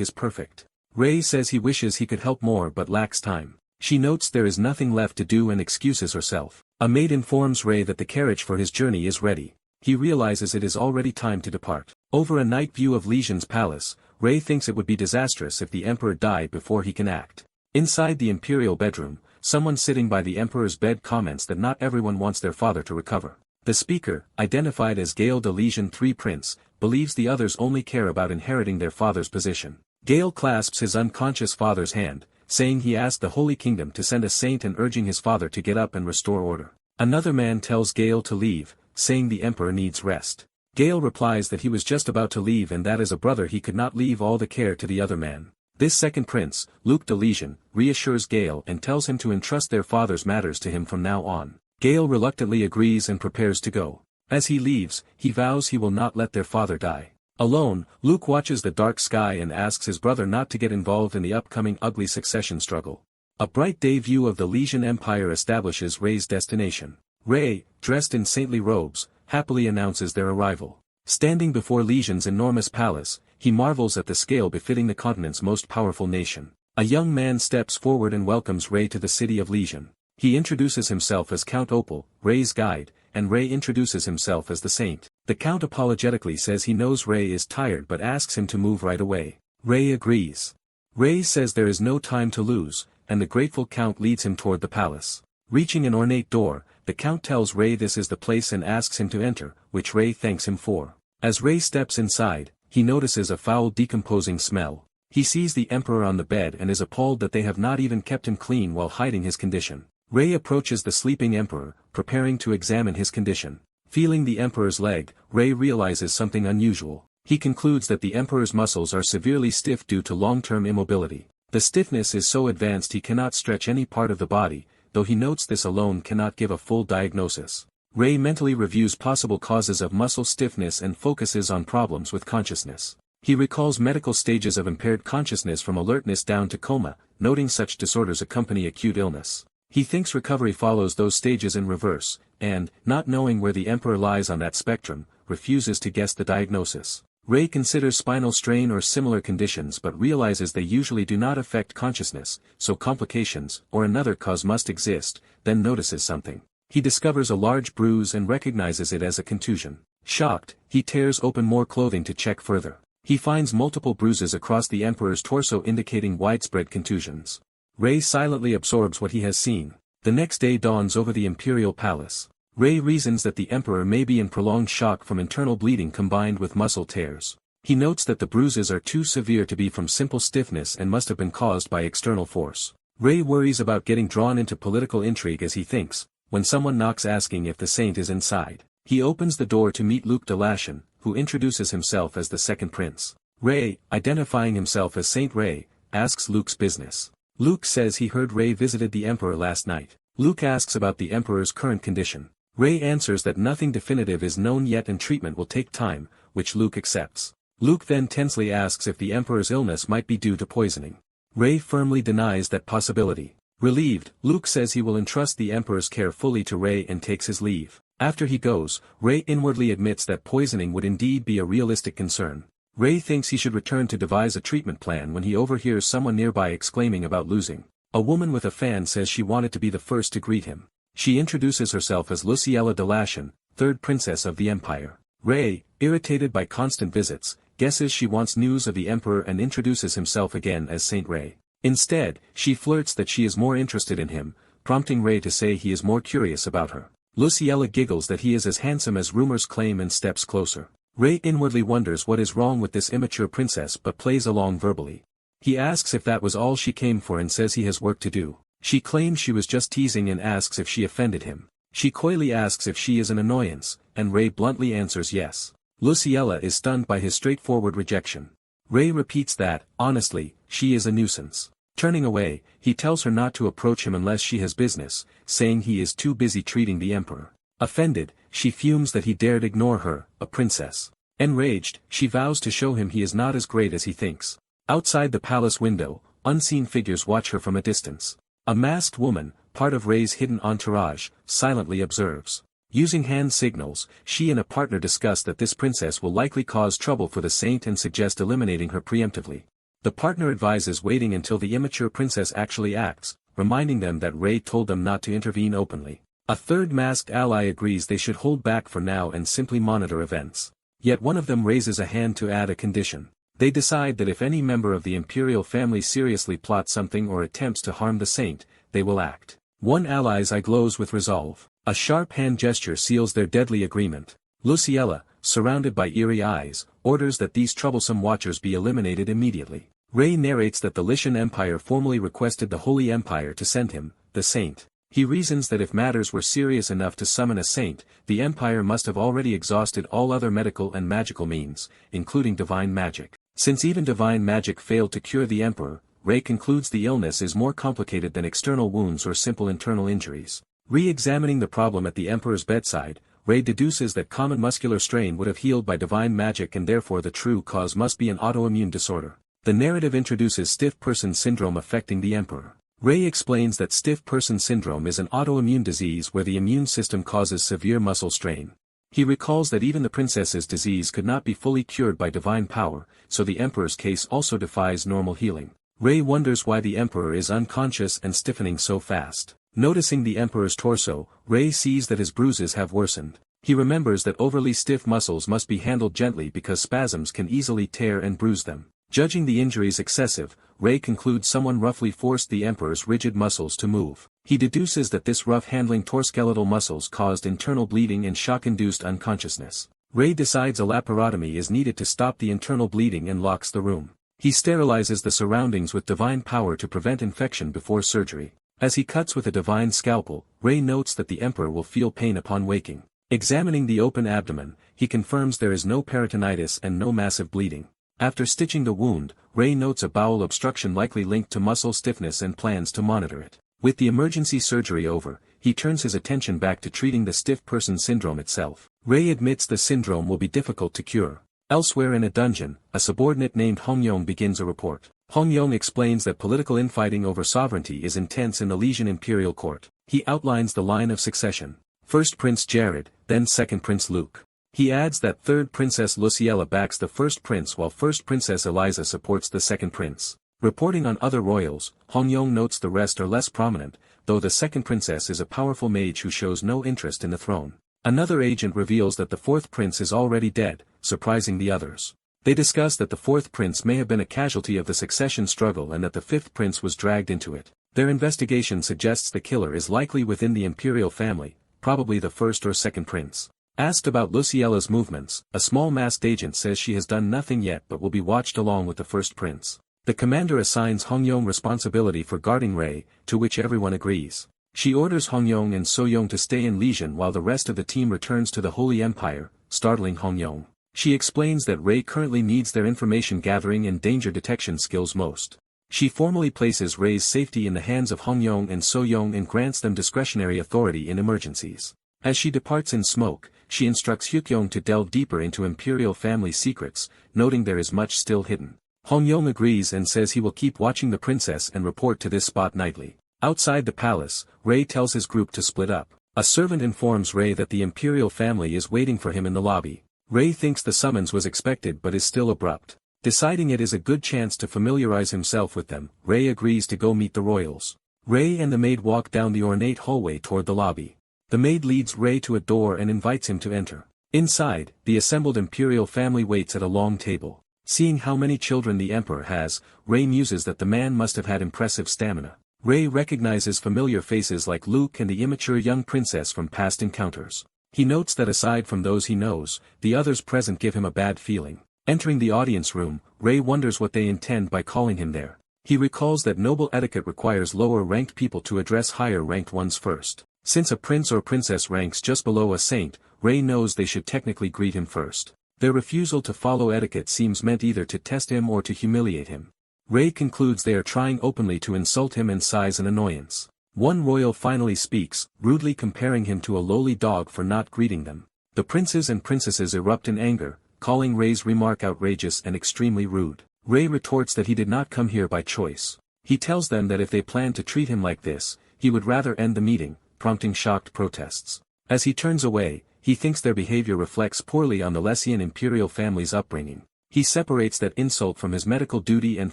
is perfect. Ray says he wishes he could help more but lacks time. She notes there is nothing left to do and excuses herself. A maid informs Ray that the carriage for his journey is ready. He realizes it is already time to depart. Over a night view of Lijian's palace, Ray thinks it would be disastrous if the emperor died before he can act. Inside the imperial bedroom, someone sitting by the emperor's bed comments that not everyone wants their father to recover. The speaker, identified as Gale de Lijian III Prince, believes the others only care about inheriting their father's position. Gale clasps his unconscious father's hand, saying he asked the Holy Kingdom to send a saint and urging his father to get up and restore order. Another man tells Gale to leave, saying the emperor needs rest. Gale replies that he was just about to leave and that as a brother he could not leave all the care to the other man. This second prince, Luc de Lijian, reassures Gale and tells him to entrust their father's matters to him from now on. Gale reluctantly agrees and prepares to go. As he leaves, he vows he will not let their father die. Alone, Luke watches the dark sky and asks his brother not to get involved in the upcoming ugly succession struggle. A bright day view of the Lijian Empire establishes Ray's destination. Ray, dressed in saintly robes, happily announces their arrival. Standing before Lijian's enormous palace, he marvels at the scale befitting the continent's most powerful nation. A young man steps forward and welcomes Ray to the city of Lijian. He introduces himself as Count Opal, Ray's guide, and Ray introduces himself as the saint. The Count apologetically says he knows Ray is tired but asks him to move right away. Ray agrees. Ray says there is no time to lose, and the grateful Count leads him toward the palace. Reaching an ornate door, the Count tells Ray this is the place and asks him to enter, which Ray thanks him for. As Ray steps inside, he notices a foul decomposing smell. He sees the Emperor on the bed and is appalled that they have not even kept him clean while hiding his condition. Ray approaches the sleeping Emperor, preparing to examine his condition. Feeling the Emperor's leg, Ray realizes something unusual. He concludes that the Emperor's muscles are severely stiff due to long-term immobility. The stiffness is so advanced he cannot stretch any part of the body, though he notes this alone cannot give a full diagnosis. Ray mentally reviews possible causes of muscle stiffness and focuses on problems with consciousness. He recalls medical stages of impaired consciousness from alertness down to coma, noting such disorders accompany acute illness. He thinks recovery follows those stages in reverse, and, not knowing where the Emperor lies on that spectrum, refuses to guess the diagnosis. Ray considers spinal strain or similar conditions but realizes they usually do not affect consciousness, so complications, or another cause must exist, then notices something. He discovers a large bruise and recognizes it as a contusion. Shocked, he tears open more clothing to check further. He finds multiple bruises across the Emperor's torso indicating widespread contusions. Ray silently absorbs what he has seen. The next day dawns over the imperial palace. Ray reasons that the Emperor may be in prolonged shock from internal bleeding combined with muscle tears. He notes that the bruises are too severe to be from simple stiffness and must have been caused by external force. Ray worries about getting drawn into political intrigue as he thinks, when someone knocks asking if the saint is inside. He opens the door to meet Luc de Lijian, who introduces himself as the second prince. Ray, identifying himself as Saint Ray, asks Luc's business. Luc says he heard Ray visited the Emperor last night. Luc asks about the Emperor's current condition. Ray answers that nothing definitive is known yet and treatment will take time, which Luc accepts. Luc then tensely asks if the Emperor's illness might be due to poisoning. Ray firmly denies that possibility. Relieved, Luc says he will entrust the Emperor's care fully to Ray and takes his leave. After he goes, Ray inwardly admits that poisoning would indeed be a realistic concern. Ray thinks he should return to devise a treatment plan when he overhears someone nearby exclaiming about losing. A woman with a fan says she wanted to be the first to greet him. She introduces herself as Luciella de Lijian, third princess of the empire. Ray, irritated by constant visits, guesses she wants news of the Emperor and introduces himself again as Saint Ray. Instead, she flirts that she is more interested in him, prompting Ray to say he is more curious about her. Luciella giggles that he is as handsome as rumors claim and steps closer. Ray inwardly wonders what is wrong with this immature princess but plays along verbally. He asks if that was all she came for and says he has work to do. She claims she was just teasing and asks if she offended him. She coyly asks if she is an annoyance, and Ray bluntly answers yes. Luciella is stunned by his straightforward rejection. Ray repeats that, honestly, she is a nuisance. Turning away, he tells her not to approach him unless she has business, saying he is too busy treating the Emperor. Offended, she fumes that he dared ignore her, a princess. Enraged, she vows to show him he is not as great as he thinks. Outside the palace window, unseen figures watch her from a distance. A masked woman, part of Ray's hidden entourage, silently observes. Using hand signals, she and a partner discuss that this princess will likely cause trouble for the saint and suggest eliminating her preemptively. The partner advises waiting until the immature princess actually acts, reminding them that Ray told them not to intervene openly. A third masked ally agrees they should hold back for now and simply monitor events. Yet one of them raises a hand to add a condition. They decide that if any member of the imperial family seriously plots something or attempts to harm the saint, they will act. One ally's eye glows with resolve. A sharp hand gesture seals their deadly agreement. Luciella, surrounded by eerie eyes, orders that these troublesome watchers be eliminated immediately. Ray narrates that the Lycian Empire formally requested the Holy Empire to send him, the saint. He reasons that if matters were serious enough to summon a saint, the Empire must have already exhausted all other medical and magical means, including divine magic. Since even divine magic failed to cure the Emperor, Ray concludes the illness is more complicated than external wounds or simple internal injuries. Re-examining the problem at the Emperor's bedside, Ray deduces that common muscular strain would have healed by divine magic and therefore the true cause must be an autoimmune disorder. The narrative introduces stiff person syndrome affecting the Emperor. Ray explains that stiff person syndrome is an autoimmune disease where the immune system causes severe muscle strain. He recalls that even the princess's disease could not be fully cured by divine power, so the Emperor's case also defies normal healing. Ray wonders why the Emperor is unconscious and stiffening so fast. Noticing the Emperor's torso, Ray sees that his bruises have worsened. He remembers that overly stiff muscles must be handled gently because spasms can easily tear and bruise them. Judging the injuries excessive, Ray concludes someone roughly forced the Emperor's rigid muscles to move. He deduces that this rough handling torskeletal muscles caused internal bleeding and shock-induced unconsciousness. Ray decides a laparotomy is needed to stop the internal bleeding and locks the room. He sterilizes the surroundings with divine power to prevent infection before surgery. As he cuts with a divine scalpel, Ray notes that the Emperor will feel pain upon waking. Examining the open abdomen, he confirms there is no peritonitis and no massive bleeding. After stitching the wound, Ray notes a bowel obstruction likely linked to muscle stiffness and plans to monitor it. With the emergency surgery over, he turns his attention back to treating the stiff person syndrome itself. Ray admits the syndrome will be difficult to cure. Elsewhere in a dungeon, a subordinate named Hongyong begins a report. Hongyong explains that political infighting over sovereignty is intense in the Lycian imperial court. He outlines the line of succession. First Prince Jared, then Second Prince Luke. He adds that Third Princess Luciella backs the First Prince while First Princess Eliza supports the Second Prince. Reporting on other royals, Hongyong notes the rest are less prominent, though the Second Princess is a powerful mage who shows no interest in the throne. Another agent reveals that the Fourth Prince is already dead, surprising the others. They discuss that the Fourth Prince may have been a casualty of the succession struggle and that the Fifth Prince was dragged into it. Their investigation suggests the killer is likely within the imperial family, probably the First or Second Prince. Asked about Luciella's movements, a small masked agent says she has done nothing yet but will be watched along with the First Prince. The commander assigns Hongyong responsibility for guarding Ray, to which everyone agrees. She orders Hongyong and Soyong to stay in Lycian while the rest of the team returns to the Holy Empire, startling Hongyong. She explains that Ray currently needs their information gathering and danger detection skills most. She formally places Ray's safety in the hands of Hongyong and Soyong and grants them discretionary authority in emergencies. As she departs in smoke, she instructs Hyukyong to delve deeper into imperial family secrets, noting there is much still hidden. Hongyong agrees and says he will keep watching the princess and report to this spot nightly. Outside the palace, Ray tells his group to split up. A servant informs Ray that the imperial family is waiting for him in the lobby. Ray thinks the summons was expected but is still abrupt. Deciding it is a good chance to familiarize himself with them, Ray agrees to go meet the royals. Ray and the maid walk down the ornate hallway toward the lobby. The maid leads Ray to a door and invites him to enter. Inside, the assembled imperial family waits at a long table. Seeing how many children the emperor has, Ray muses that the man must have had impressive stamina. Ray recognizes familiar faces like Luke and the immature young princess from past encounters. He notes that aside from those he knows, the others present give him a bad feeling. Entering the audience room, Ray wonders what they intend by calling him there. He recalls that noble etiquette requires lower-ranked people to address higher-ranked ones first. Since a prince or princess ranks just below a saint, Ray knows they should technically greet him first. Their refusal to follow etiquette seems meant either to test him or to humiliate him. Ray concludes they are trying openly to insult him and sighs an annoyance. One royal finally speaks, rudely comparing him to a lowly dog for not greeting them. The princes and princesses erupt in anger, calling Ray's remark outrageous and extremely rude. Ray retorts that he did not come here by choice. He tells them that if they plan to treat him like this, he would rather end the meeting, prompting shocked protests. As he turns away, he thinks their behavior reflects poorly on the Lessian imperial family's upbringing. He separates that insult from his medical duty and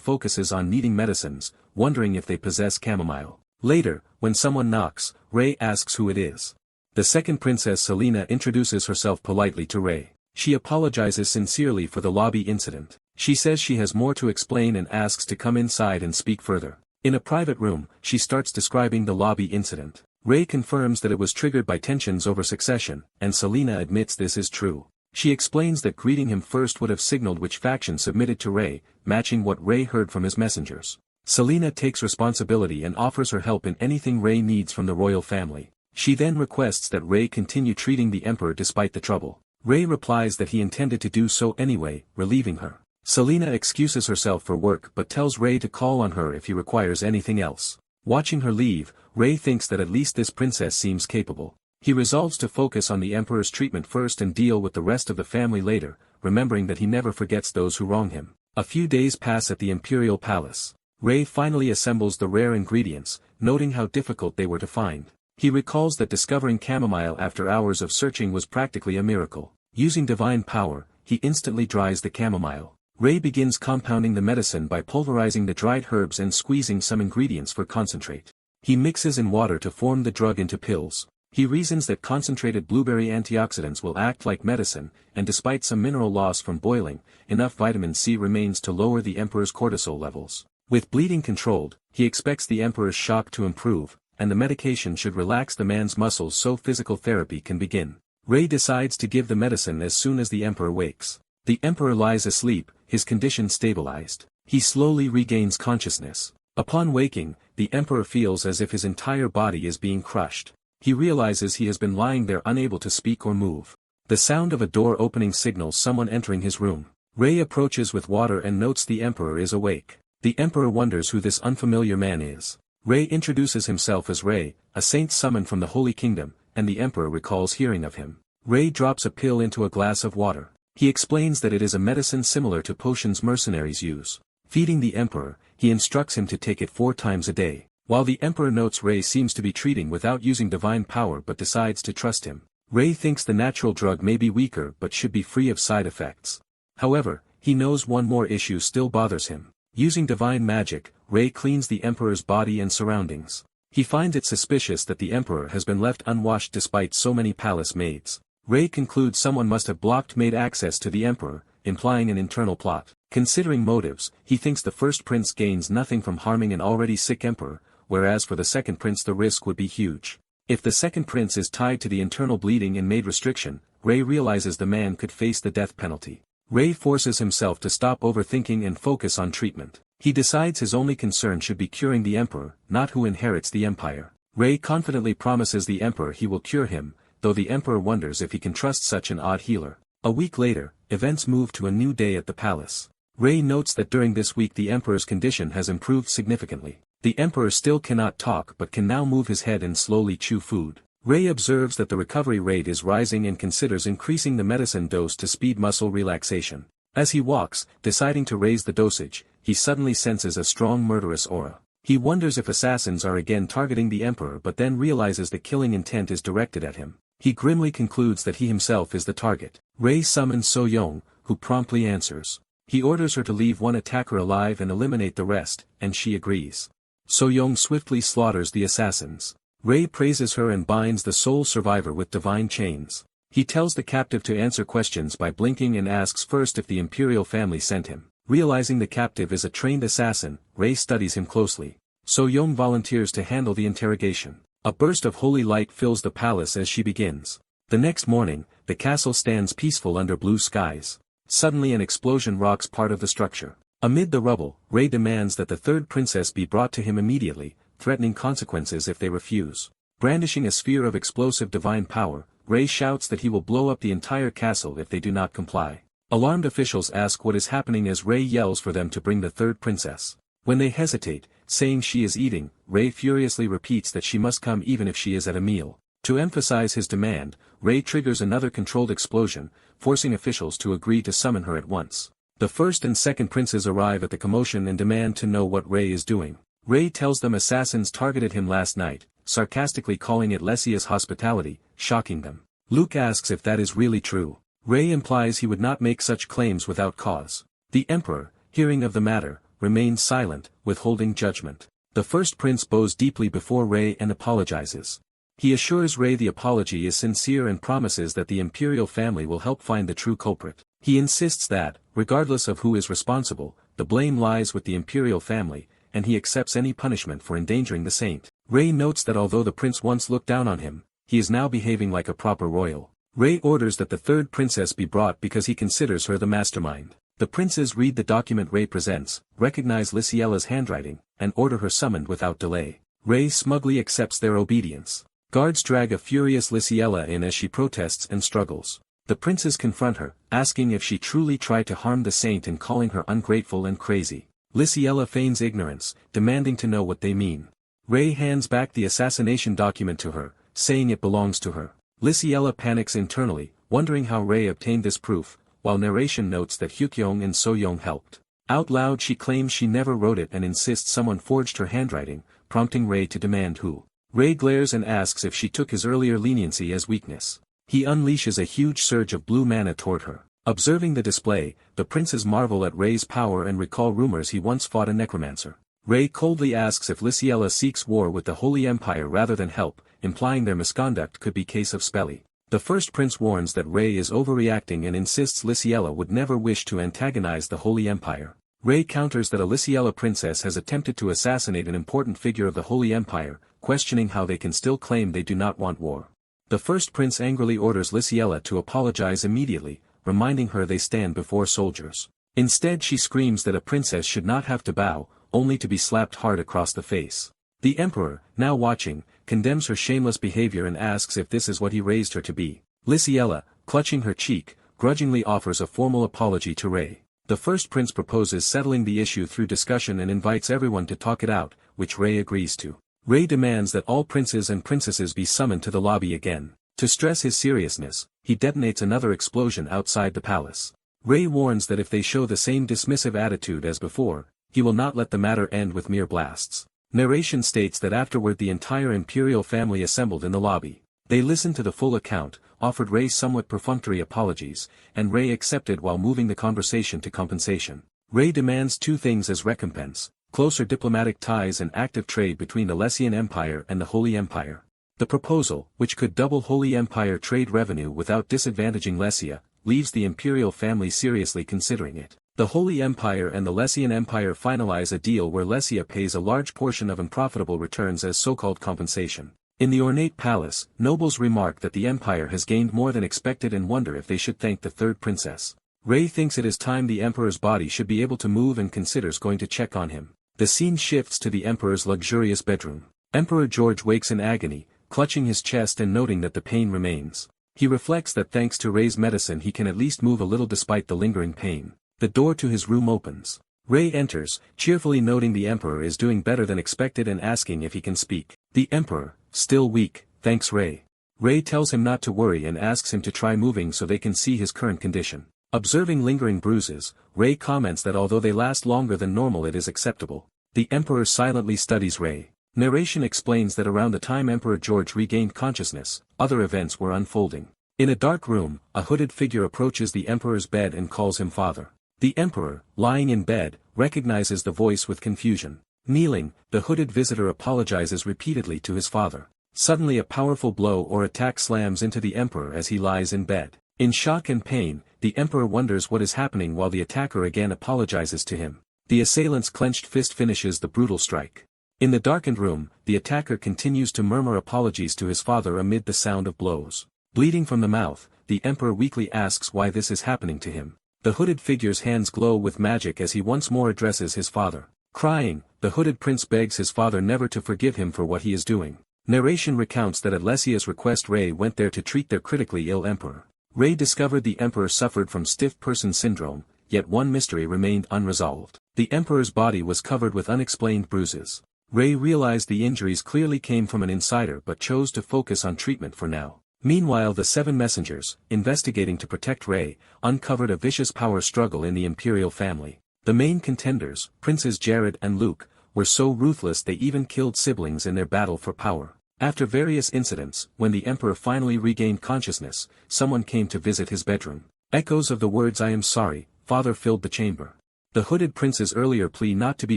focuses on needing medicines, wondering if they possess chamomile. Later, when someone knocks, Ray asks who it is. The second princess Selena introduces herself politely to Ray. She apologizes sincerely for the lobby incident. She says she has more to explain and asks to come inside and speak further. In a private room, she starts describing the lobby incident. Ray confirms that it was triggered by tensions over succession, and Selena admits this is true. She explains that greeting him first would have signaled which faction submitted to Ray, matching what Ray heard from his messengers. Selena takes responsibility and offers her help in anything Ray needs from the royal family. She then requests that Ray continue treating the emperor despite the trouble. Ray replies that he intended to do so anyway, relieving her. Selena excuses herself for work but tells Ray to call on her if he requires anything else. Watching her leave, Ray thinks that at least this princess seems capable. He resolves to focus on the emperor's treatment first and deal with the rest of the family later, remembering that he never forgets those who wrong him. A few days pass at the imperial palace. Ray finally assembles the rare ingredients, noting how difficult they were to find. He recalls that discovering chamomile after hours of searching was practically a miracle. Using divine power, he instantly dries the chamomile. Ray begins compounding the medicine by pulverizing the dried herbs and squeezing some ingredients for concentrate. He mixes in water to form the drug into pills. He reasons that concentrated blueberry antioxidants will act like medicine, and despite some mineral loss from boiling, enough vitamin C remains to lower the emperor's cortisol levels. With bleeding controlled, he expects the emperor's shock to improve, and the medication should relax the man's muscles so physical therapy can begin. Ray decides to give the medicine as soon as the emperor wakes. The emperor lies asleep, his condition stabilized. He slowly regains consciousness. Upon waking, the emperor feels as if his entire body is being crushed. He realizes he has been lying there unable to speak or move. The sound of a door opening signals someone entering his room. Ray approaches with water and notes the emperor is awake. The emperor wonders who this unfamiliar man is. Ray introduces himself as Ray, a saint summoned from the Holy Kingdom, and the emperor recalls hearing of him. Ray drops a pill into a glass of water. He explains that it is a medicine similar to potions mercenaries use. Feeding the emperor, he instructs him to take it 4 times a day. While the emperor notes Ray seems to be treating without using divine power but decides to trust him. Ray thinks the natural drug may be weaker but should be free of side effects. However, he knows one more issue still bothers him. Using divine magic, Ray cleans the emperor's body and surroundings. He finds it suspicious that the emperor has been left unwashed despite so many palace maids. Ray concludes someone must have blocked maid access to the emperor, implying an internal plot. Considering motives, he thinks the first prince gains nothing from harming an already sick emperor, whereas for the second prince the risk would be huge. If the second prince is tied to the internal bleeding and maid restriction, Ray realizes the man could face the death penalty. Ray forces himself to stop overthinking and focus on treatment. He decides his only concern should be curing the emperor, not who inherits the empire. Ray confidently promises the emperor he will cure him, though the emperor wonders if he can trust such an odd healer. A week later, events move to a new day at the palace. Ray notes that during this week the emperor's condition has improved significantly. The emperor still cannot talk but can now move his head and slowly chew food. Ray observes that the recovery rate is rising and considers increasing the medicine dose to speed muscle relaxation. As he walks, deciding to raise the dosage, he suddenly senses a strong murderous aura. He wonders if assassins are again targeting the emperor but then realizes the killing intent is directed at him. He grimly concludes that he himself is the target. Ray summons So-young, who promptly answers. He orders her to leave one attacker alive and eliminate the rest, and she agrees. So-young swiftly slaughters the assassins. Ray praises her and binds the sole survivor with divine chains. He tells the captive to answer questions by blinking and asks first if the imperial family sent him. Realizing the captive is a trained assassin, Ray studies him closely. So-young volunteers to handle the interrogation. A burst of holy light fills the palace as she begins. The next morning, the castle stands peaceful under blue skies. Suddenly an explosion rocks part of the structure. Amid the rubble, Ray demands that the third princess be brought to him immediately, threatening consequences if they refuse. Brandishing a sphere of explosive divine power, Ray shouts that he will blow up the entire castle if they do not comply. Alarmed officials ask what is happening as Ray yells for them to bring the third princess. When they hesitate, saying she is eating, Ray furiously repeats that she must come even if she is at a meal. To emphasize his demand, Ray triggers another controlled explosion, forcing officials to agree to summon her at once. The first and second princes arrive at the commotion and demand to know what Ray is doing. Ray tells them assassins targeted him last night, sarcastically calling it Lessia's hospitality, shocking them. Luke asks if that is really true. Ray implies he would not make such claims without cause. The Emperor, hearing of the matter, remains silent, withholding judgment. The first prince bows deeply before Ray and apologizes. He assures Ray the apology is sincere and promises that the imperial family will help find the true culprit. He insists that, regardless of who is responsible, the blame lies with the imperial family, and he accepts any punishment for endangering the saint. Ray notes that although the prince once looked down on him, he is now behaving like a proper royal. Ray orders that the third princess be brought because he considers her the mastermind. The princes read the document Ray presents, recognize Luciella's handwriting, and order her summoned without delay. Ray smugly accepts their obedience. Guards drag a furious Luciella in as she protests and struggles. The princes confront her, asking if she truly tried to harm the saint and calling her ungrateful and crazy. Luciella feigns ignorance, demanding to know what they mean. Ray hands back the assassination document to her, saying it belongs to her. Luciella panics internally, wondering how Ray obtained this proof, while narration notes that Hyukyong and Soyoung helped. Out loud she claims she never wrote it and insists someone forged her handwriting, prompting Ray to demand who. Ray glares and asks if she took his earlier leniency as weakness. He unleashes a huge surge of blue mana toward her. Observing the display, the princes marvel at Ray's power and recall rumors he once fought a necromancer. Ray coldly asks if Luciella seeks war with the Holy Empire rather than help, implying their misconduct could be case of spelly. The first prince warns that Ray is overreacting and insists Luciella would never wish to antagonize the Holy Empire. Ray counters that a Luciella princess has attempted to assassinate an important figure of the Holy Empire, questioning how they can still claim they do not want war. The first prince angrily orders Luciella to apologize immediately, reminding her they stand before soldiers. Instead she screams that a princess should not have to bow, only to be slapped hard across the face. The emperor, now watching, condemns her shameless behavior and asks if this is what he raised her to be. Luciella, clutching her cheek, grudgingly offers a formal apology to Ray. The first prince proposes settling the issue through discussion and invites everyone to talk it out, which Ray agrees to. Ray demands that all princes and princesses be summoned to the lobby again. To stress his seriousness, he detonates another explosion outside the palace. Ray warns that if they show the same dismissive attitude as before, he will not let the matter end with mere blasts. Narration states that afterward the entire imperial family assembled in the lobby. They listened to the full account, offered Ray somewhat perfunctory apologies, and Ray accepted while moving the conversation to compensation. Ray demands two things as recompense: closer diplomatic ties and active trade between the Lessian Empire and the Holy Empire. The proposal, which could double Holy Empire trade revenue without disadvantaging Lessia, leaves the imperial family seriously considering it. The Holy Empire and the Lessian Empire finalize a deal where Lessia pays a large portion of unprofitable returns as so-called compensation. In the ornate palace, nobles remark that the empire has gained more than expected and wonder if they should thank the third princess. Ray thinks it is time the emperor's body should be able to move and considers going to check on him. The scene shifts to the emperor's luxurious bedroom. Emperor George wakes in agony, clutching his chest and noting that the pain remains. He reflects that thanks to Ray's medicine he can at least move a little despite the lingering pain. The door to his room opens. Ray enters, cheerfully noting the emperor is doing better than expected and asking if he can speak. The emperor, still weak, thanks Ray. Ray tells him not to worry and asks him to try moving so they can see his current condition. Observing lingering bruises, Ray comments that although they last longer than normal it is acceptable. The emperor silently studies Ray. Narration explains that around the time Emperor George regained consciousness, other events were unfolding. In a dark room, a hooded figure approaches the emperor's bed and calls him father. The emperor, lying in bed, recognizes the voice with confusion. Kneeling, the hooded visitor apologizes repeatedly to his father. Suddenly a powerful blow or attack slams into the emperor as he lies in bed. In shock and pain, the emperor wonders what is happening while the attacker again apologizes to him. The assailant's clenched fist finishes the brutal strike. In the darkened room, the attacker continues to murmur apologies to his father amid the sound of blows. Bleeding from the mouth, the emperor weakly asks why this is happening to him. The hooded figure's hands glow with magic as he once more addresses his father. Crying, the hooded prince begs his father never to forgive him for what he is doing. Narration recounts that at Lessia's request Ray went there to treat their critically ill emperor. Ray discovered the emperor suffered from stiff person syndrome, yet one mystery remained unresolved. The emperor's body was covered with unexplained bruises. Ray realized the injuries clearly came from an insider but chose to focus on treatment for now. Meanwhile the seven messengers, investigating to protect Ray, uncovered a vicious power struggle in the imperial family. The main contenders, Princes Jared and Luke, were so ruthless they even killed siblings in their battle for power. After various incidents, when the emperor finally regained consciousness, someone came to visit his bedroom. Echoes of the words "I am sorry, father" filled the chamber. The hooded prince's earlier plea not to be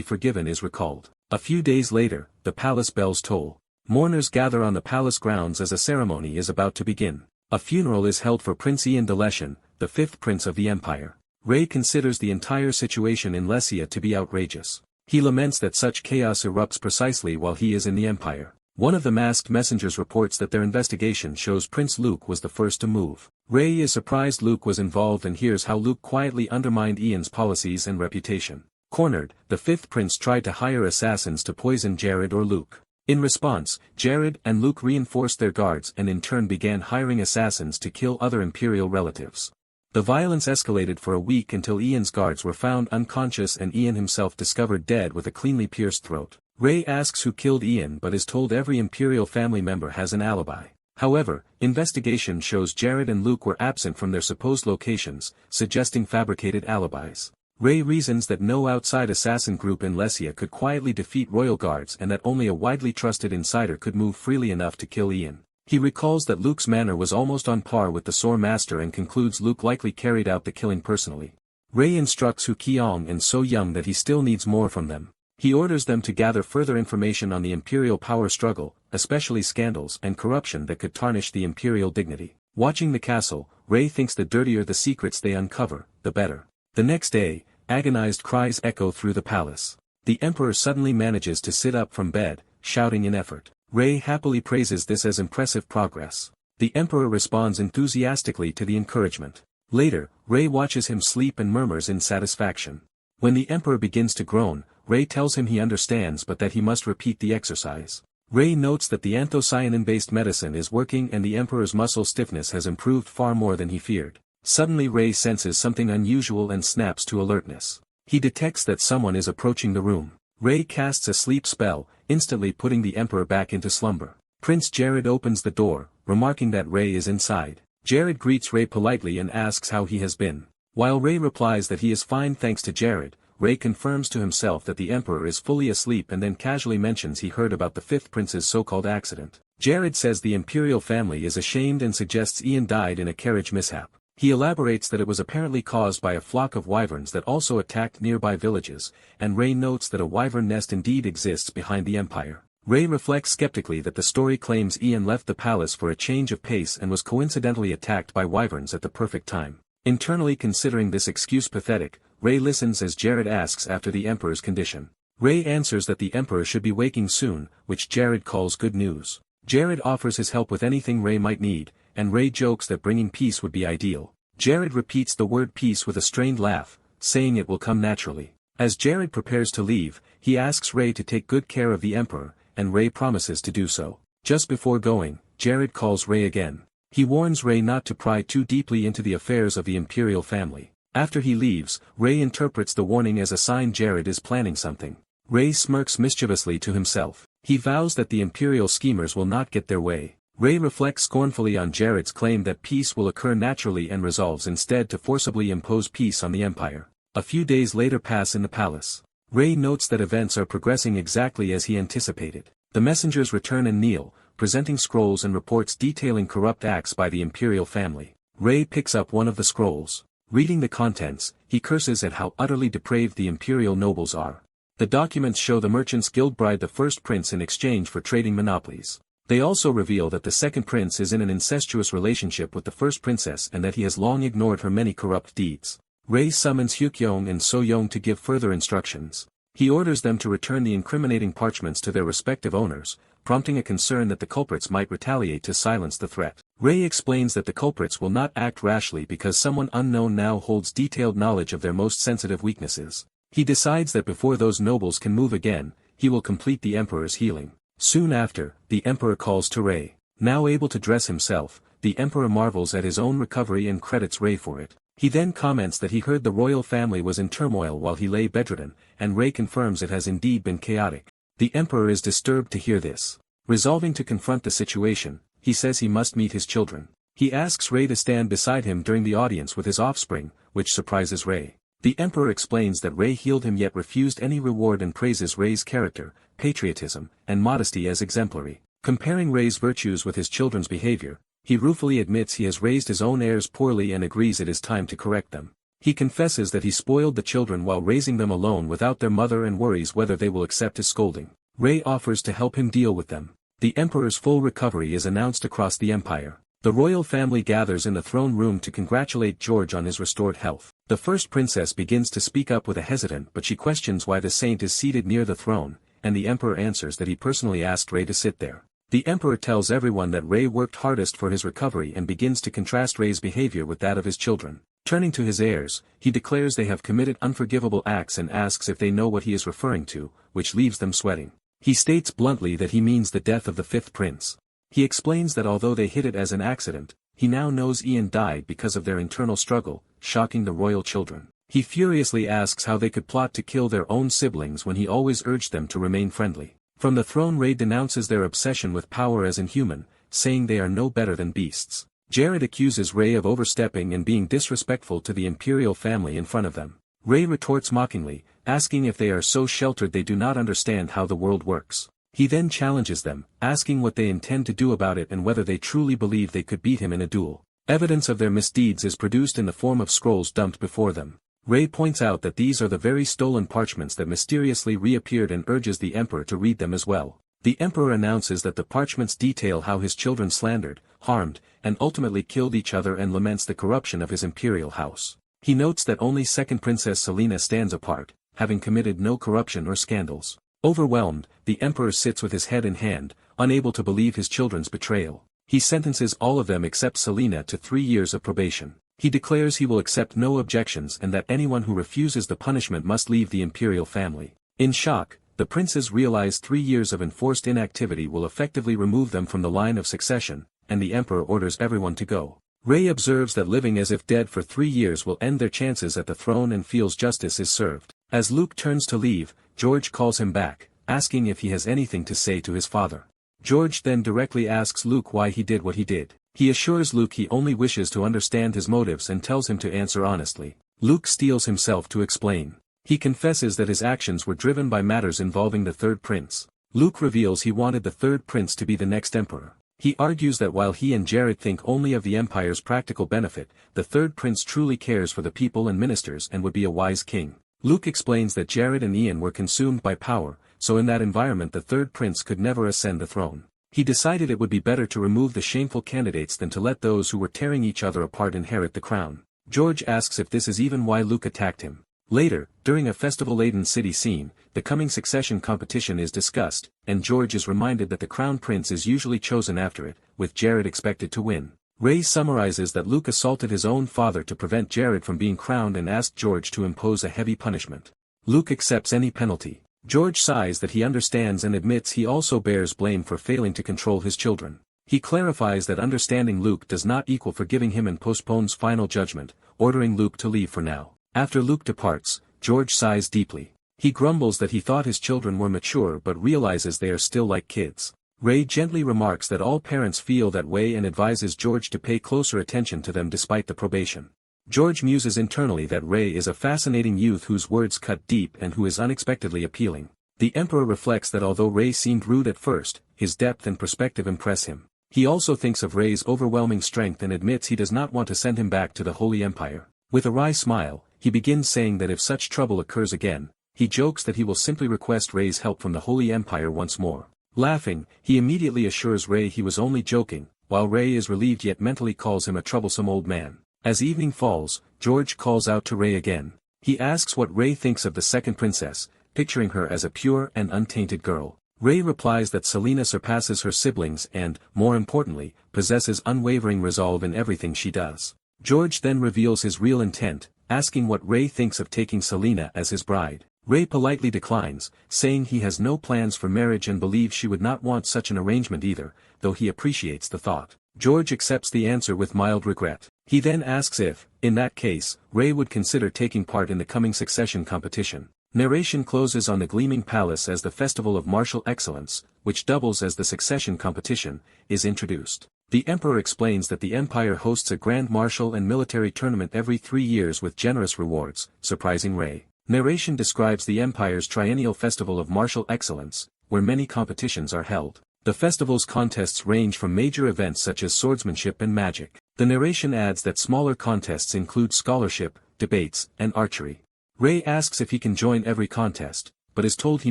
forgiven is recalled. A few days later, the palace bells toll. Mourners gather on the palace grounds as a ceremony is about to begin. A funeral is held for Prince Ian de Leshan, the fifth prince of the empire. Ray considers the entire situation in Lesia to be outrageous. He laments that such chaos erupts precisely while he is in the empire. One of the masked messengers reports that their investigation shows Prince Luke was the first to move. Ray is surprised Luke was involved and hears how Luke quietly undermined Ian's policies and reputation. Cornered, the fifth prince tried to hire assassins to poison Jared or Luke. In response, Jared and Luke reinforced their guards and in turn began hiring assassins to kill other imperial relatives. The violence escalated for a week until Ian's guards were found unconscious and Ian himself discovered dead with a cleanly pierced throat. Ray asks who killed Ian but is told every imperial family member has an alibi. However, investigation shows Jared and Luke were absent from their supposed locations, suggesting fabricated alibis. Ray reasons that no outside assassin group in Lesia could quietly defeat royal guards and that only a widely trusted insider could move freely enough to kill Ian. He recalls that Luke's manner was almost on par with the Sword Master and concludes Luke likely carried out the killing personally. Ray instructs Hu Qiong and So Young that he still needs more from them. He orders them to gather further information on the imperial power struggle, especially scandals and corruption that could tarnish the imperial dignity. Watching the castle, Ray thinks the dirtier the secrets they uncover, the better. The next day, agonized cries echo through the palace. The emperor suddenly manages to sit up from bed, shouting in effort. Ray happily praises this as impressive progress. The emperor responds enthusiastically to the encouragement. Later, Ray watches him sleep and murmurs in satisfaction. When the emperor begins to groan, Ray tells him he understands but that he must repeat the exercise. Ray notes that the anthocyanin-based medicine is working and the emperor's muscle stiffness has improved far more than he feared. Suddenly Ray senses something unusual and snaps to alertness. He detects that someone is approaching the room. Ray casts a sleep spell, instantly putting the emperor back into slumber. Prince Jared opens the door, remarking that Ray is inside. Jared greets Ray politely and asks how he has been. While Ray replies that he is fine thanks to Jared, Ray confirms to himself that the emperor is fully asleep and then casually mentions he heard about the fifth prince's so-called accident. Jared says the imperial family is ashamed and suggests Ian died in a carriage mishap. He elaborates that it was apparently caused by a flock of wyverns that also attacked nearby villages, and Ray notes that a wyvern nest indeed exists behind the empire. Ray reflects skeptically that the story claims Ian left the palace for a change of pace and was coincidentally attacked by wyverns at the perfect time. Internally considering this excuse pathetic, Ray listens as Jared asks after the emperor's condition. Ray answers that the emperor should be waking soon, which Jared calls good news. Jared offers his help with anything Ray might need, and Ray jokes that bringing peace would be ideal. Jared repeats the word peace with a strained laugh, saying it will come naturally. As Jared prepares to leave, he asks Ray to take good care of the emperor, and Ray promises to do so. Just before going, Jared calls Ray again. He warns Ray not to pry too deeply into the affairs of the imperial family. After he leaves, Ray interprets the warning as a sign Jared is planning something. Ray smirks mischievously to himself. He vows that the imperial schemers will not get their way. Ray reflects scornfully on Jared's claim that peace will occur naturally and resolves instead to forcibly impose peace on the empire. A few days later pass in the palace. Ray notes that events are progressing exactly as he anticipated. The messengers return and kneel, presenting scrolls and reports detailing corrupt acts by the imperial family. Ray picks up one of the scrolls. Reading the contents, he curses at how utterly depraved the imperial nobles are. The documents show the merchants guild bribed the first prince in exchange for trading monopolies. They also reveal that the second prince is in an incestuous relationship with the first princess and that he has long ignored her many corrupt deeds. Ray summons Hukyong and So Young to give further instructions. He orders them to return the incriminating parchments to their respective owners, prompting a concern that the culprits might retaliate to silence the threat. Ray explains that the culprits will not act rashly because someone unknown now holds detailed knowledge of their most sensitive weaknesses. He decides that before those nobles can move again, he will complete the emperor's healing. Soon after, the emperor calls to Ray. Now able to dress himself, the emperor marvels at his own recovery and credits Ray for it. He then comments that he heard the royal family was in turmoil while he lay bedridden, and Ray confirms it has indeed been chaotic. The emperor is disturbed to hear this. Resolving to confront the situation, he says he must meet his children. He asks Ray to stand beside him during the audience with his offspring, which surprises Ray. The emperor explains that Ray healed him yet refused any reward and praises Ray's character, patriotism, and modesty as exemplary. Comparing Rei's virtues with his children's behavior, he ruefully admits he has raised his own heirs poorly and agrees it is time to correct them. He confesses that he spoiled the children while raising them alone without their mother and worries whether they will accept his scolding. Rei offers to help him deal with them. The emperor's full recovery is announced across the empire. The royal family gathers in the throne room to congratulate George on his restored health. The first princess begins to speak up with a hesitant but she questions why the saint is seated near the throne, and the emperor answers that he personally asked Rei to sit there. The emperor tells everyone that Rei worked hardest for his recovery and begins to contrast Rei's behavior with that of his children. Turning to his heirs, he declares they have committed unforgivable acts and asks if they know what he is referring to, which leaves them sweating. He states bluntly that he means the death of the fifth prince. He explains that although they hid it as an accident, he now knows Ian died because of their internal struggle, shocking the royal children. He furiously asks how they could plot to kill their own siblings when he always urged them to remain friendly. From the throne Rei denounces their obsession with power as inhuman, saying they are no better than beasts. Jared accuses Rei of overstepping and being disrespectful to the imperial family in front of them. Rei retorts mockingly, asking if they are so sheltered they do not understand how the world works. He then challenges them, asking what they intend to do about it and whether they truly believe they could beat him in a duel. Evidence of their misdeeds is produced in the form of scrolls dumped before them. Rei points out that these are the very stolen parchments that mysteriously reappeared and urges the emperor to read them as well. The emperor announces that the parchments detail how his children slandered, harmed, and ultimately killed each other and laments the corruption of his imperial house. He notes that only second princess Selena stands apart, having committed no corruption or scandals. Overwhelmed, the emperor sits with his head in hand, unable to believe his children's betrayal. He sentences all of them except Selena to 3 years of probation. He declares he will accept no objections and that anyone who refuses the punishment must leave the imperial family. In shock, the princes realize 3 years of enforced inactivity will effectively remove them from the line of succession, and the emperor orders everyone to go. Rei observes that living as if dead for 3 years will end their chances at the throne and feels justice is served. As Luke turns to leave, George calls him back, asking if he has anything to say to his father. George then directly asks Luke why he did what he did. He assures Luke he only wishes to understand his motives and tells him to answer honestly. Luke steels himself to explain. He confesses that his actions were driven by matters involving the third prince. Luke reveals he wanted the third prince to be the next emperor. He argues that while he and Jared think only of the empire's practical benefit, the third prince truly cares for the people and ministers and would be a wise king. Luke explains that Jared and Ian were consumed by power, so in that environment the third prince could never ascend the throne. He decided it would be better to remove the shameful candidates than to let those who were tearing each other apart inherit the crown. George asks if this is even why Luke attacked him. Later, during a festival-laden city scene, the coming succession competition is discussed, and George is reminded that the crown prince is usually chosen after it, with Jared expected to win. Rei summarizes that Luke assaulted his own father to prevent Jared from being crowned and asked George to impose a heavy punishment. Luke accepts any penalty. George sighs that he understands and admits he also bears blame for failing to control his children. He clarifies that understanding Luke does not equal forgiving him and postpones final judgment, ordering Luke to leave for now. After Luke departs, George sighs deeply. He grumbles that he thought his children were mature but realizes they are still like kids. Rei gently remarks that all parents feel that way and advises George to pay closer attention to them despite the probation. George muses internally that Rei is a fascinating youth whose words cut deep and who is unexpectedly appealing. The emperor reflects that although Rei seemed rude at first, his depth and perspective impress him. He also thinks of Rei's overwhelming strength and admits he does not want to send him back to the Holy Empire. With a wry smile, he begins saying that if such trouble occurs again, he jokes that he will simply request Rei's help from the Holy Empire once more. Laughing, he immediately assures Rei he was only joking, while Rei is relieved yet mentally calls him a troublesome old man. As evening falls, George calls out to Rei again. He asks what Rei thinks of the second princess, picturing her as a pure and untainted girl. Rei replies that Selena surpasses her siblings and, more importantly, possesses unwavering resolve in everything she does. George then reveals his real intent, asking what Rei thinks of taking Selena as his bride. Rei politely declines, saying he has no plans for marriage and believes she would not want such an arrangement either, though he appreciates the thought. George accepts the answer with mild regret. He then asks if, in that case, Rei would consider taking part in the coming succession competition. Narration closes on the gleaming palace as the Festival of Martial Excellence, which doubles as the succession competition, is introduced. The emperor explains that the empire hosts a grand martial and military tournament every 3 years with generous rewards, surprising Rei. Narration describes the empire's triennial festival of martial excellence, where many competitions are held. The festival's contests range from major events such as swordsmanship and magic. The narration adds that smaller contests include scholarship, debates, and archery. Ray asks if he can join every contest, but is told he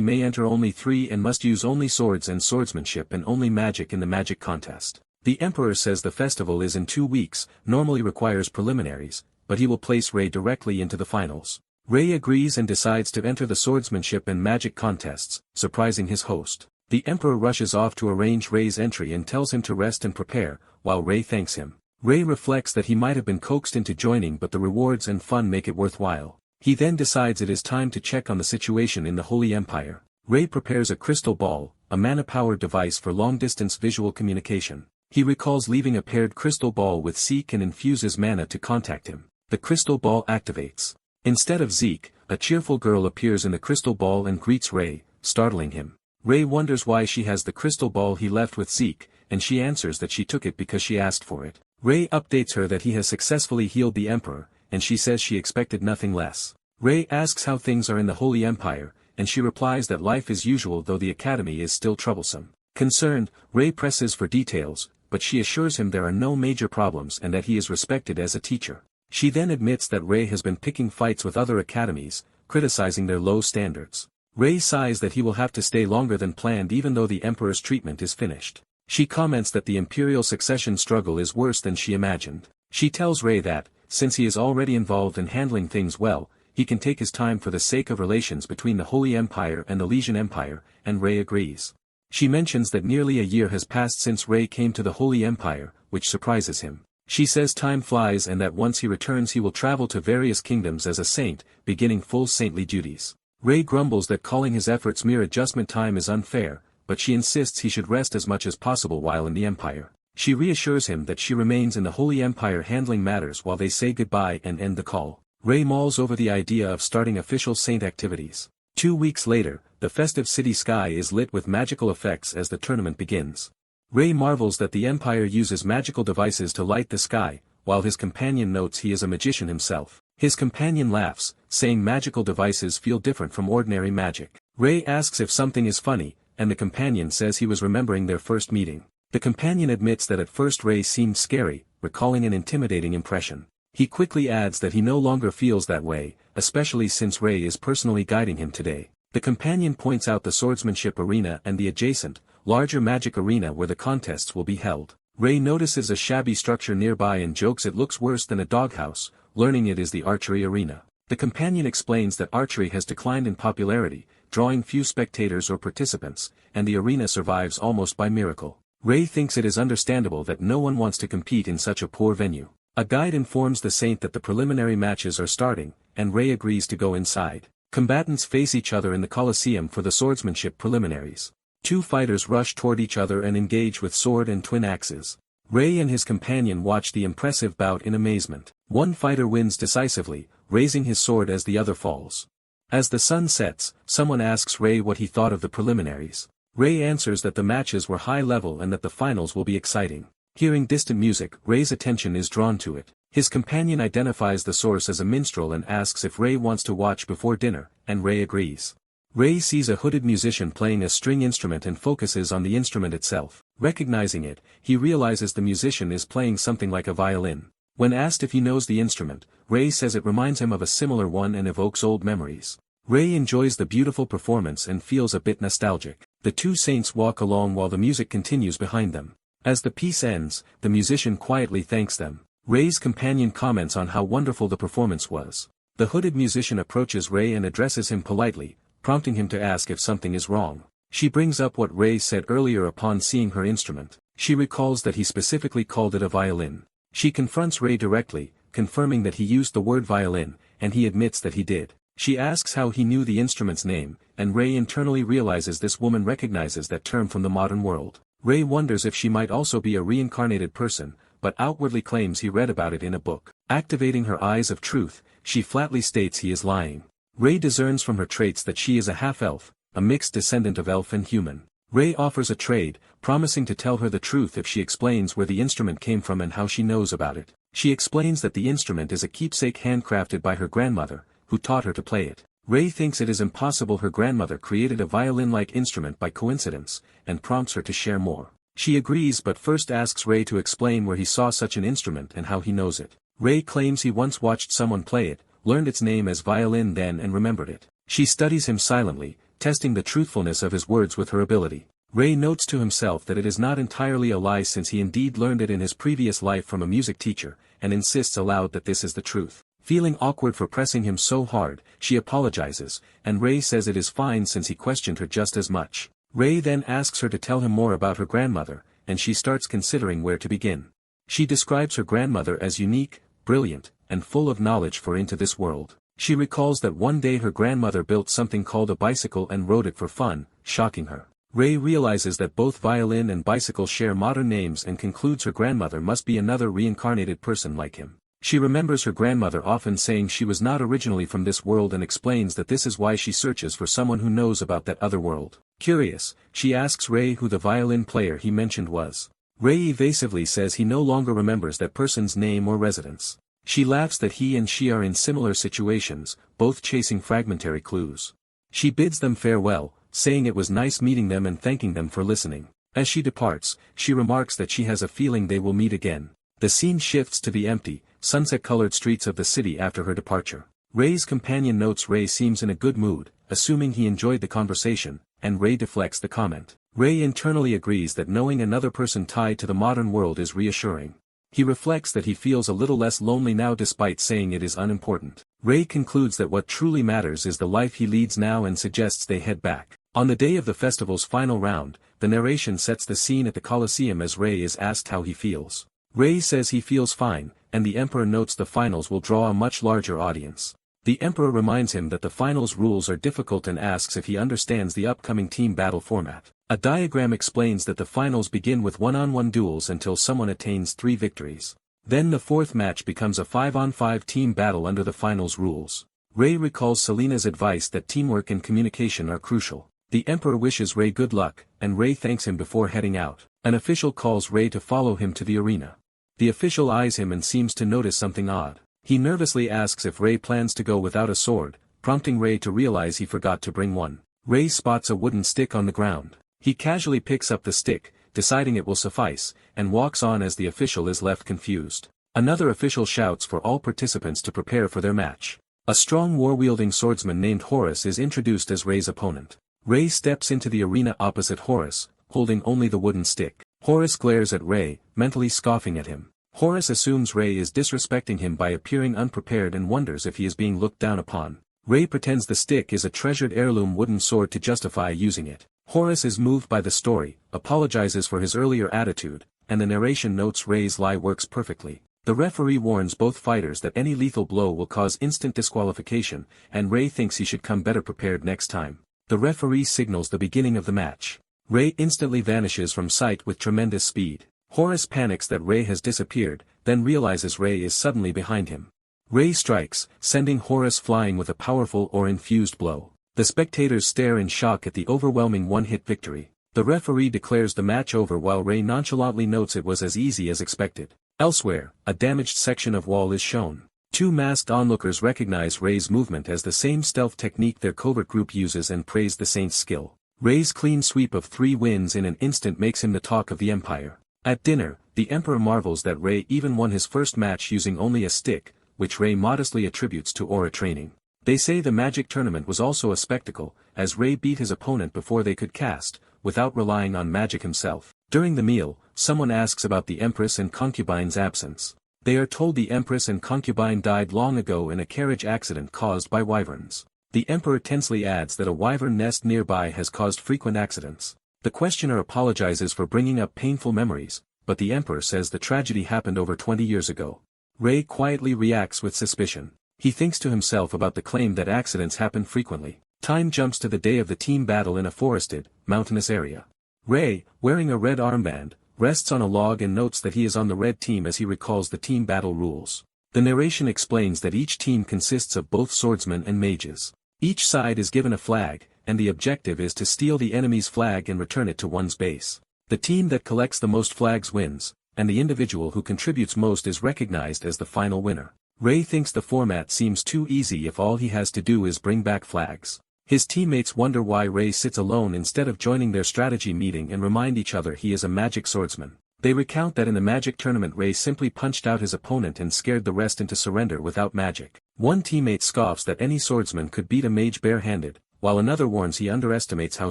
may enter only 3 and must use only swords and swordsmanship and only magic in the magic contest. The Emperor says the festival is in 2 weeks, normally requires preliminaries, but he will place Ray directly into the finals. Ray agrees and decides to enter the swordsmanship and magic contests, surprising his host. The Emperor rushes off to arrange Ray's entry and tells him to rest and prepare, while Ray thanks him. Ray reflects that he might have been coaxed into joining, but the rewards and fun make it worthwhile. He then decides it is time to check on the situation in the Holy Empire. Ray prepares a crystal ball, a mana-powered device for long-distance visual communication. He recalls leaving a paired crystal ball with Zeke and infuses mana to contact him. The crystal ball activates. Instead of Zeke, a cheerful girl appears in the crystal ball and greets Ray, startling him. Ray wonders why she has the crystal ball he left with Zeke, and she answers that she took it because she asked for it. Ray updates her that he has successfully healed the Emperor, and she says she expected nothing less. Ray asks how things are in the Holy Empire, and she replies that life is usual though the academy is still troublesome. Concerned, Ray presses for details, but she assures him there are no major problems and that he is respected as a teacher. She then admits that Ray has been picking fights with other academies, criticizing their low standards. Ray sighs that he will have to stay longer than planned even though the Emperor's treatment is finished. She comments that the imperial succession struggle is worse than she imagined. She tells Ray that, since he is already involved in handling things well, he can take his time for the sake of relations between the Holy Empire and the Lysian Empire, and Ray agrees. She mentions that nearly a year has passed since Ray came to the Holy Empire, which surprises him. She says time flies and that once he returns he will travel to various kingdoms as a saint, beginning full saintly duties. Ray grumbles that calling his efforts mere adjustment time is unfair, but she insists he should rest as much as possible while in the Empire. She reassures him that she remains in the Holy Empire handling matters while they say goodbye and end the call. Ray mulls over the idea of starting official saint activities. 2 weeks later, the festive city sky is lit with magical effects as the tournament begins. Ray marvels that the Empire uses magical devices to light the sky, while his companion notes he is a magician himself. His companion laughs, saying magical devices feel different from ordinary magic. Ray asks if something is funny, and the companion says he was remembering their first meeting. The companion admits that at first Ray seemed scary, recalling an intimidating impression. He quickly adds that he no longer feels that way, especially since Ray is personally guiding him today. The companion points out the swordsmanship arena and the adjacent, larger magic arena where the contests will be held. Ray notices a shabby structure nearby and jokes it looks worse than a doghouse, learning it is the archery arena. The companion explains that archery has declined in popularity, drawing few spectators or participants, and the arena survives almost by miracle. Ray thinks it is understandable that no one wants to compete in such a poor venue. A guide informs the saint that the preliminary matches are starting, and Ray agrees to go inside. Combatants face each other in the Colosseum for the swordsmanship preliminaries. 2 fighters rush toward each other and engage with sword and twin axes. Ray and his companion watch the impressive bout in amazement. One fighter wins decisively, raising his sword as the other falls. As the sun sets, someone asks Ray what he thought of the preliminaries. Ray answers that the matches were high level and that the finals will be exciting. Hearing distant music, Ray's attention is drawn to it. His companion identifies the source as a minstrel and asks if Ray wants to watch before dinner, and Ray agrees. Ray sees a hooded musician playing a string instrument and focuses on the instrument itself. Recognizing it, he realizes the musician is playing something like a violin. When asked if he knows the instrument, Ray says it reminds him of a similar one and evokes old memories. Ray enjoys the beautiful performance and feels a bit nostalgic. The 2 saints walk along while the music continues behind them. As the piece ends, the musician quietly thanks them. Ray's companion comments on how wonderful the performance was. The hooded musician approaches Ray and addresses him politely, prompting him to ask if something is wrong. She brings up what Ray said earlier upon seeing her instrument. She recalls that he specifically called it a violin. She confronts Ray directly, confirming that he used the word violin, and he admits that he did. She asks how he knew the instrument's name, and Ray internally realizes this woman recognizes that term from the modern world. Ray wonders if she might also be a reincarnated person, but outwardly claims he read about it in a book. Activating her eyes of truth, she flatly states he is lying. Ray discerns from her traits that she is a half-elf, a mixed descendant of elf and human. Ray offers a trade, promising to tell her the truth if she explains where the instrument came from and how she knows about it. She explains that the instrument is a keepsake handcrafted by her grandmother, who taught her to play it. Rei thinks it is impossible her grandmother created a violin-like instrument by coincidence, and prompts her to share more. She agrees but first asks Rei to explain where he saw such an instrument and how he knows it. Rei claims he once watched someone play it, learned its name as violin then and remembered it. She studies him silently, testing the truthfulness of his words with her ability. Rei notes to himself that it is not entirely a lie since he indeed learned it in his previous life from a music teacher, and insists aloud that this is the truth. Feeling awkward for pressing him so hard, she apologizes, and Rei says it is fine since he questioned her just as much. Rei then asks her to tell him more about her grandmother, and she starts considering where to begin. She describes her grandmother as unique, brilliant, and full of knowledge for into this world. She recalls that one day her grandmother built something called a bicycle and rode it for fun, shocking her. Rei realizes that both violin and bicycle share modern names and concludes her grandmother must be another reincarnated person like him. She remembers her grandmother often saying she was not originally from this world and explains that this is why she searches for someone who knows about that other world. Curious, she asks Rei who the violin player he mentioned was. Rei evasively says he no longer remembers that person's name or residence. She laughs that he and she are in similar situations, both chasing fragmentary clues. She bids them farewell, saying it was nice meeting them and thanking them for listening. As she departs, she remarks that she has a feeling they will meet again. The scene shifts to the empty, sunset-colored streets of the city after her departure. Rei's companion notes Rei seems in a good mood, assuming he enjoyed the conversation, and Rei deflects the comment. Rei internally agrees that knowing another person tied to the modern world is reassuring. He reflects that he feels a little less lonely now despite saying it is unimportant. Rei concludes that what truly matters is the life he leads now and suggests they head back. On the day of the festival's final round, the narration sets the scene at the Colosseum as Rei is asked how he feels. Rei says he feels fine, and the Emperor notes the finals will draw a much larger audience. The Emperor reminds him that the finals rules are difficult and asks if he understands the upcoming team battle format. A diagram explains that the finals begin with one-on-one duels until someone attains 3 victories. Then the 4th match becomes a 5-on-5 team battle under the finals rules. Rei recalls Selena's advice that teamwork and communication are crucial. The Emperor wishes Rei good luck, and Rei thanks him before heading out. An official calls Rei to follow him to the arena. The official eyes him and seems to notice something odd. He nervously asks if Rei plans to go without a sword, prompting Rei to realize he forgot to bring one. Rei spots a wooden stick on the ground. He casually picks up the stick, deciding it will suffice, and walks on as the official is left confused. Another official shouts for all participants to prepare for their match. A strong war-wielding swordsman named Horus is introduced as Rei's opponent. Rei steps into the arena opposite Horus, holding only the wooden stick. Horus glares at Rei, mentally scoffing at him. Horus assumes Rei is disrespecting him by appearing unprepared and wonders if he is being looked down upon. Rei pretends the stick is a treasured heirloom wooden sword to justify using it. Horus is moved by the story, apologizes for his earlier attitude, and the narration notes Rei's lie works perfectly. The referee warns both fighters that any lethal blow will cause instant disqualification, and Rei thinks he should come better prepared next time. The referee signals the beginning of the match. Rei instantly vanishes from sight with tremendous speed. Horus panics that Rei has disappeared, then realizes Rei is suddenly behind him. Rei strikes, sending Horus flying with a powerful or infused blow. The spectators stare in shock at the overwhelming one-hit victory. The referee declares the match over while Rei nonchalantly notes it was as easy as expected. Elsewhere, a damaged section of wall is shown. 2 masked onlookers recognize Rei's movement as the same stealth technique their covert group uses and praise the saint's skill. Rei's clean sweep of 3 wins in an instant makes him the talk of the Empire. At dinner, the Emperor marvels that Rei even won his first match using only a stick, which Rei modestly attributes to aura training. They say the magic tournament was also a spectacle, as Rei beat his opponent before they could cast, without relying on magic himself. During the meal, someone asks about the Empress and concubine's absence. They are told the Empress and concubine died long ago in a carriage accident caused by wyverns. The Emperor tensely adds that a wyvern nest nearby has caused frequent accidents. The questioner apologizes for bringing up painful memories, but the Emperor says the tragedy happened over 20 years ago. Rei quietly reacts with suspicion. He thinks to himself about the claim that accidents happen frequently. Time jumps to the day of the team battle in a forested, mountainous area. Rei, wearing a red armband, rests on a log and notes that he is on the red team as he recalls the team battle rules. The narration explains that each team consists of both swordsmen and mages. Each side is given a flag, and the objective is to steal the enemy's flag and return it to one's base. The team that collects the most flags wins, and the individual who contributes most is recognized as the final winner. Ray thinks the format seems too easy if all he has to do is bring back flags. His teammates wonder why Ray sits alone instead of joining their strategy meeting and remind each other he is a magic swordsman. They recount that in the magic tournament Ray simply punched out his opponent and scared the rest into surrender without magic. One teammate scoffs that any swordsman could beat a mage barehanded, while another warns he underestimates how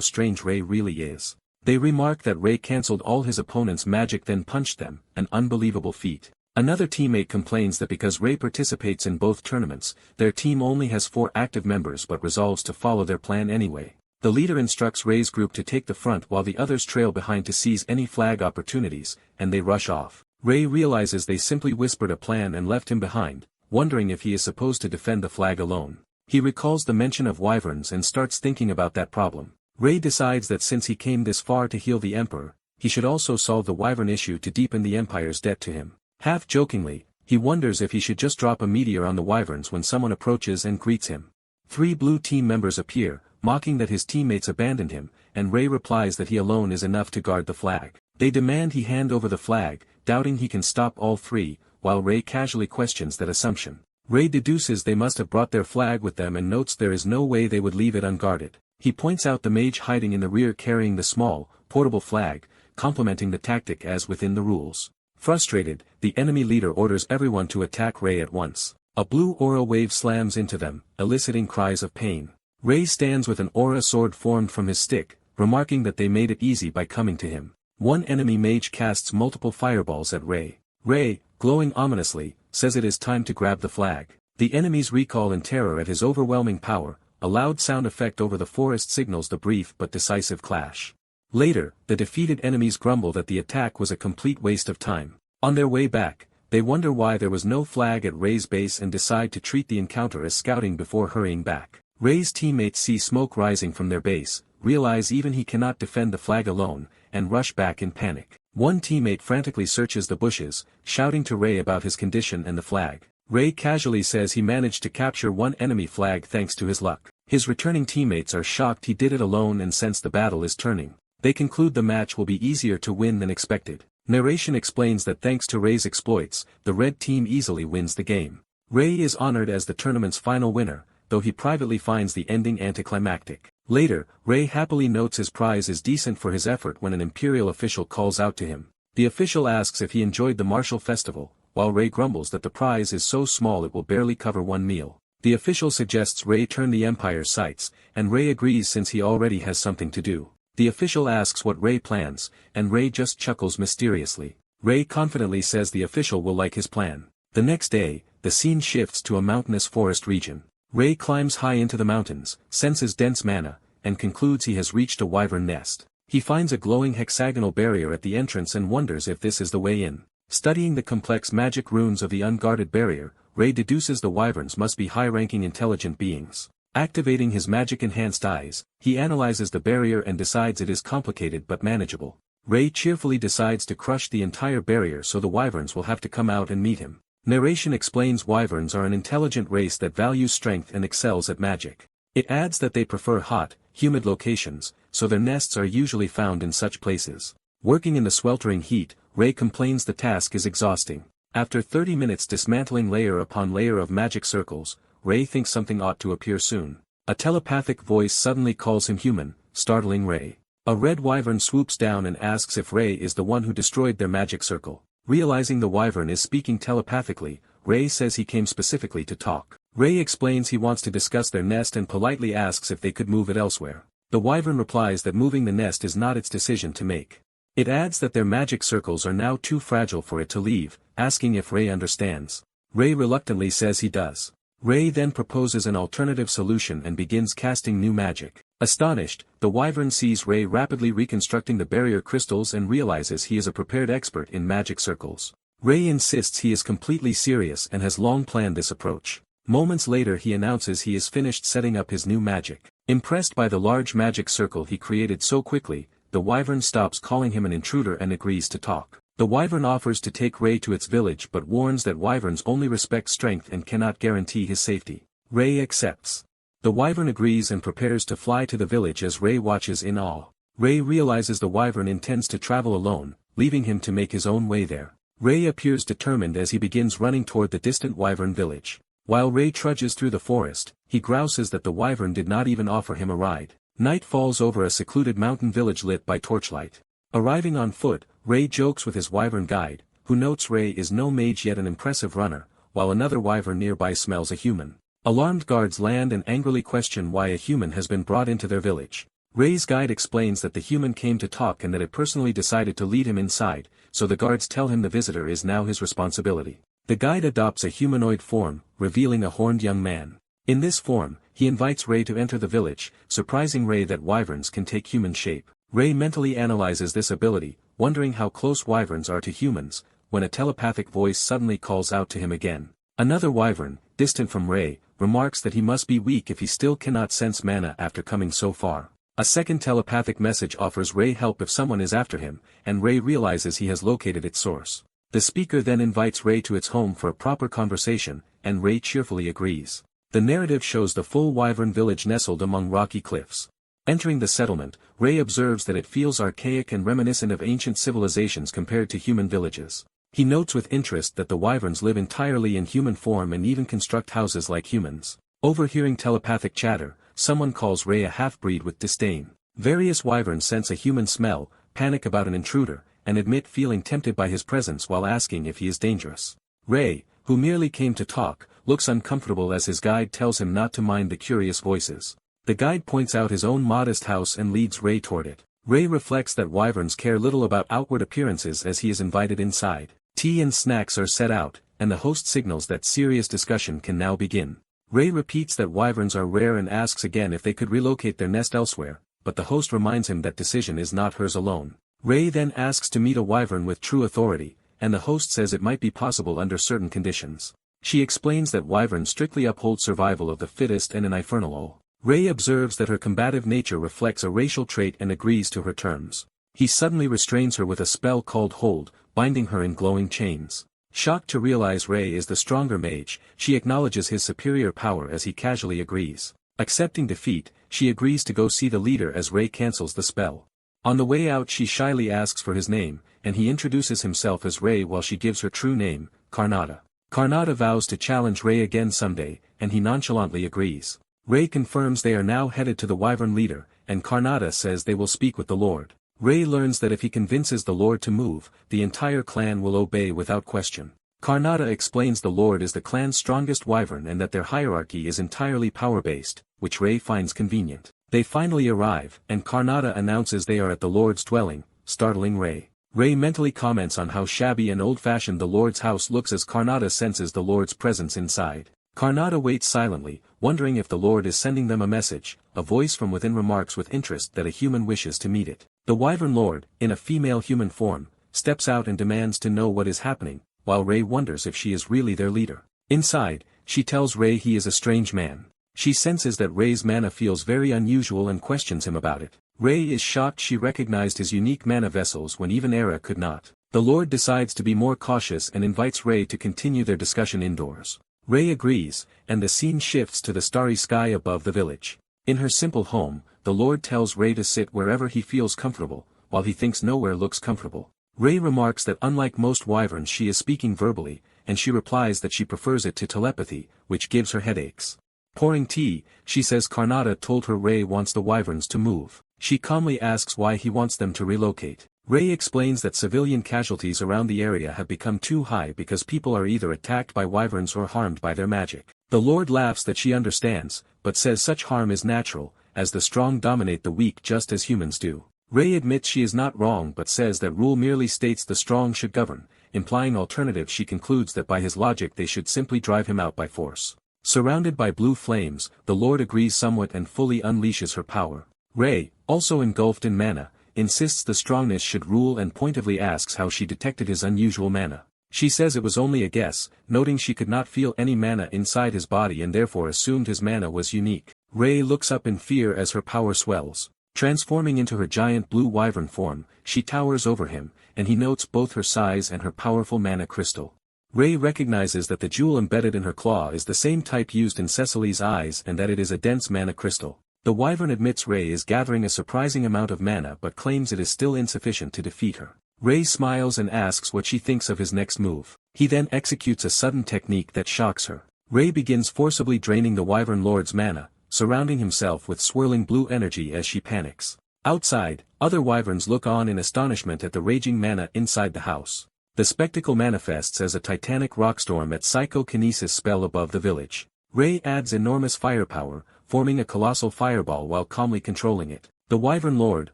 strange Ray really is. They remark that Ray cancelled all his opponent's magic then punched them, an unbelievable feat. Another teammate complains that because Ray participates in both tournaments, their team only has 4 active members but resolves to follow their plan anyway. The leader instructs Ray's group to take the front while the others trail behind to seize any flag opportunities, and they rush off. Ray realizes they simply whispered a plan and left him behind, wondering if he is supposed to defend the flag alone. He recalls the mention of wyverns and starts thinking about that problem. Ray decides that since he came this far to heal the Emperor, he should also solve the wyvern issue to deepen the Empire's debt to him. Half-jokingly, he wonders if he should just drop a meteor on the wyverns when someone approaches and greets him. 3 blue team members appear, mocking that his teammates abandoned him, and Ray replies that he alone is enough to guard the flag. They demand he hand over the flag, doubting he can stop all 3, while Ray casually questions that assumption. Ray deduces they must have brought their flag with them and notes there is no way they would leave it unguarded. He points out the mage hiding in the rear carrying the small, portable flag, complimenting the tactic as within the rules. Frustrated, the enemy leader orders everyone to attack Ray at once. A blue aura wave slams into them, eliciting cries of pain. Ray stands with an aura sword formed from his stick, remarking that they made it easy by coming to him. One enemy mage casts multiple fireballs at Ray. Ray, glowing ominously, says it is time to grab the flag. The enemies recoil in terror at his overwhelming power. A loud sound effect over the forest signals the brief but decisive clash. Later, the defeated enemies grumble that the attack was a complete waste of time. On their way back, they wonder why there was no flag at Ray's base and decide to treat the encounter as scouting before hurrying back. Ray's teammates see smoke rising from their base, realize even he cannot defend the flag alone, and rush back in panic. One teammate frantically searches the bushes, shouting to Ray about his condition and the flag. Ray casually says he managed to capture one enemy flag thanks to his luck. His returning teammates are shocked he did it alone and sense the battle is turning. They conclude the match will be easier to win than expected. Narration explains that thanks to Ray's exploits, the red team easily wins the game. Ray is honored as the tournament's final winner, though he privately finds the ending anticlimactic. Later, Ray happily notes his prize is decent for his effort when an imperial official calls out to him. The official asks if he enjoyed the martial festival, while Ray grumbles that the prize is so small it will barely cover one meal. The official suggests Ray turn the Empire's sights, and Ray agrees since he already has something to do. The official asks what Ray plans, and Ray just chuckles mysteriously. Ray confidently says the official will like his plan. The next day, the scene shifts to a mountainous forest region. Ray climbs high into the mountains, senses dense mana, and concludes he has reached a wyvern nest. He finds a glowing hexagonal barrier at the entrance and wonders if this is the way in. Studying the complex magic runes of the unguarded barrier, Ray deduces the wyverns must be high-ranking intelligent beings. Activating his magic-enhanced eyes, he analyzes the barrier and decides it is complicated but manageable. Ray cheerfully decides to crush the entire barrier so the wyverns will have to come out and meet him. Narration explains wyverns are an intelligent race that values strength and excels at magic. It adds that they prefer hot, humid locations, so their nests are usually found in such places. Working in the sweltering heat, Ray complains the task is exhausting. After 30 minutes dismantling layer upon layer of magic circles, Ray thinks something ought to appear soon. A telepathic voice suddenly calls him human, startling Ray. A red wyvern swoops down and asks if Ray is the one who destroyed their magic circle. Realizing the wyvern is speaking telepathically, Ray says he came specifically to talk. Ray explains he wants to discuss their nest and politely asks if they could move it elsewhere. The wyvern replies that moving the nest is not its decision to make. It adds that their magic circles are now too fragile for it to leave, asking if Ray understands. Ray reluctantly says he does. Ray then proposes an alternative solution and begins casting new magic. Astonished, the wyvern sees Ray rapidly reconstructing the barrier crystals and realizes he is a prepared expert in magic circles. Ray insists he is completely serious and has long planned this approach. Moments later he announces he is finished setting up his new magic. Impressed by the large magic circle he created so quickly, the wyvern stops calling him an intruder and agrees to talk. The wyvern offers to take Ray to its village but warns that wyverns only respect strength and cannot guarantee his safety. Ray accepts. The wyvern agrees and prepares to fly to the village as Ray watches in awe. Ray realizes the wyvern intends to travel alone, leaving him to make his own way there. Ray appears determined as he begins running toward the distant wyvern village. While Ray trudges through the forest, he grouses that the wyvern did not even offer him a ride. Night falls over a secluded mountain village lit by torchlight. Arriving on foot, Ray jokes with his wyvern guide, who notes Ray is no mage yet an impressive runner, while another wyvern nearby smells a human. Alarmed guards land and angrily question why a human has been brought into their village. Ray's guide explains that the human came to talk and that it personally decided to lead him inside, so the guards tell him the visitor is now his responsibility. The guide adopts a humanoid form, revealing a horned young man. In this form, he invites Ray to enter the village, surprising Ray that wyverns can take human shape. Ray mentally analyzes this ability, wondering how close wyverns are to humans, when a telepathic voice suddenly calls out to him again. Another wyvern, distant from Ray, remarks that he must be weak if he still cannot sense mana after coming so far. A second telepathic message offers Ray help if someone is after him, and Ray realizes he has located its source. The speaker then invites Ray to its home for a proper conversation, and Ray cheerfully agrees. The narrative shows the full wyvern village nestled among rocky cliffs. Entering the settlement, Ray observes that it feels archaic and reminiscent of ancient civilizations compared to human villages. He notes with interest that the wyverns live entirely in human form and even construct houses like humans. Overhearing telepathic chatter, someone calls Ray a half-breed with disdain. Various wyverns sense a human smell, panic about an intruder, and admit feeling tempted by his presence while asking if he is dangerous. Ray, who merely came to talk, looks uncomfortable as his guide tells him not to mind the curious voices. The guide points out his own modest house and leads Ray toward it. Ray reflects that wyverns care little about outward appearances as he is invited inside. Tea and snacks are set out, and the host signals that serious discussion can now begin. Ray repeats that wyverns are rare and asks again if they could relocate their nest elsewhere, but the host reminds him that decision is not hers alone. Ray then asks to meet a wyvern with true authority, and the host says it might be possible under certain conditions. She explains that wyverns strictly uphold survival of the fittest and an infernal. Ray observes that her combative nature reflects a racial trait and agrees to her terms. He suddenly restrains her with a spell called Hold, binding her in glowing chains. Shocked to realize Ray is the stronger mage, she acknowledges his superior power as he casually agrees. Accepting defeat, she agrees to go see the leader as Ray cancels the spell. On the way out she shyly asks for his name, and he introduces himself as Ray while she gives her true name, Karnata. Karnata vows to challenge Ray again someday, and he nonchalantly agrees. Ray confirms they are now headed to the wyvern leader, and Karnata says they will speak with the Lord. Ray learns that if he convinces the Lord to move, the entire clan will obey without question. Karnata explains the Lord is the clan's strongest wyvern and that their hierarchy is entirely power-based, which Ray finds convenient. They finally arrive, and Karnata announces they are at the Lord's dwelling, startling Ray. Ray mentally comments on how shabby and old-fashioned the Lord's house looks as Karnata senses the Lord's presence inside. Karnata waits silently, wondering if the Lord is sending them a message. A voice from within remarks with interest that a human wishes to meet it. The Wyvern Lord, in a female human form, steps out and demands to know what is happening, while Ray wonders if she is really their leader. Inside, she tells Ray he is a strange man. She senses that Ray's mana feels very unusual and questions him about it. Ray is shocked she recognized his unique mana vessels when even Era could not. The Lord decides to be more cautious and invites Ray to continue their discussion indoors. Ray agrees, and the scene shifts to the starry sky above the village. In her simple home, the Lord tells Ray to sit wherever he feels comfortable, while he thinks nowhere looks comfortable. Ray remarks that unlike most wyverns she is speaking verbally, and she replies that she prefers it to telepathy, which gives her headaches. Pouring tea, she says Karnata told her Ray wants the wyverns to move. She calmly asks why he wants them to relocate. Ray explains that civilian casualties around the area have become too high because people are either attacked by wyverns or harmed by their magic. The Lord laughs that she understands, but says such harm is natural, as the strong dominate the weak just as humans do. Ray admits she is not wrong but says that rule merely states the strong should govern, implying alternative. She concludes that by his logic they should simply drive him out by force. Surrounded by blue flames, the Lord agrees somewhat and fully unleashes her power. Ray, also engulfed in mana, insists the strongness should rule and pointedly asks how she detected his unusual mana. She says it was only a guess, noting she could not feel any mana inside his body and therefore assumed his mana was unique. Ray looks up in fear as her power swells. Transforming into her giant blue wyvern form, she towers over him, and he notes both her size and her powerful mana crystal. Ray recognizes that the jewel embedded in her claw is the same type used in Cecily's eyes and that it is a dense mana crystal. The wyvern admits Ray is gathering a surprising amount of mana but claims it is still insufficient to defeat her. Ray smiles and asks what she thinks of his next move. He then executes a sudden technique that shocks her. Ray begins forcibly draining the Wyvern Lord's mana, surrounding himself with swirling blue energy as she panics. Outside, other wyverns look on in astonishment at the raging mana inside the house. The spectacle manifests as a titanic rockstorm at psychokinesis spell above the village. Ray adds enormous firepower, forming a colossal fireball while calmly controlling it. The Wyvern Lord,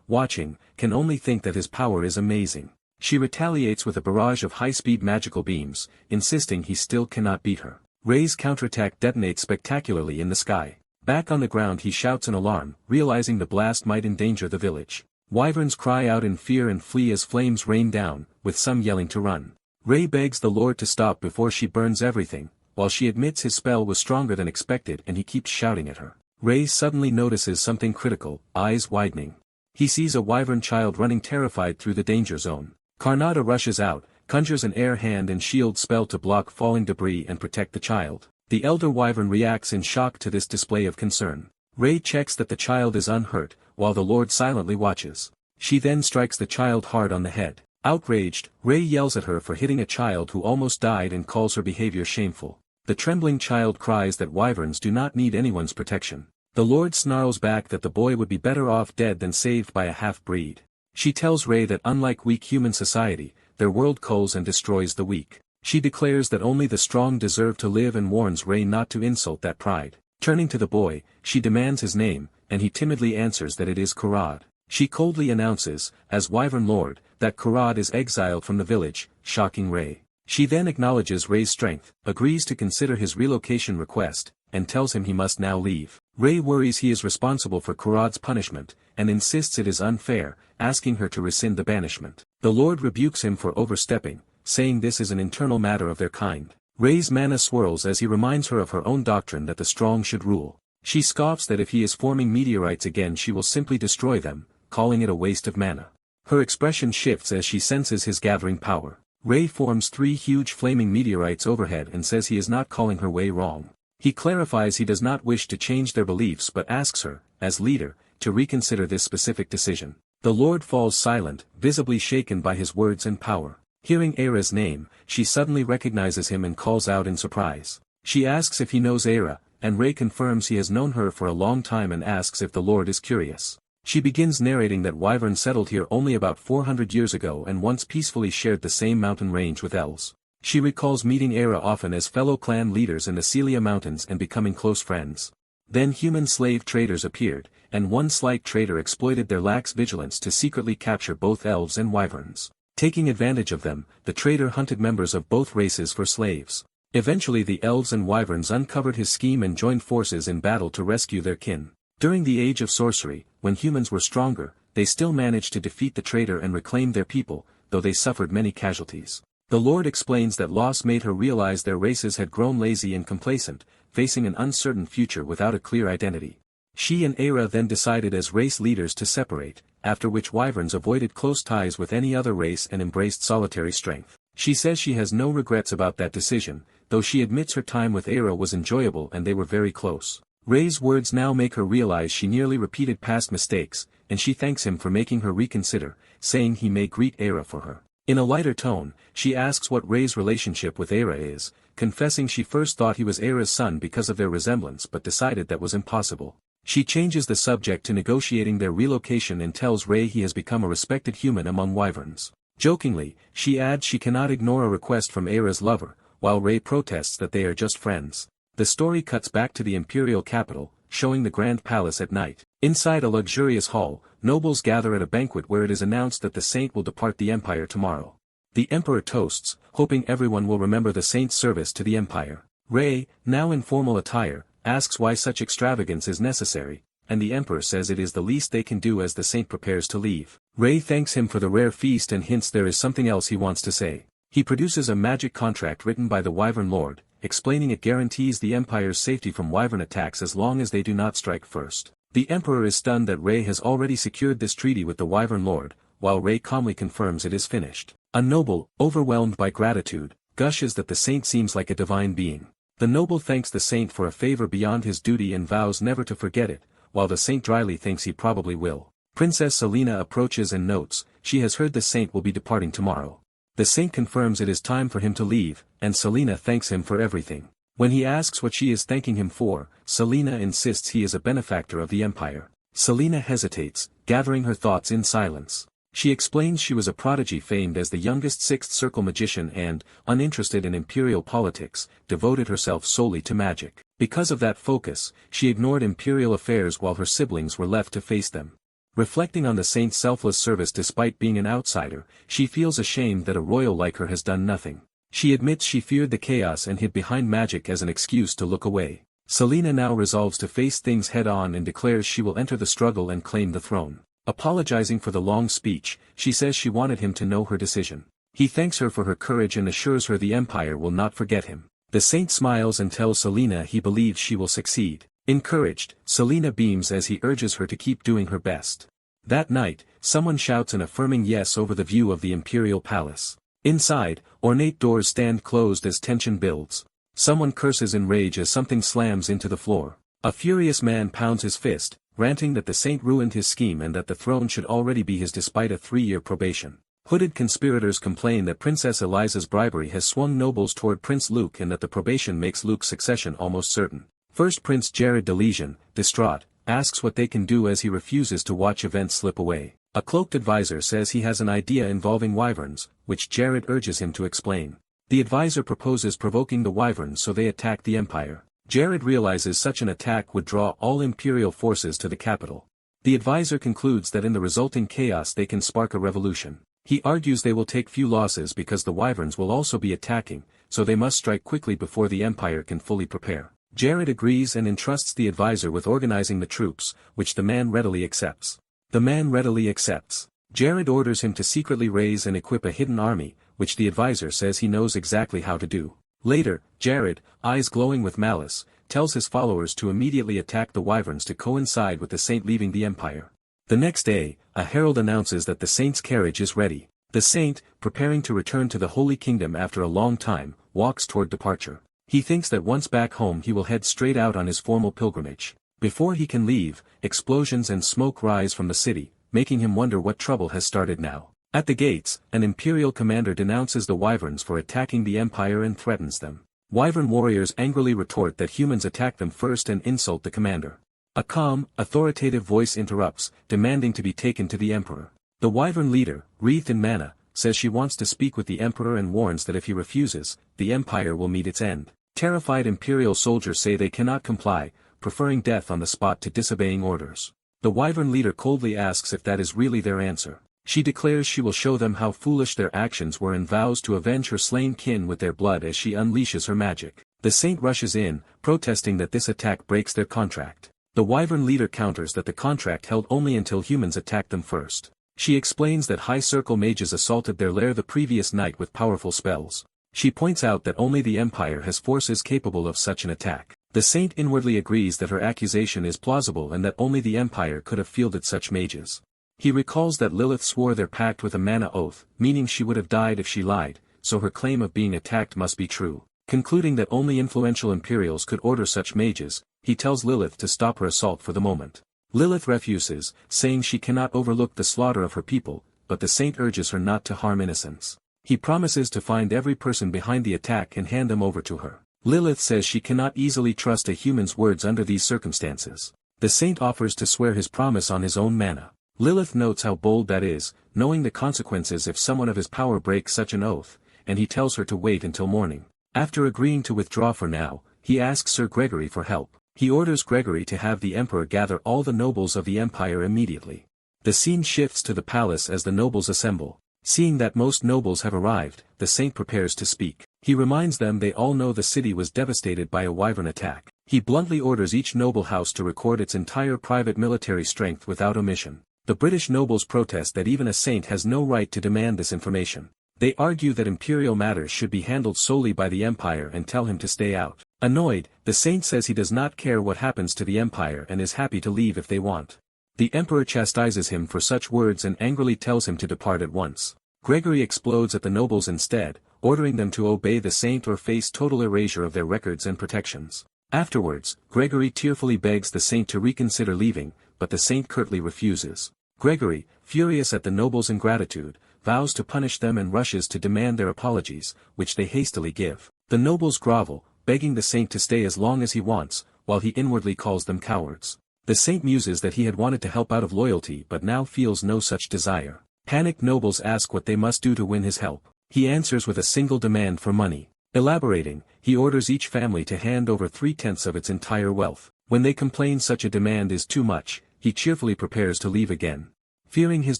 watching, can only think that his power is amazing. She retaliates with a barrage of high-speed magical beams, insisting he still cannot beat her. Ray's counterattack detonates spectacularly in the sky. Back on the ground he shouts in alarm, realizing the blast might endanger the village. Wyverns cry out in fear and flee as flames rain down, with some yelling to run. Ray begs the Lord to stop before she burns everything, while she admits his spell was stronger than expected and he keeps shouting at her. Ray suddenly notices something critical, eyes widening. He sees a wyvern child running terrified through the danger zone. Karnada rushes out, conjures an air hand and shield spell to block falling debris and protect the child. The elder wyvern reacts in shock to this display of concern. Ray checks that the child is unhurt, while the Lord silently watches. She then strikes the child hard on the head. Outraged, Ray yells at her for hitting a child who almost died and calls her behavior shameful. The trembling child cries that wyverns do not need anyone's protection. The Lord snarls back that the boy would be better off dead than saved by a half-breed. She tells Ray that unlike weak human society, their world culls and destroys the weak. She declares that only the strong deserve to live and warns Ray not to insult that pride. Turning to the boy, she demands his name, and he timidly answers that it is Kurad. She coldly announces, as Wyvern Lord, that Kurad is exiled from the village, shocking Ray. She then acknowledges Ray's strength, agrees to consider his relocation request, and tells him he must now leave. Ray worries he is responsible for Kurad's punishment, and insists it is unfair, asking her to rescind the banishment. The Lord rebukes him for overstepping, saying this is an internal matter of their kind. Ray's mana swirls as he reminds her of her own doctrine that the strong should rule. She scoffs that if he is forming meteorites again she will simply destroy them, calling it a waste of mana. Her expression shifts as she senses his gathering power. Ray forms 3 huge flaming meteorites overhead and says he is not calling her way wrong. He clarifies he does not wish to change their beliefs but asks her, as leader, to reconsider this specific decision. The Lord falls silent, visibly shaken by his words and power. Hearing Era's name, she suddenly recognizes him and calls out in surprise. She asks if he knows Era, and Ray confirms he has known her for a long time and asks if the Lord is curious. She begins narrating that wyverns settled here only about 400 years ago and once peacefully shared the same mountain range with elves. She recalls meeting Era often as fellow clan leaders in the Celia Mountains and becoming close friends. Then human slave traders appeared, and one slight trader exploited their lax vigilance to secretly capture both elves and wyverns. Taking advantage of them, the trader hunted members of both races for slaves. Eventually the elves and wyverns uncovered his scheme and joined forces in battle to rescue their kin. During the Age of Sorcery, when humans were stronger, they still managed to defeat the trader and reclaim their people, though they suffered many casualties. The Lord explains that loss made her realize their races had grown lazy and complacent, facing an uncertain future without a clear identity. She and Era then decided as race leaders to separate, after which wyverns avoided close ties with any other race and embraced solitary strength. She says she has no regrets about that decision, though she admits her time with Era was enjoyable and they were very close. Ray's words now make her realize she nearly repeated past mistakes, and she thanks him for making her reconsider, saying he may greet Era for her. In a lighter tone, she asks what Ray's relationship with Era is, confessing she first thought he was Era's son because of their resemblance but decided that was impossible. She changes the subject to negotiating their relocation and tells Ray he has become a respected human among wyverns. Jokingly, she adds she cannot ignore a request from Era's lover, while Ray protests that they are just friends. The story cuts back to the imperial capital, showing the grand palace at night. Inside a luxurious hall, nobles gather at a banquet where it is announced that the saint will depart the empire tomorrow. The emperor toasts, hoping everyone will remember the saint's service to the empire. Ray, now in formal attire, asks why such extravagance is necessary, and the emperor says it is the least they can do as the saint prepares to leave. Ray thanks him for the rare feast and hints there is something else he wants to say. He produces a magic contract written by the Wyvern Lord, explaining it guarantees the Empire's safety from wyvern attacks as long as they do not strike first. The Emperor is stunned that Ray has already secured this treaty with the Wyvern Lord, while Ray calmly confirms it is finished. A noble, overwhelmed by gratitude, gushes that the saint seems like a divine being. The noble thanks the saint for a favor beyond his duty and vows never to forget it, while the saint dryly thinks he probably will. Princess Selina approaches and notes, she has heard the saint will be departing tomorrow. The saint confirms it is time for him to leave, and Selina thanks him for everything. When he asks what she is thanking him for, Selina insists he is a benefactor of the empire. Selina hesitates, gathering her thoughts in silence. She explains she was a prodigy famed as the youngest sixth circle magician and, uninterested in imperial politics, devoted herself solely to magic. Because of that focus, she ignored imperial affairs while her siblings were left to face them. Reflecting on the saint's selfless service despite being an outsider, she feels ashamed that a royal like her has done nothing. She admits she feared the chaos and hid behind magic as an excuse to look away. Selina now resolves to face things head-on and declares she will enter the struggle and claim the throne. Apologizing for the long speech, she says she wanted him to know her decision. He thanks her for her courage and assures her the empire will not forget him. The saint smiles and tells Selina he believes she will succeed. Encouraged, Selina beams as he urges her to keep doing her best. That night, someone shouts an affirming yes over the view of the imperial palace. Inside, ornate doors stand closed as tension builds. Someone curses in rage as something slams into the floor. A furious man pounds his fist, ranting that the saint ruined his scheme and that the throne should already be his despite a 3-year probation. Hooded conspirators complain that Princess Eliza's bribery has swung nobles toward Prince Luke and that the probation makes Luke's succession almost certain. First Prince Jared Delesian, distraught, asks what they can do as he refuses to watch events slip away. A cloaked advisor says he has an idea involving wyverns, which Jared urges him to explain. The advisor proposes provoking the wyverns so they attack the empire. Jared realizes such an attack would draw all imperial forces to the capital. The advisor concludes that in the resulting chaos they can spark a revolution. He argues they will take few losses because the wyverns will also be attacking, so they must strike quickly before the empire can fully prepare. Jared agrees and entrusts the advisor with organizing the troops, which the man readily accepts. The man readily accepts. Jared orders him to secretly raise and equip a hidden army, which the advisor says he knows exactly how to do. Later, Jared, eyes glowing with malice, tells his followers to immediately attack the wyverns to coincide with the saint leaving the empire. The next day, a herald announces that the saint's carriage is ready. The saint, preparing to return to the Holy Kingdom after a long time, walks toward departure. He thinks that once back home he will head straight out on his formal pilgrimage. Before he can leave, explosions and smoke rise from the city, making him wonder what trouble has started now. At the gates, an imperial commander denounces the wyverns for attacking the empire and threatens them. Wyvern warriors angrily retort that humans attack them first and insult the commander. A calm, authoritative voice interrupts, demanding to be taken to the emperor. The wyvern leader, wreathed in mana, says she wants to speak with the emperor and warns that if he refuses, the empire will meet its end. Terrified imperial soldiers say they cannot comply, preferring death on the spot to disobeying orders. The wyvern leader coldly asks if that is really their answer. She declares she will show them how foolish their actions were and vows to avenge her slain kin with their blood as she unleashes her magic. The saint rushes in, protesting that this attack breaks their contract. The wyvern leader counters that the contract held only until humans attacked them first. She explains that high circle mages assaulted their lair the previous night with powerful spells. She points out that only the empire has forces capable of such an attack. The saint inwardly agrees that her accusation is plausible and that only the empire could have fielded such mages. He recalls that Lilith swore their pact with a mana oath, meaning she would have died if she lied, so her claim of being attacked must be true. Concluding that only influential imperials could order such mages, he tells Lilith to stop her assault for the moment. Lilith refuses, saying she cannot overlook the slaughter of her people, but the saint urges her not to harm innocents. He promises to find every person behind the attack and hand them over to her. Lilith says she cannot easily trust a human's words under these circumstances. The saint offers to swear his promise on his own mana. Lilith notes how bold that is, knowing the consequences if someone of his power breaks such an oath, and he tells her to wait until morning. After agreeing to withdraw for now, he asks Sir Gregory for help. He orders Gregory to have the emperor gather all the nobles of the empire immediately. The scene shifts to the palace as the nobles assemble. Seeing that most nobles have arrived, the saint prepares to speak. He reminds them they all know the city was devastated by a wyvern attack. He bluntly orders each noble house to record its entire private military strength without omission. The British nobles protest that even a saint has no right to demand this information. They argue that imperial matters should be handled solely by the empire and tell him to stay out. Annoyed, the saint says he does not care what happens to the empire and is happy to leave if they want. The emperor chastises him for such words and angrily tells him to depart at once. Gregory explodes at the nobles instead, ordering them to obey the saint or face total erasure of their records and protections. Afterwards, Gregory tearfully begs the saint to reconsider leaving, but the saint curtly refuses. Gregory, furious at the nobles' ingratitude, vows to punish them and rushes to demand their apologies, which they hastily give. The nobles grovel, begging the saint to stay as long as he wants, while he inwardly calls them cowards. The saint muses that he had wanted to help out of loyalty but now feels no such desire. Panicked nobles ask what they must do to win his help. He answers with a single demand for money. Elaborating, he orders each family to hand over 3/10 of its entire wealth. When they complain such a demand is too much, he cheerfully prepares to leave again. Fearing his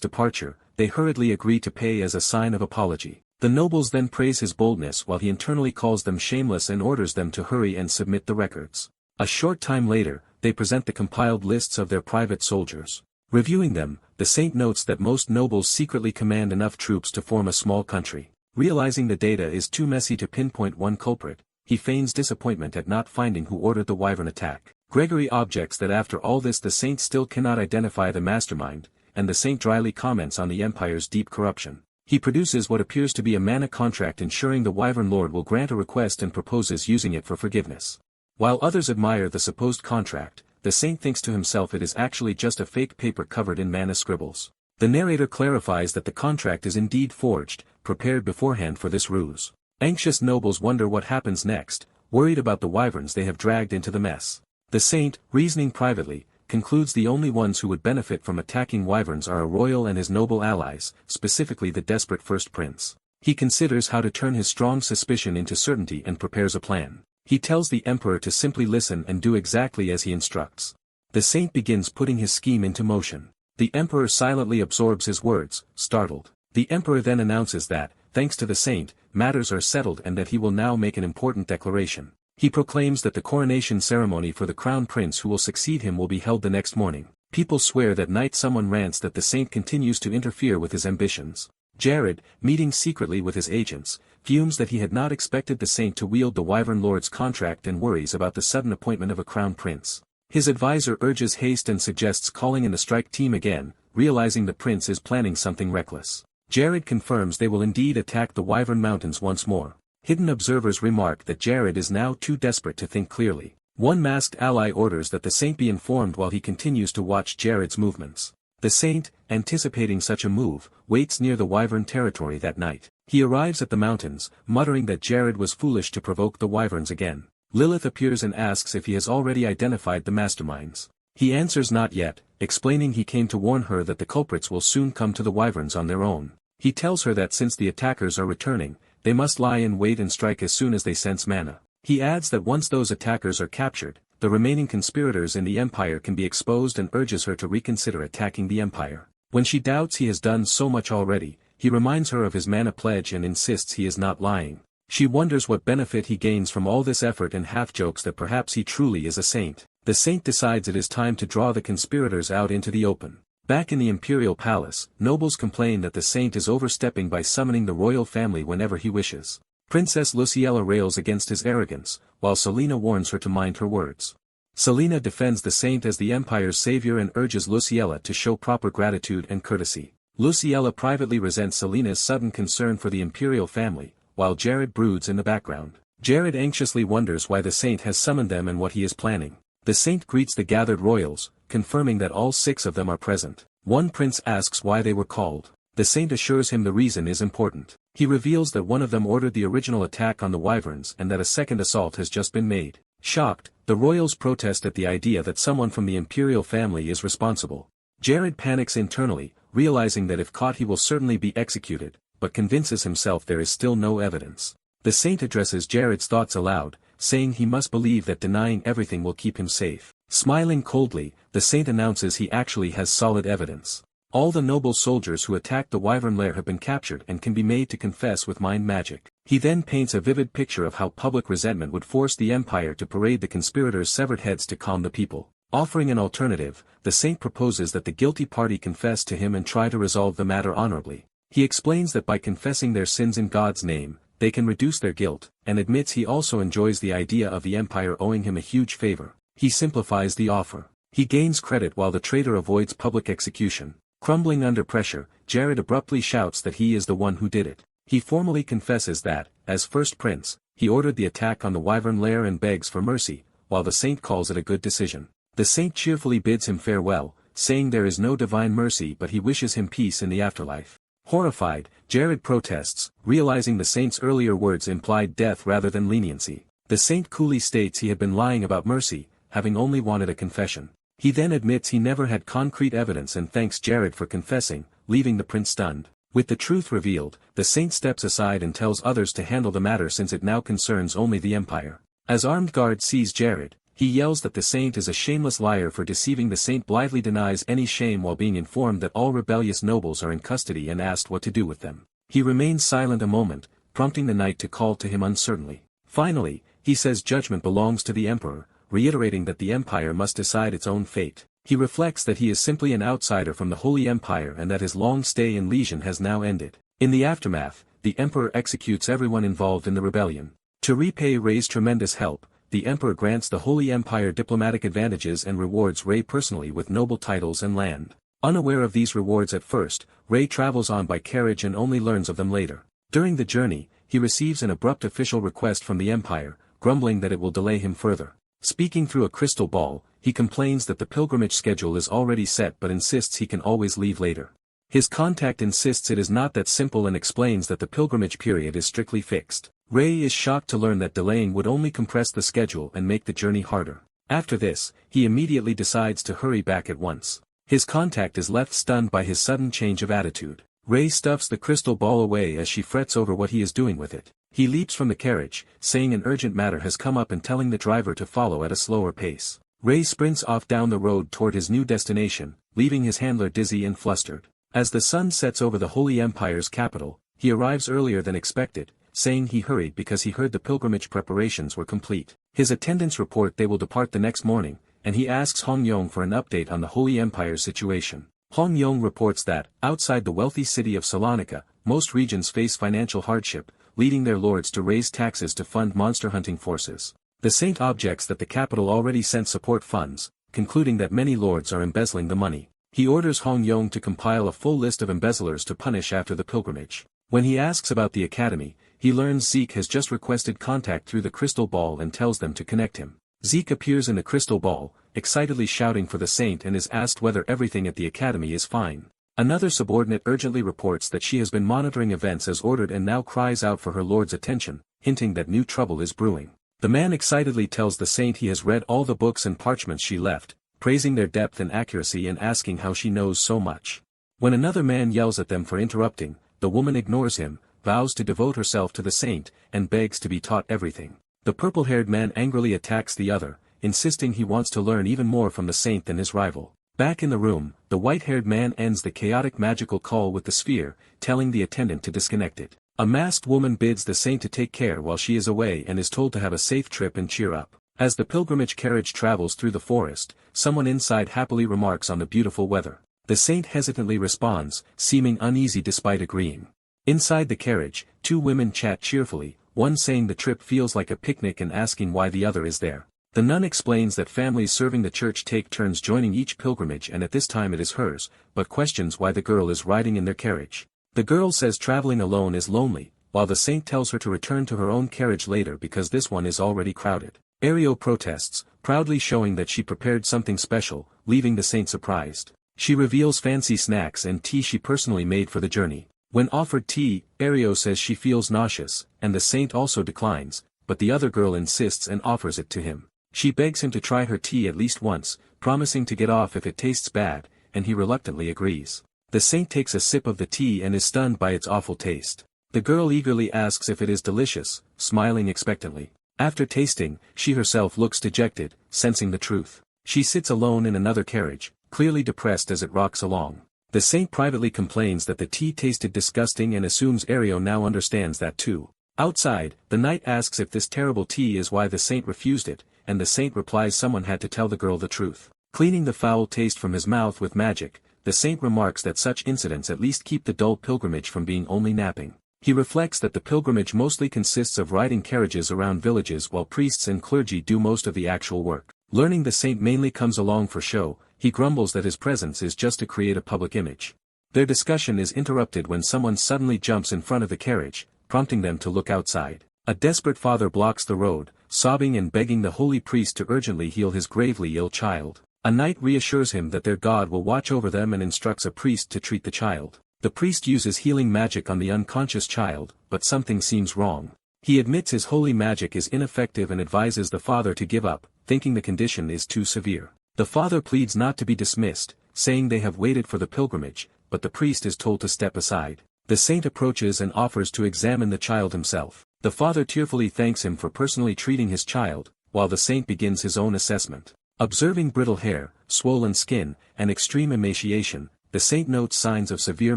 departure, they hurriedly agree to pay as a sign of apology. The nobles then praise his boldness while he internally calls them shameless and orders them to hurry and submit the records. A short time later, they present the compiled lists of their private soldiers. Reviewing them, the saint notes that most nobles secretly command enough troops to form a small country. Realizing the data is too messy to pinpoint one culprit, he feigns disappointment at not finding who ordered the wyvern attack. Gregory objects that after all this the saint still cannot identify the mastermind, and the saint dryly comments on the empire's deep corruption. He produces what appears to be a mana contract ensuring the wyvern lord will grant a request and proposes using it for forgiveness. While others admire the supposed contract, the saint thinks to himself it is actually just a fake paper covered in mana scribbles. The narrator clarifies that the contract is indeed forged, prepared beforehand for this ruse. Anxious nobles wonder what happens next, worried about the wyverns they have dragged into the mess. The saint, reasoning privately, concludes the only ones who would benefit from attacking wyverns are a royal and his noble allies, specifically the desperate first prince. He considers how to turn his strong suspicion into certainty and prepares a plan. He tells the emperor to simply listen and do exactly as he instructs. The saint begins putting his scheme into motion. The emperor silently absorbs his words, startled. The emperor then announces that, thanks to the saint, matters are settled and that he will now make an important declaration. He proclaims that the coronation ceremony for the crown prince who will succeed him will be held the next morning. People swear that night. Someone rants that the saint continues to interfere with his ambitions. Jared, meeting secretly with his agents, fumes that he had not expected the saint to wield the wyvern lord's contract and worries about the sudden appointment of a crown prince. His advisor urges haste and suggests calling in the strike team again, realizing the prince is planning something reckless. Jared confirms they will indeed attack the Wyvern Mountains once more. Hidden observers remark that Jared is now too desperate to think clearly. One masked ally orders that the saint be informed while he continues to watch Jared's movements. The saint, anticipating such a move, waits near the Wyvern territory that night. He arrives at the mountains, muttering that Jared was foolish to provoke the Wyverns again. Lilith appears and asks if he has already identified the masterminds. He answers not yet, explaining he came to warn her that the culprits will soon come to the Wyverns on their own. He tells her that since the attackers are returning, they must lie in wait and strike as soon as they sense mana. He adds that once those attackers are captured, the remaining conspirators in the Empire can be exposed and urges her to reconsider attacking the Empire. When she doubts he has done so much already, he reminds her of his mana pledge and insists he is not lying. She wonders what benefit he gains from all this effort and half-jokes that perhaps he truly is a saint. The saint decides it is time to draw the conspirators out into the open. Back in the imperial palace, nobles complain that the saint is overstepping by summoning the royal family whenever he wishes. Princess Luciella rails against his arrogance, while Selena warns her to mind her words. Selena defends the saint as the empire's savior and urges Luciella to show proper gratitude and courtesy. Luciella privately resents Selena's sudden concern for the imperial family, while Jared broods in the background. Jared anxiously wonders why the saint has summoned them and what he is planning. The saint greets the gathered royals, confirming that all 6 of them are present. One prince asks why they were called. The saint assures him the reason is important. He reveals that one of them ordered the original attack on the wyverns and that a second assault has just been made. Shocked, the royals protest at the idea that someone from the imperial family is responsible. Jared panics internally, realizing that if caught he will certainly be executed, but convinces himself there is still no evidence. The saint addresses Jared's thoughts aloud, saying he must believe that denying everything will keep him safe. Smiling coldly, the saint announces he actually has solid evidence. All the noble soldiers who attacked the Wyvern lair have been captured and can be made to confess with mind magic. He then paints a vivid picture of how public resentment would force the empire to parade the conspirators' severed heads to calm the people. Offering an alternative, the saint proposes that the guilty party confess to him and try to resolve the matter honorably. He explains that by confessing their sins in God's name, they can reduce their guilt, and admits he also enjoys the idea of the empire owing him a huge favor. He simplifies the offer. He gains credit while the traitor avoids public execution. Crumbling under pressure, Jared abruptly shouts that he is the one who did it. He formally confesses that, as first prince, he ordered the attack on the Wyvern lair and begs for mercy, while the saint calls it a good decision. The saint cheerfully bids him farewell, saying there is no divine mercy but he wishes him peace in the afterlife. Horrified, Jared protests, realizing the saint's earlier words implied death rather than leniency. The saint coolly states he had been lying about mercy, having only wanted a confession. He then admits he never had concrete evidence and thanks Jared for confessing, leaving the prince stunned. With the truth revealed, the saint steps aside and tells others to handle the matter since it now concerns only the empire. As armed guard sees Jared, he yells that the saint is a shameless liar for deceiving. The saint blithely denies any shame while being informed that all rebellious nobles are in custody and asked what to do with them. He remains silent a moment, prompting the knight to call to him uncertainly. Finally, he says judgment belongs to the emperor, reiterating that the empire must decide its own fate. He reflects that he is simply an outsider from the Holy Empire and that his long stay in Legion has now ended. In the aftermath, the emperor executes everyone involved in the rebellion. To repay Rei's tremendous help, the emperor grants the Holy Empire diplomatic advantages and rewards Rei personally with noble titles and land. Unaware of these rewards at first, Rei travels on by carriage and only learns of them later. During the journey, he receives an abrupt official request from the empire, grumbling that it will delay him further. Speaking through a crystal ball, he complains that the pilgrimage schedule is already set but insists he can always leave later. His contact insists it is not that simple and explains that the pilgrimage period is strictly fixed. Rei is shocked to learn that delaying would only compress the schedule and make the journey harder. After this, he immediately decides to hurry back at once. His contact is left stunned by his sudden change of attitude. Rei stuffs the crystal ball away as she frets over what he is doing with it. He leaps from the carriage, saying an urgent matter has come up and telling the driver to follow at a slower pace. Rei sprints off down the road toward his new destination, leaving his handler dizzy and flustered. As the sun sets over the Holy Empire's capital, he arrives earlier than expected, saying he hurried because he heard the pilgrimage preparations were complete. His attendants report they will depart the next morning, and he asks Hong Yong for an update on the Holy Empire's situation. Hong Yong reports that, outside the wealthy city of Salonika, most regions face financial hardship, leading their lords to raise taxes to fund monster hunting forces. The saint objects that the capital already sent support funds, concluding that many lords are embezzling the money. He orders Hong Yong to compile a full list of embezzlers to punish after the pilgrimage. When he asks about the academy, he learns Zeke has just requested contact through the crystal ball and tells them to connect him. Zeke appears in the crystal ball, excitedly shouting for the saint and is asked whether everything at the academy is fine. Another subordinate urgently reports that she has been monitoring events as ordered and now cries out for her lord's attention, hinting that new trouble is brewing. The man excitedly tells the saint he has read all the books and parchments she left, praising their depth and accuracy and asking how she knows so much. When another man yells at them for interrupting, the woman ignores him, vows to devote herself to the saint, and begs to be taught everything. The purple-haired man angrily attacks the other, insisting he wants to learn even more from the saint than his rival. Back in the room, the white-haired man ends the chaotic magical call with the sphere, telling the attendant to disconnect it. A masked woman bids the saint to take care while she is away and is told to have a safe trip and cheer up. As the pilgrimage carriage travels through the forest, someone inside happily remarks on the beautiful weather. The saint hesitantly responds, seeming uneasy despite agreeing. Inside the carriage, two women chat cheerfully, one saying the trip feels like a picnic and asking why the other is there. The nun explains that families serving the church take turns joining each pilgrimage and at this time it is hers, but questions why the girl is riding in their carriage. The girl says traveling alone is lonely, while the saint tells her to return to her own carriage later because this one is already crowded. Ario protests, proudly showing that she prepared something special, leaving the saint surprised. She reveals fancy snacks and tea she personally made for the journey. When offered tea, Ario says she feels nauseous, and the saint also declines, but the other girl insists and offers it to him. She begs him to try her tea at least once, promising to get off if it tastes bad, and he reluctantly agrees. The saint takes a sip of the tea and is stunned by its awful taste. The girl eagerly asks if it is delicious, smiling expectantly. After tasting, she herself looks dejected, sensing the truth. She sits alone in another carriage, clearly depressed as it rocks along. The saint privately complains that the tea tasted disgusting and assumes Ario now understands that too. Outside, the knight asks if this terrible tea is why the saint refused it, and the saint replies someone had to tell the girl the truth. Cleaning the foul taste from his mouth with magic, the saint remarks that such incidents at least keep the dull pilgrimage from being only napping. He reflects that the pilgrimage mostly consists of riding carriages around villages while priests and clergy do most of the actual work. Learning the saint mainly comes along for show, he grumbles that his presence is just to create a public image. Their discussion is interrupted when someone suddenly jumps in front of the carriage, prompting them to look outside. A desperate father blocks the road, sobbing and begging the holy priest to urgently heal his gravely ill child. A knight reassures him that their god will watch over them and instructs a priest to treat the child. The priest uses healing magic on the unconscious child, but something seems wrong. He admits his holy magic is ineffective and advises the father to give up, thinking the condition is too severe. The father pleads not to be dismissed, saying they have waited for the pilgrimage, but the priest is told to step aside. The saint approaches and offers to examine the child himself. The father tearfully thanks him for personally treating his child, while the saint begins his own assessment. Observing brittle hair, swollen skin, and extreme emaciation, the saint notes signs of severe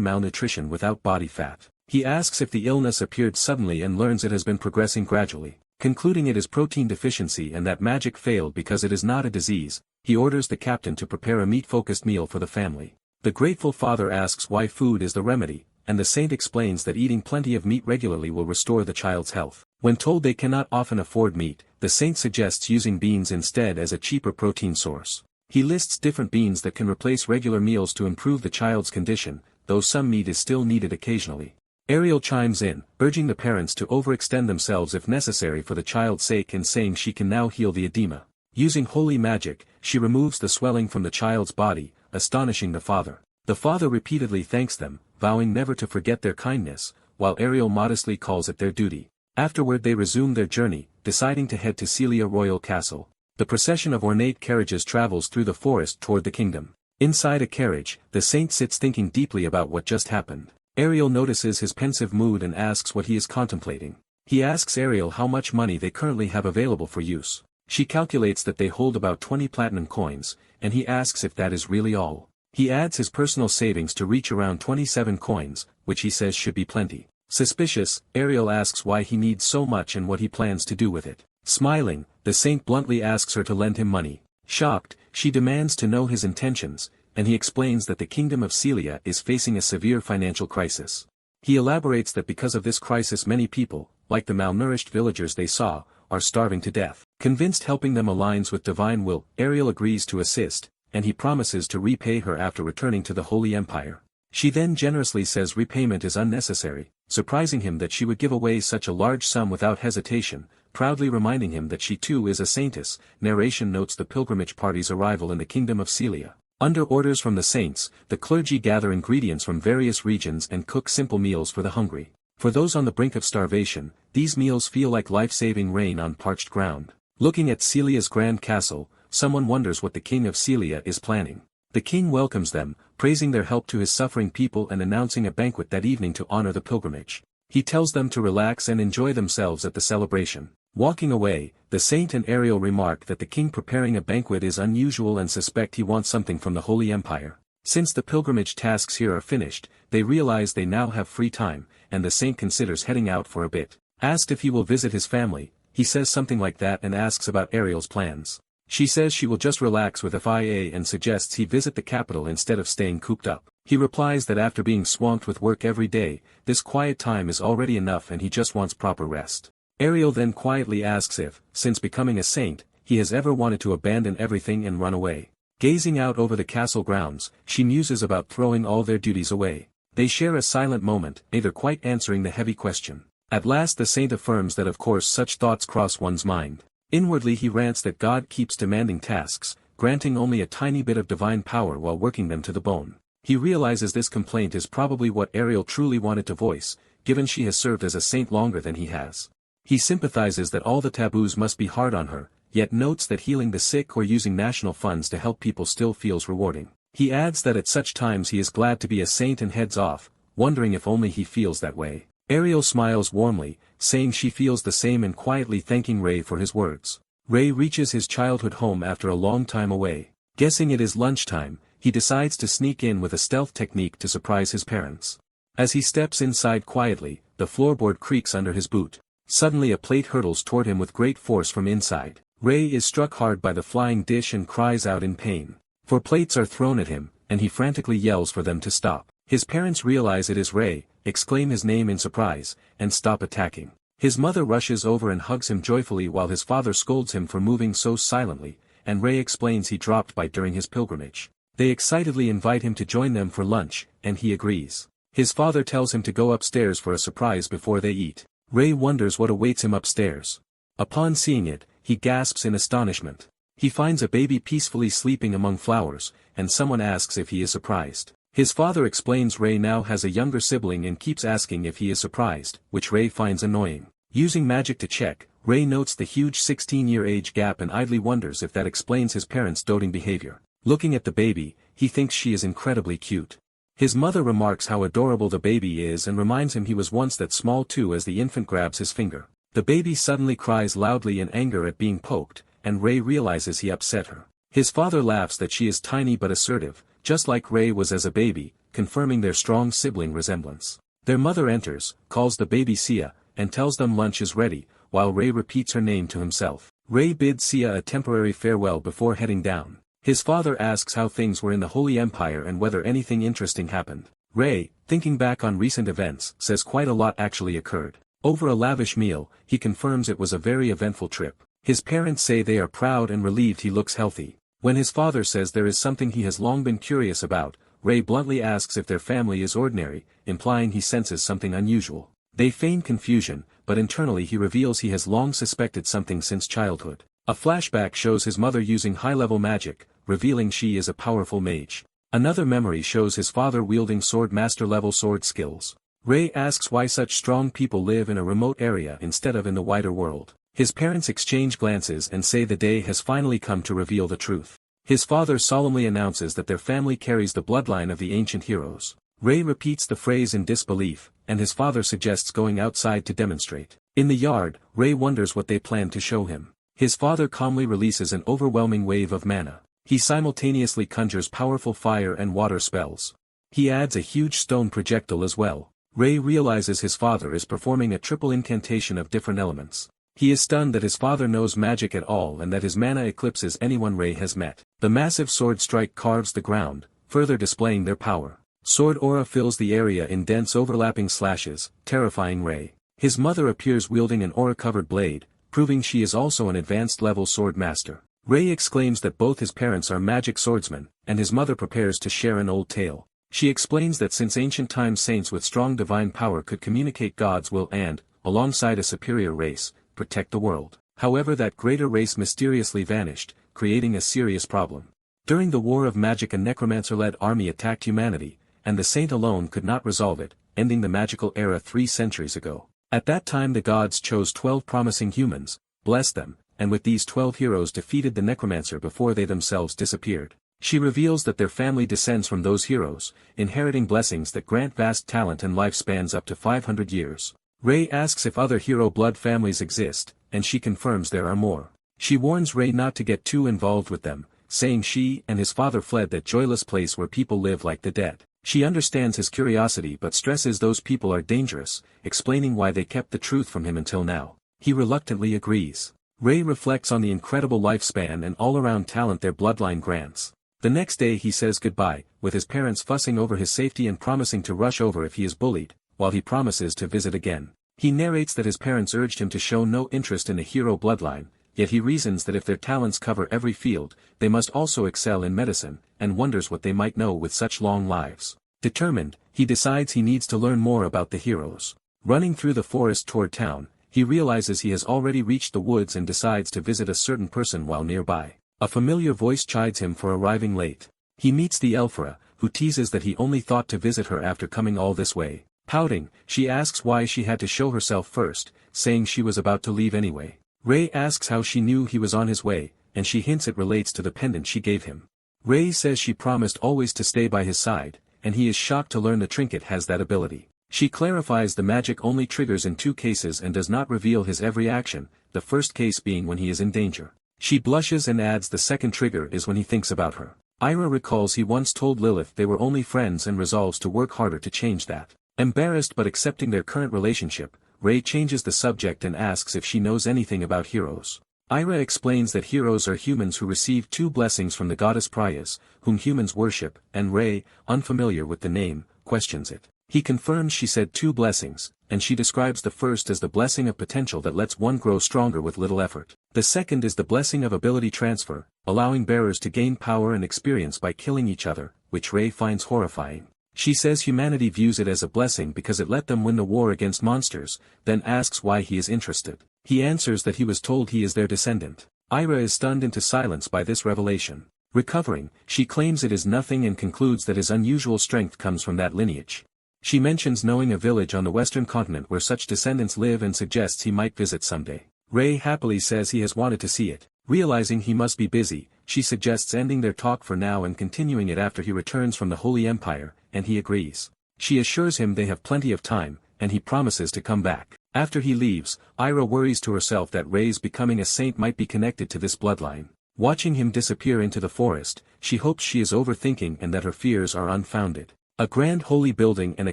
malnutrition without body fat. He asks if the illness appeared suddenly and learns it has been progressing gradually. Concluding it is protein deficiency and that magic failed because it is not a disease, he orders the captain to prepare a meat-focused meal for the family. The grateful father asks why food is the remedy, and the saint explains that eating plenty of meat regularly will restore the child's health. When told they cannot often afford meat, the saint suggests using beans instead as a cheaper protein source. He lists different beans that can replace regular meals to improve the child's condition, though some meat is still needed occasionally. Ariel chimes in, urging the parents to overextend themselves if necessary for the child's sake and saying she can now heal the edema. Using holy magic, she removes the swelling from the child's body, astonishing the father. The father repeatedly thanks them, vowing never to forget their kindness, while Ariel modestly calls it their duty. Afterward they resume their journey, deciding to head to Celia Royal Castle. The procession of ornate carriages travels through the forest toward the kingdom. Inside a carriage, the saint sits thinking deeply about what just happened. Ariel notices his pensive mood and asks what he is contemplating. He asks Ariel how much money they currently have available for use. She calculates that they hold about 20 platinum coins, and he asks if that is really all. He adds his personal savings to reach around 27 coins, which he says should be plenty. Suspicious, Ariel asks why he needs so much and what he plans to do with it. Smiling, the saint bluntly asks her to lend him money. Shocked, she demands to know his intentions, and he explains that the kingdom of Celia is facing a severe financial crisis. He elaborates that because of this crisis many people, like the malnourished villagers they saw, are starving to death. Convinced helping them aligns with divine will, Ariel agrees to assist, and he promises to repay her after returning to the Holy Empire. She then generously says repayment is unnecessary, surprising him that she would give away such a large sum without hesitation, proudly reminding him that she too is a saintess. Narration notes the pilgrimage party's arrival in the kingdom of Celia. Under orders from the saints, the clergy gather ingredients from various regions and cook simple meals for the hungry. For those on the brink of starvation, these meals feel like life-saving rain on parched ground. Looking at Celia's grand castle, someone wonders what the king of Celia is planning. The king welcomes them, praising their help to his suffering people and announcing a banquet that evening to honor the pilgrimage. He tells them to relax and enjoy themselves at the celebration. Walking away, the saint and Ariel remark that the king preparing a banquet is unusual and suspect he wants something from the Holy Empire. Since the pilgrimage tasks here are finished, they realize they now have free time, and the saint considers heading out for a bit. Asked if he will visit his family, he says something like that and asks about Ariel's plans. She says she will just relax with FIA and suggests he visit the capital instead of staying cooped up. He replies that after being swamped with work every day, this quiet time is already enough and he just wants proper rest. Ariel then quietly asks if, since becoming a saint, he has ever wanted to abandon everything and run away. Gazing out over the castle grounds, she muses about throwing all their duties away. They share a silent moment, neither quite answering the heavy question. At last the saint affirms that of course such thoughts cross one's mind. Inwardly he rants that God keeps demanding tasks, granting only a tiny bit of divine power while working them to the bone. He realizes this complaint is probably what Ariel truly wanted to voice, given she has served as a saint longer than he has. He sympathizes that all the taboos must be hard on her, yet notes that healing the sick or using national funds to help people still feels rewarding. He adds that at such times he is glad to be a saint and heads off, wondering if only he feels that way. Ariel smiles warmly, saying she feels the same and quietly thanking Ray for his words. Ray reaches his childhood home after a long time away. Guessing it is lunchtime, he decides to sneak in with a stealth technique to surprise his parents. As he steps inside quietly, the floorboard creaks under his boot. Suddenly a plate hurtles toward him with great force from inside. Ray is struck hard by the flying dish and cries out in pain. 4 plates are thrown at him, and he frantically yells for them to stop. His parents realize it is Ray, exclaim his name in surprise, and stop attacking. His mother rushes over and hugs him joyfully while his father scolds him for moving so silently, and Ray explains he dropped by during his pilgrimage. They excitedly invite him to join them for lunch, and he agrees. His father tells him to go upstairs for a surprise before they eat. Ray wonders what awaits him upstairs. Upon seeing it, he gasps in astonishment. He finds a baby peacefully sleeping among flowers, and someone asks if he is surprised. His father explains Ray now has a younger sibling and keeps asking if he is surprised, which Ray finds annoying. Using magic to check, Ray notes the huge 16-year age gap and idly wonders if that explains his parents' doting behavior. Looking at the baby, he thinks she is incredibly cute. His mother remarks how adorable the baby is and reminds him he was once that small too as the infant grabs his finger. The baby suddenly cries loudly in anger at being poked, and Ray realizes he upset her. His father laughs that she is tiny but assertive, just like Ray was as a baby, confirming their strong sibling resemblance. Their mother enters, calls the baby Sia, and tells them lunch is ready, while Ray repeats her name to himself. Ray bids Sia a temporary farewell before heading down. His father asks how things were in the Holy Empire and whether anything interesting happened. Ray, thinking back on recent events, says quite a lot actually occurred. Over a lavish meal, he confirms it was a very eventful trip. His parents say they are proud and relieved he looks healthy. When his father says there is something he has long been curious about, Ray bluntly asks if their family is ordinary, implying he senses something unusual. They feign confusion, but internally he reveals he has long suspected something since childhood. A flashback shows his mother using high-level magic, revealing she is a powerful mage. Another memory shows his father wielding sword master-level sword skills. Ray asks why such strong people live in a remote area instead of in the wider world. His parents exchange glances and say the day has finally come to reveal the truth. His father solemnly announces that their family carries the bloodline of the ancient heroes. Ray repeats the phrase in disbelief, and his father suggests going outside to demonstrate. In the yard, Ray wonders what they plan to show him. His father calmly releases an overwhelming wave of mana. He simultaneously conjures powerful fire and water spells. He adds a huge stone projectile as well. Ray realizes his father is performing a triple incantation of different elements. He is stunned that his father knows magic at all and that his mana eclipses anyone Ray has met. The massive sword strike carves the ground, further displaying their power. Sword aura fills the area in dense overlapping slashes, terrifying Ray. His mother appears wielding an aura-covered blade, proving she is also an advanced-level sword master. Ray exclaims that both his parents are magic swordsmen, and his mother prepares to share an old tale. She explains that since ancient times saints with strong divine power could communicate God's will and, alongside a superior race, protect the world. However, that greater race mysteriously vanished, creating a serious problem. During the War of Magic, a necromancer-led army attacked humanity, and the saint alone could not resolve it, ending the magical era 3 centuries ago. At that time the gods chose 12 promising humans, blessed them, and with these 12 heroes defeated the necromancer before they themselves disappeared. She reveals that their family descends from those heroes, inheriting blessings that grant vast talent and lifespans up to 500 years. Ray asks if other hero blood families exist, and she confirms there are more. She warns Ray not to get too involved with them, saying she and his father fled that joyless place where people live like the dead. She understands his curiosity but stresses those people are dangerous, explaining why they kept the truth from him until now. He reluctantly agrees. Ray reflects on the incredible lifespan and all-around talent their bloodline grants. The next day he says goodbye, with his parents fussing over his safety and promising to rush over if he is bullied, while he promises to visit again. He narrates that his parents urged him to show no interest in the hero bloodline, yet he reasons that if their talents cover every field, they must also excel in medicine, and wonders what they might know with such long lives. Determined, he decides he needs to learn more about the heroes. Running through the forest toward town, he realizes he has already reached the woods and decides to visit a certain person while nearby. A familiar voice chides him for arriving late. He meets the Elfra, who teases that he only thought to visit her after coming all this way. Pouting, she asks why she had to show herself first, saying she was about to leave anyway. Ray asks how she knew he was on his way, and she hints it relates to the pendant she gave him. Ray says she promised always to stay by his side, and he is shocked to learn the trinket has that ability. She clarifies the magic only triggers in 2 cases and does not reveal his every action, the first case being when he is in danger. She blushes and adds the second trigger is when he thinks about her. Ira recalls he once told Lilith they were only friends and resolves to work harder to change that. Embarrassed but accepting their current relationship, Ray changes the subject and asks if she knows anything about heroes. Ira explains that heroes are humans who receive 2 blessings from the goddess Prias, whom humans worship, and Ray, unfamiliar with the name, questions it. He confirms she said 2 blessings, and she describes the first as the blessing of potential that lets one grow stronger with little effort. The second is the blessing of ability transfer, allowing bearers to gain power and experience by killing each other, which Ray finds horrifying. She says humanity views it as a blessing because it let them win the war against monsters, then asks why he is interested. He answers that he was told he is their descendant. Ira is stunned into silence by this revelation. Recovering, she claims it is nothing and concludes that his unusual strength comes from that lineage. She mentions knowing a village on the western continent where such descendants live and suggests he might visit someday. Ray happily says he has wanted to see it. Realizing he must be busy, she suggests ending their talk for now and continuing it after he returns from the Holy Empire, and he agrees. She assures him they have plenty of time, and he promises to come back. After he leaves, Ira worries to herself that Ray's becoming a saint might be connected to this bloodline. Watching him disappear into the forest, she hopes she is overthinking and that her fears are unfounded. A grand holy building and a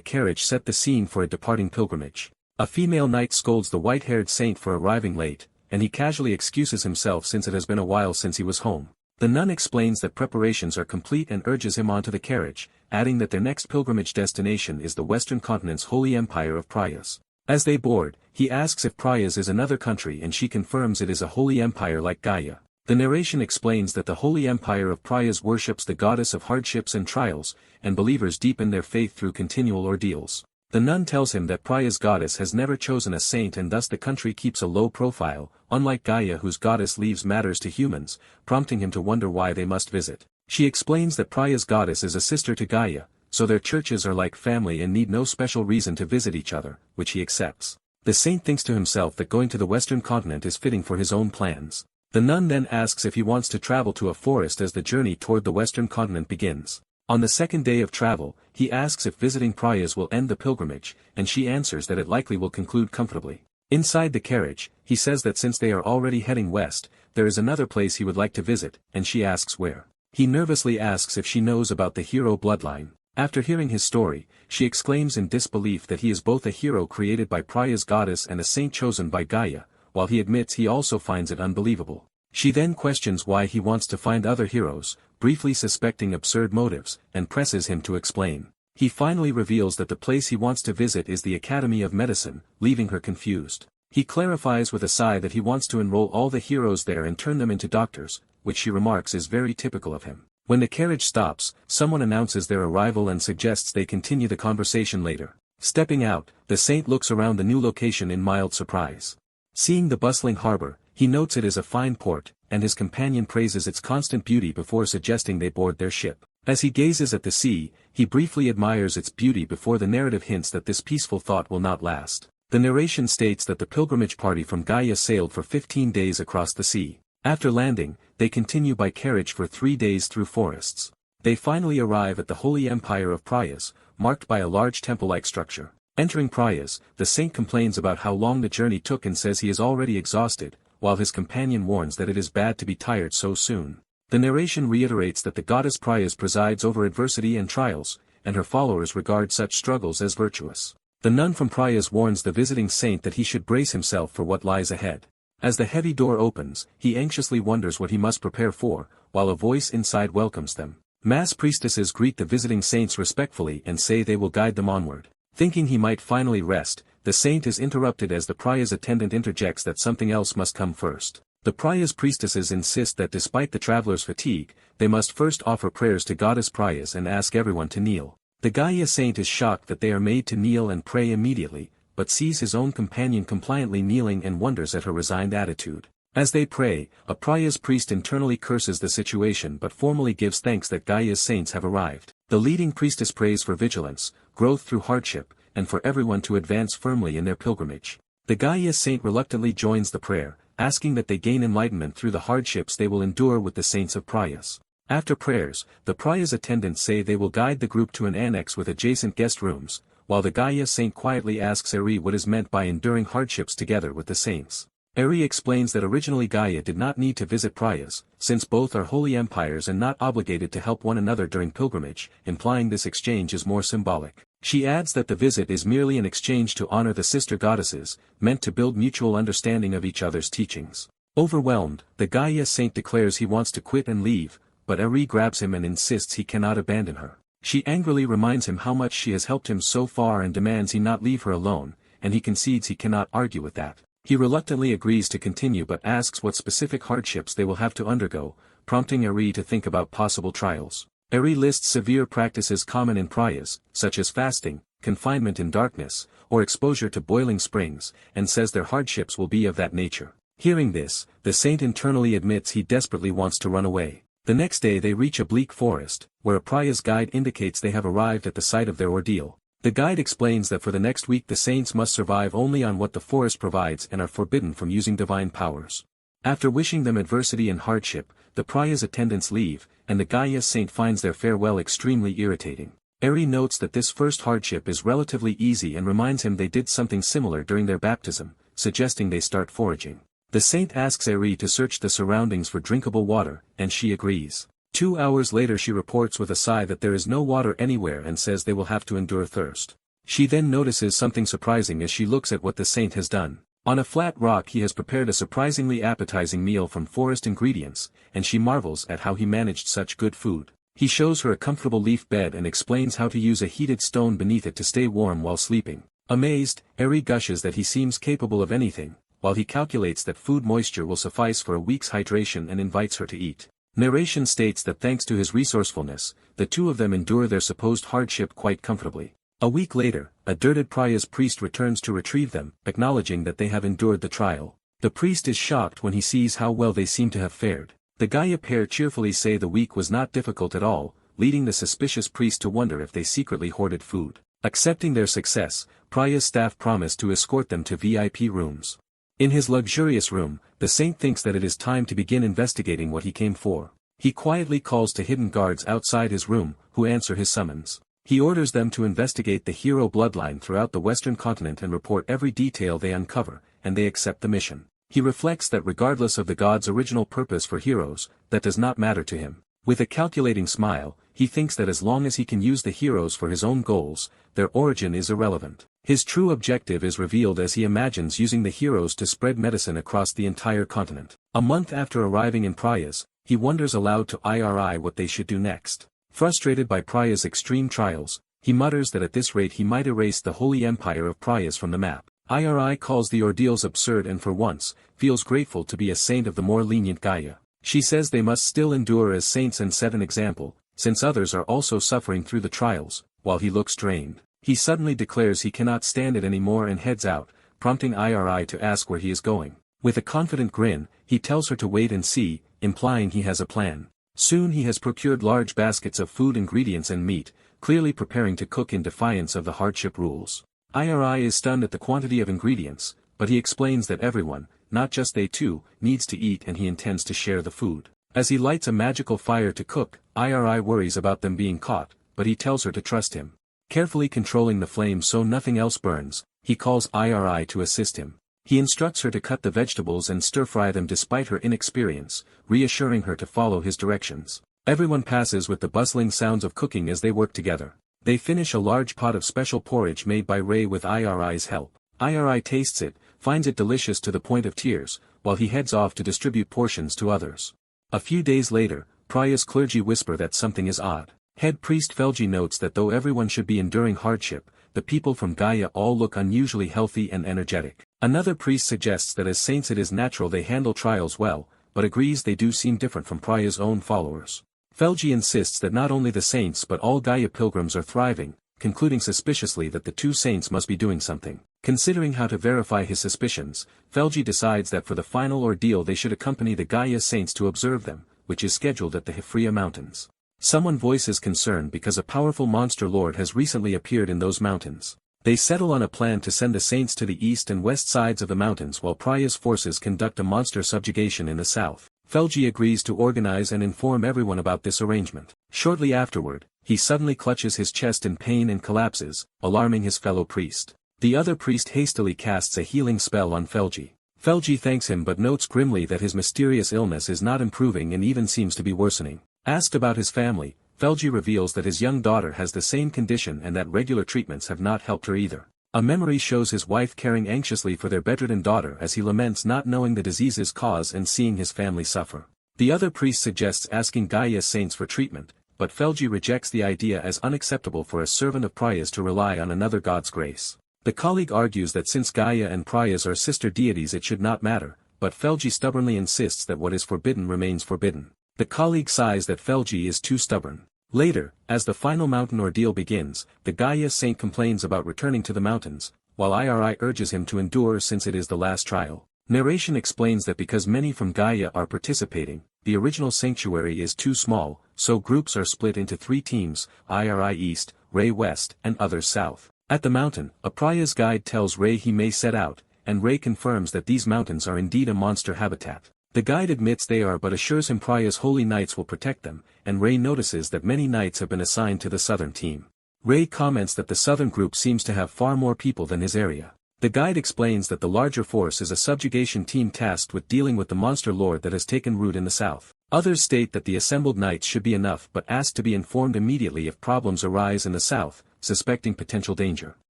carriage set the scene for a departing pilgrimage. A female knight scolds the white-haired saint for arriving late, and he casually excuses himself since it has been a while since he was home. The nun explains that preparations are complete and urges him onto the carriage, adding that their next pilgrimage destination is the western continent's holy empire of Prayas. As they board, he asks if Prayas is another country and she confirms it is a holy empire like Gaia. The narration explains that the holy empire of Prayas worships the goddess of hardships and trials, and believers deepen their faith through continual ordeals. The nun tells him that Prayas' goddess has never chosen a saint and thus the country keeps a low profile, unlike Gaia whose goddess leaves matters to humans, prompting him to wonder why they must visit. She explains that Prayas' goddess is a sister to Gaia, so their churches are like family and need no special reason to visit each other, which he accepts. The saint thinks to himself that going to the western continent is fitting for his own plans. The nun then asks if he wants to travel to a forest as the journey toward the western continent begins. On the second day of travel, he asks if visiting Prayas will end the pilgrimage, and she answers that it likely will conclude comfortably. Inside the carriage, he says that since they are already heading west, there is another place he would like to visit, and she asks where. He nervously asks if she knows about the hero bloodline. After hearing his story, she exclaims in disbelief that he is both a hero created by Prayas' goddess and a saint chosen by Gaia, while he admits he also finds it unbelievable. She then questions why he wants to find other heroes, briefly suspecting absurd motives, and presses him to explain. He finally reveals that the place he wants to visit is the Academy of Medicine, leaving her confused. He clarifies with a sigh that he wants to enroll all the heroes there and turn them into doctors, which she remarks is very typical of him. When the carriage stops, someone announces their arrival and suggests they continue the conversation later. Stepping out, the saint looks around the new location in mild surprise. Seeing the bustling harbor, he notes it is a fine port, and his companion praises its constant beauty before suggesting they board their ship. As he gazes at the sea, he briefly admires its beauty before the narrative hints that this peaceful thought will not last. The narration states that the pilgrimage party from Gaia sailed for 15 days across the sea. After landing, they continue by carriage for 3 days through forests. They finally arrive at the holy empire of Prayas, marked by a large temple-like structure. Entering Prayas, the saint complains about how long the journey took and says he is already exhausted, while his companion warns that it is bad to be tired so soon. The narration reiterates that the goddess Prayas presides over adversity and trials, and her followers regard such struggles as virtuous. The nun from Prayas warns the visiting saint that he should brace himself for what lies ahead. As the heavy door opens, he anxiously wonders what he must prepare for, while a voice inside welcomes them. Mass priestesses greet the visiting saints respectfully and say they will guide them onward. Thinking he might finally rest, the saint is interrupted as the Prayas attendant interjects that something else must come first. The Prayas priestesses insist that despite the traveler's fatigue, they must first offer prayers to goddess Prayas and ask everyone to kneel. The Gaia saint is shocked that they are made to kneel and pray immediately, but sees his own companion compliantly kneeling and wonders at her resigned attitude. As they pray, a Prayas priest internally curses the situation but formally gives thanks that Gaia's saints have arrived. The leading priestess prays for vigilance, growth through hardship, and for everyone to advance firmly in their pilgrimage. The Gaia saint reluctantly joins the prayer, asking that they gain enlightenment through the hardships they will endure with the saints of Prayas. After prayers, the Prayas attendants say they will guide the group to an annex with adjacent guest rooms, while the Gaia saint quietly asks Eri what is meant by enduring hardships together with the saints. Eri explains that originally Gaia did not need to visit Prayas, since both are holy empires and not obligated to help one another during pilgrimage, implying this exchange is more symbolic. She adds that the visit is merely an exchange to honor the sister goddesses, meant to build mutual understanding of each other's teachings. Overwhelmed, the Gaia saint declares he wants to quit and leave, but Eri grabs him and insists he cannot abandon her. She angrily reminds him how much she has helped him so far and demands he not leave her alone, and he concedes he cannot argue with that. He reluctantly agrees to continue but asks what specific hardships they will have to undergo, prompting Eri to think about possible trials. Eri lists severe practices common in Prayas, such as fasting, confinement in darkness, or exposure to boiling springs, and says their hardships will be of that nature. Hearing this, the saint internally admits he desperately wants to run away. The next day they reach a bleak forest, where a Praya's guide indicates they have arrived at the site of their ordeal. The guide explains that for the next week the saints must survive only on what the forest provides and are forbidden from using divine powers. After wishing them adversity and hardship, the Praya's attendants leave, and the Gaia saint finds their farewell extremely irritating. Eri notes that this first hardship is relatively easy and reminds him they did something similar during their baptism, suggesting they start foraging. The saint asks Eri to search the surroundings for drinkable water, and she agrees. 2 hours later she reports with a sigh that there is no water anywhere and says they will have to endure thirst. She then notices something surprising as she looks at what the saint has done. On a flat rock he has prepared a surprisingly appetizing meal from forest ingredients, and she marvels at how he managed such good food. He shows her a comfortable leaf bed and explains how to use a heated stone beneath it to stay warm while sleeping. Amazed, Eri gushes that he seems capable of anything, while he calculates that food moisture will suffice for a week's hydration and invites her to eat. Narration states that thanks to his resourcefulness, the two of them endure their supposed hardship quite comfortably. A week later, a dirted Praya's priest returns to retrieve them, acknowledging that they have endured the trial. The priest is shocked when he sees how well they seem to have fared. The Gaia pair cheerfully say the week was not difficult at all, leading the suspicious priest to wonder if they secretly hoarded food. Accepting their success, Praya's staff promise to escort them to VIP rooms. In his luxurious room, the saint thinks that it is time to begin investigating what he came for. He quietly calls to hidden guards outside his room, who answer his summons. He orders them to investigate the hero bloodline throughout the Western continent and report every detail they uncover, and they accept the mission. He reflects that regardless of the god's original purpose for heroes, that does not matter to him. With a calculating smile, he thinks that as long as he can use the heroes for his own goals, their origin is irrelevant. His true objective is revealed as he imagines using the heroes to spread medicine across the entire continent. A month after arriving in Prayas, he wonders aloud to Iri what they should do next. Frustrated by Praya's extreme trials, he mutters that at this rate he might erase the holy empire of Prayas from the map. Iri calls the ordeals absurd and for once, feels grateful to be a saint of the more lenient Gaia. She says they must still endure as saints and set an example, since others are also suffering through the trials, while he looks drained. He suddenly declares he cannot stand it anymore and heads out, prompting Iri to ask where he is going. With a confident grin, he tells her to wait and see, implying he has a plan. Soon he has procured large baskets of food ingredients and meat, clearly preparing to cook in defiance of the hardship rules. Iri is stunned at the quantity of ingredients, but he explains that everyone, not just they two, needs to eat and he intends to share the food. As he lights a magical fire to cook, Iri worries about them being caught, but he tells her to trust him. Carefully controlling the flame so nothing else burns, he calls Iri to assist him. He instructs her to cut the vegetables and stir-fry them despite her inexperience, reassuring her to follow his directions. Everyone passes with the bustling sounds of cooking as they work together. They finish a large pot of special porridge made by Ray with Iri's help. Iri tastes it, finds it delicious to the point of tears, while he heads off to distribute portions to others. A few days later, Praya's clergy whisper that something is odd. Head priest Felgi notes that though everyone should be enduring hardship, the people from Gaia all look unusually healthy and energetic. Another priest suggests that as saints it is natural they handle trials well, but agrees they do seem different from Praya's own followers. Felgi insists that not only the saints but all Gaia pilgrims are thriving, concluding suspiciously that the two saints must be doing something. Considering how to verify his suspicions, Felgi decides that for the final ordeal they should accompany the Gaia saints to observe them, which is scheduled at the Hifria mountains. Someone voices concern because a powerful monster lord has recently appeared in those mountains. They settle on a plan to send the saints to the east and west sides of the mountains while Praya's forces conduct a monster subjugation in the south. Felgi agrees to organize and inform everyone about this arrangement. Shortly afterward, he suddenly clutches his chest in pain and collapses, alarming his fellow priest. The other priest hastily casts a healing spell on Felgi. Felgi thanks him but notes grimly that his mysterious illness is not improving and even seems to be worsening. Asked about his family, Felgi reveals that his young daughter has the same condition and that regular treatments have not helped her either. A memory shows his wife caring anxiously for their bedridden daughter as he laments not knowing the disease's cause and seeing his family suffer. The other priest suggests asking Gaia's saints for treatment, but Felgi rejects the idea as unacceptable for a servant of Prayas to rely on another god's grace. The colleague argues that since Gaia and Prayas are sister deities it should not matter, but Felgi stubbornly insists that what is forbidden remains forbidden. The colleague sighs that Felgi is too stubborn. Later, as the final mountain ordeal begins, the Gaia saint complains about returning to the mountains, while Iri urges him to endure since it is the last trial. Narration explains that because many from Gaia are participating, the original sanctuary is too small, so groups are split into 3 teams, Iri East, Ray West, and others South. At the mountain, Apraya's guide tells Ray he may set out, and Ray confirms that these mountains are indeed a monster habitat. The guide admits they are but assures him Praya's holy knights will protect them, and Ray notices that many knights have been assigned to the southern team. Ray comments that the southern group seems to have far more people than his area. The guide explains that the larger force is a subjugation team tasked with dealing with the monster lord that has taken root in the south. Others state that the assembled knights should be enough but ask to be informed immediately if problems arise in the south, suspecting potential danger.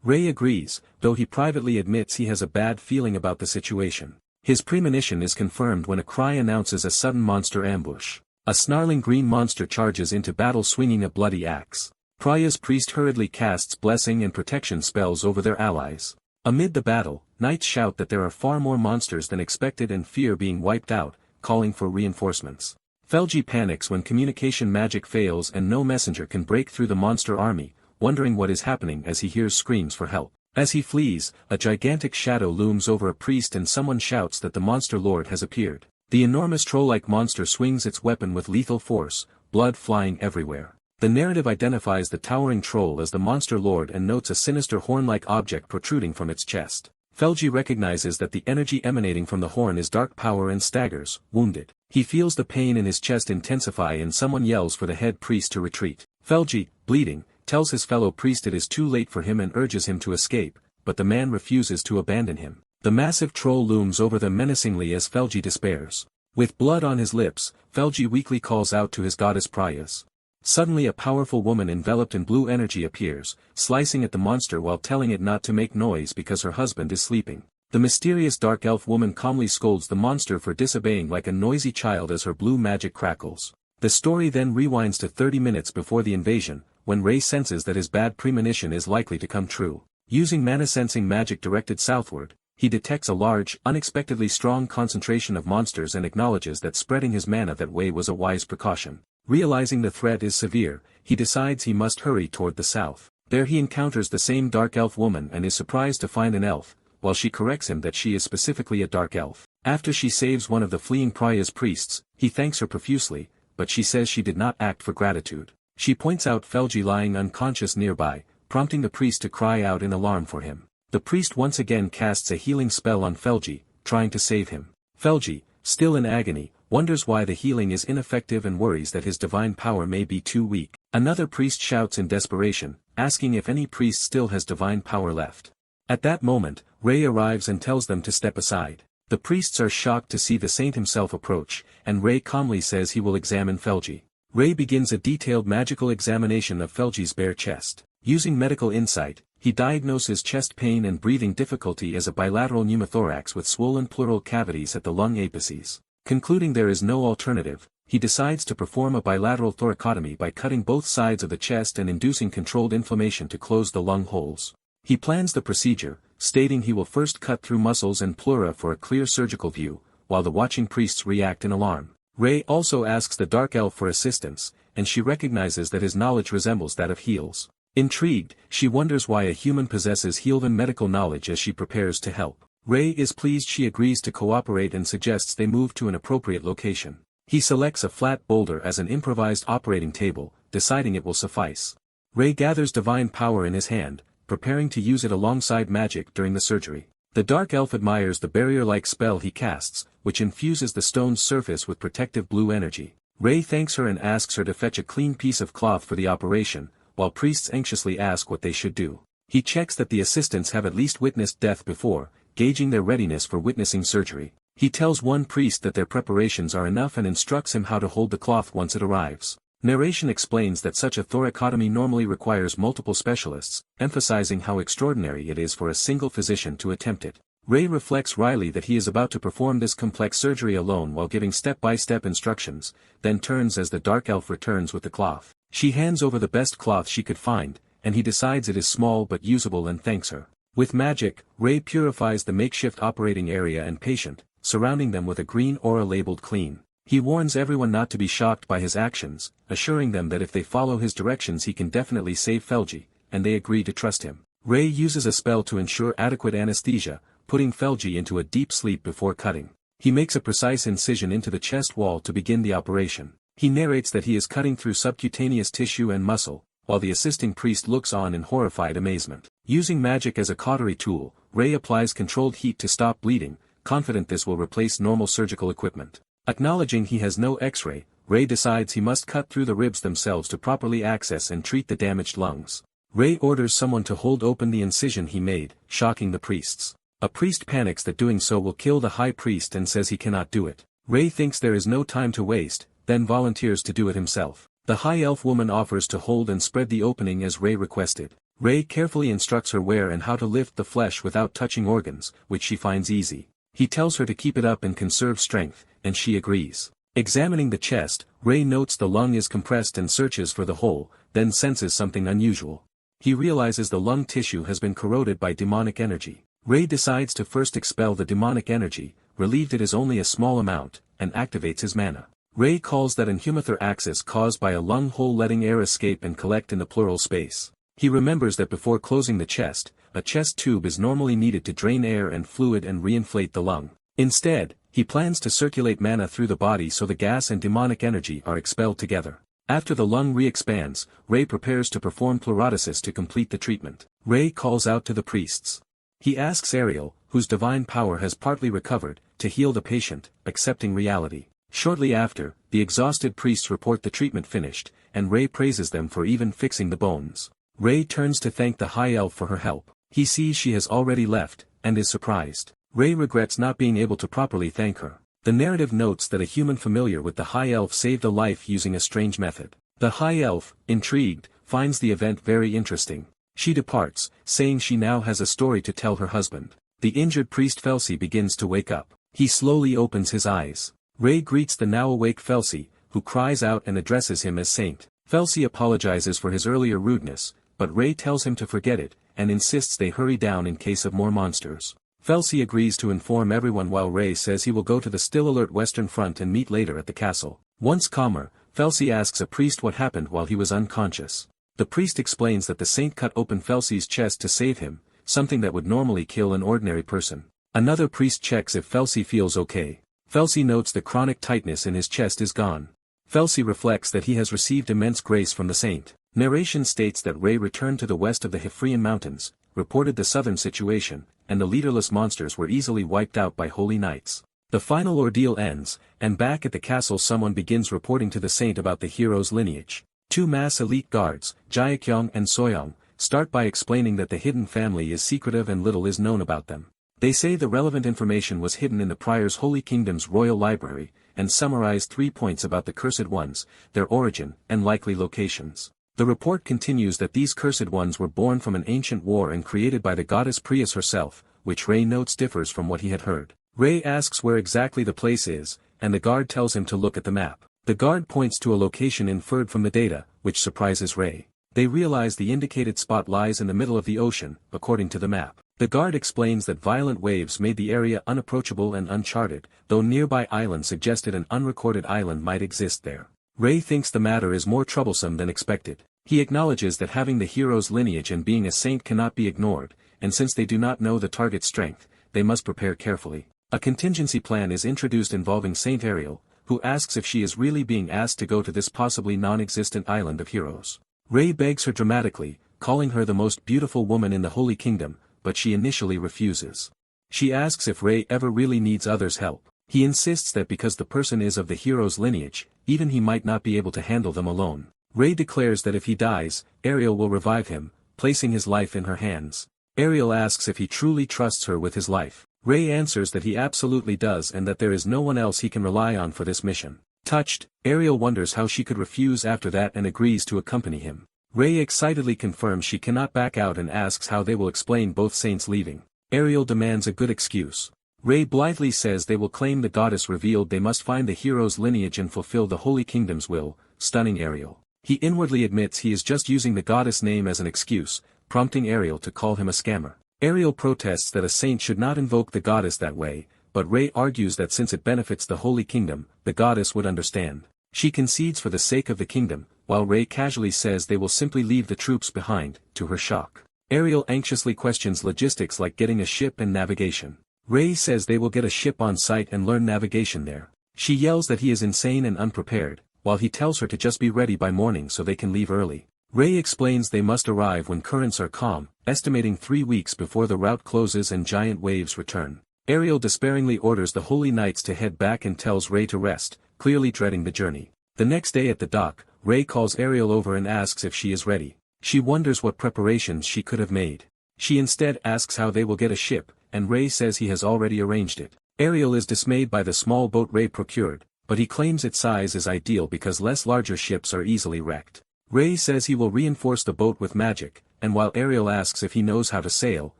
Ray agrees, though he privately admits he has a bad feeling about the situation. His premonition is confirmed when a cry announces a sudden monster ambush. A snarling green monster charges into battle swinging a bloody axe. Praya's priest hurriedly casts blessing and protection spells over their allies. Amid the battle, knights shout that there are far more monsters than expected and fear being wiped out, calling for reinforcements. Felgi panics when communication magic fails and no messenger can break through the monster army, wondering what is happening as he hears screams for help. As he flees, a gigantic shadow looms over a priest and someone shouts that the monster lord has appeared. The enormous troll-like monster swings its weapon with lethal force, blood flying everywhere. The narrative identifies the towering troll as the monster lord and notes a sinister horn-like object protruding from its chest. Felgi recognizes that the energy emanating from the horn is dark power and staggers, wounded. He feels the pain in his chest intensify and someone yells for the head priest to retreat. Felgi, bleeding, tells his fellow priest it is too late for him and urges him to escape, but the man refuses to abandon him. The massive troll looms over them menacingly as Felgi despairs. With blood on his lips, Felgi weakly calls out to his goddess Prayas. Suddenly a powerful woman enveloped in blue energy appears, slicing at the monster while telling it not to make noise because her husband is sleeping. The mysterious dark elf woman calmly scolds the monster for disobeying like a noisy child as her blue magic crackles. The story then rewinds to 30 minutes before the invasion, when Ray senses that his bad premonition is likely to come true. Using mana-sensing magic directed southward, he detects a large, unexpectedly strong concentration of monsters and acknowledges that spreading his mana that way was a wise precaution. Realizing the threat is severe, he decides he must hurry toward the south. There he encounters the same dark elf woman and is surprised to find an elf, while she corrects him that she is specifically a dark elf. After she saves one of the fleeing Praya's priests, he thanks her profusely, but she says she did not act for gratitude. She points out Felgi lying unconscious nearby, prompting the priest to cry out in alarm for him. The priest once again casts a healing spell on Felgi, trying to save him. Felgi, still in agony, wonders why the healing is ineffective and worries that his divine power may be too weak. Another priest shouts in desperation, asking if any priest still has divine power left. At that moment, Ray arrives and tells them to step aside. The priests are shocked to see the saint himself approach, and Ray calmly says he will examine Felgi. Ray begins a detailed magical examination of Felgi's bare chest. Using medical insight, he diagnoses chest pain and breathing difficulty as a bilateral pneumothorax with swollen pleural cavities at the lung apices. Concluding there is no alternative, he decides to perform a bilateral thoracotomy by cutting both sides of the chest and inducing controlled inflammation to close the lung holes. He plans the procedure, stating he will first cut through muscles and pleura for a clear surgical view, while the watching priests react in alarm. Ray also asks the dark elf for assistance, and she recognizes that his knowledge resembles that of heals. Intrigued, she wonders why a human possesses healven medical knowledge as she prepares to help. Ray is pleased she agrees to cooperate and suggests they move to an appropriate location. He selects a flat boulder as an improvised operating table, deciding it will suffice. Ray gathers divine power in his hand, preparing to use it alongside magic during the surgery. The dark elf admires the barrier-like spell he casts, which infuses the stone's surface with protective blue energy. Ray thanks her and asks her to fetch a clean piece of cloth for the operation, while priests anxiously ask what they should do. He checks that the assistants have at least witnessed death before, gauging their readiness for witnessing surgery. He tells one priest that their preparations are enough and instructs him how to hold the cloth once it arrives. Narration explains that such a thoracotomy normally requires multiple specialists, emphasizing how extraordinary it is for a single physician to attempt it. Ray reflects wryly that he is about to perform this complex surgery alone while giving step-by-step instructions, then turns as the dark elf returns with the cloth. She hands over the best cloth she could find, and he decides it is small but usable and thanks her. With magic, Ray purifies the makeshift operating area and patient, surrounding them with a green aura labeled clean. He warns everyone not to be shocked by his actions, assuring them that if they follow his directions he can definitely save Felgi, and they agree to trust him. Ray uses a spell to ensure adequate anesthesia, putting Felji into a deep sleep before cutting. He makes a precise incision into the chest wall to begin the operation. He narrates that he is cutting through subcutaneous tissue and muscle, while the assisting priest looks on in horrified amazement. Using magic as a cautery tool, Ray applies controlled heat to stop bleeding, confident this will replace normal surgical equipment. Acknowledging he has no X-ray, Ray decides he must cut through the ribs themselves to properly access and treat the damaged lungs. Ray orders someone to hold open the incision he made, shocking the priests. A priest panics that doing so will kill the high priest and says he cannot do it. Ray thinks there is no time to waste, then volunteers to do it himself. The high elf woman offers to hold and spread the opening as Ray requested. Ray carefully instructs her where and how to lift the flesh without touching organs, which she finds easy. He tells her to keep it up and conserve strength, and she agrees. Examining the chest, Ray notes the lung is compressed and searches for the hole, then senses something unusual. He realizes the lung tissue has been corroded by demonic energy. Ray decides to first expel the demonic energy, relieved it is only a small amount, and activates his mana. Ray calls that an humither axis caused by a lung hole letting air escape and collect in the pleural space. He remembers that before closing the chest, a chest tube is normally needed to drain air and fluid and reinflate the lung. Instead, he plans to circulate mana through the body so the gas and demonic energy are expelled together. After the lung re-expands, Ray prepares to perform pleurodesis to complete the treatment. Ray calls out to the priests. He asks Ariel, whose divine power has partly recovered, to heal the patient, accepting reality. Shortly after, the exhausted priests report the treatment finished, and Ray praises them for even fixing the bones. Ray turns to thank the high elf for her help. He sees she has already left, and is surprised. Ray regrets not being able to properly thank her. The narrative notes that a human familiar with the high elf saved a life using a strange method. The high elf, intrigued, finds the event very interesting. She departs, saying she now has a story to tell her husband. The injured priest Felsi begins to wake up. He slowly opens his eyes. Ray greets the now awake Felsi, who cries out and addresses him as Saint. Felsi apologizes for his earlier rudeness, but Ray tells him to forget it, and insists they hurry down in case of more monsters. Felsi agrees to inform everyone while Ray says he will go to the still alert Western Front and meet later at the castle. Once calmer, Felsi asks a priest what happened while he was unconscious. The priest explains that the saint cut open Felsi's chest to save him, something that would normally kill an ordinary person. Another priest checks if Felsi feels okay. Felsi notes the chronic tightness in his chest is gone. Felsi reflects that he has received immense grace from the saint. Narration states that Ray returned to the west of the Hifrian Mountains, reported the southern situation, and the leaderless monsters were easily wiped out by holy knights. The final ordeal ends, and back at the castle someone begins reporting to the saint about the hero's lineage. Two mass elite guards, Jaekyong and Soyoung, start by explaining that the hidden family is secretive and little is known about them. They say the relevant information was hidden in the Prior's Holy Kingdom's royal library, and summarize 3 points about the Cursed Ones, their origin, and likely locations. The report continues that these Cursed Ones were born from an ancient war and created by the goddess Prius herself, which Ray notes differs from what he had heard. Ray asks where exactly the place is, and the guard tells him to look at the map. The guard points to a location inferred from the data, which surprises Ray. They realize the indicated spot lies in the middle of the ocean, according to the map. The guard explains that violent waves made the area unapproachable and uncharted, though nearby island suggested an unrecorded island might exist there. Ray thinks the matter is more troublesome than expected. He acknowledges that having the hero's lineage and being a saint cannot be ignored, and since they do not know the target's strength, they must prepare carefully. A contingency plan is introduced involving Saint Ariel, who asks if she is really being asked to go to this possibly non-existent island of heroes. Ray begs her dramatically, calling her the most beautiful woman in the Holy Kingdom, but she initially refuses. She asks if Ray ever really needs others' help. He insists that because the person is of the hero's lineage, even he might not be able to handle them alone. Ray declares that if he dies, Ariel will revive him, placing his life in her hands. Ariel asks if he truly trusts her with his life. Ray answers that he absolutely does and that there is no one else he can rely on for this mission. Touched, Ariel wonders how she could refuse after that and agrees to accompany him. Ray excitedly confirms she cannot back out and asks how they will explain both saints leaving. Ariel demands a good excuse. Ray blithely says they will claim the goddess revealed they must find the hero's lineage and fulfill the Holy Kingdom's will, stunning Ariel. He inwardly admits he is just using the goddess name as an excuse, prompting Ariel to call him a scammer. Ariel protests that a saint should not invoke the goddess that way, but Ray argues that since it benefits the Holy Kingdom, the goddess would understand. She concedes for the sake of the kingdom, while Ray casually says they will simply leave the troops behind, to her shock. Ariel anxiously questions logistics like getting a ship and navigation. Ray says they will get a ship on site and learn navigation there. She yells that he is insane and unprepared, while he tells her to just be ready by morning so they can leave early. Ray explains they must arrive when currents are calm, estimating 3 weeks before the route closes and giant waves return. Ariel despairingly orders the Holy Knights to head back and tells Ray to rest, clearly dreading the journey. The next day at the dock, Ray calls Ariel over and asks if she is ready. She wonders what preparations she could have made. She instead asks how they will get a ship, and Ray says he has already arranged it. Ariel is dismayed by the small boat Ray procured, but he claims its size is ideal because less larger ships are easily wrecked. Ray says he will reinforce the boat with magic, and while Ariel asks if he knows how to sail,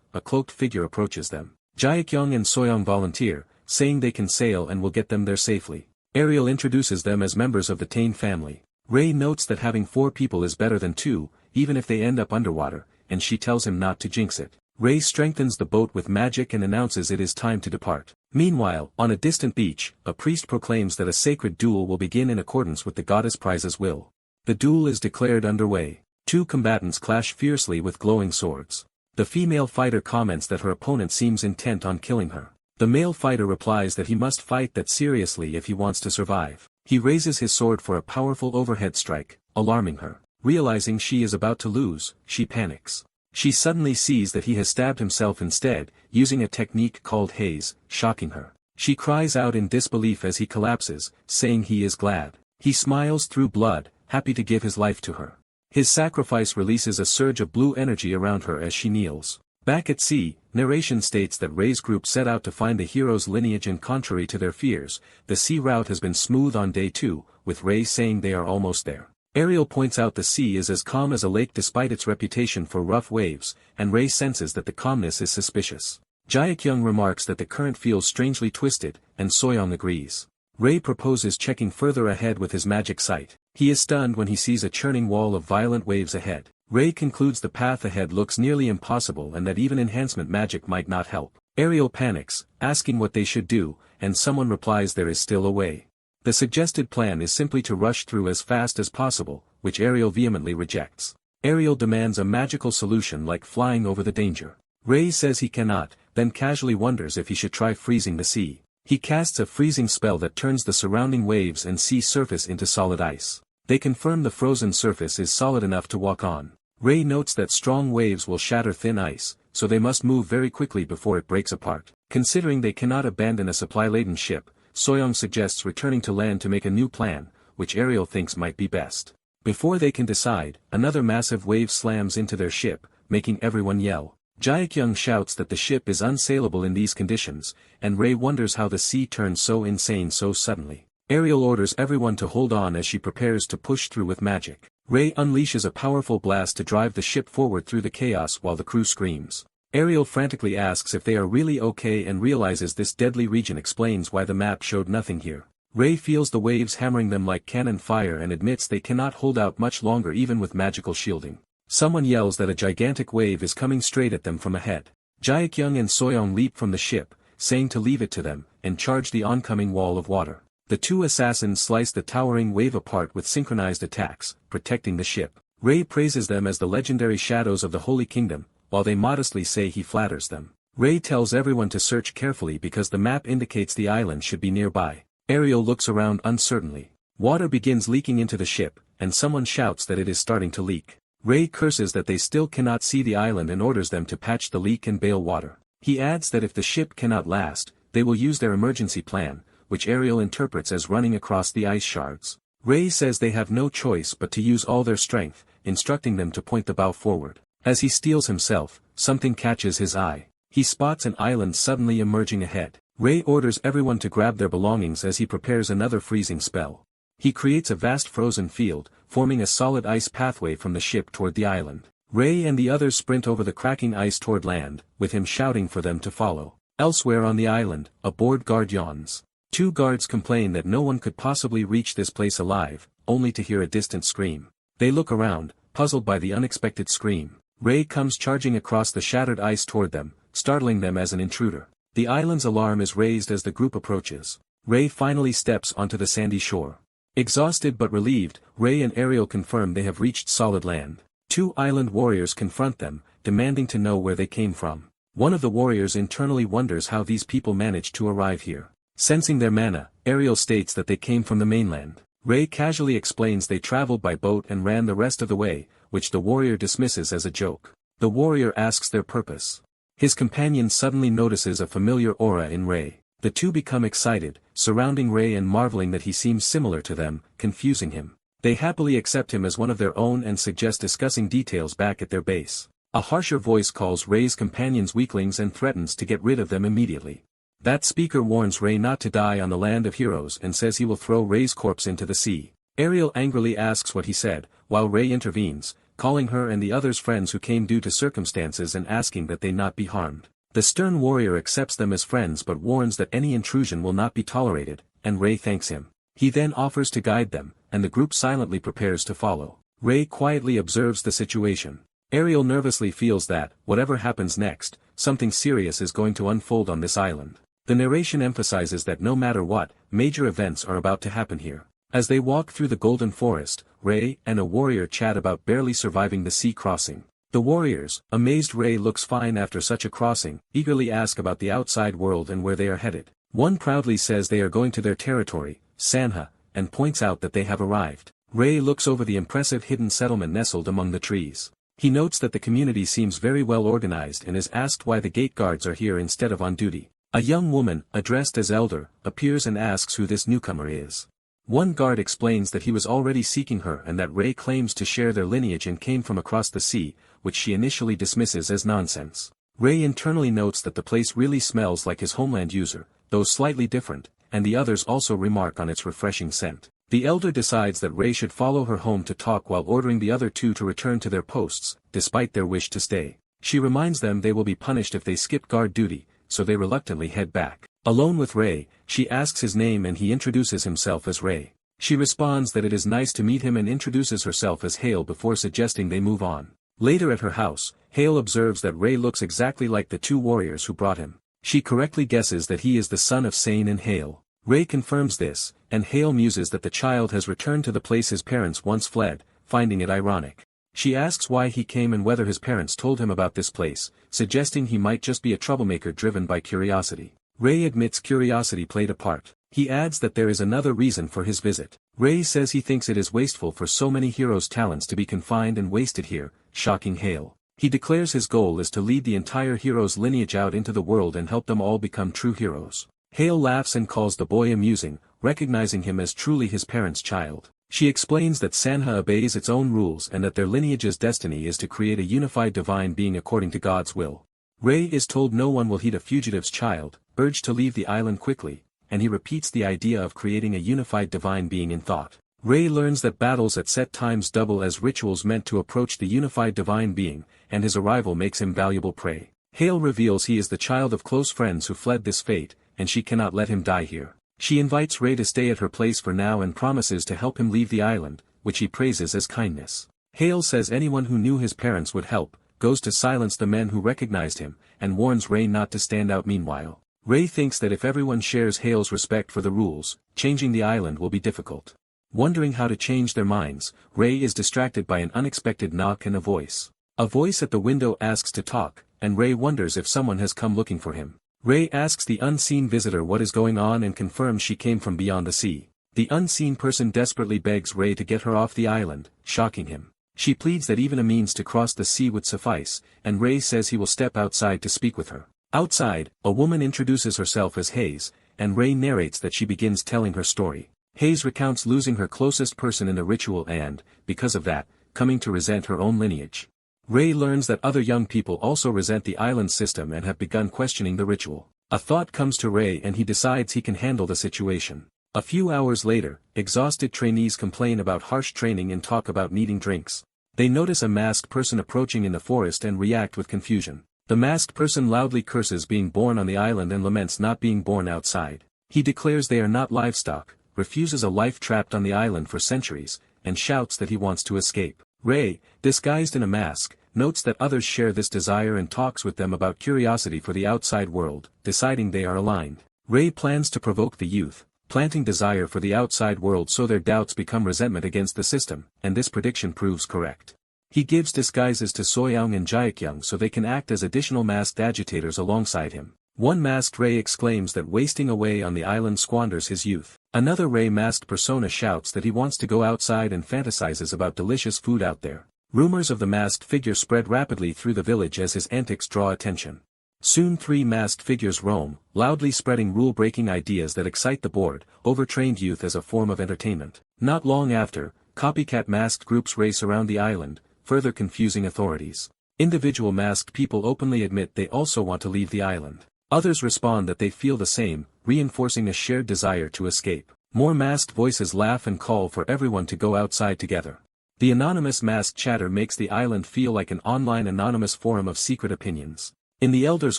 a cloaked figure approaches them. Jaekyung and Soyoung volunteer, saying they can sail and will get them there safely. Ariel introduces them as members of the Tane family. Ray notes that having 4 people is better than 2, even if they end up underwater, and she tells him not to jinx it. Ray strengthens the boat with magic and announces it is time to depart. Meanwhile, on a distant beach, a priest proclaims that a sacred duel will begin in accordance with the goddess Prize's will. The duel is declared underway. 2 combatants clash fiercely with glowing swords. The female fighter comments that her opponent seems intent on killing her. The male fighter replies that he must fight that seriously if he wants to survive. He raises his sword for a powerful overhead strike, alarming her. Realizing she is about to lose, she panics. She suddenly sees that he has stabbed himself instead, using a technique called haze, shocking her. She cries out in disbelief as he collapses, saying he is glad. He smiles through blood, happy to give his life to her. His sacrifice releases a surge of blue energy around her as she kneels. Back at sea, narration states that Ray's group set out to find the hero's lineage and contrary to their fears, the sea route has been smooth on day 2, with Ray saying they are almost there. Ariel points out the sea is as calm as a lake despite its reputation for rough waves, and Ray senses that the calmness is suspicious. Jaekyung remarks that the current feels strangely twisted, and Soyoung agrees. Ray proposes checking further ahead with his magic sight. He is stunned when he sees a churning wall of violent waves ahead. Ray concludes the path ahead looks nearly impossible and that even enhancement magic might not help. Ariel panics, asking what they should do, and someone replies there is still a way. The suggested plan is simply to rush through as fast as possible, which Ariel vehemently rejects. Ariel demands a magical solution like flying over the danger. Ray says he cannot, then casually wonders if he should try freezing the sea. He casts a freezing spell that turns the surrounding waves and sea surface into solid ice. They confirm the frozen surface is solid enough to walk on. Ray notes that strong waves will shatter thin ice, so they must move very quickly before it breaks apart. Considering they cannot abandon a supply-laden ship, Soyoung suggests returning to land to make a new plan, which Ariel thinks might be best. Before they can decide, another massive wave slams into their ship, making everyone yell. Jaekyung shouts that the ship is unsailable in these conditions, and Ray wonders how the sea turns so insane so suddenly. Ariel orders everyone to hold on as she prepares to push through with magic. Ray unleashes a powerful blast to drive the ship forward through the chaos while the crew screams. Ariel frantically asks if they are really okay and realizes this deadly region explains why the map showed nothing here. Ray feels the waves hammering them like cannon fire and admits they cannot hold out much longer even with magical shielding. Someone yells that a gigantic wave is coming straight at them from ahead. Jaekyung and Soyoung leap from the ship, saying to leave it to them, and charge the oncoming wall of water. The 2 assassins slice the towering wave apart with synchronized attacks, protecting the ship. Ray praises them as the legendary shadows of the Holy Kingdom, while they modestly say he flatters them. Ray tells everyone to search carefully because the map indicates the island should be nearby. Ariel looks around uncertainly. Water begins leaking into the ship, and someone shouts that it is starting to leak. Ray curses that they still cannot see the island and orders them to patch the leak and bail water. He adds that if the ship cannot last, they will use their emergency plan, which Ariel interprets as running across the ice shards. Ray says they have no choice but to use all their strength, instructing them to point the bow forward. As he steels himself, something catches his eye. He spots an island suddenly emerging ahead. Ray orders everyone to grab their belongings as he prepares another freezing spell. He creates a vast frozen field, forming a solid ice pathway from the ship toward the island. Ray and the others sprint over the cracking ice toward land, with him shouting for them to follow. Elsewhere on the island, a bored guard yawns. 2 guards complain that no one could possibly reach this place alive, only to hear a distant scream. They look around, puzzled by the unexpected scream. Ray comes charging across the shattered ice toward them, startling them as an intruder. The island's alarm is raised as the group approaches. Ray finally steps onto the sandy shore. Exhausted but relieved, Ray and Ariel confirm they have reached solid land. 2 island warriors confront them, demanding to know where they came from. One of the warriors internally wonders how these people managed to arrive here. Sensing their mana, Ariel states that they came from the mainland. Ray casually explains they traveled by boat and ran the rest of the way, which the warrior dismisses as a joke. The warrior asks their purpose. His companion suddenly notices a familiar aura in Ray. The two become excited, surrounding Ray and marveling that he seems similar to them, confusing him. They happily accept him as one of their own and suggest discussing details back at their base. A harsher voice calls Ray's companions weaklings and threatens to get rid of them immediately. That speaker warns Ray not to die on the land of heroes and says he will throw Ray's corpse into the sea. Ariel angrily asks what he said, while Ray intervenes, calling her and the others friends who came due to circumstances and asking that they not be harmed. The stern warrior accepts them as friends but warns that any intrusion will not be tolerated, and Ray thanks him. He then offers to guide them, and the group silently prepares to follow. Ray quietly observes the situation. Ariel nervously feels that, whatever happens next, something serious is going to unfold on this island. The narration emphasizes that no matter what, major events are about to happen here. As they walk through the Golden Forest, Ray and a warrior chat about barely surviving the sea crossing. The warriors, amazed Ray looks fine after such a crossing, eagerly ask about the outside world and where they are headed. One proudly says they are going to their territory, Manhwa, and points out that they have arrived. Ray looks over the impressive hidden settlement nestled among the trees. He notes that the community seems very well organized and is asked why the gate guards are here instead of on duty. A young woman, addressed as Elder, appears and asks who this newcomer is. One guard explains that he was already seeking her and that Ray claims to share their lineage and came from across the sea, which she initially dismisses as nonsense. Ray internally notes that the place really smells like his homeland user, though slightly different, and the others also remark on its refreshing scent. The elder decides that Ray should follow her home to talk while ordering the other two to return to their posts, despite their wish to stay. She reminds them they will be punished if they skip guard duty, so they reluctantly head back. Alone with Ray, she asks his name and he introduces himself as Ray. She responds that it is nice to meet him and introduces herself as Hale before suggesting they move on. Later at her house, Hale observes that Ray looks exactly like the two warriors who brought him. She correctly guesses that he is the son of Sane and Hale. Ray confirms this, and Hale muses that the child has returned to the place his parents once fled, finding it ironic. She asks why he came and whether his parents told him about this place, suggesting he might just be a troublemaker driven by curiosity. Ray admits curiosity played a part. He adds that there is another reason for his visit. Ray says he thinks it is wasteful for so many heroes' talents to be confined and wasted here, shocking Hale. He declares his goal is to lead the entire hero's lineage out into the world and help them all become true heroes. Hale laughs and calls the boy amusing, recognizing him as truly his parents' child. She explains that Manhwa obeys its own rules and that their lineage's destiny is to create a unified divine being according to God's will. Ray is told no one will heed a fugitive's child, urged to leave the island quickly, and he repeats the idea of creating a unified divine being in thought. Ray learns that battles at set times double as rituals meant to approach the unified divine being, and his arrival makes him valuable prey. Hale reveals he is the child of close friends who fled this fate, and she cannot let him die here. She invites Ray to stay at her place for now and promises to help him leave the island, which he praises as kindness. Hale says anyone who knew his parents would help, goes to silence the men who recognized him, and warns Ray not to stand out meanwhile. Ray thinks that if everyone shares Hale's respect for the rules, changing the island will be difficult. Wondering how to change their minds, Ray is distracted by an unexpected knock and a voice. A voice at the window asks to talk, and Ray wonders if someone has come looking for him. Ray asks the unseen visitor what is going on and confirms she came from beyond the sea. The unseen person desperately begs Ray to get her off the island, shocking him. She pleads that even a means to cross the sea would suffice, and Ray says he will step outside to speak with her. Outside, a woman introduces herself as Hayes, and Ray narrates that she begins telling her story. Hayes recounts losing her closest person in the ritual and, because of that, coming to resent her own lineage. Ray learns that other young people also resent the island system and have begun questioning the ritual. A thought comes to Ray and he decides he can handle the situation. A few hours later, exhausted trainees complain about harsh training and talk about needing drinks. They notice a masked person approaching in the forest and react with confusion. The masked person loudly curses being born on the island and laments not being born outside. He declares they are not livestock, refuses a life trapped on the island for centuries, and shouts that he wants to escape. Ray, disguised in a mask, notes that others share this desire and talks with them about curiosity for the outside world, deciding they are aligned. Ray plans to provoke the youth, planting desire for the outside world so their doubts become resentment against the system, and this prediction proves correct. He gives disguises to Soyoung and Jaekyung so they can act as additional masked agitators alongside him. One masked Ray exclaims that wasting away on the island squanders his youth. Another Ray masked persona shouts that he wants to go outside and fantasizes about delicious food out there. Rumors of the masked figure spread rapidly through the village as his antics draw attention. Soon 3 masked figures roam, loudly spreading rule-breaking ideas that excite the bored, overtrained youth as a form of entertainment. Not long after, copycat masked groups race around the island, further confusing authorities. Individual masked people openly admit they also want to leave the island. Others respond that they feel the same, reinforcing a shared desire to escape. More masked voices laugh and call for everyone to go outside together. The anonymous masked chatter makes the island feel like an online anonymous forum of secret opinions. In the Elders'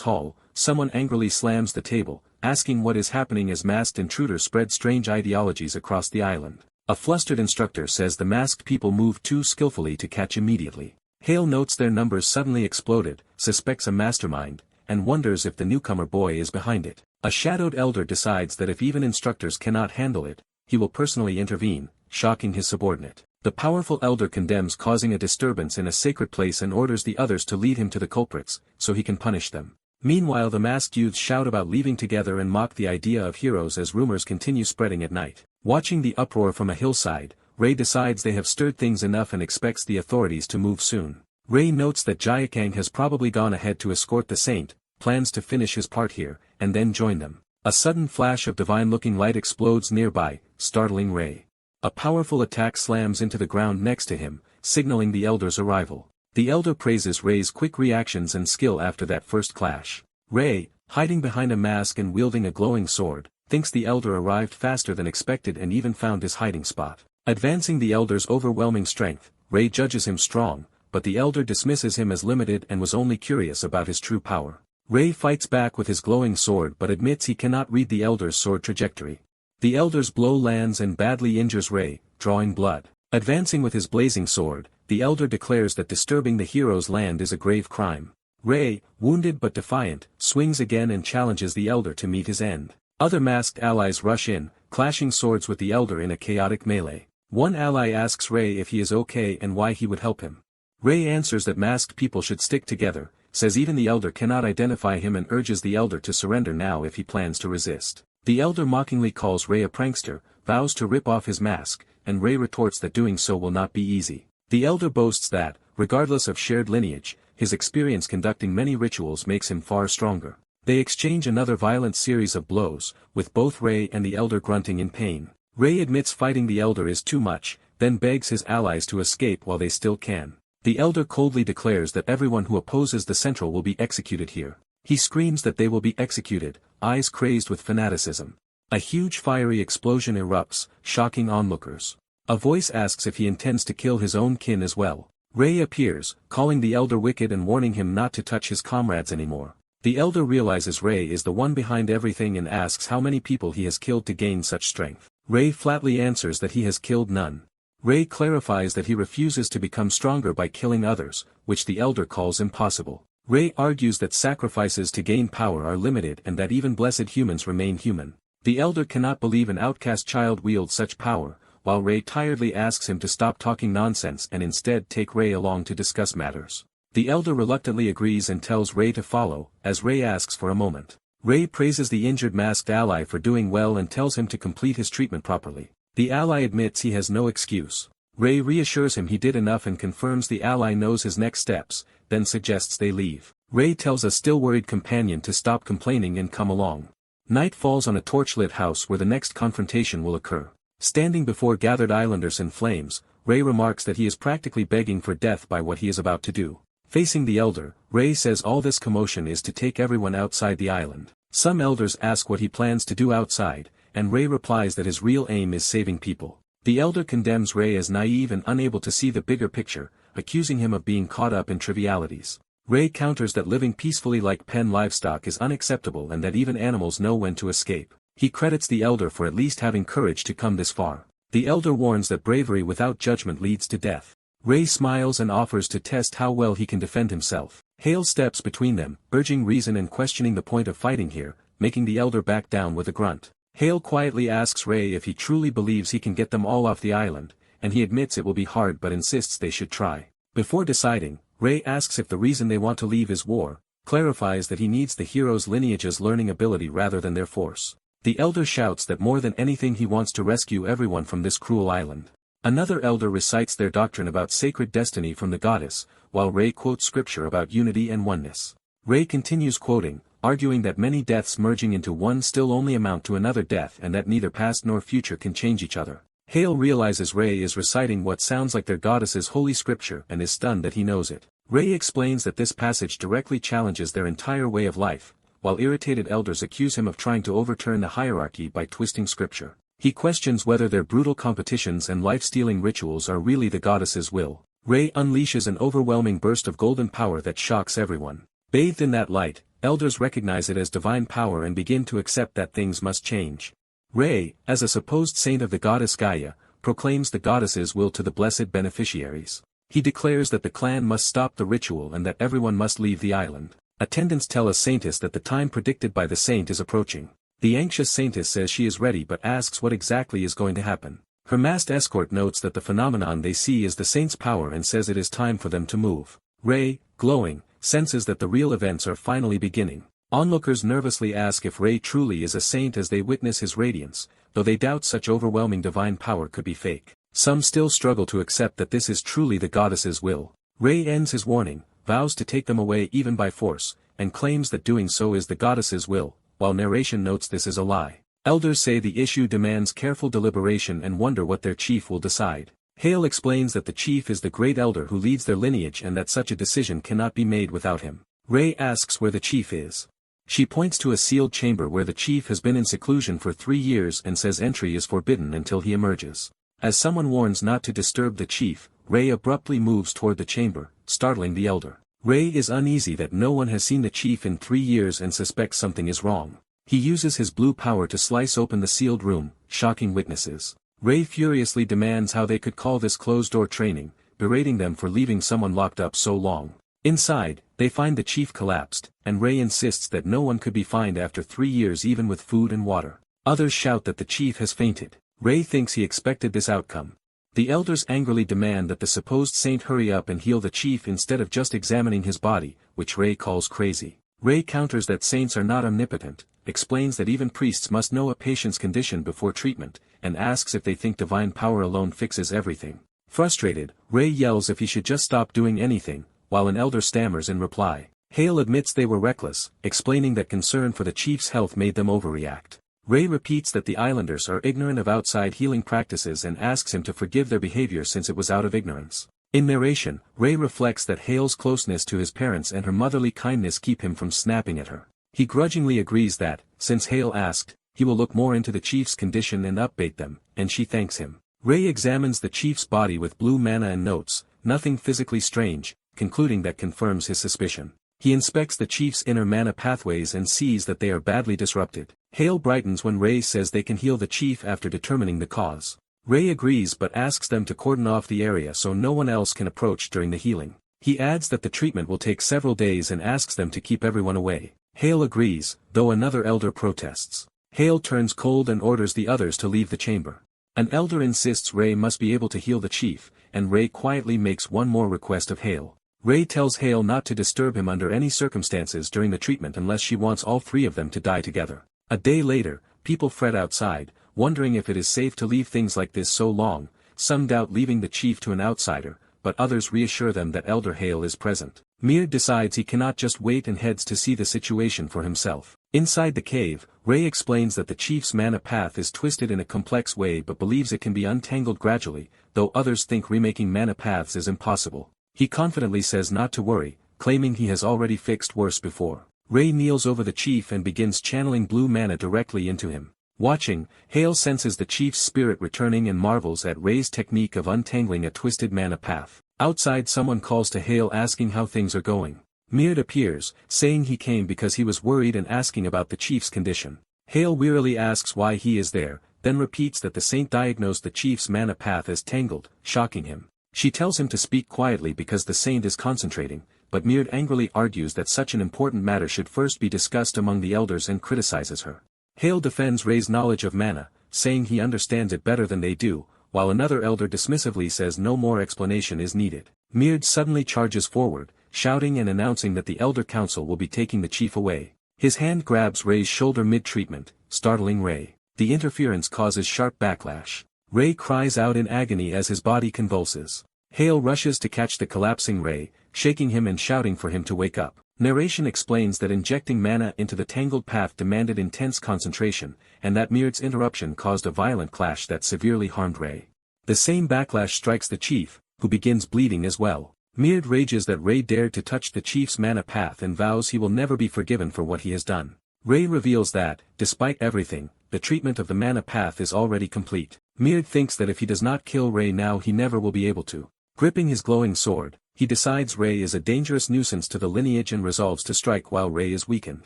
Hall, someone angrily slams the table, asking what is happening as masked intruders spread strange ideologies across the island. A flustered instructor says the masked people move too skillfully to catch immediately. Hale notes their numbers suddenly exploded, suspects a mastermind, and wonders if the newcomer boy is behind it. A shadowed elder decides that if even instructors cannot handle it, he will personally intervene, shocking his subordinate. The powerful elder condemns causing a disturbance in a sacred place and orders the others to lead him to the culprits, so he can punish them. Meanwhile the masked youths shout about leaving together and mock the idea of heroes as rumors continue spreading at night. Watching the uproar from a hillside, Ray decides they have stirred things enough and expects the authorities to move soon. Ray notes that Jaekyung has probably gone ahead to escort the saint, plans to finish his part here, and then join them. A sudden flash of divine-looking light explodes nearby, startling Ray. A powerful attack slams into the ground next to him, signaling the elder's arrival. The elder praises Ray's quick reactions and skill after that first clash. Ray, hiding behind a mask and wielding a glowing sword, thinks the elder arrived faster than expected and even found his hiding spot. Advancing the elder's overwhelming strength, Ray judges him strong, but the elder dismisses him as limited and was only curious about his true power. Ray fights back with his glowing sword but admits he cannot read the elder's sword trajectory. The elder's blow lands and badly injures Ray, drawing blood. Advancing with his blazing sword, the elder declares that disturbing the hero's land is a grave crime. Ray, wounded but defiant, swings again and challenges the elder to meet his end. Other masked allies rush in, clashing swords with the elder in a chaotic melee. One ally asks Ray if he is okay and why he would help him. Ray answers that masked people should stick together, says even the elder cannot identify him and urges the elder to surrender now if he plans to resist. The elder mockingly calls Ray a prankster, vows to rip off his mask, and Ray retorts that doing so will not be easy. The elder boasts that, regardless of shared lineage, his experience conducting many rituals makes him far stronger. They exchange another violent series of blows, with both Ray and the elder grunting in pain. Ray admits fighting the elder is too much, then begs his allies to escape while they still can. The elder coldly declares that everyone who opposes the Central will be executed here. He screams that they will be executed, eyes crazed with fanaticism. A huge fiery explosion erupts, shocking onlookers. A voice asks if he intends to kill his own kin as well. Ray appears, calling the elder wicked and warning him not to touch his comrades anymore. The elder realizes Ray is the one behind everything and asks how many people he has killed to gain such strength. Ray flatly answers that he has killed none. Ray clarifies that he refuses to become stronger by killing others, which the elder calls impossible. Ray argues that sacrifices to gain power are limited and that even blessed humans remain human. The elder cannot believe an outcast child wields such power, while Ray tiredly asks him to stop talking nonsense and instead take Ray along to discuss matters. The elder reluctantly agrees and tells Ray to follow, as Ray asks for a moment. Ray praises the injured masked ally for doing well and tells him to complete his treatment properly. The ally admits he has no excuse. Ray reassures him he did enough and confirms the ally knows his next steps, then suggests they leave. Ray tells a still worried companion to stop complaining and come along. Night falls on a torchlit house where the next confrontation will occur. Standing before gathered islanders in flames, Ray remarks that he is practically begging for death by what he is about to do. Facing the elder, Ray says all this commotion is to take everyone outside the island. Some elders ask what he plans to do outside, and Ray replies that his real aim is saving people. The elder condemns Ray as naive and unable to see the bigger picture, accusing him of being caught up in trivialities. Ray counters that living peacefully like pen livestock is unacceptable and that even animals know when to escape. He credits the elder for at least having courage to come this far. The elder warns that bravery without judgment leads to death. Ray smiles and offers to test how well he can defend himself. Hale steps between them, urging reason and questioning the point of fighting here, making the elder back down with a grunt. Hale quietly asks Ray if he truly believes he can get them all off the island, and he admits it will be hard but insists they should try. Before deciding, Ray asks if the reason they want to leave is war, clarifies that he needs the hero's lineage's learning ability rather than their force. The elder shouts that more than anything he wants to rescue everyone from this cruel island. Another elder recites their doctrine about sacred destiny from the goddess, while Ray quotes scripture about unity and oneness. Ray continues quoting, arguing that many deaths merging into one still only amount to another death and that neither past nor future can change each other. Hale realizes Ray is reciting what sounds like their goddess's holy scripture and is stunned that he knows it. Ray explains that this passage directly challenges their entire way of life, while irritated elders accuse him of trying to overturn the hierarchy by twisting scripture. He questions whether their brutal competitions and life-stealing rituals are really the goddess's will. Ray unleashes an overwhelming burst of golden power that shocks everyone. Bathed in that light, elders recognize it as divine power and begin to accept that things must change. Ray, as a supposed saint of the goddess Gaia, proclaims the goddess's will to the blessed beneficiaries. He declares that the clan must stop the ritual and that everyone must leave the island. Attendants tell a saintess that the time predicted by the saint is approaching. The anxious saintess says she is ready but asks what exactly is going to happen. Her masked escort notes that the phenomenon they see is the saint's power and says it is time for them to move. Ray, glowing, senses that the real events are finally beginning. Onlookers nervously ask if Ray truly is a saint as they witness his radiance, though they doubt such overwhelming divine power could be fake. Some still struggle to accept that this is truly the goddess's will. Ray ends his warning, vows to take them away even by force, and claims that doing so is the goddess's will, while narration notes this is a lie. Elders say the issue demands careful deliberation and wonder what their chief will decide. Hale explains that the chief is the great elder who leads their lineage and that such a decision cannot be made without him. Ray asks where the chief is. She points to a sealed chamber where the chief has been in seclusion for 3 years and says entry is forbidden until he emerges. As someone warns not to disturb the chief, Ray abruptly moves toward the chamber, startling the elder. Ray is uneasy that no one has seen the chief in 3 years and suspects something is wrong. He uses his blue power to slice open the sealed room, shocking witnesses. Ray furiously demands how they could call this closed-door training, berating them for leaving someone locked up so long. Inside, they find the chief collapsed, and Ray insists that no one could be fined after 3 years even with food and water. Others shout that the chief has fainted. Ray thinks he expected this outcome. The elders angrily demand that the supposed saint hurry up and heal the chief instead of just examining his body, which Ray calls crazy. Ray counters that saints are not omnipotent, explains that even priests must know a patient's condition before treatment, and asks if they think divine power alone fixes everything. Frustrated, Ray yells if he should just stop doing anything, while an elder stammers in reply. Hale admits they were reckless, explaining that concern for the chief's health made them overreact. Ray repeats that the islanders are ignorant of outside healing practices and asks him to forgive their behavior since it was out of ignorance. In narration, Ray reflects that Hale's closeness to his parents and her motherly kindness keep him from snapping at her. He grudgingly agrees that, since Hale asked, he will look more into the chief's condition and update them, and she thanks him. Ray examines the chief's body with blue mana and notes, nothing physically strange, concluding that confirms his suspicion. He inspects the chief's inner mana pathways and sees that they are badly disrupted. Hale brightens when Ray says they can heal the chief after determining the cause. Ray agrees but asks them to cordon off the area so no one else can approach during the healing. He adds that the treatment will take several days and asks them to keep everyone away. Hale agrees, though another elder protests. Hale turns cold and orders the others to leave the chamber. An elder insists Ray must be able to heal the chief, and Ray quietly makes one more request of Hale. Ray tells Hale not to disturb him under any circumstances during the treatment unless she wants all 3 of them to die together. A day later, people fret outside, wondering if it is safe to leave things like this so long. Some doubt leaving the chief to an outsider, but others reassure them that Elder Hale is present. Mir decides he cannot just wait and heads to see the situation for himself. Inside the cave, Ray explains that the chief's mana path is twisted in a complex way but believes it can be untangled gradually, though others think remaking mana paths is impossible. He confidently says not to worry, claiming he has already fixed worse before. Ray kneels over the chief and begins channeling blue mana directly into him. Watching, Hale senses the chief's spirit returning and marvels at Ray's technique of untangling a twisted mana path. Outside someone calls to Hale asking how things are going. Mird appears, saying he came because he was worried and asking about the chief's condition. Hale wearily asks why he is there, then repeats that the saint diagnosed the chief's mana path as tangled, shocking him. She tells him to speak quietly because the saint is concentrating, but Mird angrily argues that such an important matter should first be discussed among the elders and criticizes her. Hale defends Ray's knowledge of mana, saying he understands it better than they do, while another elder dismissively says no more explanation is needed. Meard suddenly charges forward, shouting and announcing that the Elder Council will be taking the chief away. His hand grabs Ray's shoulder mid-treatment, startling Ray. The interference causes sharp backlash. Ray cries out in agony as his body convulses. Hale rushes to catch the collapsing Ray, shaking him and shouting for him to wake up. Narration explains that injecting mana into the tangled path demanded intense concentration, and that Meard's interruption caused a violent clash that severely harmed Ray. The same backlash strikes the chief, who begins bleeding as well. Meard rages that Ray dared to touch the chief's mana path and vows he will never be forgiven for what he has done. Ray reveals that, despite everything, the treatment of the mana path is already complete. Meard thinks that if he does not kill Ray now he never will be able to. Gripping his glowing sword, he decides Ray is a dangerous nuisance to the lineage and resolves to strike while Ray is weakened.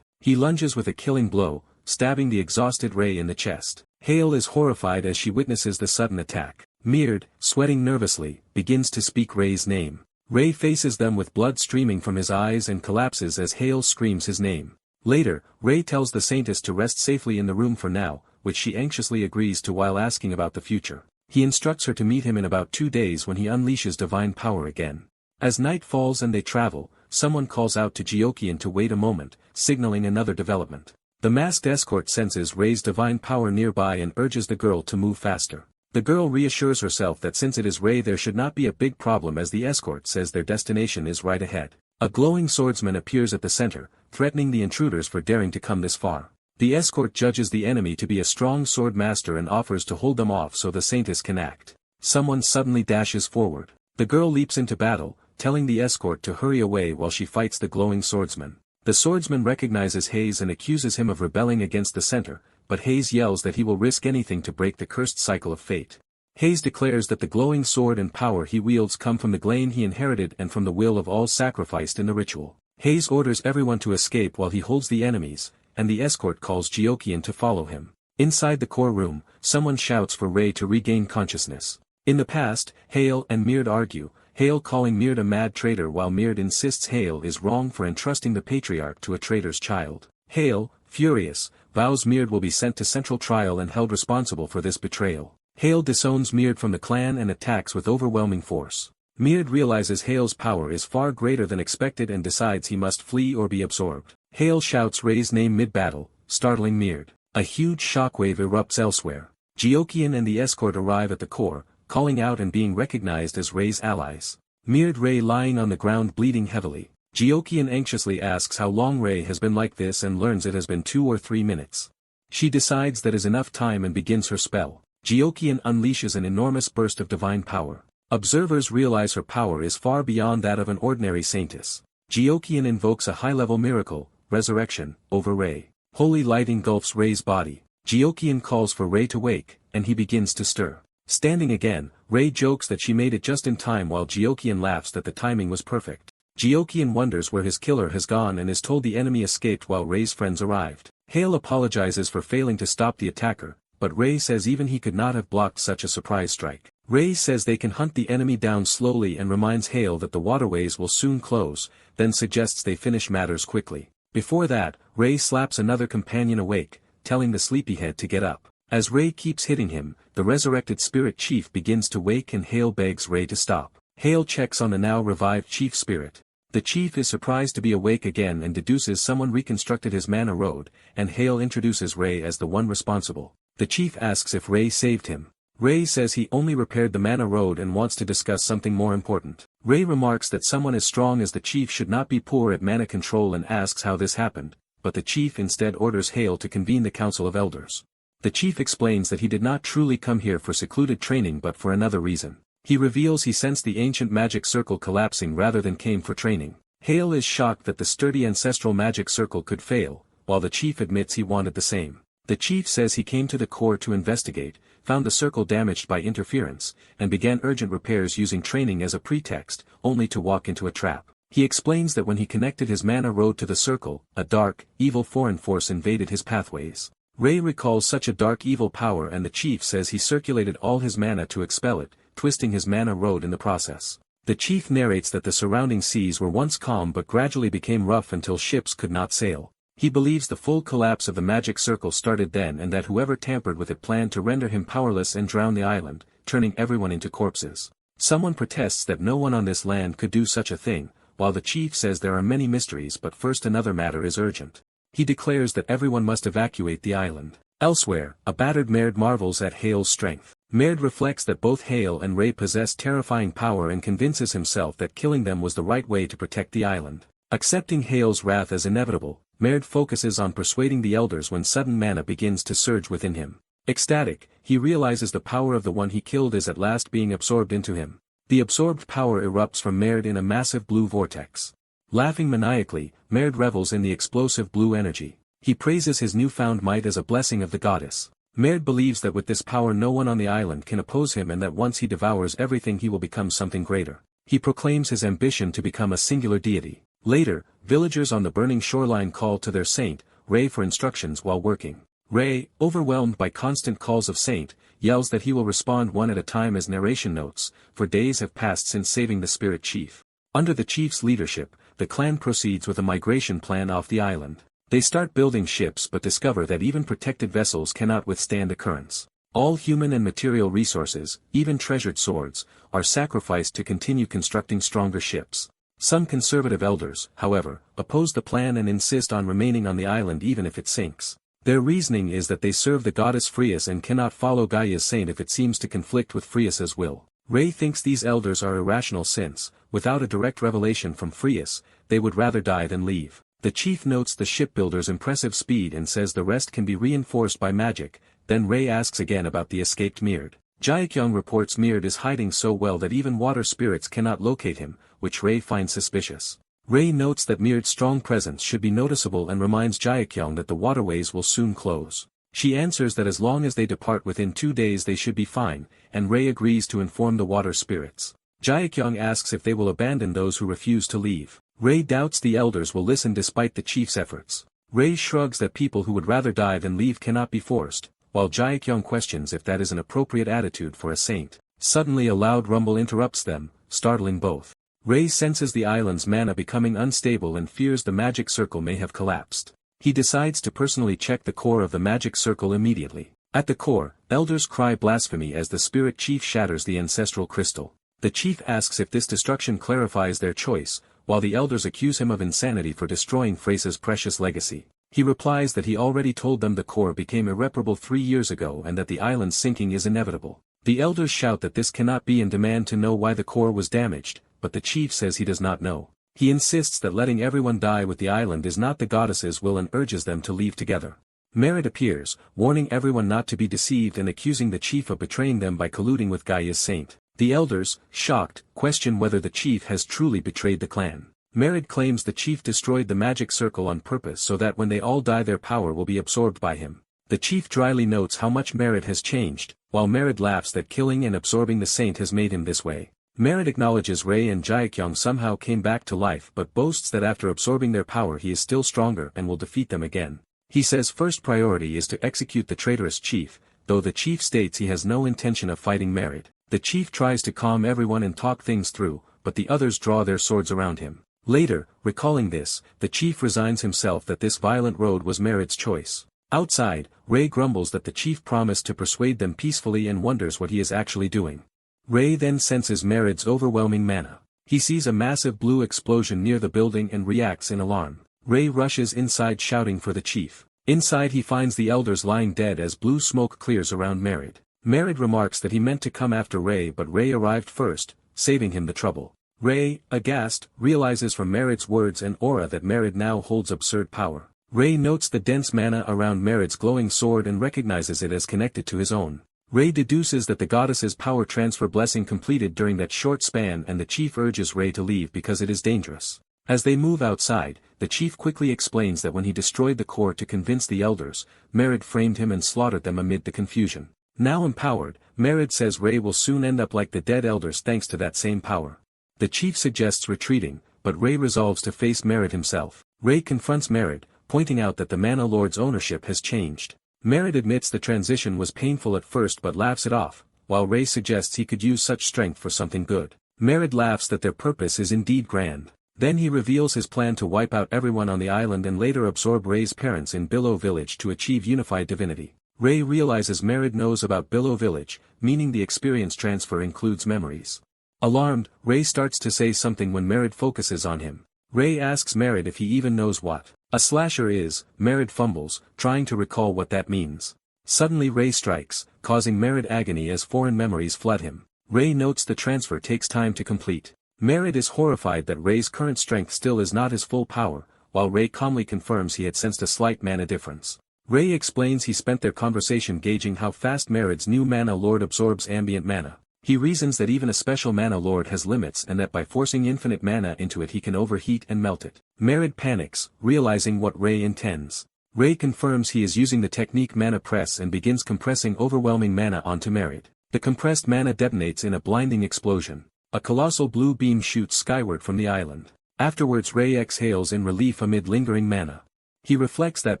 He lunges with a killing blow, stabbing the exhausted Ray in the chest. Hale is horrified as she witnesses the sudden attack. Meard, sweating nervously, begins to speak Ray's name. Ray faces them with blood streaming from his eyes and collapses as Hale screams his name. Later, Ray tells the Saintess to rest safely in the room for now, which she anxiously agrees to while asking about the future. He instructs her to meet him in about 2 days when he unleashes divine power again. As night falls and they travel, someone calls out to Geokian to wait a moment, signaling another development. The masked escort senses Ray's divine power nearby and urges the girl to move faster. The girl reassures herself that since it is Ray there should not be a big problem as the escort says their destination is right ahead. A glowing swordsman appears at the center, threatening the intruders for daring to come this far. The escort judges the enemy to be a strong sword master and offers to hold them off so the Saintess can act. Someone suddenly dashes forward. The girl leaps into battle, telling the escort to hurry away while she fights the glowing swordsman. The swordsman recognizes Hayes and accuses him of rebelling against the center, but Hayes yells that he will risk anything to break the cursed cycle of fate. Hayes declares that the glowing sword and power he wields come from the Glane he inherited and from the will of all sacrificed in the ritual. Hayes orders everyone to escape while he holds the enemies, and the escort calls Geokian to follow him. Inside the core room, someone shouts for Ray to regain consciousness. In the past, Hale and Meard argue, Hale calling Meard a mad traitor while Meard insists Hale is wrong for entrusting the patriarch to a traitor's child. Hale, furious, vows Meard will be sent to central trial and held responsible for this betrayal. Hale disowns Meard from the clan and attacks with overwhelming force. Meard realizes Hale's power is far greater than expected and decides he must flee or be absorbed. Hale shouts Ray's name mid-battle, startling Meard. A huge shockwave erupts elsewhere. Geokian and the escort arrive at the core, calling out and being recognized as Ray's allies. Meard Ray lying on the ground bleeding heavily. Geokian anxiously asks how long Ray has been like this and learns it has been 2 or 3 minutes. She decides that is enough time and begins her spell. Geokian unleashes an enormous burst of divine power. Observers realize her power is far beyond that of an ordinary saintess. Geokian invokes a high-level miracle, resurrection, over Ray. Holy light engulfs Ray's body. Geokian calls for Ray to wake, and he begins to stir. Standing again, Ray jokes that she made it just in time while Geokian laughs that the timing was perfect. Geokian wonders where his killer has gone and is told the enemy escaped while Ray's friends arrived. Hale apologizes for failing to stop the attacker, but Ray says even he could not have blocked such a surprise strike. Ray says they can hunt the enemy down slowly and reminds Hale that the waterways will soon close, then suggests they finish matters quickly. Before that, Ray slaps another companion awake, telling the sleepyhead to get up. As Ray keeps hitting him, the resurrected spirit chief begins to wake and Hale begs Ray to stop. Hale checks on the now revived chief spirit. The chief is surprised to be awake again and deduces someone reconstructed his mana road, and Hale introduces Ray as the one responsible. The chief asks if Ray saved him. Ray says he only repaired the mana road and wants to discuss something more important. Ray remarks that someone as strong as the chief should not be poor at mana control and asks how this happened, but the chief instead orders Hale to convene the Council of Elders. The chief explains that he did not truly come here for secluded training but for another reason. He reveals he sensed the ancient magic circle collapsing rather than came for training. Hale is shocked that the sturdy ancestral magic circle could fail, while the chief admits he wanted the same. The chief says he came to the core to investigate, found the circle damaged by interference, and began urgent repairs using training as a pretext, only to walk into a trap. He explains that when he connected his mana road to the circle, a dark, evil foreign force invaded his pathways. Ray recalls such a dark evil power and the chief says he circulated all his mana to expel it, twisting his mana road in the process. The chief narrates that the surrounding seas were once calm but gradually became rough until ships could not sail. He believes the full collapse of the magic circle started then and that whoever tampered with it planned to render him powerless and drown the island, turning everyone into corpses. Someone protests that no one on this land could do such a thing, while the chief says there are many mysteries but first another matter is urgent. He declares that everyone must evacuate the island. Elsewhere, a battered Maerd marvels at Hale's strength. Maerd reflects that both Hale and Ray possess terrifying power and convinces himself that killing them was the right way to protect the island. Accepting Hale's wrath as inevitable, Maerd focuses on persuading the elders when sudden mana begins to surge within him. Ecstatic, he realizes the power of the one he killed is at last being absorbed into him. The absorbed power erupts from Maerd in a massive blue vortex. Laughing maniacally, Maerd revels in the explosive blue energy. He praises his newfound might as a blessing of the goddess. Maerd believes that with this power no one on the island can oppose him and that once he devours everything he will become something greater. He proclaims his ambition to become a singular deity. Later, villagers on the burning shoreline call to their saint, Ray, for instructions while working. Ray, overwhelmed by constant calls of saint, yells that he will respond one at a time as narration notes, for days have passed since saving the spirit chief. Under the chief's leadership, the clan proceeds with a migration plan off the island. They start building ships but discover that even protected vessels cannot withstand a currents. All human and material resources, even treasured swords, are sacrificed to continue constructing stronger ships. Some conservative elders, however, oppose the plan and insist on remaining on the island even if it sinks. Their reasoning is that they serve the goddess Frias and cannot follow Gaia's saint if it seems to conflict with Frias's will. Ray thinks these elders are irrational since, without a direct revelation from Frias, they would rather die than leave. The chief notes the shipbuilder's impressive speed and says the rest can be reinforced by magic, then Ray asks again about the escaped Maerd. Jaekyung reports Maerd is hiding so well that even water spirits cannot locate him, which Ray finds suspicious. Ray notes that Maerd's strong presence should be noticeable and reminds Jaekyung that the waterways will soon close. She answers that as long as they depart within 2 days they should be fine, and Ray agrees to inform the water spirits. Jaekyung asks if they will abandon those who refuse to leave. Ray doubts the elders will listen despite the chief's efforts. Ray shrugs that people who would rather die than leave cannot be forced, while Jaekyung questions if that is an appropriate attitude for a saint. Suddenly a loud rumble interrupts them, startling both. Ray senses the island's mana becoming unstable and fears the magic circle may have collapsed. He decides to personally check the core of the magic circle immediately. At the core, elders cry blasphemy as the spirit chief shatters the ancestral crystal. The chief asks if this destruction clarifies their choice, while the elders accuse him of insanity for destroying Frias's precious legacy. He replies that he already told them the core became irreparable 3 years ago and that the island's sinking is inevitable. The elders shout that this cannot be and demand to know why the core was damaged, but the chief says he does not know. He insists that letting everyone die with the island is not the goddess's will and urges them to leave together. Maerd appears, warning everyone not to be deceived and accusing the chief of betraying them by colluding with Gaia's saint. The elders, shocked, question whether the chief has truly betrayed the clan. Maerd claims the chief destroyed the magic circle on purpose so that when they all die their power will be absorbed by him. The chief dryly notes how much Maerd has changed, while Maerd laughs that killing and absorbing the saint has made him this way. Maerd acknowledges Ray and Jaekyung somehow came back to life but boasts that after absorbing their power he is still stronger and will defeat them again. He says first priority is to execute the traitorous chief, though the chief states he has no intention of fighting Maerd. The chief tries to calm everyone and talk things through, but the others draw their swords around him. Later, recalling this, the chief resigns himself that this violent road was Maerd's choice. Outside, Ray grumbles that the chief promised to persuade them peacefully and wonders what he is actually doing. Ray then senses Maerd's overwhelming mana. He sees a massive blue explosion near the building and reacts in alarm. Ray rushes inside shouting for the chief. Inside he finds the elders lying dead as blue smoke clears around Maerd. Maerd remarks that he meant to come after Ray but Ray arrived first, saving him the trouble. Ray, aghast, realizes from Maerd's words and aura that Maerd now holds absurd power. Ray notes the dense mana around Maerd's glowing sword and recognizes it as connected to his own. Ray deduces that the goddess's power transfer blessing completed during that short span and the chief urges Ray to leave because it is dangerous. As they move outside, the chief quickly explains that when he destroyed the core to convince the elders, Maerd framed him and slaughtered them amid the confusion. Now empowered, Maerd says Ray will soon end up like the dead elders thanks to that same power. The chief suggests retreating, but Ray resolves to face Maerd himself. Ray confronts Maerd, pointing out that the Mana Lord's ownership has changed. Maerd admits the transition was painful at first but laughs it off, while Ray suggests he could use such strength for something good. Maerd laughs that their purpose is indeed grand. Then he reveals his plan to wipe out everyone on the island and later absorb Ray's parents in Billow Village to achieve unified divinity. Ray realizes Maerd knows about Billow Village, meaning the experience transfer includes memories. Alarmed, Ray starts to say something when Merid focuses on him. Ray asks Merid if he even knows what a slasher is. Merid fumbles, trying to recall what that means. Suddenly Ray strikes, causing Merid agony as foreign memories flood him. Ray notes the transfer takes time to complete. Merid is horrified that Ray's current strength still is not his full power, while Ray calmly confirms he had sensed a slight mana difference. Ray explains he spent their conversation gauging how fast Merid's new mana lord absorbs ambient mana. He reasons that even a special mana lord has limits and that by forcing infinite mana into it he can overheat and melt it. Merid panics, realizing what Ray intends. Ray confirms he is using the technique mana press and begins compressing overwhelming mana onto Merid. The compressed mana detonates in a blinding explosion. A colossal blue beam shoots skyward from the island. Afterwards Ray exhales in relief amid lingering mana. He reflects that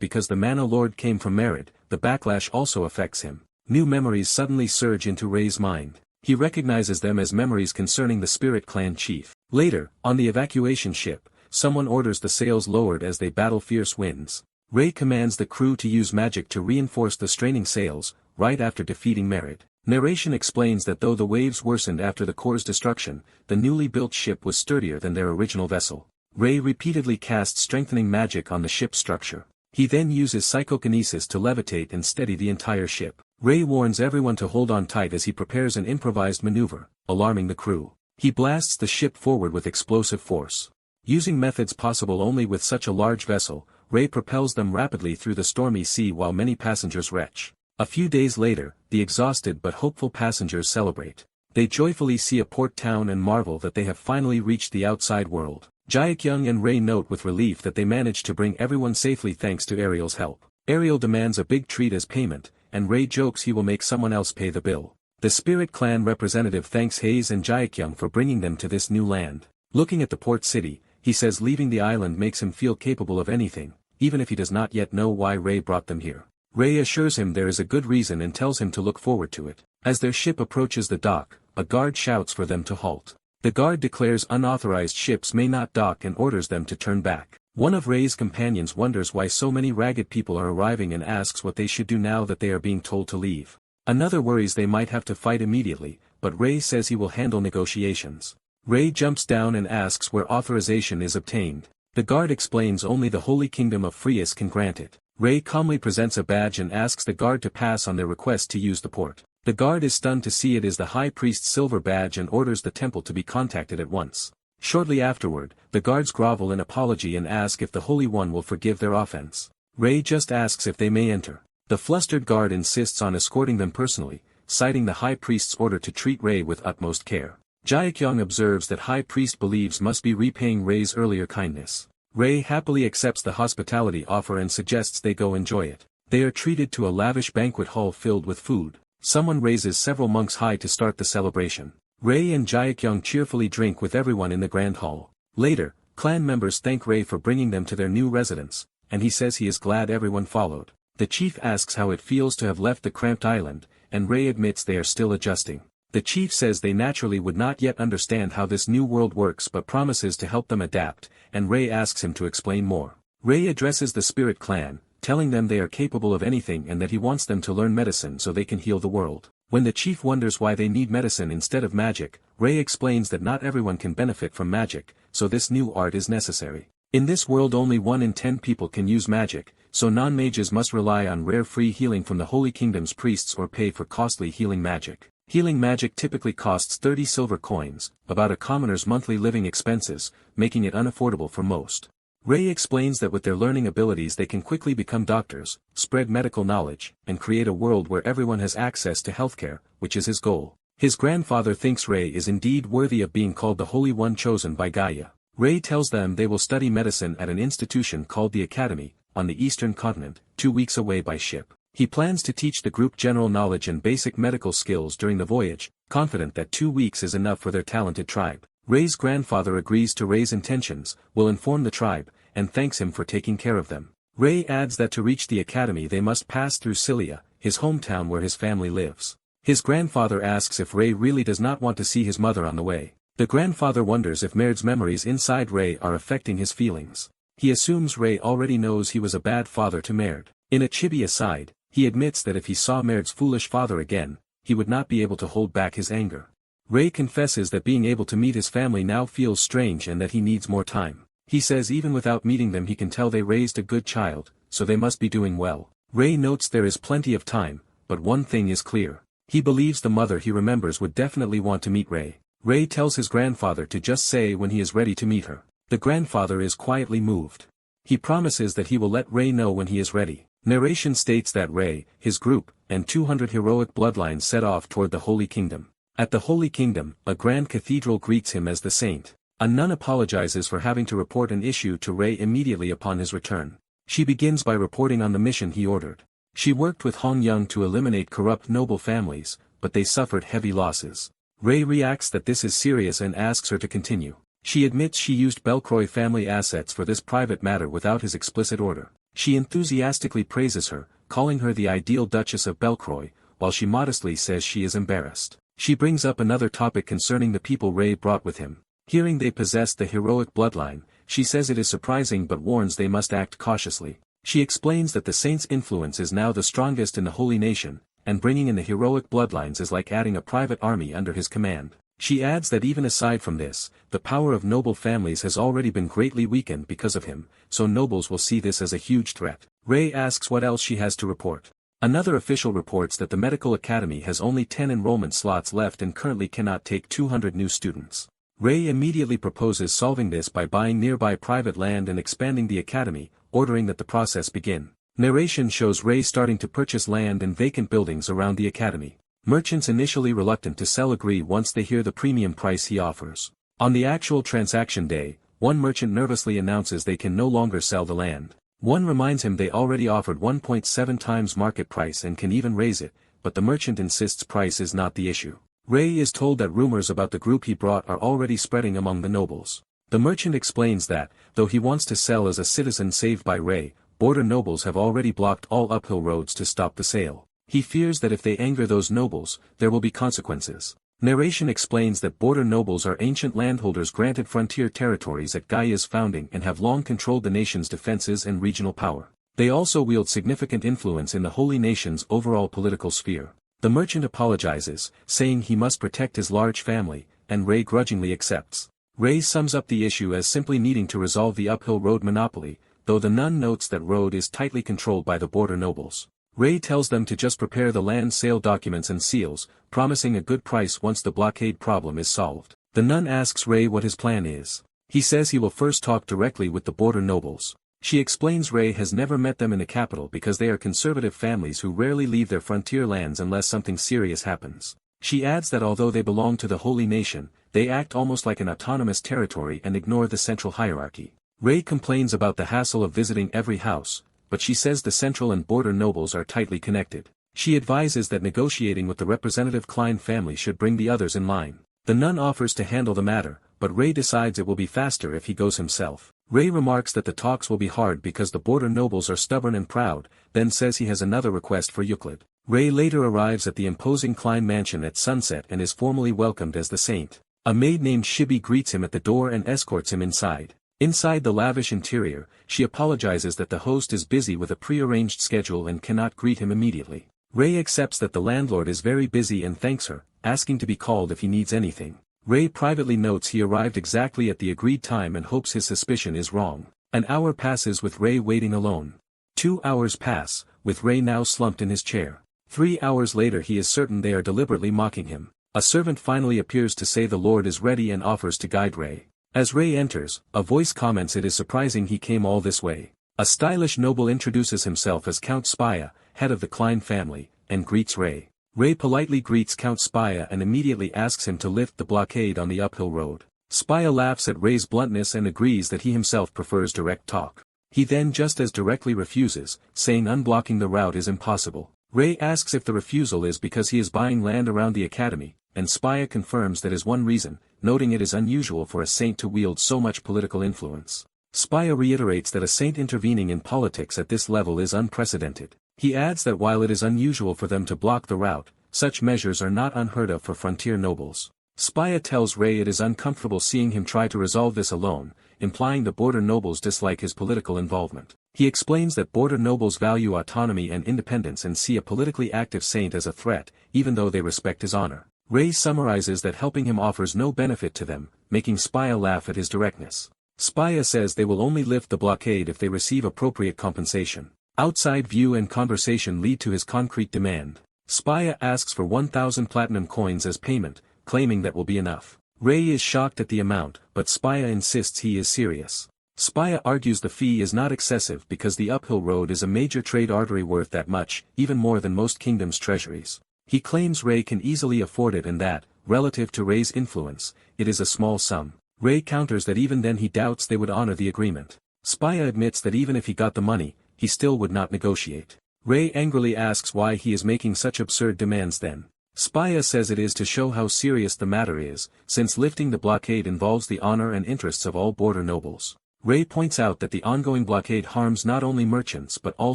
because the mana lord came from Merid, the backlash also affects him. New memories suddenly surge into Ray's mind. He recognizes them as memories concerning the Spirit Clan chief. Later, on the evacuation ship, someone orders the sails lowered as they battle fierce winds. Ray commands the crew to use magic to reinforce the straining sails, right after defeating Merid. Narration explains that though the waves worsened after the core's destruction, the newly built ship was sturdier than their original vessel. Ray repeatedly casts strengthening magic on the ship's structure. He then uses psychokinesis to levitate and steady the entire ship. Ray warns everyone to hold on tight as he prepares an improvised maneuver, alarming the crew. He blasts the ship forward with explosive force. Using methods possible only with such a large vessel, Ray propels them rapidly through the stormy sea while many passengers retch. A few days later, the exhausted but hopeful passengers celebrate. They joyfully see a port town and marvel that they have finally reached the outside world. Jaekyung and Ray note with relief that they managed to bring everyone safely thanks to Ariel's help. Ariel demands a big treat as payment, and Ray jokes he will make someone else pay the bill. The Spirit Clan representative thanks Hayes and Jaekyung for bringing them to this new land. Looking at the port city, he says leaving the island makes him feel capable of anything, even if he does not yet know why Ray brought them here. Ray assures him there is a good reason and tells him to look forward to it. As their ship approaches the dock, a guard shouts for them to halt. The guard declares unauthorized ships may not dock and orders them to turn back. One of Ray's companions wonders why so many ragged people are arriving and asks what they should do now that they are being told to leave. Another worries they might have to fight immediately, but Ray says he will handle negotiations. Ray jumps down and asks where authorization is obtained. The guard explains only the Holy Kingdom of Frias can grant it. Ray calmly presents a badge and asks the guard to pass on their request to use the port. The guard is stunned to see it is the High Priest's silver badge and orders the temple to be contacted at once. Shortly afterward, the guards grovel in apology and ask if the Holy One will forgive their offense. Ray just asks if they may enter. The flustered guard insists on escorting them personally, citing the High Priest's order to treat Ray with utmost care. Jaekyung observes that High Priest believes must be repaying Ray's earlier kindness. Ray happily accepts the hospitality offer and suggests they go enjoy it. They are treated to a lavish banquet hall filled with food. Someone raises several monks high to start the celebration. Ray and Jaekyung cheerfully drink with everyone in the grand hall. Later, clan members thank Ray for bringing them to their new residence, and he says he is glad everyone followed. The chief asks how it feels to have left the cramped island, and Ray admits they are still adjusting. The chief says they naturally would not yet understand how this new world works but promises to help them adapt, and Ray asks him to explain more. Ray addresses the Spirit Clan, telling them they are capable of anything and that he wants them to learn medicine so they can heal the world. When the chief wonders why they need medicine instead of magic, Ray explains that not everyone can benefit from magic, so this new art is necessary. In this world only 1 in 10 people can use magic, so non-mages must rely on rare free healing from the Holy Kingdom's priests or pay for costly healing magic. Healing magic typically costs 30 silver coins, about a commoner's monthly living expenses, making it unaffordable for most. Ray explains that with their learning abilities they can quickly become doctors, spread medical knowledge, and create a world where everyone has access to healthcare, which is his goal. His grandfather thinks Ray is indeed worthy of being called the Holy One chosen by Gaia. Ray tells them they will study medicine at an institution called the Academy, on the eastern continent, 2 weeks away by ship. He plans to teach the group general knowledge and basic medical skills during the voyage, confident that 2 weeks is enough for their talented tribe. Ray's grandfather agrees to Ray's intentions, will inform the tribe, and thanks him for taking care of them. Ray adds that to reach the academy they must pass through Cilia, his hometown where his family lives. His grandfather asks if Ray really does not want to see his mother on the way. The grandfather wonders if Merd's memories inside Ray are affecting his feelings. He assumes Ray already knows he was a bad father to Merd. In a chibi aside, he admits that if he saw Merd's foolish father again, he would not be able to hold back his anger. Ray confesses that being able to meet his family now feels strange and that he needs more time. He says even without meeting them he can tell they raised a good child, so they must be doing well. Ray notes there is plenty of time, but one thing is clear. He believes the mother he remembers would definitely want to meet Ray. Ray tells his grandfather to just say when he is ready to meet her. The grandfather is quietly moved. He promises that he will let Ray know when he is ready. Narration states that Ray, his group, and 200 heroic bloodlines set off toward the Holy Kingdom. At the Holy Kingdom, a grand cathedral greets him as the saint. A nun apologizes for having to report an issue to Ray immediately upon his return. She begins by reporting on the mission he ordered. She worked with Hong Young to eliminate corrupt noble families, but they suffered heavy losses. Ray reacts that this is serious and asks her to continue. She admits she used Belcroy family assets for this private matter without his explicit order. She enthusiastically praises her, calling her the ideal Duchess of Belcroy, while she modestly says she is embarrassed. She brings up another topic concerning the people Ray brought with him. Hearing they possessed the heroic bloodline, she says it is surprising but warns they must act cautiously. She explains that the saint's influence is now the strongest in the holy nation, and bringing in the heroic bloodlines is like adding a private army under his command. She adds that even aside from this, the power of noble families has already been greatly weakened because of him, so nobles will see this as a huge threat. Ray asks what else she has to report. Another official reports that the medical academy has only 10 enrollment slots left and currently cannot take 200 new students. Ray immediately proposes solving this by buying nearby private land and expanding the academy, ordering that the process begin. Narration shows Ray starting to purchase land and vacant buildings around the academy. Merchants initially reluctant to sell agree once they hear the premium price he offers. On the actual transaction day, one merchant nervously announces they can no longer sell the land. One reminds him they already offered 1.7 times market price and can even raise it, but the merchant insists price is not the issue. Ray is told that rumors about the group he brought are already spreading among the nobles. The merchant explains that, though he wants to sell as a citizen saved by Ray, border nobles have already blocked all uphill roads to stop the sale. He fears that if they anger those nobles, there will be consequences. Narration explains that border nobles are ancient landholders granted frontier territories at Gaia's founding and have long controlled the nation's defenses and regional power. They also wield significant influence in the holy nation's overall political sphere. The merchant apologizes, saying he must protect his large family, and Ray grudgingly accepts. Ray sums up the issue as simply needing to resolve the uphill road monopoly, though the nun notes that road is tightly controlled by the border nobles. Ray tells them to just prepare the land sale documents and seals, promising a good price once the blockade problem is solved. The nun asks Ray what his plan is. He says he will first talk directly with the border nobles. She explains Ray has never met them in the capital because they are conservative families who rarely leave their frontier lands unless something serious happens. She adds that although they belong to the holy nation, they act almost like an autonomous territory and ignore the central hierarchy. Ray complains about the hassle of visiting every house, but she says the central and border nobles are tightly connected. She advises that negotiating with the representative Klein family should bring the others in line. The nun offers to handle the matter, but Ray decides it will be faster if he goes himself. Ray remarks that the talks will be hard because the border nobles are stubborn and proud, then says he has another request for Euclid. Ray later arrives at the imposing Klein mansion at sunset and is formally welcomed as the saint. A maid named Shibi greets him at the door and escorts him inside. Inside the lavish interior, she apologizes that the host is busy with a pre-arranged schedule and cannot greet him immediately. Ray accepts that the landlord is very busy and thanks her, asking to be called if he needs anything. Ray privately notes he arrived exactly at the agreed time and hopes his suspicion is wrong. An hour passes with Ray waiting alone. 2 hours pass, with Ray now slumped in his chair. 3 hours later he is certain they are deliberately mocking him. A servant finally appears to say the Lord is ready and offers to guide Ray. As Ray enters, a voice comments it is surprising he came all this way. A stylish noble introduces himself as Count Spaya, head of the Klein family, and greets Ray. Ray politely greets Count Spaya and immediately asks him to lift the blockade on the uphill road. Spaya laughs at Ray's bluntness and agrees that he himself prefers direct talk. He then just as directly refuses, saying unblocking the route is impossible. Ray asks if the refusal is because he is buying land around the academy, and Spaya confirms that is one reason, noting it is unusual for a saint to wield so much political influence. Spaya reiterates that a saint intervening in politics at this level is unprecedented. He adds that while it is unusual for them to block the route, such measures are not unheard of for frontier nobles. Spaya tells Ray it is uncomfortable seeing him try to resolve this alone, implying the border nobles dislike his political involvement. He explains that border nobles value autonomy and independence and see a politically active saint as a threat, even though they respect his honor. Ray summarizes that helping him offers no benefit to them, making Spia laugh at his directness. Spia says they will only lift the blockade if they receive appropriate compensation. Outside view and conversation lead to his concrete demand. Spia asks for 1,000 platinum coins as payment, claiming that will be enough. Ray is shocked at the amount, but Spia insists he is serious. Spia argues the fee is not excessive because the uphill road is a major trade artery worth that much, even more than most kingdoms' treasuries. He claims Ray can easily afford it and that, relative to Ray's influence, it is a small sum. Ray counters that even then he doubts they would honor the agreement. Spia admits that even if he got the money, he still would not negotiate. Ray angrily asks why he is making such absurd demands then. Spia says it is to show how serious the matter is, since lifting the blockade involves the honor and interests of all border nobles. Ray points out that the ongoing blockade harms not only merchants but all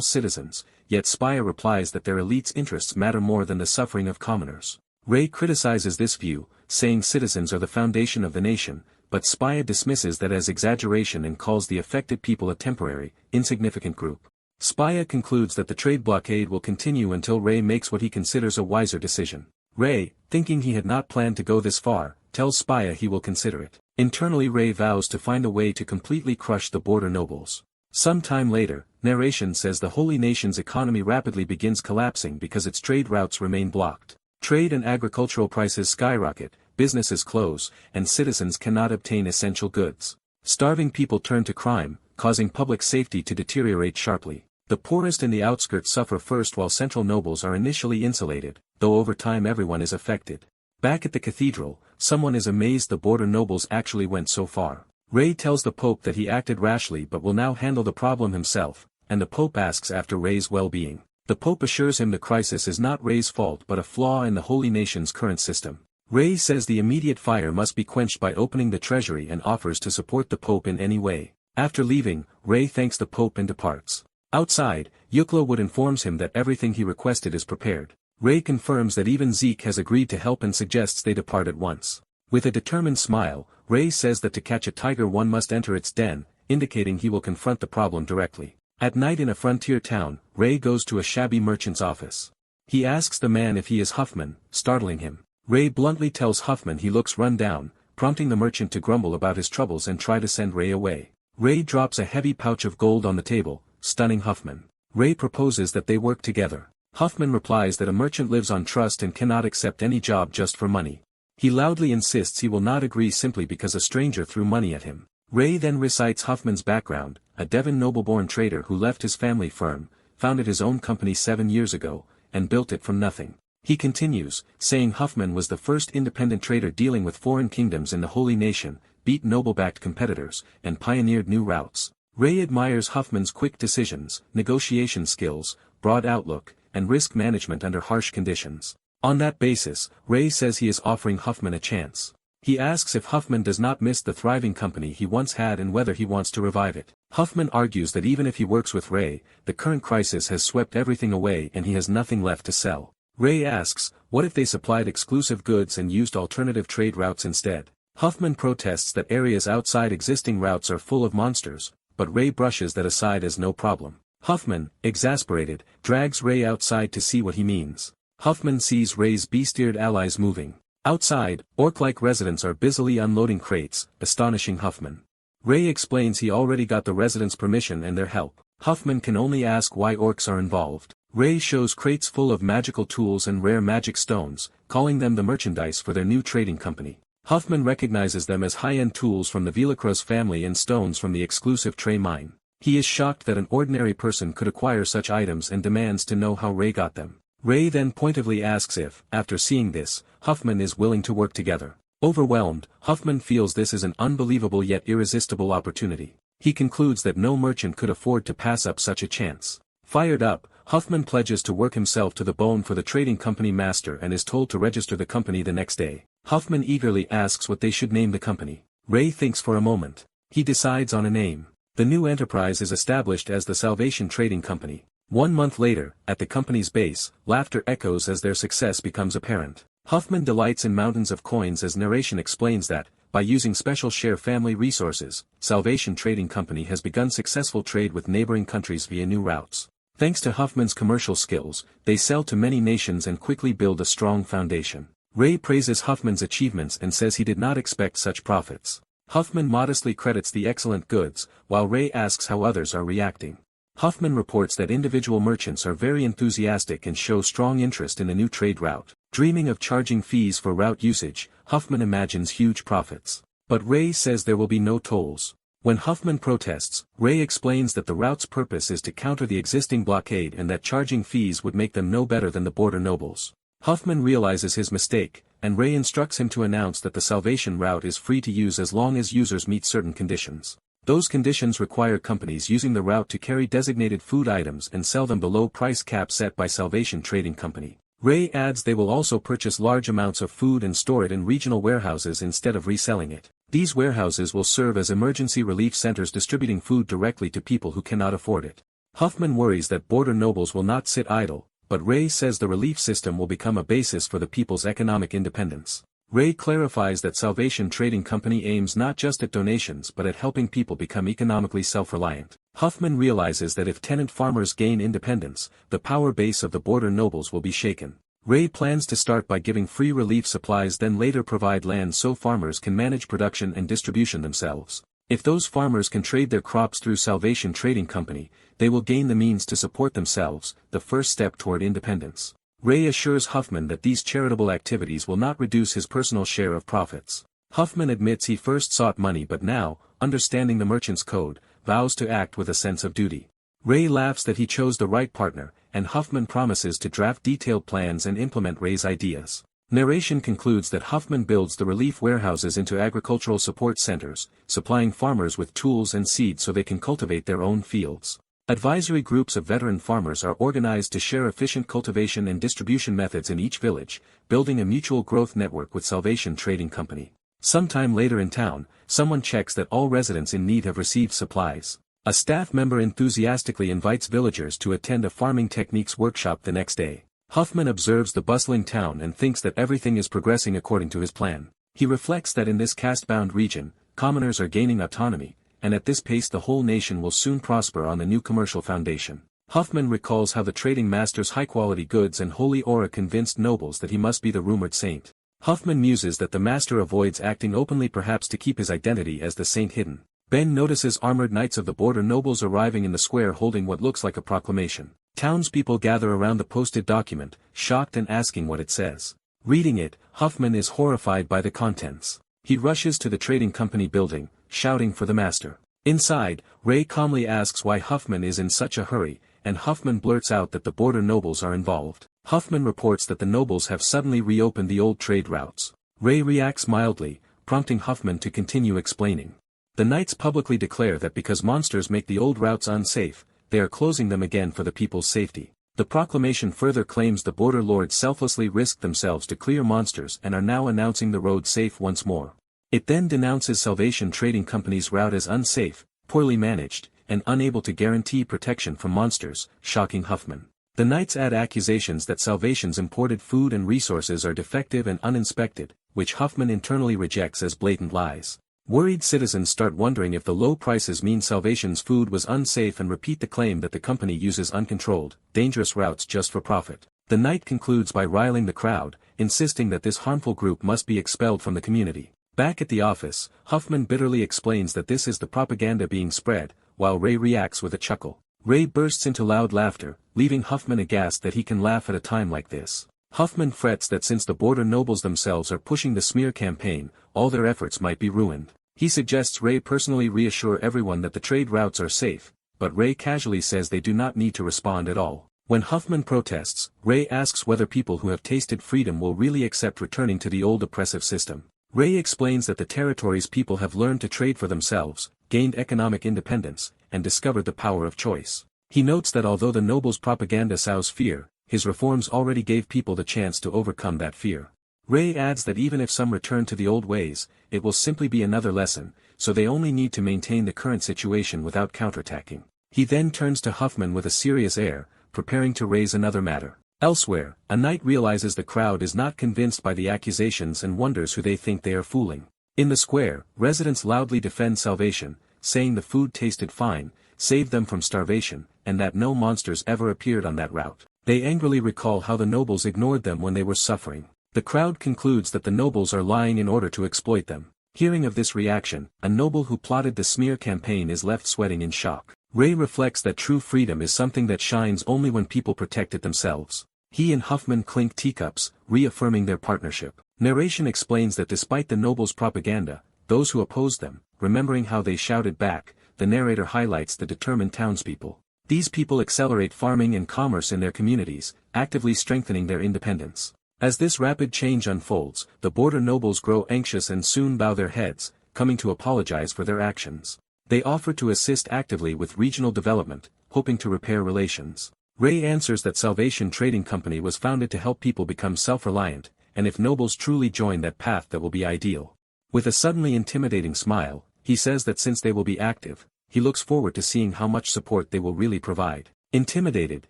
citizens, yet Spia replies that their elite's interests matter more than the suffering of commoners. Ray criticizes this view, saying citizens are the foundation of the nation, but Spia dismisses that as exaggeration and calls the affected people a temporary, insignificant group. Spia concludes that the trade blockade will continue until Ray makes what he considers a wiser decision. Ray, thinking he had not planned to go this far, tells Spia he will consider it. Internally Ray vows to find a way to completely crush the border nobles. Some time later, narration says the holy nation's economy rapidly begins collapsing because its trade routes remain blocked. Trade and agricultural prices skyrocket, businesses close, and citizens cannot obtain essential goods. Starving people turn to crime, causing public safety to deteriorate sharply. The poorest in the outskirts suffer first while central nobles are initially insulated, though over time everyone is affected. Back at the cathedral, someone is amazed the border nobles actually went so far. Ray tells the Pope that he acted rashly but will now handle the problem himself, and the Pope asks after Ray's well-being. The Pope assures him the crisis is not Ray's fault but a flaw in the holy nation's current system. Ray says the immediate fire must be quenched by opening the treasury and offers to support the Pope in any way. After leaving, Ray thanks the Pope and departs. Outside, Euclid informs him that everything he requested is prepared. Ray confirms that even Zeke has agreed to help and suggests they depart at once. With a determined smile, Ray says that to catch a tiger one must enter its den, indicating he will confront the problem directly. At night in a frontier town, Ray goes to a shabby merchant's office. He asks the man if he is Huffman, startling him. Ray bluntly tells Huffman he looks run down, prompting the merchant to grumble about his troubles and try to send Ray away. Ray drops a heavy pouch of gold on the table, stunning Huffman. Ray proposes that they work together. Huffman replies that a merchant lives on trust and cannot accept any job just for money. He loudly insists he will not agree simply because a stranger threw money at him. Ray then recites Huffman's background, a Devon noble-born trader who left his family firm, founded his own company 7 years ago, and built it from nothing. He continues, saying Huffman was the first independent trader dealing with foreign kingdoms in the Holy Nation, beat noble-backed competitors, and pioneered new routes. Ray admires Huffman's quick decisions, negotiation skills, broad outlook, and risk management under harsh conditions. On that basis, Ray says he is offering Huffman a chance. He asks if Huffman does not miss the thriving company he once had and whether he wants to revive it. Huffman argues that even if he works with Ray, the current crisis has swept everything away and he has nothing left to sell. Ray asks, what if they supplied exclusive goods and used alternative trade routes instead? Huffman protests that areas outside existing routes are full of monsters, but Ray brushes that aside as no problem. Huffman, exasperated, drags Ray outside to see what he means. Huffman sees Ray's bestiared allies moving. Outside, orc-like residents are busily unloading crates, astonishing Huffman. Ray explains he already got the residents' permission and their help. Huffman can only ask why orcs are involved. Ray shows crates full of magical tools and rare magic stones, calling them the merchandise for their new trading company. Huffman recognizes them as high-end tools from the Villacruz family and stones from the exclusive Trey mine. He is shocked that an ordinary person could acquire such items and demands to know how Ray got them. Ray then pointedly asks if, after seeing this, Huffman is willing to work together. Overwhelmed, Huffman feels this is an unbelievable yet irresistible opportunity. He concludes that no merchant could afford to pass up such a chance. Fired up, Huffman pledges to work himself to the bone for the trading company master and is told to register the company the next day. Huffman eagerly asks what they should name the company. Ray thinks for a moment. He decides on a name. The new enterprise is established as the Salvation Trading Company. 1 month later, at the company's base, laughter echoes as their success becomes apparent. Huffman delights in mountains of coins as narration explains that, by using special share family resources, Salvation Trading Company has begun successful trade with neighboring countries via new routes. Thanks to Huffman's commercial skills, they sell to many nations and quickly build a strong foundation. Ray praises Huffman's achievements and says he did not expect such profits. Huffman modestly credits the excellent goods, while Ray asks how others are reacting. Huffman reports that individual merchants are very enthusiastic and show strong interest in the new trade route. Dreaming of charging fees for route usage, Huffman imagines huge profits. But Ray says there will be no tolls. When Huffman protests, Ray explains that the route's purpose is to counter the existing blockade and that charging fees would make them no better than the border nobles. Huffman realizes his mistake, and Ray instructs him to announce that the Salvation route is free to use as long as users meet certain conditions. Those conditions require companies using the route to carry designated food items and sell them below price cap set by Salvation Trading Company. Ray adds they will also purchase large amounts of food and store it in regional warehouses instead of reselling it. These warehouses will serve as emergency relief centers distributing food directly to people who cannot afford it. Huffman worries that border nobles will not sit idle, but Ray says the relief system will become a basis for the people's economic independence. Ray clarifies that Salvation Trading Company aims not just at donations but at helping people become economically self-reliant. Huffman realizes that if tenant farmers gain independence, the power base of the border nobles will be shaken. Ray plans to start by giving free relief supplies, then later provide land so farmers can manage production and distribution themselves. If those farmers can trade their crops through Salvation Trading Company, they will gain the means to support themselves, the first step toward independence. Ray assures Huffman that these charitable activities will not reduce his personal share of profits. Huffman admits he first sought money but now, understanding the merchant's code, vows to act with a sense of duty. Ray laughs that he chose the right partner, and Huffman promises to draft detailed plans and implement Ray's ideas. Narration concludes that Huffman builds the relief warehouses into agricultural support centers, supplying farmers with tools and seed so they can cultivate their own fields. Advisory groups of veteran farmers are organized to share efficient cultivation and distribution methods in each village, building a mutual growth network with Salvation Trading Company. Sometime later in town, someone checks that all residents in need have received supplies. A staff member enthusiastically invites villagers to attend a farming techniques workshop the next day. Huffman observes the bustling town and thinks that everything is progressing according to his plan. He reflects that in this caste-bound region, commoners are gaining autonomy, and at this pace the whole nation will soon prosper on the new commercial foundation. Huffman recalls how the trading master's high-quality goods and holy aura convinced nobles that he must be the rumored saint. Huffman muses that the master avoids acting openly, perhaps to keep his identity as the saint hidden. Ben notices armored knights of the border nobles arriving in the square holding what looks like a proclamation. Townspeople gather around the posted document, shocked and asking what it says. Reading it, Huffman is horrified by the contents. He rushes to the trading company building, shouting for the master. Inside, Ray calmly asks why Huffman is in such a hurry, and Huffman blurts out that the border nobles are involved. Huffman reports that the nobles have suddenly reopened the old trade routes. Ray reacts mildly, prompting Huffman to continue explaining. The knights publicly declare that because monsters make the old routes unsafe, they are closing them again for the people's safety. The proclamation further claims the border lords selflessly risked themselves to clear monsters and are now announcing the road safe once more. It then denounces Salvation Trading Company's route as unsafe, poorly managed, and unable to guarantee protection from monsters, shocking Huffman. The knights add accusations that Salvation's imported food and resources are defective and uninspected, which Huffman internally rejects as blatant lies. Worried citizens start wondering if the low prices mean Salvation's food was unsafe and repeat the claim that the company uses uncontrolled, dangerous routes just for profit. The knight concludes by riling the crowd, insisting that this harmful group must be expelled from the community. Back at the office, Huffman bitterly explains that this is the propaganda being spread, while Ray reacts with a chuckle. Ray bursts into loud laughter, leaving Huffman aghast that he can laugh at a time like this. Huffman frets that since the border nobles themselves are pushing the smear campaign, all their efforts might be ruined. He suggests Ray personally reassure everyone that the trade routes are safe, but Ray casually says they do not need to respond at all. When Huffman protests, Ray asks whether people who have tasted freedom will really accept returning to the old oppressive system. Ray explains that the territory's people have learned to trade for themselves, gained economic independence, and discovered the power of choice. He notes that although the nobles' propaganda sows fear, his reforms already gave people the chance to overcome that fear. Ray adds that even if some return to the old ways, it will simply be another lesson, so they only need to maintain the current situation without counterattacking. He then turns to Huffman with a serious air, preparing to raise another matter. Elsewhere, a knight realizes the crowd is not convinced by the accusations and wonders who they think they are fooling. In the square, residents loudly defend Salvation, saying the food tasted fine, saved them from starvation, and that no monsters ever appeared on that route. They angrily recall how the nobles ignored them when they were suffering. The crowd concludes that the nobles are lying in order to exploit them. Hearing of this reaction, a noble who plotted the smear campaign is left sweating in shock. Ray reflects that true freedom is something that shines only when people protect it themselves. He and Huffman clink teacups, reaffirming their partnership. Narration explains that despite the nobles' propaganda, those who opposed them, remembering how they shouted back, the narrator highlights the determined townspeople. These people accelerate farming and commerce in their communities, actively strengthening their independence. As this rapid change unfolds, the border nobles grow anxious and soon bow their heads, coming to apologize for their actions. They offer to assist actively with regional development, hoping to repair relations. Ray answers that Salvation Trading Company was founded to help people become self-reliant, and if nobles truly join that path, that will be ideal. With a suddenly intimidating smile, he says that since they will be active, he looks forward to seeing how much support they will really provide. Intimidated,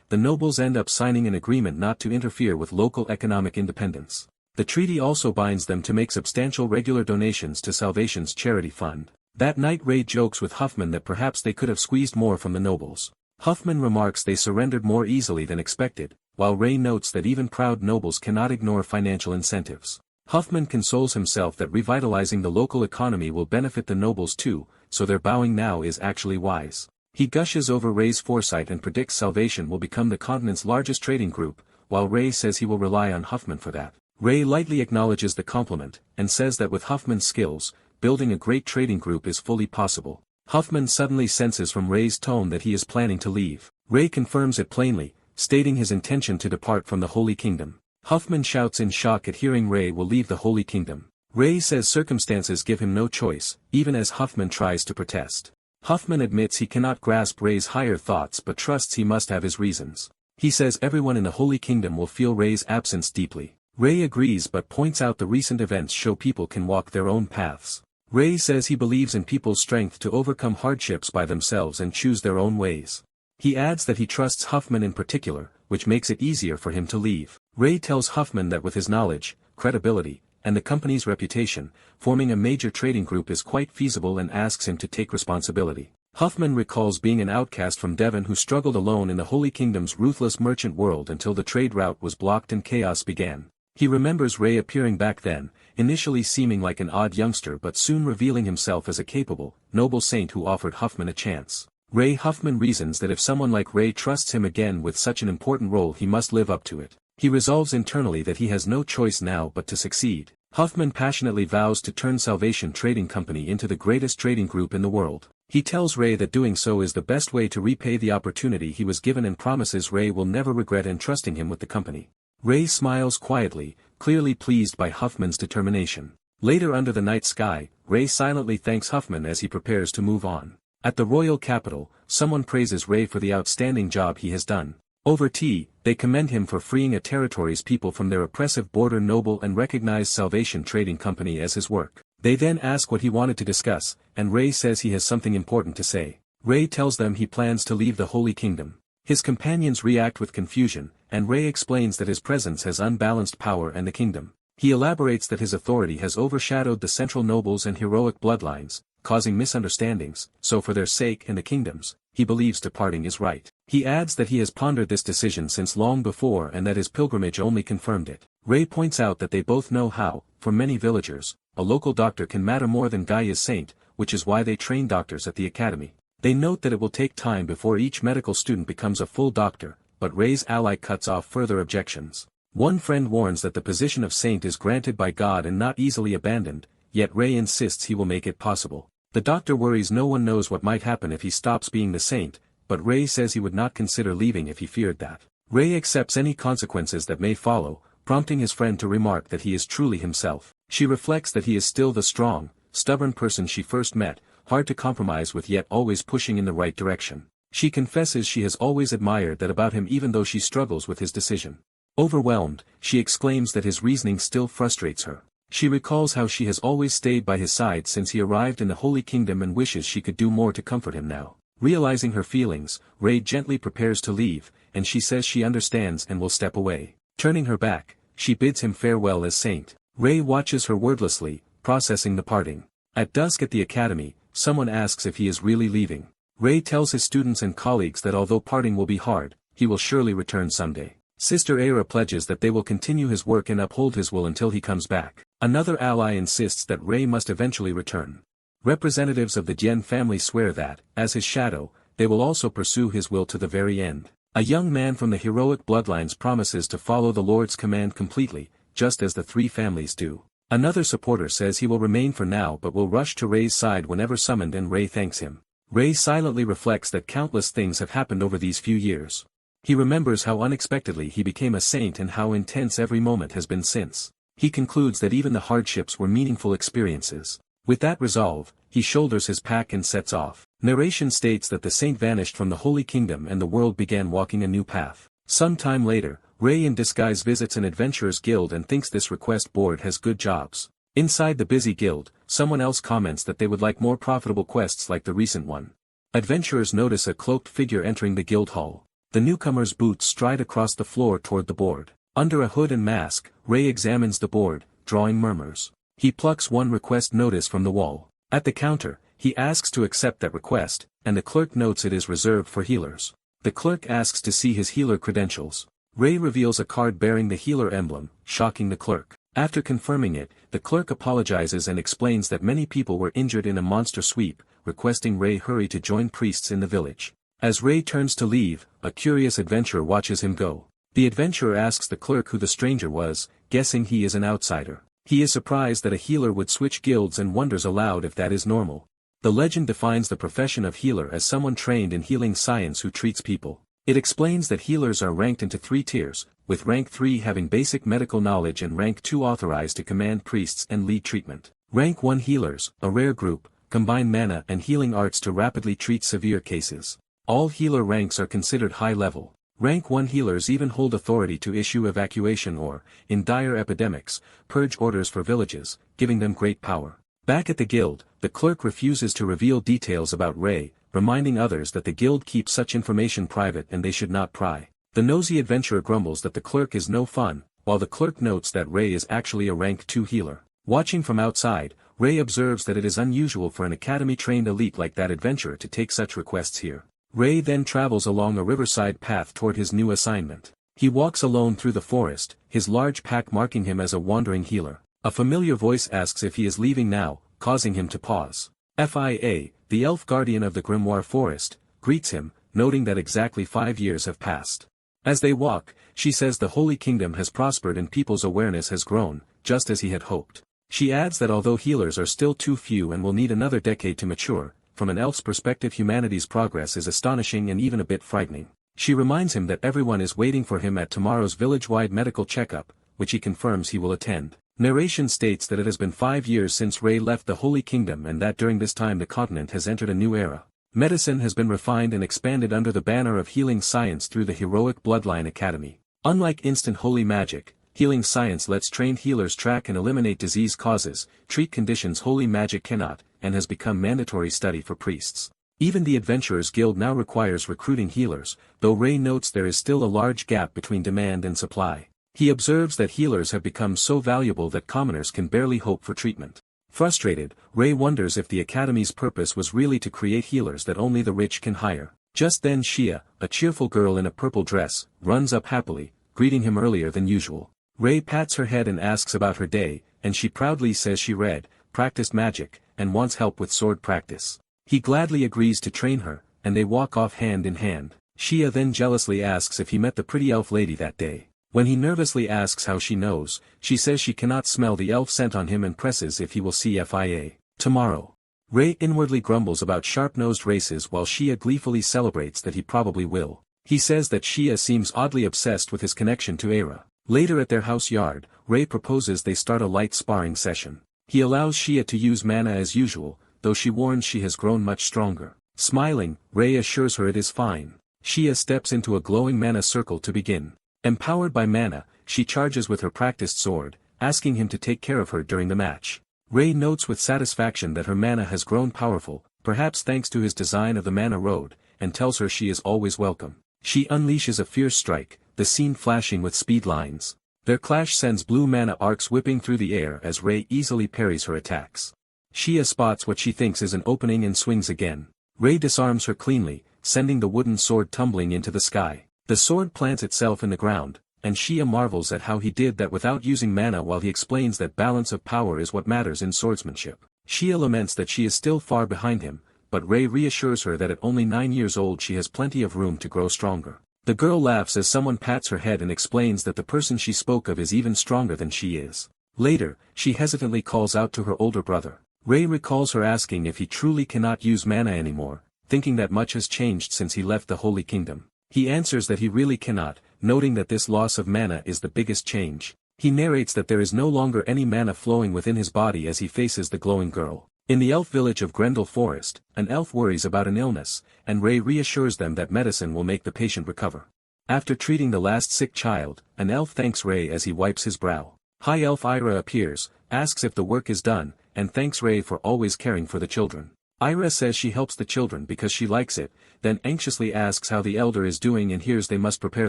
the nobles end up signing an agreement not to interfere with local economic independence. The treaty also binds them to make substantial regular donations to Salvation's charity fund. That night Ray jokes with Huffman that perhaps they could have squeezed more from the nobles. Huffman remarks they surrendered more easily than expected, while Ray notes that even proud nobles cannot ignore financial incentives. Huffman consoles himself that revitalizing the local economy will benefit the nobles too, so their bowing now is actually wise. He gushes over Ray's foresight and predicts Salvation will become the continent's largest trading group, while Ray says he will rely on Huffman for that. Ray lightly acknowledges the compliment, and says that with Huffman's skills, building a great trading group is fully possible. Huffman suddenly senses from Ray's tone that he is planning to leave. Ray confirms it plainly, stating his intention to depart from the Holy Kingdom. Huffman shouts in shock at hearing Ray will leave the Holy Kingdom. Ray says circumstances give him no choice, even as Huffman tries to protest. Huffman admits he cannot grasp Ray's higher thoughts but trusts he must have his reasons. He says everyone in the Holy Kingdom will feel Ray's absence deeply. Ray agrees but points out the recent events show people can walk their own paths. Ray says he believes in people's strength to overcome hardships by themselves and choose their own ways. He adds that he trusts Huffman in particular, which makes it easier for him to leave. Ray tells Huffman that with his knowledge, credibility, and the company's reputation, forming a major trading group is quite feasible and asks him to take responsibility. Huffman recalls being an outcast from Devon who struggled alone in the Holy Kingdom's ruthless merchant world until the trade route was blocked and chaos began. He remembers Ray appearing back then, initially seeming like an odd youngster but soon revealing himself as a capable, noble saint who offered Huffman a chance. Huffman reasons that if someone like Ray trusts him again with such an important role he must live up to it. He resolves internally that he has no choice now but to succeed. Huffman passionately vows to turn Salvation Trading Company into the greatest trading group in the world. He tells Ray that doing so is the best way to repay the opportunity he was given and promises Ray will never regret entrusting him with the company. Ray smiles quietly, clearly pleased by Huffman's determination. Later under the night sky, Ray silently thanks Huffman as he prepares to move on. At the royal capital, someone praises Ray for the outstanding job he has done. Over tea, they commend him for freeing a territory's people from their oppressive border noble and recognize Salvation Trading Company as his work. They then ask what he wanted to discuss, and Ray says he has something important to say. Ray tells them he plans to leave the Holy Kingdom. His companions react with confusion, and Ray explains that his presence has unbalanced power and the kingdom. He elaborates that his authority has overshadowed the central nobles and heroic bloodlines, causing misunderstandings, so for their sake and the kingdom's, he believes departing is right. He adds that he has pondered this decision since long before and that his pilgrimage only confirmed it. Ray points out that they both know how, for many villagers, a local doctor can matter more than Gaia's saint, which is why they train doctors at the academy. They note that it will take time before each medical student becomes a full doctor, but Ray's ally cuts off further objections. One friend warns that the position of saint is granted by God and not easily abandoned, yet Ray insists he will make it possible. The doctor worries no one knows what might happen if he stops being the saint, but Ray says he would not consider leaving if he feared that. Ray accepts any consequences that may follow, prompting his friend to remark that he is truly himself. She reflects that he is still the strong, stubborn person she first met, hard to compromise with yet always pushing in the right direction. She confesses she has always admired that about him even though she struggles with his decision. Overwhelmed, she exclaims that his reasoning still frustrates her. She recalls how she has always stayed by his side since he arrived in the Holy Kingdom and wishes she could do more to comfort him now. Realizing her feelings, Ray gently prepares to leave, and she says she understands and will step away. Turning her back, she bids him farewell as saint. Ray watches her wordlessly, processing the parting. At dusk at the academy, someone asks if he is really leaving. Ray tells his students and colleagues that although parting will be hard, he will surely return someday. Sister Aira pledges that they will continue his work and uphold his will until he comes back. Another ally insists that Rei must eventually return. Representatives of the Jian family swear that, as his shadow, they will also pursue his will to the very end. A young man from the heroic bloodlines promises to follow the Lord's command completely, just as the three families do. Another supporter says he will remain for now but will rush to Rei's side whenever summoned, and Rei thanks him. Rei silently reflects that countless things have happened over these few years. He remembers how unexpectedly he became a saint and how intense every moment has been since. He concludes that even the hardships were meaningful experiences. With that resolve, he shoulders his pack and sets off. Narration states that the saint vanished from the Holy Kingdom and the world began walking a new path. Some time later, Rei in disguise visits an adventurers guild and thinks this request board has good jobs. Inside the busy guild, someone else comments that they would like more profitable quests like the recent one. Adventurers notice a cloaked figure entering the guild hall. The newcomer's boots stride across the floor toward the board. Under a hood and mask, Rei examines the board, drawing murmurs. He plucks one request notice from the wall. At the counter, he asks to accept that request, and the clerk notes it is reserved for healers. The clerk asks to see his healer credentials. Rei reveals a card bearing the healer emblem, shocking the clerk. After confirming it, the clerk apologizes and explains that many people were injured in a monster sweep, requesting Rei hurry to join priests in the village. As Rei turns to leave, a curious adventurer watches him go. The adventurer asks the clerk who the stranger was, guessing he is an outsider. He is surprised that a healer would switch guilds and wonders aloud if that is normal. The legend defines the profession of healer as someone trained in healing science who treats people. It explains that healers are ranked into 3 tiers, with rank 3 having basic medical knowledge and rank 2 authorized to command priests and lead treatment. Rank 1 healers, a rare group, combine mana and healing arts to rapidly treat severe cases. All healer ranks are considered high level. Rank 1 healers even hold authority to issue evacuation or, in dire epidemics, purge orders for villages, giving them great power. Back at the guild, the clerk refuses to reveal details about Rei, reminding others that the guild keeps such information private and they should not pry. The nosy adventurer grumbles that the clerk is no fun, while the clerk notes that Rei is actually a rank 2 healer. Watching from outside, Rei observes that it is unusual for an academy-trained elite like that adventurer to take such requests here. Rei then travels along a riverside path toward his new assignment. He walks alone through the forest, his large pack marking him as a wandering healer. A familiar voice asks if he is leaving now, causing him to pause. Fia, the elf guardian of the Grimoire Forest, greets him, noting that exactly 5 years have passed. As they walk, she says the Holy Kingdom has prospered and people's awareness has grown, just as he had hoped. She adds that although healers are still too few and will need another decade to mature, from an elf's perspective humanity's progress is astonishing and even a bit frightening. She reminds him that everyone is waiting for him at tomorrow's village-wide medical checkup, which he confirms he will attend. Narration states that it has been 5 years since Rei left the Holy Kingdom and that during this time the continent has entered a new era. Medicine has been refined and expanded under the banner of healing science through the heroic Bloodline Academy. Unlike instant holy magic, healing science lets trained healers track and eliminate disease causes, treat conditions holy magic cannot, and has become mandatory study for priests. Even the Adventurers Guild now requires recruiting healers, though Rei notes there is still a large gap between demand and supply. He observes that healers have become so valuable that commoners can barely hope for treatment. Frustrated, Rei wonders if the Academy's purpose was really to create healers that only the rich can hire. Just then Xia, a cheerful girl in a purple dress, runs up happily, greeting him earlier than usual. Rei pats her head and asks about her day, and she proudly says she read, practiced magic, and wants help with sword practice. He gladly agrees to train her, and they walk off hand in hand. Xia then jealously asks if he met the pretty elf lady that day. When he nervously asks how she knows, she says she cannot smell the elf scent on him and presses if he will see Fia tomorrow. Rei inwardly grumbles about sharp-nosed races while Xia gleefully celebrates that he probably will. He says that Xia seems oddly obsessed with his connection to Aira. Later at their house yard, Rei proposes they start a light sparring session. He allows Xia to use mana as usual, though she warns she has grown much stronger. Smiling, Rei assures her it is fine. Xia steps into a glowing mana circle to begin. Empowered by mana, she charges with her practiced sword, asking him to take care of her during the match. Rei notes with satisfaction that her mana has grown powerful, perhaps thanks to his design of the mana road, and tells her she is always welcome. She unleashes a fierce strike, the scene flashing with speed lines. Their clash sends blue mana arcs whipping through the air as Rei easily parries her attacks. Xia spots what she thinks is an opening and swings again. Rei disarms her cleanly, sending the wooden sword tumbling into the sky. The sword plants itself in the ground, and Shia marvels at how he did that without using mana while he explains that balance of power is what matters in swordsmanship. Shia laments that she is still far behind him, but Rei reassures her that at only 9 years old she has plenty of room to grow stronger. The girl laughs as someone pats her head and explains that the person she spoke of is even stronger than she is. Later, she hesitantly calls out to her older brother. Rei recalls her asking if he truly cannot use mana anymore, thinking that much has changed since he left the Holy Kingdom. He answers that he really cannot, noting that this loss of mana is the biggest change. He narrates that there is no longer any mana flowing within his body as he faces the glowing girl. In the elf village of Grendel Forest, an elf worries about an illness, and Rei reassures them that medicine will make the patient recover. After treating the last sick child, an elf thanks Rei as he wipes his brow. High Elf Ira appears, asks if the work is done, and thanks Rei for always caring for the children. Ira says she helps the children because she likes it, then anxiously asks how the elder is doing and hears they must prepare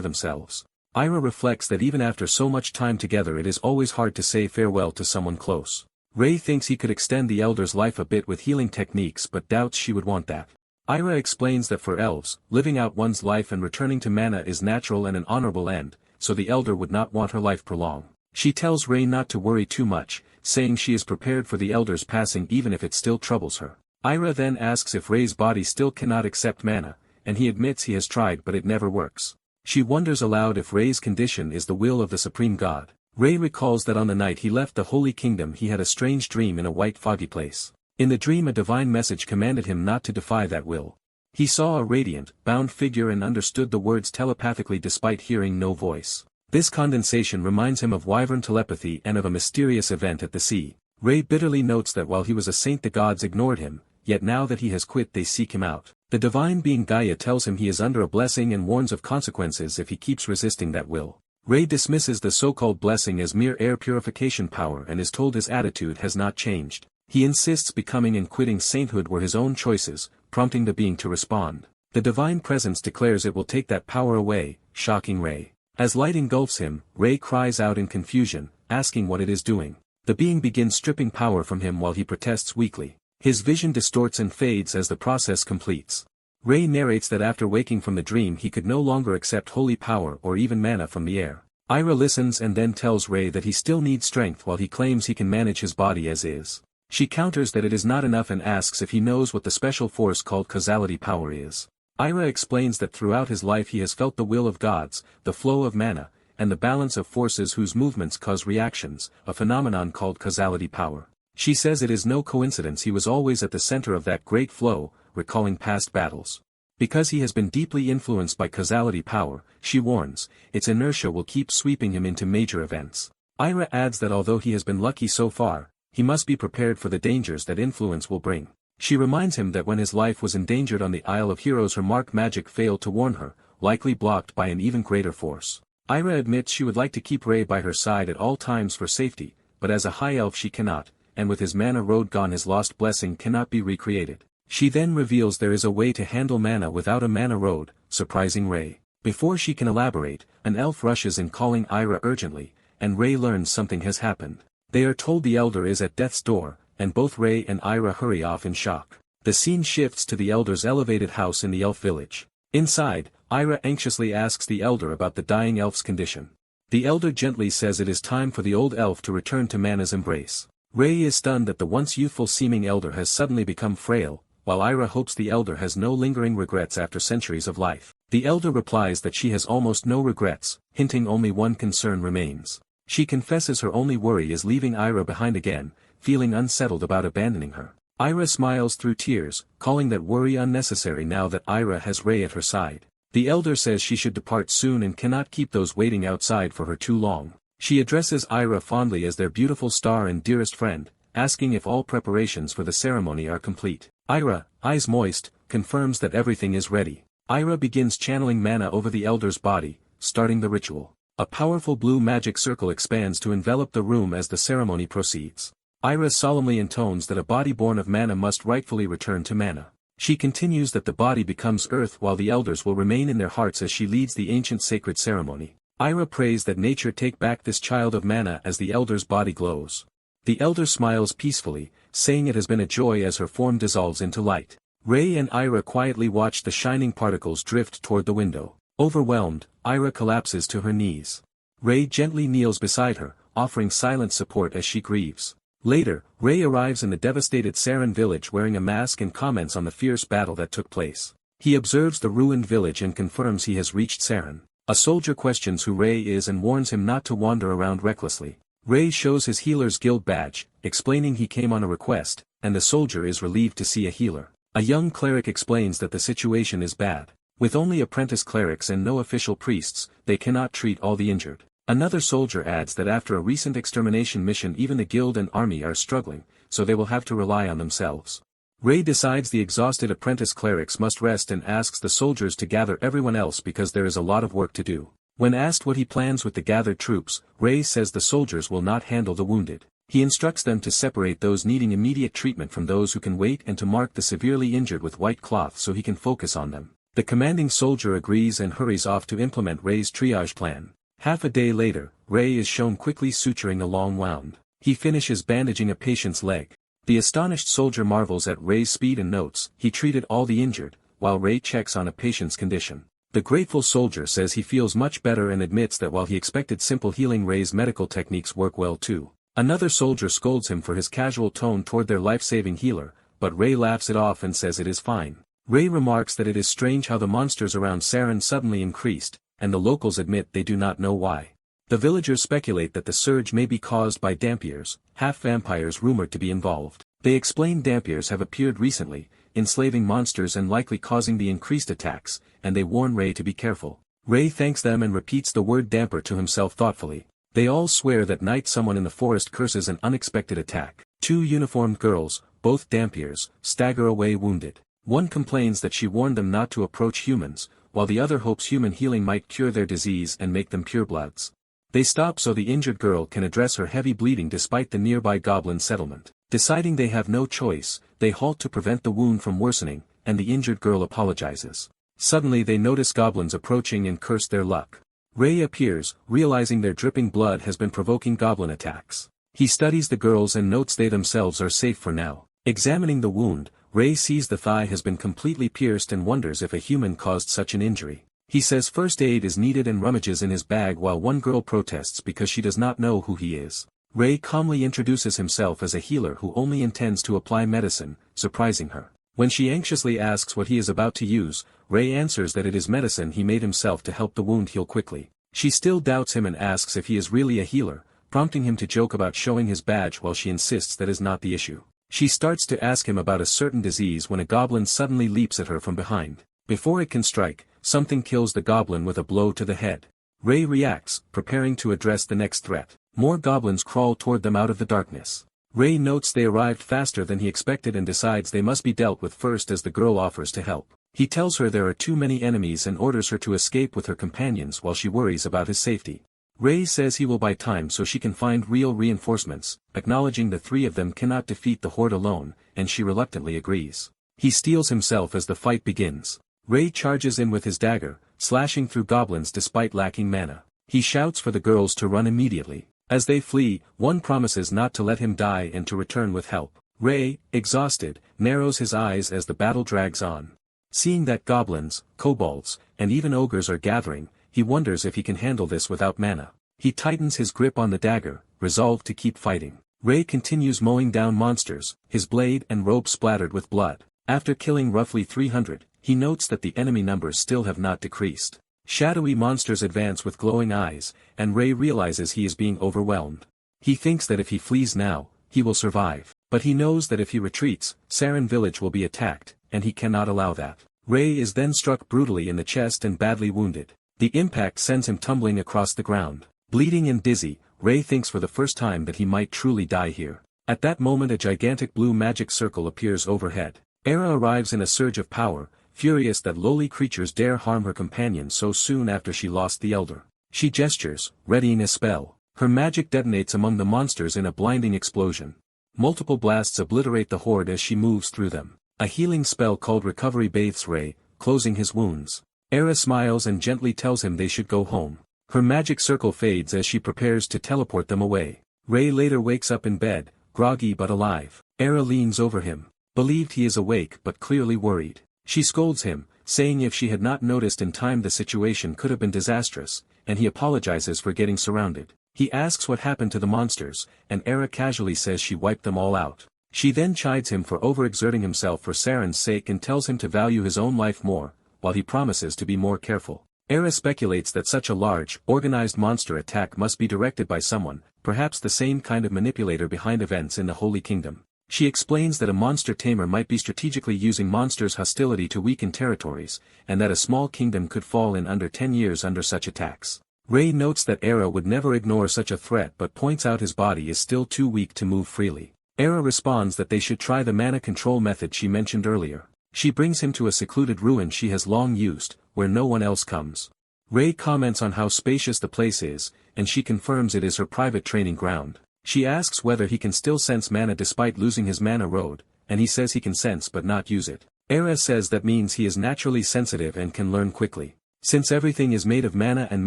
themselves. Ira reflects that even after so much time together it is always hard to say farewell to someone close. Rei thinks he could extend the elder's life a bit with healing techniques but doubts she would want that. Ira explains that for elves, living out one's life and returning to mana is natural and an honorable end, so the elder would not want her life prolonged. She tells Rei not to worry too much, saying she is prepared for the elder's passing even if it still troubles her. Ira then asks if Rei's body still cannot accept mana, and he admits he has tried but it never works. She wonders aloud if Rei's condition is the will of the Supreme God. Rei recalls that on the night he left the Holy Kingdom he had a strange dream in a white foggy place. In the dream a divine message commanded him not to defy that will. He saw a radiant, bound figure and understood the words telepathically despite hearing no voice. This condensation reminds him of wyvern telepathy and of a mysterious event at the sea. Rei bitterly notes that while he was a saint the gods ignored him, yet now that he has quit they seek him out. The divine being Gaia tells him he is under a blessing and warns of consequences if he keeps resisting that will. Rei dismisses the so-called blessing as mere air purification power and is told his attitude has not changed. He insists becoming and quitting sainthood were his own choices, prompting the being to respond. The divine presence declares it will take that power away, shocking Rei. As light engulfs him, Rei cries out in confusion, asking what it is doing. The being begins stripping power from him while he protests weakly. His vision distorts and fades as the process completes. Rei narrates that after waking from the dream he could no longer accept holy power or even mana from the air. Ira listens and then tells Rei that he still needs strength while he claims he can manage his body as is. She counters that it is not enough and asks if he knows what the special force called causality power is. Ira explains that throughout his life he has felt the will of gods, the flow of mana, and the balance of forces whose movements cause reactions, a phenomenon called causality power. She says it is no coincidence he was always at the center of that great flow, recalling past battles. Because he has been deeply influenced by causality power, she warns, its inertia will keep sweeping him into major events. Ira adds that although he has been lucky so far, he must be prepared for the dangers that influence will bring. She reminds him that when his life was endangered on the Isle of Heroes her mark magic failed to warn her, likely blocked by an even greater force. Ira admits she would like to keep Rei by her side at all times for safety, but as a high elf she cannot, and with his mana road gone his lost blessing cannot be recreated. She then reveals there is a way to handle mana without a mana road, surprising Rei. Before she can elaborate, an elf rushes in calling Ira urgently, and Rei learns something has happened. They are told the elder is at death's door, and both Rei and Ira hurry off in shock. The scene shifts to the elder's elevated house in the elf village. Inside, Ira anxiously asks the elder about the dying elf's condition. The elder gently says it is time for the old elf to return to mana's embrace. Rei is stunned that the once youthful-seeming elder has suddenly become frail, while Ira hopes the elder has no lingering regrets after centuries of life. The elder replies that she has almost no regrets, hinting only one concern remains. She confesses her only worry is leaving Ira behind again, feeling unsettled about abandoning her. Ira smiles through tears, calling that worry unnecessary now that Ira has Rei at her side. The elder says she should depart soon and cannot keep those waiting outside for her too long. She addresses Ira fondly as their beautiful star and dearest friend, asking if all preparations for the ceremony are complete. Ira, eyes moist, confirms that everything is ready. Ira begins channeling mana over the elder's body, starting the ritual. A powerful blue magic circle expands to envelop the room as the ceremony proceeds. Ira solemnly intones that a body born of mana must rightfully return to mana. She continues that the body becomes earth while the elders will remain in their hearts as she leads the ancient sacred ceremony. Ira prays that nature take back this child of mana as the elder's body glows. The elder smiles peacefully, saying it has been a joy as her form dissolves into light. Rei and Ira quietly watch the shining particles drift toward the window. Overwhelmed, Ira collapses to her knees. Ray gently kneels beside her, offering silent support as she grieves. Later, Ray arrives in the devastated Saren village wearing a mask and comments on the fierce battle that took place. He observes the ruined village and confirms he has reached Saren. A soldier questions who Ray is and warns him not to wander around recklessly. Ray shows his healer's guild badge, explaining he came on a request, and the soldier is relieved to see a healer. A young cleric explains that the situation is bad. With only apprentice clerics and no official priests, they cannot treat all the injured. Another soldier adds that after a recent extermination mission even the guild and army are struggling, so they will have to rely on themselves. Ray decides the exhausted apprentice clerics must rest and asks the soldiers to gather everyone else because there is a lot of work to do. When asked what he plans with the gathered troops, Ray says the soldiers will not handle the wounded. He instructs them to separate those needing immediate treatment from those who can wait and to mark the severely injured with white cloth so he can focus on them. The commanding soldier agrees and hurries off to implement Ray's triage plan. Half a day later, Ray is shown quickly suturing a long wound. He finishes bandaging a patient's leg. The astonished soldier marvels at Ray's speed and notes, he treated all the injured, while Ray checks on a patient's condition. The grateful soldier says he feels much better and admits that while he expected simple healing, Ray's medical techniques work well too. Another soldier scolds him for his casual tone toward their life-saving healer, but Ray laughs it off and says it is fine. Ray remarks that it is strange how the monsters around Saren suddenly increased, and the locals admit they do not know why. The villagers speculate that the surge may be caused by Dampiers, half-vampires rumored to be involved. They explain Dampiers have appeared recently, enslaving monsters and likely causing the increased attacks, and they warn Ray to be careful. Ray thanks them and repeats the word damper to himself thoughtfully. They all swear that night someone in the forest curses an unexpected attack. Two uniformed girls, both Dampiers, stagger away wounded. One complains that she warned them not to approach humans, while the other hopes human healing might cure their disease and make them purebloods. They stop so the injured girl can address her heavy bleeding despite the nearby goblin settlement. Deciding they have no choice, they halt to prevent the wound from worsening, and the injured girl apologizes. Suddenly they notice goblins approaching and curse their luck. Ray appears, realizing their dripping blood has been provoking goblin attacks. He studies the girls and notes they themselves are safe for now. Examining the wound, Ray sees the thigh has been completely pierced and wonders if a human caused such an injury. He says first aid is needed and rummages in his bag while one girl protests because she does not know who he is. Ray calmly introduces himself as a healer who only intends to apply medicine, surprising her. When she anxiously asks what he is about to use, Ray answers that it is medicine he made himself to help the wound heal quickly. She still doubts him and asks if he is really a healer, prompting him to joke about showing his badge while she insists that is not the issue. She starts to ask him about a certain disease when a goblin suddenly leaps at her from behind. Before it can strike, something kills the goblin with a blow to the head. Ray reacts, preparing to address the next threat. More goblins crawl toward them out of the darkness. Ray notes they arrived faster than he expected and decides they must be dealt with first as the girl offers to help. He tells her there are too many enemies and orders her to escape with her companions while she worries about his safety. Ray says he will buy time so she can find real reinforcements, acknowledging the three of them cannot defeat the horde alone, and she reluctantly agrees. He steels himself as the fight begins. Ray charges in with his dagger, slashing through goblins despite lacking mana. He shouts for the girls to run immediately. As they flee, one promises not to let him die and to return with help. Ray, exhausted, narrows his eyes as the battle drags on. Seeing that goblins, kobolds, and even ogres are gathering, he wonders if he can handle this without mana. He tightens his grip on the dagger, resolved to keep fighting. Ray continues mowing down monsters, his blade and robe splattered with blood. After killing roughly 300, he notes that the enemy numbers still have not decreased. Shadowy monsters advance with glowing eyes, and Ray realizes he is being overwhelmed. He thinks that if he flees now, he will survive. But he knows that if he retreats, Saren village will be attacked, and he cannot allow that. Ray is then struck brutally in the chest and badly wounded. The impact sends him tumbling across the ground. Bleeding and dizzy, Ray thinks for the first time that he might truly die here. At that moment a gigantic blue magic circle appears overhead. Era arrives in a surge of power, furious that lowly creatures dare harm her companion so soon after she lost the elder. She gestures, readying a spell. Her magic detonates among the monsters in a blinding explosion. Multiple blasts obliterate the horde as she moves through them. A healing spell called Recovery bathes Ray, closing his wounds. Era smiles and gently tells him they should go home. Her magic circle fades as she prepares to teleport them away. Ray later wakes up in bed, groggy but alive. Era leans over him, believed he is awake but clearly worried. She scolds him, saying if she had not noticed in time the situation could have been disastrous, and he apologizes for getting surrounded. He asks what happened to the monsters, and Era casually says she wiped them all out. She then chides him for overexerting himself for Saren's sake and tells him to value his own life more, while he promises to be more careful. Era speculates that such a large, organized monster attack must be directed by someone, perhaps the same kind of manipulator behind events in the Holy Kingdom. She explains that a monster tamer might be strategically using monsters' hostility to weaken territories, and that a small kingdom could fall in under 10 years under such attacks. Rei notes that Era would never ignore such a threat but points out his body is still too weak to move freely. Era responds that they should try the mana control method she mentioned earlier. She brings him to a secluded ruin she has long used, where no one else comes. Rei comments on how spacious the place is, and she confirms it is her private training ground. She asks whether he can still sense mana despite losing his mana road, and he says he can sense but not use it. Era says that means he is naturally sensitive and can learn quickly. Since everything is made of mana and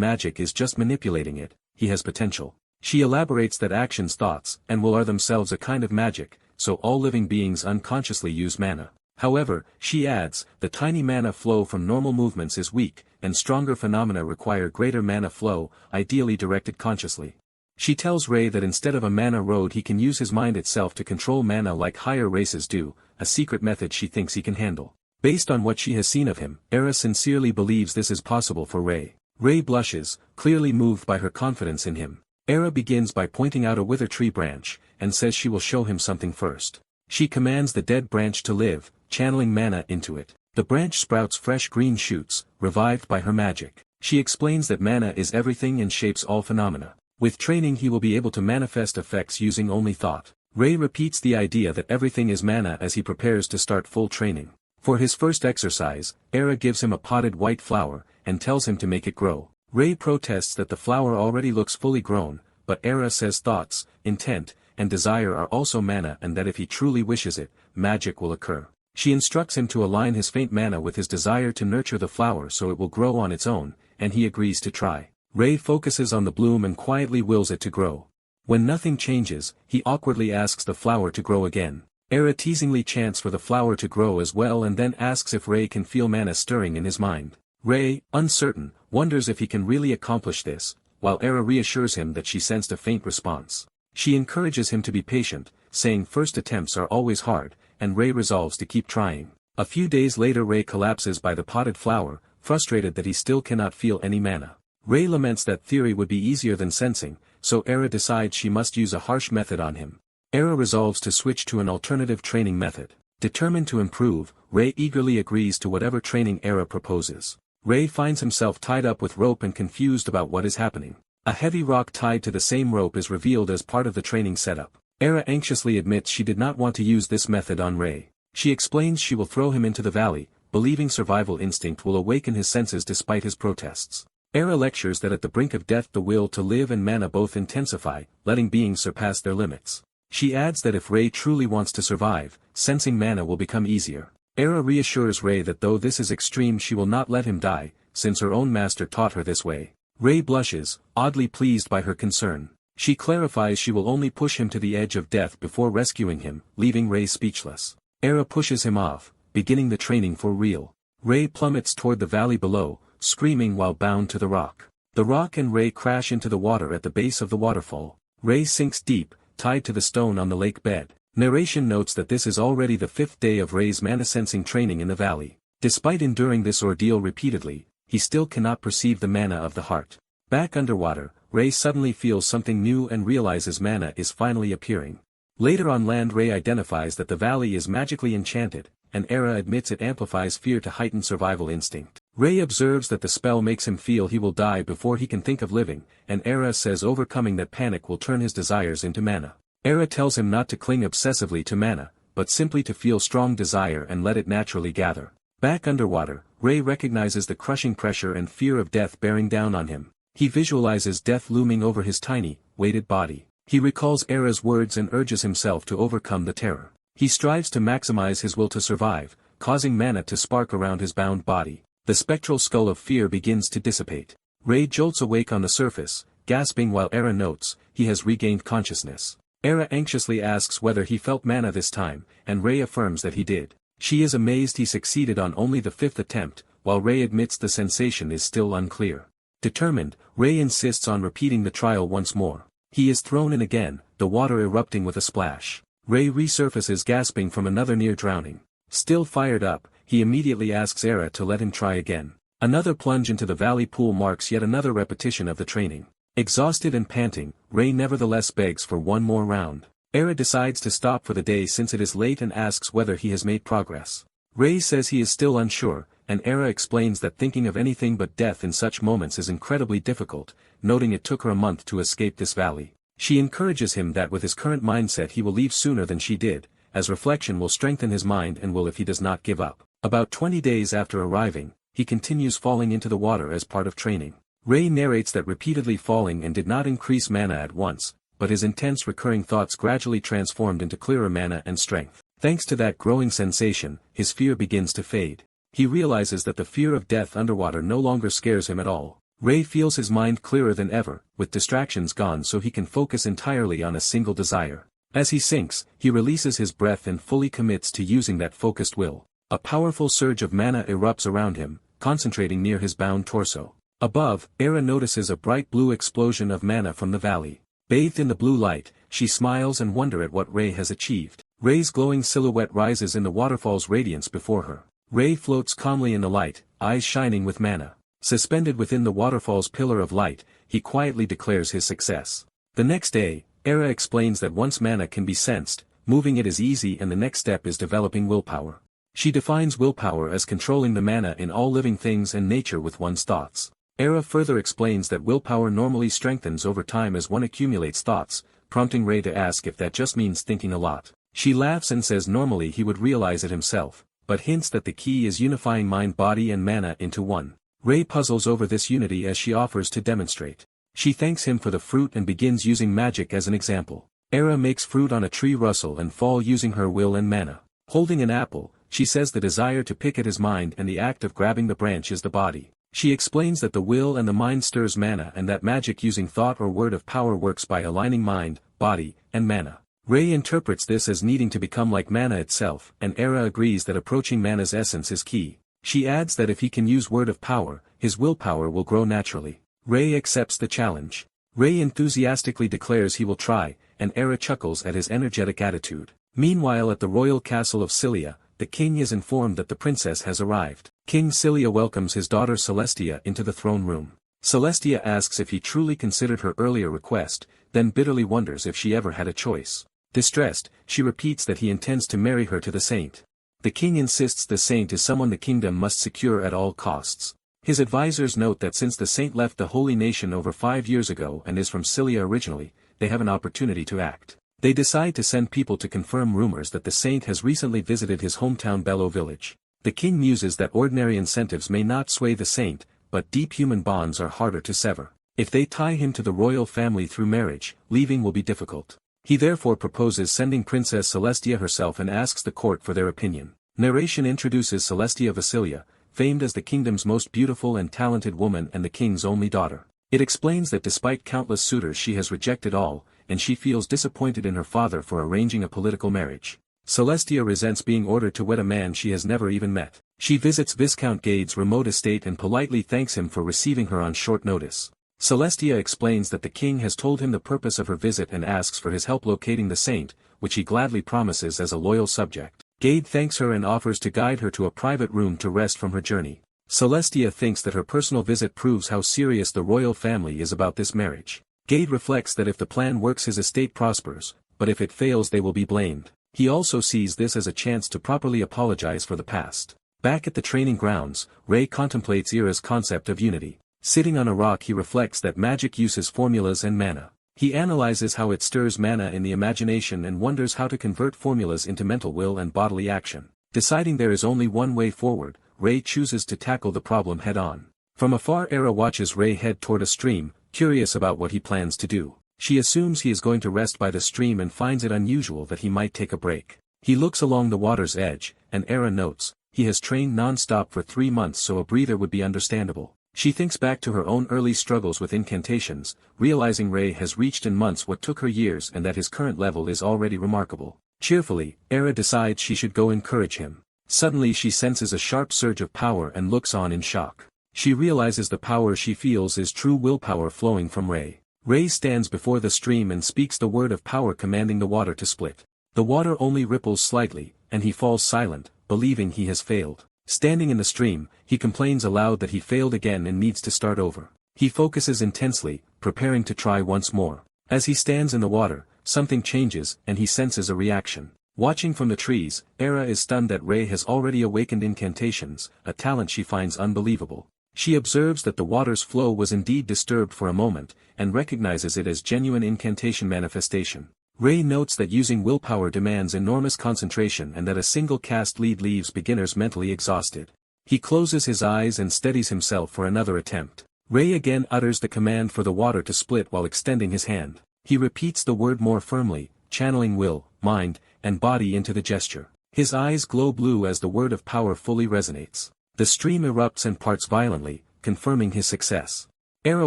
magic is just manipulating it, he has potential. She elaborates that actions, thoughts, and will are themselves a kind of magic, so all living beings unconsciously use mana. However, she adds, the tiny mana flow from normal movements is weak, and stronger phenomena require greater mana flow, ideally directed consciously. She tells Rei that instead of a mana road he can use his mind itself to control mana like higher races do, a secret method she thinks he can handle. Based on what she has seen of him, Era sincerely believes this is possible for Rei. Rei blushes, clearly moved by her confidence in him. Era begins by pointing out a wither tree branch, and says she will show him something first. She commands the dead branch to live, channeling mana into it. The branch sprouts fresh green shoots, revived by her magic. She explains that mana is everything and shapes all phenomena. With training he will be able to manifest effects using only thought. Rei repeats the idea that everything is mana as he prepares to start full training. For his first exercise, Era gives him a potted white flower, and tells him to make it grow. Rei protests that the flower already looks fully grown, but Era says thoughts, intent, and desire are also mana and that if he truly wishes it, magic will occur. She instructs him to align his faint mana with his desire to nurture the flower so it will grow on its own, and he agrees to try. Rei focuses on the bloom and quietly wills it to grow. When nothing changes, he awkwardly asks the flower to grow again. Era teasingly chants for the flower to grow as well and then asks if Rei can feel mana stirring in his mind. Rei, uncertain, wonders if he can really accomplish this, while Era reassures him that she sensed a faint response. She encourages him to be patient, saying first attempts are always hard, and Rei resolves to keep trying. A few days later Rei collapses by the potted flower, frustrated that he still cannot feel any mana. Rei laments that theory would be easier than sensing, so Era decides she must use a harsh method on him. Era resolves to switch to an alternative training method. Determined to improve, Rei eagerly agrees to whatever training Era proposes. Rei finds himself tied up with rope and confused about what is happening. A heavy rock tied to the same rope is revealed as part of the training setup. Era anxiously admits she did not want to use this method on Rei. She explains she will throw him into the valley, believing survival instinct will awaken his senses despite his protests. Era lectures that at the brink of death the will to live and mana both intensify, letting beings surpass their limits. She adds that if Rei truly wants to survive, sensing mana will become easier. Era reassures Rei that though this is extreme she will not let him die, since her own master taught her this way. Rei blushes, oddly pleased by her concern. She clarifies she will only push him to the edge of death before rescuing him, leaving Rei speechless. Era pushes him off, beginning the training for real. Rei plummets toward the valley below, screaming while bound to the rock. The rock and Rei crash into the water at the base of the waterfall. Rei sinks deep, tied to the stone on the lake bed. Narration notes that this is already the 5th day of Rei's mana-sensing training in the valley. Despite enduring this ordeal repeatedly, he still cannot perceive the mana of the heart. Back underwater, Rei suddenly feels something new and realizes mana is finally appearing. Later on land Rei identifies that the valley is magically enchanted, and Era admits it amplifies fear to heighten survival instinct. Rei observes that the spell makes him feel he will die before he can think of living, and Era says overcoming that panic will turn his desires into mana. Era tells him not to cling obsessively to mana, but simply to feel strong desire and let it naturally gather. Back underwater, Rei recognizes the crushing pressure and fear of death bearing down on him. He visualizes death looming over his tiny, weighted body. He recalls Era's words and urges himself to overcome the terror. He strives to maximize his will to survive, causing mana to spark around his bound body. The spectral skull of fear begins to dissipate. Rei jolts awake on the surface, gasping while Era notes, he has regained consciousness. Era anxiously asks whether he felt mana this time, and Rei affirms that he did. She is amazed he succeeded on only the 5th attempt, while Rei admits the sensation is still unclear. Determined, Ray insists on repeating the trial once more. He is thrown in again, the water erupting with a splash. Ray resurfaces gasping from another near drowning. Still fired up, he immediately asks Era to let him try again. Another plunge into the valley pool marks yet another repetition of the training. Exhausted and panting, Ray nevertheless begs for one more round. Era decides to stop for the day since it is late and asks whether he has made progress. Ray says he is still unsure, and Era explains that thinking of anything but death in such moments is incredibly difficult, noting it took her a month to escape this valley. She encourages him that with his current mindset he will leave sooner than she did, as reflection will strengthen his mind and will if he does not give up. About 20 days after arriving, he continues falling into the water as part of training. Ray narrates that repeatedly falling and did not increase mana at once, but his intense recurring thoughts gradually transformed into clearer mana and strength. Thanks to that growing sensation, his fear begins to fade. He realizes that the fear of death underwater no longer scares him at all. Ray feels his mind clearer than ever, with distractions gone so he can focus entirely on a single desire. As he sinks, he releases his breath and fully commits to using that focused will. A powerful surge of mana erupts around him, concentrating near his bound torso. Above, Era notices a bright blue explosion of mana from the valley. Bathed in the blue light, she smiles and wonders at what Ray has achieved. Ray's glowing silhouette rises in the waterfall's radiance before her. Ray floats calmly in the light, eyes shining with mana. Suspended within the waterfall's pillar of light, he quietly declares his success. The next day, Era explains that once mana can be sensed, moving it is easy and the next step is developing willpower. She defines willpower as controlling the mana in all living things and nature with one's thoughts. Era further explains that willpower normally strengthens over time as one accumulates thoughts, prompting Ray to ask if that just means thinking a lot. She laughs and says normally he would realize it himself, but hints that the key is unifying mind, body and mana into one. Ray puzzles over this unity as she offers to demonstrate. She thanks him for the fruit and begins using magic as an example. Era makes fruit on a tree rustle and fall using her will and mana. Holding an apple, she says the desire to pick at his mind and the act of grabbing the branch is the body. She explains that the will and the mind stirs mana and that magic using thought or word of power works by aligning mind, body, and mana. Ray interprets this as needing to become like mana itself, and Era agrees that approaching mana's essence is key. She adds that if he can use word of power, his willpower will grow naturally. Ray accepts the challenge. Ray enthusiastically declares he will try, and Era chuckles at his energetic attitude. Meanwhile at the royal castle of Cilia, the king is informed that the princess has arrived. King Cilia welcomes his daughter Celestia into the throne room. Celestia asks if he truly considered her earlier request, then bitterly wonders if she ever had a choice. Distressed, she repeats that he intends to marry her to the saint. The king insists the saint is someone the kingdom must secure at all costs. His advisors note that since the saint left the holy nation over 5 years ago and is from Cilia originally, they have an opportunity to act. They decide to send people to confirm rumors that the saint has recently visited his hometown Bello village. The king muses that ordinary incentives may not sway the saint, but deep human bonds are harder to sever. If they tie him to the royal family through marriage, leaving will be difficult. He therefore proposes sending Princess Celestia herself and asks the court for their opinion. Narration introduces Celestia Vasilia, famed as the kingdom's most beautiful and talented woman and the king's only daughter. It explains that despite countless suitors she has rejected all, and she feels disappointed in her father for arranging a political marriage. Celestia resents being ordered to wed a man she has never even met. She visits Viscount Gade's remote estate and politely thanks him for receiving her on short notice. Celestia explains that the king has told him the purpose of her visit and asks for his help locating the saint, which he gladly promises as a loyal subject. Gade thanks her and offers to guide her to a private room to rest from her journey. Celestia thinks that her personal visit proves how serious the royal family is about this marriage. Gade reflects that if the plan works his estate prospers, but if it fails they will be blamed. He also sees this as a chance to properly apologize for the past. Back at the training grounds, Ray contemplates Era's concept of unity. Sitting on a rock he reflects that magic uses formulas and mana. He analyzes how it stirs mana in the imagination and wonders how to convert formulas into mental will and bodily action. Deciding there is only one way forward, Ray chooses to tackle the problem head-on. From afar Era watches Ray head toward a stream, curious about what he plans to do. She assumes he is going to rest by the stream and finds it unusual that he might take a break. He looks along the water's edge, and Era notes, he has trained non-stop for 3 months so a breather would be understandable. She thinks back to her own early struggles with incantations, realizing Ray has reached in months what took her years and that his current level is already remarkable. Cheerfully, Era decides she should go encourage him. Suddenly she senses a sharp surge of power and looks on in shock. She realizes the power she feels is true willpower flowing from Ray. Ray stands before the stream and speaks the word of power commanding the water to split. The water only ripples slightly, and he falls silent, believing he has failed. Standing in the stream, he complains aloud that he failed again and needs to start over. He focuses intensely, preparing to try once more. As he stands in the water, something changes and he senses a reaction. Watching from the trees, Era is stunned that Ray has already awakened incantations, a talent she finds unbelievable. She observes that the water's flow was indeed disturbed for a moment, and recognizes it as genuine incantation manifestation. Ray notes that using willpower demands enormous concentration and that a single cast leaves beginners mentally exhausted. He closes his eyes and steadies himself for another attempt. Ray again utters the command for the water to split while extending his hand. He repeats the word more firmly, channeling will, mind, and body into the gesture. His eyes glow blue as the word of power fully resonates. The stream erupts and parts violently, confirming his success. Era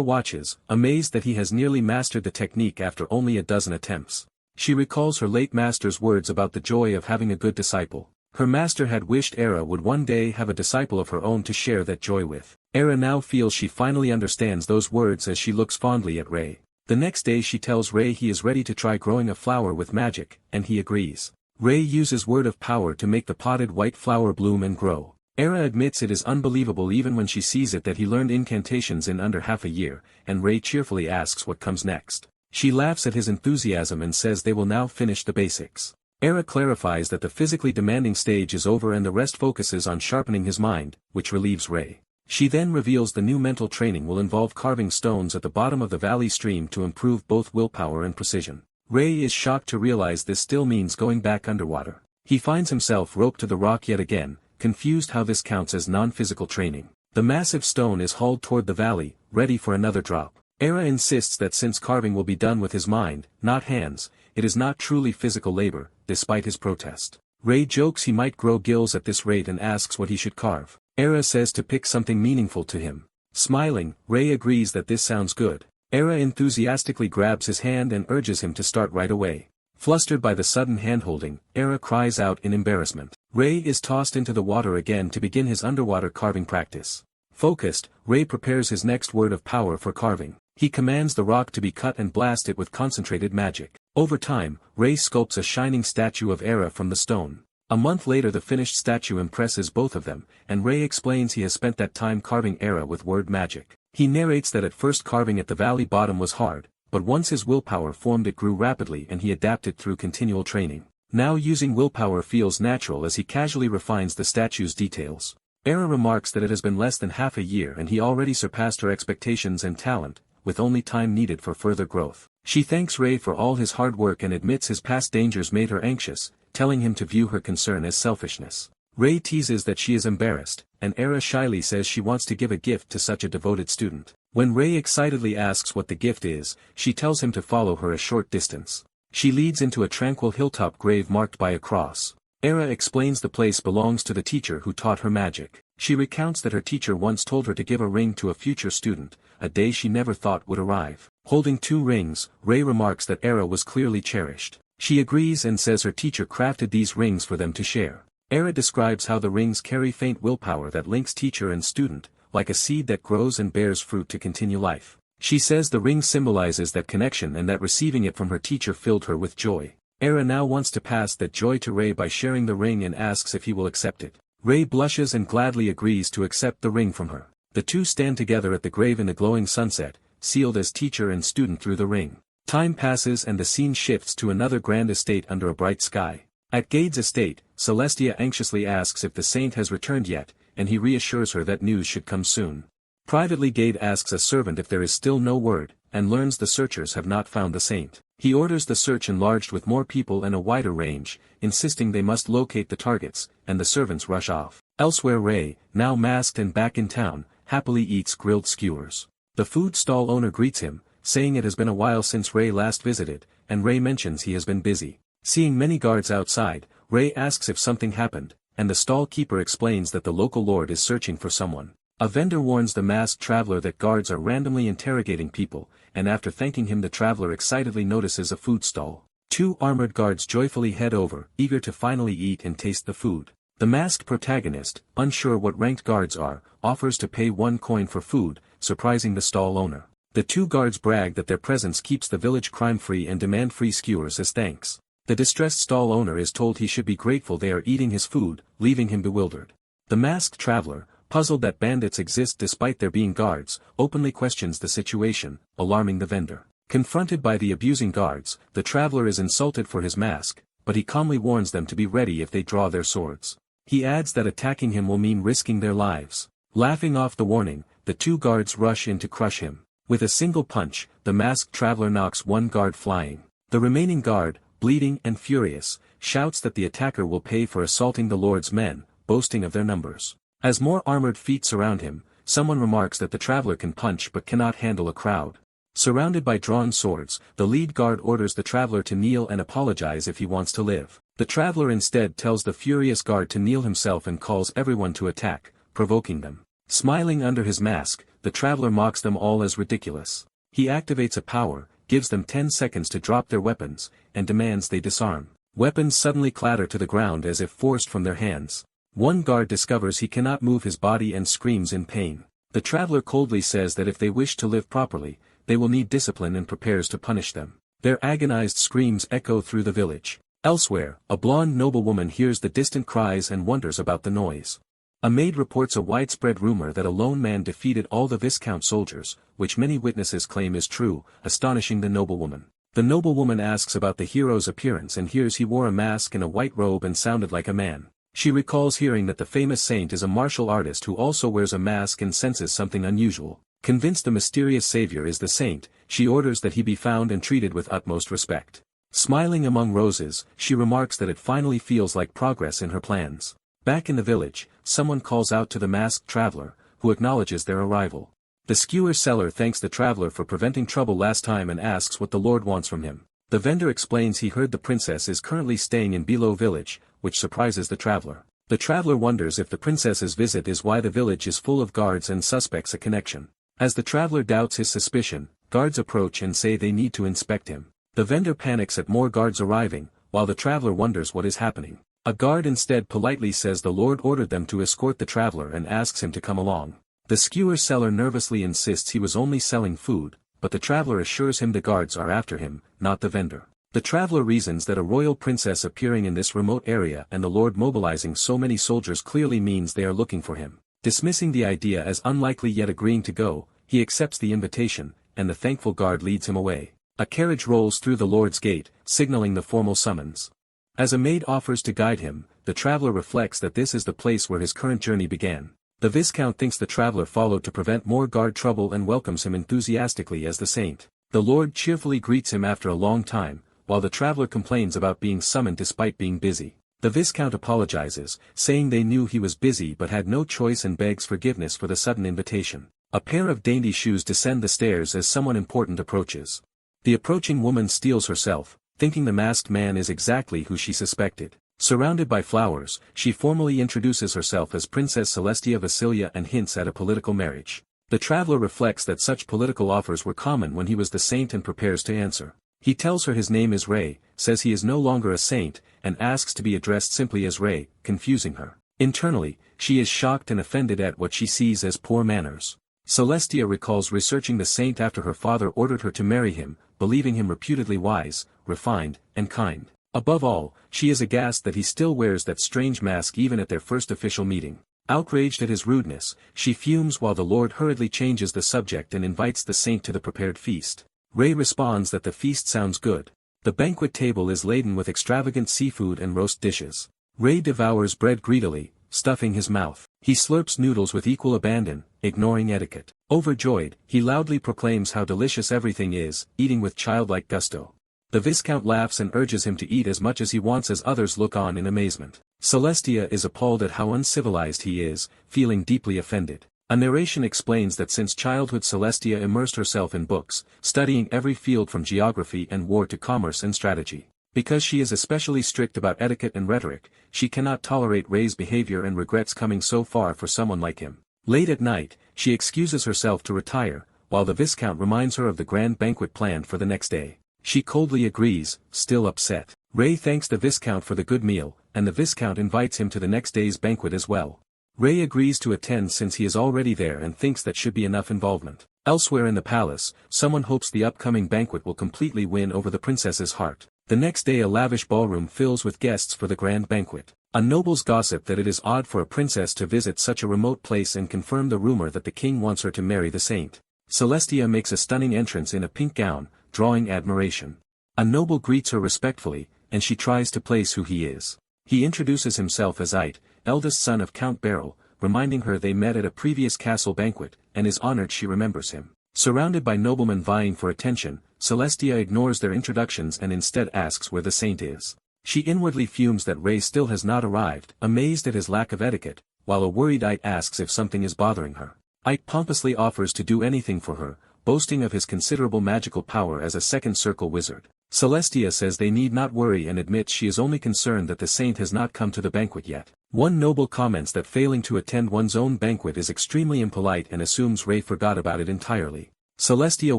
watches, amazed that he has nearly mastered the technique after only a dozen attempts. She recalls her late master's words about the joy of having a good disciple. Her master had wished Era would one day have a disciple of her own to share that joy with. Era now feels she finally understands those words as she looks fondly at Ray. The next day she tells Ray he is ready to try growing a flower with magic, and he agrees. Ray uses word of power to make the potted white flower bloom and grow. Era admits it is unbelievable even when she sees it that he learned incantations in under half a year, and Ray cheerfully asks what comes next. She laughs at his enthusiasm and says they will now finish the basics. Era clarifies that the physically demanding stage is over and the rest focuses on sharpening his mind, which relieves Ray. She then reveals the new mental training will involve carving stones at the bottom of the valley stream to improve both willpower and precision. Ray is shocked to realize this still means going back underwater. He finds himself roped to the rock yet again, confused how this counts as non-physical training. The massive stone is hauled toward the valley, ready for another drop. Era insists that since carving will be done with his mind, not hands, it is not truly physical labor, despite his protest. Ray jokes he might grow gills at this rate and asks what he should carve. Era says to pick something meaningful to him. Smiling, Ray agrees that this sounds good. Era enthusiastically grabs his hand and urges him to start right away. Flustered by the sudden handholding, Era cries out in embarrassment. Ray is tossed into the water again to begin his underwater carving practice. Focused, Ray prepares his next word of power for carving. He commands the rock to be cut and blast it with concentrated magic. Over time, Ray sculpts a shining statue of Era from the stone. A month later the finished statue impresses both of them, and Ray explains he has spent that time carving Era with word magic. He narrates that at first carving at the valley bottom was hard, but once his willpower formed it grew rapidly and he adapted through continual training. Now using willpower feels natural as he casually refines the statue's details. Era remarks that it has been less than half a year and he already surpassed her expectations and talent, with only time needed for further growth. She thanks Ray for all his hard work and admits his past dangers made her anxious, telling him to view her concern as selfishness. Ray teases that she is embarrassed, and Era shyly says she wants to give a gift to such a devoted student. When Ray excitedly asks what the gift is, she tells him to follow her a short distance. She leads into a tranquil hilltop grave marked by a cross. Era explains the place belongs to the teacher who taught her magic. She recounts that her teacher once told her to give a ring to a future student, a day she never thought would arrive. Holding 2 rings, Ray remarks that Era was clearly cherished. She agrees and says her teacher crafted these rings for them to share. Era describes how the rings carry faint willpower that links teacher and student, like a seed that grows and bears fruit to continue life. She says the ring symbolizes that connection and that receiving it from her teacher filled her with joy. Era now wants to pass that joy to Ray by sharing the ring and asks if he will accept it. Ray blushes and gladly agrees to accept the ring from her. The two stand together at the grave in the glowing sunset, sealed as teacher and student through the ring. Time passes and the scene shifts to another grand estate under a bright sky. At Gade's estate, Celestia anxiously asks if the saint has returned yet, and he reassures her that news should come soon. Privately Gade asks a servant if there is still no word, and learns the searchers have not found the saint. He orders the search enlarged with more people and a wider range, insisting they must locate the targets, and the servants rush off. Elsewhere Ray, now masked and back in town, happily eats grilled skewers. The food stall owner greets him, saying it has been a while since Ray last visited, and Ray mentions he has been busy. Seeing many guards outside, Ray asks if something happened, and the stall keeper explains that the local lord is searching for someone. A vendor warns the masked traveler that guards are randomly interrogating people, and after thanking him the traveler excitedly notices a food stall. 2 armored guards joyfully head over, eager to finally eat and taste the food. The masked protagonist, unsure what ranked guards are, offers to pay 1 coin for food, surprising the stall owner. The 2 guards brag that their presence keeps the village crime-free and demand free skewers as thanks. The distressed stall owner is told he should be grateful they are eating his food, leaving him bewildered. The masked traveler, puzzled that bandits exist despite there being guards, openly questions the situation, alarming the vendor. Confronted by the abusing guards, the traveler is insulted for his mask, but he calmly warns them to be ready if they draw their swords. He adds that attacking him will mean risking their lives. Laughing off the warning, the 2 guards rush in to crush him. With a single punch, the masked traveler knocks 1 guard flying. The remaining guard, bleeding and furious, shouts that the attacker will pay for assaulting the Lord's men, boasting of their numbers. As more armored feet surround him, someone remarks that the traveler can punch but cannot handle a crowd. Surrounded by drawn swords, the lead guard orders the traveler to kneel and apologize if he wants to live. The traveler instead tells the furious guard to kneel himself and calls everyone to attack, provoking them. Smiling under his mask, the traveler mocks them all as ridiculous. He activates a power, gives them 10 seconds to drop their weapons, and demands they disarm. Weapons suddenly clatter to the ground as if forced from their hands. 1 guard discovers he cannot move his body and screams in pain. The traveler coldly says that if they wish to live properly, they will need discipline and prepares to punish them. Their agonized screams echo through the village. Elsewhere, a blonde noblewoman hears the distant cries and wonders about the noise. A maid reports a widespread rumor that a lone man defeated all the Viscount soldiers, which many witnesses claim is true, astonishing the noblewoman. The noblewoman asks about the hero's appearance and hears he wore a mask and a white robe and sounded like a man. She recalls hearing that the famous saint is a martial artist who also wears a mask and senses something unusual. Convinced the mysterious savior is the saint, she orders that he be found and treated with utmost respect. Smiling among roses, she remarks that it finally feels like progress in her plans. Back in the village, someone calls out to the masked traveler, who acknowledges their arrival. The skewer seller thanks the traveler for preventing trouble last time and asks what the Lord wants from him. The vendor explains he heard the princess is currently staying in Below village, which surprises the traveler. The traveler wonders if the princess's visit is why the village is full of guards and suspects a connection. As the traveler doubts his suspicion, guards approach and say they need to inspect him. The vendor panics at more guards arriving, while the traveler wonders what is happening. A guard instead politely says the Lord ordered them to escort the traveler and asks him to come along. The skewer seller nervously insists he was only selling food, but the traveler assures him the guards are after him, not the vendor. The traveler reasons that a royal princess appearing in this remote area and the Lord mobilizing so many soldiers clearly means they are looking for him. Dismissing the idea as unlikely yet agreeing to go, he accepts the invitation, and the thankful guard leads him away. A carriage rolls through the Lord's gate, signaling the formal summons. As a maid offers to guide him, the traveler reflects that this is the place where his current journey began. The Viscount thinks the traveler followed to prevent more guard trouble and welcomes him enthusiastically as the saint. The Lord cheerfully greets him after a long time, while the traveler complains about being summoned despite being busy. The Viscount apologizes, saying they knew he was busy but had no choice and begs forgiveness for the sudden invitation. A pair of dainty shoes descend the stairs as someone important approaches. The approaching woman steels herself, thinking the masked man is exactly who she suspected. Surrounded by flowers, she formally introduces herself as Princess Celestia Vasilia and hints at a political marriage. The traveler reflects that such political offers were common when he was the saint and prepares to answer. He tells her his name is Ray, says he is no longer a saint, and asks to be addressed simply as Ray, confusing her. Internally, she is shocked and offended at what she sees as poor manners. Celestia recalls researching the saint after her father ordered her to marry him, believing him reputedly wise, refined, and kind. Above all, she is aghast that he still wears that strange mask even at their first official meeting. Outraged at his rudeness, she fumes while the Lord hurriedly changes the subject and invites the saint to the prepared feast. Ray responds that the feast sounds good. The banquet table is laden with extravagant seafood and roast dishes. Ray devours bread greedily, stuffing his mouth. He slurps noodles with equal abandon, ignoring etiquette. Overjoyed, he loudly proclaims how delicious everything is, eating with childlike gusto. The Viscount laughs and urges him to eat as much as he wants as others look on in amazement. Celestia is appalled at how uncivilized he is, feeling deeply offended. A narration explains that since childhood Celestia immersed herself in books, studying every field from geography and war to commerce and strategy. Because she is especially strict about etiquette and rhetoric, she cannot tolerate Ray's behavior and regrets coming so far for someone like him. Late at night, she excuses herself to retire, while the Viscount reminds her of the grand banquet planned for the next day. She coldly agrees, still upset. Ray thanks the Viscount for the good meal, and the Viscount invites him to the next day's banquet as well. Ray agrees to attend since he is already there and thinks that should be enough involvement. Elsewhere in the palace, someone hopes the upcoming banquet will completely win over the princess's heart. The next day a lavish ballroom fills with guests for the grand banquet. A nobles gossip that it is odd for a princess to visit such a remote place and confirm the rumor that the king wants her to marry the saint. Celestia makes a stunning entrance in a pink gown, drawing admiration. A noble greets her respectfully, and she tries to place who he is. He introduces himself as Ite, eldest son of Count Beryl, reminding her they met at a previous castle banquet, and is honored she remembers him. Surrounded by noblemen vying for attention, Celestia ignores their introductions and instead asks where the saint is. She inwardly fumes that Ray still has not arrived, amazed at his lack of etiquette, while a worried Ite asks if something is bothering her. Ite pompously offers to do anything for her, boasting of his considerable magical power as a second circle wizard. Celestia says they need not worry and admits she is only concerned that the saint has not come to the banquet yet. One noble comments that failing to attend one's own banquet is extremely impolite and assumes Ray forgot about it entirely. Celestia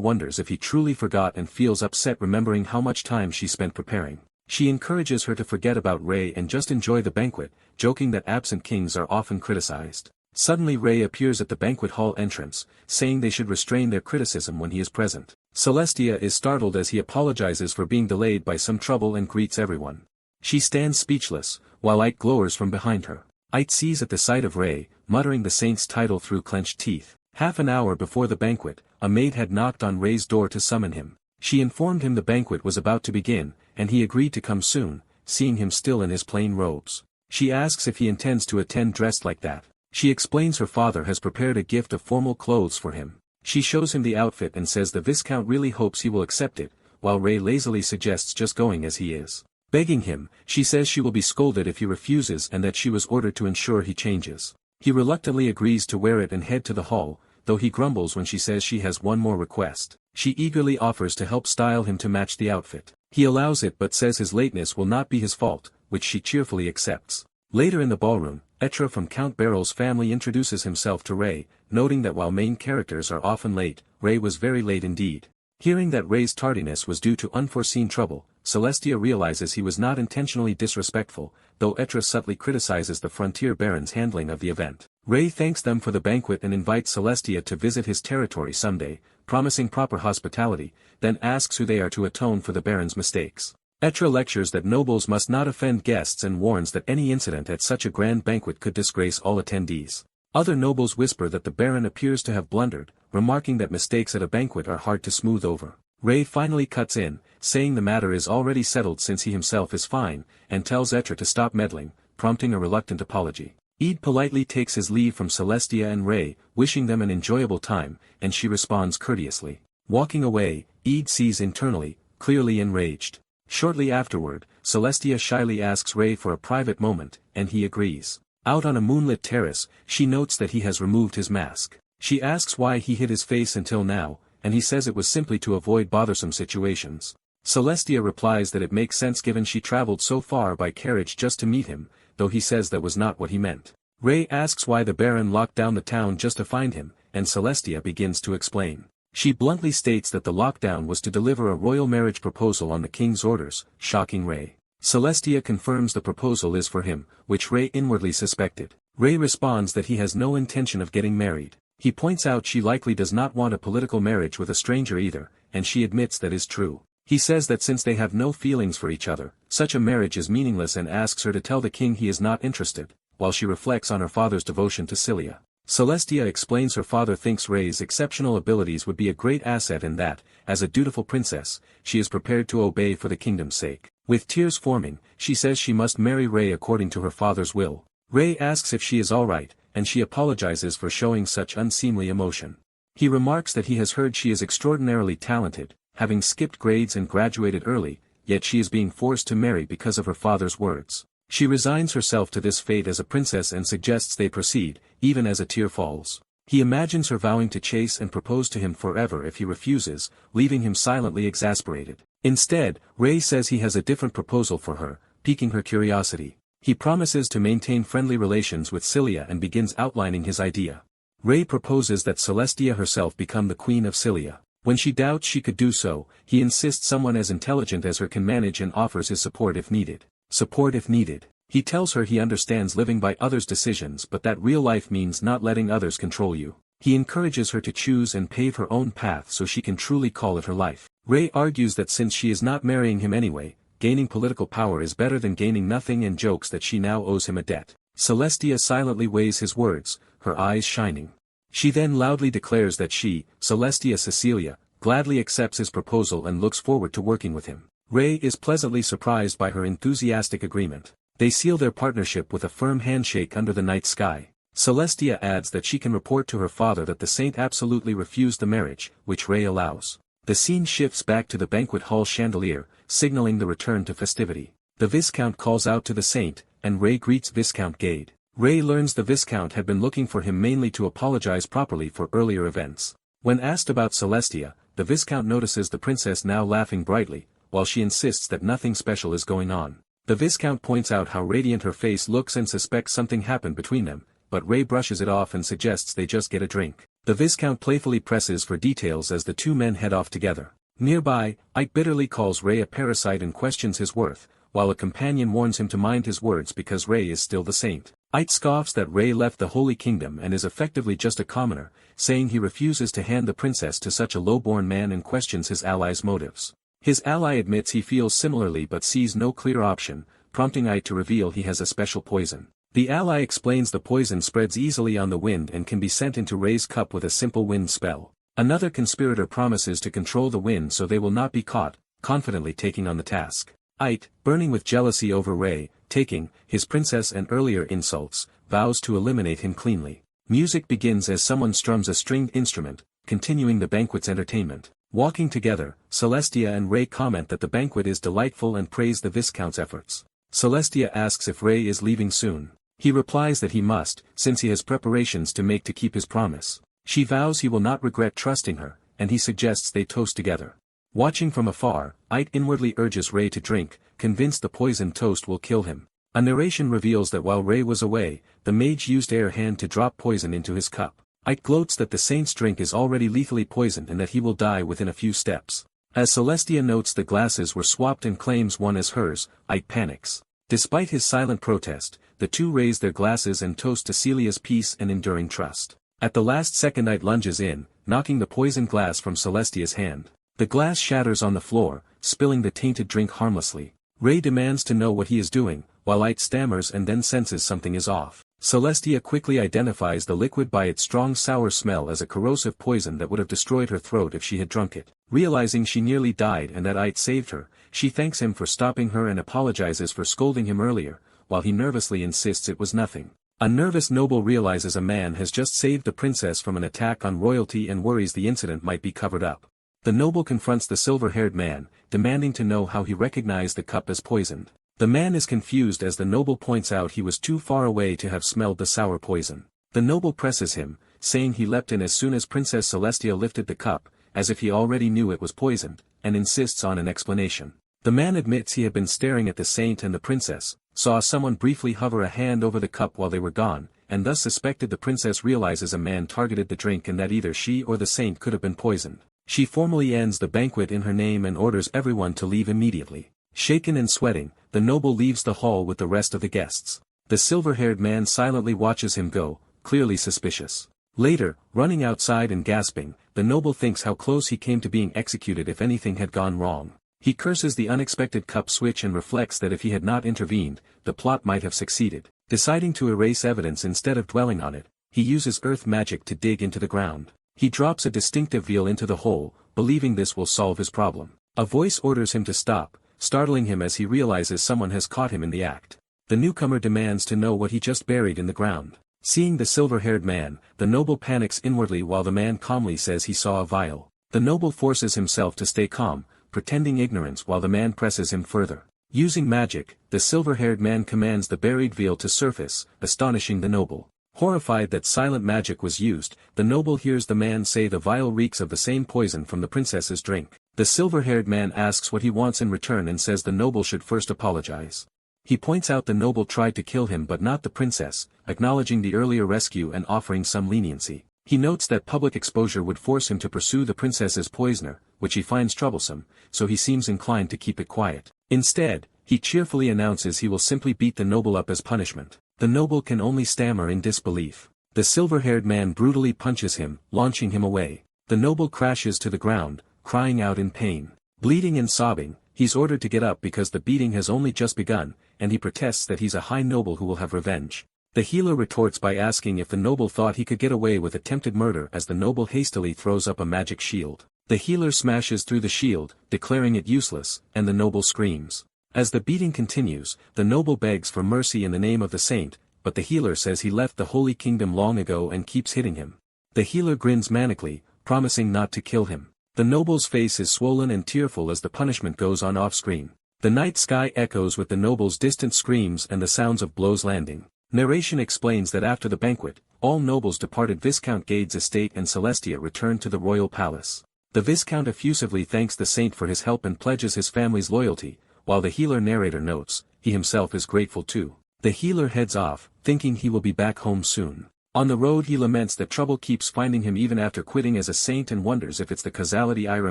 wonders if he truly forgot and feels upset remembering how much time she spent preparing. She encourages her to forget about Ray and just enjoy the banquet, joking that absent kings are often criticized. Suddenly Ray appears at the banquet hall entrance, saying they should restrain their criticism when he is present. Celestia is startled as he apologizes for being delayed by some trouble and greets everyone. She stands speechless, while Ite glowers from behind her. Ite sees at the sight of Ray, muttering the saint's title through clenched teeth. Half an hour before the banquet, a maid had knocked on Ray's door to summon him. She informed him the banquet was about to begin, and he agreed to come soon, seeing him still in his plain robes. She asks if he intends to attend dressed like that. She explains her father has prepared a gift of formal clothes for him. She shows him the outfit and says the Viscount really hopes he will accept it, while Ray lazily suggests just going as he is. Begging him, she says she will be scolded if he refuses and that she was ordered to ensure he changes. He reluctantly agrees to wear it and head to the hall, though he grumbles when she says she has one more request. She eagerly offers to help style him to match the outfit. He allows it but says his lateness will not be his fault, which she cheerfully accepts. Later in the ballroom, Etra from Count Beryl's family introduces himself to Ray, noting that while main characters are often late, Ray was very late indeed. Hearing that Ray's tardiness was due to unforeseen trouble, Celestia realizes he was not intentionally disrespectful, though Etra subtly criticizes the frontier baron's handling of the event. Ray thanks them for the banquet and invites Celestia to visit his territory someday, promising proper hospitality, then asks who they are to atone for the baron's mistakes. Etra lectures that nobles must not offend guests and warns that any incident at such a grand banquet could disgrace all attendees. Other nobles whisper that the baron appears to have blundered, remarking that mistakes at a banquet are hard to smooth over. Ray finally cuts in, saying the matter is already settled since he himself is fine, and tells Etra to stop meddling, prompting a reluctant apology. Eid politely takes his leave from Celestia and Ray, wishing them an enjoyable time, and she responds courteously. Walking away, Eid sees internally, clearly enraged. Shortly afterward, Celestia shyly asks Ray for a private moment, and he agrees. Out on a moonlit terrace, she notes that he has removed his mask. She asks why he hid his face until now, and he says it was simply to avoid bothersome situations. Celestia replies that it makes sense given she traveled so far by carriage just to meet him, though he says that was not what he meant. Ray asks why the Baron locked down the town just to find him, and Celestia begins to explain. She bluntly states that the lockdown was to deliver a royal marriage proposal on the king's orders, shocking Ray. Celestia confirms the proposal is for him, which Ray inwardly suspected. Ray responds that he has no intention of getting married. He points out she likely does not want a political marriage with a stranger either, and she admits that is true. He says that since they have no feelings for each other, such a marriage is meaningless and asks her to tell the king he is not interested, while she reflects on her father's devotion to Cilia. Celestia explains her father thinks Ray's exceptional abilities would be a great asset and that, as a dutiful princess, she is prepared to obey for the kingdom's sake. With tears forming, she says she must marry Ray according to her father's will. Ray asks if she is alright, and she apologizes for showing such unseemly emotion. He remarks that he has heard she is extraordinarily talented, having skipped grades and graduated early, yet she is being forced to marry because of her father's words. She resigns herself to this fate as a princess and suggests they proceed, even as a tear falls. He imagines her vowing to chase and propose to him forever if he refuses, leaving him silently exasperated. Instead, Ray says he has a different proposal for her, piquing her curiosity. He promises to maintain friendly relations with Cilia and begins outlining his idea. Ray proposes that Celestia herself become the queen of Cilia. When she doubts she could do so, he insists someone as intelligent as her can manage and offers his support if needed. Support if needed. He tells her he understands living by others' decisions but that real life means not letting others control you. He encourages her to choose and pave her own path so she can truly call it her life. Ray argues that since she is not marrying him anyway, gaining political power is better than gaining nothing and jokes that she now owes him a debt. Celestia silently weighs his words, her eyes shining. She then loudly declares that she, Celestia Cecilia, gladly accepts his proposal and looks forward to working with him. Ray is pleasantly surprised by her enthusiastic agreement. They seal their partnership with a firm handshake under the night sky. Celestia adds that she can report to her father that the saint absolutely refused the marriage, which Ray allows. The scene shifts back to the banquet hall chandelier, signaling the return to festivity. The Viscount calls out to the saint, and Ray greets Viscount Gade. Ray learns the Viscount had been looking for him mainly to apologize properly for earlier events. When asked about Celestia, the Viscount notices the princess now laughing brightly, while she insists that nothing special is going on. The Viscount points out how radiant her face looks and suspects something happened between them, but Ray brushes it off and suggests they just get a drink. The Viscount playfully presses for details as the two men head off together. Nearby, Ike bitterly calls Ray a parasite and questions his worth, while a companion warns him to mind his words because Ray is still the saint. Ike scoffs that Ray left the Holy Kingdom and is effectively just a commoner, saying he refuses to hand the princess to such a low-born man and questions his ally's motives. His ally admits he feels similarly but sees no clear option, prompting Ike to reveal he has a special poison. The ally explains the poison spreads easily on the wind and can be sent into Ray's cup with a simple wind spell. Another conspirator promises to control the wind so they will not be caught, confidently taking on the task. Ike, burning with jealousy over Ray, taking his princess and earlier insults, vows to eliminate him cleanly. Music begins as someone strums a stringed instrument, continuing the banquet's entertainment. Walking together, Celestia and Ray comment that the banquet is delightful and praise the Viscount's efforts. Celestia asks if Ray is leaving soon. He replies that he must, since he has preparations to make to keep his promise. She vows he will not regret trusting her, and he suggests they toast together. Watching from afar, Ike inwardly urges Ray to drink, convinced the poisoned toast will kill him. A narration reveals that while Ray was away, the mage used air hand to drop poison into his cup. Ike gloats that the saint's drink is already lethally poisoned and that he will die within a few steps. As Celestia notes the glasses were swapped and claims one as hers, Ike panics. Despite his silent protest, the two raise their glasses and toast to Celia's peace and enduring trust. At the last second Ike lunges in, knocking the poisoned glass from Celestia's hand. The glass shatters on the floor, spilling the tainted drink harmlessly. Ray demands to know what he is doing, while Ike stammers and then senses something is off. Celestia quickly identifies the liquid by its strong sour smell as a corrosive poison that would have destroyed her throat if she had drunk it. Realizing she nearly died and that Ike saved her, she thanks him for stopping her and apologizes for scolding him earlier, while he nervously insists it was nothing. A nervous noble realizes a man has just saved the princess from an attack on royalty and worries the incident might be covered up. The noble confronts the silver-haired man, demanding to know how he recognized the cup as poisoned. The man is confused as the noble points out he was too far away to have smelled the sour poison. The noble presses him, saying he leapt in as soon as Princess Celestia lifted the cup, as if he already knew it was poisoned, and insists on an explanation. The man admits he had been staring at the saint and the princess, saw someone briefly hover a hand over the cup while they were gone, and thus suspected the princess realizes a man targeted the drink and that either she or the saint could have been poisoned. She formally ends the banquet in her name and orders everyone to leave immediately. Shaken and sweating, the noble leaves the hall with the rest of the guests. The silver-haired man silently watches him go, clearly suspicious. Later, running outside and gasping, the noble thinks how close he came to being executed if anything had gone wrong. He curses the unexpected cup switch and reflects that if he had not intervened, the plot might have succeeded. Deciding to erase evidence instead of dwelling on it, he uses earth magic to dig into the ground. He drops a distinctive veil into the hole, believing this will solve his problem. A voice orders him to stop, startling him as he realizes someone has caught him in the act. The newcomer demands to know what he just buried in the ground. Seeing the silver-haired man, the noble panics inwardly while the man calmly says he saw a vial. The noble forces himself to stay calm, pretending ignorance while the man presses him further. Using magic, the silver-haired man commands the buried veil to surface, astonishing the noble. Horrified that silent magic was used, the noble hears the man say the vial reeks of the same poison from the princess's drink. The silver-haired man asks what he wants in return and says the noble should first apologize. He points out the noble tried to kill him but not the princess, acknowledging the earlier rescue and offering some leniency. He notes that public exposure would force him to pursue the princess's poisoner, which he finds troublesome, so he seems inclined to keep it quiet. Instead, he cheerfully announces he will simply beat the noble up as punishment. The noble can only stammer in disbelief. The silver-haired man brutally punches him, launching him away. The noble crashes to the ground, crying out in pain. Bleeding and sobbing, he's ordered to get up because the beating has only just begun, and he protests that he's a high noble who will have revenge. The healer retorts by asking if the noble thought he could get away with attempted murder as the noble hastily throws up a magic shield. The healer smashes through the shield, declaring it useless, and the noble screams. As the beating continues, the noble begs for mercy in the name of the saint, but the healer says he left the Holy Kingdom long ago and keeps hitting him. The healer grins manically, promising not to kill him. The noble's face is swollen and tearful as the punishment goes on off-screen. The night sky echoes with the noble's distant screams and the sounds of blows landing. Narration explains that after the banquet, all nobles departed Viscount Gade's estate and Celestia returned to the royal palace. The Viscount effusively thanks the saint for his help and pledges his family's loyalty, while the healer narrator notes, he himself is grateful too. The healer heads off, thinking he will be back home soon. On the road he laments that trouble keeps finding him even after quitting as a saint and wonders if it's the causality Ira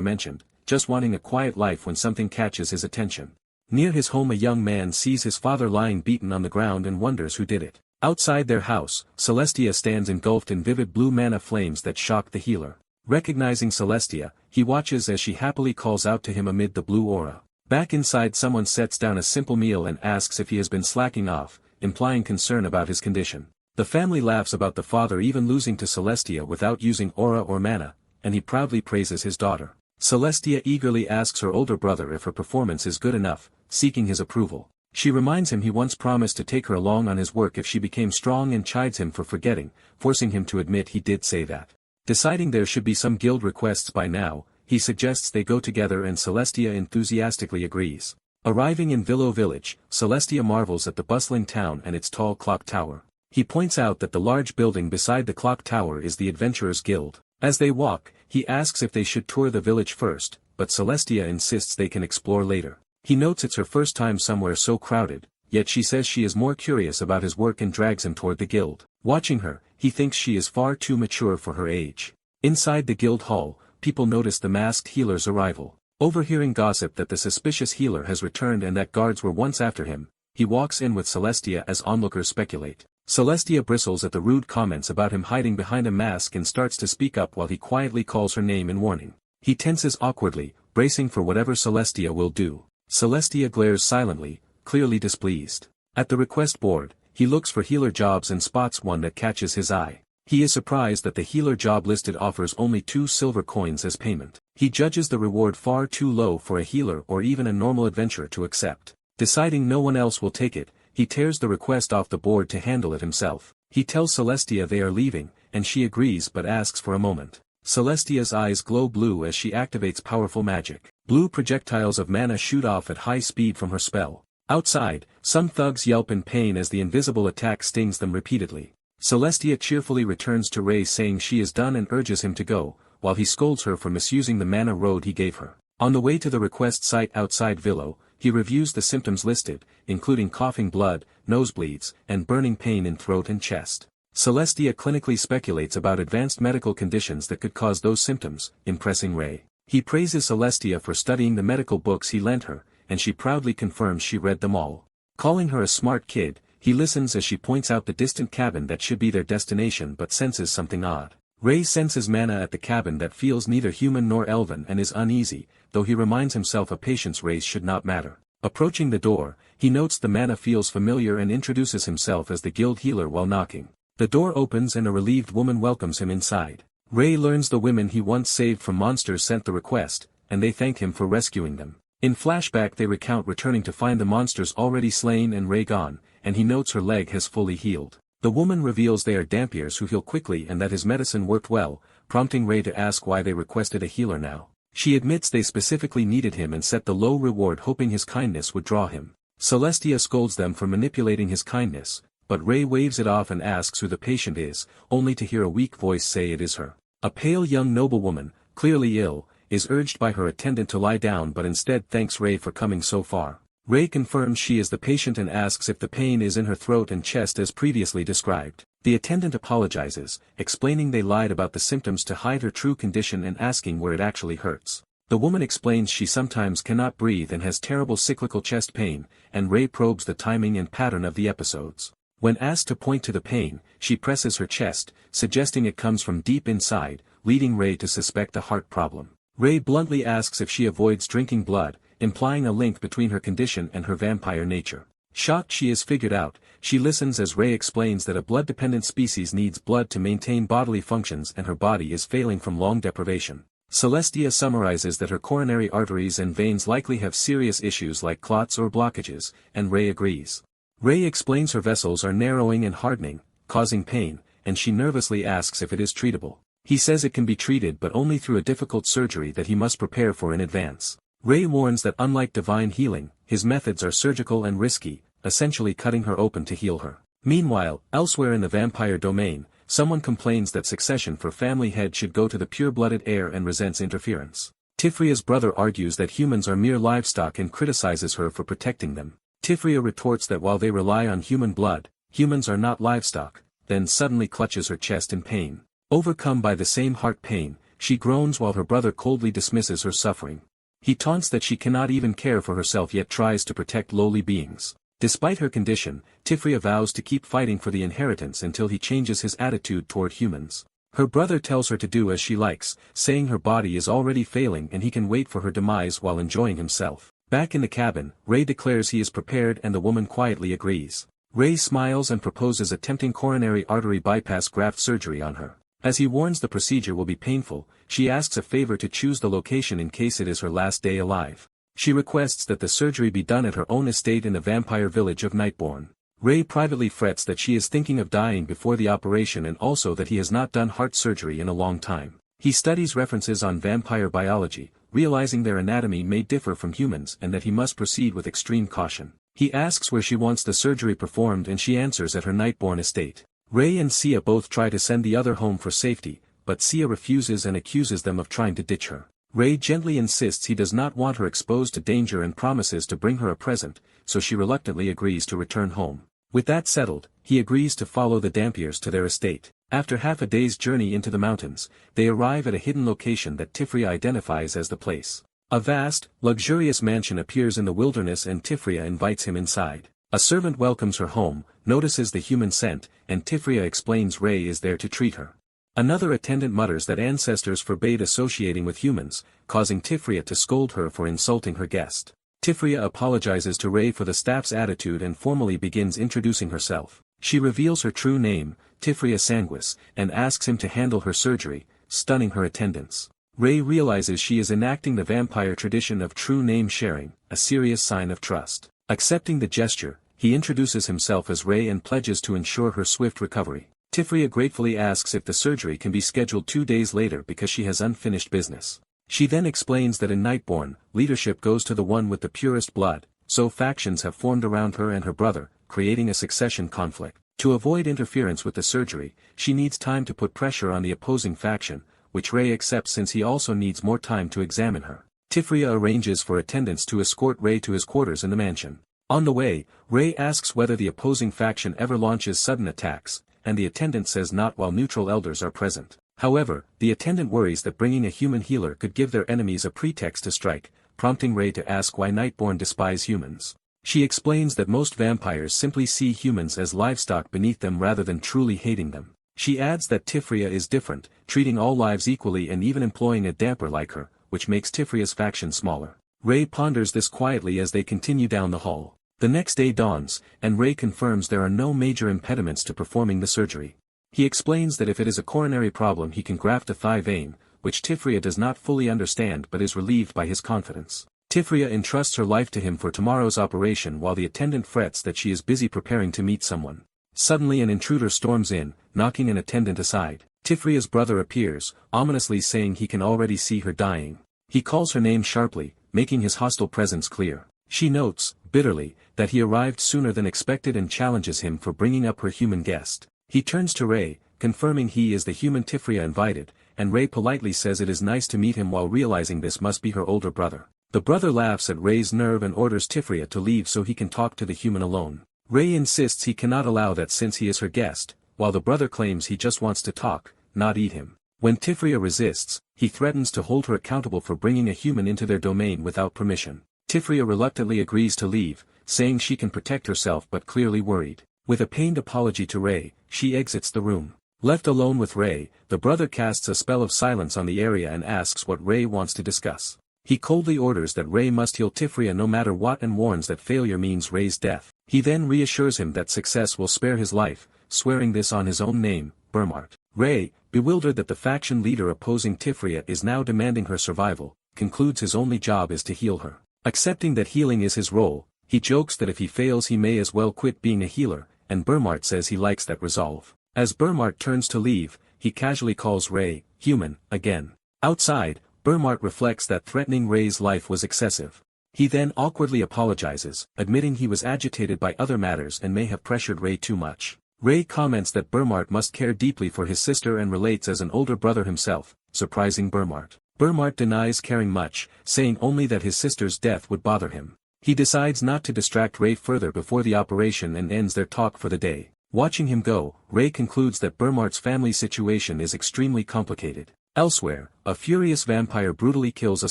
mentioned, just wanting a quiet life when something catches his attention. Near his home a young man sees his father lying beaten on the ground and wonders who did it. Outside their house, Celestia stands engulfed in vivid blue mana flames that shock the healer. Recognizing Celestia, he watches as she happily calls out to him amid the blue aura. Back inside someone sets down a simple meal and asks if he has been slacking off, implying concern about his condition. The family laughs about the father even losing to Celestia without using aura or mana, and he proudly praises his daughter. Celestia eagerly asks her older brother if her performance is good enough, seeking his approval. She reminds him he once promised to take her along on his work if she became strong and chides him for forgetting, forcing him to admit he did say that. Deciding there should be some guild requests by now, he suggests they go together and Celestia enthusiastically agrees. Arriving in Villo Village, Celestia marvels at the bustling town and its tall clock tower. He points out that the large building beside the clock tower is the Adventurers Guild. As they walk, he asks if they should tour the village first, but Celestia insists they can explore later. He notes it's her first time somewhere so crowded, yet she says she is more curious about his work and drags him toward the guild. Watching her, he thinks she is far too mature for her age. Inside the guild hall, people notice the masked healer's arrival. Overhearing gossip that the suspicious healer has returned and that guards were once after him, he walks in with Celestia as onlookers speculate. Celestia bristles at the rude comments about him hiding behind a mask and starts to speak up while he quietly calls her name in warning. He tenses awkwardly, bracing for whatever Celestia will do. Celestia glares silently, clearly displeased. At the request board, he looks for healer jobs and spots one that catches his eye. He is surprised that the healer job listed offers only 2 silver coins as payment. He judges the reward far too low for a healer or even a normal adventurer to accept. Deciding no one else will take it, he tears the request off the board to handle it himself. He tells Celestia they are leaving, and she agrees but asks for a moment. Celestia's eyes glow blue as she activates powerful magic. Blue projectiles of mana shoot off at high speed from her spell. Outside, some thugs yelp in pain as the invisible attack stings them repeatedly. Celestia cheerfully returns to Ray saying she is done and urges him to go, while he scolds her for misusing the mana road he gave her. On the way to the request site outside Villo, he reviews the symptoms listed, including coughing blood, nosebleeds, and burning pain in throat and chest. Celestia clinically speculates about advanced medical conditions that could cause those symptoms, impressing Ray. He praises Celestia for studying the medical books he lent her, and she proudly confirms she read them all. Calling her a smart kid, he listens as she points out the distant cabin that should be their destination but senses something odd. Ray senses mana at the cabin that feels neither human nor elven and is uneasy, though he reminds himself a patient's race should not matter. Approaching the door, he notes the mana feels familiar and introduces himself as the guild healer while knocking. The door opens and a relieved woman welcomes him inside. Ray learns the women he once saved from monsters sent the request, and they thank him for rescuing them. In flashback they recount returning to find the monsters already slain and Ray gone, and he notes her leg has fully healed. The woman reveals they are Dampiers who heal quickly and that his medicine worked well, prompting Ray to ask why they requested a healer now. She admits they specifically needed him and set the low reward hoping his kindness would draw him. Celestia scolds them for manipulating his kindness, but Ray waves it off and asks who the patient is, only to hear a weak voice say it is her. A pale young noblewoman, clearly ill, is urged by her attendant to lie down but instead thanks Ray for coming so far. Ray confirms she is the patient and asks if the pain is in her throat and chest as previously described. The attendant apologizes, explaining they lied about the symptoms to hide her true condition and asking where it actually hurts. The woman explains she sometimes cannot breathe and has terrible cyclical chest pain, and Ray probes the timing and pattern of the episodes. When asked to point to the pain, she presses her chest, suggesting it comes from deep inside, leading Ray to suspect a heart problem. Ray bluntly asks if she avoids drinking blood, implying a link between her condition and her vampire nature. Shocked she is figured out, she listens as Ray explains that a blood-dependent species needs blood to maintain bodily functions and her body is failing from long deprivation. Celestia summarizes that her coronary arteries and veins likely have serious issues like clots or blockages, and Ray agrees. Ray explains her vessels are narrowing and hardening, causing pain, and she nervously asks if it is treatable. He says it can be treated but only through a difficult surgery that he must prepare for in advance. Ray warns that unlike divine healing, his methods are surgical and risky, essentially cutting her open to heal her. Meanwhile, elsewhere in the vampire domain, someone complains that succession for family head should go to the pure-blooded heir and resents interference. Tifria's brother argues that humans are mere livestock and criticizes her for protecting them. Tifria retorts that while they rely on human blood, humans are not livestock, then suddenly clutches her chest in pain. Overcome by the same heart pain, she groans while her brother coldly dismisses her suffering. He taunts that she cannot even care for herself yet tries to protect lowly beings. Despite her condition, Tifria vows to keep fighting for the inheritance until he changes his attitude toward humans. Her brother tells her to do as she likes, saying her body is already failing and he can wait for her demise while enjoying himself. Back in the cabin, Ray declares he is prepared and the woman quietly agrees. Ray smiles and proposes attempting coronary artery bypass graft surgery on her. As he warns the procedure will be painful, she asks a favor to choose the location in case it is her last day alive. She requests that the surgery be done at her own estate in the vampire village of Nightborn. Ray privately frets that she is thinking of dying before the operation and also that he has not done heart surgery in a long time. He studies references on vampire biology, realizing their anatomy may differ from humans and that he must proceed with extreme caution. He asks where she wants the surgery performed and she answers at her Nightborn estate. Ray and Sia both try to send the other home for safety, but Sia refuses and accuses them of trying to ditch her. Ray gently insists he does not want her exposed to danger and promises to bring her a present, so she reluctantly agrees to return home. With that settled, he agrees to follow the Dampiers to their estate. After half a day's journey into the mountains, they arrive at a hidden location that Tifria identifies as the place. A vast, luxurious mansion appears in the wilderness and Tifria invites him inside. A servant welcomes her home, notices the human scent, and Tifria explains Ray is there to treat her. Another attendant mutters that ancestors forbade associating with humans, causing Tifria to scold her for insulting her guest. Tifria apologizes to Ray for the staff's attitude and formally begins introducing herself. She reveals her true name, Tifria Sanguis, and asks him to handle her surgery, stunning her attendants. Ray realizes she is enacting the vampire tradition of true name sharing, a serious sign of trust. Accepting the gesture, he introduces himself as Ray and pledges to ensure her swift recovery. Tifria gratefully asks if the surgery can be scheduled 2 days later because she has unfinished business. She then explains that in Nightborn, leadership goes to the one with the purest blood, so factions have formed around her and her brother, creating a succession conflict. To avoid interference with the surgery, she needs time to put pressure on the opposing faction, which Ray accepts since he also needs more time to examine her. Tifria arranges for attendants to escort Ray to his quarters in the mansion. On the way, Ray asks whether the opposing faction ever launches sudden attacks, and the attendant says not while neutral elders are present. However, the attendant worries that bringing a human healer could give their enemies a pretext to strike, prompting Ray to ask why Nightborn despise humans. She explains that most vampires simply see humans as livestock beneath them rather than truly hating them. She adds that Tifria is different, treating all lives equally and even employing a damper like her, which makes Tifria's faction smaller. Ray ponders this quietly as they continue down the hall. The next day dawns, and Ray confirms there are no major impediments to performing the surgery. He explains that if it is a coronary problem he can graft a thigh vein, which Tifria does not fully understand but is relieved by his confidence. Tifria entrusts her life to him for tomorrow's operation while the attendant frets that she is busy preparing to meet someone. Suddenly an intruder storms in, knocking an attendant aside. Tifria's brother appears, ominously saying he can already see her dying. He calls her name sharply, making his hostile presence clear. She notes, bitterly, that he arrived sooner than expected and challenges him for bringing up her human guest. He turns to Ray, confirming he is the human Tifria invited, and Ray politely says it is nice to meet him while realizing this must be her older brother. The brother laughs at Ray's nerve and orders Tifria to leave so he can talk to the human alone. Ray insists he cannot allow that since he is her guest, while the brother claims he just wants to talk, not eat him. When Tifria resists, he threatens to hold her accountable for bringing a human into their domain without permission. Tifria reluctantly agrees to leave, saying she can protect herself but clearly worried. With a pained apology to Rei, she exits the room. Left alone with Rei, the brother casts a spell of silence on the area and asks what Rei wants to discuss. He coldly orders that Rei must heal Tifria no matter what and warns that failure means Rei's death. He then reassures him that success will spare his life, swearing this on his own name, Burmart. Rei, bewildered that the faction leader opposing Tifria is now demanding her survival, concludes his only job is to heal her. Accepting that healing is his role, he jokes that if he fails he may as well quit being a healer, and Burmart says he likes that resolve. As Burmart turns to leave, he casually calls Rei, human, again. Outside, Burmart reflects that threatening Rei's life was excessive. He then awkwardly apologizes, admitting he was agitated by other matters and may have pressured Rei too much. Rei comments that Burmart must care deeply for his sister and relates as an older brother himself, surprising Burmart. Burmart denies caring much, saying only that his sister's death would bother him. He decides not to distract Rei further before the operation and ends their talk for the day. Watching him go, Rei concludes that Burmart's family situation is extremely complicated. Elsewhere, a furious vampire brutally kills a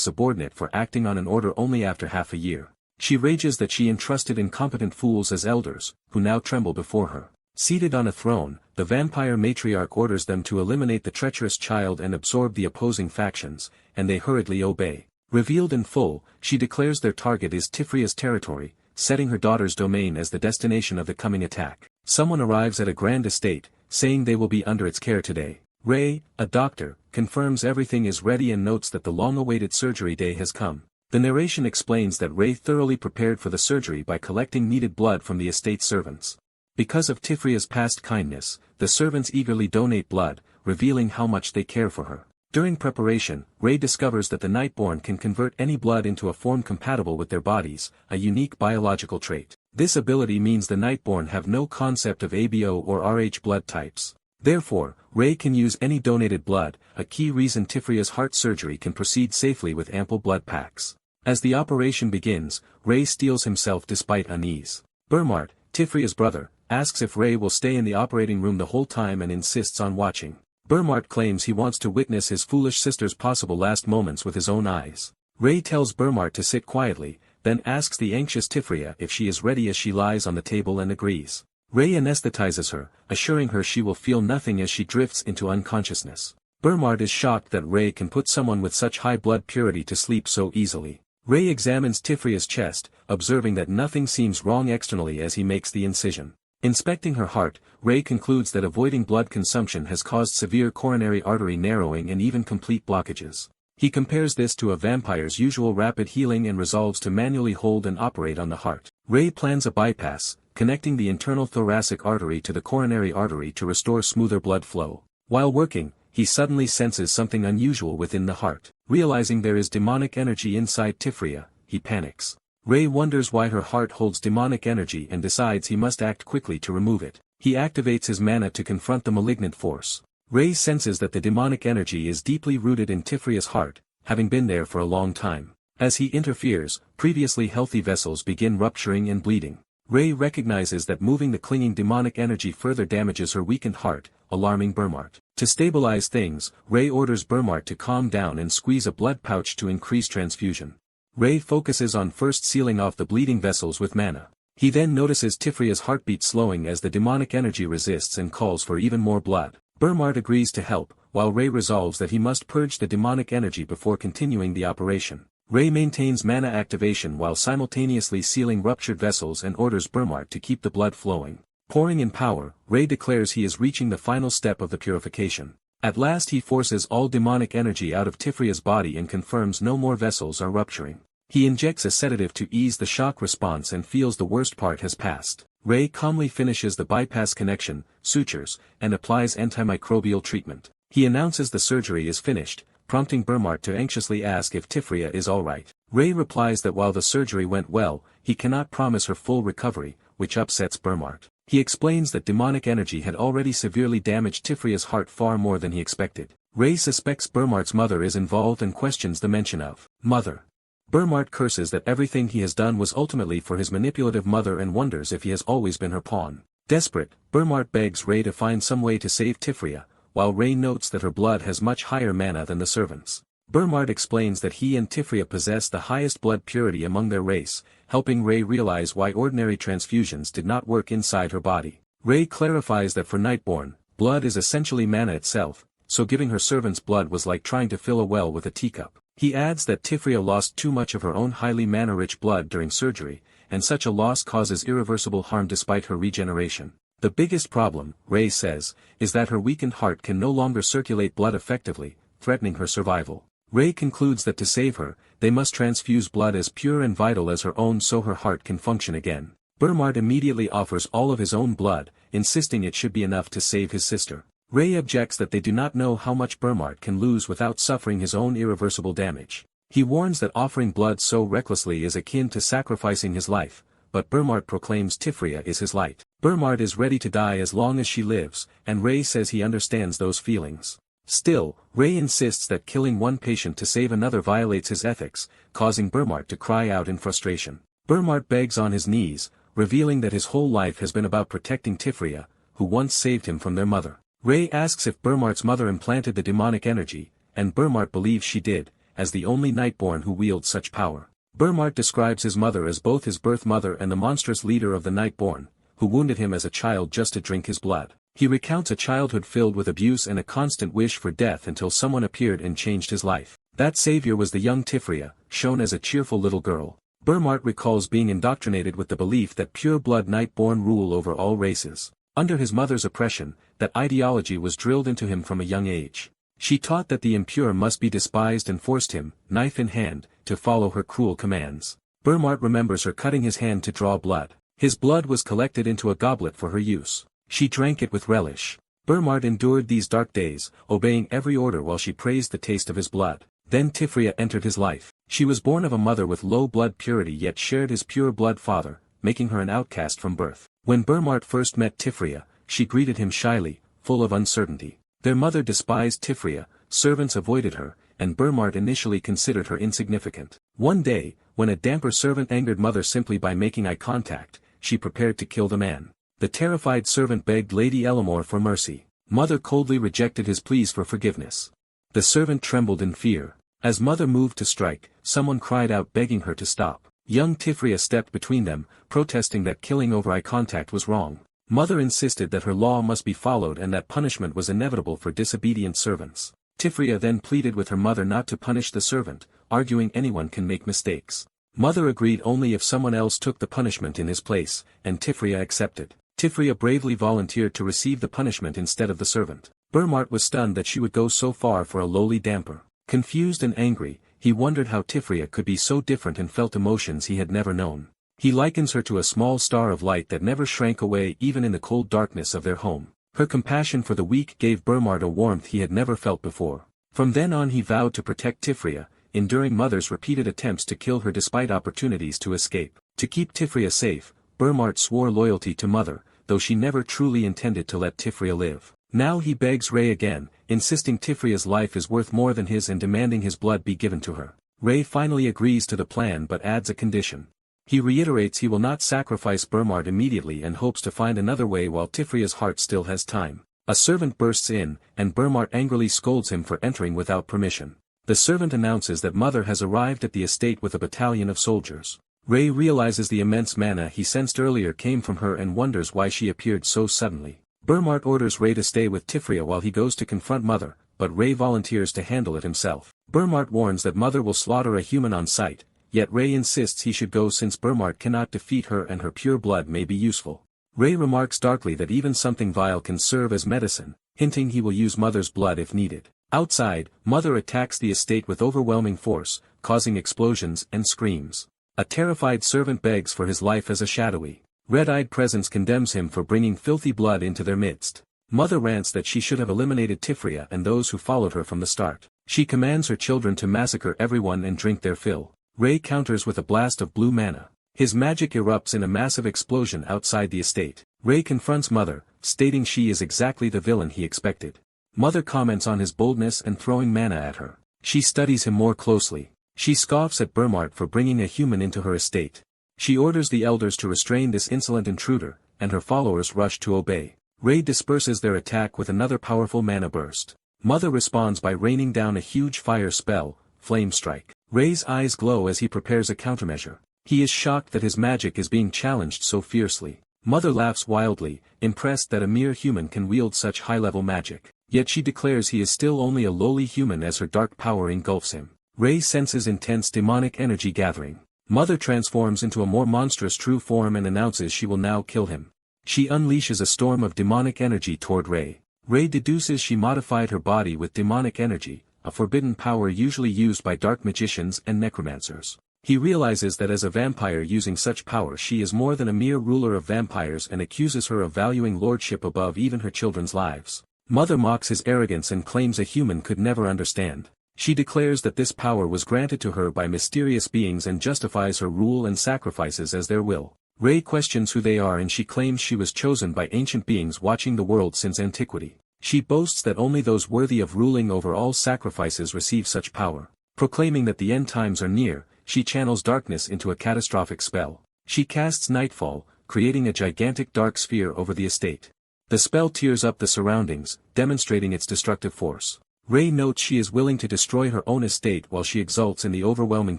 subordinate for acting on an order only after half a year. She rages that she entrusted incompetent fools as elders, who now tremble before her. Seated on a throne, the vampire matriarch orders them to eliminate the treacherous child and absorb the opposing factions, and they hurriedly obey. Revealed in full, she declares their target is Tifria's territory, setting her daughter's domain as the destination of the coming attack. Someone arrives at a grand estate, saying they will be under its care today. Rei, a doctor, confirms everything is ready and notes that the long-awaited surgery day has come. The narration explains that Rei thoroughly prepared for the surgery by collecting needed blood from the estate servants. Because of Tifria's past kindness, the servants eagerly donate blood, revealing how much they care for her. During preparation, Rei discovers that the Nightborn can convert any blood into a form compatible with their bodies, a unique biological trait. This ability means the Nightborn have no concept of ABO or RH blood types. Therefore, Rei can use any donated blood, a key reason Tifria's heart surgery can proceed safely with ample blood packs. As the operation begins, Rei steels himself despite unease. Burmart, Tifria's brother, asks if Rei will stay in the operating room the whole time and insists on watching. Burmart claims he wants to witness his foolish sister's possible last moments with his own eyes. Rei tells Burmart to sit quietly, then asks the anxious Tifria if she is ready as she lies on the table and agrees. Rei anesthetizes her, assuring her she will feel nothing as she drifts into unconsciousness. Burmart is shocked that Rei can put someone with such high blood purity to sleep so easily. Rei examines Tifria's chest, observing that nothing seems wrong externally as he makes the incision. Inspecting her heart, Rei concludes that avoiding blood consumption has caused severe coronary artery narrowing and even complete blockages. He compares this to a vampire's usual rapid healing and resolves to manually hold and operate on the heart. Rei plans a bypass, connecting the internal thoracic artery to the coronary artery to restore smoother blood flow. While working, he suddenly senses something unusual within the heart. Realizing there is demonic energy inside Tifria, he panics. Rei wonders why her heart holds demonic energy and decides he must act quickly to remove it. He activates his mana to confront the malignant force. Rei senses that the demonic energy is deeply rooted in Tifria's heart, having been there for a long time. As he interferes, previously healthy vessels begin rupturing and bleeding. Rei recognizes that moving the clinging demonic energy further damages her weakened heart, alarming Burmart. To stabilize things, Rei orders Burmart to calm down and squeeze a blood pouch to increase transfusion. Rei focuses on first sealing off the bleeding vessels with mana. He then notices Tifria's heartbeat slowing as the demonic energy resists and calls for even more blood. Burmart agrees to help, while Rei resolves that he must purge the demonic energy before continuing the operation. Rei maintains mana activation while simultaneously sealing ruptured vessels and orders Burmart to keep the blood flowing. Pouring in power, Rei declares he is reaching the final step of the purification. At last he forces all demonic energy out of Tifria's body and confirms no more vessels are rupturing. He injects a sedative to ease the shock response and feels the worst part has passed. Rei calmly finishes the bypass connection, sutures, and applies antimicrobial treatment. He announces the surgery is finished, prompting Burmart to anxiously ask if Tifria is alright. Rei replies that while the surgery went well, he cannot promise her full recovery, which upsets Burmart. He explains that demonic energy had already severely damaged Tifria's heart far more than he expected. Rei suspects Burmart's mother is involved and questions the mention of mother. Burmart curses that everything he has done was ultimately for his manipulative mother and wonders if he has always been her pawn. Desperate, Burmart begs Ray to find some way to save Tifria, while Ray notes that her blood has much higher mana than the servants. Burmart explains that he and Tifria possess the highest blood purity among their race, helping Ray realize why ordinary transfusions did not work inside her body. Ray clarifies that for Nightborn, blood is essentially mana itself, so giving her servants blood was like trying to fill a well with a teacup. He adds that Tifria lost too much of her own highly mana-rich blood during surgery, and such a loss causes irreversible harm despite her regeneration. The biggest problem, Ray says, is that her weakened heart can no longer circulate blood effectively, threatening her survival. Ray concludes that to save her, they must transfuse blood as pure and vital as her own so her heart can function again. Burmart immediately offers all of his own blood, insisting it should be enough to save his sister. Ray objects that they do not know how much Burmart can lose without suffering his own irreversible damage. He warns that offering blood so recklessly is akin to sacrificing his life, but Burmart proclaims Tifria is his light. Burmart is ready to die as long as she lives, and Ray says he understands those feelings. Still, Ray insists that killing one patient to save another violates his ethics, causing Burmart to cry out in frustration. Burmart begs on his knees, revealing that his whole life has been about protecting Tifria, who once saved him from their mother. Ray asks if Burmart's mother implanted the demonic energy, and Burmart believes she did, as the only Nightborn who wields such power. Burmart describes his mother as both his birth mother and the monstrous leader of the Nightborn, who wounded him as a child just to drink his blood. He recounts a childhood filled with abuse and a constant wish for death until someone appeared and changed his life. That savior was the young Tifria, shown as a cheerful little girl. Burmart recalls being indoctrinated with the belief that pure-blood Nightborn rule over all races. Under his mother's oppression, that ideology was drilled into him from a young age. She taught that the impure must be despised and forced him, knife in hand, to follow her cruel commands. Burmart remembers her cutting his hand to draw blood. His blood was collected into a goblet for her use. She drank it with relish. Burmart endured these dark days, obeying every order while she praised the taste of his blood. Then Tifria entered his life. She was born of a mother with low blood purity yet shared his pure blood father, making her an outcast from birth. When Burmart first met Tifria, she greeted him shyly, full of uncertainty. Their mother despised Tifria, servants avoided her, and Burmart initially considered her insignificant. One day, when a damper servant angered mother simply by making eye contact, she prepared to kill the man. The terrified servant begged Lady Elamore for mercy. Mother coldly rejected his pleas for forgiveness. The servant trembled in fear. As mother moved to strike, someone cried out begging her to stop. Young Tifria stepped between them, protesting that killing over eye contact was wrong. Mother insisted that her law must be followed and that punishment was inevitable for disobedient servants. Tifria then pleaded with her mother not to punish the servant, arguing anyone can make mistakes. Mother agreed only if someone else took the punishment in his place, and Tifria accepted. Tifria bravely volunteered to receive the punishment instead of the servant. Burmart was stunned that she would go so far for a lowly damper. Confused and angry, he wondered how Tifria could be so different and felt emotions he had never known. He likens her to a small star of light that never shrank away even in the cold darkness of their home. Her compassion for the weak gave Burmart a warmth he had never felt before. From then on he vowed to protect Tifria, enduring Mother's repeated attempts to kill her despite opportunities to escape. To keep Tifria safe, Burmart swore loyalty to Mother, though she never truly intended to let Tifria live. Now he begs Ray again, insisting Tifria's life is worth more than his and demanding his blood be given to her. Ray finally agrees to the plan but adds a condition. He reiterates he will not sacrifice Burmart immediately and hopes to find another way while Tifria's heart still has time. A servant bursts in, and Burmart angrily scolds him for entering without permission. The servant announces that Mother has arrived at the estate with a battalion of soldiers. Ray realizes the immense mana he sensed earlier came from her and wonders why she appeared so suddenly. Burmart orders Ray to stay with Tifria while he goes to confront Mother, but Ray volunteers to handle it himself. Burmart warns that Mother will slaughter a human on sight, yet Ray insists he should go since Burmart cannot defeat her and her pure blood may be useful. Ray remarks darkly that even something vile can serve as medicine, hinting he will use Mother's blood if needed. Outside, Mother attacks the estate with overwhelming force, causing explosions and screams. A terrified servant begs for his life as a shadowy, red-eyed presence condemns him for bringing filthy blood into their midst. Mother rants that she should have eliminated Tifria and those who followed her from the start. She commands her children to massacre everyone and drink their fill. Ray counters with a blast of blue mana. His magic erupts in a massive explosion outside the estate. Ray confronts Mother, stating she is exactly the villain he expected. Mother comments on his boldness and throwing mana at her. She studies him more closely. She scoffs at Burmart for bringing a human into her estate. She orders the elders to restrain this insolent intruder, and her followers rush to obey. Ray disperses their attack with another powerful mana burst. Mother responds by raining down a huge fire spell, Flame Strike. Ray's eyes glow as he prepares a countermeasure. He is shocked that his magic is being challenged so fiercely. Mother laughs wildly, impressed that a mere human can wield such high-level magic. Yet she declares he is still only a lowly human as her dark power engulfs him. Ray senses intense demonic energy gathering. Mother transforms into a more monstrous true form and announces she will now kill him. She unleashes a storm of demonic energy toward Ray. Ray deduces she modified her body with demonic energy, a forbidden power usually used by dark magicians and necromancers. He realizes that as a vampire using such power she is more than a mere ruler of vampires and accuses her of valuing lordship above even her children's lives. Mother mocks his arrogance and claims a human could never understand. She declares that this power was granted to her by mysterious beings and justifies her rule and sacrifices as their will. Ray questions who they are and she claims she was chosen by ancient beings watching the world since antiquity. She boasts that only those worthy of ruling over all sacrifices receive such power. Proclaiming that the end times are near, she channels darkness into a catastrophic spell. She casts Nightfall, creating a gigantic dark sphere over the estate. The spell tears up the surroundings, demonstrating its destructive force. Ray notes she is willing to destroy her own estate while she exults in the overwhelming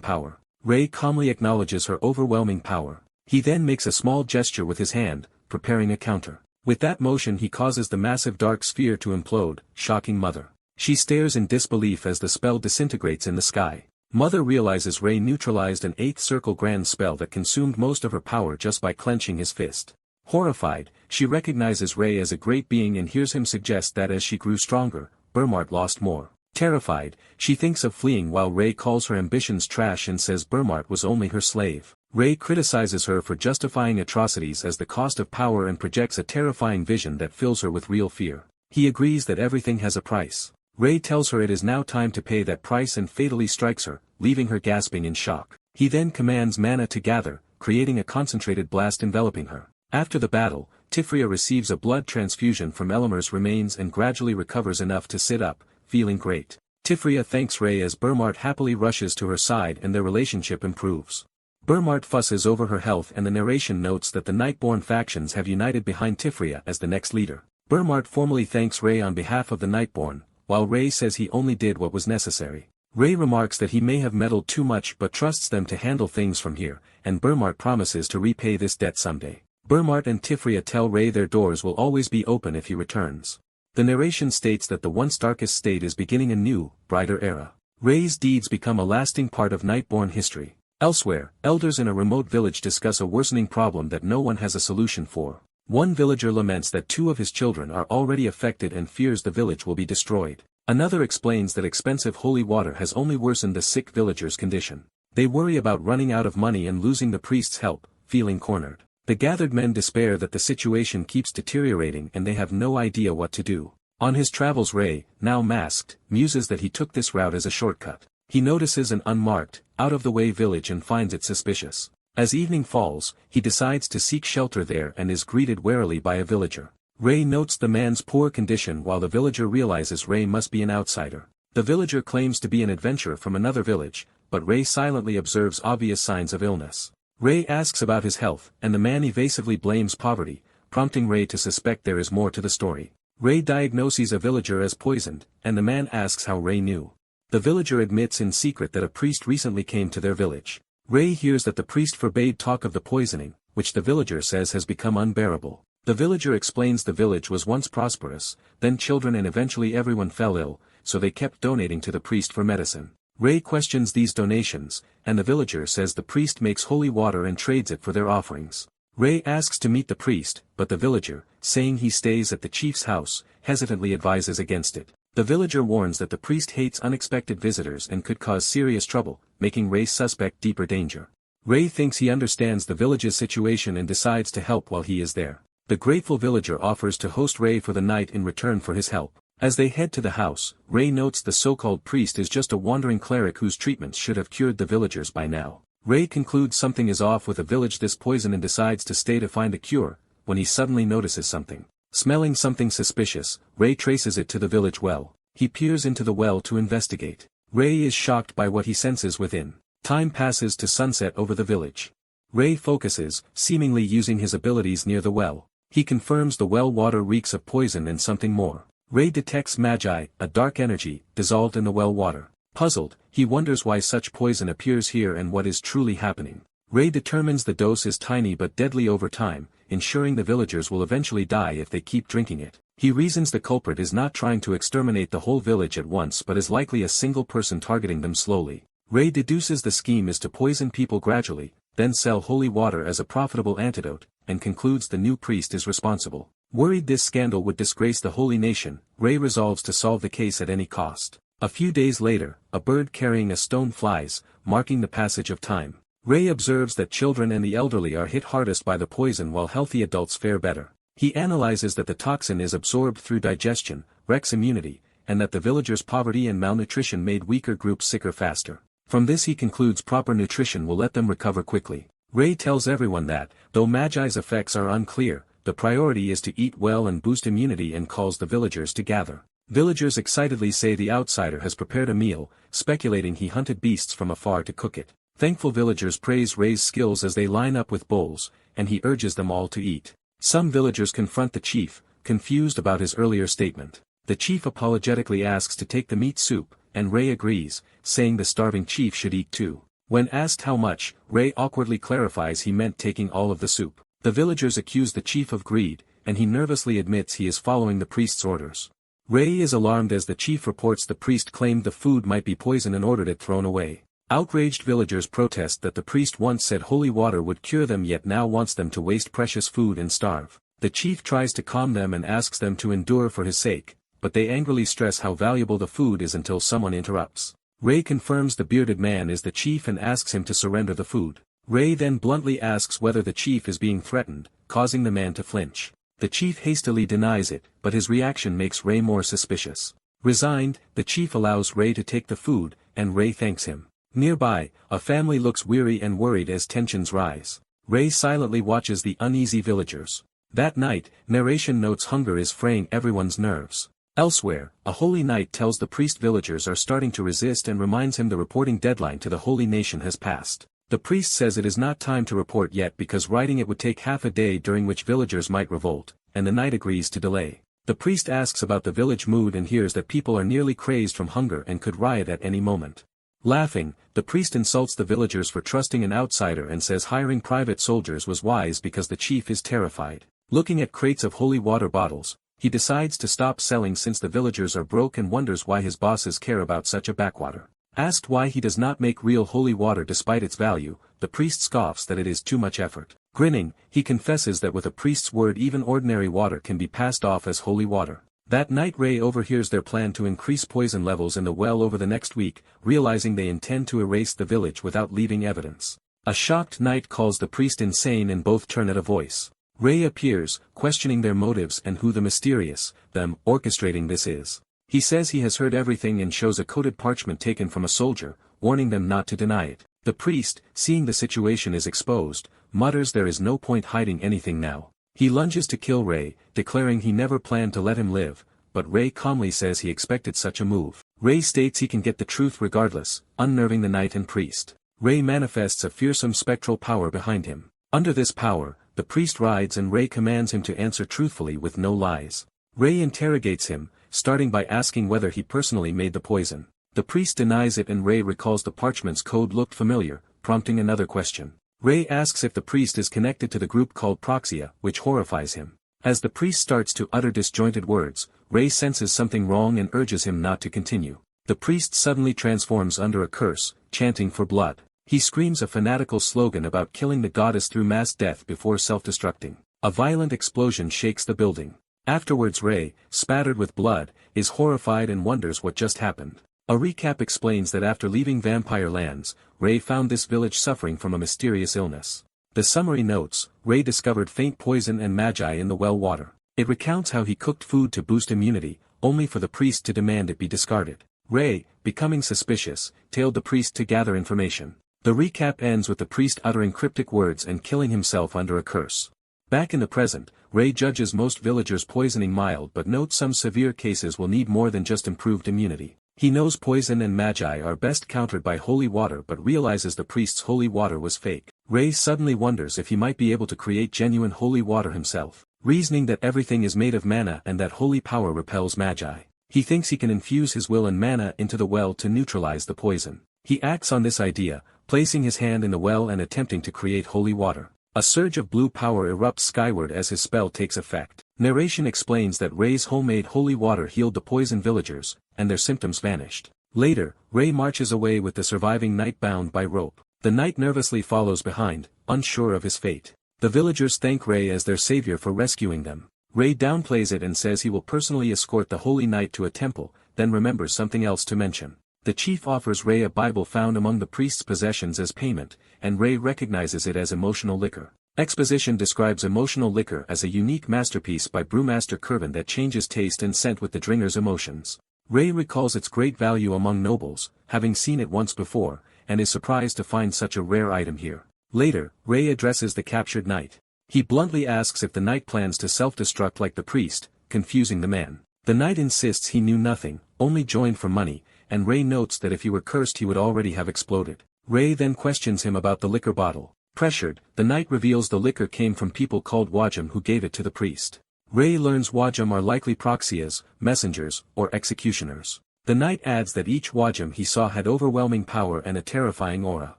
power. Ray calmly acknowledges her overwhelming power. He then makes a small gesture with his hand, preparing a counter. With that motion he causes the massive dark sphere to implode, shocking Mother. She stares in disbelief as the spell disintegrates in the sky. Mother realizes Ray neutralized an 8th circle grand spell that consumed most of her power just by clenching his fist. Horrified, she recognizes Ray as a great being and hears him suggest that as she grew stronger, Burmart lost more. Terrified, she thinks of fleeing while Ray calls her ambitions trash and says Burmart was only her slave. Ray criticizes her for justifying atrocities as the cost of power and projects a terrifying vision that fills her with real fear. He agrees that everything has a price. Ray tells her it is now time to pay that price and fatally strikes her, leaving her gasping in shock. He then commands mana to gather, creating a concentrated blast enveloping her. After the battle, Tifria receives a blood transfusion from Elimer's remains and gradually recovers enough to sit up, feeling great. Tifria thanks Ray as Burmart happily rushes to her side and their relationship improves. Burmart fusses over her health and the narration notes that the Nightborn factions have united behind Tifria as the next leader. Burmart formally thanks Ray on behalf of the Nightborn, while Ray says he only did what was necessary. Ray remarks that he may have meddled too much but trusts them to handle things from here, and Burmart promises to repay this debt someday. Burmart and Tifria tell Ray their doors will always be open if he returns. The narration states that the once darkest state is beginning a new, brighter era. Ray's deeds become a lasting part of Nightborn history. Elsewhere, elders in a remote village discuss a worsening problem that no one has a solution for. One villager laments that 2 of his children are already affected and fears the village will be destroyed. Another explains that expensive holy water has only worsened the sick villager's condition. They worry about running out of money and losing the priest's help, feeling cornered. The gathered men despair that the situation keeps deteriorating and they have no idea what to do. On his travels Ray, now masked, muses that he took this route as a shortcut. He notices an unmarked, out-of-the-way village and finds it suspicious. As evening falls, he decides to seek shelter there and is greeted warily by a villager. Ray notes the man's poor condition while the villager realizes Ray must be an outsider. The villager claims to be an adventurer from another village, but Ray silently observes obvious signs of illness. Ray asks about his health, and the man evasively blames poverty, prompting Ray to suspect there is more to the story. Ray diagnoses a villager as poisoned, and the man asks how Ray knew. The villager admits in secret that a priest recently came to their village. Ray hears that the priest forbade talk of the poisoning, which the villager says has become unbearable. The villager explains the village was once prosperous, then children and eventually everyone fell ill, so they kept donating to the priest for medicine. Ray questions these donations, and the villager says the priest makes holy water and trades it for their offerings. Ray asks to meet the priest, but the villager, saying he stays at the chief's house, hesitantly advises against it. The villager warns that the priest hates unexpected visitors and could cause serious trouble, making Ray suspect deeper danger. Ray thinks he understands the village's situation and decides to help while he is there. The grateful villager offers to host Ray for the night in return for his help. As they head to the house, Ray notes the so-called priest is just a wandering cleric whose treatments should have cured the villagers by now. Ray concludes something is off with a village this poison and decides to stay to find a cure, when he suddenly notices something. Smelling something suspicious, Ray traces it to the village well. He peers into the well to investigate. Ray is shocked by what he senses within. Time passes to sunset over the village. Ray focuses, seemingly using his abilities near the well. He confirms the well water reeks of poison and something more. Ray detects magi, a dark energy, dissolved in the well water. Puzzled, he wonders why such poison appears here and what is truly happening. Ray determines the dose is tiny but deadly over time, ensuring the villagers will eventually die if they keep drinking it. He reasons the culprit is not trying to exterminate the whole village at once but is likely a single person targeting them slowly. Ray deduces the scheme is to poison people gradually, then sell holy water as a profitable antidote, and concludes the new priest is responsible. Worried this scandal would disgrace the holy nation, Ray resolves to solve the case at any cost. A few days later, a bird carrying a stone flies, marking the passage of time. Ray observes that children and the elderly are hit hardest by the poison while healthy adults fare better. He analyzes that the toxin is absorbed through digestion, wrecks immunity, and that the villagers' poverty and malnutrition made weaker groups sicker faster. From this he concludes proper nutrition will let them recover quickly. Ray tells everyone that, though Magi's effects are unclear, the priority is to eat well and boost immunity and calls the villagers to gather. Villagers excitedly say the outsider has prepared a meal, speculating he hunted beasts from afar to cook it. Thankful villagers praise Ray's skills as they line up with bowls, and he urges them all to eat. Some villagers confront the chief, confused about his earlier statement. The chief apologetically asks to take the meat soup, and Ray agrees, saying the starving chief should eat too. When asked how much, Ray awkwardly clarifies he meant taking all of the soup. The villagers accuse the chief of greed, and he nervously admits he is following the priest's orders. Ray is alarmed as the chief reports the priest claimed the food might be poison and ordered it thrown away. Outraged villagers protest that the priest once said holy water would cure them yet now wants them to waste precious food and starve. The chief tries to calm them and asks them to endure for his sake, but they angrily stress how valuable the food is until someone interrupts. Ray confirms the bearded man is the chief and asks him to surrender the food. Ray then bluntly asks whether the chief is being threatened, causing the man to flinch. The chief hastily denies it, but his reaction makes Ray more suspicious. Resigned, the chief allows Ray to take the food, and Ray thanks him. Nearby, a family looks weary and worried as tensions rise. Ray silently watches the uneasy villagers. That night, narration notes hunger is fraying everyone's nerves. Elsewhere, a holy knight tells the priest villagers are starting to resist and reminds him the reporting deadline to the holy nation has passed. The priest says it is not time to report yet because writing it would take half a day during which villagers might revolt, and the knight agrees to delay. The priest asks about the village mood and hears that people are nearly crazed from hunger and could riot at any moment. Laughing, the priest insults the villagers for trusting an outsider and says hiring private soldiers was wise because the chief is terrified. Looking at crates of holy water bottles, he decides to stop selling since the villagers are broke and wonders why his bosses care about such a backwater. Asked why he does not make real holy water despite its value, the priest scoffs that it is too much effort. Grinning, he confesses that with a priest's word even ordinary water can be passed off as holy water. That night Ray overhears their plan to increase poison levels in the well over the next week, realizing they intend to erase the village without leaving evidence. A shocked knight calls the priest insane and both turn at a voice. Ray appears, questioning their motives and who the mysterious, them, orchestrating this is. He says he has heard everything and shows a coded parchment taken from a soldier, warning them not to deny it. The priest, seeing the situation is exposed, mutters there is no point hiding anything now. He lunges to kill Ray, declaring he never planned to let him live, but Ray calmly says he expected such a move. Ray states he can get the truth regardless, unnerving the knight and priest. Ray manifests a fearsome spectral power behind him. Under this power, the priest rides and Ray commands him to answer truthfully with no lies. Ray interrogates him, starting by asking whether he personally made the poison. The priest denies it and Ray recalls the parchment's code looked familiar, prompting another question. Ray asks if the priest is connected to the group called Proxia, which horrifies him. As the priest starts to utter disjointed words, Ray senses something wrong and urges him not to continue. The priest suddenly transforms under a curse, chanting for blood. He screams a fanatical slogan about killing the goddess through mass death before self-destructing. A violent explosion shakes the building. Afterwards Ray, spattered with blood, is horrified and wonders what just happened. A recap explains that after leaving Vampire Lands, Ray found this village suffering from a mysterious illness. The summary notes, Ray discovered faint poison and magi in the well water. It recounts how he cooked food to boost immunity, only for the priest to demand it be discarded. Ray, becoming suspicious, tailed the priest to gather information. The recap ends with the priest uttering cryptic words and killing himself under a curse. Back in the present, Ray judges most villagers poisoning mild but notes some severe cases will need more than just improved immunity. He knows poison and magi are best countered by holy water but realizes the priest's holy water was fake. Ray suddenly wonders if he might be able to create genuine holy water himself. reasoning that everything is made of mana and that holy power repels magi. He thinks he can infuse his will and mana into the well to neutralize the poison. He acts on this idea, placing his hand in the well and attempting to create holy water. A surge of blue power erupts skyward as his spell takes effect. Narration explains that Rei's homemade holy water healed the poisoned villagers, and their symptoms vanished. Later, Rei marches away with the surviving knight bound by rope. The knight nervously follows behind, unsure of his fate. The villagers thank Rei as their savior for rescuing them. Rei downplays it and says he will personally escort the holy knight to a temple, then remembers something else to mention. The chief offers Rei a Bible found among the priest's possessions as payment, and Rei recognizes it as emotional liquor. Exposition describes emotional liquor as a unique masterpiece by brewmaster Kervin that changes taste and scent with the drinker's emotions. Rei recalls its great value among nobles, having seen it once before, and is surprised to find such a rare item here. Later, Rei addresses the captured knight. He bluntly asks if the knight plans to self-destruct like the priest, confusing the man. The knight insists he knew nothing, only joined for money, and Rei notes that if he were cursed he would already have exploded. Rei then questions him about the liquor bottle. Pressured, the knight reveals the liquor came from people called Wajam who gave it to the priest. Rei learns Wajam are likely proxias, messengers, or executioners. The knight adds that each Wajam he saw had overwhelming power and a terrifying aura.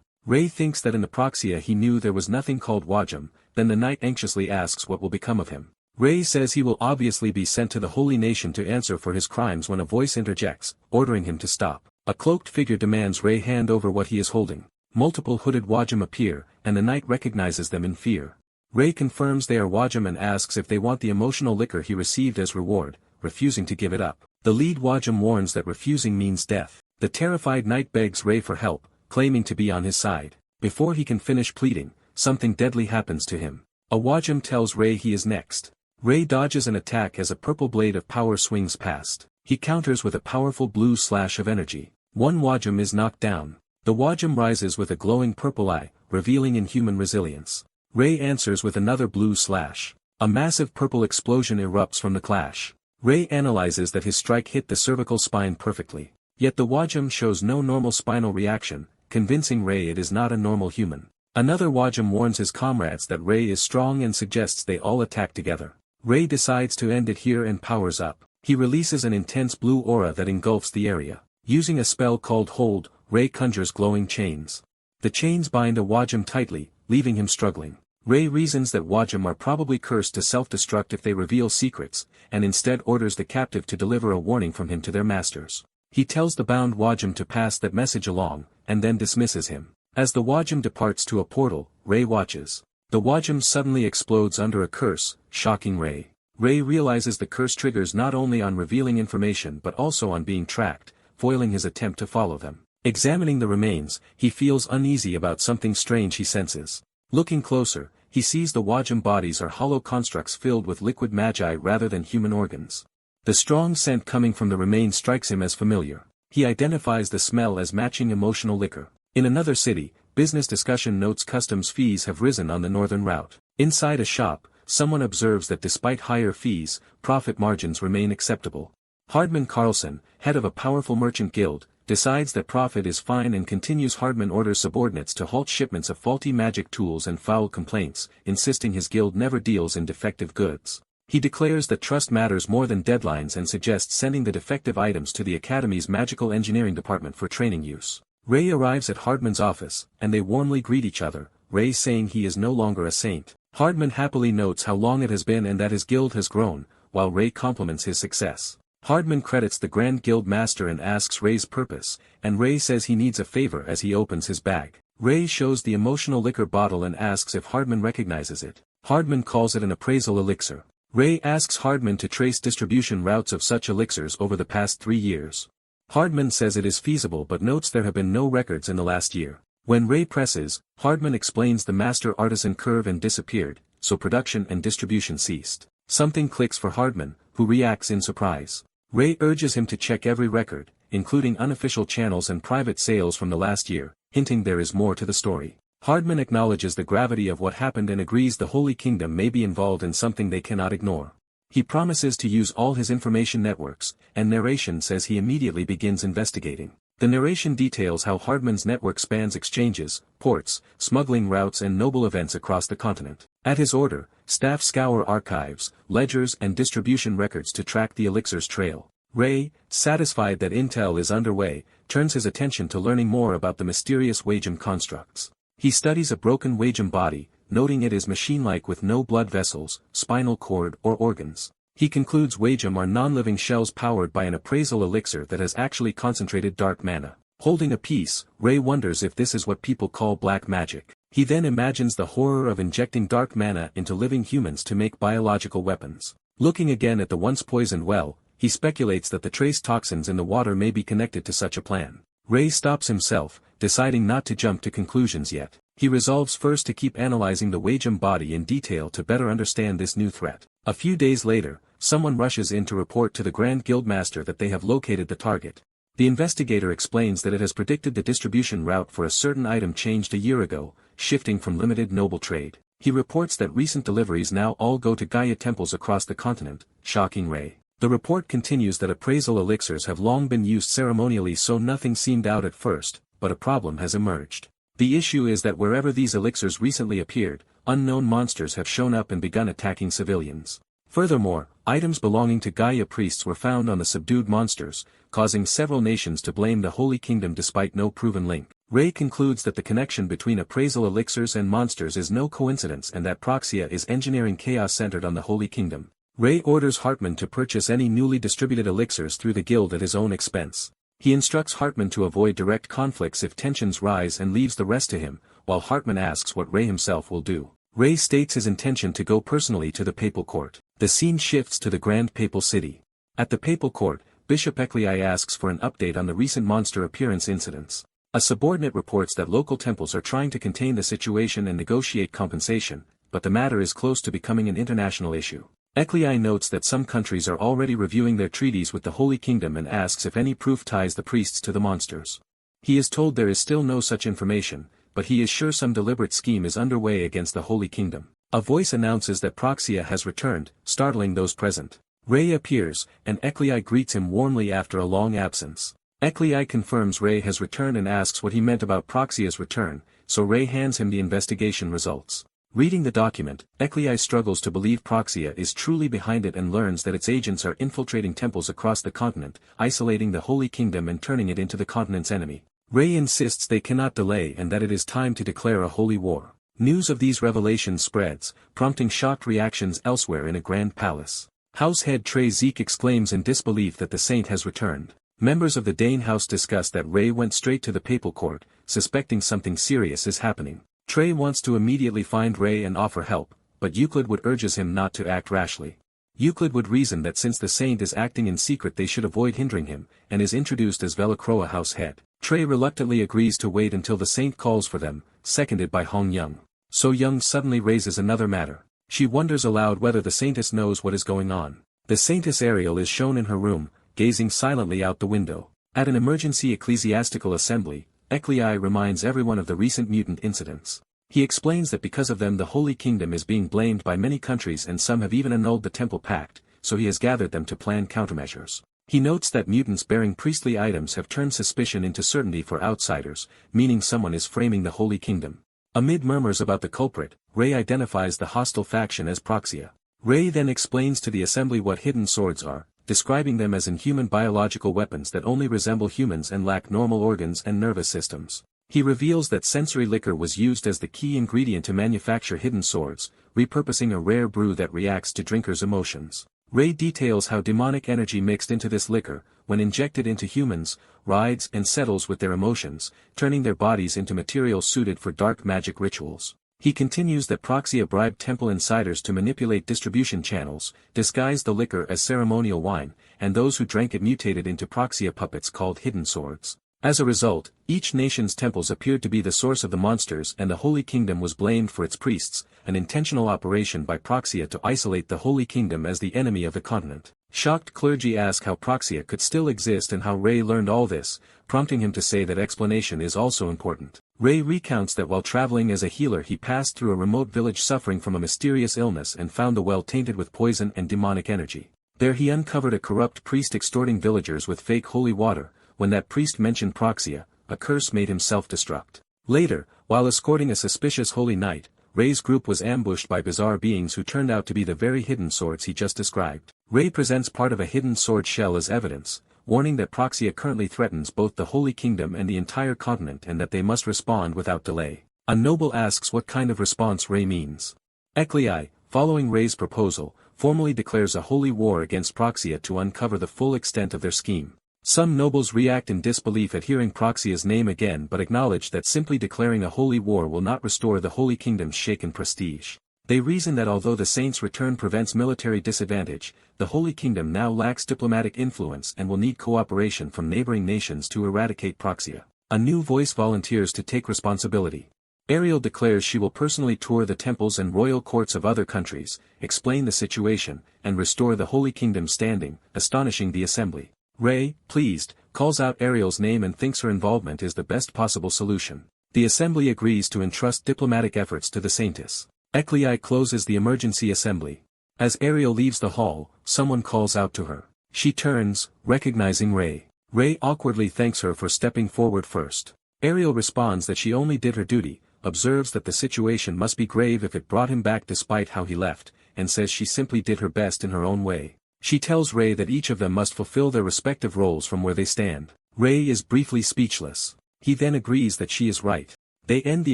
Rei thinks that in the proxia he knew there was nothing called Wajam, then the knight anxiously asks what will become of him. Rei says he will obviously be sent to the holy nation to answer for his crimes when a voice interjects, ordering him to stop. A cloaked figure demands Rei hand over what he is holding. Multiple hooded Wajam appear, and the knight recognizes them in fear. Rei confirms they are Wajam and asks if they want the emotional liquor he received as reward, refusing to give it up. The lead Wajam warns that refusing means death. The terrified knight begs Rei for help, claiming to be on his side. Before he can finish pleading, something deadly happens to him. A Wajam tells Rei he is next. Rei dodges an attack as a purple blade of power swings past. He counters with a powerful blue slash of energy. One Wajam is knocked down. The Wajam rises with a glowing purple eye, revealing inhuman resilience. Rei answers with another blue slash. A massive purple explosion erupts from the clash. Rei analyzes that his strike hit the cervical spine perfectly. Yet the Wajam shows no normal spinal reaction, convincing Rei it is not a normal human. Another Wajam warns his comrades that Rei is strong and suggests they all attack together. Rei decides to end it here and powers up. He releases an intense blue aura that engulfs the area. Using a spell called Hold, Rei conjures glowing chains. The chains bind a Wajam tightly, leaving him struggling. Rei reasons that Wajam are probably cursed to self-destruct if they reveal secrets, and instead orders the captive to deliver a warning from him to their masters. He tells the bound Wajam to pass that message along, and then dismisses him. As the Wajam departs to a portal, Rei watches. The Wajam suddenly explodes under a curse, shocking Rei. Rei realizes the curse triggers not only on revealing information but also on being tracked, foiling his attempt to follow them. Examining the remains, he feels uneasy about something strange he senses. Looking closer, he sees the Wajam bodies are hollow constructs filled with liquid magi rather than human organs. The strong scent coming from the remains strikes him as familiar. He identifies the smell as matching emotional liquor. In another city, business discussion notes customs fees have risen on the northern route. Inside a shop, someone observes that despite higher fees, profit margins remain acceptable. Hardman Carlson, head of a powerful merchant guild, decides that profit is fine and continues. Hardman orders subordinates to halt shipments of faulty magic tools and foul complaints, insisting his guild never deals in defective goods. He declares that trust matters more than deadlines and suggests sending the defective items to the Academy's magical engineering department for training use. Rei arrives at Hardman's office, and they warmly greet each other, Rei saying he is no longer a saint. Hardman happily notes how long it has been and that his guild has grown, while Rei compliments his success. Hardman credits the Grand Guild Master and asks Rei's purpose, and Rei says he needs a favor as he opens his bag. Rei shows the emotional liquor bottle and asks if Hardman recognizes it. Hardman calls it an appraisal elixir. Rei asks Hardman to trace distribution routes of such elixirs over the past 3 years. Hardman says it is feasible but notes there have been no records in the last year. When Rei presses, Hardman explains the master artisan curve and disappeared, so production and distribution ceased. Something clicks for Hardman, who reacts in surprise. Rei urges him to check every record, including unofficial channels and private sales from the last year, hinting there is more to the story. Hardman acknowledges the gravity of what happened and agrees the Holy Kingdom may be involved in something they cannot ignore. He promises to use all his information networks, and narration says he immediately begins investigating. The narration details how Hardman's network spans exchanges, ports, smuggling routes and noble events across the continent. At his order, staff scour archives, ledgers and distribution records to track the elixir's trail. Ray, satisfied that intel is underway, turns his attention to learning more about the mysterious Wagem constructs. He studies a broken Wagem body, noting it is machine-like with no blood vessels, spinal cord or organs. He concludes Wagem are non-living shells powered by an appraisal elixir that has actually concentrated dark mana. Holding a piece, Ray wonders if this is what people call black magic. He then imagines the horror of injecting dark mana into living humans to make biological weapons. Looking again at the once poisoned well, he speculates that the trace toxins in the water may be connected to such a plan. Ray stops himself, deciding not to jump to conclusions yet. He resolves first to keep analyzing the Wagem body in detail to better understand this new threat. A few days later, someone rushes in to report to the Grand Guildmaster that they have located the target. The investigator explains that it has predicted the distribution route for a certain item changed a year ago, shifting from limited noble trade. He reports that recent deliveries now all go to Gaia temples across the continent, shocking Ray. The report continues that appraisal elixirs have long been used ceremonially, so nothing seemed out at first, but a problem has emerged. The issue is that wherever these elixirs recently appeared, unknown monsters have shown up and begun attacking civilians. Furthermore, items belonging to Gaia priests were found on the subdued monsters, causing several nations to blame the Holy Kingdom despite no proven link. Ray concludes that the connection between appraisal elixirs and monsters is no coincidence and that Proxia is engineering chaos centered on the Holy Kingdom. Ray orders Hartman to purchase any newly distributed elixirs through the guild at his own expense. He instructs Hartman to avoid direct conflicts if tensions rise and leaves the rest to him, while Hartman asks what Ray himself will do. Ray states his intention to go personally to the papal court. The scene shifts to the Grand Papal City. At the papal court, Bishop Eclei asks for an update on the recent monster appearance incidents. A subordinate reports that local temples are trying to contain the situation and negotiate compensation, but the matter is close to becoming an international issue. Eclei notes that some countries are already reviewing their treaties with the Holy Kingdom and asks if any proof ties the priests to the monsters. He is told there is still no such information, but he is sure some deliberate scheme is underway against the Holy Kingdom. A voice announces that Proxia has returned, startling those present. Ray appears, and Eclei greets him warmly after a long absence. Eclei confirms Ray has returned and asks what he meant about Proxia's return, so Ray hands him the investigation results. Reading the document, Eclei struggles to believe Proxia is truly behind it and learns that its agents are infiltrating temples across the continent, isolating the Holy Kingdom and turning it into the continent's enemy. Ray insists they cannot delay and that it is time to declare a holy war. News of these revelations spreads, prompting shocked reactions elsewhere in a grand palace. House head Trey Zeke exclaims in disbelief that the saint has returned. Members of the Dane house discuss that Ray went straight to the papal court, suspecting something serious is happening. Trey wants to immediately find Ray and offer help, but Euclid would urges him not to act rashly. Euclid would reason that since the saint is acting in secret they should avoid hindering him, and is introduced as Velacroa house head. Trey reluctantly agrees to wait until the saint calls for them, seconded by Hong Young. So Young suddenly raises another matter. She wonders aloud whether the saintess knows what is going on. The saintess Ariel is shown in her room, gazing silently out the window. At an emergency ecclesiastical assembly, Eclei reminds everyone of the recent mutant incidents. He explains that because of them the Holy Kingdom is being blamed by many countries and some have even annulled the Temple Pact, so he has gathered them to plan countermeasures. He notes that mutants bearing priestly items have turned suspicion into certainty for outsiders, meaning someone is framing the Holy Kingdom. Amid murmurs about the culprit, Ray identifies the hostile faction as Proxia. Ray then explains to the assembly what hidden swords are, describing them as inhuman biological weapons that only resemble humans and lack normal organs and nervous systems. He reveals that sensory liquor was used as the key ingredient to manufacture hidden swords, repurposing a rare brew that reacts to drinkers' emotions. Ray details how demonic energy mixed into this liquor, when injected into humans, rides and settles with their emotions, turning their bodies into material suited for dark magic rituals. He continues that Proxia bribed temple insiders to manipulate distribution channels, disguise the liquor as ceremonial wine, and those who drank it mutated into Proxia puppets called hidden swords. As a result, each nation's temples appeared to be the source of the monsters and the Holy Kingdom was blamed for its priests, an intentional operation by Proxia to isolate the Holy Kingdom as the enemy of the continent. Shocked clergy ask how Proxia could still exist and how Ray learned all this, prompting him to say that explanation is also important. Ray recounts that while traveling as a healer he passed through a remote village suffering from a mysterious illness and found the well tainted with poison and demonic energy. There he uncovered a corrupt priest extorting villagers with fake holy water, when that priest mentioned Proxia, a curse made him self-destruct. Later, while escorting a suspicious holy knight, Rei's group was ambushed by bizarre beings who turned out to be the very hidden swords he just described. Rei presents part of a hidden sword shell as evidence, warning that Proxia currently threatens both the Holy Kingdom and the entire continent and that they must respond without delay. A noble asks what kind of response Rei means. Eclii, following Rei's proposal, formally declares a holy war against Proxia to uncover the full extent of their scheme. Some nobles react in disbelief at hearing Proxia's name again but acknowledge that simply declaring a holy war will not restore the Holy Kingdom's shaken prestige. They reason that although the saint's return prevents military disadvantage, the Holy Kingdom now lacks diplomatic influence and will need cooperation from neighboring nations to eradicate Proxia. A new voice volunteers to take responsibility. Ariel declares she will personally tour the temples and royal courts of other countries, explain the situation, and restore the Holy Kingdom's standing, astonishing the assembly. Rei, pleased, calls out Ariel's name and thinks her involvement is the best possible solution. The assembly agrees to entrust diplomatic efforts to the saintess. Eclii closes the emergency assembly. As Ariel leaves the hall, someone calls out to her. She turns, recognizing Rei. Rei awkwardly thanks her for stepping forward first. Ariel responds that she only did her duty, observes that the situation must be grave if it brought him back despite how he left, and says she simply did her best in her own way. She tells Rei that each of them must fulfill their respective roles from where they stand. Rei is briefly speechless. He then agrees that she is right. They end the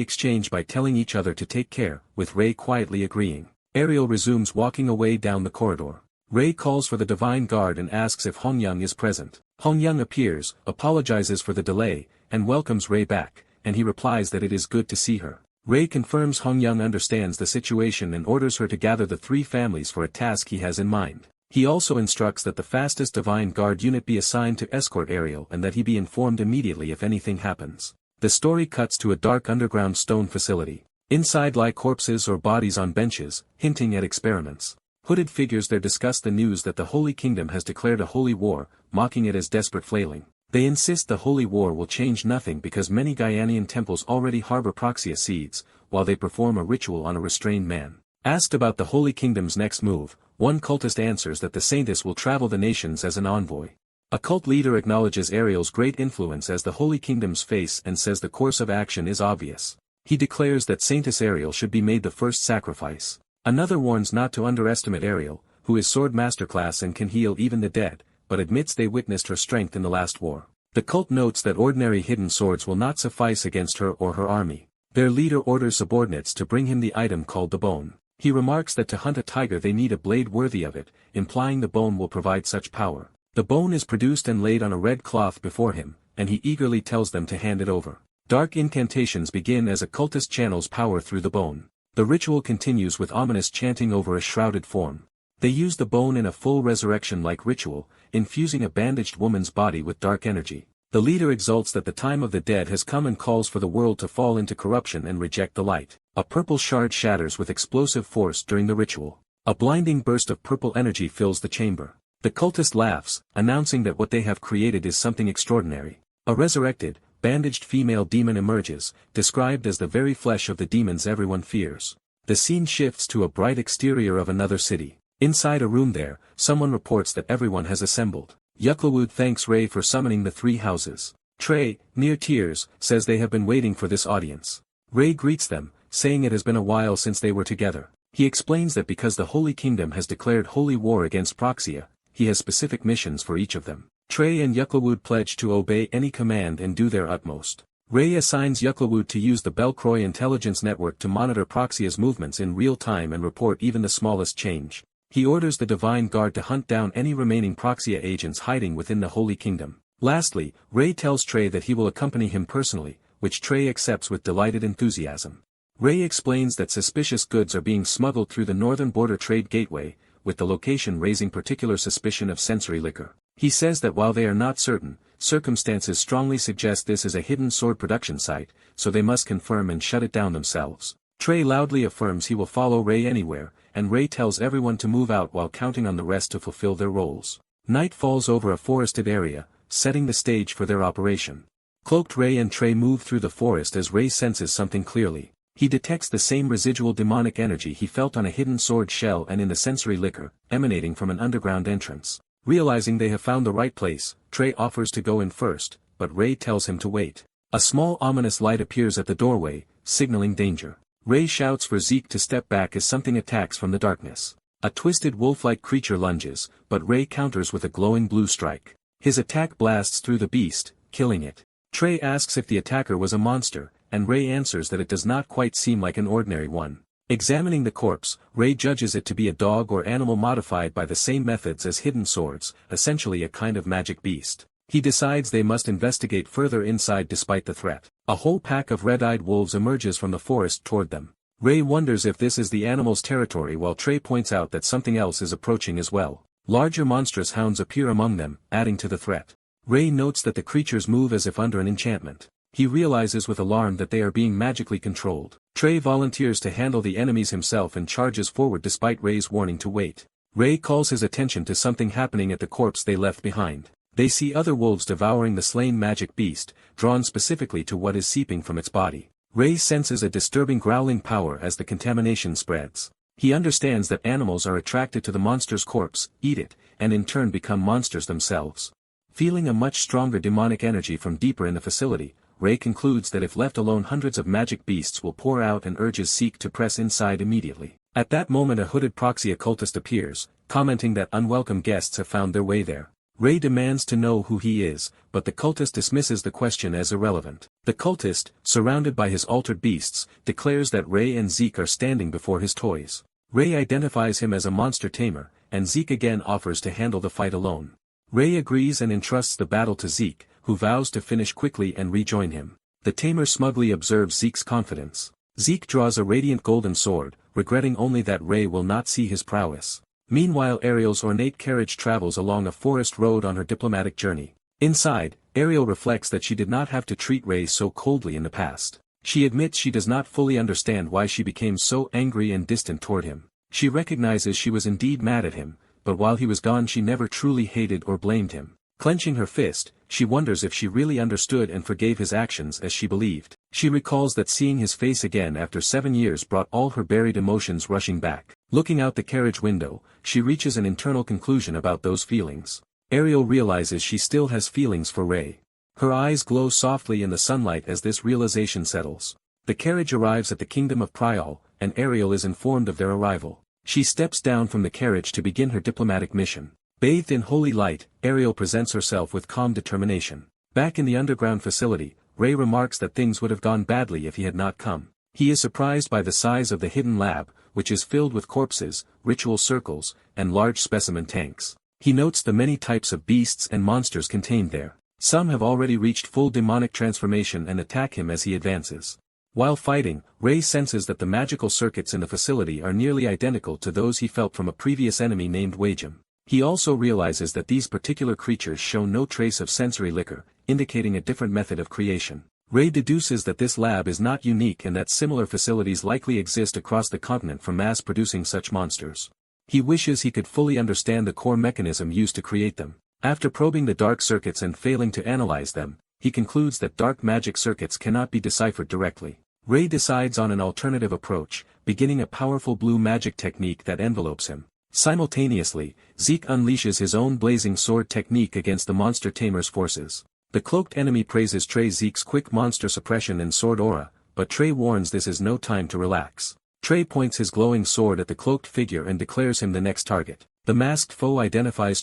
exchange by telling each other to take care, with Rei quietly agreeing. Ariel resumes walking away down the corridor. Rei calls for the Divine Guard and asks if Hongyang is present. Hongyang appears, apologizes for the delay, and welcomes Rei back, and he replies that it is good to see her. Rei confirms Hongyang understands the situation and orders her to gather the three families for a task he has in mind. He also instructs that the fastest Divine Guard unit be assigned to escort Ariel and that he be informed immediately if anything happens. The story cuts to a dark underground stone facility. Inside lie corpses or bodies on benches, hinting at experiments. Hooded figures there discuss the news that the Holy Kingdom has declared a holy war, mocking it as desperate flailing. They insist the holy war will change nothing because many Gaianian temples already harbor Proxia seeds, while they perform a ritual on a restrained man. Asked about the Holy Kingdom's next move, one cultist answers that the saintess will travel the nations as an envoy. A cult leader acknowledges Ariel's great influence as the Holy Kingdom's face and says the course of action is obvious. He declares that Saintess Ariel should be made the first sacrifice. Another warns not to underestimate Ariel, who is sword masterclass and can heal even the dead, but admits they witnessed her strength in the last war. The cult notes that ordinary hidden swords will not suffice against her or her army. Their leader orders subordinates to bring him the item called the bone. He remarks that to hunt a tiger they need a blade worthy of it, implying the bone will provide such power. The bone is produced and laid on a red cloth before him, and he eagerly tells them to hand it over. Dark incantations begin as a cultist channels power through the bone. The ritual continues with ominous chanting over a shrouded form. They use the bone in a full resurrection-like ritual, infusing a bandaged woman's body with dark energy. The leader exults that the time of the dead has come and calls for the world to fall into corruption and reject the light. A purple shard shatters with explosive force during the ritual. A blinding burst of purple energy fills the chamber. The cultist laughs, announcing that what they have created is something extraordinary. A resurrected, bandaged female demon emerges, described as the very flesh of the demons everyone fears. The scene shifts to a bright exterior of another city. Inside a room there, someone reports that everyone has assembled. Yuklawud thanks Rei for summoning the three houses. Trey, near tears, says they have been waiting for this audience. Rei greets them, saying it has been a while since they were together. He explains that because the Holy Kingdom has declared holy war against Proxia, he has specific missions for each of them. Trey and Yuklawud pledge to obey any command and do their utmost. Rei assigns Yuklawud to use the Belcroy intelligence network to monitor Proxia's movements in real time and report even the smallest change. He orders the Divine Guard to hunt down any remaining Proxia agents hiding within the Holy Kingdom. Lastly, Rei tells Trey that he will accompany him personally, which Trey accepts with delighted enthusiasm. Rei explains that suspicious goods are being smuggled through the northern border trade gateway, with the location raising particular suspicion of sensory liquor. He says that while they are not certain, circumstances strongly suggest this is a hidden sword production site, so they must confirm and shut it down themselves. Trey loudly affirms he will follow Rei anywhere, and Rei tells everyone to move out while counting on the rest to fulfill their roles. Night falls over a forested area, setting the stage for their operation. Cloaked Rei and Trey move through the forest as Rei senses something clearly. He detects the same residual demonic energy he felt on a hidden sword shell and in the sensory liquor, emanating from an underground entrance. Realizing they have found the right place, Trey offers to go in first, but Ray tells him to wait. A small ominous light appears at the doorway, signaling danger. Ray shouts for Zeke to step back as something attacks from the darkness. A twisted wolf-like creature lunges, but Ray counters with a glowing blue strike. His attack blasts through the beast, killing it. Trey asks if the attacker was a monster, and Ray answers that it does not quite seem like an ordinary one. Examining the corpse, Ray judges it to be a dog or animal modified by the same methods as hidden swords, essentially a kind of magic beast. He decides they must investigate further inside despite the threat. A whole pack of red-eyed wolves emerges from the forest toward them. Ray wonders if this is the animal's territory while Trey points out that something else is approaching as well. Larger monstrous hounds appear among them, adding to the threat. Ray notes that the creatures move as if under an enchantment. He realizes with alarm that they are being magically controlled. Trey volunteers to handle the enemies himself and charges forward despite Ray's warning to wait. Ray calls his attention to something happening at the corpse they left behind. They see other wolves devouring the slain magic beast, drawn specifically to what is seeping from its body. Ray senses a disturbing growling power as the contamination spreads. He understands that animals are attracted to the monster's corpse, eat it, and in turn become monsters themselves. Feeling a much stronger demonic energy from deeper in the facility, Ray concludes that if left alone hundreds of magic beasts will pour out and urges Zeke to press inside immediately. At that moment a hooded proxy occultist appears, commenting that unwelcome guests have found their way there. Ray demands to know who he is, but the cultist dismisses the question as irrelevant. The cultist, surrounded by his altered beasts, declares that Ray and Zeke are standing before his toys. Ray identifies him as a monster tamer, and Zeke again offers to handle the fight alone. Ray agrees and entrusts the battle to Zeke, who vows to finish quickly and rejoin him. The tamer smugly observes Zeke's confidence. Zeke draws a radiant golden sword, regretting only that Ray will not see his prowess. Meanwhile Ariel's ornate carriage travels along a forest road on her diplomatic journey. Inside, Ariel reflects that she did not have to treat Ray so coldly in the past. She admits she does not fully understand why she became so angry and distant toward him. She recognizes she was indeed mad at him, but while he was gone she never truly hated or blamed him. Clenching her fist, she wonders if she really understood and forgave his actions as she believed. She recalls that seeing his face again after 7 years brought all her buried emotions rushing back. Looking out the carriage window, she reaches an internal conclusion about those feelings. Ariel realizes she still has feelings for Ray. Her eyes glow softly in the sunlight as this realization settles. The carriage arrives at the kingdom of Prial, and Ariel is informed of their arrival. She steps down from the carriage to begin her diplomatic mission. Bathed in holy light, Ariel presents herself with calm determination. Back in the underground facility, Ray remarks that things would have gone badly if he had not come. He is surprised by the size of the hidden lab, which is filled with corpses, ritual circles, and large specimen tanks. He notes the many types of beasts and monsters contained there. Some have already reached full demonic transformation and attack him as he advances. While fighting, Ray senses that the magical circuits in the facility are nearly identical to those he felt from a previous enemy named Wajim. He also realizes that these particular creatures show no trace of sensory liquor, indicating a different method of creation. Ray deduces that this lab is not unique and that similar facilities likely exist across the continent for mass-producing such monsters. He wishes he could fully understand the core mechanism used to create them. After probing the dark circuits and failing to analyze them, he concludes that dark magic circuits cannot be deciphered directly. Ray decides on an alternative approach, beginning a powerful blue magic technique that envelopes him. Simultaneously, Zeke unleashes his own blazing sword technique against the monster tamer's forces. The cloaked enemy praises Zeke's quick monster suppression and sword aura, but Trey warns this is no time to relax. Trey points his glowing sword at the cloaked figure and declares him the next target. The masked foe identifies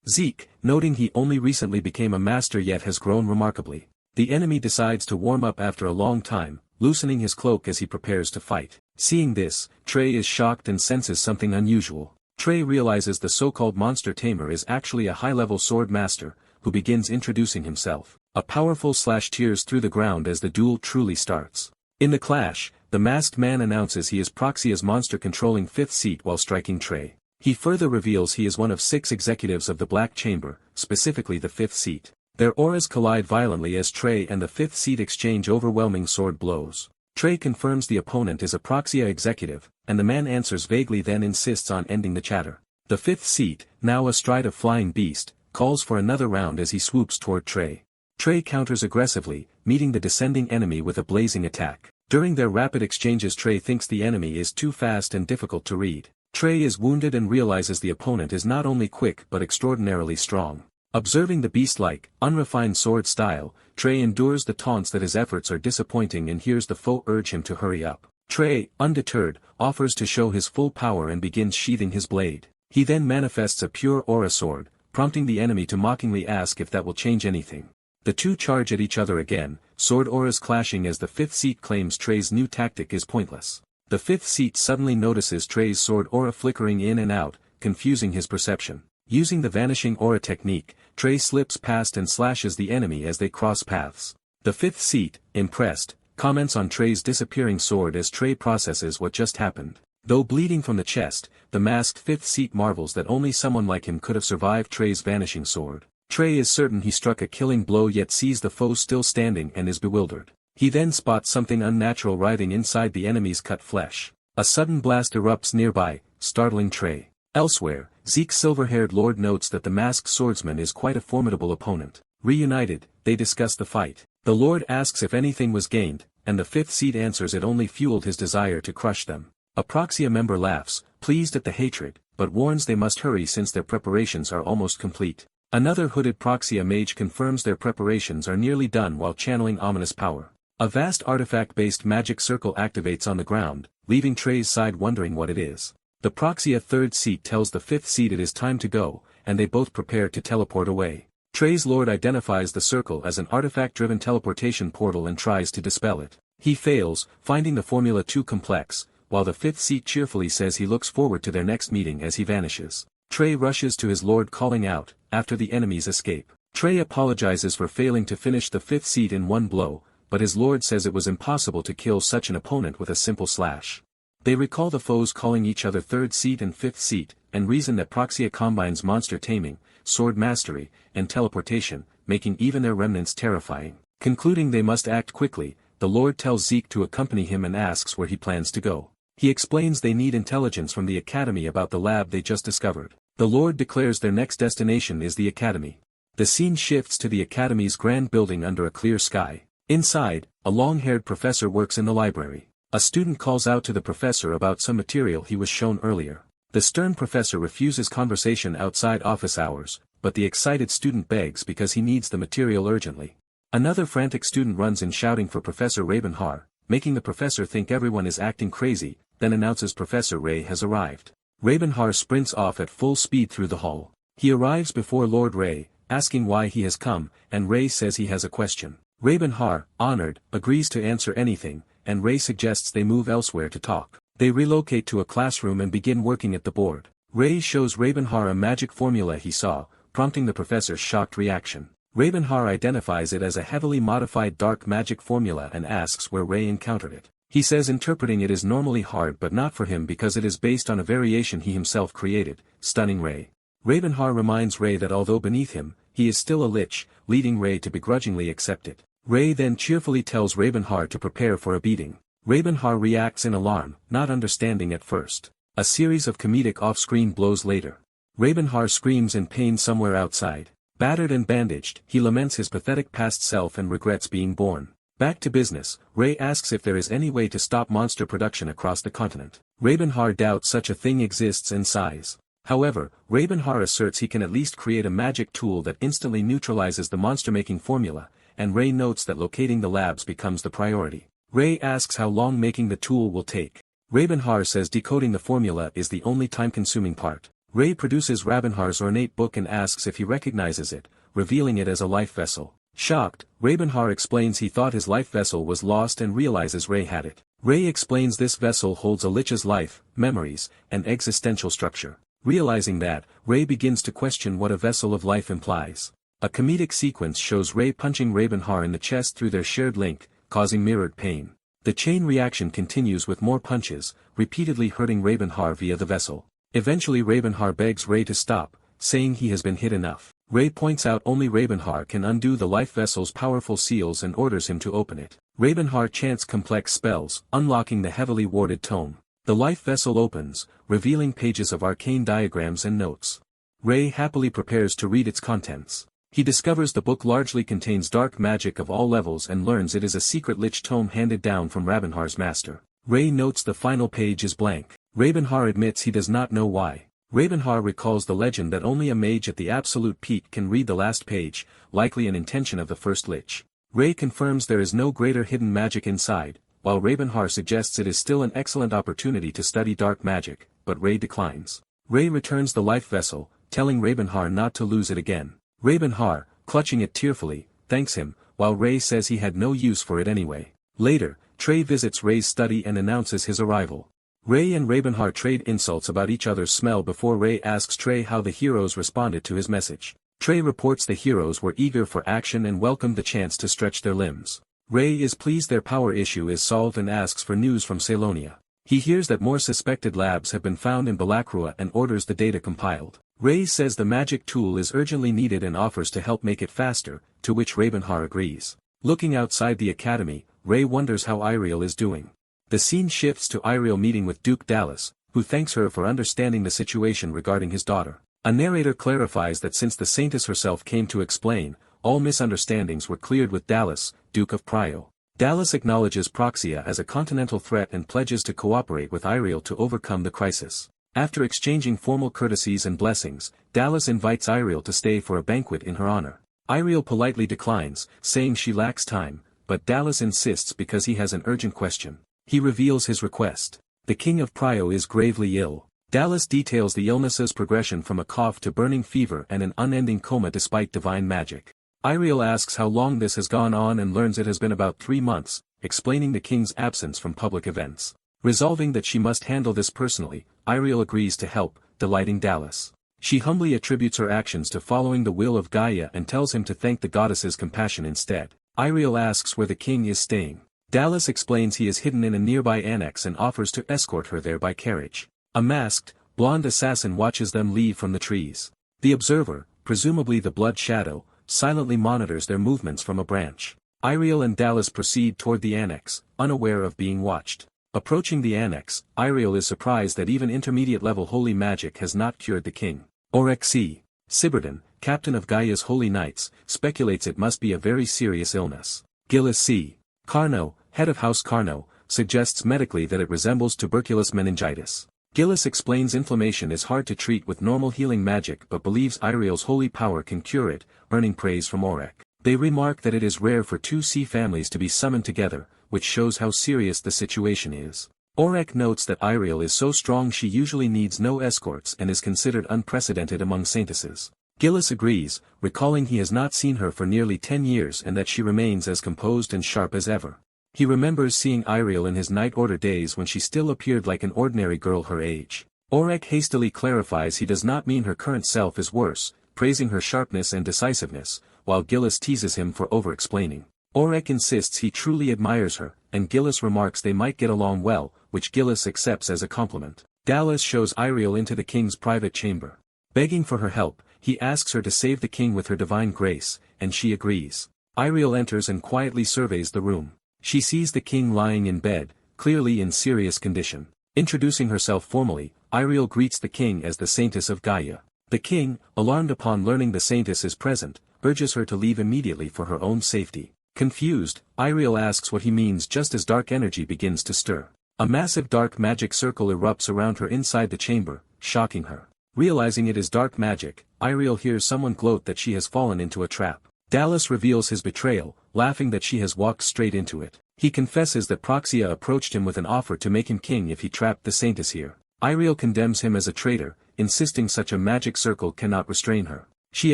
Zeke, noting he only recently became a master yet has grown remarkably. The enemy decides to warm up after a long time, loosening his cloak as he prepares to fight. Seeing this, Trey is shocked and senses something unusual. Trey realizes the so-called monster tamer is actually a high-level sword master, who begins introducing himself. A powerful slash tears through the ground as the duel truly starts. In the clash, the masked man announces he is Proxia's monster-controlling fifth seat while striking Trey. He further reveals he is one of 6 executives of the Black Chamber, specifically the fifth seat. Their auras collide violently as Trey and the fifth seat exchange overwhelming sword blows. Trey confirms the opponent is a Proxia executive, and the man answers vaguely then insists on ending the chatter. The fifth seat, now astride a flying beast, calls for another round as he swoops toward Trey. Trey counters aggressively, meeting the descending enemy with a blazing attack. During their rapid exchanges Trey thinks the enemy is too fast and difficult to read. Trey is wounded and realizes the opponent is not only quick but extraordinarily strong. Observing the beast-like, unrefined sword style, Trey endures the taunts that his efforts are disappointing and hears the foe urge him to hurry up. Trey, undeterred, offers to show his full power and begins sheathing his blade. He then manifests a pure aura sword, prompting the enemy to mockingly ask if that will change anything. The two charge at each other again, sword auras clashing as the fifth seat claims Trey's new tactic is pointless. The fifth seat suddenly notices Trey's sword aura flickering in and out, confusing his perception. Using the vanishing aura technique, Trey slips past and slashes the enemy as they cross paths. The fifth seat, impressed, comments on Trey's disappearing sword as Trey processes what just happened. Though bleeding from the chest, the masked fifth seat marvels that only someone like him could have survived Trey's vanishing sword. Trey is certain he struck a killing blow yet sees the foe still standing and is bewildered. He then spots something unnatural writhing inside the enemy's cut flesh. A sudden blast erupts nearby, startling Trey. Elsewhere, Zeke's silver-haired lord notes that the masked swordsman is quite a formidable opponent. Reunited, they discuss the fight. The lord asks if anything was gained, and the fifth seat answers it only fueled his desire to crush them. A Proxia member laughs, pleased at the hatred, but warns they must hurry since their preparations are almost complete. Another hooded Proxia mage confirms their preparations are nearly done while channeling ominous power. A vast artifact-based magic circle activates on the ground, leaving Trey's side wondering what it is. The Proxia third seat tells the fifth seat it is time to go, and they both prepare to teleport away. Trey's lord identifies the circle as an artifact-driven teleportation portal and tries to dispel it. He fails, finding the formula too complex, while the fifth seat cheerfully says he looks forward to their next meeting as he vanishes. Trey rushes to his lord calling out, after the enemy's escape. Trey apologizes for failing to finish the fifth seat in one blow, but his lord says it was impossible to kill such an opponent with a simple slash. They recall the foes calling each other third seat and fifth seat, and reason that Proxia combines monster taming, sword mastery, and teleportation, making even their remnants terrifying. Concluding they must act quickly, the lord tells Zeke to accompany him and asks where he plans to go. He explains they need intelligence from the academy about the lab they just discovered. The lord declares their next destination is the academy. The scene shifts to the academy's grand building under a clear sky. Inside, a long-haired professor works in the library. A student calls out to the professor about some material he was shown earlier. The stern professor refuses conversation outside office hours, but the excited student begs because he needs the material urgently. Another frantic student runs in shouting for Professor Ravenhar, making the professor think everyone is acting crazy, then announces Professor Ray has arrived. Ravenhar sprints off at full speed through the hall. He arrives before Lord Ray, asking why he has come, and Ray says he has a question. Ravenhar, honored, agrees to answer anything, and Ray suggests they move elsewhere to talk. They relocate to a classroom and begin working at the board. Ray shows Ravenhar a magic formula he saw, prompting the professor's shocked reaction. Ravenhar identifies it as a heavily modified dark magic formula and asks where Ray encountered it. He says interpreting it is normally hard but not for him because it is based on a variation he himself created, stunning Ray. Ravenhar reminds Ray that although beneath him, he is still a lich, leading Ray to begrudgingly accept it. Ray then cheerfully tells Ravenhar to prepare for a beating. Ravenhar reacts in alarm, not understanding at first. A series of comedic off-screen blows later. Ravenhar screams in pain somewhere outside. Battered and bandaged, he laments his pathetic past self and regrets being born. Back to business, Ray asks if there is any way to stop monster production across the continent. Ravenhar doubts such a thing exists and sighs. However, Ravenhar asserts he can at least create a magic tool that instantly neutralizes the monster-making formula, and Ray notes that locating the labs becomes the priority. Ray asks how long making the tool will take. Ravenhar says decoding the formula is the only time-consuming part. Ray produces Ravenhar's ornate book and asks if he recognizes it, revealing it as a life vessel. Shocked, Ravenhar explains he thought his life vessel was lost and realizes Ray had it. Ray explains this vessel holds a lich's life, memories, and existential structure. Realizing that, Ray begins to question what a vessel of life implies. A comedic sequence shows Ray punching Ravenhar in the chest through their shared link, causing mirrored pain. The chain reaction continues with more punches, repeatedly hurting Ravenhar via the vessel. Eventually Ravenhar begs Ray to stop, saying he has been hit enough. Ray points out only Ravenhar can undo the life vessel's powerful seals and orders him to open it. Ravenhar chants complex spells, unlocking the heavily warded tome. The life vessel opens, revealing pages of arcane diagrams and notes. Ray happily prepares to read its contents. He discovers the book largely contains dark magic of all levels and learns it is a secret lich tome handed down from Ravenhar's master. Ray notes the final page is blank. Ravenhar admits he does not know why. Ravenhar recalls the legend that only a mage at the absolute peak can read the last page, likely an intention of the first lich. Ray confirms there is no greater hidden magic inside, while Ravenhar suggests it is still an excellent opportunity to study dark magic, but Ray declines. Ray returns the life vessel, telling Ravenhar not to lose it again. Ravenhar, clutching it tearfully, thanks him, while Ray says he had no use for it anyway. Later, Trey visits Ray's study and announces his arrival. Ray and Ravenhar trade insults about each other's smell before Ray asks Trey how the heroes responded to his message. Trey reports the heroes were eager for action and welcomed the chance to stretch their limbs. Ray is pleased their power issue is solved and asks for news from Ceylonia. He hears that more suspected labs have been found in Balakrua and orders the data compiled. Ray says the magic tool is urgently needed and offers to help make it faster, to which Ravenhar agrees. Looking outside the academy, Ray wonders how Iriel is doing. The scene shifts to Iriel meeting with Duke Dallas, who thanks her for understanding the situation regarding his daughter. A narrator clarifies that since the Saintess herself came to explain, all misunderstandings were cleared with Dallas, Duke of Prio. Dallas acknowledges Proxia as a continental threat and pledges to cooperate with Iriel to overcome the crisis. After exchanging formal courtesies and blessings, Dallas invites Iriel to stay for a banquet in her honor. Iriel politely declines, saying she lacks time, but Dallas insists because he has an urgent question. He reveals his request. The King of Prio is gravely ill. Dallas details the illness's progression from a cough to burning fever and an unending coma despite divine magic. Iriel asks how long this has gone on and learns it has been about 3 months, explaining the king's absence from public events. Resolving that she must handle this personally, Iriel agrees to help, delighting Dallas. She humbly attributes her actions to following the will of Gaia and tells him to thank the goddess's compassion instead. Iriel asks where the king is staying. Dallas explains he is hidden in a nearby annex and offers to escort her there by carriage. A masked, blonde assassin watches them leave from the trees. The observer, presumably the Blood Shadow, silently monitors their movements from a branch. Iriel and Dallas proceed toward the annex, unaware of being watched. Approaching the annex, Iriel is surprised that even intermediate-level holy magic has not cured the king. Orek C. Sibberton, captain of Gaia's Holy Knights, speculates it must be a very serious illness. Gillis C. Carno, head of House Carno, suggests medically that it resembles tuberculous meningitis. Gillis explains inflammation is hard to treat with normal healing magic but believes Iriel's holy power can cure it, earning praise from Orek. They remark that it is rare for 2 sea families to be summoned together, which shows how serious the situation is. Orek notes that Iriel is so strong she usually needs no escorts and is considered unprecedented among saintesses. Gillis agrees, recalling he has not seen her for nearly 10 years and that she remains as composed and sharp as ever. He remembers seeing Iriel in his Night Order days when she still appeared like an ordinary girl her age. Orek hastily clarifies he does not mean her current self is worse, praising her sharpness and decisiveness, while Gillis teases him for over-explaining. Orek insists he truly admires her, and Gillis remarks they might get along well, which Gillis accepts as a compliment. Dallas shows Iriel into the king's private chamber. Begging for her help, he asks her to save the king with her divine grace, and she agrees. Iriel enters and quietly surveys the room. She sees the king lying in bed, clearly in serious condition. Introducing herself formally, Iriel greets the king as the Saintess of Gaia. The king, alarmed upon learning the Saintess is present, urges her to leave immediately for her own safety. Confused, Iriel asks what he means just as dark energy begins to stir. A massive dark magic circle erupts around her inside the chamber, shocking her. Realizing it is dark magic, Iriel hears someone gloat that she has fallen into a trap. Dallas reveals his betrayal, laughing that she has walked straight into it. He confesses that Proxia approached him with an offer to make him king if he trapped the Saintess here. Iriel condemns him as a traitor, insisting such a magic circle cannot restrain her. She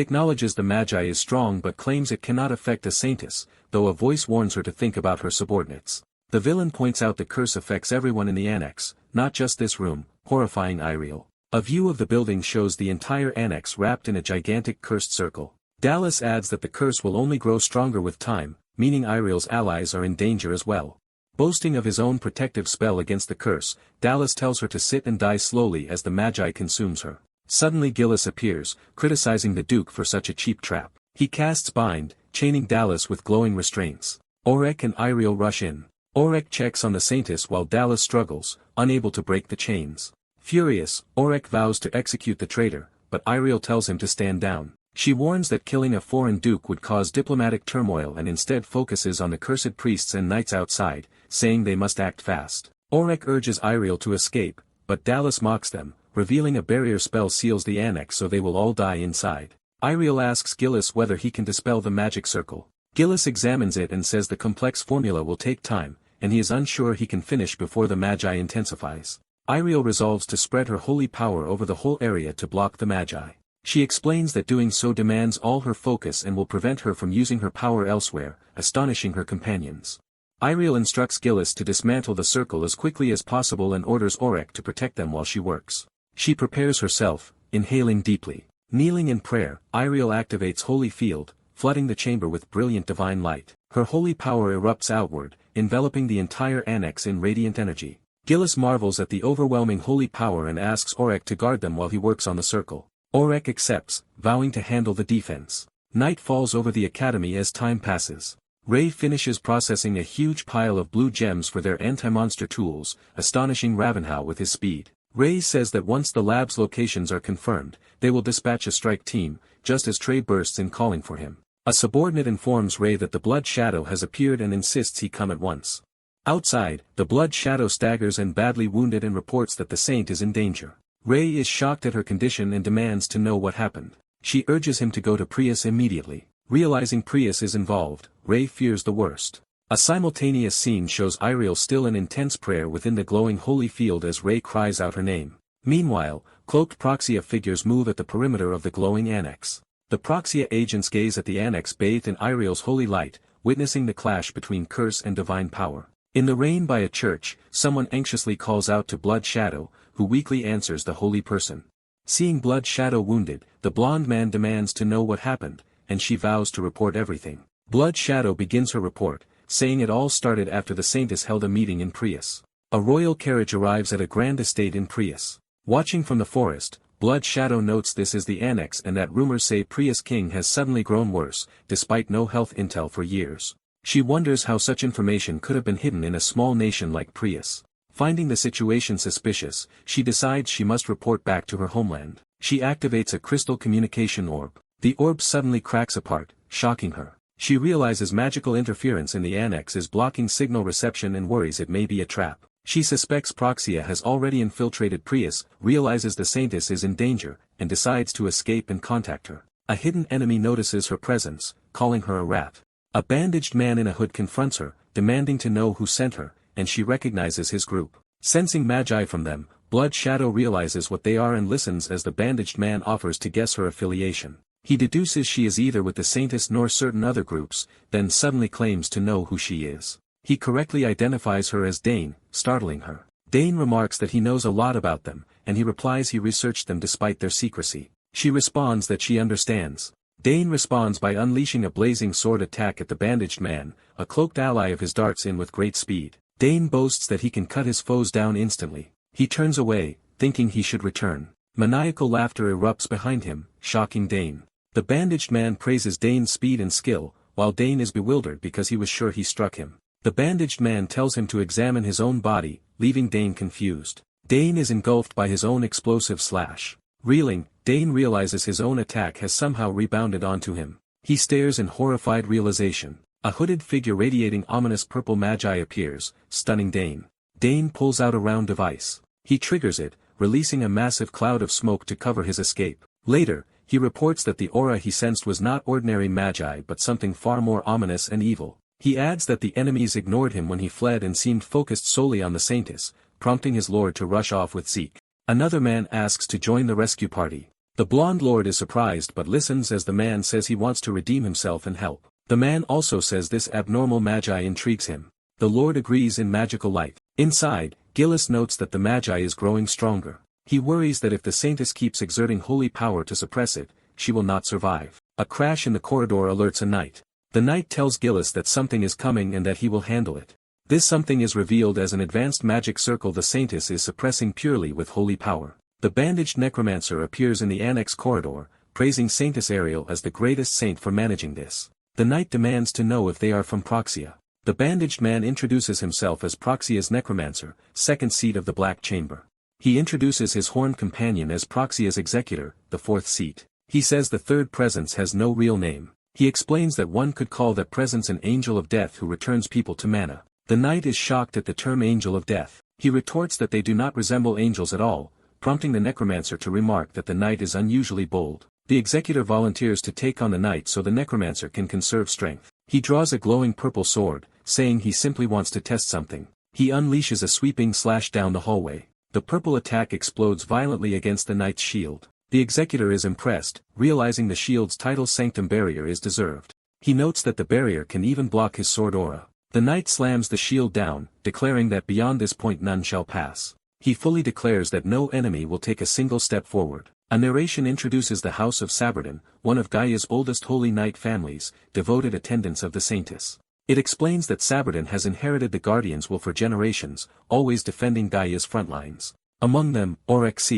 acknowledges the Magi is strong but claims it cannot affect a Saintess, though a voice warns her to think about her subordinates. The villain points out the curse affects everyone in the annex, not just this room, horrifying Iriel. A view of the building shows the entire annex wrapped in a gigantic cursed circle. Dallas adds that the curse will only grow stronger with time, meaning Iriel's allies are in danger as well. Boasting of his own protective spell against the curse, Dallas tells her to sit and die slowly as the Magi consumes her. Suddenly Gillis appears, criticizing the Duke for such a cheap trap. He casts Bind, chaining Dallas with glowing restraints. Orek and Iriel rush in. Orek checks on the Saintess while Dallas struggles, unable to break the chains. Furious, Orek vows to execute the traitor, but Iriel tells him to stand down. She warns that killing a foreign duke would cause diplomatic turmoil and instead focuses on the cursed priests and knights outside, saying they must act fast. Orek urges Iriel to escape, but Dallas mocks them, revealing a barrier spell seals the annex so they will all die inside. Iriel asks Gillis whether he can dispel the magic circle. Gillis examines it and says the complex formula will take time, and he is unsure he can finish before the magi intensifies. Iriel resolves to spread her holy power over the whole area to block the magi. She explains that doing so demands all her focus and will prevent her from using her power elsewhere, astonishing her companions. Iriel instructs Gillis to dismantle the circle as quickly as possible and orders Aurek to protect them while she works. She prepares herself, inhaling deeply. Kneeling in prayer, Iriel activates Holy Field, flooding the chamber with brilliant divine light. Her holy power erupts outward, enveloping the entire annex in radiant energy. Gillis marvels at the overwhelming holy power and asks Aurek to guard them while he works on the circle. Aurek accepts, vowing to handle the defense. Night falls over the academy as time passes. Ray finishes processing a huge pile of blue gems for their anti-monster tools, astonishing Ravenhow with his speed. Ray says that once the lab's locations are confirmed, they will dispatch a strike team, just as Trey bursts in calling for him. A subordinate informs Ray that the Blood Shadow has appeared and insists he come at once. Outside, the Blood Shadow staggers and badly wounded and reports that the Saint is in danger. Ray is shocked at her condition and demands to know what happened. She urges him to go to Prius immediately. Realizing Prius is involved, Ray fears the worst. A simultaneous scene shows Iriel still in intense prayer within the glowing holy field as Ray cries out her name. Meanwhile, cloaked Proxia figures move at the perimeter of the glowing annex. The Proxia agents gaze at the annex bathed in Iriel's holy light, witnessing the clash between curse and divine power. In the rain by a church, someone anxiously calls out to Blood Shadow, who weakly answers the holy person. Seeing Blood Shadow wounded, the blonde man demands to know what happened, and she vows to report everything. Blood Shadow begins her report, saying it all started after the Saintess held a meeting in Prius. A royal carriage arrives at a grand estate in Prius. Watching from the forest, Blood Shadow notes this is the annex and that rumors say Prius King has suddenly grown worse, despite no health intel for years. She wonders how such information could have been hidden in a small nation like Prius. Finding the situation suspicious, she decides she must report back to her homeland. She activates a crystal communication orb. The orb suddenly cracks apart, shocking her. She realizes magical interference in the annex is blocking signal reception and worries it may be a trap. She suspects Proxia has already infiltrated Prius, realizes the Saintess is in danger, and decides to escape and contact her. A hidden enemy notices her presence, calling her a rat. A bandaged man in a hood confronts her, demanding to know who sent her, and she recognizes his group. Sensing magi from them, Blood Shadow realizes what they are and listens as the bandaged man offers to guess her affiliation. He deduces she is either with the Saintess nor certain other groups, then suddenly claims to know who she is. He correctly identifies her as Dane, startling her. Dane remarks that he knows a lot about them, and he replies he researched them despite their secrecy. She responds that she understands. Dane responds by unleashing a blazing sword attack at the bandaged man, a cloaked ally of his darts in with great speed. Dane boasts that he can cut his foes down instantly. He turns away, thinking he should return. Maniacal laughter erupts behind him, shocking Dane. The bandaged man praises Dane's speed and skill, while Dane is bewildered because he was sure he struck him. The bandaged man tells him to examine his own body, leaving Dane confused. Dane is engulfed by his own explosive slash. Reeling, Dane realizes his own attack has somehow rebounded onto him. He stares in horrified realization. A hooded figure radiating ominous purple magi appears, stunning Dane. Dane pulls out a round device. He triggers it, releasing a massive cloud of smoke to cover his escape. Later, he reports that the aura he sensed was not ordinary magi but something far more ominous and evil. He adds that the enemies ignored him when he fled and seemed focused solely on the Saintess, prompting his lord to rush off with Zeke. Another man asks to join the rescue party. The blonde lord is surprised but listens as the man says he wants to redeem himself and help. The man also says this abnormal magi intrigues him. The lord agrees in magical light. Inside, Gillis notes that the magi is growing stronger. He worries that if the Saintess keeps exerting holy power to suppress it, she will not survive. A crash in the corridor alerts a knight. The knight tells Gillis that something is coming and that he will handle it. This something is revealed as an advanced magic circle the Saintess is suppressing purely with holy power. The bandaged necromancer appears in the annex corridor, praising Saintess Ariel as the greatest saint for managing this. The knight demands to know if they are from Proxia. The bandaged man introduces himself as Proxia's necromancer, second seat of the Black Chamber. He introduces his horned companion as Proxia's executor, the fourth seat. He says the third presence has no real name. He explains that one could call that presence an angel of death who returns people to mana. The knight is shocked at the term angel of death. He retorts that they do not resemble angels at all, prompting the necromancer to remark that the knight is unusually bold. The executor volunteers to take on the knight so the necromancer can conserve strength. He draws a glowing purple sword, saying he simply wants to test something. He unleashes a sweeping slash down the hallway. The purple attack explodes violently against the knight's shield. The executor is impressed, realizing the shield's title Sanctum Barrier is deserved. He notes that the barrier can even block his sword aura. The knight slams the shield down, declaring that beyond this point none shall pass. He fully declares that no enemy will take a single step forward. A narration introduces the House of Saberdon, one of Gaia's oldest holy knight families, devoted attendants of the Saintess. It explains that Saberdon has inherited the Guardian's will for generations, always defending Gaia's front lines. Among them, Oryx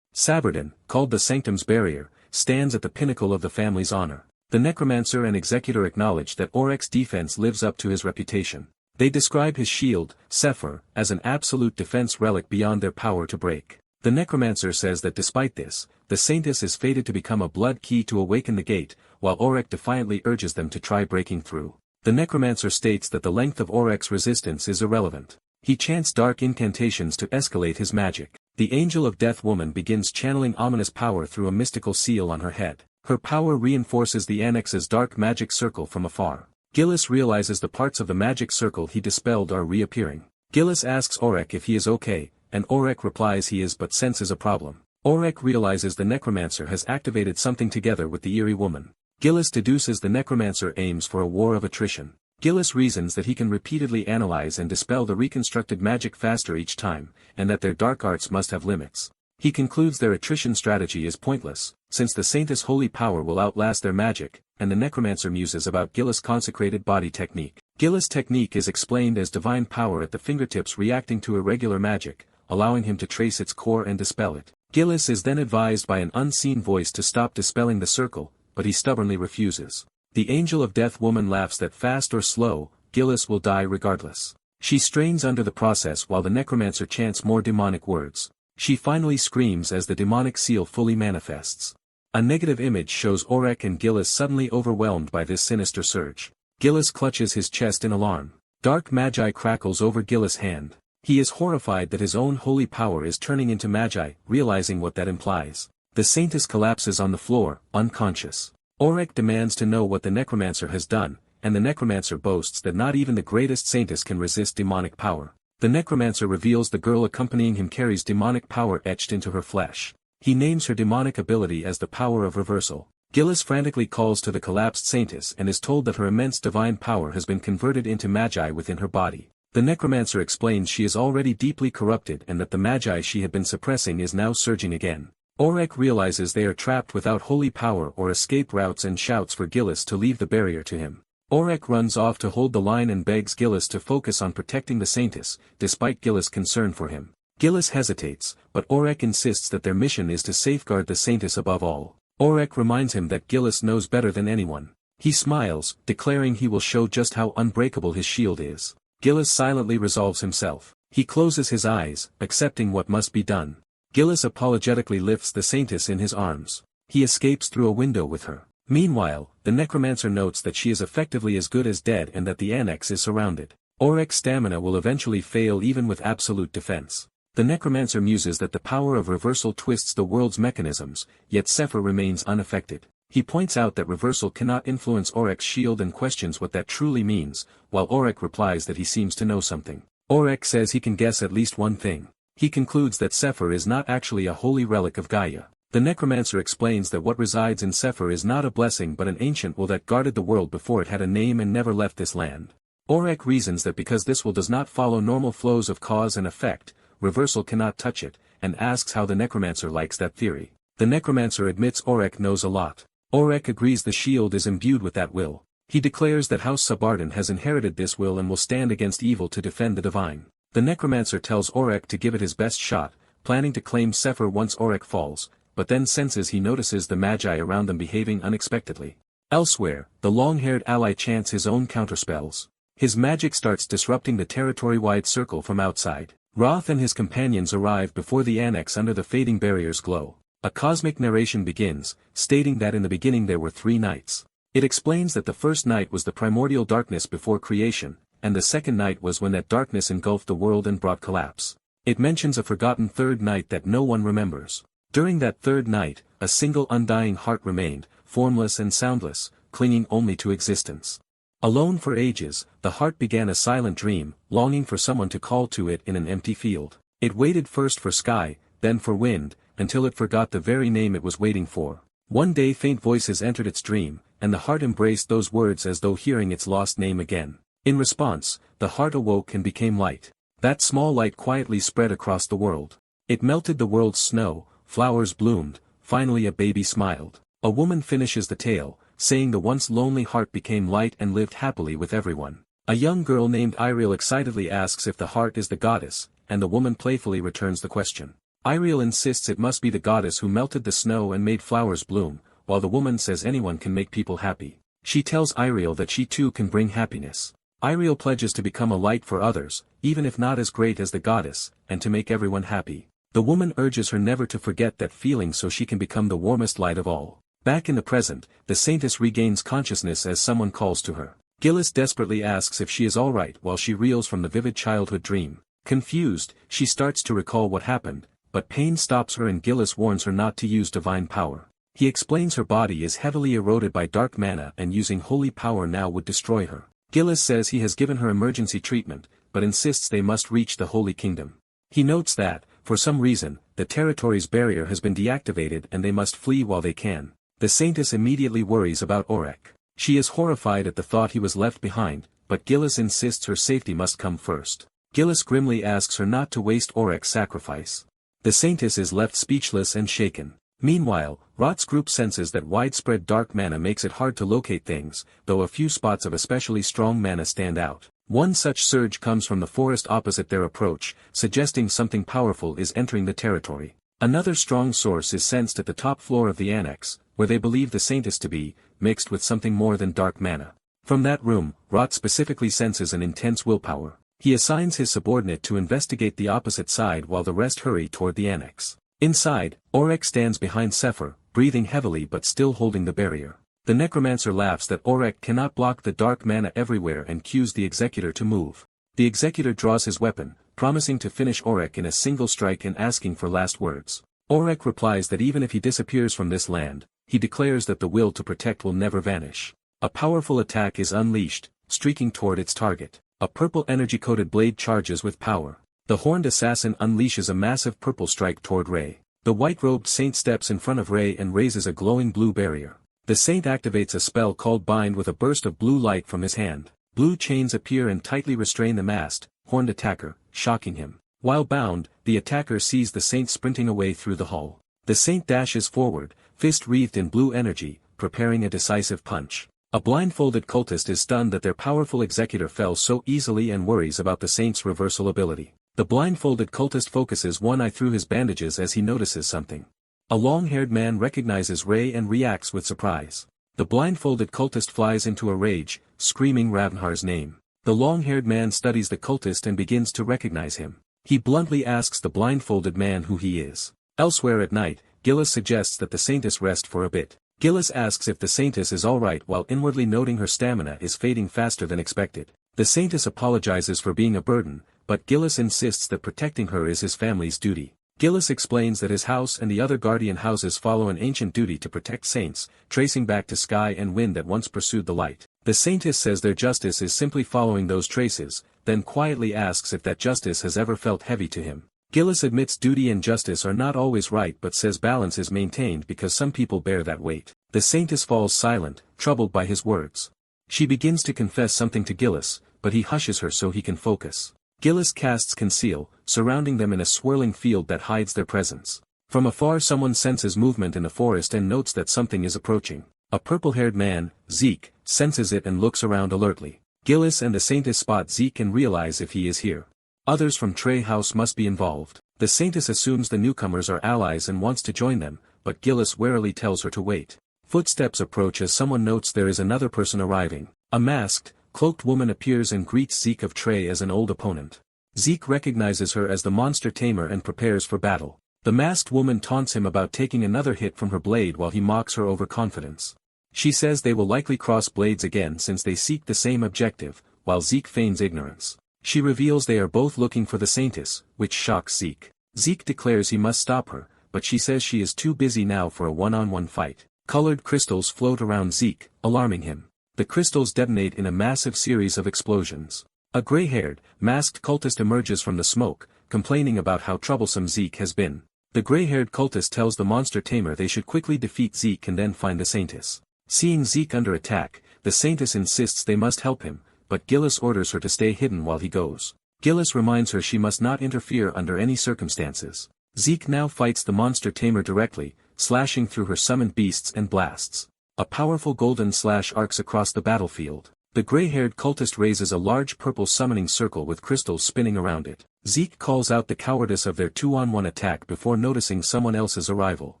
Saberdon, called the Sanctum's Barrier, stands at the pinnacle of the family's honor. The necromancer and executor acknowledge that Oryx's defense lives up to his reputation. They describe his shield, Sephir, as an absolute defense relic beyond their power to break. The necromancer says that despite this, the Saintess is fated to become a blood key to awaken the gate, while Oryx defiantly urges them to try breaking through. The necromancer states that the length of Oryx's resistance is irrelevant. He chants dark incantations to escalate his magic. The Angel of Death woman begins channeling ominous power through a mystical seal on her head. Her power reinforces the Annex's dark magic circle from afar. Gillis realizes the parts of the magic circle he dispelled are reappearing. Gillis asks Oryx if he is okay, and Oryx replies he is but senses a problem. Oryx realizes the necromancer has activated something together with the eerie woman. Gillis deduces the necromancer aims for a war of attrition. Gillis reasons that he can repeatedly analyze and dispel the reconstructed magic faster each time, and that their dark arts must have limits. He concludes their attrition strategy is pointless, since the Saintess' holy power will outlast their magic, and the necromancer muses about Gillis' consecrated body technique. Gillis' technique is explained as divine power at the fingertips reacting to irregular magic, allowing him to trace its core and dispel it. Gillis is then advised by an unseen voice to stop dispelling the circle, but he stubbornly refuses. The Angel of Death woman laughs that fast or slow, Gillis will die regardless. She strains under the process while the necromancer chants more demonic words. She finally screams as the demonic seal fully manifests. A negative image shows Oryx and Gillis suddenly overwhelmed by this sinister surge. Gillis clutches his chest in alarm. Dark magi crackles over Gillis' hand. He is horrified that his own holy power is turning into magi, realizing what that implies. The Saintess collapses on the floor, unconscious. Oryx demands to know what the necromancer has done, and the necromancer boasts that not even the greatest Saintess can resist demonic power. The necromancer reveals the girl accompanying him carries demonic power etched into her flesh. He names her demonic ability as the power of reversal. Gillis frantically calls to the collapsed Saintess and is told that her immense divine power has been converted into magi within her body. The necromancer explains she is already deeply corrupted and that the magi she had been suppressing is now surging again. Oryx realizes they are trapped without holy power or escape routes and shouts for Gillis to leave the barrier to him. Oryx runs off to hold the line and begs Gillis to focus on protecting the Saintess, despite Gillis' concern for him. Gillis hesitates, but Oryx insists that their mission is to safeguard the Saintess above all. Oryx reminds him that Gillis knows better than anyone. He smiles, declaring he will show just how unbreakable his shield is. Gillis silently resolves himself. He closes his eyes, accepting what must be done. Gillis apologetically lifts the Saintess in his arms. He escapes through a window with her. Meanwhile, the necromancer notes that she is effectively as good as dead and that the annex is surrounded. Oryx's stamina will eventually fail even with absolute defense. The necromancer muses that the power of reversal twists the world's mechanisms, yet Sephir remains unaffected. He points out that reversal cannot influence Oryx's shield and questions what that truly means, while Oryx replies that he seems to know something. Oryx says he can guess at least one thing. He concludes that Sephir is not actually a holy relic of Gaia. The necromancer explains that what resides in Sephir is not a blessing but an ancient will that guarded the world before it had a name and never left this land. Oryx reasons that because this will does not follow normal flows of cause and effect, reversal cannot touch it, and asks how the necromancer likes that theory. The necromancer admits Oryx knows a lot. Oryx agrees the shield is imbued with that will. He declares that House Saberdon has inherited this will and will stand against evil to defend the divine. The necromancer tells Oryx to give it his best shot, planning to claim Sephir once Oryx falls, but then senses he notices the magi around them behaving unexpectedly. Elsewhere, the long-haired ally chants his own counterspells. His magic starts disrupting the territory-wide circle from outside. Roth and his companions arrive before the annex under the fading barrier's glow. A cosmic narration begins, stating that in the beginning there were 3 nights. It explains that the first night was the primordial darkness before creation, and the second night was when that darkness engulfed the world and brought collapse. It mentions a forgotten third night that no one remembers. During that third night, a single undying heart remained, formless and soundless, clinging only to existence. Alone for ages, the heart began a silent dream, longing for someone to call to it in an empty field. It waited first for sky, then for wind, until it forgot the very name it was waiting for. One day faint voices entered its dream, and the heart embraced those words as though hearing its lost name again. In response, the heart awoke and became light. That small light quietly spread across the world. It melted the world's snow, flowers bloomed, finally a baby smiled. A woman finishes the tale, saying the once lonely heart became light and lived happily with everyone. A young girl named Iriel excitedly asks if the heart is the goddess, and the woman playfully returns the question. Iriel insists it must be the goddess who melted the snow and made flowers bloom, while the woman says anyone can make people happy. She tells Iriel that she too can bring happiness. Iriel pledges to become a light for others, even if not as great as the goddess, and to make everyone happy. The woman urges her never to forget that feeling so she can become the warmest light of all. Back in the present, the saintess regains consciousness as someone calls to her. Gillis desperately asks if she is alright while she reels from the vivid childhood dream. Confused, she starts to recall what happened, but pain stops her and Gillis warns her not to use divine power. He explains her body is heavily eroded by dark mana and using holy power now would destroy her. Gillis says he has given her emergency treatment, but insists they must reach the Holy Kingdom. He notes that, for some reason, the territory's barrier has been deactivated and they must flee while they can. The saintess immediately worries about Aurek. She is horrified at the thought he was left behind, but Gillis insists her safety must come first. Gillis grimly asks her not to waste Aurek's sacrifice. The saintess is left speechless and shaken. Meanwhile, Rot's group senses that widespread dark mana makes it hard to locate things, though a few spots of especially strong mana stand out. One such surge comes from the forest opposite their approach, suggesting something powerful is entering the territory. Another strong source is sensed at the top floor of the annex, where they believe the saintess to be, mixed with something more than dark mana. From that room, Rot specifically senses an intense willpower. He assigns his subordinate to investigate the opposite side while the rest hurry toward the annex. Inside, Aurek stands behind Sephir, breathing heavily but still holding the barrier. The necromancer laughs that Aurek cannot block the dark mana everywhere and cues the executor to move. The executor draws his weapon, promising to finish Aurek in a single strike and asking for last words. Aurek replies that even if he disappears from this land, he declares that the will to protect will never vanish. A powerful attack is unleashed, streaking toward its target. A purple energy-coated blade charges with power. The horned assassin unleashes a massive purple strike toward Ray. The white-robed saint steps in front of Ray and raises a glowing blue barrier. The saint activates a spell called Bind with a burst of blue light from his hand. Blue chains appear and tightly restrain the masked, horned attacker, shocking him. While bound, the attacker sees the saint sprinting away through the hall. The saint dashes forward, fist wreathed in blue energy, preparing a decisive punch. A blindfolded cultist is stunned that their powerful executor fell so easily and worries about the saint's reversal ability. The blindfolded cultist focuses one eye through his bandages as he notices something. A long-haired man recognizes Ray and reacts with surprise. The blindfolded cultist flies into a rage, screaming Ravnhar's name. The long-haired man studies the cultist and begins to recognize him. He bluntly asks the blindfolded man who he is. Elsewhere at night, Gillis suggests that the saintess rest for a bit. Gillis asks if the saintess is alright while inwardly noting her stamina is fading faster than expected. The saintess apologizes for being a burden, but Gillis insists that protecting her is his family's duty. Gillis explains that his house and the other guardian houses follow an ancient duty to protect saints, tracing back to sky and wind that once pursued the light. The saintess says their justice is simply following those traces, then quietly asks if that justice has ever felt heavy to him. Gillis admits duty and justice are not always right but says balance is maintained because some people bear that weight. The saintess falls silent, troubled by his words. She begins to confess something to Gillis, but he hushes her so he can focus. Gillis casts Conceal, surrounding them in a swirling field that hides their presence. From afar someone senses movement in the forest and notes that something is approaching. A purple-haired man, Zeke, senses it and looks around alertly. Gillis and the saintess spot Zeke and realize if he is here. Others from Trey House must be involved. The saintess assumes the newcomers are allies and wants to join them, but Gillis warily tells her to wait. Footsteps approach as someone notes there is another person arriving. A masked, cloaked woman appears and greets Zeke of Trey as an old opponent. Zeke recognizes her as the monster tamer and prepares for battle. The masked woman taunts him about taking another hit from her blade while he mocks her overconfidence. She says they will likely cross blades again since they seek the same objective, while Zeke feigns ignorance. She reveals they are both looking for the Saintess, which shocks Zeke. Zeke declares he must stop her, but she says she is too busy now for a one-on-one fight. Colored crystals float around Zeke, alarming him. The crystals detonate in a massive series of explosions. A gray-haired, masked cultist emerges from the smoke, complaining about how troublesome Zeke has been. The gray-haired cultist tells the monster tamer they should quickly defeat Zeke and then find the Saintess. Seeing Zeke under attack, the Saintess insists they must help him, but Gillis orders her to stay hidden while he goes. Gillis reminds her she must not interfere under any circumstances. Zeke now fights the monster tamer directly, slashing through her summoned beasts and blasts. A powerful golden slash arcs across the battlefield. The gray-haired cultist raises a large purple summoning circle with crystals spinning around it. Zeke calls out the cowardice of their two-on-one attack before noticing someone else's arrival.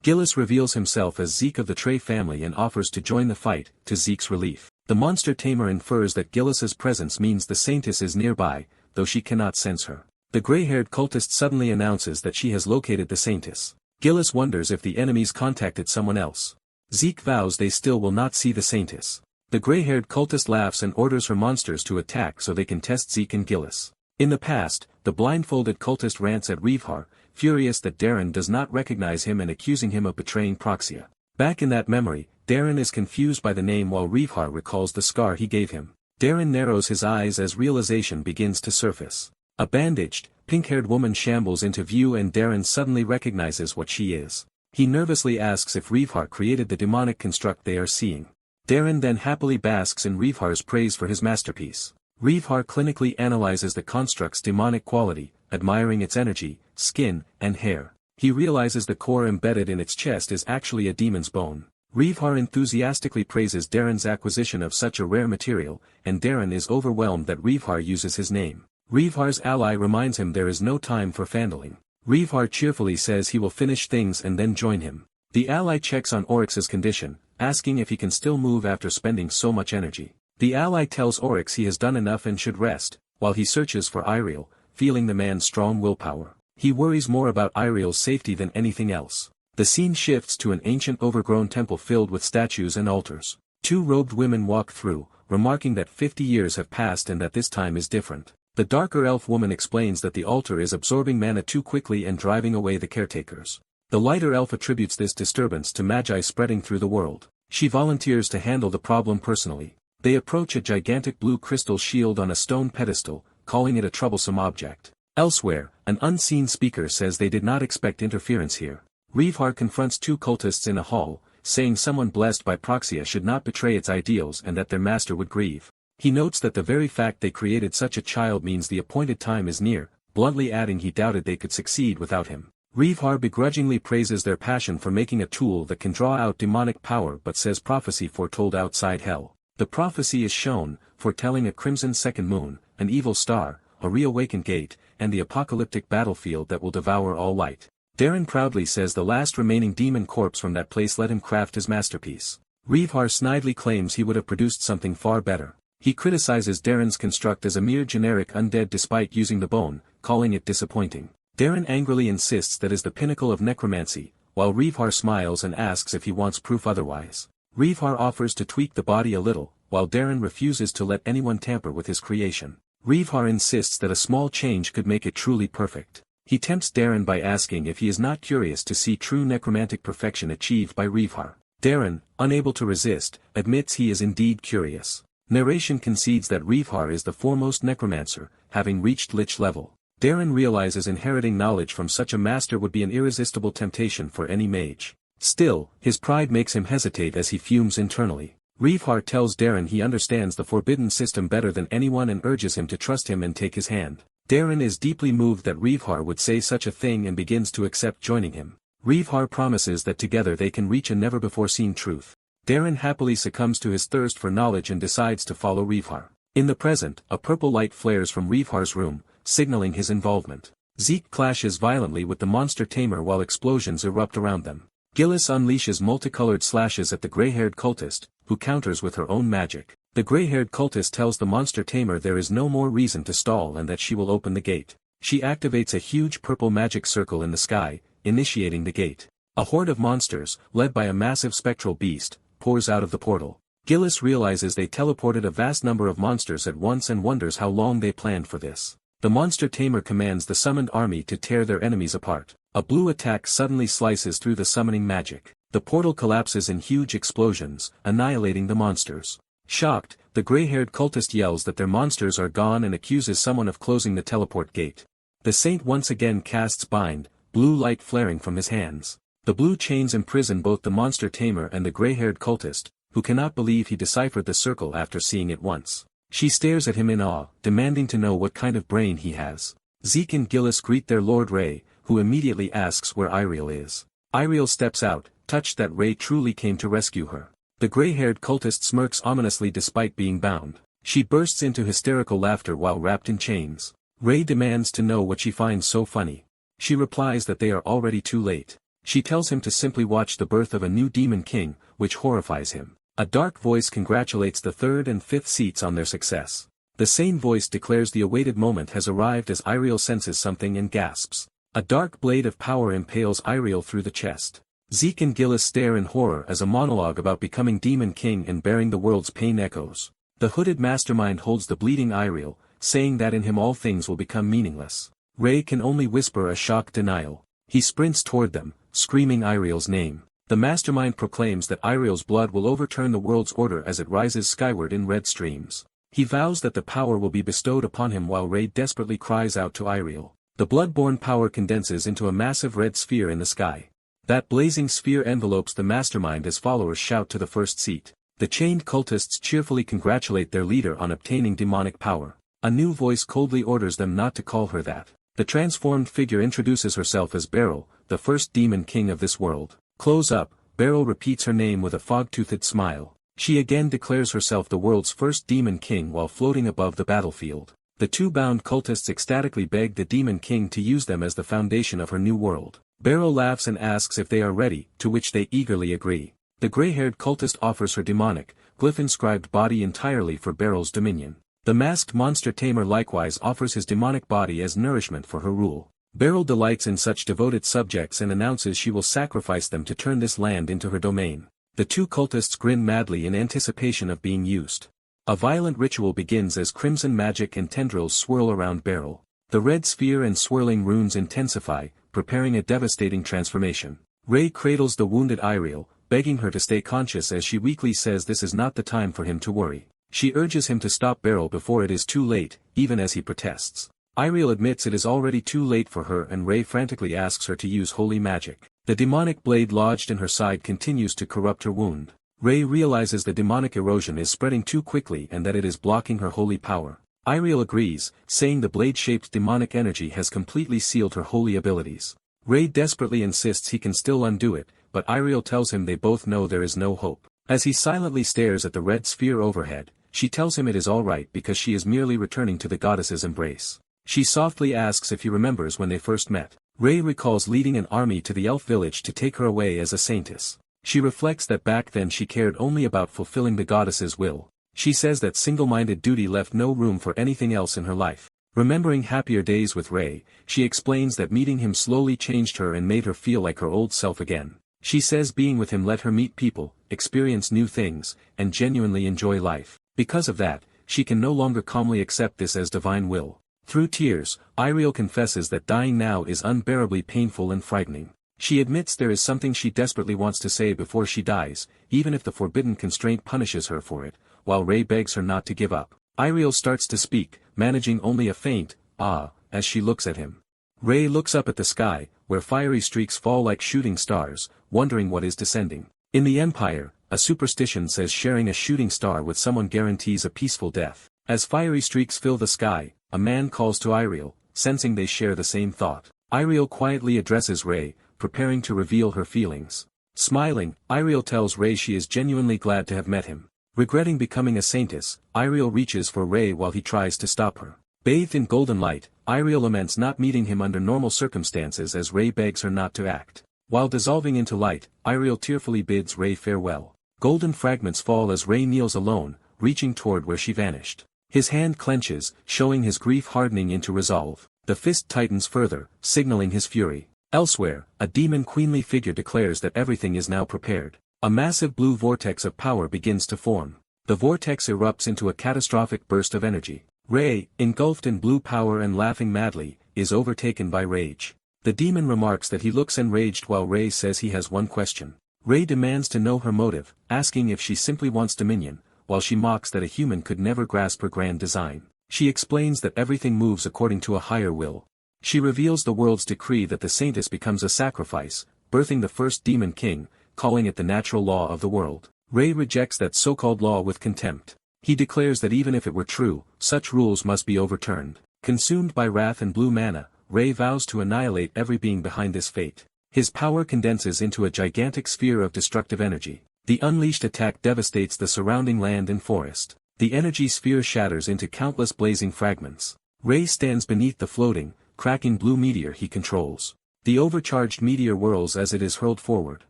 Gillis reveals himself as Zeke of the Trey family and offers to join the fight, to Zeke's relief. The monster tamer infers that Gillis's presence means the Saintess is nearby, though she cannot sense her. The gray-haired cultist suddenly announces that she has located the Saintess. Gillis wonders if the enemies contacted someone else. Zeke vows they still will not see the Saintess. The gray-haired cultist laughs and orders her monsters to attack so they can test Zeke and Gillis. In the past, the blindfolded cultist rants at Reevhar, furious that Darren does not recognize him and accusing him of betraying Proxia. Back in that memory, Darren is confused by the name while Reevhar recalls the scar he gave him. Darren narrows his eyes as realization begins to surface. A bandaged, pink-haired woman shambles into view and Darren suddenly recognizes what she is. He nervously asks if Reevhar created the demonic construct they are seeing. Darren then happily basks in Reevhar's praise for his masterpiece. Reevhar clinically analyzes the construct's demonic quality, admiring its energy, skin, and hair. He realizes the core embedded in its chest is actually a demon's bone. Reevhar enthusiastically praises Darren's acquisition of such a rare material, and Darren is overwhelmed that Reevhar uses his name. Reevhar's ally reminds him there is no time for fandling. Reevhar cheerfully says he will finish things and then join him. The ally checks on Oryx's condition, asking if he can still move after spending so much energy. The ally tells Oryx he has done enough and should rest, while he searches for Iriel, feeling the man's strong willpower. He worries more about Iriel's safety than anything else. The scene shifts to an ancient overgrown temple filled with statues and altars. Two robed women walk through, remarking that 50 years have passed and that this time is different. The darker elf woman explains that the altar is absorbing mana too quickly and driving away the caretakers. The lighter elf attributes this disturbance to magi spreading through the world. She volunteers to handle the problem personally. They approach a gigantic blue crystal shield on a stone pedestal, calling it a troublesome object. Elsewhere, an unseen speaker says they did not expect interference here. Reevhar confronts two cultists in a hall, saying someone blessed by Proxia should not betray its ideals and that their master would grieve. He notes that the very fact they created such a child means the appointed time is near, bluntly adding he doubted they could succeed without him. Reevhar begrudgingly praises their passion for making a tool that can draw out demonic power but says prophecy foretold outside hell. The prophecy is shown, foretelling a crimson second moon, an evil star, a reawakened gate, and the apocalyptic battlefield that will devour all light. Darren proudly says the last remaining demon corpse from that place let him craft his masterpiece. Reevhar snidely claims he would have produced something far better. He criticizes Darren's construct as a mere generic undead despite using the bone, calling it disappointing. Darren angrily insists that is the pinnacle of necromancy, while Reevhar smiles and asks if he wants proof otherwise. Reevhar offers to tweak the body a little, while Darren refuses to let anyone tamper with his creation. Reevhar insists that a small change could make it truly perfect. He tempts Darren by asking if he is not curious to see true necromantic perfection achieved by Reevhar. Darren, unable to resist, admits he is indeed curious. Narration concedes that Reevhar is the foremost necromancer, having reached Lich level. Darren realizes inheriting knowledge from such a master would be an irresistible temptation for any mage. Still, his pride makes him hesitate as he fumes internally. Reevhar tells Darren he understands the forbidden system better than anyone and urges him to trust him and take his hand. Darren is deeply moved that Reevhar would say such a thing and begins to accept joining him. Reevhar promises that together they can reach a never-before-seen truth. Darren happily succumbs to his thirst for knowledge and decides to follow Reevhar. In the present, a purple light flares from Reevhar's room, signaling his involvement. Zeke clashes violently with the monster tamer while explosions erupt around them. Gillis unleashes multicolored slashes at the gray-haired cultist, who counters with her own magic. The gray-haired cultist tells the monster tamer there is no more reason to stall and that she will open the gate. She activates a huge purple magic circle in the sky, initiating the gate. A horde of monsters, led by a massive spectral beast, pours out of the portal. Gillis realizes they teleported a vast number of monsters at once and wonders how long they planned for this. The monster tamer commands the summoned army to tear their enemies apart. A blue attack suddenly slices through the summoning magic. The portal collapses in huge explosions, annihilating the monsters. Shocked, the gray-haired cultist yells that their monsters are gone and accuses someone of closing the teleport gate. The saint once again casts bind, blue light flaring from his hands. The blue chains imprison both the monster tamer and the gray-haired cultist, who cannot believe he deciphered the circle after seeing it once. She stares at him in awe, demanding to know what kind of brain he has. Zeke and Gillis greet their Lord Ray, who immediately asks where Iriel is. Iriel steps out, touched that Ray truly came to rescue her. The gray-haired cultist smirks ominously despite being bound. She bursts into hysterical laughter while wrapped in chains. Ray demands to know what she finds so funny. She replies that they are already too late. She tells him to simply watch the birth of a new demon king, which horrifies him. A dark voice congratulates the third and fifth seats on their success. The sane voice declares the awaited moment has arrived as Iriel senses something and gasps. A dark blade of power impales Iriel through the chest. Zeke and Gillis stare in horror as a monologue about becoming Demon King and bearing the world's pain echoes. The hooded mastermind holds the bleeding Iriel, saying that in him all things will become meaningless. Ray can only whisper a shocked denial. He sprints toward them, screaming Iriel's name. The mastermind proclaims that Iriel's blood will overturn the world's order as it rises skyward in red streams. He vows that the power will be bestowed upon him while Ray desperately cries out to Iriel. The blood-borne power condenses into a massive red sphere in the sky. That blazing sphere envelopes the mastermind as followers shout to the first seat. The chained cultists cheerfully congratulate their leader on obtaining demonic power. A new voice coldly orders them not to call her that. The transformed figure introduces herself as Beryl, the first demon king of this world. Close up, Beryl repeats her name with a fog-toothed smile. She again declares herself the world's first demon king while floating above the battlefield. The two bound cultists ecstatically beg the demon king to use them as the foundation of her new world. Beryl laughs and asks if they are ready, to which they eagerly agree. The gray-haired cultist offers her demonic, glyph-inscribed body entirely for Beryl's dominion. The masked monster tamer likewise offers his demonic body as nourishment for her rule. Beryl delights in such devoted subjects and announces she will sacrifice them to turn this land into her domain. The two cultists grin madly in anticipation of being used. A violent ritual begins as crimson magic and tendrils swirl around Beryl. The red sphere and swirling runes intensify, preparing a devastating transformation. Ray cradles the wounded Iriel, begging her to stay conscious as she weakly says this is not the time for him to worry. She urges him to stop Beryl before it is too late, even as he protests. Iriel admits it is already too late for her and Ray frantically asks her to use holy magic. The demonic blade lodged in her side continues to corrupt her wound. Ray realizes the demonic erosion is spreading too quickly and that it is blocking her holy power. Iriel agrees, saying the blade-shaped demonic energy has completely sealed her holy abilities. Ray desperately insists he can still undo it, but Iriel tells him they both know there is no hope. As he silently stares at the red sphere overhead, she tells him it is alright because she is merely returning to the goddess's embrace. She softly asks if he remembers when they first met. Ray recalls leading an army to the elf village to take her away as a saintess. She reflects that back then she cared only about fulfilling the goddess's will. She says that single-minded duty left no room for anything else in her life. Remembering happier days with Ray, she explains that meeting him slowly changed her and made her feel like her old self again. She says being with him let her meet people, experience new things, and genuinely enjoy life. Because of that, she can no longer calmly accept this as divine will. Through tears, Iriel confesses that dying now is unbearably painful and frightening. She admits there is something she desperately wants to say before she dies, even if the forbidden constraint punishes her for it, while Ray begs her not to give up. Iriel starts to speak, managing only a faint, "ah," as she looks at him. Ray looks up at the sky, where fiery streaks fall like shooting stars, wondering what is descending. In the Empire, a superstition says sharing a shooting star with someone guarantees a peaceful death. As fiery streaks fill the sky, a man calls to Iriel, sensing they share the same thought. Iriel quietly addresses Ray, preparing to reveal her feelings. Smiling, Iriel tells Ray she is genuinely glad to have met him. Regretting becoming a saintess, Iriel reaches for Ray while he tries to stop her. Bathed in golden light, Iriel laments not meeting him under normal circumstances as Ray begs her not to act. While dissolving into light, Iriel tearfully bids Ray farewell. Golden fragments fall as Ray kneels alone, reaching toward where she vanished. His hand clenches, showing his grief hardening into resolve. The fist tightens further, signaling his fury. Elsewhere, a demon queenly figure declares that everything is now prepared. A massive blue vortex of power begins to form. The vortex erupts into a catastrophic burst of energy. Ray, engulfed in blue power and laughing madly, is overtaken by rage. The demon remarks that he looks enraged while Ray says he has one question. Ray demands to know her motive, asking if she simply wants dominion, while she mocks that a human could never grasp her grand design. She explains that everything moves according to a higher will. She reveals the world's decree that the saintess becomes a sacrifice, birthing the first demon king, calling it the natural law of the world. Ray rejects that so-called law with contempt. He declares that even if it were true, such rules must be overturned. Consumed by wrath and blue mana, Ray vows to annihilate every being behind this fate. His power condenses into a gigantic sphere of destructive energy. The unleashed attack devastates the surrounding land and forest. The energy sphere shatters into countless blazing fragments. Ray stands beneath the floating, cracking blue meteor he controls. The overcharged meteor whirls as it is hurled forward.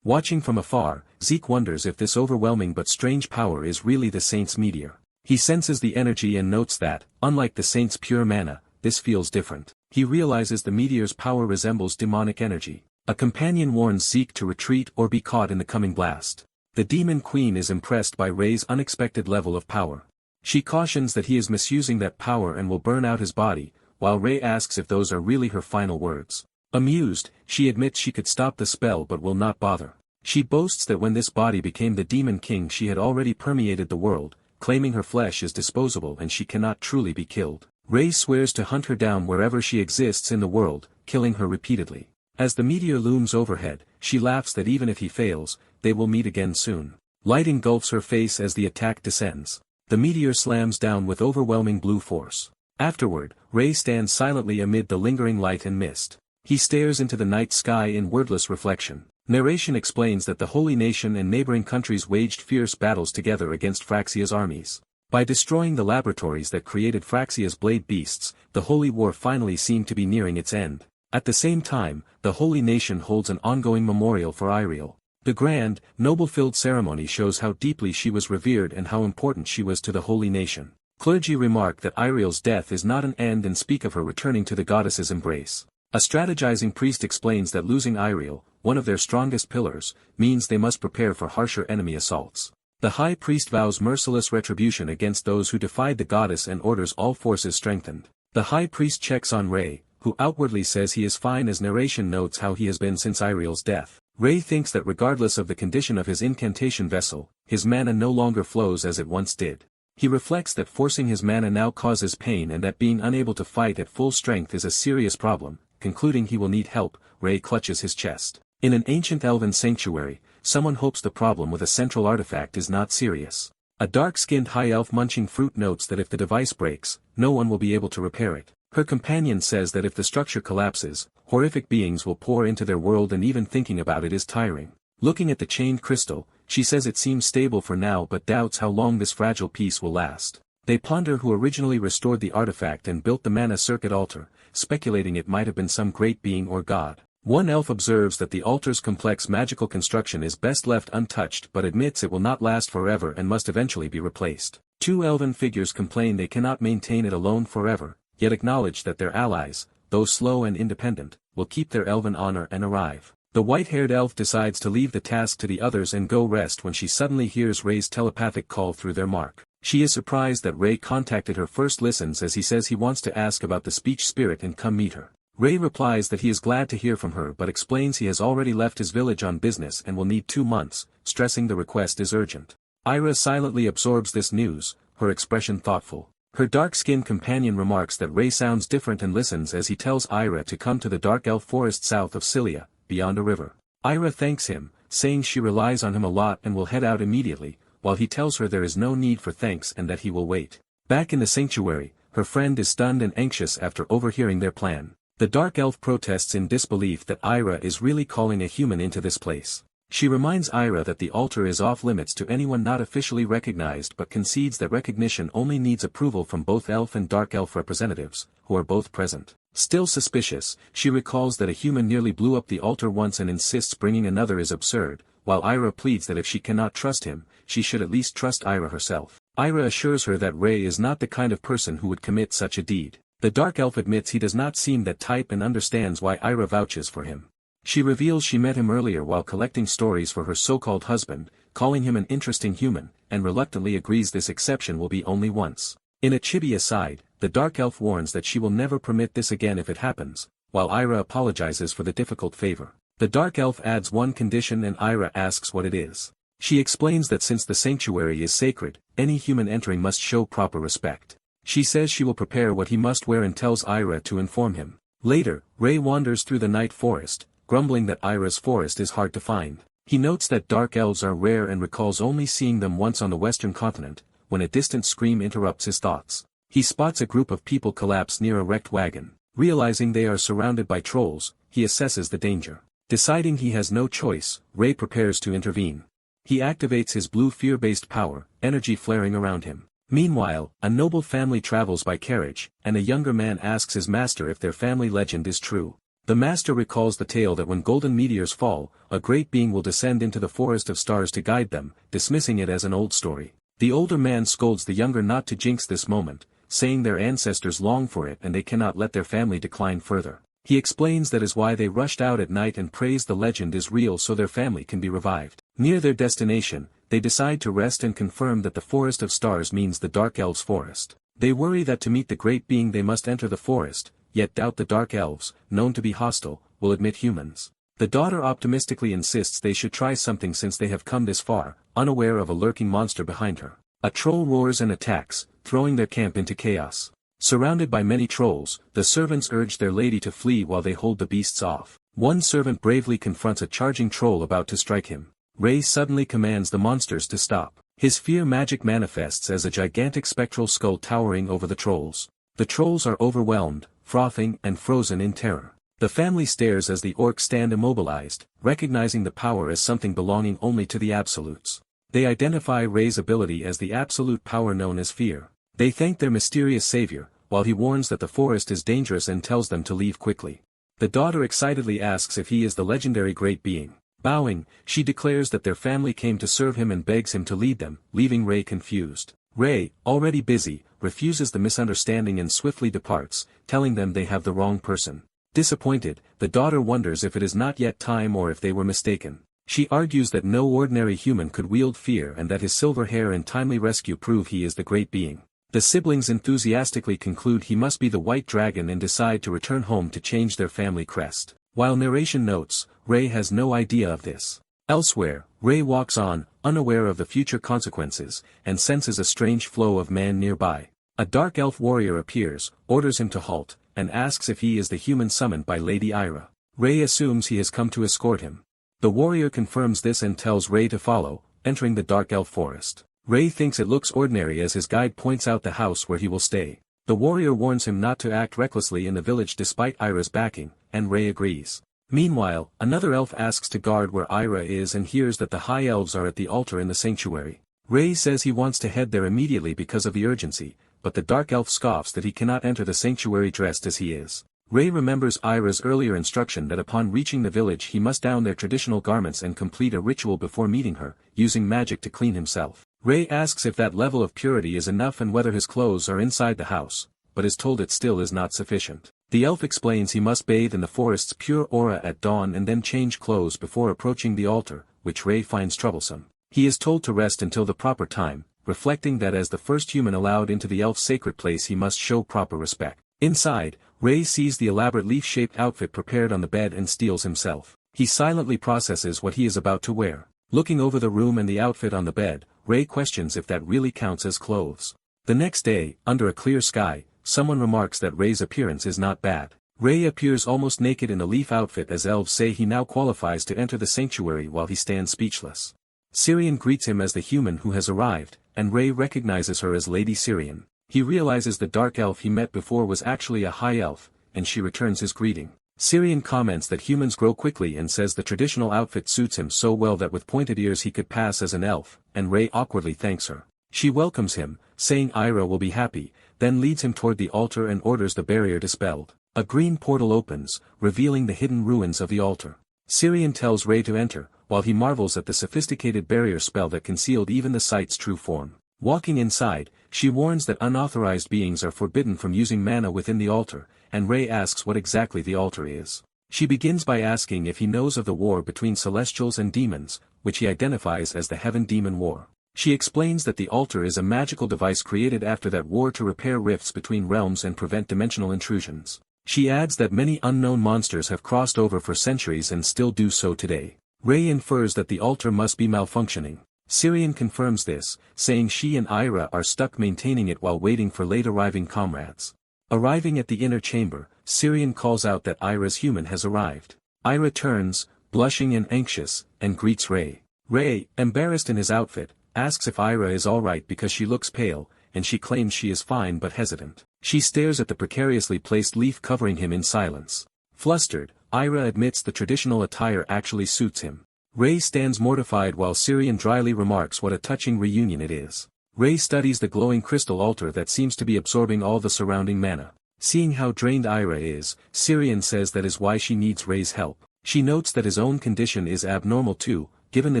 Watching from afar, Zeke wonders if this overwhelming but strange power is really the saint's meteor. He senses the energy and notes that, unlike the saint's pure mana, this feels different. He realizes the meteor's power resembles demonic energy. A companion warns Zeke to retreat or be caught in the coming blast. The demon queen is impressed by Ray's unexpected level of power. She cautions that he is misusing that power and will burn out his body, while Ray asks if those are really her final words. Amused, she admits she could stop the spell but will not bother. She boasts that when this body became the demon king she had already permeated the world, claiming her flesh is disposable and she cannot truly be killed. Ray swears to hunt her down wherever she exists in the world, killing her repeatedly. As the meteor looms overhead, she laughs that even if he fails, they will meet again soon. Light engulfs her face as the attack descends. The meteor slams down with overwhelming blue force. Afterward, Ray stands silently amid the lingering light and mist. He stares into the night sky in wordless reflection. Narration explains that the Holy Nation and neighboring countries waged fierce battles together against Phraxia's armies. By destroying the laboratories that created Phraxia's blade beasts, the Holy War finally seemed to be nearing its end. At the same time, the Holy Nation holds an ongoing memorial for Iriel. The grand, noble-filled ceremony shows how deeply she was revered and how important she was to the Holy Nation. Clergy remark that Iriel's death is not an end and speak of her returning to the goddess's embrace. A strategizing priest explains that losing Iriel, one of their strongest pillars, means they must prepare for harsher enemy assaults. The high priest vows merciless retribution against those who defied the goddess and orders all forces strengthened. The high priest checks on Ray, who outwardly says he is fine as narration notes how he has been since Iriel's death. Ray thinks that regardless of the condition of his incantation vessel, his mana no longer flows as it once did. He reflects that forcing his mana now causes pain and that being unable to fight at full strength is a serious problem. Concluding he will need help, Ray clutches his chest. In an ancient elven sanctuary, someone hopes the problem with a central artifact is not serious. A dark-skinned high elf munching fruit notes that if the device breaks, no one will be able to repair it. Her companion says that if the structure collapses, horrific beings will pour into their world and even thinking about it is tiring. Looking at the chained crystal, she says it seems stable for now but doubts how long this fragile piece will last. They ponder who originally restored the artifact and built the mana circuit altar, speculating it might have been some great being or god. One elf observes that the altar's complex magical construction is best left untouched but admits it will not last forever and must eventually be replaced. Two elven figures complain they cannot maintain it alone forever, yet acknowledge that their allies, though slow and independent, will keep their elven honor and arrive. The white-haired elf decides to leave the task to the others and go rest when she suddenly hears Ray's telepathic call through their mark. She is surprised that Ray contacted her first listens as he says he wants to ask about the speech spirit and come meet her. Ray replies that he is glad to hear from her but explains he has already left his village on business and will need 2 months, stressing the request is urgent. Ira silently absorbs this news, her expression thoughtful. Her dark-skinned companion remarks that Ray sounds different and listens as he tells Ira to come to the dark elf forest south of Cilia, beyond a river. Ira thanks him, saying she relies on him a lot and will head out immediately, while he tells her there is no need for thanks and that he will wait. Back in the sanctuary, her friend is stunned and anxious after overhearing their plan. The dark elf protests in disbelief that Ira is really calling a human into this place. She reminds Ira that the altar is off-limits to anyone not officially recognized but concedes that recognition only needs approval from both elf and dark elf representatives, who are both present. Still suspicious, she recalls that a human nearly blew up the altar once and insists bringing another is absurd, while Ira pleads that if she cannot trust him, she should at least trust Ira herself. Ira assures her that Ray is not the kind of person who would commit such a deed. The dark elf admits he does not seem that type and understands why Ira vouches for him. She reveals she met him earlier while collecting stories for her so-called husband, calling him an interesting human, and reluctantly agrees this exception will be only once. In a chibi aside, the dark elf warns that she will never permit this again if it happens, while Ira apologizes for the difficult favor. The dark elf adds one condition and Ira asks what it is. She explains that since the sanctuary is sacred, any human entering must show proper respect. She says she will prepare what he must wear and tells Ira to inform him. Later, Ray wanders through the night forest, grumbling that Ira's forest is hard to find. He notes that dark elves are rare and recalls only seeing them once on the western continent, when a distant scream interrupts his thoughts. He spots a group of people collapse near a wrecked wagon. Realizing they are surrounded by trolls, he assesses the danger. Deciding he has no choice, Ray prepares to intervene. He activates his blue fear-based power, energy flaring around him. Meanwhile, a noble family travels by carriage, and a younger man asks his master if their family legend is true. The master recalls the tale that when golden meteors fall, a great being will descend into the forest of stars to guide them, dismissing it as an old story. The older man scolds the younger not to jinx this moment, saying their ancestors long for it and they cannot let their family decline further. He explains that is why they rushed out at night and prays the legend is real so their family can be revived. Near their destination, they decide to rest and confirm that the forest of stars means the dark elves' forest. They worry that to meet the great being they must enter the forest, yet doubt the dark elves, known to be hostile, will admit humans. The daughter optimistically insists they should try something since they have come this far, unaware of a lurking monster behind her. A troll roars and attacks, throwing their camp into chaos. Surrounded by many trolls, the servants urge their lady to flee while they hold the beasts off. One servant bravely confronts a charging troll about to strike him. Ray suddenly commands the monsters to stop. His fear magic manifests as a gigantic spectral skull towering over the trolls. The trolls are overwhelmed, frothing and frozen in terror. The family stares as the orcs stand immobilized, recognizing the power as something belonging only to the absolutes. They identify Ray's ability as the absolute power known as fear. They thank their mysterious savior, while he warns that the forest is dangerous and tells them to leave quickly. The daughter excitedly asks if he is the legendary great being. Bowing, she declares that their family came to serve him and begs him to lead them, leaving Ray confused. Ray, already busy, refuses the misunderstanding and swiftly departs, telling them they have the wrong person. Disappointed, the daughter wonders if it is not yet time or if they were mistaken. She argues that no ordinary human could wield fear and that his silver hair and timely rescue prove he is the great being. The siblings enthusiastically conclude he must be the white dragon and decide to return home to change their family crest. While narration notes, Ray has no idea of this. Elsewhere, Ray walks on, unaware of the future consequences, and senses a strange flow of man nearby. A dark elf warrior appears, orders him to halt, and asks if he is the human summoned by Lady Ira. Ray assumes he has come to escort him. The warrior confirms this and tells Ray to follow, entering the dark elf forest. Ray thinks it looks ordinary as his guide points out the house where he will stay. The warrior warns him not to act recklessly in the village despite Ira's backing, and Ray agrees. Meanwhile, another elf asks to guard where Ira is and hears that the high elves are at the altar in the sanctuary. Ray says he wants to head there immediately because of the urgency, but the dark elf scoffs that he cannot enter the sanctuary dressed as he is. Ray remembers Ira's earlier instruction that upon reaching the village he must don their traditional garments and complete a ritual before meeting her, using magic to clean himself. Ray asks if that level of purity is enough and whether his clothes are inside the house, but is told it still is not sufficient. The elf explains he must bathe in the forest's pure aura at dawn and then change clothes before approaching the altar, which Ray finds troublesome. He is told to rest until the proper time, reflecting that as the first human allowed into the elf's sacred place he must show proper respect. Inside, Ray sees the elaborate leaf-shaped outfit prepared on the bed and steels himself. He silently processes what he is about to wear. Looking over the room and the outfit on the bed, Ray questions if that really counts as clothes. The next day, under a clear sky, someone remarks that Ray's appearance is not bad. Ray appears almost naked in a leaf outfit as elves say he now qualifies to enter the sanctuary while he stands speechless. Syrian greets him as the human who has arrived, and Ray recognizes her as Lady Syrian. He realizes the dark elf he met before was actually a high elf, and she returns his greeting. Syrian comments that humans grow quickly and says the traditional outfit suits him so well that with pointed ears he could pass as an elf, and Ray awkwardly thanks her. She welcomes him, saying Ira will be happy, then leads him toward the altar and orders the barrier dispelled. A green portal opens, revealing the hidden ruins of the altar. Syrian tells Ray to enter, while he marvels at the sophisticated barrier spell that concealed even the site's true form. Walking inside, she warns that unauthorized beings are forbidden from using mana within the altar, and Ray asks what exactly the altar is. She begins by asking if he knows of the war between celestials and demons, which he identifies as the Heaven-Demon War. She explains that the altar is a magical device created after that war to repair rifts between realms and prevent dimensional intrusions. She adds that many unknown monsters have crossed over for centuries and still do so today. Rei infers that the altar must be malfunctioning. Syrian confirms this, saying she and Ira are stuck maintaining it while waiting for late-arriving comrades. Arriving at the inner chamber, Syrian calls out that Ira's human has arrived. Ira turns, blushing and anxious, and greets Rei. Rei, embarrassed in his outfit, asks if Ira is alright because she looks pale, and she claims she is fine but hesitant. She stares at the precariously placed leaf covering him in silence. Flustered, Ira admits the traditional attire actually suits him. Rei stands mortified while Syrian dryly remarks what a touching reunion it is. Rei studies the glowing crystal altar that seems to be absorbing all the surrounding mana. Seeing how drained Ira is, Syrian says that is why she needs Rei's help. She notes that his own condition is abnormal too, given the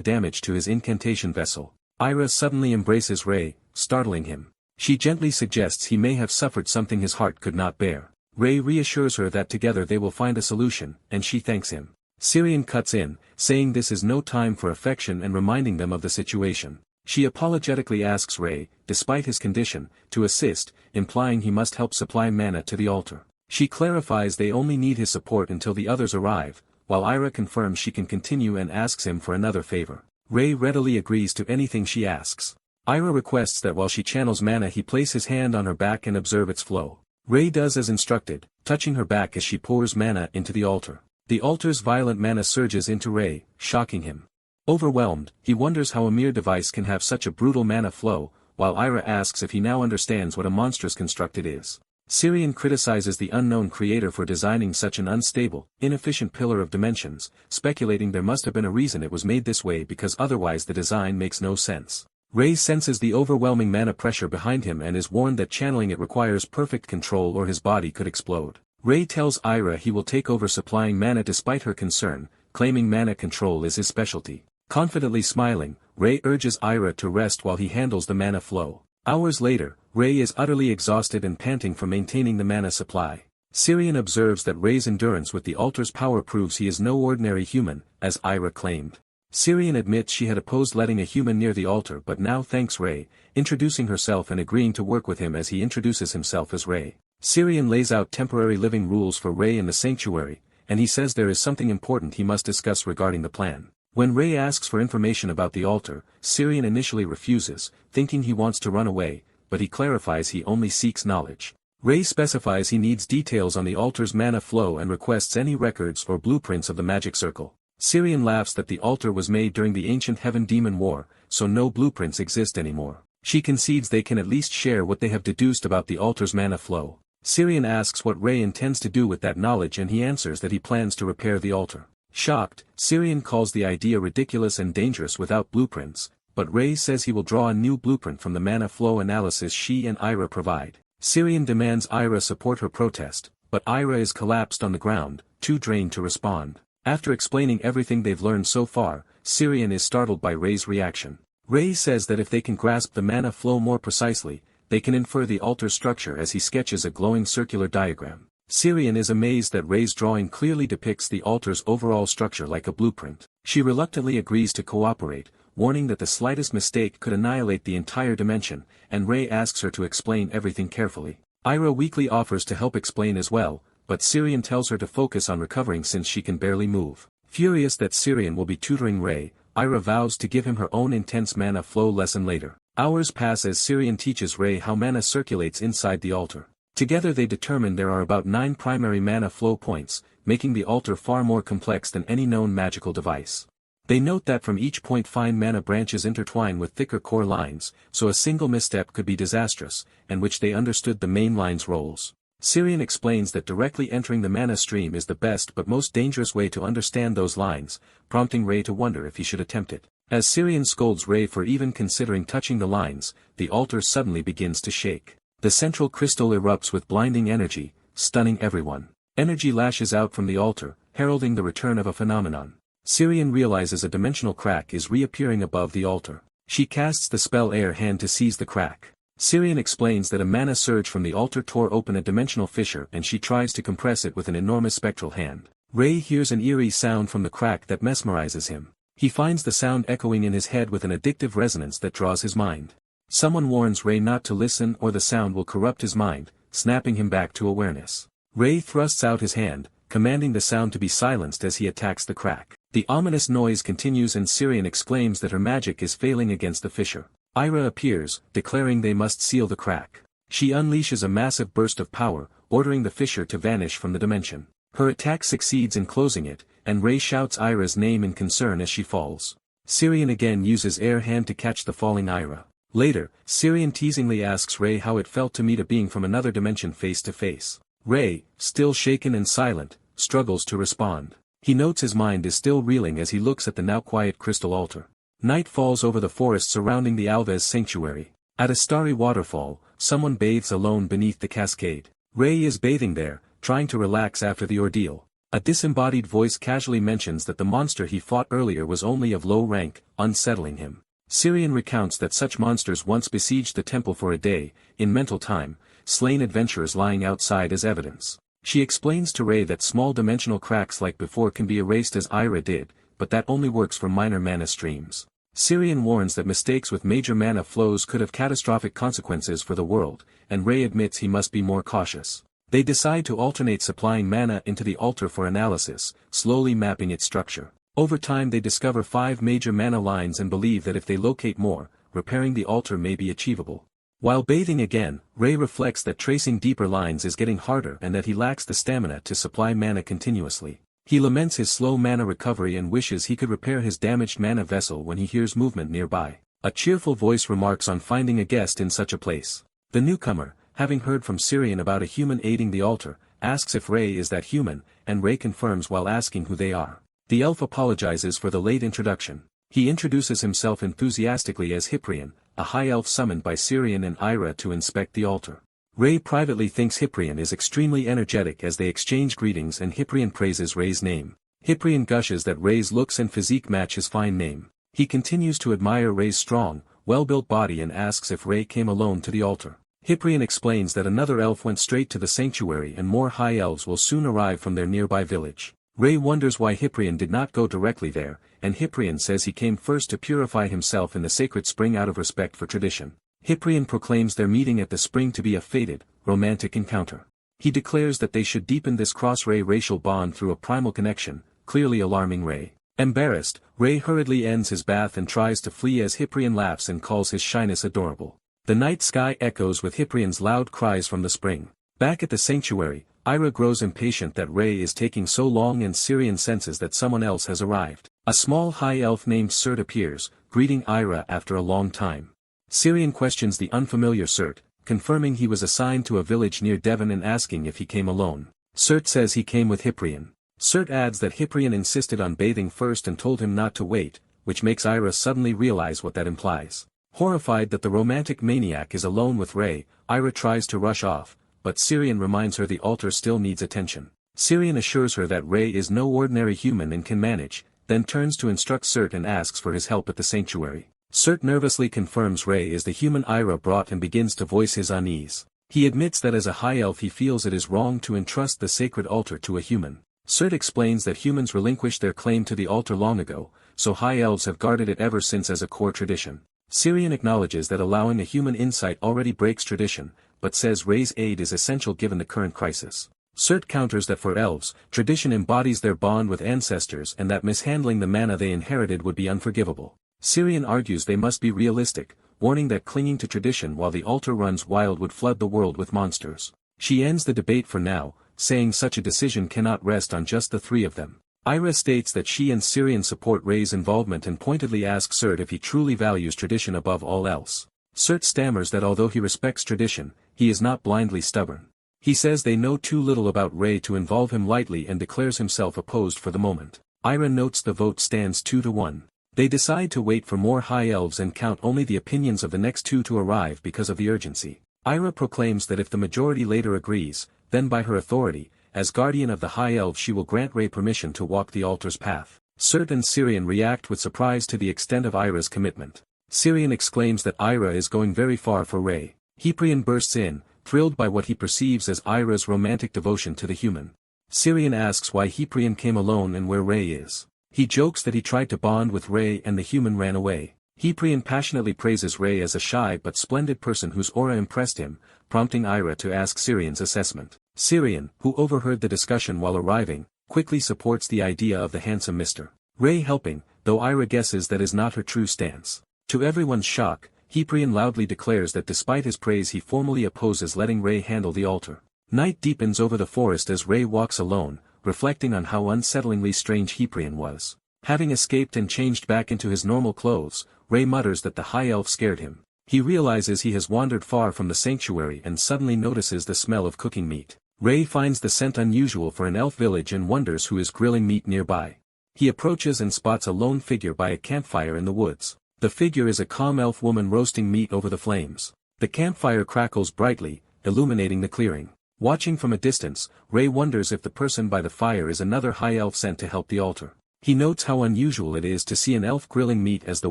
damage to his incantation vessel. Ira suddenly embraces Rei, startling him. She gently suggests he may have suffered something his heart could not bear. Rei reassures her that together they will find a solution, and she thanks him. Syrian cuts in, saying this is no time for affection and reminding them of the situation. She apologetically asks Rei, despite his condition, to assist, implying he must help supply mana to the altar. She clarifies they only need his support until the others arrive, while Ira confirms she can continue and asks him for another favor. Rei readily agrees to anything she asks. Ira requests that while she channels mana he place his hand on her back and observe its flow. Rei does as instructed, touching her back as she pours mana into the altar. The altar's violent mana surges into Rei, shocking him. Overwhelmed, he wonders how a mere device can have such a brutal mana flow, while Ira asks if he now understands what a monstrous construct it is. Syrian criticizes the unknown creator for designing such an unstable, inefficient pillar of dimensions, speculating there must have been a reason it was made this way because otherwise the design makes no sense. Rei senses the overwhelming mana pressure behind him and is warned that channeling it requires perfect control or his body could explode. Rei tells Ira he will take over supplying mana despite her concern, claiming mana control is his specialty. Confidently smiling, Rei urges Ira to rest while he handles the mana flow. Hours later, Rei is utterly exhausted and panting from maintaining the mana supply. Syrian observes that Rei's endurance with the altar's power proves he is no ordinary human, as Ira claimed. Syrian admits she had opposed letting a human near the altar but now thanks Rei, introducing herself and agreeing to work with him as he introduces himself as Rei. Syrian lays out temporary living rules for Rei in the sanctuary, and he says there is something important he must discuss regarding the plan. When Rei asks for information about the altar, Syrian initially refuses, thinking he wants to run away, but he clarifies he only seeks knowledge. Rei specifies he needs details on the altar's mana flow and requests any records or blueprints of the magic circle. Syrian laughs that the altar was made during the ancient Heaven-Demon War, so no blueprints exist anymore. She concedes they can at least share what they have deduced about the altar's mana flow. Syrian asks what Rei intends to do with that knowledge and he answers that he plans to repair the altar. Shocked, Syrian calls the idea ridiculous and dangerous without blueprints, but Rei says he will draw a new blueprint from the mana flow analysis she and Ira provide. Syrian demands Ira support her protest, but Ira is collapsed on the ground, too drained to respond. After explaining everything they've learned so far, Syrian is startled by Rei's reaction. Rei says that if they can grasp the mana flow more precisely, they can infer the altar's structure as he sketches a glowing circular diagram. Syrian is amazed that Rei's drawing clearly depicts the altar's overall structure like a blueprint. She reluctantly agrees to cooperate, warning that the slightest mistake could annihilate the entire dimension, and Rei asks her to explain everything carefully. Ira weakly offers to help explain as well, but Syrian tells her to focus on recovering since she can barely move. Furious that Syrian will be tutoring Rei, Ira vows to give him her own intense mana flow lesson later. Hours pass as Syrian teaches Rei how mana circulates inside the altar. Together they determine there are about 9 primary mana flow points, making the altar far more complex than any known magical device. They note that from each point fine mana branches intertwine with thicker core lines, so a single misstep could be disastrous, and which they understood the main line's roles. Syrian explains that directly entering the mana stream is the best but most dangerous way to understand those lines, prompting Rei to wonder if he should attempt it. As Syrian scolds Rei for even considering touching the lines, the altar suddenly begins to shake. The central crystal erupts with blinding energy, stunning everyone. Energy lashes out from the altar, heralding the return of a phenomenon. Syrian realizes a dimensional crack is reappearing above the altar. She casts the spell Air Hand to seize the crack. Syrian explains that a mana surge from the altar tore open a dimensional fissure and she tries to compress it with an enormous spectral hand. Ray hears an eerie sound from the crack that mesmerizes him. He finds the sound echoing in his head with an addictive resonance that draws his mind. Someone warns Ray not to listen or the sound will corrupt his mind, snapping him back to awareness. Ray thrusts out his hand, commanding the sound to be silenced as he attacks the crack. The ominous noise continues and Syrian exclaims that her magic is failing against the fissure. Ira appears, declaring they must seal the crack. She unleashes a massive burst of power, ordering the fissure to vanish from the dimension. Her attack succeeds in closing it, and Ray shouts Ira's name in concern as she falls. Syrian again uses air hand to catch the falling Ira. Later, Syrian teasingly asks Ray how it felt to meet a being from another dimension face to face. Ray, still shaken and silent, struggles to respond. He notes his mind is still reeling as he looks at the now quiet crystal altar. Night falls over the forest surrounding the Alves sanctuary. At a starry waterfall, someone bathes alone beneath the cascade. Ray is bathing there, trying to relax after the ordeal. A disembodied voice casually mentions that the monster he fought earlier was only of low rank, unsettling him. Syrian recounts that such monsters once besieged the temple for a day, in mental time, slain adventurers lying outside as evidence. She explains to Ray that small dimensional cracks like before can be erased as Ira did, but that only works for minor mana streams. Syrian warns that mistakes with major mana flows could have catastrophic consequences for the world, and Ray admits he must be more cautious. They decide to alternate supplying mana into the altar for analysis, slowly mapping its structure. Over time they discover 5 major mana lines and believe that if they locate more, repairing the altar may be achievable. While bathing again, Ray reflects that tracing deeper lines is getting harder and that he lacks the stamina to supply mana continuously. He laments his slow mana recovery and wishes he could repair his damaged mana vessel when he hears movement nearby. A cheerful voice remarks on finding a guest in such a place. The newcomer, having heard from Syrian about a human aiding the altar, asks if Ray is that human, and Ray confirms while asking who they are. The elf apologizes for the late introduction. He introduces himself enthusiastically as Hyprian, a high elf summoned by Syrian and Ira to inspect the altar. Ray privately thinks Hyprian is extremely energetic as they exchange greetings and Hyprian praises Ray's name. Hyprian gushes that Ray's looks and physique match his fine name. He continues to admire Ray's strong, well-built body and asks if Ray came alone to the altar. Hyprian explains that another elf went straight to the sanctuary and more high elves will soon arrive from their nearby village. Ray wonders why Hyprian did not go directly there, and Hyprian says he came first to purify himself in the sacred spring out of respect for tradition. Hyprian proclaims their meeting at the spring to be a fated, romantic encounter. He declares that they should deepen this cross-Ray racial bond through a primal connection, clearly alarming Ray. Embarrassed, Ray hurriedly ends his bath and tries to flee as Hyprian laughs and calls his shyness adorable. The night sky echoes with Hyprian's loud cries from the spring. Back at the sanctuary, Ira grows impatient that Ray is taking so long and Syrian senses that someone else has arrived. A small high elf named Surt appears, greeting Ira after a long time. Syrian questions the unfamiliar Surt, confirming he was assigned to a village near Devon and asking if he came alone. Surt says he came with Hyprian. Surt adds that Hyprian insisted on bathing first and told him not to wait, which makes Ira suddenly realize what that implies. Horrified that the romantic maniac is alone with Ray, Ira tries to rush off, but Syrian reminds her the altar still needs attention. Syrian assures her that Ray is no ordinary human and can manage, then turns to instruct Surt and asks for his help at the sanctuary. Surt nervously confirms Ray is the human Ira brought and begins to voice his unease. He admits that as a high elf he feels it is wrong to entrust the sacred altar to a human. Surt explains that humans relinquished their claim to the altar long ago, so high elves have guarded it ever since as a core tradition. Syrian acknowledges that allowing a human insight already breaks tradition, but says Ray's aid is essential given the current crisis. Surt counters that for elves, tradition embodies their bond with ancestors and that mishandling the mana they inherited would be unforgivable. Syrian argues they must be realistic, warning that clinging to tradition while the altar runs wild would flood the world with monsters. She ends the debate for now, saying such a decision cannot rest on just the three of them. Ira states that she and Syrian support Ray's involvement and pointedly asks Surt if he truly values tradition above all else. Surt stammers that although he respects tradition, he is not blindly stubborn. He says they know too little about Ray to involve him lightly and declares himself opposed for the moment. Ira notes the vote stands 2-1. They decide to wait for more high elves and count only the opinions of the next two to arrive because of the urgency. Ira proclaims that if the majority later agrees, then by her authority, as guardian of the high elves she will grant Ray permission to walk the altar's path. Surt and Syrian react with surprise to the extent of Ira's commitment. Syrian exclaims that Ira is going very far for Ray. Hyprian bursts in, thrilled by what he perceives as Ira's romantic devotion to the human. Syrian asks why Cyprian came alone and where Ray is. He jokes that he tried to bond with Ray and the human ran away. Cyprian passionately praises Ray as a shy but splendid person whose aura impressed him, prompting Ira to ask Syrian's assessment. Syrian, who overheard the discussion while arriving, quickly supports the idea of the handsome Mr. Ray helping, though Ira guesses that is not her true stance. To everyone's shock, Cyprian loudly declares that despite his praise he formally opposes letting Ray handle the altar. Night deepens over the forest as Ray walks alone, reflecting on how unsettlingly strange Cyprian was. Having escaped and changed back into his normal clothes, Ray mutters that the high elf scared him. He realizes he has wandered far from the sanctuary and suddenly notices the smell of cooking meat. Ray finds the scent unusual for an elf village and wonders who is grilling meat nearby. He approaches and spots a lone figure by a campfire in the woods. The figure is a calm elf woman roasting meat over the flames. The campfire crackles brightly, illuminating the clearing. Watching from a distance, Ray wonders if the person by the fire is another high elf sent to help the altar. He notes how unusual it is to see an elf grilling meat as the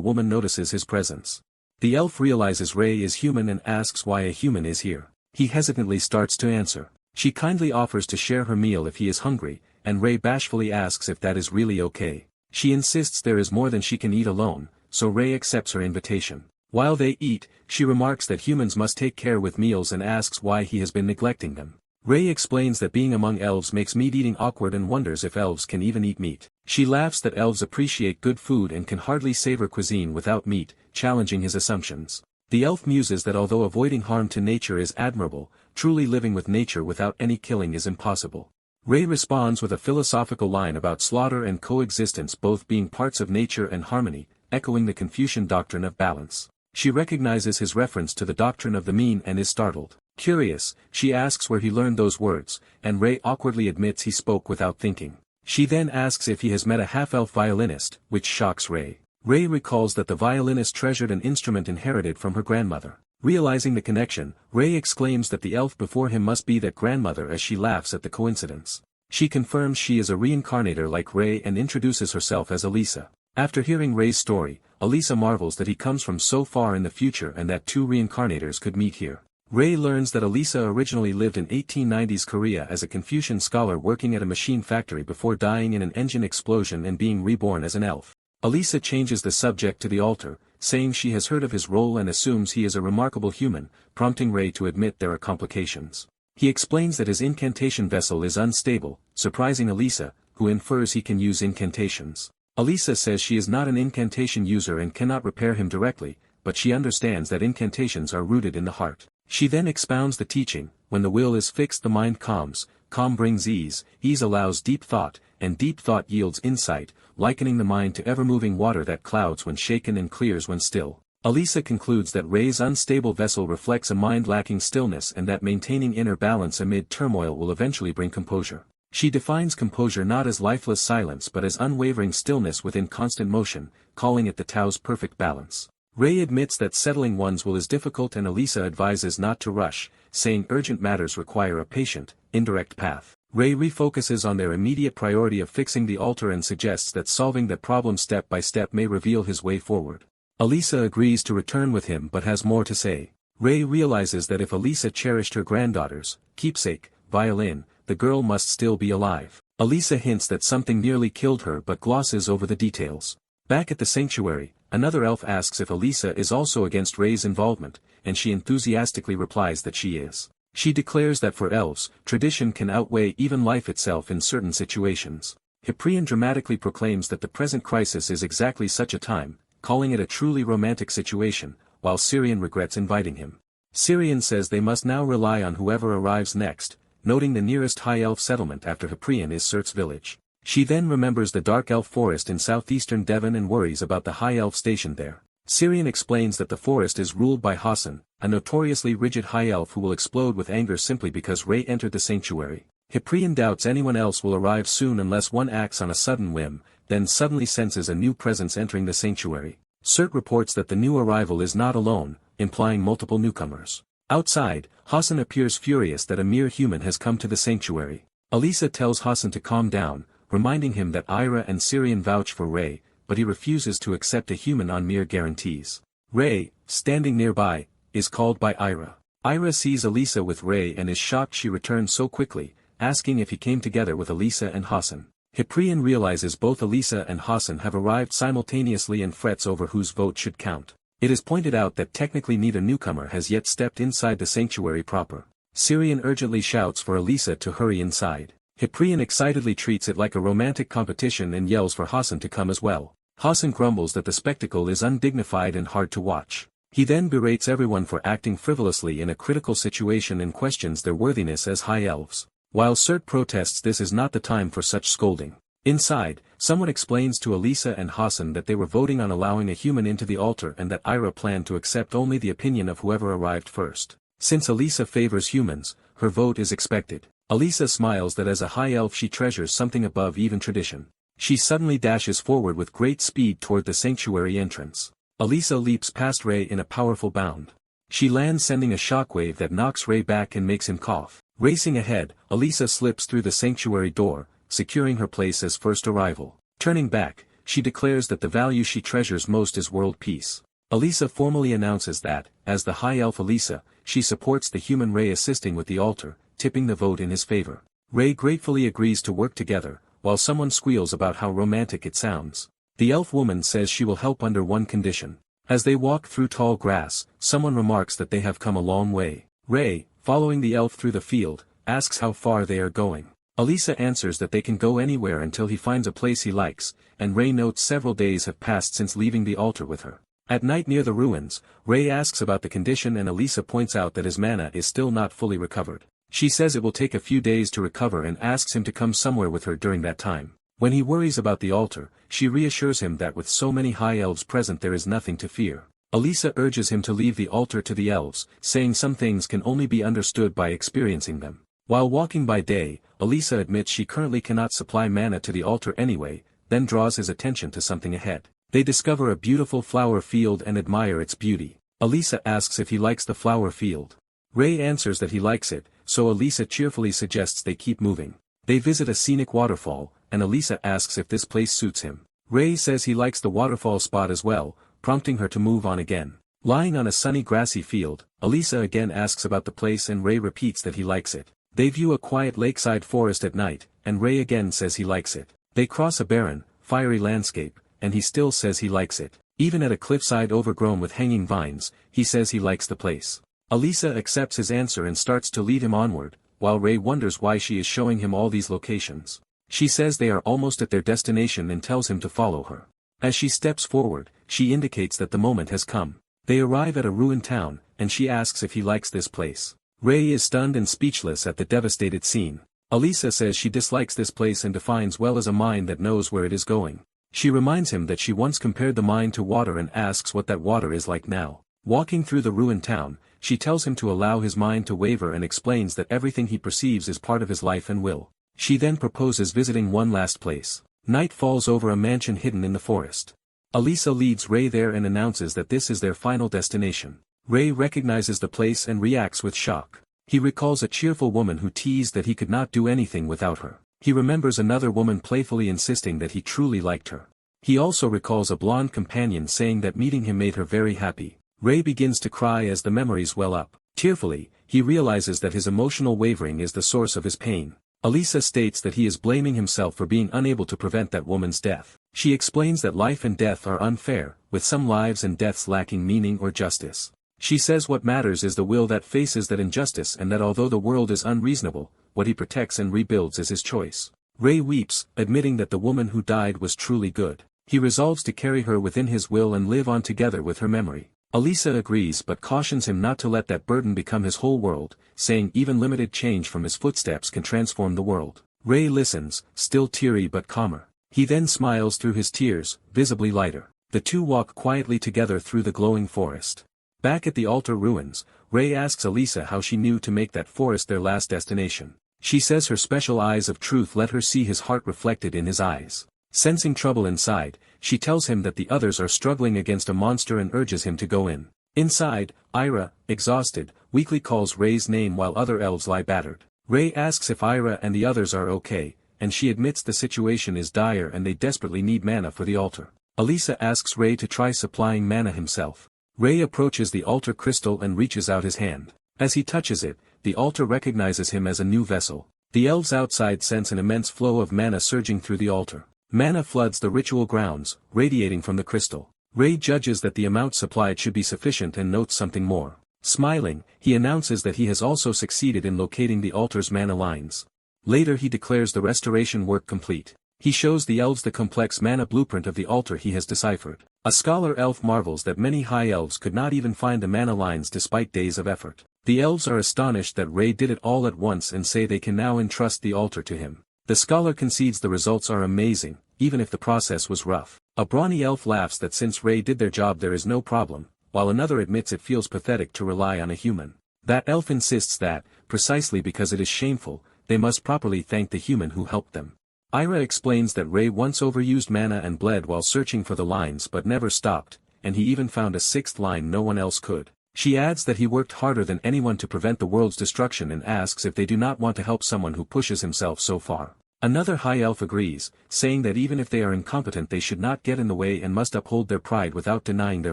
woman notices his presence. The elf realizes Ray is human and asks why a human is here. He hesitantly starts to answer. She kindly offers to share her meal if he is hungry, and Ray bashfully asks if that is really okay. She insists there is more than she can eat alone, so Ray accepts her invitation. While they eat, she remarks that humans must take care with meals and asks why he has been neglecting them. Ray explains that being among elves makes meat eating awkward and wonders if elves can even eat meat. She laughs that elves appreciate good food and can hardly savor cuisine without meat, challenging his assumptions. The elf muses that although avoiding harm to nature is admirable, truly living with nature without any killing is impossible. Ray responds with a philosophical line about slaughter and coexistence both being parts of nature and harmony, echoing the Confucian doctrine of balance. She recognizes his reference to the doctrine of the mean and is startled. Curious, she asks where he learned those words, and Ray awkwardly admits he spoke without thinking. She then asks if he has met a half-elf violinist, which shocks Ray. Ray recalls that the violinist treasured an instrument inherited from her grandmother. Realizing the connection, Ray exclaims that the elf before him must be that grandmother as she laughs at the coincidence. She confirms she is a reincarnator like Ray and introduces herself as Elisa. After hearing Ray's story, Elisa marvels that he comes from so far in the future and that two reincarnators could meet here. Ray learns that Elisa originally lived in 1890s Korea as a Confucian scholar working at a machine factory before dying in an engine explosion and being reborn as an elf. Elisa changes the subject to the altar, saying she has heard of his role and assumes he is a remarkable human, prompting Ray to admit there are complications. He explains that his incantation vessel is unstable, surprising Elisa, who infers he can use incantations. Elisa says she is not an incantation user and cannot repair him directly, but she understands that incantations are rooted in the heart. She then expounds the teaching, when the will is fixed the mind calms, calm brings ease allows deep thought, and deep thought yields insight, likening the mind to ever-moving water that clouds when shaken and clears when still. Elisa concludes that Ray's unstable vessel reflects a mind lacking stillness and that maintaining inner balance amid turmoil will eventually bring composure. She defines composure not as lifeless silence but as unwavering stillness within constant motion, calling it the Tao's perfect balance. Ray admits that settling one's will is difficult and Elisa advises not to rush, saying urgent matters require a patient, indirect path. Ray refocuses on their immediate priority of fixing the altar and suggests that solving that problem step by step may reveal his way forward. Elisa agrees to return with him but has more to say. Ray realizes that if Elisa cherished her granddaughter's keepsake, violin, the girl must still be alive. Elisa hints that something nearly killed her but glosses over the details. Back at the sanctuary, another elf asks if Elisa is also against Ray's involvement, and she enthusiastically replies that she is. She declares that for elves, tradition can outweigh even life itself in certain situations. Cyprian dramatically proclaims that the present crisis is exactly such a time, calling it a truly romantic situation, while Syrian regrets inviting him. Syrian says they must now rely on whoever arrives next, noting the nearest high elf settlement after Cyprian is Surt's village. She then remembers the dark elf forest in southeastern Devon and worries about the high elf stationed there. Syrian explains that the forest is ruled by Hassan, a notoriously rigid high elf who will explode with anger simply because Ray entered the sanctuary. Cyprian doubts anyone else will arrive soon unless one acts on a sudden whim, then suddenly senses a new presence entering the sanctuary. Surt reports that the new arrival is not alone, implying multiple newcomers. Outside, Hassan appears furious that a mere human has come to the sanctuary. Elisa tells Hassan to calm down, reminding him that Ira and Syrian vouch for Ray, but he refuses to accept a human on mere guarantees. Ray, standing nearby, is called by Ira. Ira sees Elisa with Ray and is shocked she returned so quickly, asking if he came together with Elisa and Hassan. Hyprian realizes both Elisa and Hassan have arrived simultaneously and frets over whose vote should count. It is pointed out that technically neither newcomer has yet stepped inside the sanctuary proper. Syrian urgently shouts for Elisa to hurry inside. Hyprian excitedly treats it like a romantic competition and yells for Hassan to come as well. Hassan grumbles that the spectacle is undignified and hard to watch. He then berates everyone for acting frivolously in a critical situation and questions their worthiness as high elves. While Surt protests this is not the time for such scolding. Inside, someone explains to Elisa and Hassan that they were voting on allowing a human into the altar and that Ira planned to accept only the opinion of whoever arrived first. Since Elisa favors humans, her vote is expected. Elisa smiles that as a high elf she treasures something above even tradition. She suddenly dashes forward with great speed toward the sanctuary entrance. Elisa leaps past Ray in a powerful bound. She lands sending a shockwave that knocks Ray back and makes him cough. Racing ahead, Elisa slips through the sanctuary door, securing her place as first arrival. Turning back, she declares that the value she treasures most is world peace. Elisa formally announces that, as the high elf Elisa, she supports the human Ray assisting with the altar, tipping the vote in his favor. Ray gratefully agrees to work together, while someone squeals about how romantic it sounds. The elf woman says she will help under one condition. As they walk through tall grass, someone remarks that they have come a long way. Ray, following the elf through the field, asks how far they are going. Elisa answers that they can go anywhere until he finds a place he likes, and Ray notes several days have passed since leaving the altar with her. At night near the ruins, Ray asks about the condition and Elisa points out that his mana is still not fully recovered. She says it will take a few days to recover and asks him to come somewhere with her during that time. When he worries about the altar, she reassures him that with so many high elves present there is nothing to fear. Elisa urges him to leave the altar to the elves, saying some things can only be understood by experiencing them. While walking by day, Elisa admits she currently cannot supply mana to the altar anyway, then draws his attention to something ahead. They discover a beautiful flower field and admire its beauty. Elisa asks if he likes the flower field. Ray answers that he likes it, so Elisa cheerfully suggests they keep moving. They visit a scenic waterfall, and Elisa asks if this place suits him. Ray says he likes the waterfall spot as well, prompting her to move on again. Lying on a sunny grassy field, Elisa again asks about the place and Ray repeats that he likes it. They view a quiet lakeside forest at night, and Ray again says he likes it. They cross a barren, fiery landscape, and he still says he likes it. Even at a cliffside overgrown with hanging vines, he says he likes the place. Elisa accepts his answer and starts to lead him onward, while Ray wonders why she is showing him all these locations. She says they are almost at their destination and tells him to follow her. As she steps forward, she indicates that the moment has come. They arrive at a ruined town, and she asks if he likes this place. Ray is stunned and speechless at the devastated scene. Elisa says she dislikes this place and defines well as a mind that knows where it is going. She reminds him that she once compared the mind to water and asks what that water is like now. Walking through the ruined town, she tells him to allow his mind to waver and explains that everything he perceives is part of his life and will. She then proposes visiting one last place. Night falls over a mansion hidden in the forest. Elisa leads Ray there and announces that this is their final destination. Ray recognizes the place and reacts with shock. He recalls a cheerful woman who teased that he could not do anything without her. He remembers another woman playfully insisting that he truly liked her. He also recalls a blonde companion saying that meeting him made her very happy. Ray begins to cry as the memories well up. Tearfully, he realizes that his emotional wavering is the source of his pain. Elisa states that he is blaming himself for being unable to prevent that woman's death. She explains that life and death are unfair, with some lives and deaths lacking meaning or justice. She says what matters is the will that faces that injustice and that although the world is unreasonable, what he protects and rebuilds is his choice. Ray weeps, admitting that the woman who died was truly good. He resolves to carry her within his will and live on together with her memory. Elisa agrees but cautions him not to let that burden become his whole world, saying even limited change from his footsteps can transform the world. Ray listens, still teary but calmer. He then smiles through his tears, visibly lighter. The two walk quietly together through the glowing forest. Back at the altar ruins, Ray asks Elisa how she knew to make that forest their last destination. She says her special eyes of truth let her see his heart reflected in his eyes. Sensing trouble inside, she tells him that the others are struggling against a monster and urges him to go in. Inside, Ira, exhausted, weakly calls Ray's name while other elves lie battered. Ray asks if Ira and the others are okay, and she admits the situation is dire and they desperately need mana for the altar. Elisa asks Ray to try supplying mana himself. Ray approaches the altar crystal and reaches out his hand. As he touches it, the altar recognizes him as a new vessel. The elves outside sense an immense flow of mana surging through the altar. Mana floods the ritual grounds, radiating from the crystal. Ray judges that the amount supplied should be sufficient and notes something more. Smiling, he announces that he has also succeeded in locating the altar's mana lines. Later he declares the restoration work complete. He shows the elves the complex mana blueprint of the altar he has deciphered. A scholar elf marvels that many high elves could not even find the mana lines despite days of effort. The elves are astonished that Ray did it all at once and say they can now entrust the altar to him. The scholar concedes the results are amazing, even if the process was rough. A brawny elf laughs that since Ray did their job there is no problem, while another admits it feels pathetic to rely on a human. That elf insists that, precisely because it is shameful, they must properly thank the human who helped them. Ira explains that Ray once overused mana and bled while searching for the lines but never stopped, and he even found a sixth line no one else could. She adds that he worked harder than anyone to prevent the world's destruction and asks if they do not want to help someone who pushes himself so far. Another high elf agrees, saying that even if they are incompetent they should not get in the way and must uphold their pride without denying their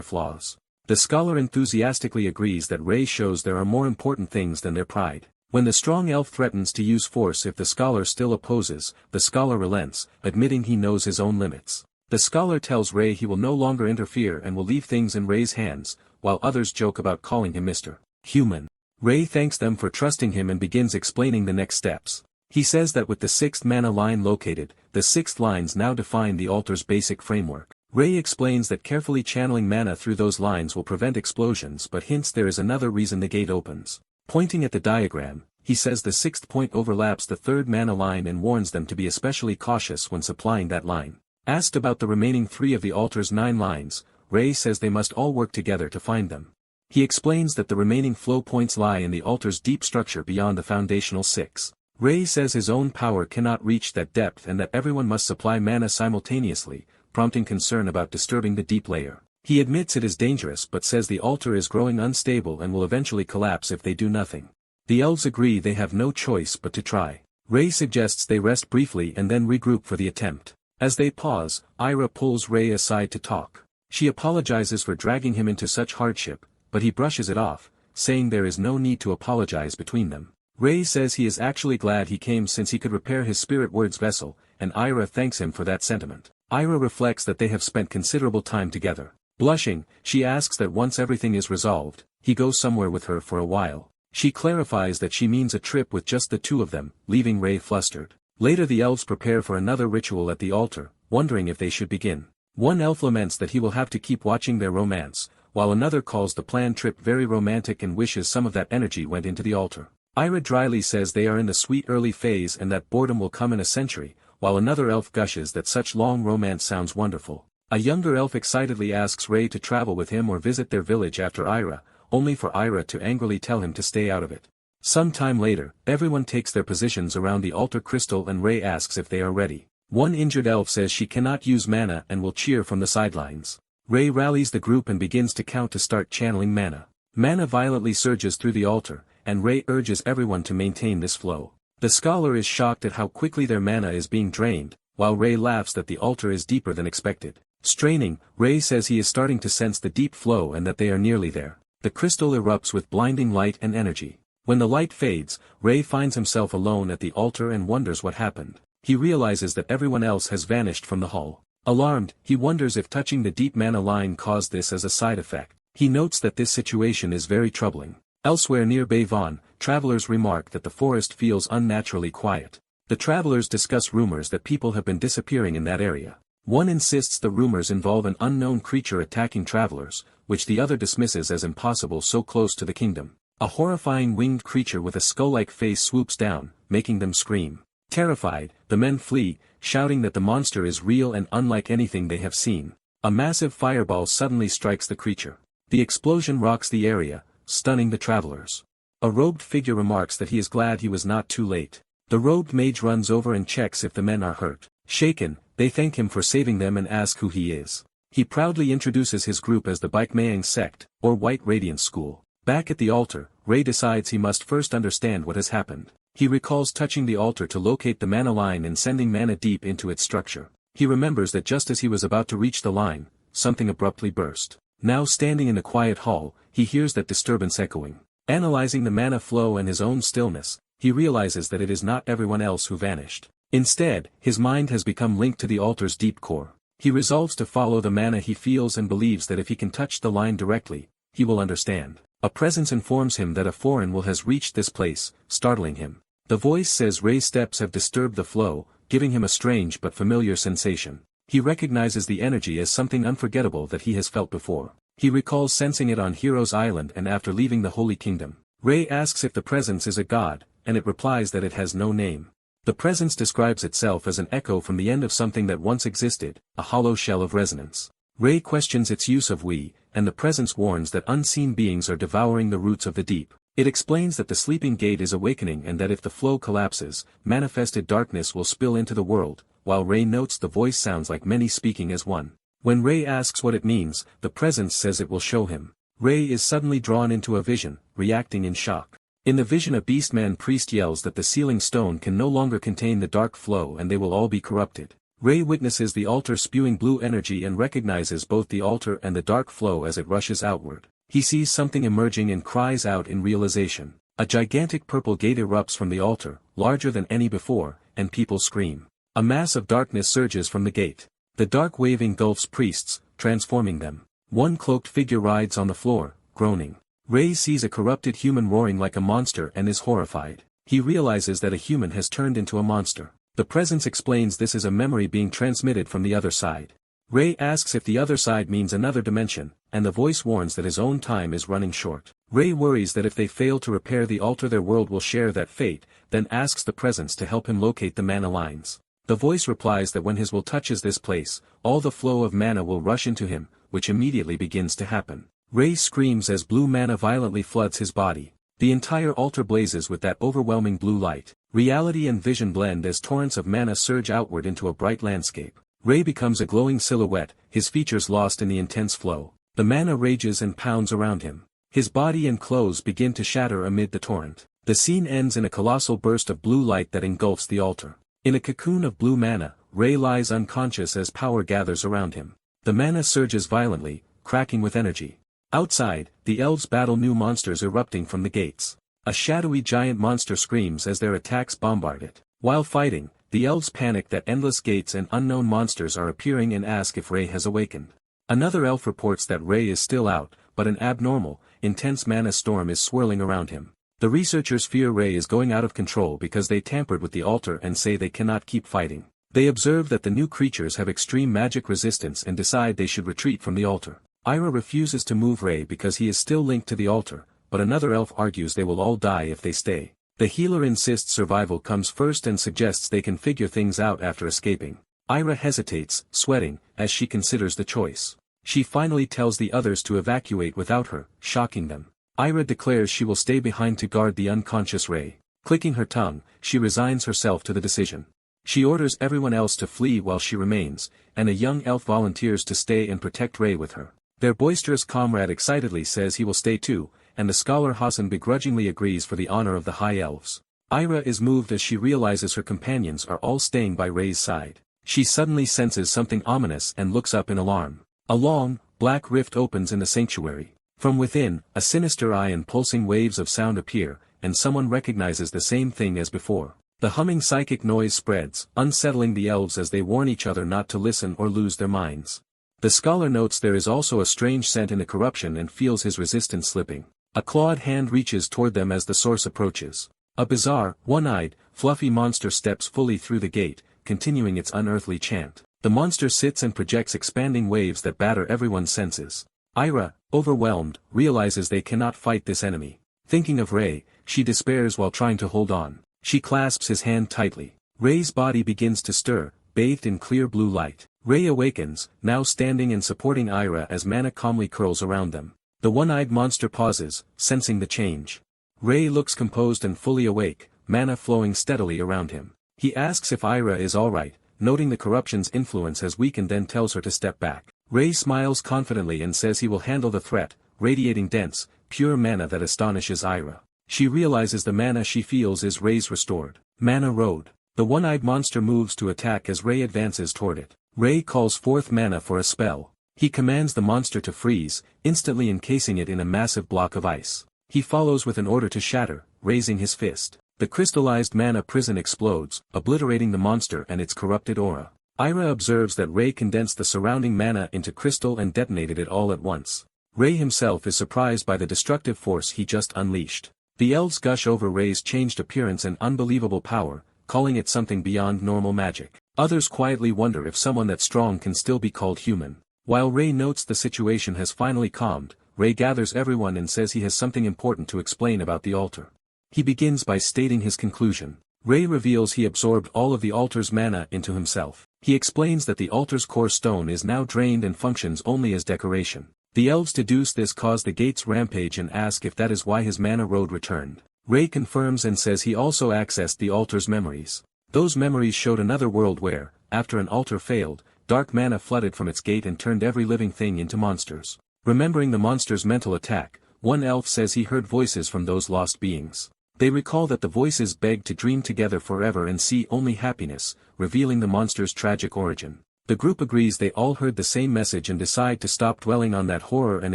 flaws. The scholar enthusiastically agrees that Ray shows there are more important things than their pride. When the strong elf threatens to use force if the scholar still opposes, the scholar relents, admitting he knows his own limits. The scholar tells Ray he will no longer interfere and will leave things in Ray's hands, while others joke about calling him Mr. Human. Ray thanks them for trusting him and begins explaining the next steps. He says that with the sixth mana line located, the sixth lines now define the altar's basic framework. Ray explains that carefully channeling mana through those lines will prevent explosions but hints there is another reason the gate opens. Pointing at the diagram, he says the sixth point overlaps the third mana line and warns them to be especially cautious when supplying that line. Asked about the remaining 3 of the altar's 9 lines, Ray says they must all work together to find them. He explains that the remaining flow points lie in the altar's deep structure beyond the foundational 6. Ray says his own power cannot reach that depth and that everyone must supply mana simultaneously, prompting concern about disturbing the deep layer. He admits it is dangerous but says the altar is growing unstable and will eventually collapse if they do nothing. The elves agree they have no choice but to try. Ray suggests they rest briefly and then regroup for the attempt. As they pause, Ira pulls Ray aside to talk. She apologizes for dragging him into such hardship, but he brushes it off, saying there is no need to apologize between them. Ray says he is actually glad he came since he could repair his spirit word's vessel, and Ira thanks him for that sentiment. Ira reflects that they have spent considerable time together. Blushing, she asks that once everything is resolved, he goes somewhere with her for a while. She clarifies that she means a trip with just the 2 of them, leaving Ray flustered. Later the elves prepare for another ritual at the altar, wondering if they should begin. One elf laments that he will have to keep watching their romance, while another calls the planned trip very romantic and wishes some of that energy went into the altar. Ira dryly says they are in the sweet early phase and that boredom will come in a century, while another elf gushes that such long romance sounds wonderful. A younger elf excitedly asks Ray to travel with him or visit their village after Ira, only for Ira to angrily tell him to stay out of it. Some time later, everyone takes their positions around the altar crystal and Ray asks if they are ready. One injured elf says she cannot use mana and will cheer from the sidelines. Ray rallies the group and begins to count to start channeling mana. Mana violently surges through the altar, and Ray urges everyone to maintain this flow. The scholar is shocked at how quickly their mana is being drained, while Ray laughs that the altar is deeper than expected. Straining, Ray says he is starting to sense the deep flow and that they are nearly there. The crystal erupts with blinding light and energy. When the light fades, Ray finds himself alone at the altar and wonders what happened. He realizes that everyone else has vanished from the hall. Alarmed, he wonders if touching the deep mana line caused this as a side effect. He notes that this situation is very troubling. Elsewhere near Bayvon, travelers remark that the forest feels unnaturally quiet. The travelers discuss rumors that people have been disappearing in that area. One insists the rumors involve an unknown creature attacking travelers, which the other dismisses as impossible so close to the kingdom. A horrifying winged creature with a skull-like face swoops down, making them scream. Terrified, the men flee, shouting that the monster is real and unlike anything they have seen. A massive fireball suddenly strikes the creature. The explosion rocks the area, stunning the travelers. A robed figure remarks that he is glad he was not too late. The robed mage runs over and checks if the men are hurt. Shaken, they thank him for saving them and ask who he is. He proudly introduces his group as the Baekmaeang sect, or White Radiance School. Back at the altar, Ray decides he must first understand what has happened. He recalls touching the altar to locate the mana line and sending mana deep into its structure. He remembers that just as he was about to reach the line, something abruptly burst. Now standing in a quiet hall, he hears that disturbance echoing. Analyzing the mana flow and his own stillness, he realizes that it is not everyone else who vanished. Instead, his mind has become linked to the altar's deep core. He resolves to follow the mana he feels and believes that if he can touch the line directly, he will understand. A presence informs him that a foreign will has reached this place, startling him. The voice says Rei's steps have disturbed the flow, giving him a strange but familiar sensation. He recognizes the energy as something unforgettable that he has felt before. He recalls sensing it on Hero's Island and after leaving the Holy Kingdom. Rei asks if the presence is a god, and it replies that it has no name. The presence describes itself as an echo from the end of something that once existed, a hollow shell of resonance. Rei questions its use of we, and the presence warns that unseen beings are devouring the roots of the deep. It explains that the sleeping gate is awakening and that if the flow collapses, manifested darkness will spill into the world, while Rei notes the voice sounds like many speaking as one. When Rei asks what it means, the presence says it will show him. Rei is suddenly drawn into a vision, reacting in shock. In the vision a beastman priest yells that the sealing stone can no longer contain the dark flow and they will all be corrupted. Rei witnesses the altar spewing blue energy and recognizes both the altar and the dark flow as it rushes outward. He sees something emerging and cries out in realization. A gigantic purple gate erupts from the altar, larger than any before, and people scream. A mass of darkness surges from the gate. The dark wave engulfs priests, transforming them. One cloaked figure rides on the floor, groaning. Rei sees a corrupted human roaring like a monster and is horrified. He realizes that a human has turned into a monster. The presence explains this is a memory being transmitted from the other side. Rei asks if the other side means another dimension, and the voice warns that his own time is running short. Rei worries that if they fail to repair the altar their world will share that fate, then asks the presence to help him locate the mana lines. The voice replies that when his will touches this place, all the flow of mana will rush into him, which immediately begins to happen. Rei screams as blue mana violently floods his body. The entire altar blazes with that overwhelming blue light. Reality and vision blend as torrents of mana surge outward into a bright landscape. Rei becomes a glowing silhouette, his features lost in the intense flow. The mana rages and pounds around him. His body and clothes begin to shatter amid the torrent. The scene ends in a colossal burst of blue light that engulfs the altar. In a cocoon of blue mana, Rei lies unconscious as power gathers around him. The mana surges violently, cracking with energy. Outside, the elves battle new monsters erupting from the gates. A shadowy giant monster screams as their attacks bombard it. While fighting, the elves panic that endless gates and unknown monsters are appearing and ask if Rei has awakened. Another elf reports that Rei is still out, but an abnormal, intense mana storm is swirling around him. The researchers fear Rei is going out of control because they tampered with the altar and say they cannot keep fighting. They observe that the new creatures have extreme magic resistance and decide they should retreat from the altar. Ira refuses to move Rei because he is still linked to the altar, but another elf argues they will all die if they stay. The healer insists survival comes first and suggests they can figure things out after escaping. Ira hesitates, sweating, as she considers the choice. She finally tells the others to evacuate without her, shocking them. Ira declares she will stay behind to guard the unconscious Rei. Clicking her tongue, she resigns herself to the decision. She orders everyone else to flee while she remains, and a young elf volunteers to stay and protect Rei with her. Their boisterous comrade excitedly says he will stay too, and the scholar Hassan begrudgingly agrees for the honor of the high elves. Ira is moved as she realizes her companions are all staying by Rei's side. She suddenly senses something ominous and looks up in alarm. A long, black rift opens in the sanctuary. From within, a sinister eye and pulsing waves of sound appear, and someone recognizes the same thing as before. The humming psychic noise spreads, unsettling the elves as they warn each other not to listen or lose their minds. The scholar notes there is also a strange scent in the corruption and feels his resistance slipping. A clawed hand reaches toward them as the source approaches. A bizarre, one-eyed, fluffy monster steps fully through the gate, continuing its unearthly chant. The monster sits and projects expanding waves that batter everyone's senses. Ira, overwhelmed, realizes they cannot fight this enemy. Thinking of Rei, she despairs while trying to hold on. She clasps his hand tightly. Rei's body begins to stir, bathed in clear blue light. Rei awakens, now standing and supporting Ira as mana calmly curls around them. The one-eyed monster pauses, sensing the change. Rei looks composed and fully awake, mana flowing steadily around him. He asks if Ira is alright, noting the corruption's influence has weakened, then tells her to step back. Rei smiles confidently and says he will handle the threat, radiating dense, pure mana that astonishes Ira. She realizes the mana she feels is Rei's restored. Mana Road. The one-eyed monster moves to attack as Rei advances toward it. Rei calls forth mana for a spell. He commands the monster to freeze, instantly encasing it in a massive block of ice. He follows with an order to shatter, raising his fist. The crystallized mana prison explodes, obliterating the monster and its corrupted aura. Ira observes that Rei condensed the surrounding mana into crystal and detonated it all at once. Rei himself is surprised by the destructive force he just unleashed. The elves gush over Rei's changed appearance and unbelievable power, calling it something beyond normal magic. Others quietly wonder if someone that strong can still be called human. While Rei notes the situation has finally calmed, Rei gathers everyone and says he has something important to explain about the altar. He begins by stating his conclusion. Rei reveals he absorbed all of the altar's mana into himself. He explains that the altar's core stone is now drained and functions only as decoration. The elves deduce this caused the gate's rampage and ask if that is why his mana road returned. Rei confirms and says he also accessed the altar's memories. Those memories showed another world where, after an altar failed, dark mana flooded from its gate and turned every living thing into monsters. Remembering the monster's mental attack, one elf says he heard voices from those lost beings. They recall that the voices begged to dream together forever and see only happiness, revealing the monster's tragic origin. The group agrees they all heard the same message and decide to stop dwelling on that horror and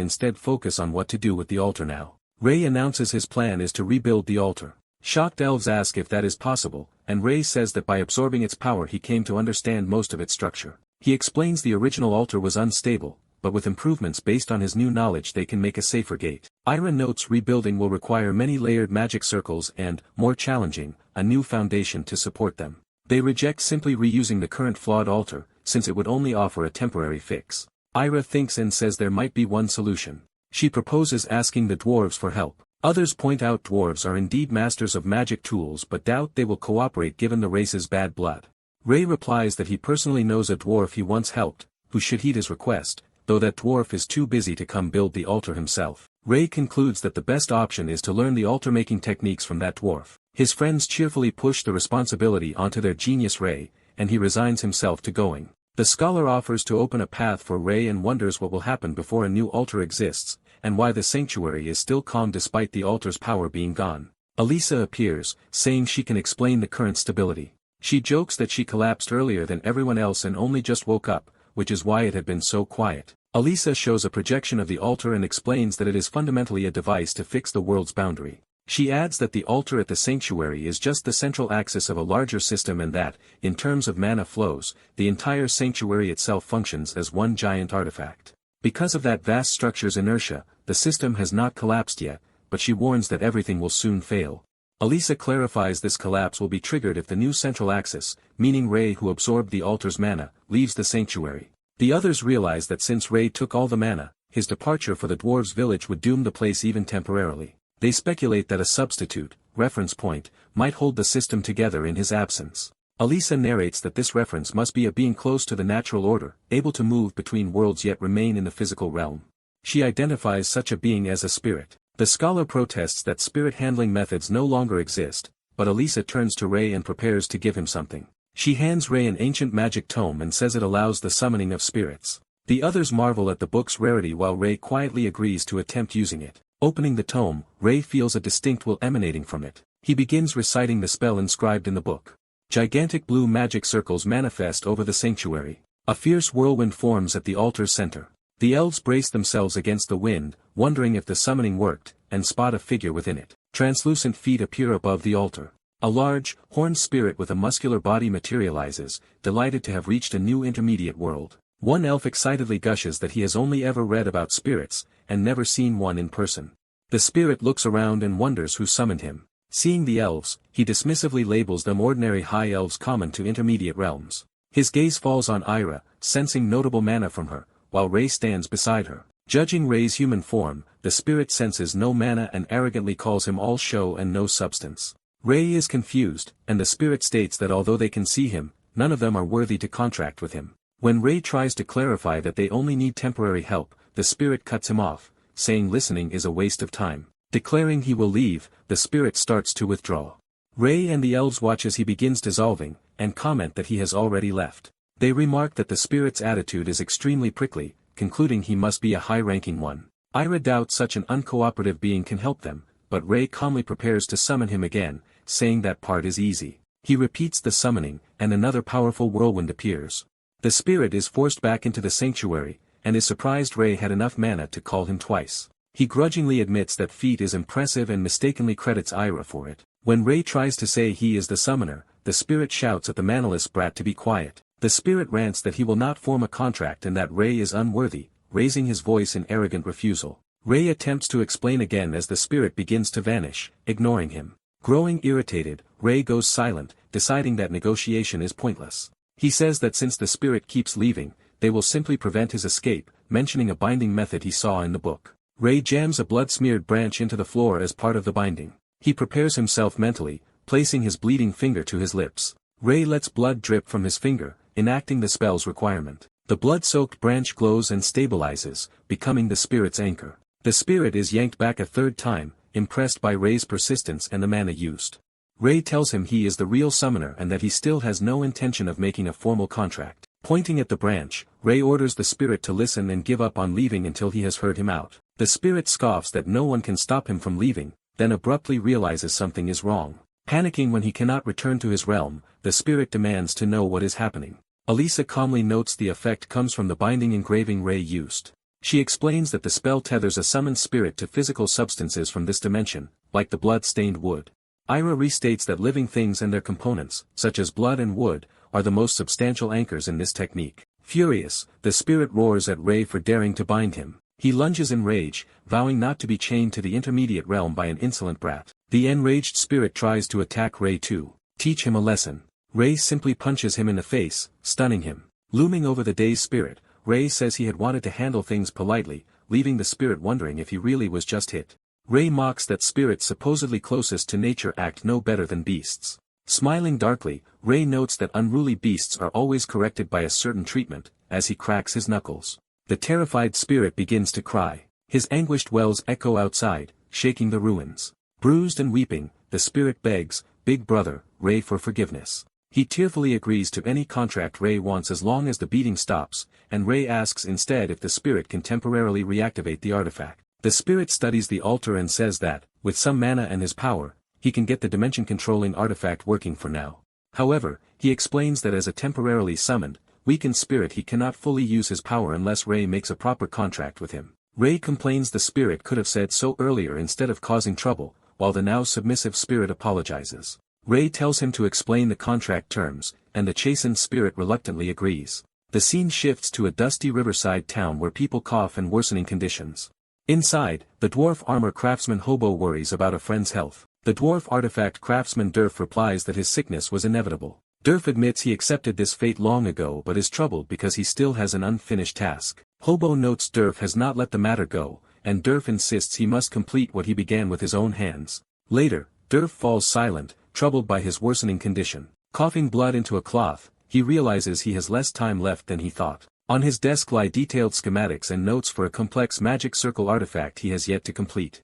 instead focus on what to do with the altar now. Rei announces his plan is to rebuild the altar. Shocked elves ask if that is possible, and Rei says that by absorbing its power he came to understand most of its structure. He explains the original altar was unstable, but with improvements based on his new knowledge they can make a safer gate. Ira notes rebuilding will require many layered magic circles and, more challenging, a new foundation to support them. They reject simply reusing the current flawed altar, since it would only offer a temporary fix. Ira thinks and says there might be one solution. She proposes asking the dwarves for help. Others point out dwarves are indeed masters of magic tools but doubt they will cooperate given the race's bad blood. Rei replies that he personally knows a dwarf he once helped, who should heed his request, though that dwarf is too busy to come build the altar himself. Rei concludes that the best option is to learn the altar-making techniques from that dwarf. His friends cheerfully push the responsibility onto their genius Rei, and he resigns himself to going. The scholar offers to open a path for Rei and wonders what will happen before a new altar exists, and why the sanctuary is still calm despite the altar's power being gone. Elisa appears, saying she can explain the current stability. She jokes that she collapsed earlier than everyone else and only just woke up, which is why it had been so quiet. Elisa shows a projection of the altar and explains that it is fundamentally a device to fix the world's boundary. She adds that the altar at the sanctuary is just the central axis of a larger system and that, in terms of mana flows, the entire sanctuary itself functions as one giant artifact. Because of that vast structure's inertia, the system has not collapsed yet, but she warns that everything will soon fail. Elisa clarifies this collapse will be triggered if the new central axis, meaning Rei who absorbed the altar's mana, leaves the sanctuary. The others realize that since Rei took all the mana, his departure for the dwarves' village would doom the place even temporarily. They speculate that a substitute, reference point, might hold the system together in his absence. Elisa narrates that this reference must be a being close to the natural order, able to move between worlds yet remain in the physical realm. She identifies such a being as a spirit. The scholar protests that spirit handling methods no longer exist, but Elisa turns to Rei and prepares to give him something. She hands Rei an ancient magic tome and says it allows the summoning of spirits. The others marvel at the book's rarity while Rei quietly agrees to attempt using it. Opening the tome, Rei feels a distinct will emanating from it. He begins reciting the spell inscribed in the book. Gigantic blue magic circles manifest over the sanctuary. A fierce whirlwind forms at the altar's center. The elves brace themselves against the wind, wondering if the summoning worked, and spot a figure within it. Translucent feet appear above the altar. A large, horned spirit with a muscular body materializes, delighted to have reached a new intermediate world. One elf excitedly gushes that he has only ever read about spirits, and never seen one in person. The spirit looks around and wonders who summoned him. Seeing the elves, he dismissively labels them ordinary high elves common to intermediate realms. His gaze falls on Ira, sensing notable mana from her, while Rei stands beside her. Judging Rei's human form, the spirit senses no mana and arrogantly calls him all show and no substance. Rei is confused, and the spirit states that although they can see him, none of them are worthy to contract with him. When Rei tries to clarify that they only need temporary help, the spirit cuts him off, saying listening is a waste of time. Declaring he will leave, the spirit starts to withdraw. Rei and the elves watch as he begins dissolving, and comment that he has already left. They remark that the spirit's attitude is extremely prickly, concluding he must be a high-ranking one. Ira doubts such an uncooperative being can help them, but Rei calmly prepares to summon him again, saying that part is easy. He repeats the summoning, and another powerful whirlwind appears. The spirit is forced back into the sanctuary, and is surprised Rei had enough mana to call him twice. He grudgingly admits that feat is impressive and mistakenly credits Ira for it. When Ray tries to say he is the summoner, the spirit shouts at the manaless brat to be quiet. The spirit rants that he will not form a contract and that Ray is unworthy, raising his voice in arrogant refusal. Ray attempts to explain again as the spirit begins to vanish, ignoring him. Growing irritated, Ray goes silent, deciding that negotiation is pointless. He says that since the spirit keeps leaving, they will simply prevent his escape, mentioning a binding method he saw in the book. Ray jams a blood-smeared branch into the floor as part of the binding. He prepares himself mentally, placing his bleeding finger to his lips. Ray lets blood drip from his finger, enacting the spell's requirement. The blood-soaked branch glows and stabilizes, becoming the spirit's anchor. The spirit is yanked back a third time, impressed by Ray's persistence and the mana used. Ray tells him he is the real summoner and that he still has no intention of making a formal contract. Pointing at the branch, Ray orders the spirit to listen and give up on leaving until he has heard him out. The spirit scoffs that no one can stop him from leaving, then abruptly realizes something is wrong. Panicking when he cannot return to his realm, the spirit demands to know what is happening. Elisa calmly notes the effect comes from the binding engraving Ray used. She explains that the spell tethers a summoned spirit to physical substances from this dimension, like the blood-stained wood. Ira restates that living things and their components, such as blood and wood, are the most substantial anchors in this technique. Furious, the spirit roars at Ray for daring to bind him. He lunges in rage, vowing not to be chained to the intermediate realm by an insolent brat. The enraged spirit tries to attack Ray to teach him a lesson. Ray simply punches him in the face, stunning him. Looming over the dazed spirit, Ray says he had wanted to handle things politely, leaving the spirit wondering if he really was just hit. Ray mocks that spirits supposedly closest to nature act no better than beasts. Smiling darkly, Ray notes that unruly beasts are always corrected by a certain treatment, as he cracks his knuckles. The terrified spirit begins to cry. His anguished wails echo outside, shaking the ruins. Bruised and weeping, the spirit begs, "Big brother, Ray for forgiveness." He tearfully agrees to any contract Ray wants as long as the beating stops, and Ray asks instead if the spirit can temporarily reactivate the artifact. The spirit studies the altar and says that, with some mana and his power, he can get the dimension-controlling artifact working for now. However, he explains that as a temporarily summoned, weakened spirit he cannot fully use his power unless Ray makes a proper contract with him. Ray complains the spirit could have said so earlier instead of causing trouble, while the now submissive spirit apologizes. Ray tells him to explain the contract terms, and the chastened spirit reluctantly agrees. The scene shifts to a dusty riverside town where people cough and worsening conditions. Inside, the dwarf armor craftsman Hobo worries about a friend's health. The dwarf artifact craftsman Durf replies that his sickness was inevitable. Durf admits he accepted this fate long ago but is troubled because he still has an unfinished task. Hobo notes Durf has not let the matter go, and Durf insists he must complete what he began with his own hands. Later, Durf falls silent, troubled by his worsening condition. Coughing blood into a cloth, he realizes he has less time left than he thought. On his desk lie detailed schematics and notes for a complex magic circle artifact he has yet to complete.